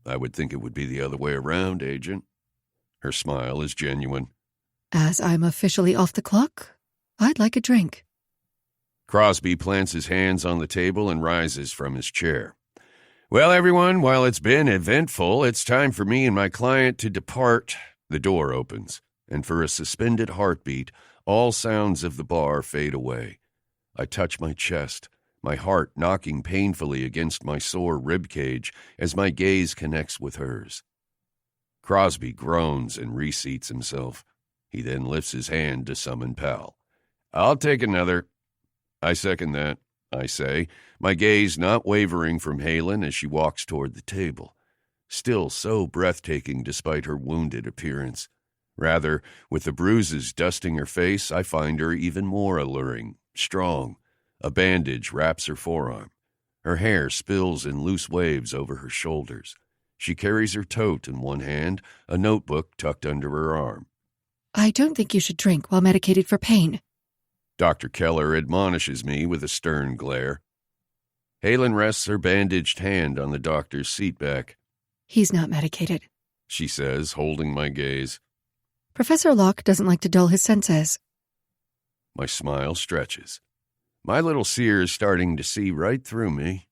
A: I would think it would be the other way around, Agent. Her smile is genuine.
B: As I'm officially off the clock, I'd like a drink.
A: Crosby plants his hands on the table and rises from his chair. Well, everyone, while it's been eventful, it's time for me and my client to depart. The door opens, and for a suspended heartbeat, all sounds of the bar fade away. I touch my chest, my heart knocking painfully against my sore ribcage as my gaze connects with hers. Crosby groans and reseats himself. He then lifts his hand to summon Pal. I'll take another. I second that, I say, my gaze not wavering from Halen as she walks toward the table, still so breathtaking despite her wounded appearance. Rather, with the bruises dusting her face, I find her even more alluring, strong. A bandage wraps her forearm. Her hair spills in loose waves over her shoulders. She carries her tote in one hand, a notebook tucked under her arm.
B: I don't think you should drink while medicated for pain.
A: Dr. Keller admonishes me with a stern glare. Halen rests her bandaged hand on the doctor's seatback.
B: He's not medicated,
A: she says, holding my gaze.
B: Professor Locke doesn't like to dull his senses.
A: My smile stretches. My little seer is starting to see right through me.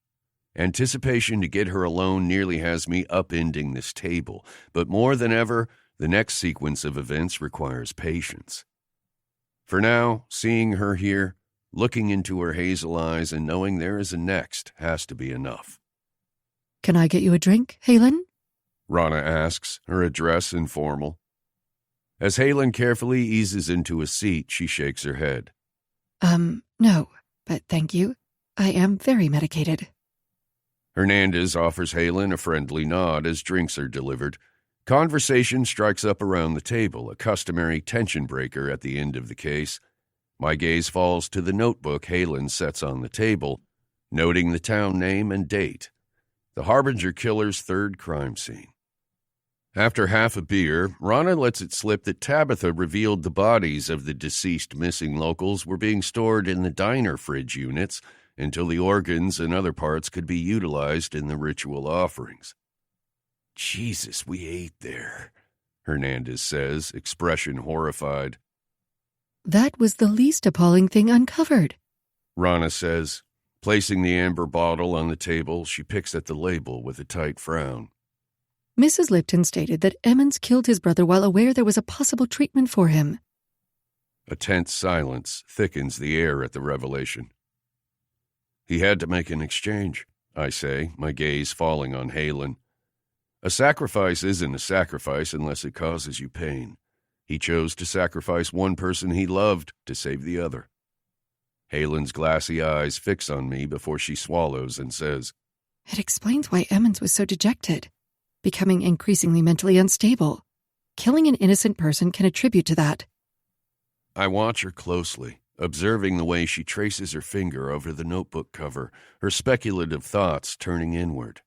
A: Anticipation to get her alone nearly has me upending this table, but more than ever, the next sequence of events requires patience. For now, seeing her here, looking into her hazel eyes and knowing there is a next has to be enough.
B: Can I get you a drink, Halen?
A: Rana asks, her address informal. As Halen carefully eases into a seat, she shakes her head.
B: No, but thank you. I am very medicated.
A: Hernandez offers Halen a friendly nod as drinks are delivered. Conversation strikes up around the table, a customary tension breaker at the end of the case. My gaze falls to the notebook Halen sets on the table, noting the town name and date. The Harbinger killer's third crime scene. After half a beer, Rana lets it slip that Tabitha revealed the bodies of the deceased missing locals were being stored in the diner fridge units until the organs and other parts could be utilized in the ritual offerings. "Jesus, we ate there," Hernandez says, expression horrified.
B: "That was the least appalling thing uncovered,"
A: Rana says. Placing the amber bottle on the table, she picks at the label with a tight frown.
B: "Mrs. Lipton stated that Emmons killed his brother while aware there was a possible treatment for him."
A: A tense silence thickens the air at the revelation. "He had to make an exchange," I say, my gaze falling on Halen. "A sacrifice isn't a sacrifice unless it causes you pain. He chose to sacrifice one person he loved to save the other." Halen's glassy eyes fix on me before she swallows and says,
B: "It explains why Emmons was so dejected, becoming increasingly mentally unstable. Killing an innocent person can attribute to that."
A: I watch her closely, observing the way she traces her finger over the notebook cover, her speculative thoughts turning inward.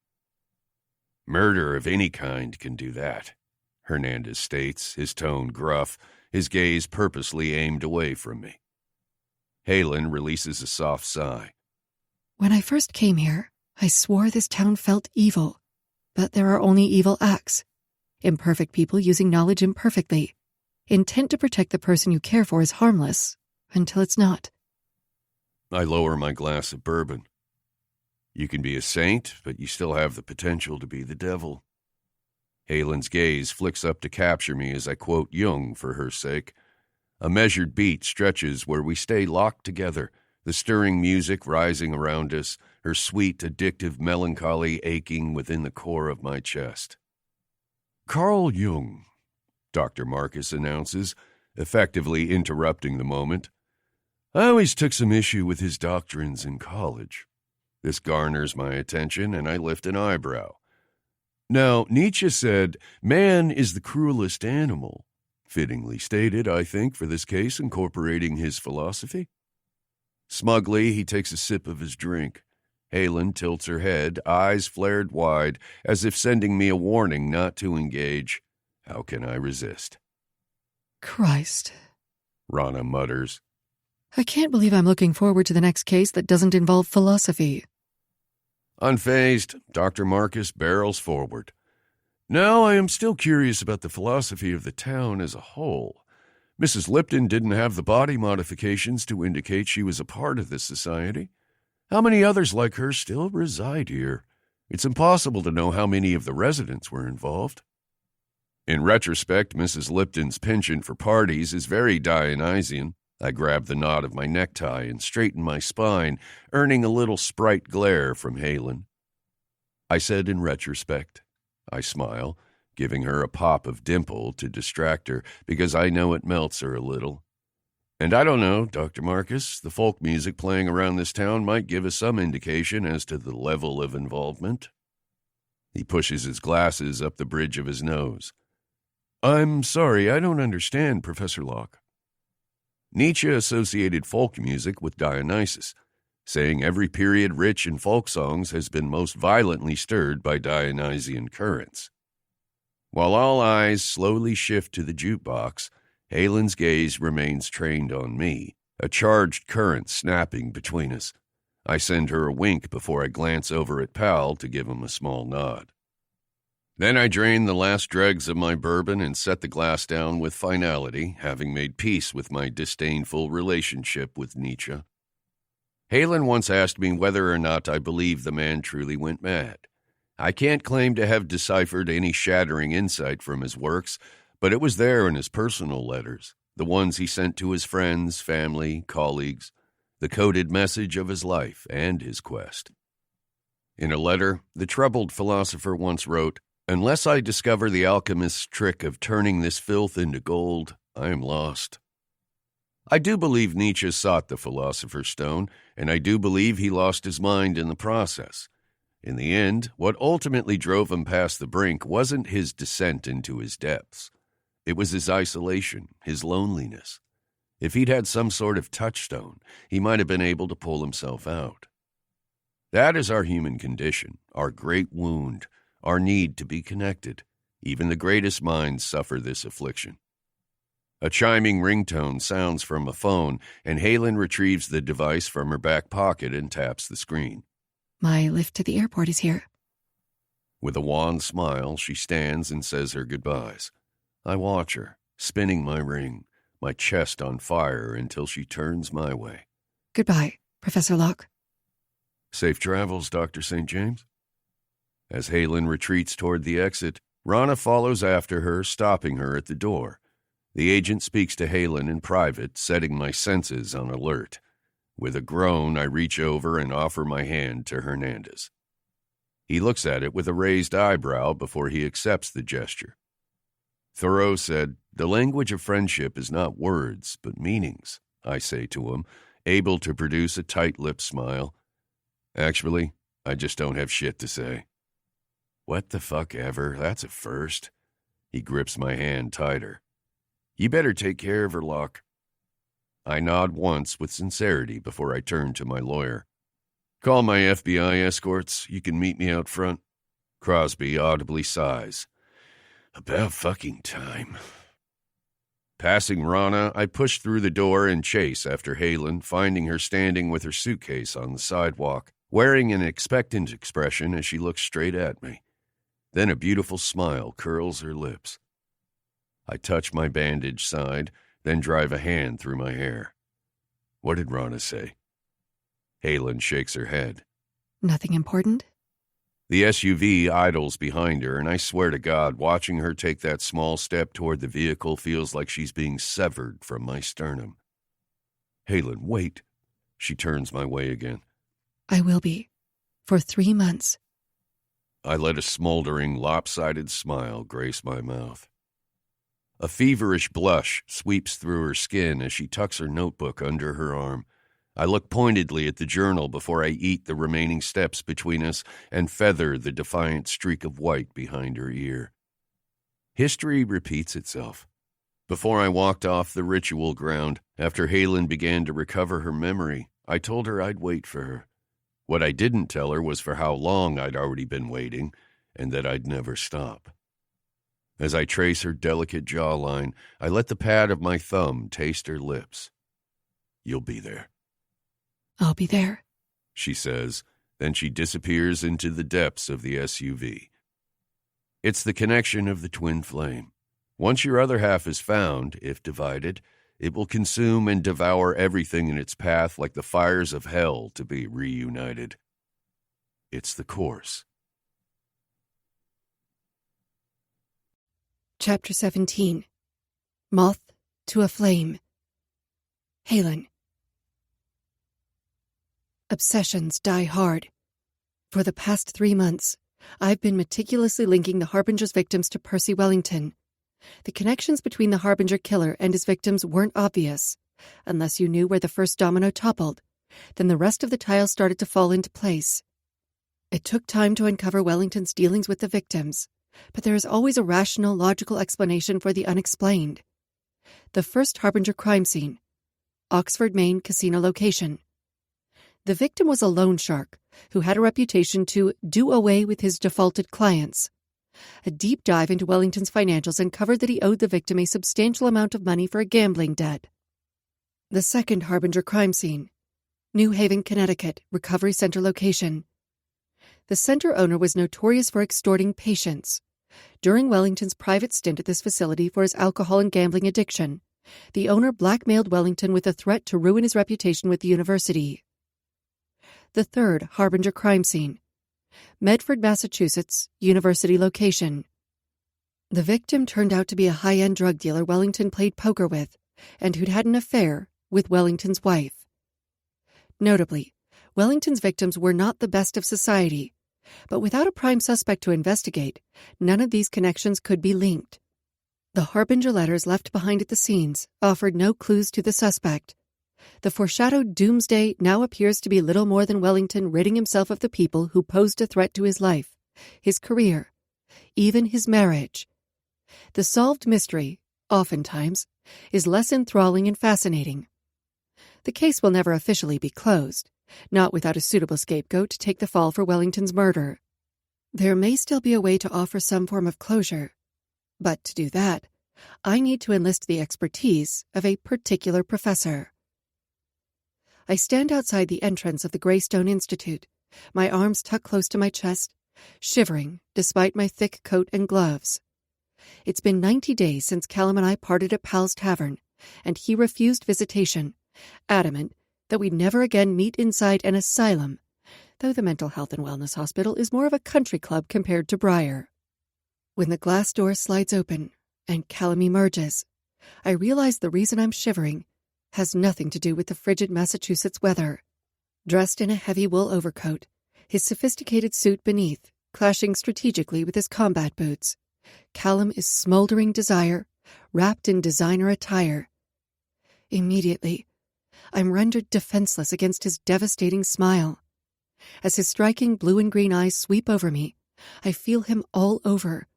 A: "Murder of any kind can do that," Hernandez states, his tone gruff, his gaze purposely aimed away from me. Halen releases a soft sigh.
B: "When I first came here, I swore this town felt evil. But there are only evil acts. Imperfect people using knowledge imperfectly. Intent to protect the person you care for is harmless, until it's not."
A: I lower my glass of bourbon. "You can be a saint, but you still have the potential to be the devil." Halen's gaze flicks up to capture me as I quote Jung for her sake. A measured beat stretches where we stay locked together, the stirring music rising around us, her sweet, addictive melancholy aching within the core of my chest. "Carl Jung," Dr. Marcus announces, effectively interrupting the moment. "I always took some issue with his doctrines in college." This garners my attention, and I lift an eyebrow. "Now, Nietzsche said, 'Man is the cruelest animal.' Fittingly stated, I think, for this case, incorporating his philosophy." Smugly, he takes a sip of his drink. Halen tilts her head, eyes flared wide, as if sending me a warning not to engage. How can I resist?
B: "Christ,"
A: Rana mutters.
B: "I can't believe I'm looking forward to the next case that doesn't involve philosophy."
A: Unfazed, Dr. Marcus barrels forward. "Now I am still curious about the philosophy of the town as a whole. Mrs. Lipton didn't have the body modifications to indicate she was a part of this society. How many others like her still reside here? It's impossible to know how many of the residents were involved." In retrospect, Mrs. Lipton's penchant for parties is very Dionysian. I grab the knot of my necktie and straighten my spine, earning a little sprite glare from Halen. I said in retrospect. I smile, giving her a pop of dimple to distract her, because I know it melts her a little. "And I don't know, Dr. Marcus, the folk music playing around this town might give us some indication as to the level of involvement." He pushes his glasses up the bridge of his nose. "I'm sorry, I don't understand, Professor Locke." Nietzsche associated folk music with Dionysus, saying every period rich in folk songs has been most violently stirred by Dionysian currents. While all eyes slowly shift to the jukebox, Halen's gaze remains trained on me, a charged current snapping between us. I send her a wink before I glance over at Pal to give him a small nod. Then I drain the last dregs of my bourbon and set the glass down with finality, having made peace with my disdainful relationship with Nietzsche. Halen once asked me whether or not I believe the man truly went mad. I can't claim to have deciphered any shattering insight from his works, but it was there in his personal letters, the ones he sent to his friends, family, colleagues, the coded message of his life and his quest. In a letter, the troubled philosopher once wrote, "Unless I discover the alchemist's trick of turning this filth into gold, I am lost." I do believe Nietzsche sought the philosopher's stone, and I do believe he lost his mind in the process. In the end, what ultimately drove him past the brink wasn't his descent into his depths. It was his isolation, his loneliness. If he'd had some sort of touchstone, he might have been able to pull himself out. That is our human condition, our great wound, our need to be connected. Even the greatest minds suffer this affliction. A chiming ringtone sounds from a phone, and Halen retrieves the device from her back pocket and taps the screen.
B: My lift to the airport is here.
A: With a wan smile, she stands and says her goodbyes. I watch her, spinning my ring, my chest on fire until she turns my way.
B: Goodbye, Professor Locke.
A: Safe travels, Dr. St. James. As Halen retreats toward the exit, Rana follows after her, stopping her at the door. The agent speaks to Halen in private, setting my senses on alert. With a groan, I reach over and offer my hand to Hernandez. He looks at it with a raised eyebrow before he accepts the gesture. Thoreau said, "The language of friendship is not words, but meanings," I say to him, able to produce a tight-lipped smile. Actually, I just don't have shit to say. What the fuck ever, that's a first. He grips my hand tighter. You better take care of her, Locke. I nod once with sincerity before I turn to my lawyer. Call my FBI escorts. You can meet me out front. Crosby audibly sighs. About fucking time. Passing Rana, I push through the door and chase after Halen, finding her standing with her suitcase on the sidewalk, wearing an expectant expression as she looks straight at me. Then a beautiful smile curls her lips. I touch my bandaged side, then drive a hand through my hair. What did Rana say? Halen shakes her head.
B: Nothing important?
A: The SUV idles behind her, and I swear to God, watching her take that small step toward the vehicle feels like she's being severed from my sternum. Halen, wait. She turns my way again.
B: I will be. For 3 months.
A: I let a smoldering, lopsided smile grace my mouth. A feverish blush sweeps through her skin as she tucks her notebook under her arm. I look pointedly at the journal before I eat the remaining steps between us and feather the defiant streak of white behind her ear. History repeats itself. Before I walked off the ritual ground, after Halen began to recover her memory, I told her I'd wait for her. What I didn't tell her was for how long I'd already been waiting, and that I'd never stop. As I trace her delicate jawline, I let the pad of my thumb taste her lips. You'll be there.
B: I'll be there,
A: she says. Then she disappears into the depths of the SUV. It's the connection of the twin flame. Once your other half is found, if divided, it will consume and devour everything in its path like the fires of hell to be reunited. It's the course.
B: Chapter 17. Moth to a Flame. Halen. Obsessions die hard. For the past 3 months, I've been meticulously linking the Harbinger's victims to Percy Wellington. The connections between the Harbinger killer and his victims weren't obvious. Unless you knew where the first domino toppled, then the rest of the tiles started to fall into place. It took time to uncover Wellington's dealings with the victims, but there is always a rational, logical explanation for the unexplained. The first Harbinger crime scene. Oxford, Maine casino location. The victim was a loan shark who had a reputation to do away with his defaulted clients. A deep dive into Wellington's financials uncovered that he owed the victim a substantial amount of money for a gambling debt. The second Harbinger crime scene. New Haven, Connecticut, recovery center location. The center owner was notorious for extorting patients. During Wellington's private stint at this facility for his alcohol and gambling addiction, the owner blackmailed Wellington with a threat to ruin his reputation with the university. The third Harbinger crime scene. Medford, Massachusetts, university location. The victim turned out to be a high-end drug dealer Wellington played poker with, and who'd had an affair with Wellington's wife. Notably, Wellington's victims were not the best of society, but without a prime suspect to investigate, none of these connections could be linked. The Harbinger letters left behind at the scenes offered no clues to the suspect. The foreshadowed doomsday now appears to be little more than Wellington ridding himself of the people who posed a threat to his life, his career, even his marriage. The solved mystery, oftentimes, is less enthralling and fascinating. The case will never officially be closed, not without a suitable scapegoat to take the fall for Wellington's murder. There may still be a way to offer some form of closure, but to do that, I need to enlist the expertise of a particular professor. I stand outside the entrance of the Greystone Institute, my arms tucked close to my chest, shivering despite my thick coat and gloves. It's been 90 days since Kallum and I parted at Pal's Tavern, and he refused visitation, adamant that we'd never again meet inside an asylum, though the Mental Health and Wellness Hospital is more of a country club compared to Briar. When the glass door slides open and Kallum emerges, I realize the reason I'm shivering has nothing to do with the frigid Massachusetts weather. Dressed in a heavy wool overcoat, his sophisticated suit beneath, clashing strategically with his combat boots, Kallum is smoldering desire, wrapped in designer attire. Immediately, I'm rendered defenseless against his devastating smile. As his striking blue and green eyes sweep over me, I feel him all over,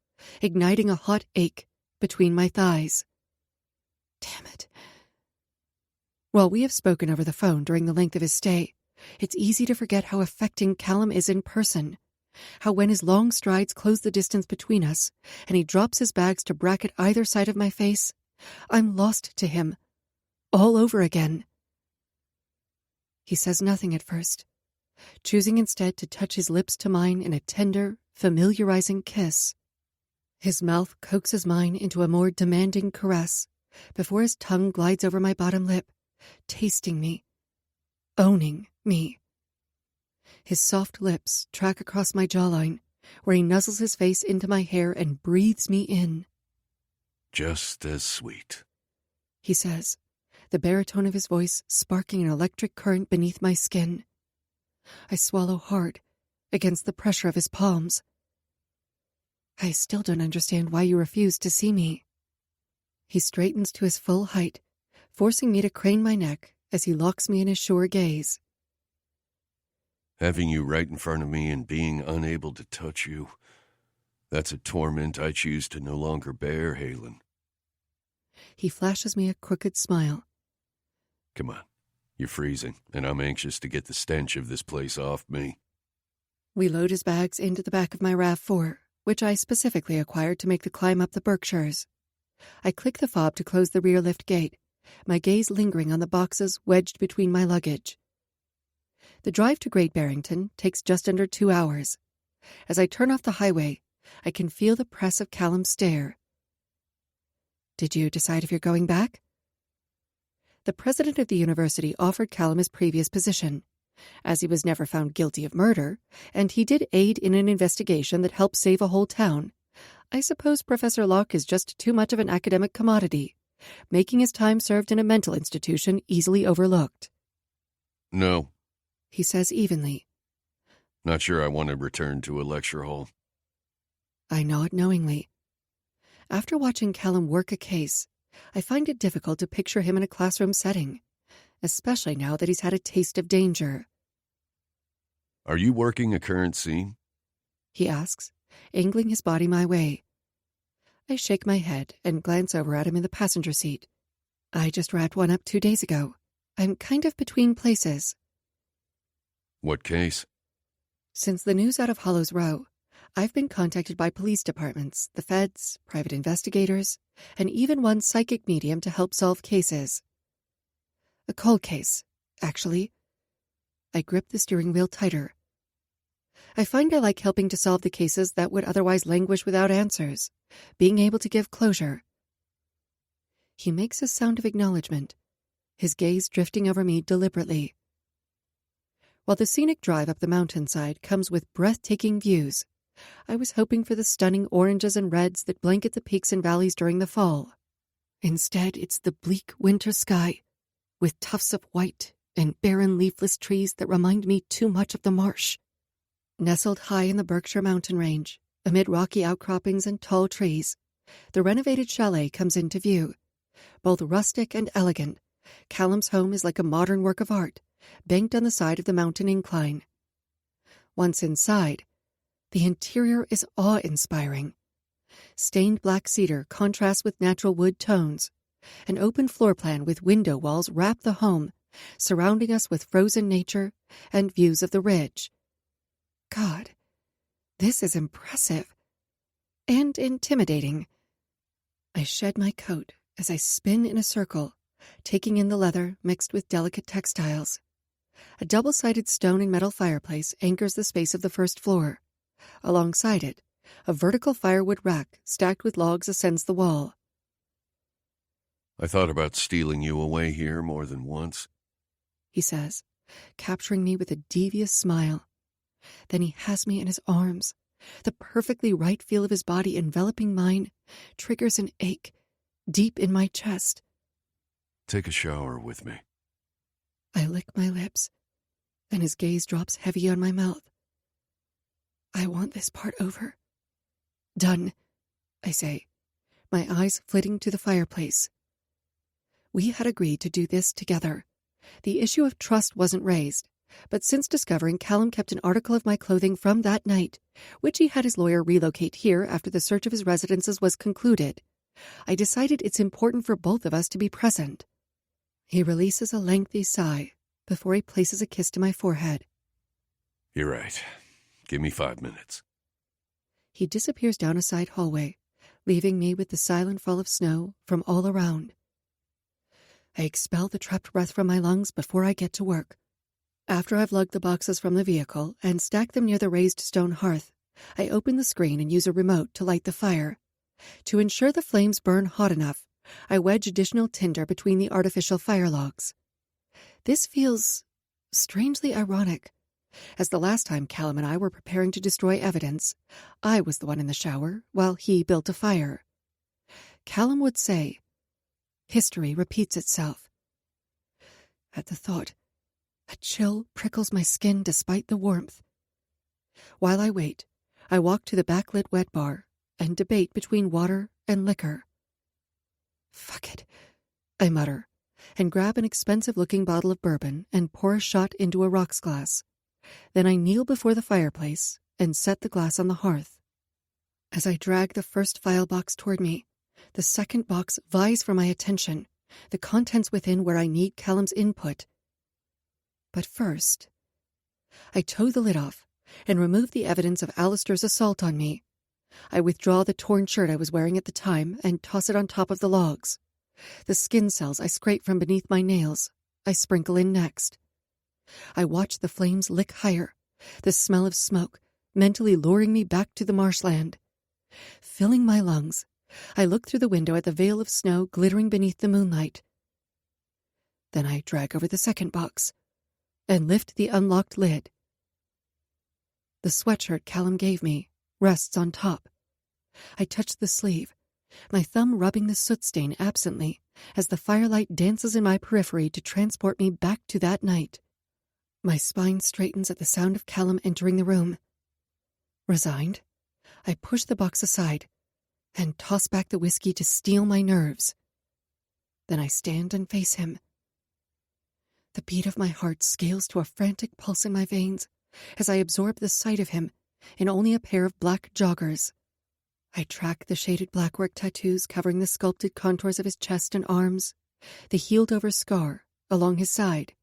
B: igniting a hot ache between my thighs. Damn it. While we have spoken over the phone during the length of his stay, it's easy to forget how affecting Kallum is in person, how when his long strides close the distance between us and he drops his bags to bracket either side of my face, I'm lost to him, all over again. He says nothing at first, choosing instead to touch his lips to mine in a tender, familiarizing kiss. His mouth coaxes mine into a more demanding caress before his tongue glides over my bottom lip, tasting me, owning me. His soft lips track across my jawline, where he nuzzles his face into my hair and breathes me in.
A: Just as sweet,
B: he says, the baritone of his voice sparking an electric current beneath my skin. I swallow hard against the pressure of his palms. I still don't understand why you refuse to see me. He straightens to his full height, forcing me to crane my neck as he locks me in his sure gaze.
A: Having you right in front of me and being unable to touch you, that's a torment I choose to no longer bear, Halen.
B: He flashes me a crooked smile.
A: Come on, you're freezing, and I'm anxious to get the stench of this place off me.
B: We load his bags into the back of my RAV4, which I specifically acquired to make the climb up the Berkshires. I click the fob to close the rear lift gate, my gaze lingering on the boxes wedged between my luggage. The drive to Great Barrington takes just under 2 hours. As I turn off the highway, I can feel the press of Kallum's stare. Did you decide if you're going back? The president of the university offered Kallum his previous position, as he was never found guilty of murder, and he did aid in an investigation that helped save a whole town. I suppose Professor Locke is just too much of an academic commodity, making his time served in a mental institution easily overlooked.
A: No,
B: he says evenly.
A: Not sure I want to return to a lecture hall.
B: I nod knowingly. After watching Kallum work a case, I find it difficult to picture him in a classroom setting, especially now that he's had a taste of danger.
A: Are you working a current scene?
B: He asks, angling his body my way. I shake my head and glance over at him in the passenger seat. I just wrapped one up 2 days ago. I'm kind of between places.
A: What case?
B: Since the news out of Hollows Row, I've been contacted by police departments, the feds, private investigators, and even one psychic medium to help solve cases. A cold case, actually. I grip the steering wheel tighter. I find I like helping to solve the cases that would otherwise languish without answers, being able to give closure. He makes a sound of acknowledgement, his gaze drifting over me deliberately. While the scenic drive up the mountainside comes with breathtaking views, I was hoping for the stunning oranges and reds that blanket the peaks and valleys during the fall. Instead, it's the bleak winter sky, with tufts of white and barren leafless trees that remind me too much of the marsh. Nestled high in the Berkshire mountain range, amid rocky outcroppings and tall trees, the renovated chalet comes into view, both rustic and elegant, Kallum's home is like a modern work of art, banked on the side of the mountain incline. Once inside, the interior is awe-inspiring. Stained black cedar contrasts with natural wood tones. An open floor plan with window walls wrap the home, surrounding us with frozen nature and views of the ridge. God, this is impressive and intimidating. I shed my coat as I spin in a circle, taking in the leather mixed with delicate textiles. A double-sided stone and metal fireplace anchors the space of the first floor. Alongside it, a vertical firewood rack stacked with logs ascends the wall.
A: I thought about stealing you away here more than once,
B: he says, capturing me with a devious smile. Then he has me in his arms. The perfectly right feel of his body enveloping mine triggers an ache deep in my chest.
A: Take a shower with me.
B: I lick my lips, and his gaze drops heavy on my mouth. I want this part over. Done, I say, my eyes flitting to the fireplace. We had agreed to do this together. The issue of trust wasn't raised, but since discovering Kallum kept an article of my clothing from that night, which he had his lawyer relocate here after the search of his residences was concluded, I decided it's important for both of us to be present. He releases a lengthy sigh before he places a kiss to my forehead.
A: You're right. Give me 5 minutes.
B: He disappears down a side hallway, leaving me with the silent fall of snow from all around. I expel the trapped breath from my lungs before I get to work. After I've lugged the boxes from the vehicle and stacked them near the raised stone hearth, I open the screen and use a remote to light the fire. To ensure the flames burn hot enough, I wedge additional tinder between the artificial fire logs. This feels strangely ironic, as the last time Kallum and I were preparing to destroy evidence, I was the one in the shower while he built a fire. Kallum would say, history repeats itself. At the thought, a chill prickles my skin despite the warmth. While I wait, I walk to the backlit wet bar and debate between water and liquor. Fuck it, I mutter, and grab an expensive-looking bottle of bourbon and pour a shot into a rocks glass. Then I kneel before the fireplace and set the glass on the hearth. As I drag the first file box toward me, the second box vies for my attention, the contents within where I need Kallum's input. But first, I tow the lid off and remove the evidence of Alistair's assault on me. I withdraw the torn shirt I was wearing at the time and toss it on top of the logs. The skin cells I scrape from beneath my nails, I sprinkle in next. I watch the flames lick higher, the smell of smoke mentally luring me back to the marshland. Filling my lungs, I look through the window at the veil of snow glittering beneath the moonlight. Then I drag over the second box and lift the unlocked lid. The sweatshirt Kallum gave me rests on top. I touch the sleeve, my thumb rubbing the soot stain absently as the firelight dances in my periphery to transport me back to that night. My spine straightens at the sound of Kallum entering the room. Resigned, I push the box aside and toss back the whiskey to steel my nerves. Then I stand and face him. The beat of my heart scales to a frantic pulse in my veins as I absorb the sight of him in only a pair of black joggers. I track the shaded blackwork tattoos covering the sculpted contours of his chest and arms, the healed-over scar along his side,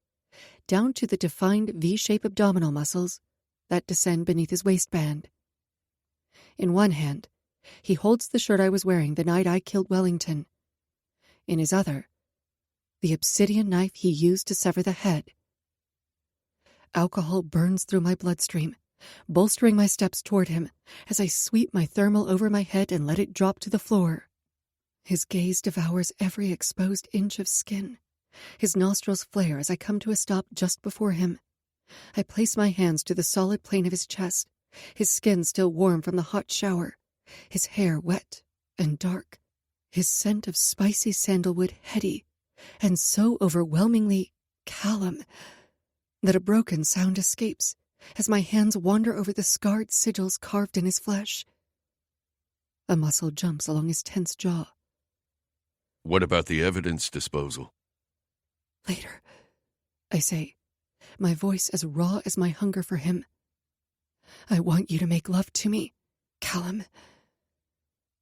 B: down to the defined V-shape abdominal muscles that descend beneath his waistband. In one hand, he holds the shirt I was wearing the night I killed Wellington. In his other, the obsidian knife he used to sever the head. Alcohol burns through my bloodstream, bolstering my steps toward him as I sweep my thermal over my head and let it drop to the floor. His gaze devours every exposed inch of skin. His nostrils flare as I come to a stop just before him. I place my hands to the solid plane of his chest, his skin still warm from the hot shower, his hair wet and dark, his scent of spicy sandalwood heady, and so overwhelmingly Kallum that a broken sound escapes as my hands wander over the scarred sigils carved in his flesh. A muscle jumps along his tense jaw.
A: What about the evidence disposal?
B: Later, I say, my voice as raw as my hunger for him. I want you to make love to me, Kallum.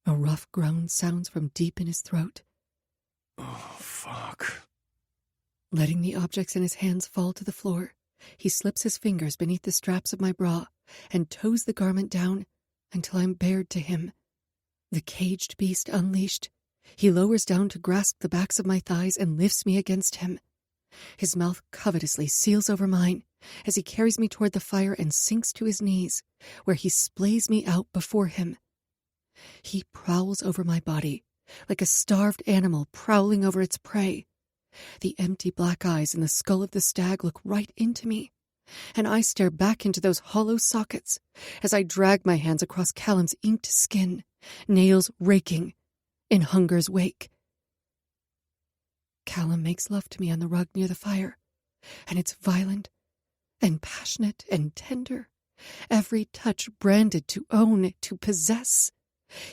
B: A rough groan sounds from deep in his throat.
A: Oh, fuck.
B: Letting the objects in his hands fall to the floor, he slips his fingers beneath the straps of my bra and tows the garment down until I'm bared to him. The caged beast unleashed, he lowers down to grasp the backs of my thighs and lifts me against him. His mouth covetously seals over mine as he carries me toward the fire and sinks to his knees, where he splays me out before him. He prowls over my body, like a starved animal prowling over its prey. The empty black eyes in the skull of the stag look right into me, and I stare back into those hollow sockets as I drag my hands across Kallum's inked skin, nails raking in hunger's wake. Kallum makes love to me on the rug near the fire, and it's violent and passionate and tender, every touch branded to own, to possess.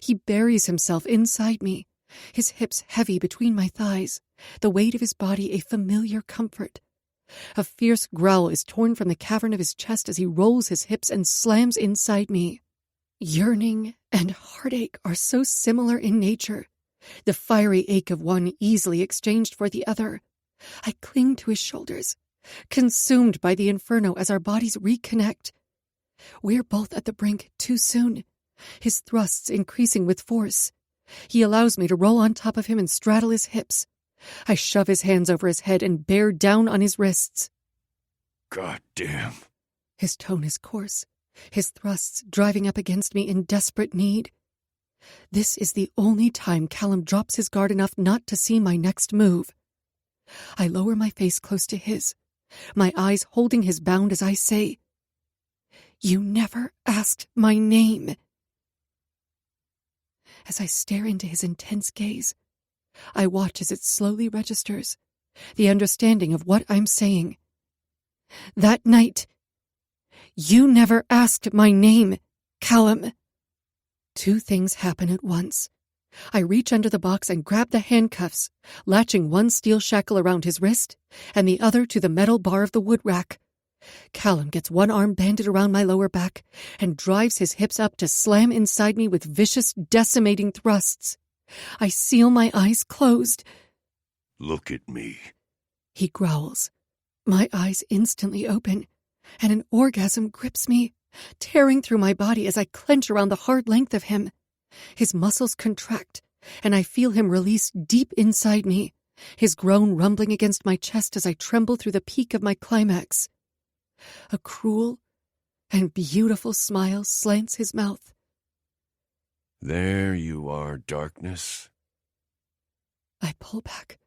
B: He buries himself inside me, his hips heavy between my thighs, the weight of his body a familiar comfort. A fierce growl is torn from the cavern of his chest as he rolls his hips and slams inside me. Yearning and heartache are so similar in nature, the fiery ache of one easily exchanged for the other. I cling to his shoulders, consumed by the inferno as our bodies reconnect. We're both at the brink too soon, his thrusts increasing with force. He allows me to roll on top of him and straddle his hips. I shove his hands over his head and bear down on his wrists.
A: God damn.
B: His tone is coarse, his thrusts driving up against me in desperate need. This is the only time Kallum drops his guard enough not to see my next move. I lower my face close to his, my eyes holding his bound as I say, "You never asked my name." As I stare into his intense gaze, I watch as it slowly registers, the understanding of what I'm saying. That night, you never asked my name, Kallum. Two things happen at once. I reach under the box and grab the handcuffs, latching one steel shackle around his wrist and the other to the metal bar of the wood rack. Kallum gets one arm banded around my lower back and drives his hips up to slam inside me with vicious, decimating thrusts. I seal my eyes closed.
A: Look at me,
B: he growls. My eyes instantly open, and an orgasm grips me, tearing through my body as I clench around the hard length of him. His muscles contract, and I feel him release deep inside me, his groan rumbling against my chest as I tremble through the peak of my climax. A cruel and beautiful smile slants his mouth.
A: There you are, darkness.
B: I pull back,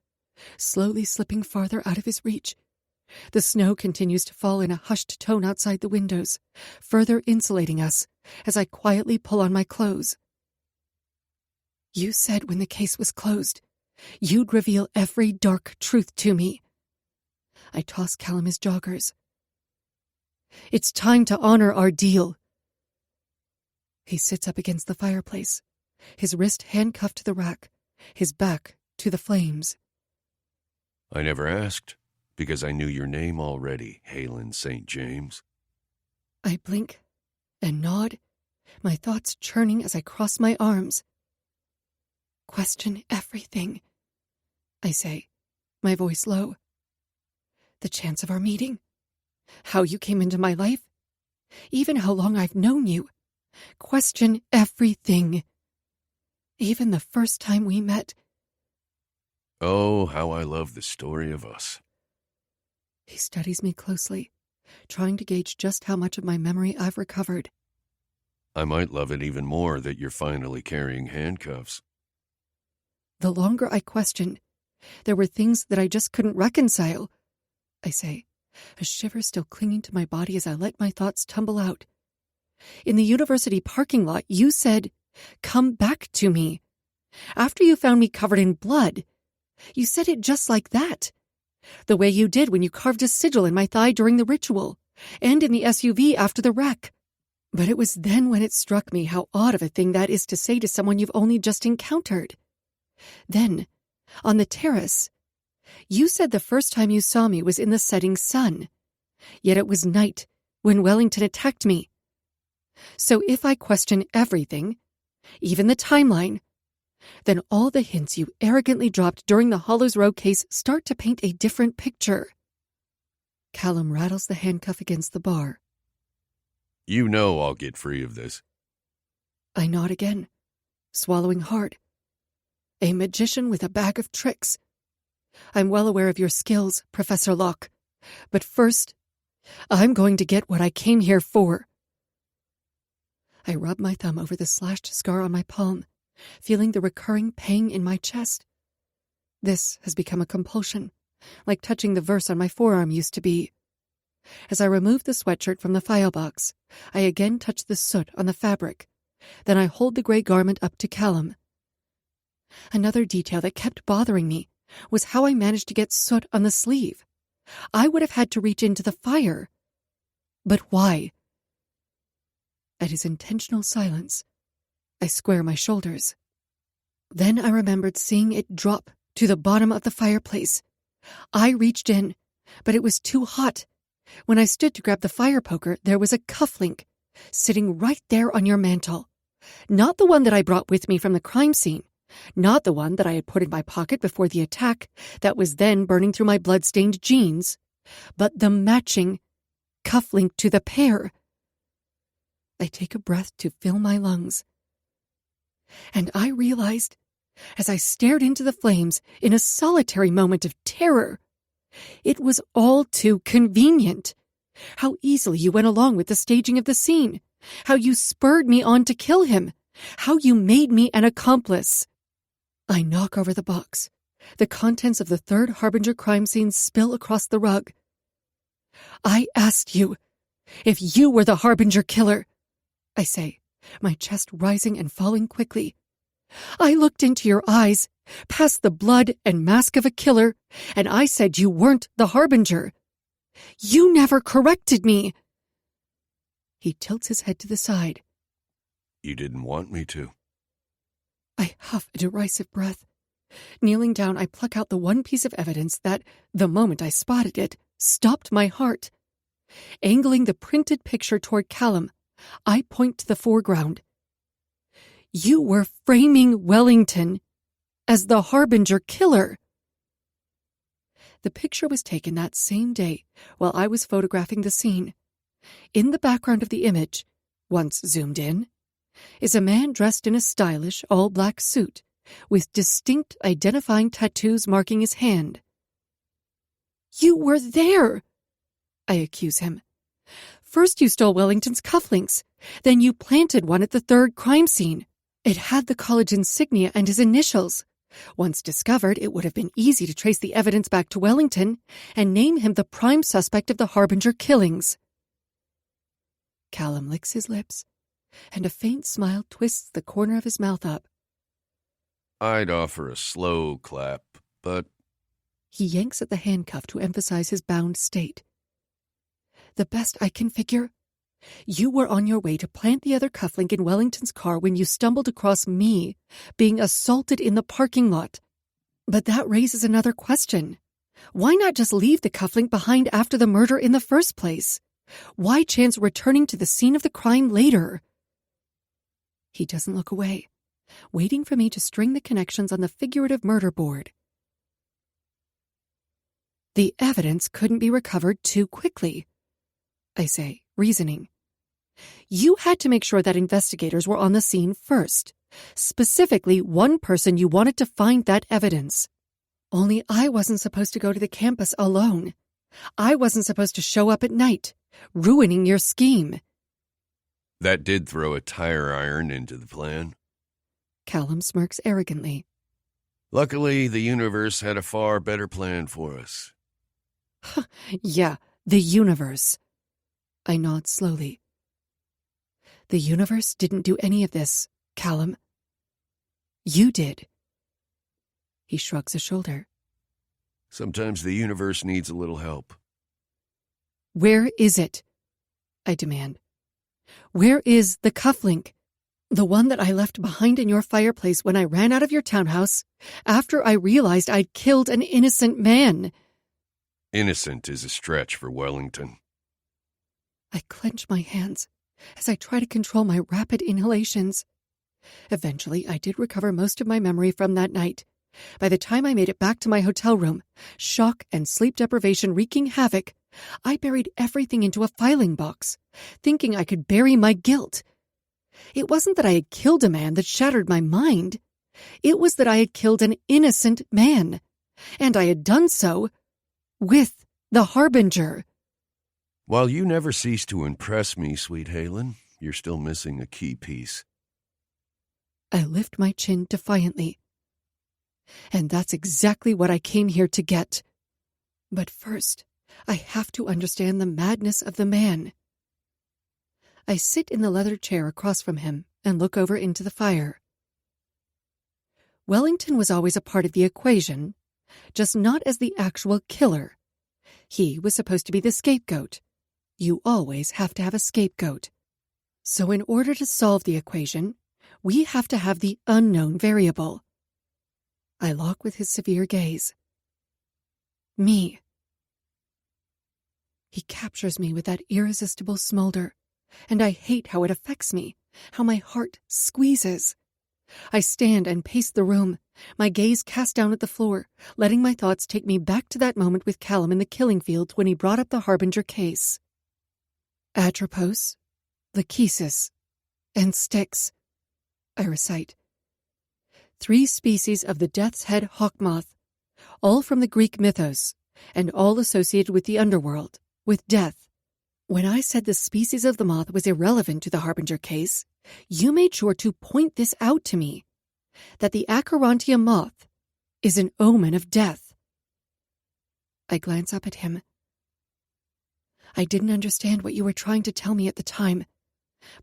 B: slowly slipping farther out of his reach. The snow continues to fall in a hushed tone outside the windows, further insulating us as I quietly pull on my clothes. You said when the case was closed, you'd reveal every dark truth to me. I toss Kallum his joggers. It's time to honor our deal. He sits up against the fireplace, his wrist handcuffed to the rack, his back to the flames.
A: I never asked, because I knew your name already, Halen St. James.
B: I blink and nod, my thoughts churning as I cross my arms. Question everything, I say, my voice low. The chance of our meeting, how you came into my life, even how long I've known you. Question everything. Even the first time we met.
A: Oh, how I love the story of us.
B: He studies me closely, trying to gauge just how much of my memory I've recovered.
A: I might love it even more that you're finally carrying handcuffs.
B: The longer I questioned, there were things that I just couldn't reconcile, I say, a shiver still clinging to my body as I let my thoughts tumble out. In the university parking lot, you said, "Come back to me." After you found me covered in blood, you said it just like that. The way you did when you carved a sigil in my thigh during the ritual, and in the SUV after the wreck. But it was then when it struck me how odd of a thing that is to say to someone you've only just encountered. Then, on the terrace, You said the first time you saw me was in the setting sun, yet it was night when Wellington attacked me. So if I question everything, even the timeline, then all the hints you arrogantly dropped during the Hollows Row case start to paint a different picture. Kallum rattles the handcuff against the bar.
A: You know I'll get free of this.
B: I nod again, swallowing hard. A magician with a bag of tricks. I'm well aware of your skills, Professor Locke. But first, I'm going to get what I came here for. I rub my thumb over the slashed scar on my palm, feeling the recurring pang in my chest. This has become a compulsion, like touching the verse on my forearm used to be. As I remove the sweatshirt from the file box, I again touch the soot on the fabric. Then I hold the gray garment up to Kallum. Another detail that kept bothering me was how I managed to get soot on the sleeve. I would have had to reach into the fire. But why? At his intentional silence, I square my shoulders. Then I remembered seeing it drop to the bottom of the fireplace. I reached in, but it was too hot. When I stood to grab the fire poker, there was a cufflink sitting right there on your mantel. Not the one that I brought with me from the crime scene. Not the one that I had put in my pocket before the attack that was then burning through my blood-stained jeans, but the matching cufflink to the pair. I take a breath to fill my lungs. And I realized, as I stared into the flames in a solitary moment of terror, it was all too convenient. How easily you went along with the staging of the scene. How you spurred me on to kill him. How you made me an accomplice. I knock over the box. The contents of the third Harbinger crime scene spill across the rug. I asked you if you were the Harbinger killer, I say, my chest rising and falling quickly. I looked into your eyes, past the blood and mask of a killer, and I said you weren't the Harbinger. You never corrected me. He tilts his head to the side.
A: You didn't want me to.
B: I huff a derisive breath. Kneeling down, I pluck out the one piece of evidence that, the moment I spotted it, stopped my heart. Angling the printed picture toward Kallum, I point to the foreground. You were framing Wellington as the Harbinger killer. The picture was taken that same day while I was photographing the scene. In the background of the image, once zoomed in, is a man dressed in a stylish all-black suit with distinct identifying tattoos marking his hand. You were there, I accuse him. First you stole Wellington's cufflinks, then you planted one at the third crime scene. It had the college insignia and his initials. Once discovered, it would have been easy to trace the evidence back to Wellington and name him the prime suspect of the Harbinger killings. Kallum licks his lips, and a faint smile twists the corner of his mouth up.
A: I'd offer a slow clap, but...
B: He yanks at the handcuff to emphasize his bound state. The best I can figure, you were on your way to plant the other cufflink in Wellington's car when you stumbled across me being assaulted in the parking lot. But that raises another question. Why not just leave the cufflink behind after the murder in the first place? Why chance returning to the scene of the crime later? He doesn't look away, waiting for me to string the connections on the figurative murder board. The evidence couldn't be recovered too quickly, I say, reasoning. You had to make sure that investigators were on the scene first. Specifically, one person you wanted to find that evidence. Only I wasn't supposed to go to the campus alone. I wasn't supposed to show up at night, ruining your scheme.
A: That did throw a tire iron into the plan.
B: Kallum smirks arrogantly.
A: Luckily, the universe had a far better plan for us.
B: Yeah, the universe. I nod slowly. The universe didn't do any of this, Kallum. You did. He shrugs a shoulder.
A: Sometimes the universe needs a little help.
B: Where is it? I demand. Where is the cufflink? The one that I left behind in your fireplace when I ran out of your townhouse after I realized I'd killed an innocent man.
A: Innocent is a stretch for Wellington.
B: I clench my hands as I try to control my rapid inhalations. Eventually, I did recover most of my memory from that night. By the time I made it back to my hotel room, shock and sleep deprivation wreaking havoc, I buried everything into a filing box, thinking I could bury my guilt. It wasn't that I had killed a man that shattered my mind. It was that I had killed an innocent man, and I had done so with the Harbinger.
A: While you never cease to impress me, sweet Halen, you're still missing a key piece.
B: I lift my chin defiantly. And that's exactly what I came here to get. But first, I have to understand the madness of the man. I sit in the leather chair across from him and look over into the fire. Wellington was always a part of the equation, just not as the actual killer. He was supposed to be the scapegoat. You always have to have a scapegoat. So in order to solve the equation, we have to have the unknown variable. I lock with his severe gaze. Me. He captures me with that irresistible smolder, and I hate how it affects me, how my heart squeezes. I stand and pace the room, my gaze cast down at the floor, letting my thoughts take me back to that moment with Kallum in the killing field when he brought up the Harbinger case. Atropos, lachesis, and Styx, I recite. 3 species of the death's head hawk moth, all from the Greek mythos, and all associated with the underworld, with death. When I said the species of the moth was irrelevant to the Harbinger case, you made sure to point this out to me, that the Acherontia moth is an omen of death. I glance up at him. I didn't understand what you were trying to tell me at the time,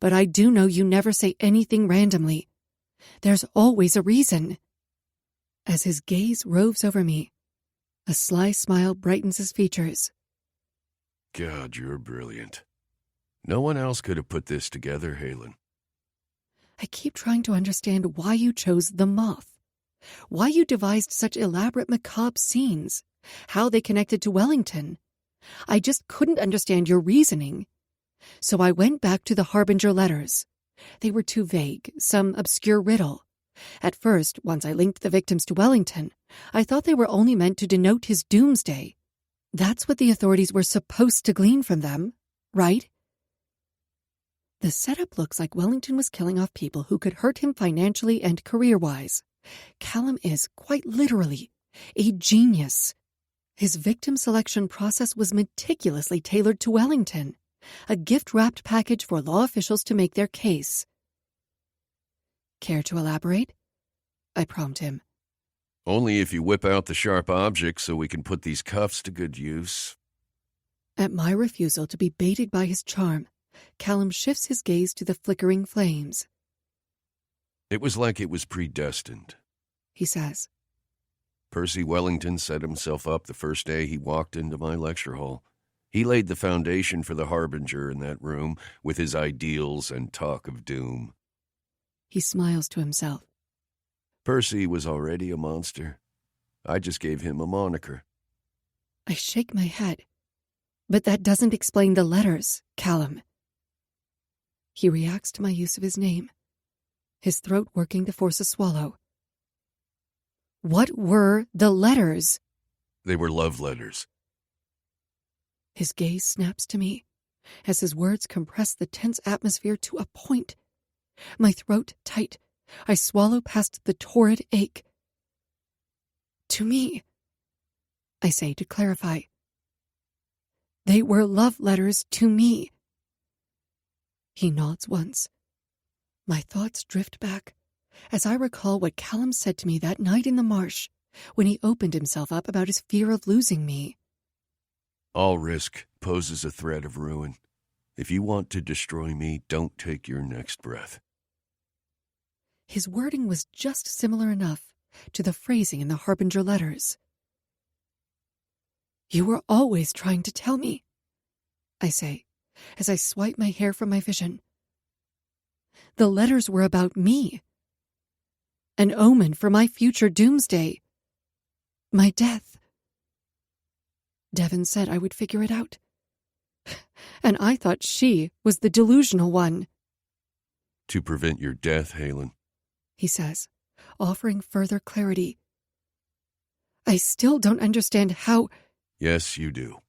B: but I do know you never say anything randomly. There's always a reason. As his gaze roves over me, a sly smile brightens his features.
A: God, you're brilliant. No one else could have put this together, Halen.
B: I keep trying to understand why you chose the moth, why you devised such elaborate macabre scenes, how they connected to Wellington. I just couldn't understand your reasoning. So I went back to the Harbinger letters. They were too vague, some obscure riddle. At first, once I linked the victims to Wellington, I thought they were only meant to denote his doomsday. That's what the authorities were supposed to glean from them, right? The setup looks like Wellington was killing off people who could hurt him financially and career-wise. Kallum is, quite literally, a genius. His victim selection process was meticulously tailored to Wellington, a gift-wrapped package for law officials to make their case. Care to elaborate? I prompt him.
A: Only if you whip out the sharp objects so we can put these cuffs to good use.
B: At my refusal to be baited by his charm, Kallum shifts his gaze to the flickering flames.
A: It was like it was predestined,
B: He says.
A: Percy Wellington set himself up the first day he walked into my lecture hall. He laid the foundation for the Harbinger in that room with his ideals and talk of doom.
B: He smiles to himself.
A: Percy was already a monster. I just gave him a moniker.
B: I shake my head. But that doesn't explain the letters, Kallum. He reacts to my use of his name, his throat working to force a swallow. What were the letters?
A: They were love letters.
B: His gaze snaps to me as his words compress the tense atmosphere to a point. My throat tight. I swallow past the torrid ache. To me, I say to clarify. They were love letters to me. He nods once. My thoughts drift back as I recall what Kallum said to me that night in the marsh when he opened himself up about his fear of losing me.
A: All risk poses a threat of ruin. If you want to destroy me, don't take your next breath.
B: His wording was just similar enough to the phrasing in the Harbinger letters. You were always trying to tell me, I say, as I swipe my hair from my vision. The letters were about me. An omen for my future doomsday. My death. Devon said I would figure it out. And I thought she was the delusional one.
A: To prevent your death, Halen,
B: he says, offering further clarity. I still don't understand how...
A: Yes, you do.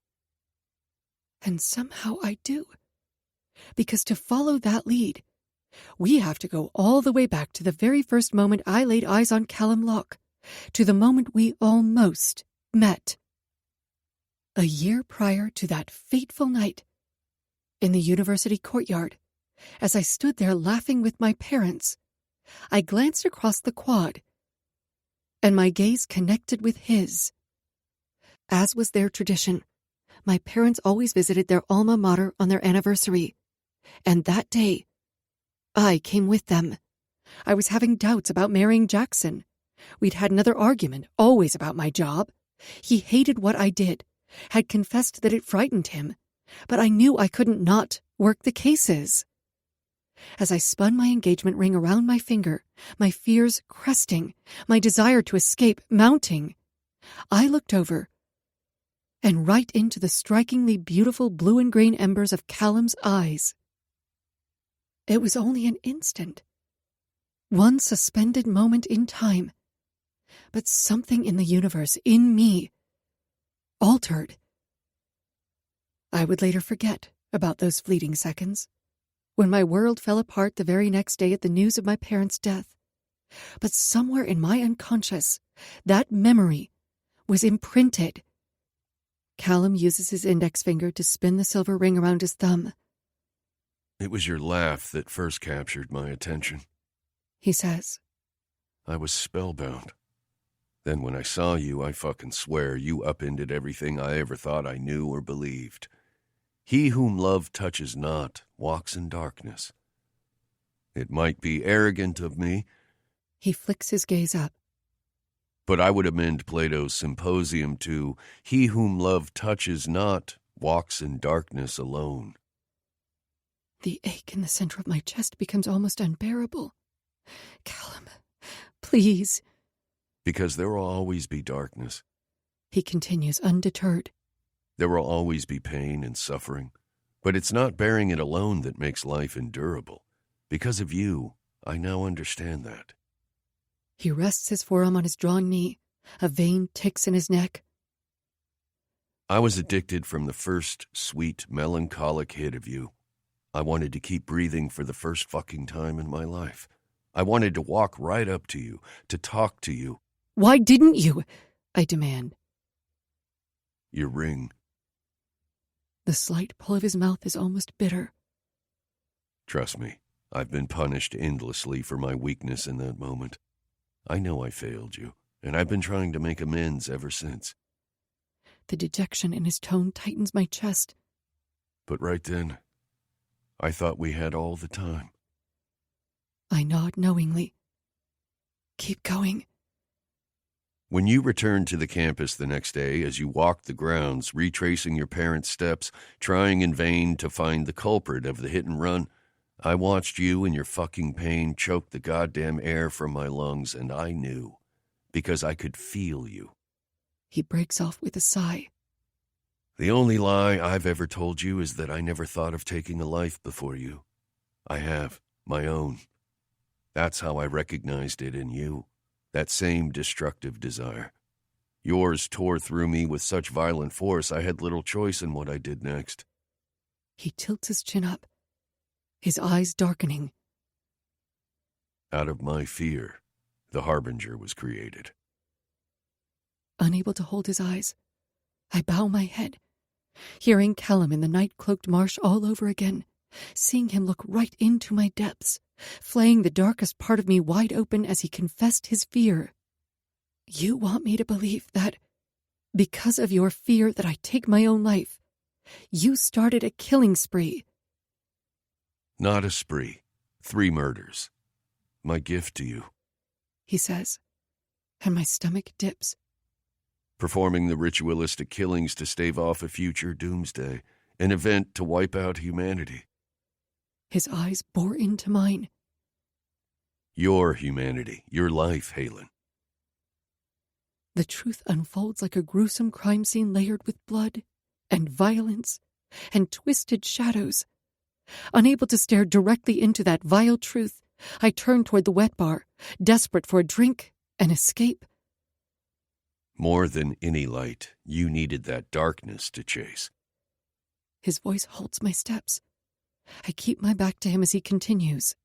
B: And somehow I do. Because to follow that lead, we have to go all the way back to the very first moment I laid eyes on Kallum Locke, to the moment we almost met. A year prior to that fateful night, in the university courtyard, as I stood there laughing with my parents, I glanced across the quad, and my gaze connected with his. As was their tradition, my parents always visited their alma mater on their anniversary, and that day, I came with them. I was having doubts about marrying Jackson. We'd had another argument, always about my job. He hated what I did, had confessed that it frightened him, but I knew I couldn't not work the cases. As I spun my engagement ring around my finger, my fears cresting, my desire to escape mounting, I looked over and right into the strikingly beautiful blue and green embers of Kallum's eyes. It was only an instant, one suspended moment in time, but something in the universe, in me, altered. I would later forget about those fleeting seconds, when my world fell apart the very next day at the news of my parents' death. But somewhere in my unconscious, that memory was imprinted. Kallum uses his index finger to spin the silver ring around his thumb.
A: It was your laugh that first captured my attention,
B: he says.
A: I was spellbound. Then when I saw you, I fucking swear you upended everything I ever thought I knew or believed. He whom love touches not walks in darkness. It might be arrogant of me.
B: He flicks his gaze up.
A: But I would amend Plato's Symposium to, he whom love touches not walks in darkness alone.
B: The ache in the center of my chest becomes almost unbearable. Kallum, please.
A: Because there will always be darkness.
B: He continues undeterred.
A: There will always be pain and suffering, but it's not bearing it alone that makes life endurable. Because of you, I now understand that.
B: He rests his forearm on his drawn knee. A vein ticks in his neck.
A: I was addicted from the first sweet, melancholic hit of you. I wanted to keep breathing for the first fucking time in my life. I wanted to walk right up to you, to talk to you.
B: Why didn't you? I demand.
A: Your ring.
B: The slight pull of his mouth is almost bitter.
A: Trust me, I've been punished endlessly for my weakness in that moment. I know I failed you, and I've been trying to make amends ever since.
B: The dejection in his tone tightens my chest.
A: But right then, I thought we had all the time.
B: I nod knowingly. Keep going.
A: When you returned to the campus the next day, as you walked the grounds, retracing your parents' steps, trying in vain to find the culprit of the hit and run, I watched you in your fucking pain choke the goddamn air from my lungs, and I knew, because I could feel you.
B: He breaks off with a sigh.
A: The only lie I've ever told you is that I never thought of taking a life before you. I have, my own. That's how I recognized it in you, that same destructive desire. Yours tore through me with such violent force I had little choice in what I did next.
B: He tilts his chin up, his eyes darkening.
A: Out of my fear, the Harbinger was created.
B: Unable to hold his eyes, I bow my head, hearing Kallum in the night-cloaked marsh all over again, seeing him look right into my depths, flaying the darkest part of me wide open as he confessed his fear. You want me to believe that, because of your fear that I take my own life, you started a killing spree.
A: Not a spree. 3 murders. My gift to you.
B: He says, and my stomach dips.
A: Performing the ritualistic killings to stave off a future doomsday, an event to wipe out humanity.
B: His eyes bore into mine.
A: Your humanity, your life, Halen.
B: The truth unfolds like a gruesome crime scene layered with blood and violence and twisted shadows. Unable to stare directly into that vile truth, I turn toward the wet bar, desperate for a drink, an escape.
A: More than any light, you needed that darkness to chase.
B: His voice halts my steps. I keep my back to him as he continues.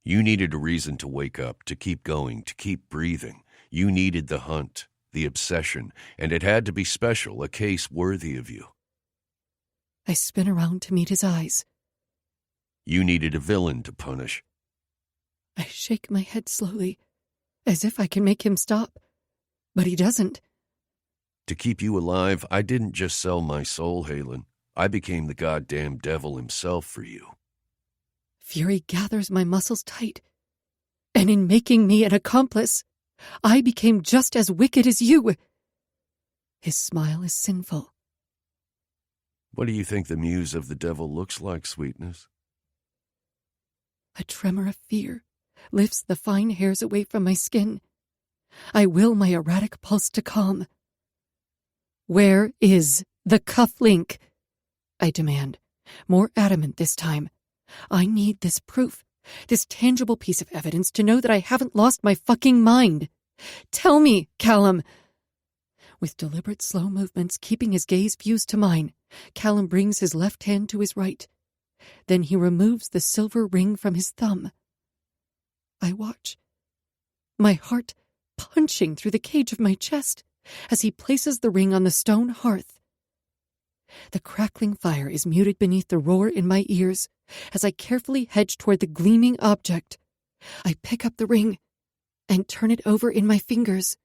A: You needed a reason to wake up, to keep going, to keep breathing. You needed the hunt, the obsession, and it had to be special, a case worthy of you.
B: I spin around to meet his eyes.
A: You needed a villain to punish.
B: I shake my head slowly, as if I can make him stop, but he doesn't.
A: To keep you alive, I didn't just sell my soul, Halen. I became the goddamn devil himself for you.
B: Fury gathers my muscles tight, and in making me an accomplice, I became just as wicked as you. His smile is sinful.
A: What do you think the muse of the devil looks like, sweetness?
B: A tremor of fear lifts the fine hairs away from my skin. I will my erratic pulse to calm. Where is the cuff link? I demand, more adamant this time. I need this proof, this tangible piece of evidence to know that I haven't lost my fucking mind. Tell me, Kallum. With deliberate slow movements, keeping his gaze fused to mine, Kallum brings his left hand to his right. Then he removes the silver ring from his thumb. I watch, my heart punching through the cage of my chest as he places the ring on the stone hearth. The crackling fire is muted beneath the roar in my ears as I carefully hedge toward the gleaming object. I pick up the ring and turn it over in my fingers.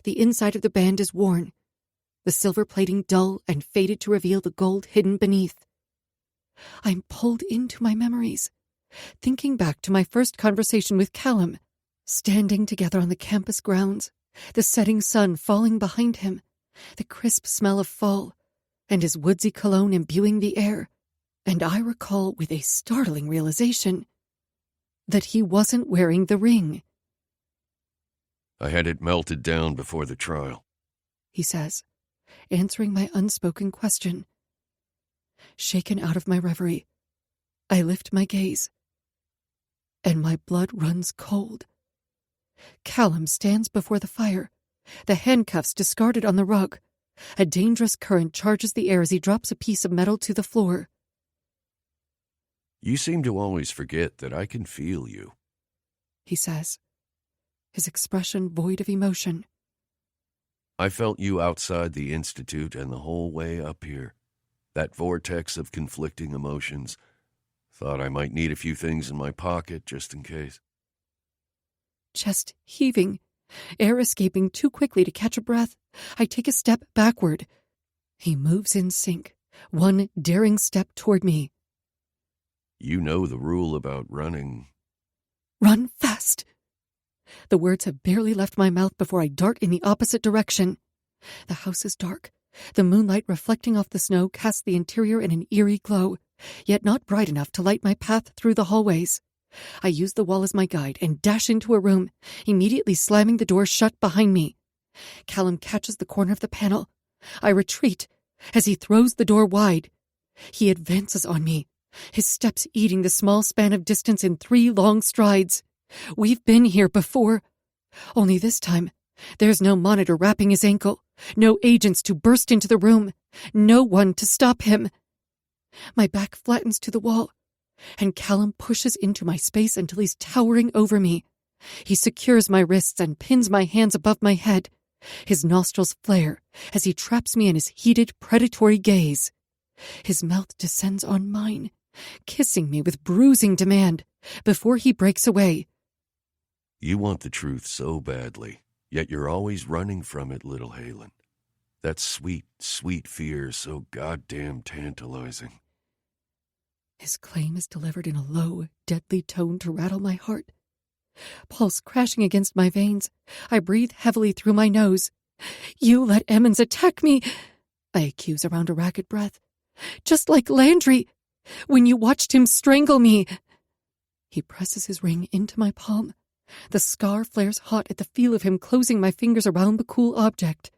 B: The inside of the band is worn, the silver plating dull and faded to reveal the gold hidden beneath. I'm pulled into my memories, thinking back to my first conversation with Kallum, standing together on the campus grounds, the setting sun falling behind him, the crisp smell of fall, and his woodsy cologne imbuing the air. And I recall with a startling realization that he wasn't wearing the ring.
A: I had it melted down before the trial,
B: he says, answering my unspoken question. Shaken out of my reverie, I lift my gaze, and my blood runs cold. Kallum stands before the fire, the handcuffs discarded on the rug. A dangerous current charges the air as he drops a piece of metal to the floor.
A: You seem to always forget that I can feel you,
B: he says, his expression void of emotion.
A: I felt you outside the Institute and the whole way up here. That vortex of conflicting emotions. Thought I might need a few things in my pocket just in case.
B: Chest heaving, air escaping too quickly to catch a breath, I take a step backward. He moves in sync, one daring step toward me.
A: You know the rule about running.
B: Run fast. The words have barely left my mouth before I dart in the opposite direction. The house is dark. The moonlight reflecting off the snow casts the interior in an eerie glow, yet not bright enough to light my path through the hallways. I use the wall as my guide and dash into a room, immediately slamming the door shut behind me. Kallum catches the corner of the panel. I retreat as he throws the door wide. He advances on me, his steps eating the small span of distance in 3 long strides. We've been here before. Only this time, there's no monitor wrapping his ankle, no agents to burst into the room, no one to stop him. My back flattens to the wall, and Kallum pushes into my space until he's towering over me. He secures my wrists and pins my hands above my head. His nostrils flare as he traps me in his heated, predatory gaze. His mouth descends on mine, kissing me with bruising demand before he breaks away.
A: You want the truth so badly, yet you're always running from it, little Halen. That sweet, sweet fear so goddamn tantalizing.
B: His claim is delivered in a low, deadly tone to rattle my heart. Pulse crashing against my veins, I breathe heavily through my nose. You let Emmons attack me, I accuse around a ragged breath. Just like Landry, when you watched him strangle me. He presses his ring into my palm. The scar flares hot at the feel of him closing my fingers around the cool object.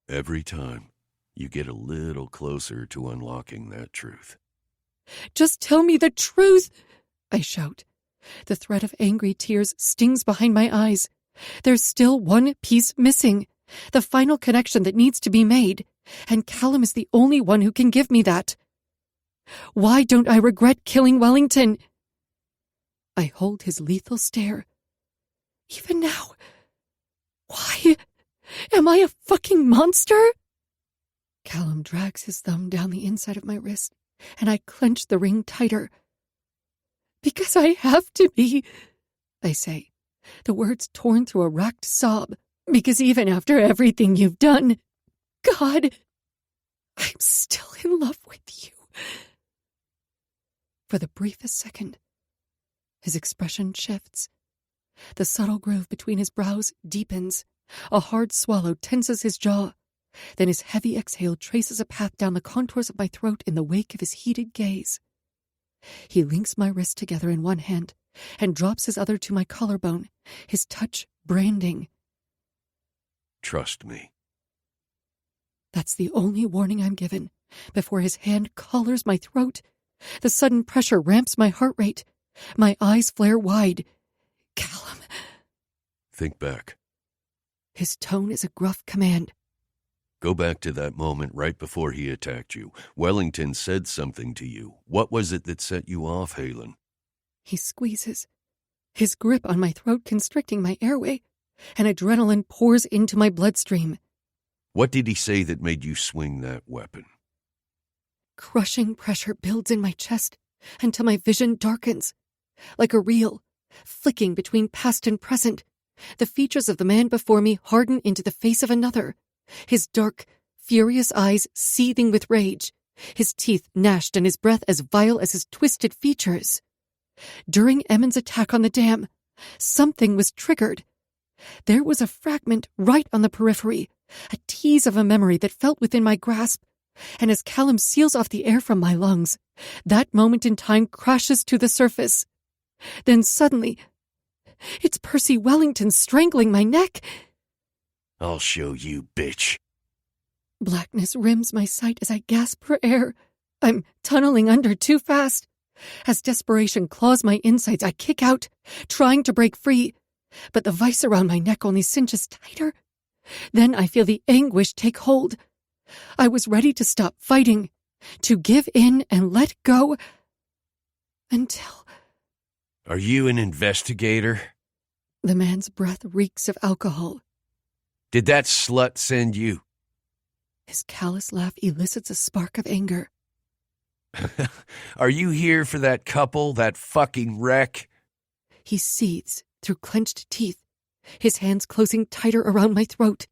A: Every time, you get a little closer to unlocking that truth.
B: Just tell me the truth, I shout. The thread of angry tears stings behind my eyes. There's still one piece missing, the final connection that needs to be made, and Kallum is the only one who can give me that. Why don't I regret killing Wellington? I hold his lethal stare. Even now, why? Am I a fucking monster? Kallum drags his thumb down the inside of my wrist, and I clench the ring tighter. Because I have to be, I say, the words torn through a racked sob. Because even after everything you've done, God, I'm still in love with you. For the briefest second, his expression shifts. The subtle groove between his brows deepens. A hard swallow tenses his jaw. Then his heavy exhale traces a path down the contours of my throat in the wake of his heated gaze. He links my wrists together in one hand and drops his other to my collarbone, his touch branding.
A: Trust me.
B: That's the only warning I'm given before his hand collars my throat. The sudden pressure ramps my heart rate. My eyes flare wide. Kallum.
A: Think back.
B: His tone is a gruff command.
A: Go back to that moment right before he attacked you. Wellington said something to you. What was it that set you off, Halen?
B: He squeezes, his grip on my throat constricting my airway, and adrenaline pours into my bloodstream.
A: What did he say that made you swing that weapon?
B: Crushing pressure builds in my chest until my vision darkens. Like a reel, flicking between past and present, the features of the man before me harden into the face of another, his dark, furious eyes seething with rage, his teeth gnashed and his breath as vile as his twisted features. During Emmon's attack on the dam, something was triggered. There was a fragment right on the periphery, a tease of a memory that felt within my grasp, and as Kallum seals off the air from my lungs, that moment in time crashes to the surface. Then suddenly, it's Percy Wellington strangling my neck.
A: I'll show you, bitch.
B: Blackness rims my sight as I gasp for air. I'm tunneling under too fast. As desperation claws my insides, I kick out, trying to break free, but the vice around my neck only cinches tighter. Then I feel the anguish take hold. I was ready to stop fighting, to give in and let go, until...
A: Are you an investigator?
B: The man's breath reeks of alcohol.
A: Did that slut send you?
B: His callous laugh elicits a spark of anger.
A: Are you here for that couple, that fucking wreck?
B: He seethes through clenched teeth, his hands closing tighter around my throat.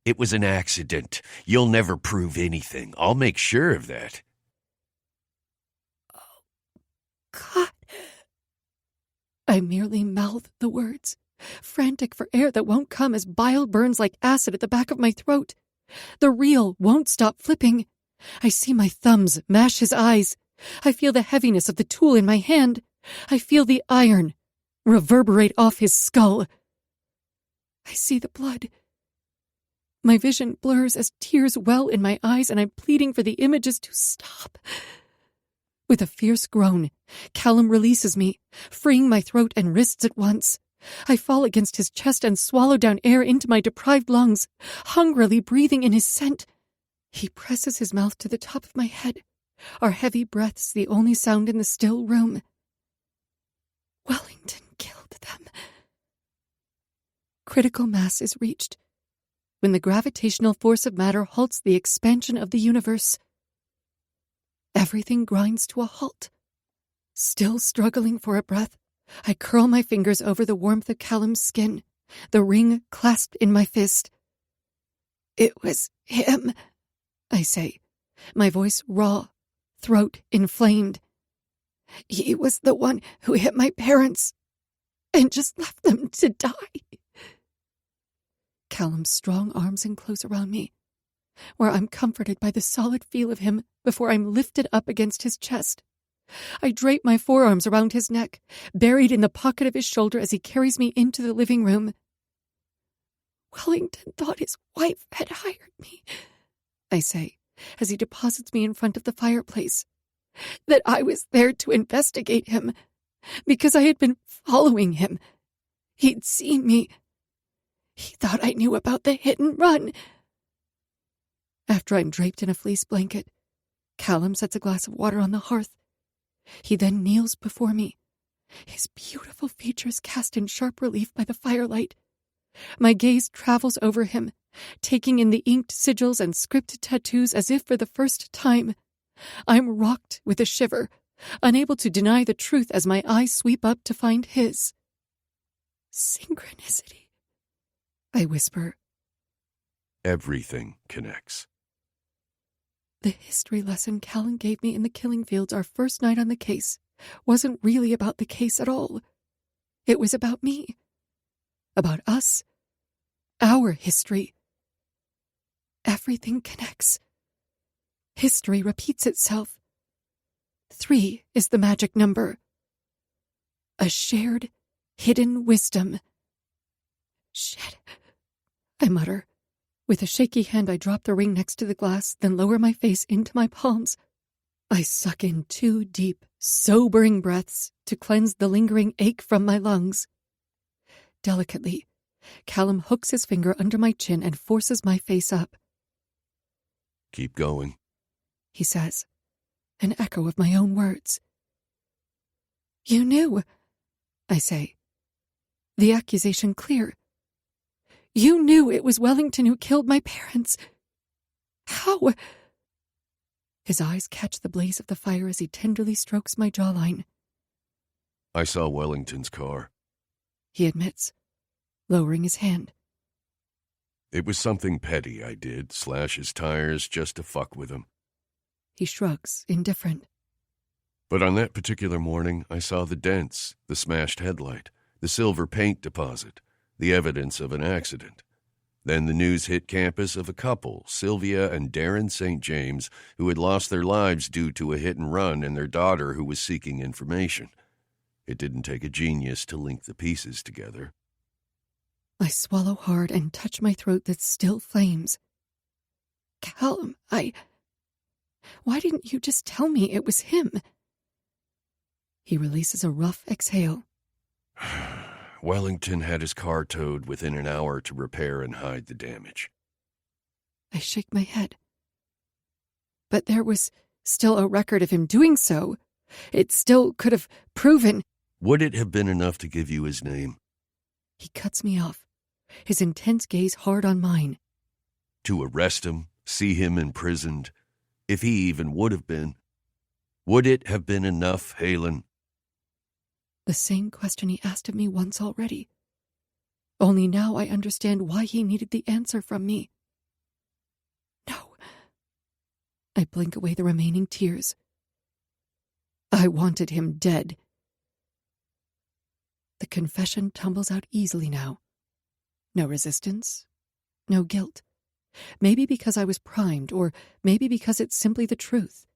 A: It was an accident. You'll never prove anything. I'll make sure of that.
B: Oh, God. I merely mouth the words, frantic for air that won't come as bile burns like acid at the back of my throat. The reel won't stop flipping. I see my thumbs mash his eyes. I feel the heaviness of the tool in my hand. I feel the iron reverberate off his skull. I see the blood. My vision blurs as tears well in my eyes, and I'm pleading for the images to stop. With a fierce groan, Kallum releases me, freeing my throat and wrists at once. I fall against his chest and swallow down air into my deprived lungs, hungrily breathing in his scent. He presses his mouth to the top of my head, our heavy breaths the only sound in the still room. Wellington killed them. Critical mass is reached. When the gravitational force of matter halts the expansion of the universe, everything grinds to a halt. Still struggling for a breath, I curl my fingers over the warmth of Kallum's skin, the ring clasped in my fist. It was him, I say, my voice raw, throat inflamed. He was the one who hit my parents and just left them to die. Kallum's strong arms enclose around me, where I'm comforted by the solid feel of him before I'm lifted up against his chest. I drape my forearms around his neck, buried in the pocket of his shoulder as he carries me into the living room. Wellington thought his wife had hired me, I say, as he deposits me in front of the fireplace. That I was there to investigate him, because I had been following him. He'd seen me. He thought I knew about the hit and run. After I'm draped in a fleece blanket, Kallum sets a glass of water on the hearth. He then kneels before me, his beautiful features cast in sharp relief by the firelight. My gaze travels over him, taking in the inked sigils and scripted tattoos as if for the first time. I'm rocked with a shiver, unable to deny the truth as my eyes sweep up to find his. Synchronicity, I whisper.
A: Everything connects.
B: The history lesson Callan gave me in the killing fields our first night on the case wasn't really about the case at all. It was about me. About us. Our history. Everything connects. History repeats itself. 3 is the magic number. A shared, hidden wisdom. Shit, I mutter. With a shaky hand, I drop the ring next to the glass, then lower my face into my palms. I suck in 2 deep, sobering breaths to cleanse the lingering ache from my lungs. Delicately, Kallum hooks his finger under my chin and forces my face up.
A: Keep going,
B: he says, an echo of my own words. You knew, I say, the accusation clear. You knew it was Wellington who killed my parents. How? His eyes catch the blaze of the fire as he tenderly strokes my jawline.
A: I saw Wellington's car,
B: he admits, lowering his hand.
A: It was something petty I did, slash his tires just to fuck with him.
B: He shrugs, indifferent.
A: But on that particular morning, I saw the dents, the smashed headlight, the silver paint deposit, the evidence of an accident. Then the news hit campus of a couple, Sylvia and Darren St. James, who had lost their lives due to a hit and run, and their daughter who was seeking information. It didn't take a genius to link the pieces together.
B: I swallow hard and touch my throat that still flames. Kallum, why didn't you just tell me it was him? He releases a rough exhale.
A: Wellington had his car towed within an hour to repair and hide the damage.
B: I shake my head. But there was still a record of him doing so. It still could have proven.
A: Would it have been enough to give you his name?
B: He cuts me off, his intense gaze hard on mine.
A: To arrest him, see him imprisoned, if he even would have been. Would it have been enough, Halen?
B: The same question he asked of me once already. Only now I understand why he needed the answer from me. No. I blink away the remaining tears. I wanted him dead. The confession tumbles out easily now. No resistance, no guilt. Maybe because I was primed, or maybe because it's simply the truth.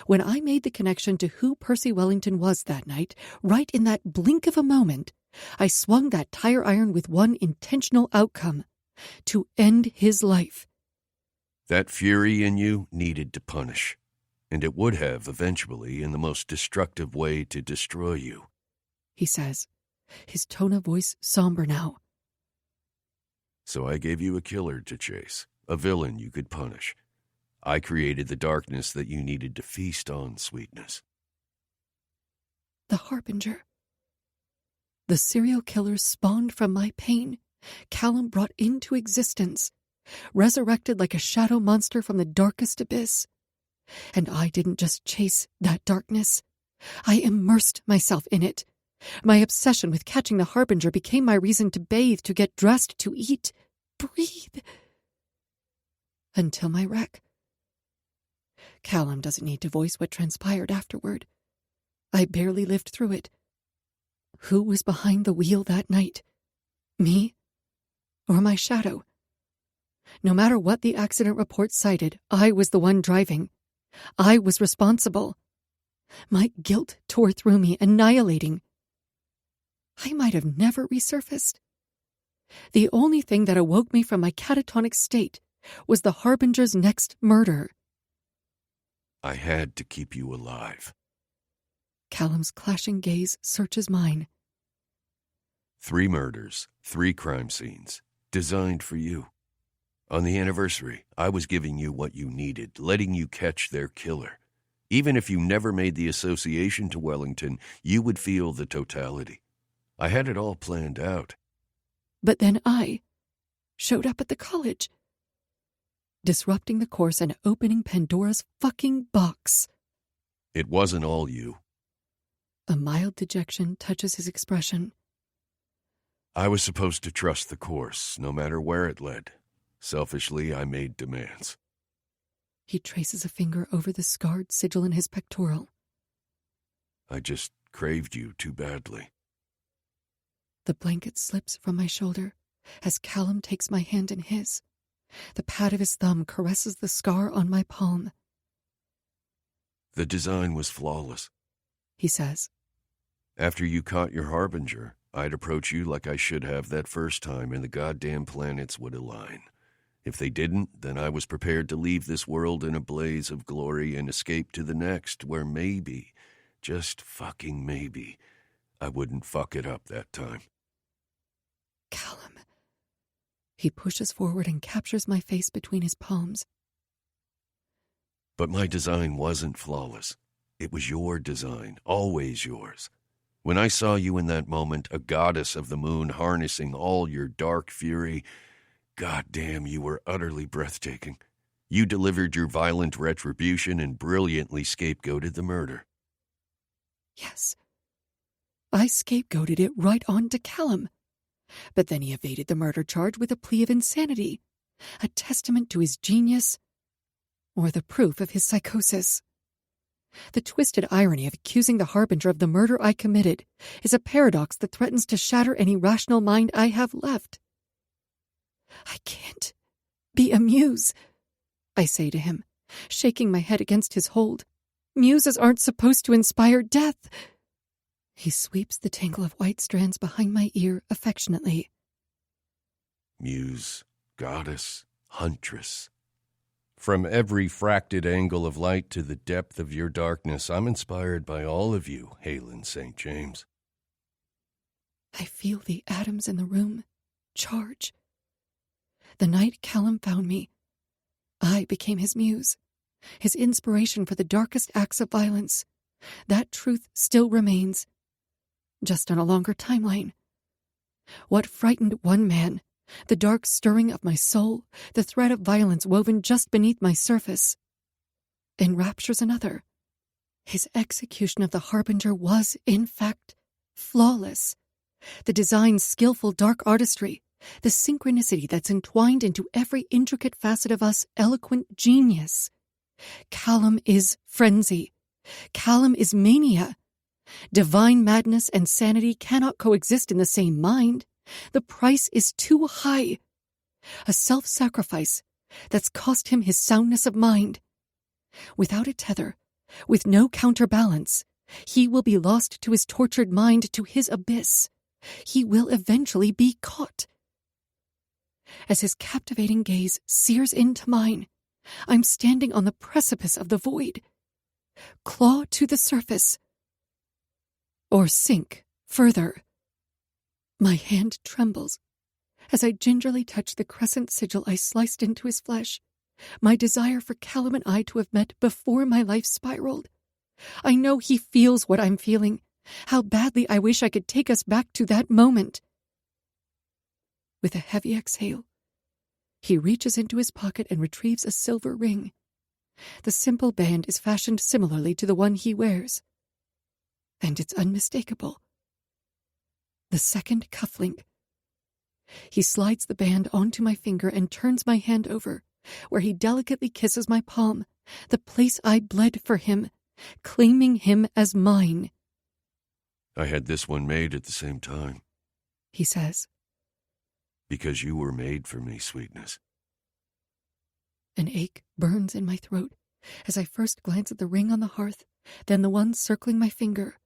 B: When I made the connection to who Percy Wellington was that night, right in that blink of a moment, I swung that tire iron with one intentional outcome: to end his life.
A: That fury in you needed to punish, and it would have eventually in the most destructive way to destroy you,
B: he says, his tone of voice somber now.
A: So I gave you a killer to chase, a villain you could punish. I created the darkness that you needed to feast on, sweetness.
B: The Harbinger. The serial killer spawned from my pain, Kallum brought into existence, resurrected like a shadow monster from the darkest abyss. And I didn't just chase that darkness. I immersed myself in it. My obsession with catching the Harbinger became my reason to bathe, to get dressed, to eat, breathe. Until my wreck. Kallum doesn't need to voice what transpired afterward. I barely lived through it. Who was behind the wheel that night? Me? Or my shadow? No matter what the accident report cited, I was the one driving. I was responsible. My guilt tore through me, annihilating. I might have never resurfaced. The only thing that awoke me from my catatonic state was the Harbinger's next murder.
A: I had to keep you alive.
B: Kallum's clashing gaze searches mine.
A: 3 murders, 3 crime scenes, designed for you. On the anniversary, I was giving you what you needed, letting you catch their killer. Even if you never made the association to Wellington, you would feel the totality. I had it all planned out.
B: But then I showed up at the college, disrupting the course and opening Pandora's fucking box.
A: It wasn't all you.
B: A mild dejection touches his expression.
A: I was supposed to trust the course, no matter where it led. Selfishly, I made demands.
B: He traces a finger over the scarred sigil in his pectoral.
A: I just craved you too badly.
B: The blanket slips from my shoulder as Kallum takes my hand in his. The pad of his thumb caresses the scar on my palm.
A: The design was flawless,
B: he says.
A: After you caught your Harbinger, I'd approach you like I should have that first time, and the goddamn planets would align. If they didn't, then I was prepared to leave this world in a blaze of glory and escape to the next, where maybe, just fucking maybe, I wouldn't fuck it up that time.
B: Kallum. He pushes forward and captures my face between his palms.
A: But my design wasn't flawless. It was your design, always yours. When I saw you in that moment, a goddess of the moon harnessing all your dark fury, goddamn, you were utterly breathtaking. You delivered your violent retribution and brilliantly scapegoated the murder.
B: Yes. I scapegoated it right on to Kallum. But then he evaded the murder charge with a plea of insanity, a testament to his genius, or the proof of his psychosis. The twisted irony of accusing the Harbinger of the murder I committed is a paradox that threatens to shatter any rational mind I have left. I can't be a muse, I say to him, shaking my head against his hold. Muses aren't supposed to inspire death. He sweeps the tangle of white strands behind my ear affectionately.
A: Muse, goddess, huntress. From every fracted angle of light to the depth of your darkness, I'm inspired by all of you, Halen St. James.
B: I feel the atoms in the room charge. The night Kallum found me, I became his muse, his inspiration for the darkest acts of violence. That truth still remains, just on a longer timeline. What frightened one man, the dark stirring of my soul, the thread of violence woven just beneath my surface, enraptures another. His execution of the Harbinger was, in fact, flawless. The design's skillful dark artistry, the synchronicity that's entwined into every intricate facet of us, eloquent genius. Kallum is frenzy. Kallum is mania. Divine madness and sanity cannot coexist in the same mind. The price is too high. A self-sacrifice that's cost him his soundness of mind. Without a tether, with no counterbalance, he will be lost to his tortured mind, to his abyss. He will eventually be caught. As his captivating gaze sears into mine, I'm standing on the precipice of the void. Claw to the surface, or sink further. My hand trembles as I gingerly touch the crescent sigil I sliced into his flesh, my desire for Kallum and I to have met before my life spiraled. I know he feels what I'm feeling, how badly I wish I could take us back to that moment. With a heavy exhale, he reaches into his pocket and retrieves a silver ring. The simple band is fashioned similarly to the one he wears, and it's unmistakable. The second cufflink. He slides the band onto my finger and turns my hand over, where he delicately kisses my palm, the place I bled for him, claiming him as mine.
A: I had this one made at the same time,
B: he says.
A: Because you were made for me, sweetness.
B: An ache burns in my throat as I first glance at the ring on the hearth, then the one circling my finger.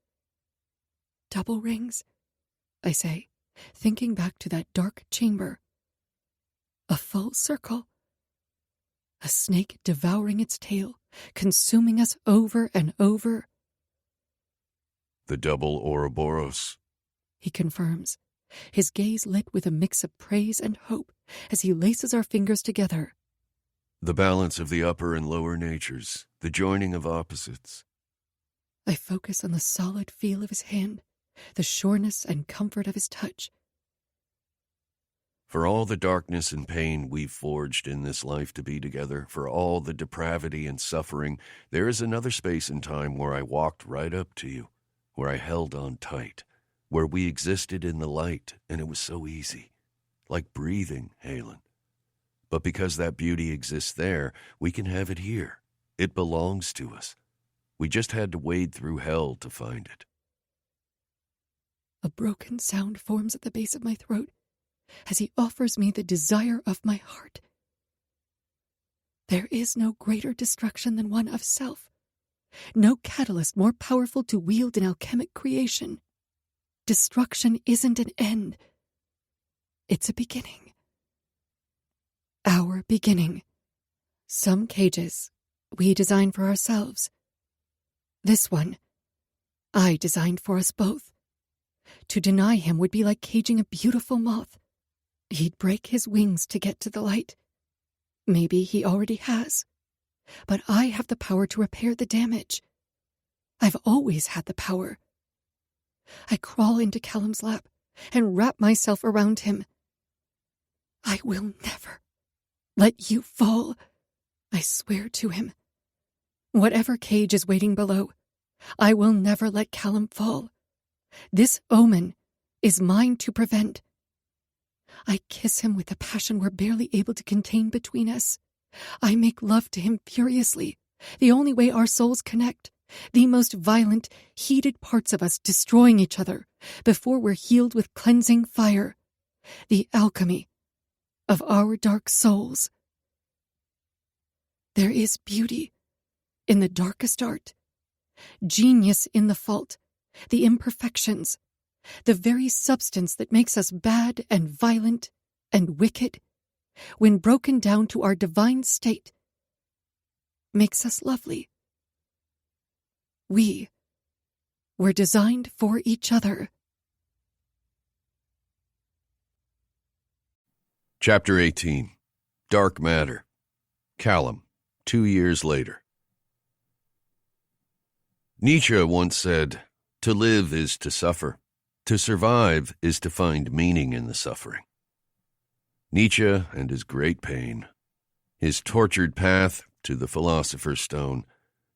B: Double rings, I say, thinking back to that dark chamber. A full circle. A snake devouring its tail, consuming us over and over.
A: The double Ouroboros,
B: He confirms, his gaze lit with a mix of praise and hope as he laces our fingers together.
A: the balance of the upper and lower natures, the joining of opposites.
B: I focus on the solid feel of his hand, the sureness and comfort of his touch.
A: For all the darkness and pain we've forged in this life to be together, for all the depravity and suffering, there is another space and time where I walked right up to you, where I held on tight, where we existed in the light, and it was so easy, like breathing, Halen. But because that beauty exists there, we can have it here. It belongs to us. We just had to wade through hell to find it.
B: A broken sound forms at the base of my throat as he offers me the desire of my heart. There is no greater destruction than one of self, no catalyst more powerful to wield in alchemic creation. Destruction isn't an end. It's a beginning. Our beginning. Some cages we design for ourselves. This one I designed for us both. To deny him would be like caging a beautiful moth. He'd break his wings to get to the light. Maybe he already has. But I have the power to repair the damage. I've always had the power. I crawl into Kallum's lap and wrap myself around him. I will never let you fall, I swear to him. Whatever cage is waiting below, I will never let Kallum fall. This omen is mine to prevent. I kiss him with the passion we're barely able to contain between us. I make love to him furiously, the only way our souls connect, the most violent, heated parts of us destroying each other before we're healed with cleansing fire, the alchemy of our dark souls. There is beauty in the darkest art, genius in the fault, the imperfections, the very substance that makes us bad and violent and wicked, when broken down to our divine state, makes us lovely. We were designed for each other.
A: Chapter 18. Dark Matter. Kallum, 2 years later. Nietzsche once said, "To live is to suffer. To survive is to find meaning in the suffering." Nietzsche and his great pain, his tortured path to the philosopher's stone,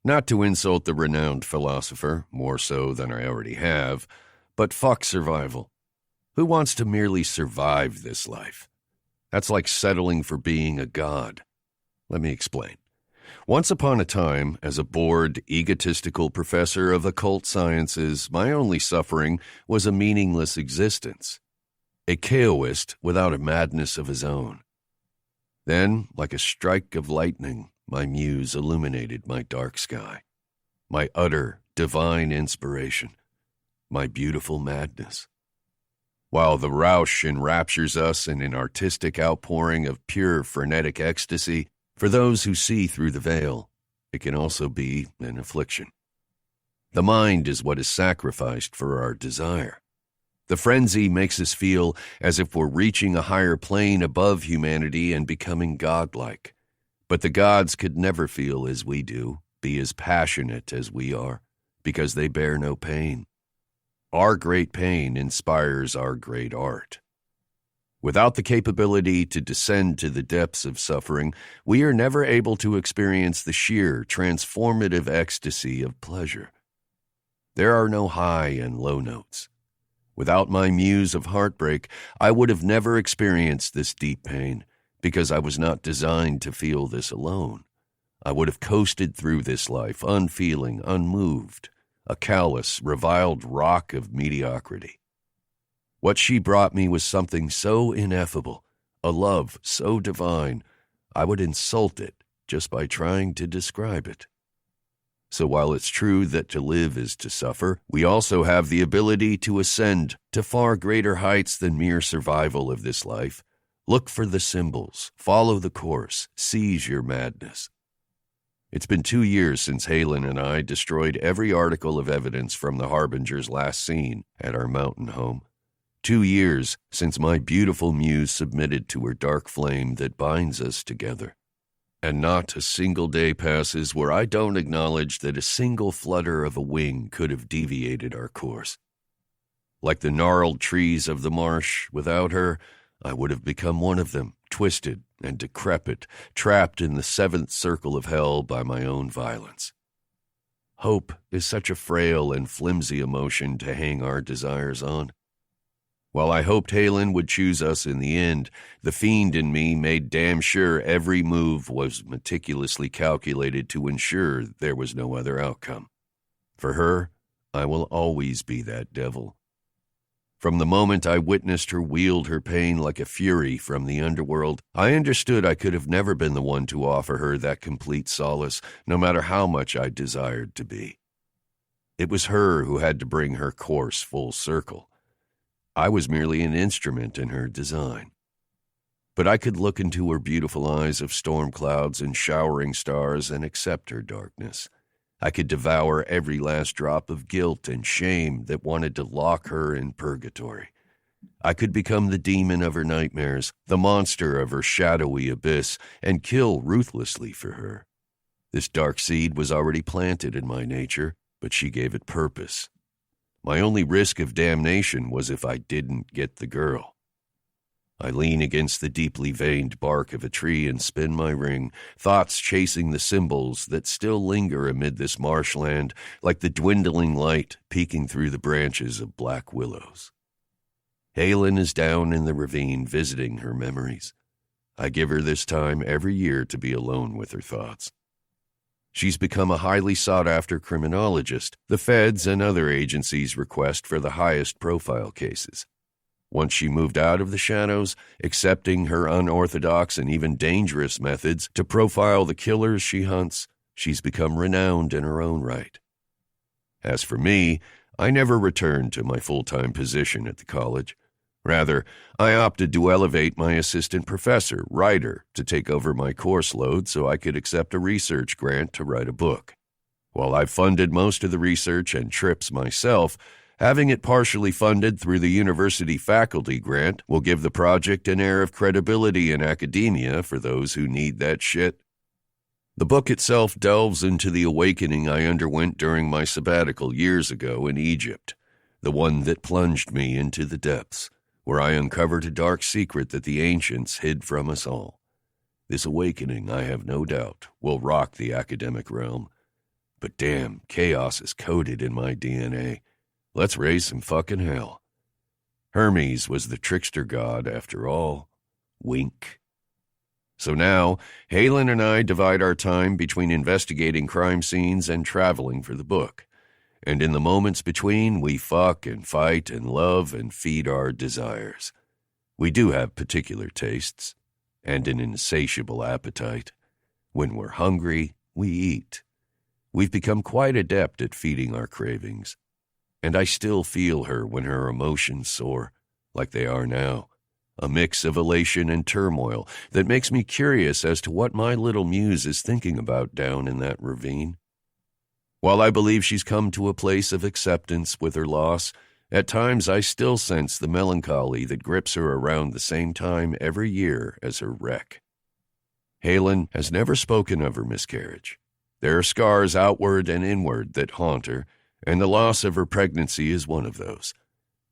A: not to insult the renowned philosopher, more so than I already have, but fuck survival. Who wants to merely survive this life? That's like settling for being a god. Let me explain. Once upon a time, as a bored, egotistical professor of occult sciences, my only suffering was a meaningless existence. A chaoist without a madness of his own. Then, like a strike of lightning, my muse illuminated my dark sky, my utter, divine inspiration, my beautiful madness. While the Rausch enraptures us in an artistic outpouring of pure, frenetic ecstasy, for those who see through the veil, it can also be an affliction. The mind is what is sacrificed for our desire. The frenzy makes us feel as if we're reaching a higher plane above humanity and becoming godlike. But the gods could never feel as we do, be as passionate as we are, because they bear no pain. Our great pain inspires our great art. Without the capability to descend to the depths of suffering, we are never able to experience the sheer, transformative ecstasy of pleasure. There are no high and low notes. Without my muse of heartbreak, I would have never experienced this deep pain, because I was not designed to feel this alone. I would have coasted through this life, unfeeling, unmoved, a callous, reviled rock of mediocrity. What she brought me was something so ineffable, a love so divine, I would insult it just by trying to describe it. So while it's true that to live is to suffer, we also have the ability to ascend to far greater heights than mere survival of this life. Look for the symbols, follow the course, seize your madness. It's been 2 years since Halen and I destroyed every article of evidence from the Harbinger's last scene at our mountain home. 2 years since my beautiful muse submitted to her dark flame that binds us together. And not a single day passes where I don't acknowledge that a single flutter of a wing could have deviated our course. Like the gnarled trees of the marsh, without her, I would have become one of them, twisted and decrepit, trapped in the seventh circle of hell by my own violence. Hope is such a frail and flimsy emotion to hang our desires on. While I hoped Halen would choose us in the end, the fiend in me made damn sure every move was meticulously calculated to ensure there was no other outcome. For her, I will always be that devil. From the moment I witnessed her wield her pain like a fury from the underworld, I understood I could have never been the one to offer her that complete solace, no matter how much I desired to be. It was her who had to bring her course full circle. I was merely an instrument in her design. But I could look into her beautiful eyes of storm clouds and showering stars and accept her darkness. I could devour every last drop of guilt and shame that wanted to lock her in purgatory. I could become the demon of her nightmares, the monster of her shadowy abyss, and kill ruthlessly for her. This dark seed was already planted in my nature, but she gave it purpose. My only risk of damnation was if I didn't get the girl. I lean against the deeply veined bark of a tree and spin my ring, thoughts chasing the symbols that still linger amid this marshland like the dwindling light peeking through the branches of black willows. Halen is down in the ravine visiting her memories. I give her this time every year to be alone with her thoughts. She's become a highly sought-after criminologist, the feds and other agencies' request for the highest profile cases. Once she moved out of the shadows, accepting her unorthodox and even dangerous methods to profile the killers she hunts, she's become renowned in her own right. As for me, I never returned to my full-time position at the college. Rather, I opted to elevate my assistant professor, Ryder, to take over my course load so I could accept a research grant to write a book. While I've funded most of the research and trips myself, having it partially funded through the university faculty grant will give the project an air of credibility in academia for those who need that shit. The book itself delves into the awakening I underwent during my sabbatical years ago in Egypt, the one that plunged me into the depths, where I uncovered a dark secret that the ancients hid from us all. This awakening, I have no doubt, will rock the academic realm. But damn, chaos is coded in my DNA. Let's raise some fucking hell. Hermes was the trickster god after all. Wink. So now, Halen and I divide our time between investigating crime scenes and traveling for the book. And in the moments between, we fuck and fight and love and feed our desires. We do have particular tastes, and an insatiable appetite. When we're hungry, we eat. We've become quite adept at feeding our cravings. And I still feel her when her emotions soar, like they are now. A mix of elation and turmoil that makes me curious as to what my little muse is thinking about down in that ravine. While I believe she's come to a place of acceptance with her loss, at times I still sense the melancholy that grips her around the same time every year as her wreck. Halen has never spoken of her miscarriage. There are scars outward and inward that haunt her, and the loss of her pregnancy is one of those.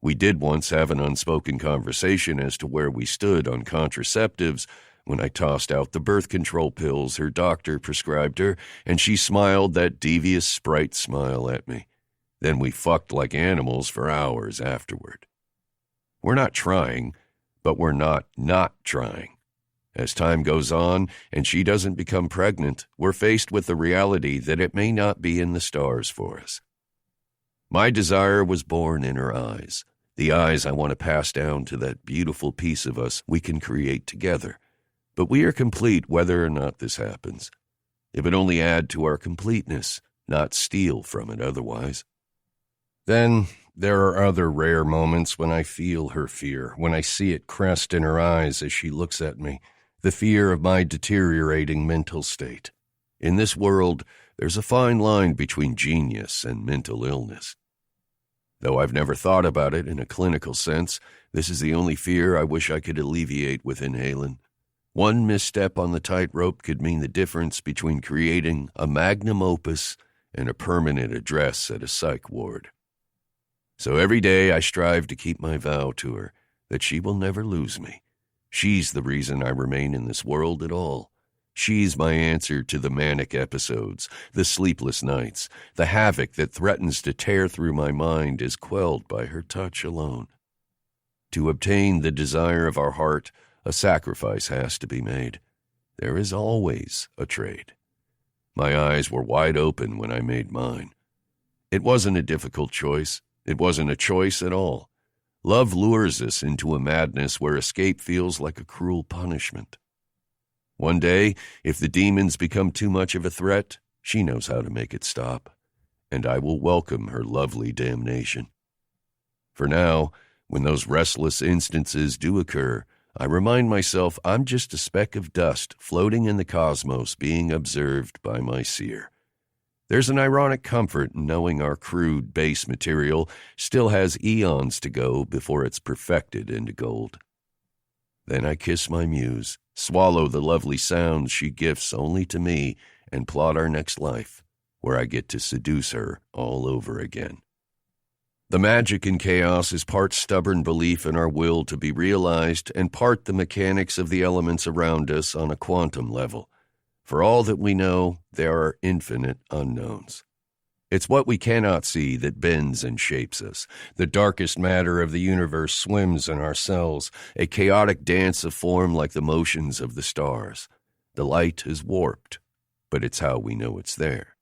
A: We did once have an unspoken conversation as to where we stood on contraceptives, when I tossed out the birth control pills her doctor prescribed her, and she smiled that devious sprite smile at me. Then we fucked like animals for hours afterward. We're not trying, but we're not trying. As time goes on and she doesn't become pregnant, we're faced with the reality that it may not be in the stars for us. My desire was born in her eyes, the eyes I want to pass down to that beautiful piece of us we can create together. But we are complete whether or not this happens. It would only add to our completeness, not steal from it otherwise. Then there are other rare moments when I feel her fear, when I see it crest in her eyes as she looks at me, the fear of my deteriorating mental state. In this world, there's a fine line between genius and mental illness. Though I've never thought about it in a clinical sense, this is the only fear I wish I could alleviate within Halen. One misstep on the tightrope could mean the difference between creating a magnum opus and a permanent address at a psych ward. So every day I strive to keep my vow to her that she will never lose me. She's the reason I remain in this world at all. She's my answer to the manic episodes, the sleepless nights. The havoc that threatens to tear through my mind is quelled by her touch alone. To obtain the desire of our heart, a sacrifice has to be made. There is always a trade. My eyes were wide open when I made mine. It wasn't a difficult choice. It wasn't a choice at all. Love lures us into a madness where escape feels like a cruel punishment. One day, if the demons become too much of a threat, she knows how to make it stop, and I will welcome her lovely damnation. For now, when those restless instances do occur, I remind myself I'm just a speck of dust floating in the cosmos being observed by my seer. There's an ironic comfort in knowing our crude base material still has eons to go before it's perfected into gold. Then I kiss my muse, swallow the lovely sounds she gifts only to me, and plot our next life, where I get to seduce her all over again. The magic in chaos is part stubborn belief in our will to be realized and part the mechanics of the elements around us on a quantum level. For all that we know, there are infinite unknowns. It's what we cannot see that bends and shapes us. The darkest matter of the universe swims in our cells, a chaotic dance of form like the motions of the stars. The light is warped, but it's how we know it's there.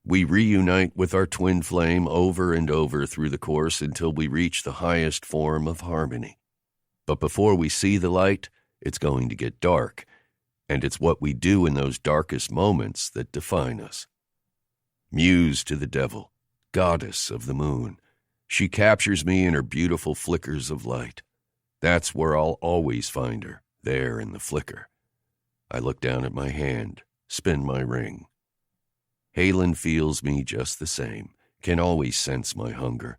A: We reunite with our twin flame over and over through the course until we reach the highest form of harmony. But before we see the light, it's going to get dark, and it's what we do in those darkest moments that define us. Muse to the devil, goddess of the moon, she captures me in her beautiful flickers of light. That's where I'll always find her, there in the flicker. I look down at my hand, spin my ring. Halen feels me just the same, can always sense my hunger.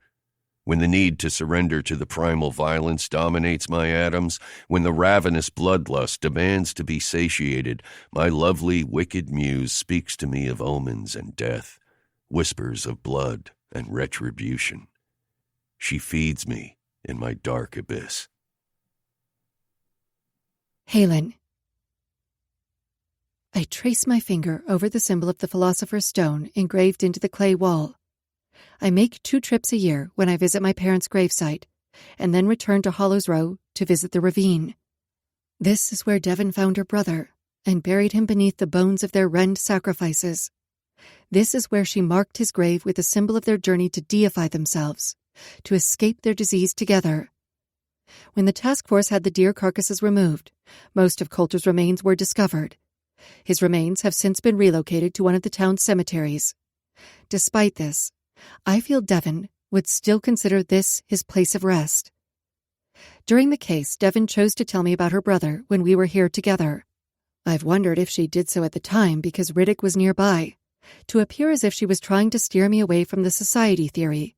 A: When the need to surrender to the primal violence dominates my atoms, when the ravenous bloodlust demands to be satiated, my lovely, wicked muse speaks to me of omens and death, whispers of blood and retribution. She feeds me in my dark abyss.
B: Halen. I trace my finger over the symbol of the Philosopher's Stone engraved into the clay wall. I make 2 trips a year when I visit my parents' gravesite, and then return to Hollows Row to visit the ravine. This is where Devon found her brother and buried him beneath the bones of their rend sacrifices. This is where she marked his grave with a symbol of their journey to deify themselves, to escape their disease together. When the task force had the deer carcasses removed, most of Coulter's remains were discovered. His remains have since been relocated to one of the town's cemeteries. Despite this, I feel Devon would still consider this his place of rest. During the case, Devon chose to tell me about her brother when we were here together. I've wondered if she did so at the time because Riddick was nearby, to appear as if she was trying to steer me away from the society theory,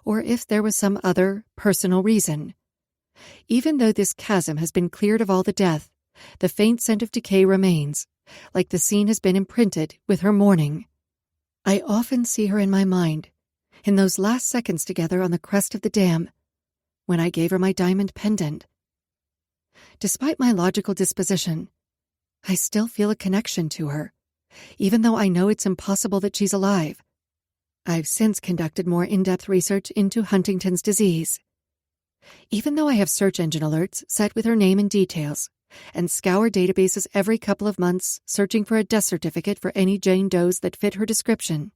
B: or if there was some other personal reason. Even though this chasm has been cleared of all the death, the faint scent of decay remains, like the scene has been imprinted with her mourning. I often see her in my mind, in those last seconds together on the crest of the dam, when I gave her my diamond pendant. Despite my logical disposition, I still feel a connection to her, even though I know it's impossible that she's alive. I've since conducted more in-depth research into Huntington's disease. Even though I have search engine alerts set with her name and details, and scour databases every couple of months searching for a death certificate for any Jane Does that fit her description,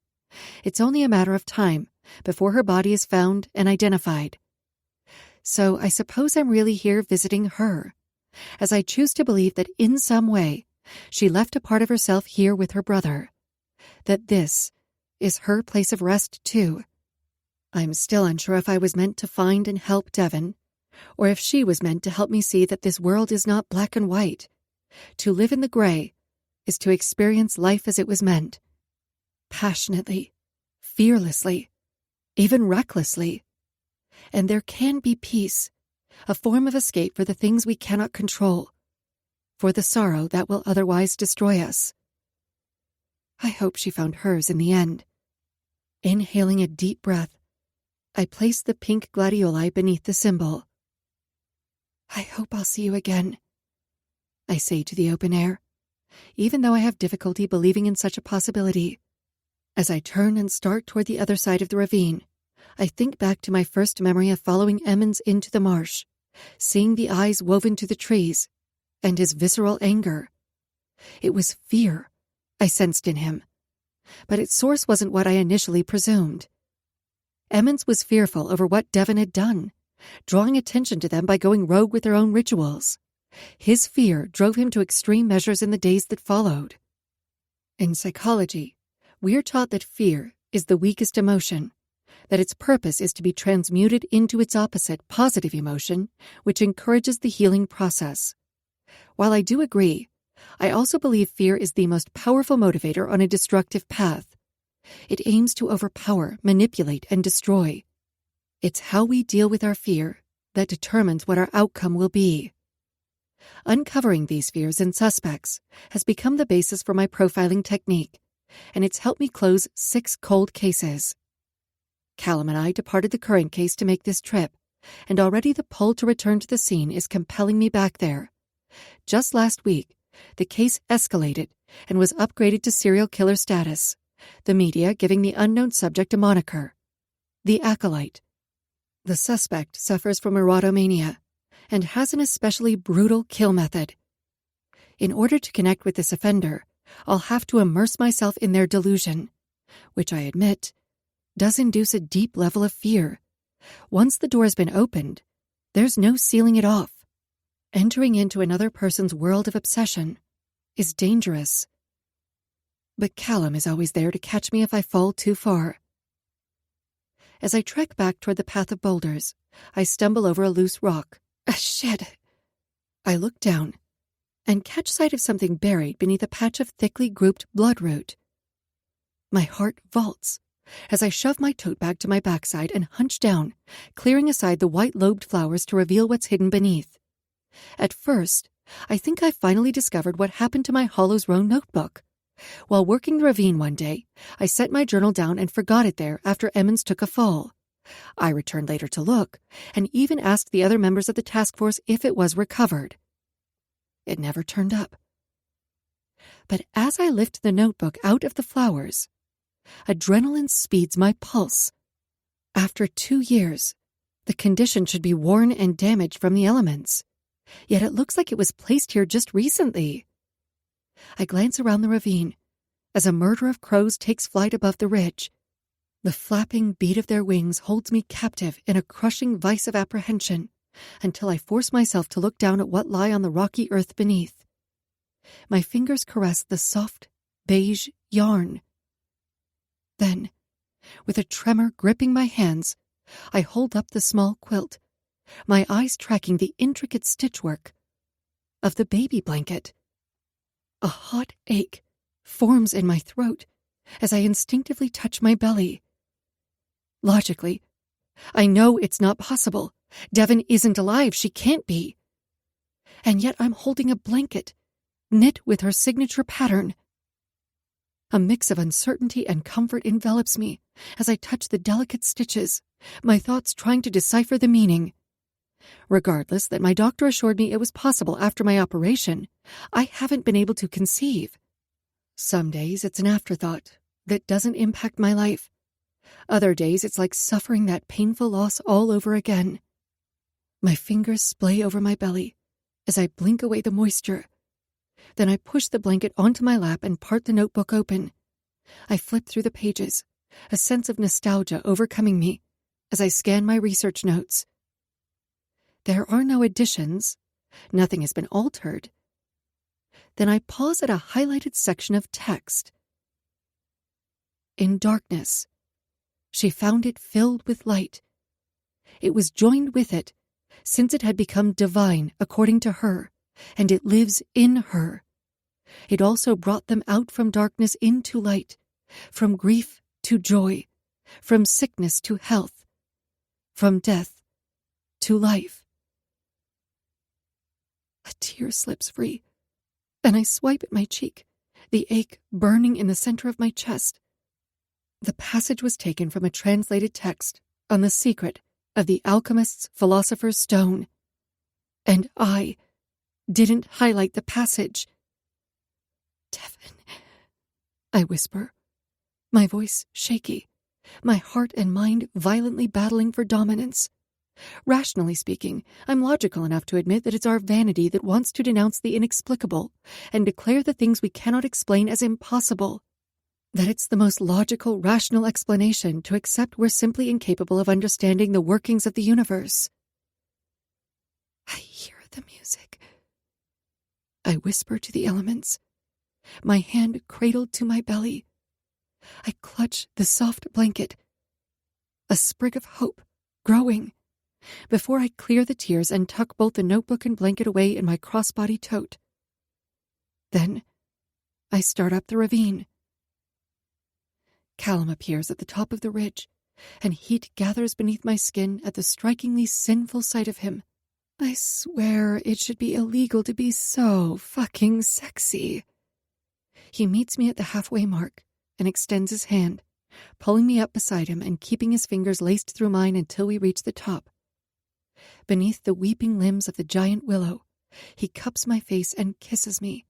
B: it's only a matter of time before her body is found and identified. So I suppose I'm really here visiting her, as I choose to believe that in some way she left a part of herself here with her brother, that this is her place of rest, too. I'm still unsure if I was meant to find and help Devon, or if she was meant to help me see that this world is not black and white. To live in the gray is to experience life as it was meant. Passionately, fearlessly, even recklessly. And there can be peace, a form of escape for the things we cannot control, for the sorrow that will otherwise destroy us. I hope she found hers in the end. Inhaling a deep breath, I placed the pink gladioli beneath the symbol. I hope I'll see you again, I say to the open air, even though I have difficulty believing in such a possibility. As I turn and start toward the other side of the ravine, I think back to my first memory of following Emmons into the marsh, seeing the eyes woven to the trees, and his visceral anger. It was fear I sensed in him, but its source wasn't what I initially presumed. Emmons was fearful over what Devon had done, drawing attention to them by going rogue with their own rituals. His fear drove him to extreme measures in the days that followed. In psychology, we are taught that fear is the weakest emotion, that its purpose is to be transmuted into its opposite, positive emotion, which encourages the healing process. While I do agree, I also believe fear is the most powerful motivator on a destructive path. It aims to overpower, manipulate, and destroy. It's how we deal with our fear that determines what our outcome will be. Uncovering these fears in suspects has become the basis for my profiling technique, and it's helped me close 6 cold cases. Kallum and I departed the current case to make this trip, and already the pull to return to the scene is compelling me back there. Just last week, the case escalated and was upgraded to serial killer status, the media giving the unknown subject a moniker, the Acolyte. The suspect suffers from erotomania and has an especially brutal kill method. In order to connect with this offender, I'll have to immerse myself in their delusion, which I admit does induce a deep level of fear. Once the door has been opened, there's no sealing it off. Entering into another person's world of obsession is dangerous. But Kallum is always there to catch me if I fall too far. As I trek back toward the path of boulders, I stumble over a loose rock. Shit! I look down and catch sight of something buried beneath a patch of thickly grouped bloodroot. My heart vaults as I shove my tote bag to my backside and hunch down, clearing aside the white-lobed flowers to reveal what's hidden beneath. At first, I think I finally discovered what happened to my Hollow's Row notebook. While working the ravine one day, I set my journal down and forgot it there after Emmons took a fall. I returned later to look, and even asked the other members of the task force if it was recovered. It never turned up. But as I lift the notebook out of the flowers, adrenaline speeds my pulse. After 2 years, the condition should be worn and damaged from the elements. Yet it looks like it was placed here just recently. I glance around the ravine as a murder of crows takes flight above the ridge. The flapping beat of their wings holds me captive in a crushing vice of apprehension until I force myself to look down at what lie on the rocky earth beneath. My fingers caress the soft, beige yarn. Then, with a tremor gripping my hands, I hold up the small quilt, my eyes tracking the intricate stitchwork of the baby blanket. A hot ache forms in my throat as I instinctively touch my belly. Logically, I know it's not possible. Devon isn't alive. She can't be. And yet I'm holding a blanket, knit with her signature pattern. A mix of uncertainty and comfort envelops me as I touch the delicate stitches, my thoughts trying to decipher the meaning. Regardless that my doctor assured me it was possible after my operation, I haven't been able to conceive. Some days it's an afterthought that doesn't impact my life. Other days it's like suffering that painful loss all over again. My fingers splay over my belly as I blink away the moisture. Then I push the blanket onto my lap and part the notebook open. I flip through the pages, a sense of nostalgia overcoming me as I scan my research notes. There are no additions. Nothing has been altered. Then I pause at a highlighted section of text. in darkness. She found it filled with light. It was joined with it, since it had become divine according to her, and it lives in her. It also brought them out from darkness into light, from grief to joy, from sickness to health, from death to life. A tear slips free, and I swipe at my cheek, the ache burning in the center of my chest. The passage was taken from a translated text on the secret of the Alchemist's Philosopher's Stone, and I didn't highlight the passage. Devin, I whisper, my voice shaky, my heart and mind violently battling for dominance. Rationally speaking, I'm logical enough to admit that it's our vanity that wants to denounce the inexplicable and declare the things we cannot explain as impossible. That it's the most logical, rational explanation to accept we're simply incapable of understanding the workings of the universe. I hear the music. I whisper to the elements, my hand cradled to my belly. I clutch the soft blanket, a sprig of hope growing, before I clear the tears and tuck both the notebook and blanket away in my crossbody tote. Then I start up the ravine. Kallum appears at the top of the ridge, and heat gathers beneath my skin at the strikingly sinful sight of him. I swear it should be illegal to be so fucking sexy. He meets me at the halfway mark and extends his hand, pulling me up beside him and keeping his fingers laced through mine until we reach the top. Beneath the weeping limbs of the giant willow, he cups my face and kisses me,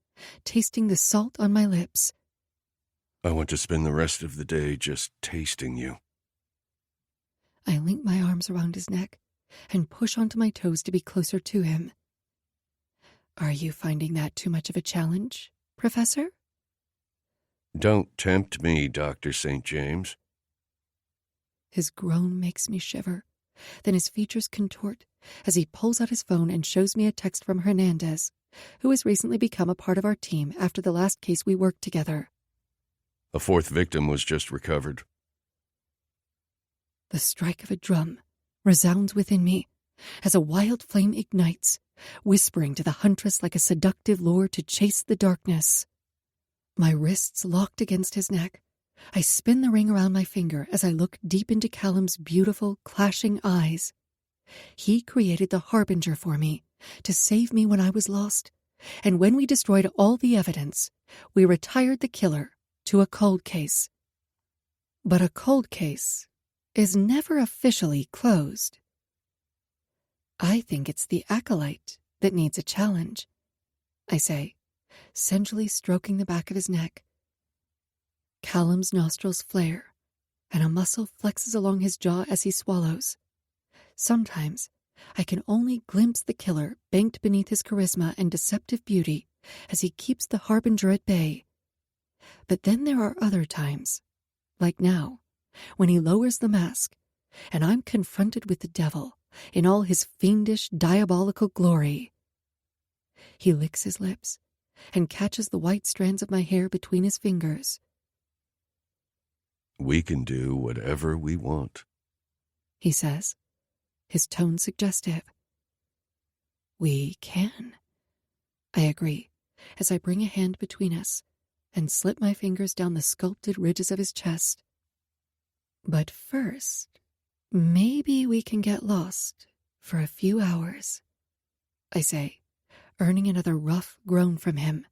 B: tasting the salt on my lips.
A: I want to spend the rest of the day just tasting you.
B: I link my arms around his neck and push onto my toes to be closer to him. Are you finding that too much of a challenge, Professor?
A: Don't tempt me, Dr. St. James.
B: His groan makes me shiver. Then his features contort as he pulls out his phone and shows me a text from Hernandez, who has recently become a part of our team after the last case we worked together.
A: A fourth victim was just recovered.
B: The strike of a drum resounds within me as a wild flame ignites, whispering to the huntress like a seductive lure to chase the darkness. My wrists locked against his neck, I spin the ring around my finger as I look deep into Kallum's beautiful, clashing eyes. He created the Harbinger for me, to save me when I was lost, and when we destroyed all the evidence, we retired the killer to a cold case. But a cold case is never officially closed. I think it's the acolyte that needs a challenge, I say, sensually stroking the back of his neck. Kallum's nostrils flare, and a muscle flexes along his jaw as he swallows. Sometimes I can only glimpse the killer banked beneath his charisma and deceptive beauty as he keeps the Harbinger at bay. But then there are other times, like now, when he lowers the mask, and I'm confronted with the devil in all his fiendish, diabolical glory. He licks his lips and catches the white strands of my hair between his fingers.
A: We can do whatever we want,
B: he says, his tone suggestive. We can, I agree, as I bring a hand between us and slip my fingers down the sculpted ridges of his chest. But first, maybe we can get lost for a few hours, I say, earning another rough groan from him.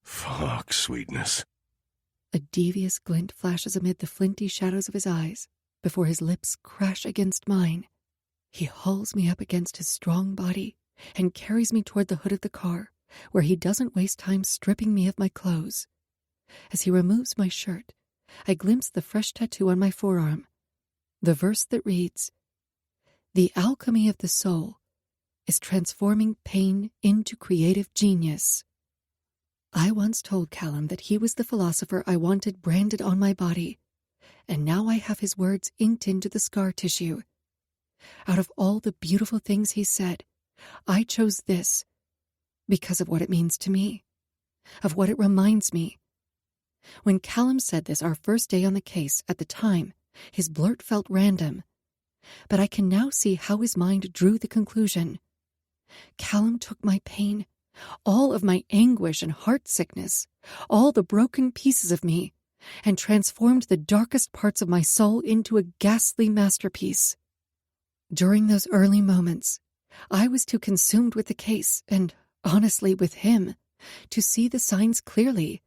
A: Fuck, sweetness.
B: A devious glint flashes amid the flinty shadows of his eyes before his lips crash against mine. He hauls me up against his strong body and carries me toward the hood of the car, where he doesn't waste time stripping me of my clothes. As he removes my shirt, I glimpse the fresh tattoo on my forearm, the verse that reads, "The alchemy of the soul is transforming pain into creative genius." I once told Kallum that he was the philosopher I wanted branded on my body, and now I have his words inked into the scar tissue. Out of all the beautiful things he said, I chose this because of what it means to me, of what it reminds me. When Kallum said this our first day on the case, at the time, his blurt felt random. But I can now see how his mind drew the conclusion. Kallum took my pain, all of my anguish and heart sickness, all the broken pieces of me, and transformed the darkest parts of my soul into a ghastly masterpiece. During those early moments, I was too consumed with the case, and honestly with him, to see the signs clearly.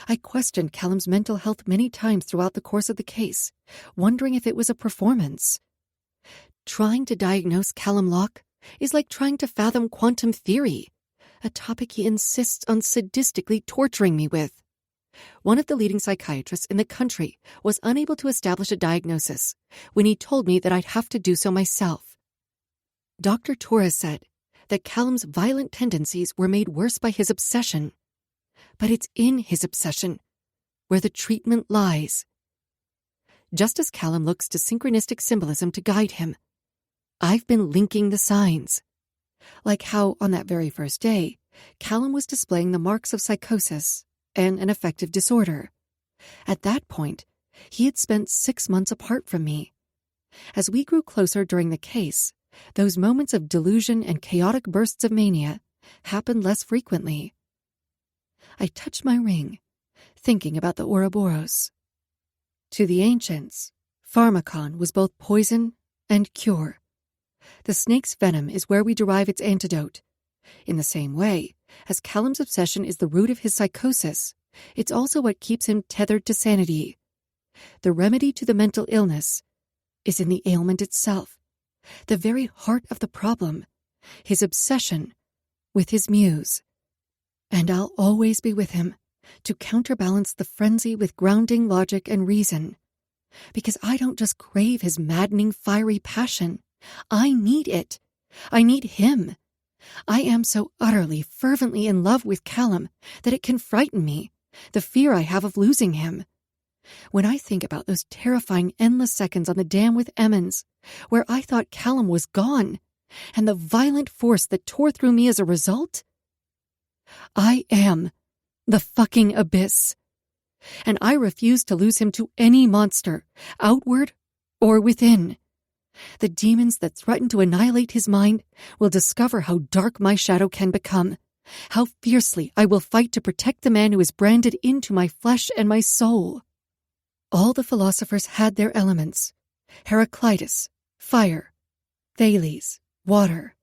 B: I questioned Kallum's mental health many times throughout the course of the case, wondering if it was a performance. Trying to diagnose Kallum Locke is like trying to fathom quantum theory, a topic he insists on sadistically torturing me with. One of the leading psychiatrists in the country was unable to establish a diagnosis when he told me that I'd have to do so myself. Dr. Torres said that Kallum's violent tendencies were made worse by his obsession. But it's in his obsession where the treatment lies. Just as Kallum looks to synchronistic symbolism to guide him, I've been linking the signs. Like how, on that very first day, Kallum was displaying the marks of psychosis and an affective disorder. At that point, he had spent 6 months apart from me. As we grew closer during the case, those moments of delusion and chaotic bursts of mania happened less frequently. I touched my ring, thinking about the Ouroboros. To the ancients, pharmakon was both poison and cure. The snake's venom is where we derive its antidote. In the same way, as Kallum's obsession is the root of his psychosis, it's also what keeps him tethered to sanity. The remedy to the mental illness is in the ailment itself, the very heart of the problem, his obsession with his muse. And I'll always be with him to counterbalance the frenzy with grounding logic and reason. Because I don't just crave his maddening, fiery passion. I need it. I need him. I am so utterly, fervently in love with Kallum that it can frighten me, the fear I have of losing him. When I think about those terrifying endless seconds on the dam with Emmons, where I thought Kallum was gone, and the violent force that tore through me as a result, I am the fucking abyss. And I refuse to lose him to any monster, outward or within. The demons that threaten to annihilate his mind will discover how dark my shadow can become, how fiercely I will fight to protect the man who is branded into my flesh and my soul. All the philosophers had their elements: Heraclitus, fire; Thales, water.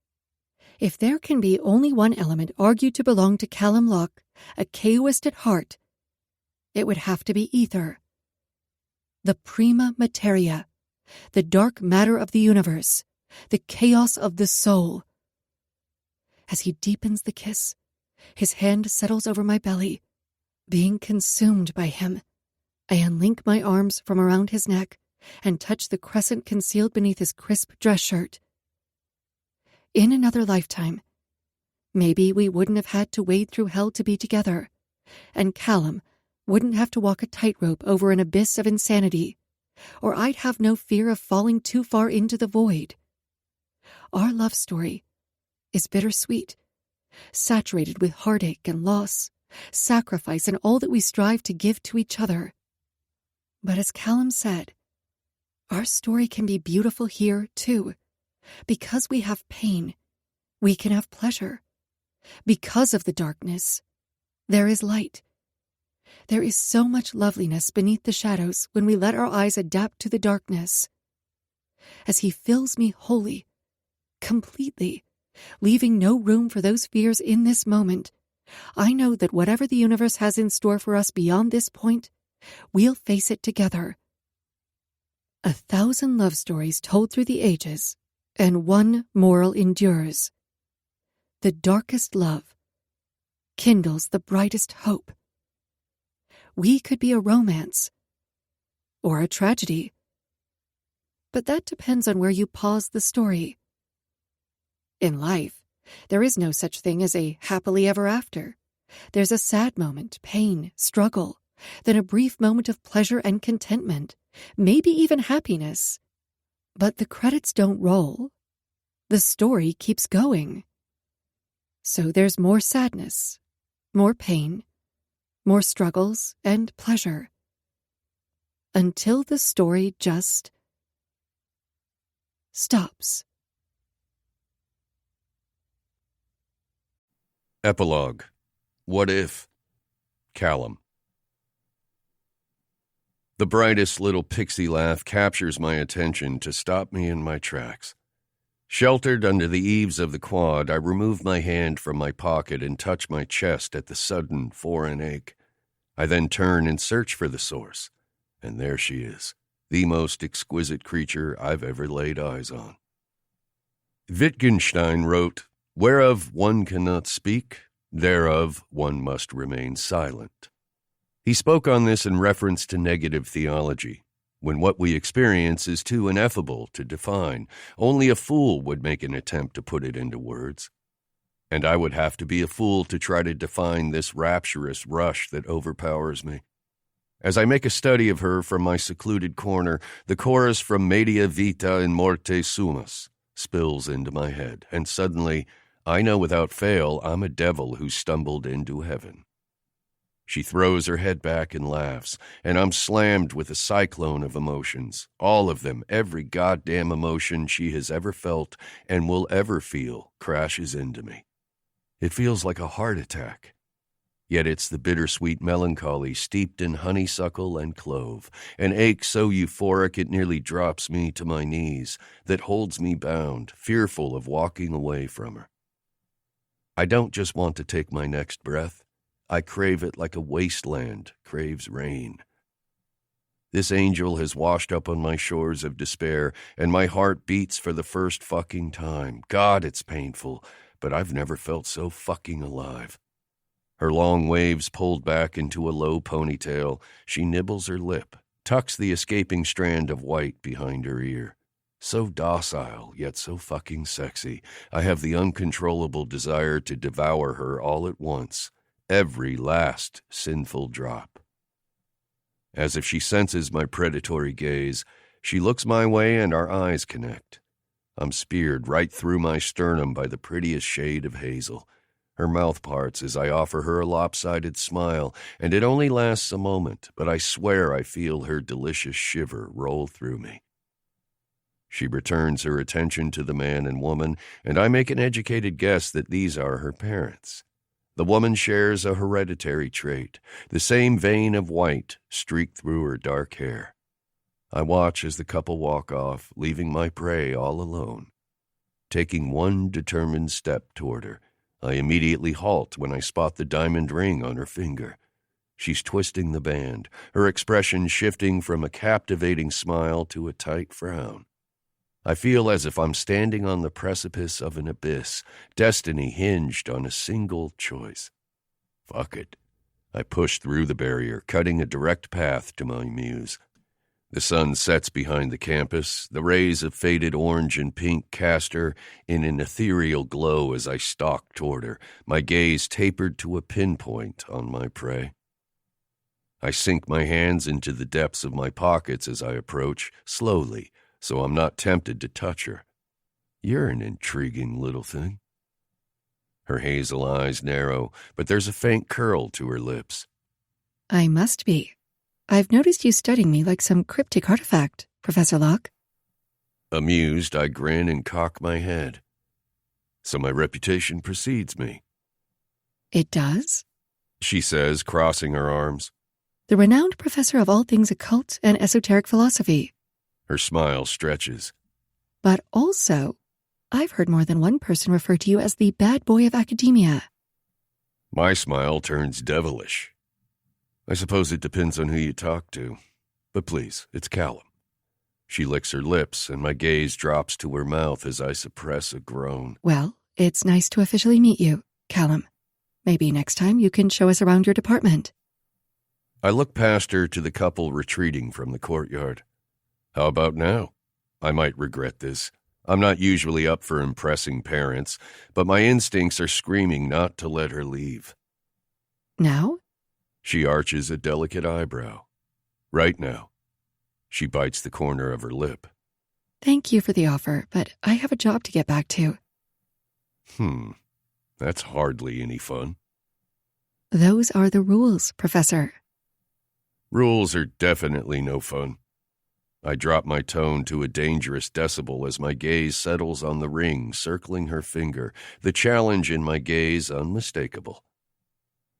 B: If there can be only one element argued to belong to Kallum Locke, a chaoist at heart, it would have to be ether. The prima materia, the dark matter of the universe, the chaos of the soul. As he deepens the kiss, his hand settles over my belly. Being consumed by him, I unlink my arms from around his neck and touch the crescent concealed beneath his crisp dress shirt. In another lifetime, maybe we wouldn't have had to wade through hell to be together, and Kallum wouldn't have to walk a tightrope over an abyss of insanity, or I'd have no fear of falling too far into the void. Our love story is bittersweet, saturated with heartache and loss, sacrifice, and all that we strive to give to each other. But as Kallum said, our story can be beautiful here, too. Because we have pain, we can have pleasure. Because of the darkness, there is light. There is so much loveliness beneath the shadows when we let our eyes adapt to the darkness. As he fills me wholly, completely, leaving no room for those fears in this moment, I know that whatever the universe has in store for us beyond this point, we'll face it together. 1,000 love stories told through the ages, and one moral endures. The darkest love kindles the brightest hope. We could be a romance or a tragedy, but that depends on where you pause the story. In life, there is no such thing as a happily ever after. There's a sad moment, pain, struggle, then a brief moment of pleasure and contentment, maybe even happiness. But the credits don't roll. The story keeps going. So there's more sadness, more pain, more struggles, and pleasure. Until the story just stops.
A: Epilogue. What if? Kallum. The brightest little pixie laugh captures my attention to stop me in my tracks. Sheltered under the eaves of the quad, I remove my hand from my pocket and touch my chest at the sudden foreign ache. I then turn and search for the source, and there she is, the most exquisite creature I've ever laid eyes on. Wittgenstein wrote, "Whereof one cannot speak, thereof one must remain silent." He spoke on this in reference to negative theology. When what we experience is too ineffable to define, only a fool would make an attempt to put it into words. And I would have to be a fool to try to define this rapturous rush that overpowers me. As I make a study of her from my secluded corner, the chorus from Media Vita in Morte Sumus spills into my head, and suddenly, I know without fail I'm a devil who stumbled into heaven. She throws her head back and laughs, and I'm slammed with a cyclone of emotions. All of them, every goddamn emotion she has ever felt and will ever feel, crashes into me. It feels like a heart attack. Yet it's the bittersweet melancholy steeped in honeysuckle and clove, an ache so euphoric it nearly drops me to my knees, that holds me bound, fearful of walking away from her. I don't just want to take my next breath. I crave it like a wasteland craves rain. This angel has washed up on my shores of despair, and my heart beats for the first fucking time. God, it's painful, but I've never felt so fucking alive. Her long waves pulled back into a low ponytail, she nibbles her lip, tucks the escaping strand of white behind her ear. So docile, yet so fucking sexy. I have the uncontrollable desire to devour her all at once. Every last sinful drop. As if she senses my predatory gaze, she looks my way and our eyes connect. I'm speared right through my sternum by the prettiest shade of hazel. Her mouth parts as I offer her a lopsided smile, and it only lasts a moment, but I swear I feel her delicious shiver roll through me. She returns her attention to the man and woman, and I make an educated guess that these are her parents. The woman shares a hereditary trait, the same vein of white streaked through her dark hair. I watch as the couple walk off, leaving my prey all alone. Taking one determined step toward her, I immediately halt when I spot the diamond ring on her finger. She's twisting the band, her expression shifting from a captivating smile to a tight frown. I feel as if I'm standing on the precipice of an abyss, destiny hinged on a single choice. Fuck it. I push through the barrier, cutting a direct path to my muse. The sun sets behind the campus, the rays of faded orange and pink cast her in an ethereal glow as I stalk toward her, my gaze tapered to a pinpoint on my prey. I sink my hands into the depths of my pockets as I approach, slowly, so I'm not tempted to touch her. You're an intriguing little thing. Her hazel eyes narrow, but there's a faint curl to her lips.
B: I must be. I've noticed you studying me like some cryptic artifact, Professor Locke.
A: Amused, I grin and cock my head. So my reputation precedes me.
B: It does?
A: She says, crossing her arms.
B: The renowned professor of all things occult and esoteric philosophy.
A: Her smile stretches.
B: But also, I've heard more than one person refer to you as the bad boy of academia.
A: My smile turns devilish. I suppose it depends on who you talk to. But please, it's Kallum. She licks her lips, and my gaze drops to her mouth as I suppress a groan.
B: Well, it's nice to officially meet you, Kallum. Maybe next time you can show us around your department.
A: I look past her to the couple retreating from the courtyard. How about now? I might regret this. I'm not usually up for impressing parents, but my instincts are screaming not to let her leave.
B: Now?
A: She arches a delicate eyebrow. Right now. She bites the corner of her lip.
B: Thank you for the offer, but I have a job to get back to.
A: That's hardly any fun.
B: Those are the rules, Professor.
A: Rules are definitely no fun. I drop my tone to a dangerous decibel as my gaze settles on the ring circling her finger, the challenge in my gaze unmistakable.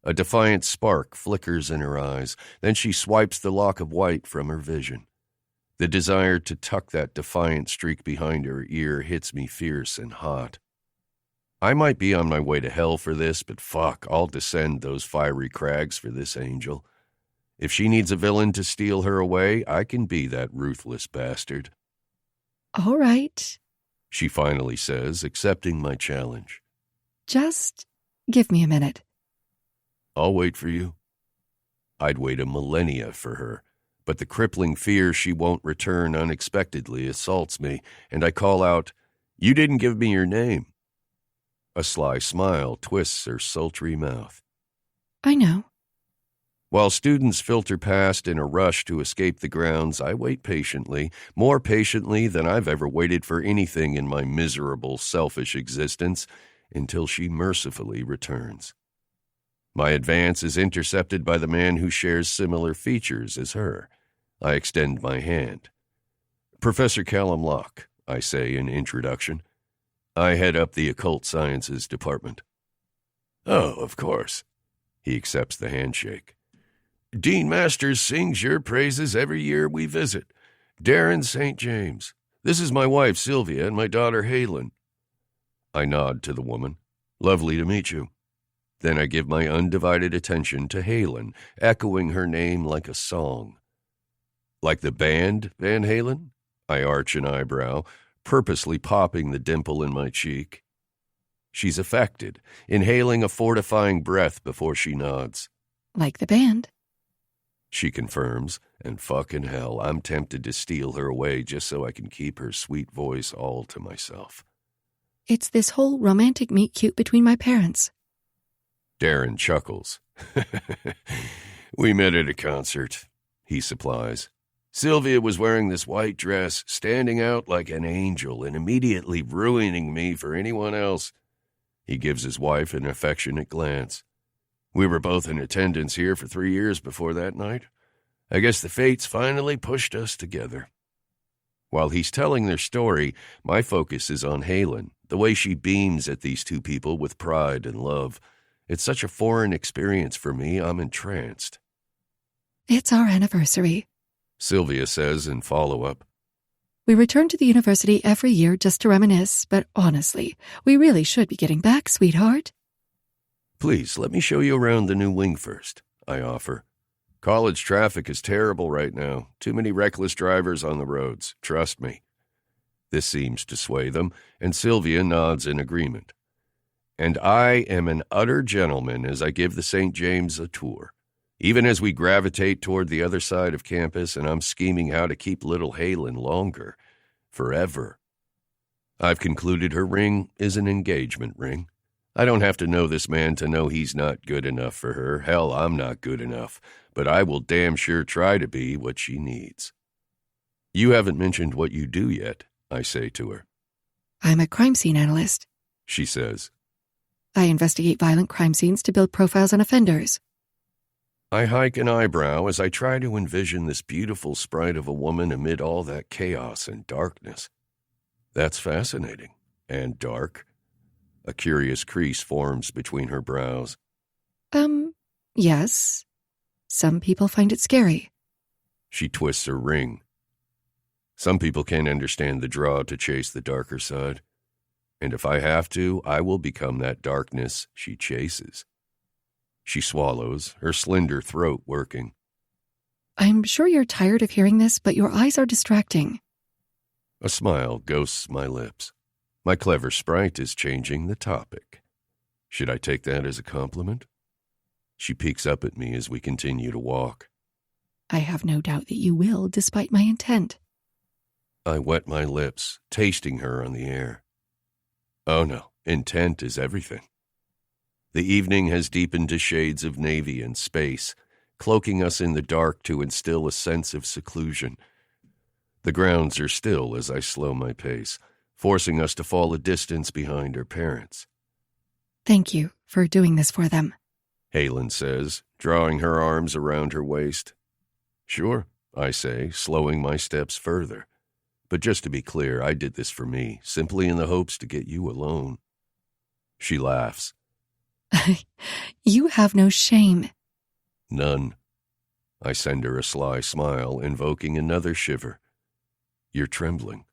A: A defiant spark flickers in her eyes, then she swipes the lock of white from her vision. The desire to tuck that defiant streak behind her ear hits me fierce and hot. I might be on my way to hell for this, but fuck, I'll descend those fiery crags for this angel. If she needs a villain to steal her away, I can be that ruthless bastard.
B: All right.
A: She finally says, accepting my challenge.
B: Just give me a minute.
A: I'll wait for you. I'd wait a millennia for her, but the crippling fear she won't return unexpectedly assaults me, and I call out, "You didn't give me your name." A sly smile twists her sultry mouth.
B: I know.
A: While students filter past in a rush to escape the grounds, I wait patiently, more patiently than I've ever waited for anything in my miserable, selfish existence, until she mercifully returns. My advance is intercepted by the man who shares similar features as her. I extend my hand. "Professor Kallum Locke," I say in introduction. "I head up the Occult Sciences Department." "Oh, of course." He accepts the handshake. "Dean Masters sings your praises every year we visit. Darren St. James. This is my wife, Sylvia, and my daughter, Halen." I nod to the woman. "Lovely to meet you." Then I give my undivided attention to Halen, echoing her name like a song. "Like the band, Van Halen?" I arch an eyebrow, purposely popping the dimple in my cheek. She's affected, inhaling a fortifying breath before she nods.
B: Like the band.
A: She confirms, and fucking hell, I'm tempted to steal her away just so I can keep her sweet voice all to myself.
B: It's this whole romantic meet-cute between my parents.
A: Darren chuckles. "We met at a concert," he supplies. "Sylvia was wearing this white dress, standing out like an angel and immediately ruining me for anyone else." He gives his wife an affectionate glance. "We were both in attendance here for 3 years before that night. I guess the fates finally pushed us together." While he's telling their story, my focus is on Halen, the way she beams at these two people with pride and love. It's such a foreign experience for me, I'm entranced.
B: It's our anniversary,
A: Sylvia says in follow-up.
B: We return to the university every year just to reminisce, but honestly, we really should be getting back, sweetheart.
A: "Please, let me show you around the new wing first," I offer. "College traffic is terrible right now. Too many reckless drivers on the roads. Trust me." This seems to sway them, and Sylvia nods in agreement. And I am an utter gentleman as I give the St. James a tour. Even as we gravitate toward the other side of campus and I'm scheming how to keep little Halen longer, forever. I've concluded her ring is an engagement ring. I don't have to know this man to know he's not good enough for her. Hell, I'm not good enough, but I will damn sure try to be what she needs. "You haven't mentioned what you do yet," I say to her.
B: I'm a crime scene analyst.
A: She says.
B: I investigate violent crime scenes to build profiles on offenders.
A: I hike an eyebrow as I try to envision this beautiful sprite of a woman amid all that chaos and darkness. That's fascinating. And dark. A curious crease forms between her brows.
B: Yes. Some people find it scary.
A: She twists her ring. Some people can't understand the draw to chase the darker side. And if I have to, I will become that darkness she chases. She swallows, her slender throat working.
B: I'm sure you're tired of hearing this, but your eyes are distracting.
A: A smile ghosts my lips. My clever sprite is changing the topic. Should I take that as a compliment? She peeks up at me as we continue to walk.
B: I have no doubt that you will, despite my intent.
A: I wet my lips, tasting her on the air. Oh no, intent is everything. The evening has deepened to shades of navy and space, cloaking us in the dark to instill a sense of seclusion. The grounds are still as I slow my pace, forcing us to fall a distance behind our parents.
B: Thank you for doing this for them.
A: Halen says, drawing her arms around her waist. Sure, I say, slowing my steps further. But just to be clear, I did this for me, simply in the hopes to get you alone. She laughs.
B: You have no shame.
A: None. I send her a sly smile, invoking another shiver. You're trembling.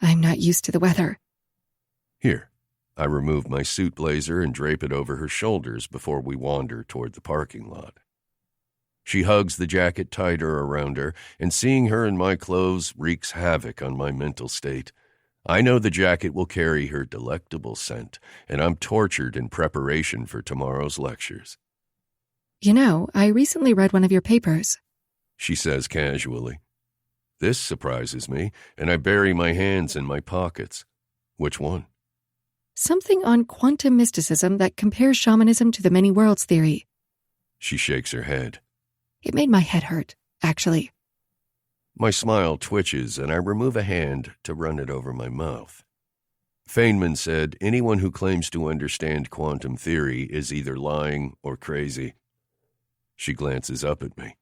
B: I'm not used to the weather.
A: Here. I remove my suit blazer and drape it over her shoulders before we wander toward the parking lot. She hugs the jacket tighter around her, and seeing her in my clothes wreaks havoc on my mental state. I know the jacket will carry her delectable scent, and I'm tortured in preparation for tomorrow's lectures.
B: You know, I recently read one of your papers.
A: She says casually. This surprises me, and I bury my hands in my pockets. Which one?
B: Something on quantum mysticism that compares shamanism to the many worlds theory.
A: She shakes her head.
B: It made my head hurt, actually.
A: My smile twitches, and I remove a hand to run it over my mouth. Feynman said anyone who claims to understand quantum theory is either lying or crazy. She glances up at me.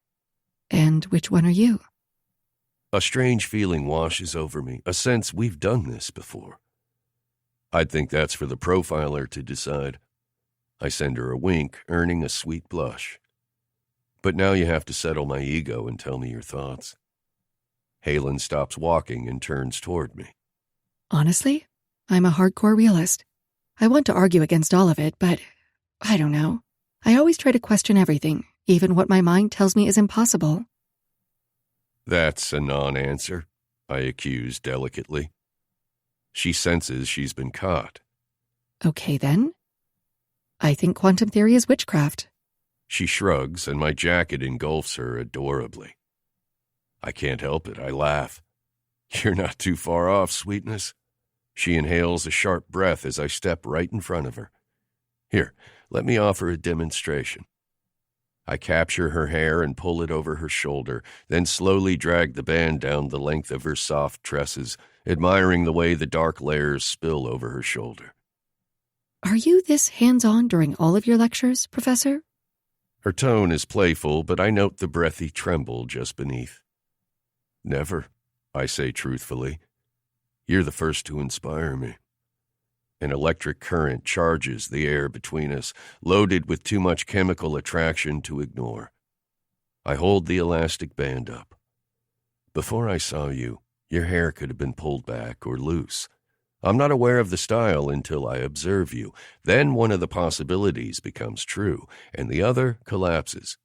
B: And which one are you?
A: A strange feeling washes over me, a sense we've done this before. I'd think that's for the profiler to decide. I send her a wink, earning a sweet blush. But now you have to settle my ego and tell me your thoughts. Halen stops walking and turns toward me.
B: Honestly, I'm a hardcore realist. I want to argue against all of it, but I don't know. I always try to question everything, even what my mind tells me is impossible.
A: That's a non-answer, I accuse delicately. She senses she's been caught.
B: Okay, then. I think quantum theory is witchcraft.
A: She shrugs, and my jacket engulfs her adorably. I can't help it. I laugh. You're not too far off, sweetness. She inhales a sharp breath as I step right in front of her. Here, let me offer a demonstration. I capture her hair and pull it over her shoulder, then slowly drag the band down the length of her soft tresses, admiring the way the dark layers spill over her shoulder.
B: Are you this hands-on during all of your lectures, Professor?
A: Her tone is playful, but I note the breathy tremble just beneath. Never, I say truthfully. You're the first to inspire me. An electric current charges the air between us, loaded with too much chemical attraction to ignore. I hold the elastic band up. Before I saw you, your hair could have been pulled back or loose. I'm not aware of the style until I observe you. Then one of the possibilities becomes true, and the other collapses.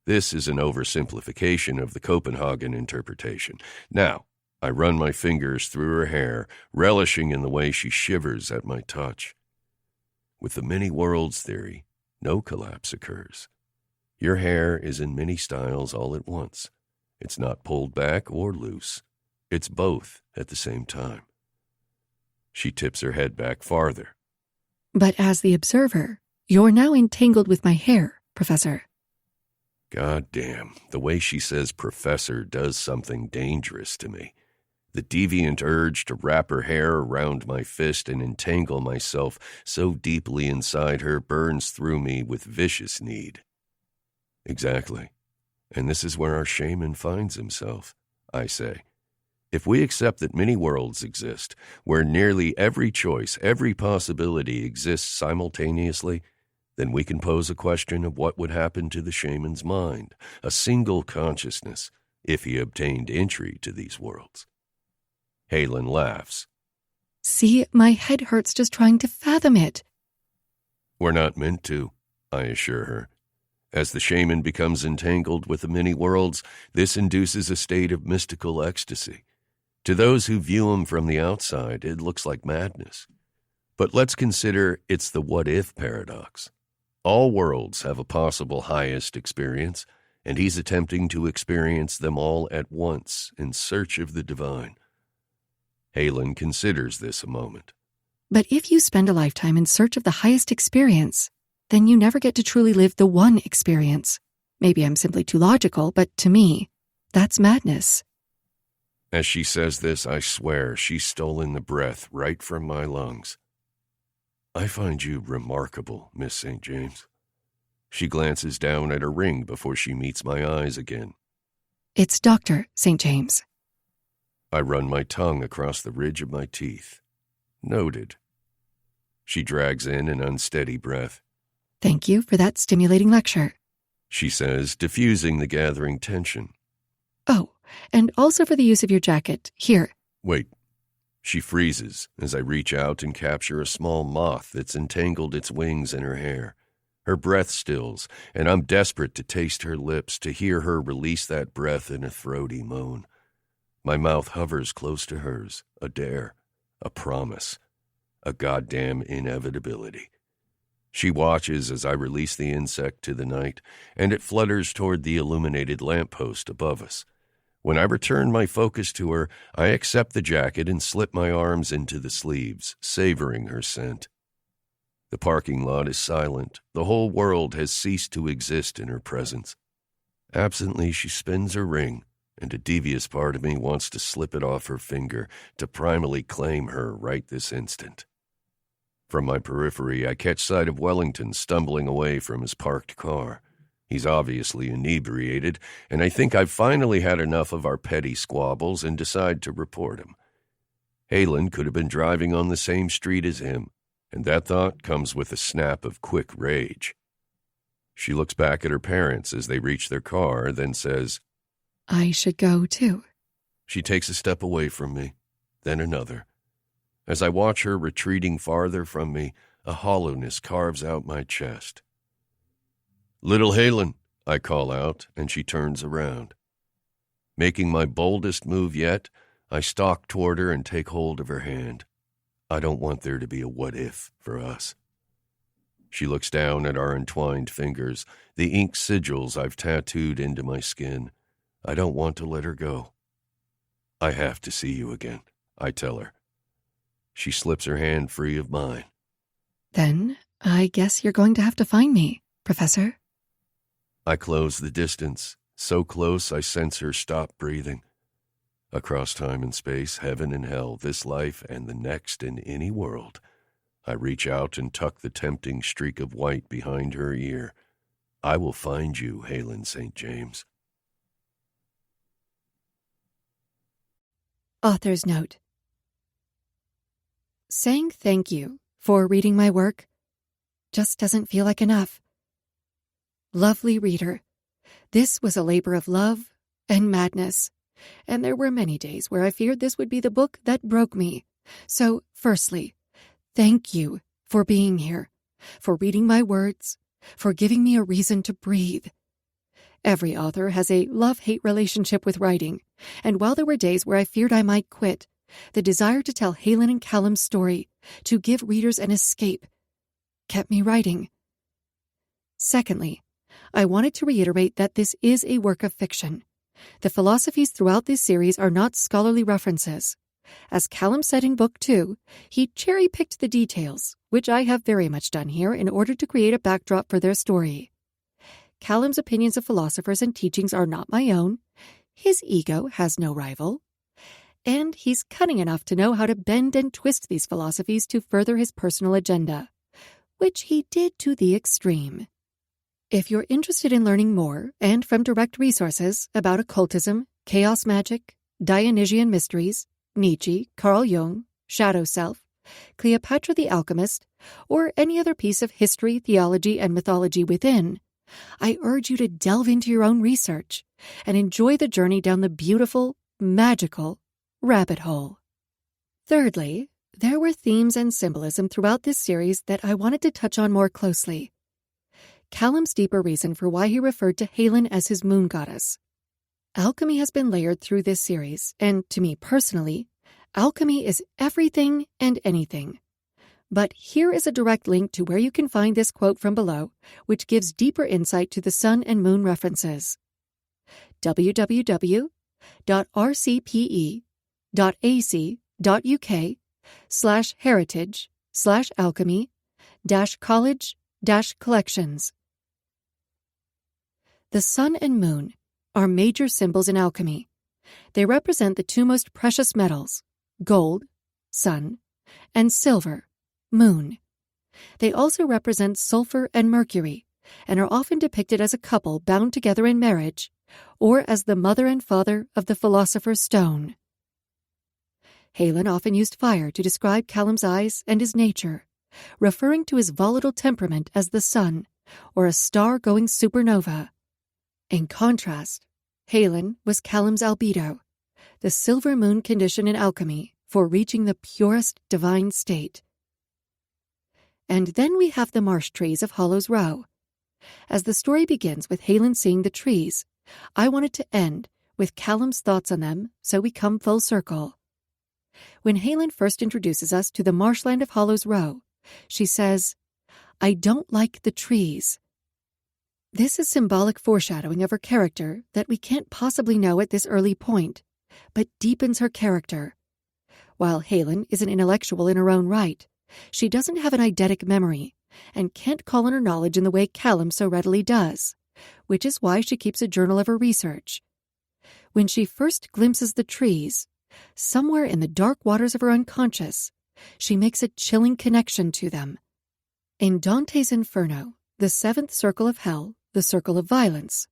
A: This is an oversimplification of the Copenhagen interpretation. Now, I run my fingers through her hair, relishing in the way she shivers at my touch. With the many worlds theory, no collapse occurs. Your hair is in many styles all at once. It's not pulled back or loose. It's both at the same time. She tips her head back farther.
B: But as the observer, you're now entangled with my hair, Professor.
A: God damn, the way she says professor does something dangerous to me. The deviant urge to wrap her hair around my fist and entangle myself so deeply inside her burns through me with vicious need. Exactly. And this is where our shaman finds himself, I say. If we accept that many worlds exist, where nearly every choice, every possibility exists simultaneously, then we can pose a question of what would happen to the shaman's mind, a single consciousness, if he obtained entry to these worlds. Halen laughs.
B: See, my head hurts just trying to fathom it.
A: We're not meant to, I assure her. As the shaman becomes entangled with the many worlds, this induces a state of mystical ecstasy. To those who view him from the outside, it looks like madness. But let's consider it's the what-if paradox. All worlds have a possible highest experience, and he's attempting to experience them all at once in search of the divine. Halen considers this a moment.
B: But if you spend a lifetime in search of the highest experience, then you never get to truly live the one experience. Maybe I'm simply too logical, but to me, that's madness.
A: As she says this, I swear she's stolen the breath right from my lungs. I find you remarkable, Miss St. James. She glances down at her ring before she meets my eyes again.
B: It's Dr. St. James.
A: I run my tongue across the ridge of my teeth. Noted. She drags in an unsteady breath.
B: Thank you for that stimulating lecture,
A: she says, diffusing the gathering tension.
B: Oh, and also for the use of your jacket. Here.
A: Wait. She freezes as I reach out and capture a small moth that's entangled its wings in her hair. Her breath stills, and I'm desperate to taste her lips, to hear her release that breath in a throaty moan. My mouth hovers close to hers, a dare, a promise, a goddamn inevitability. She watches as I release the insect to the night, and it flutters toward the illuminated lamppost above us. When I return my focus to her, I accept the jacket and slip my arms into the sleeves, savoring her scent. The parking lot is silent. The whole world has ceased to exist in her presence. Absently, she spins her ring, and a devious part of me wants to slip it off her finger, to primally claim her right this instant. From my periphery, I catch sight of Wellington stumbling away from his parked car. He's obviously inebriated, and I think I've finally had enough of our petty squabbles and decide to report him. Halen could have been driving on the same street as him, and that thought comes with a snap of quick rage. She looks back at her parents as they reach their car, then says,
B: I should go, too.
A: She takes a step away from me, then another. As I watch her retreating farther from me, a hollowness carves out my chest. Little Halen, I call out, and she turns around. Making my boldest move yet, I stalk toward her and take hold of her hand. I don't want there to be a what-if for us. She looks down at our entwined fingers, the ink sigils I've tattooed into my skin. I don't want to let her go. I have to see you again, I tell her. She slips her hand free of mine.
B: Then I guess you're going to have to find me, Professor.
A: I close the distance, so close I sense her stop breathing. Across time and space, heaven and hell, this life and the next in any world, I reach out and tuck the tempting streak of white behind her ear. I will find you, Halen St. James.
B: Author's note. Saying thank you for reading my work just doesn't feel like enough. Lovely reader, this was a labor of love and madness, and there were many days where I feared this would be the book that broke me. So, firstly, thank you for being here, for reading my words, for giving me a reason to breathe. Every author has a love-hate relationship with writing, and while there were days where I feared I might quit, the desire to tell Halen and Kallum's story, to give readers an escape, kept me writing. Secondly, I wanted to reiterate that this is a work of fiction. The philosophies throughout this series are not scholarly references. As Kallum said in Book 2, he cherry-picked the details, which I have very much done here in order to create a backdrop for their story. Kallum's opinions of philosophers and teachings are not my own. His ego has no rival. And he's cunning enough to know how to bend and twist these philosophies to further his personal agenda, which he did to the extreme. If you're interested in learning more, and from direct resources, about occultism, chaos magic, Dionysian mysteries, Nietzsche, Carl Jung, Shadow Self, Cleopatra the Alchemist, or any other piece of history, theology, and mythology within, I urge you to delve into your own research and enjoy the journey down the beautiful, magical rabbit hole. Thirdly, there were themes and symbolism throughout this series that I wanted to touch on more closely. Kallum's deeper reason for why he referred to Halen as his moon goddess. Alchemy has been layered through this series, and to me personally, alchemy is everything and anything. But here is a direct link to where you can find this quote from below, which gives deeper insight to the sun and moon references. www.rcpe.ac.uk/heritage/alchemy-college-collections. The sun and moon are major symbols in alchemy. They represent the two most precious metals, gold, sun, and silver, moon. They also represent sulfur and mercury, and are often depicted as a couple bound together in marriage, or as the mother and father of the Philosopher's Stone. Halen often used fire to describe Kallum's eyes and his nature, referring to his volatile temperament as the sun, or a star-going supernova. In contrast, Halen was Kallum's albedo, the silver moon condition in alchemy for reaching the purest divine state. And then we have the marsh trees of Hollow's Row. As the story begins with Halen seeing the trees, I wanted to end with Kallum's thoughts on them, so we come full circle. When Halen first introduces us to the marshland of Hollow's Row, she says, "I don't like the trees." This is symbolic foreshadowing of her character that we can't possibly know at this early point, but deepens her character. While Halen is an intellectual in her own right, she doesn't have an eidetic memory and can't call on her knowledge in the way Kallum so readily does, which is why she keeps a journal of her research. When she first glimpses the trees, somewhere in the dark waters of her unconscious, she makes a chilling connection to them. In Dante's Inferno, the seventh circle of hell, the circle of violence,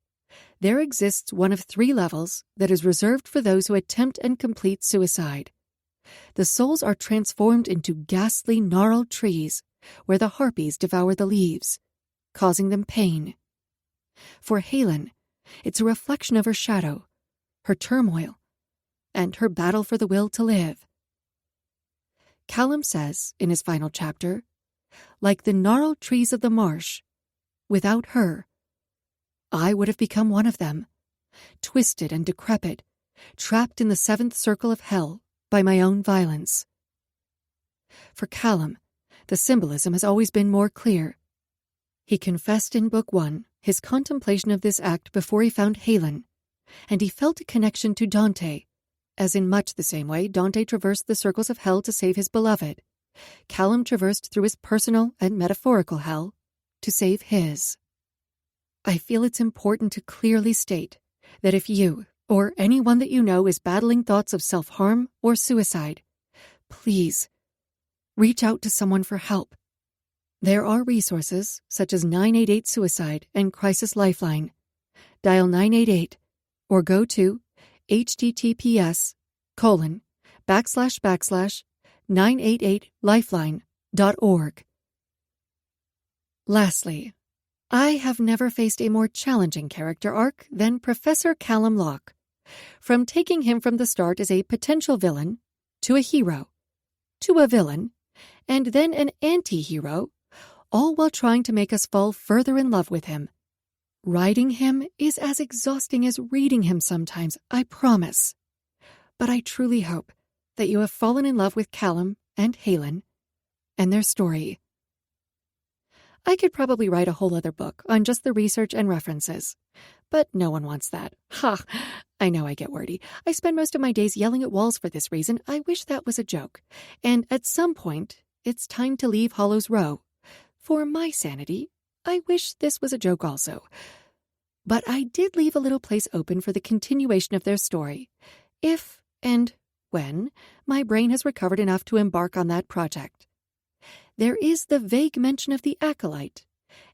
B: there exists one of 3 levels that is reserved for those who attempt and complete suicide. The souls are transformed into ghastly, gnarled trees where the harpies devour the leaves, causing them pain. For Halen, it's a reflection of her shadow, her turmoil, and her battle for the will to live. Kallum says, in his final chapter, like the gnarled trees of the marsh, without her, I would have become one of them, twisted and decrepit, trapped in the 7th circle of hell by my own violence. For Kallum, the symbolism has always been more clear. He confessed in Book 1 his contemplation of this act before he found Halen, and he felt a connection to Dante, as in much the same way Dante traversed the circles of hell to save his beloved. Kallum traversed through his personal and metaphorical hell to save his. I feel it's important to clearly state that if you, or anyone that you know, is battling thoughts of self-harm or suicide, please reach out to someone for help. There are resources such as 988 Suicide and Crisis Lifeline. Dial 988 or go to https://988lifeline.org. Lastly, I have never faced a more challenging character arc than Professor Kallum Locke. From taking him from the start as a potential villain, to a hero, to a villain, and then an anti-hero, all while trying to make us fall further in love with him. Writing him is as exhausting as reading him sometimes, I promise. But I truly hope that you have fallen in love with Kallum and Halen and their story. I could probably write a whole other book on just the research and references, but no one wants that. Ha! I know I get wordy. I spend most of my days yelling at walls for this reason. I wish that was a joke. And at some point, it's time to leave Hollow's Row. For my sanity, I wish this was a joke also. But I did leave a little place open for the continuation of their story, if and when my brain has recovered enough to embark on that project. There is the vague mention of the Acolyte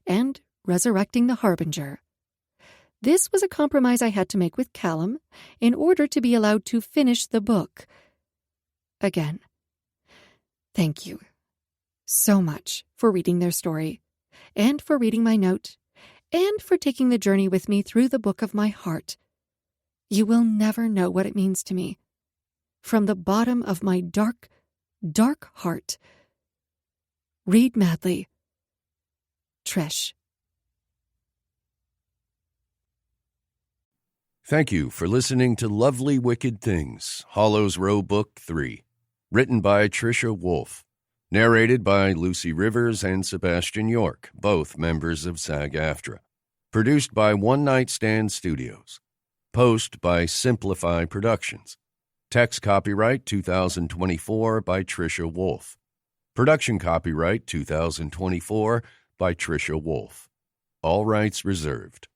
B: and resurrecting the Harbinger. This was a compromise I had to make with Kallum in order to be allowed to finish the book. Again, thank you so much for reading their story, and for reading my note, and for taking the journey with me through the book of my heart. You will never know what it means to me. From the bottom of my dark, dark heart. Read madly. Trish.
A: Thank you for listening to Lovely Wicked Things, Hollow's Row Book 3, written by Trisha Wolfe, narrated by Lucy Rivers and Sebastian York, both members of SAG-AFTRA, produced by One Night Stand Studios, post by Simplify Productions, text copyright 2024 by Trisha Wolfe, production copyright 2024 by Trisha Wolfe, all rights reserved.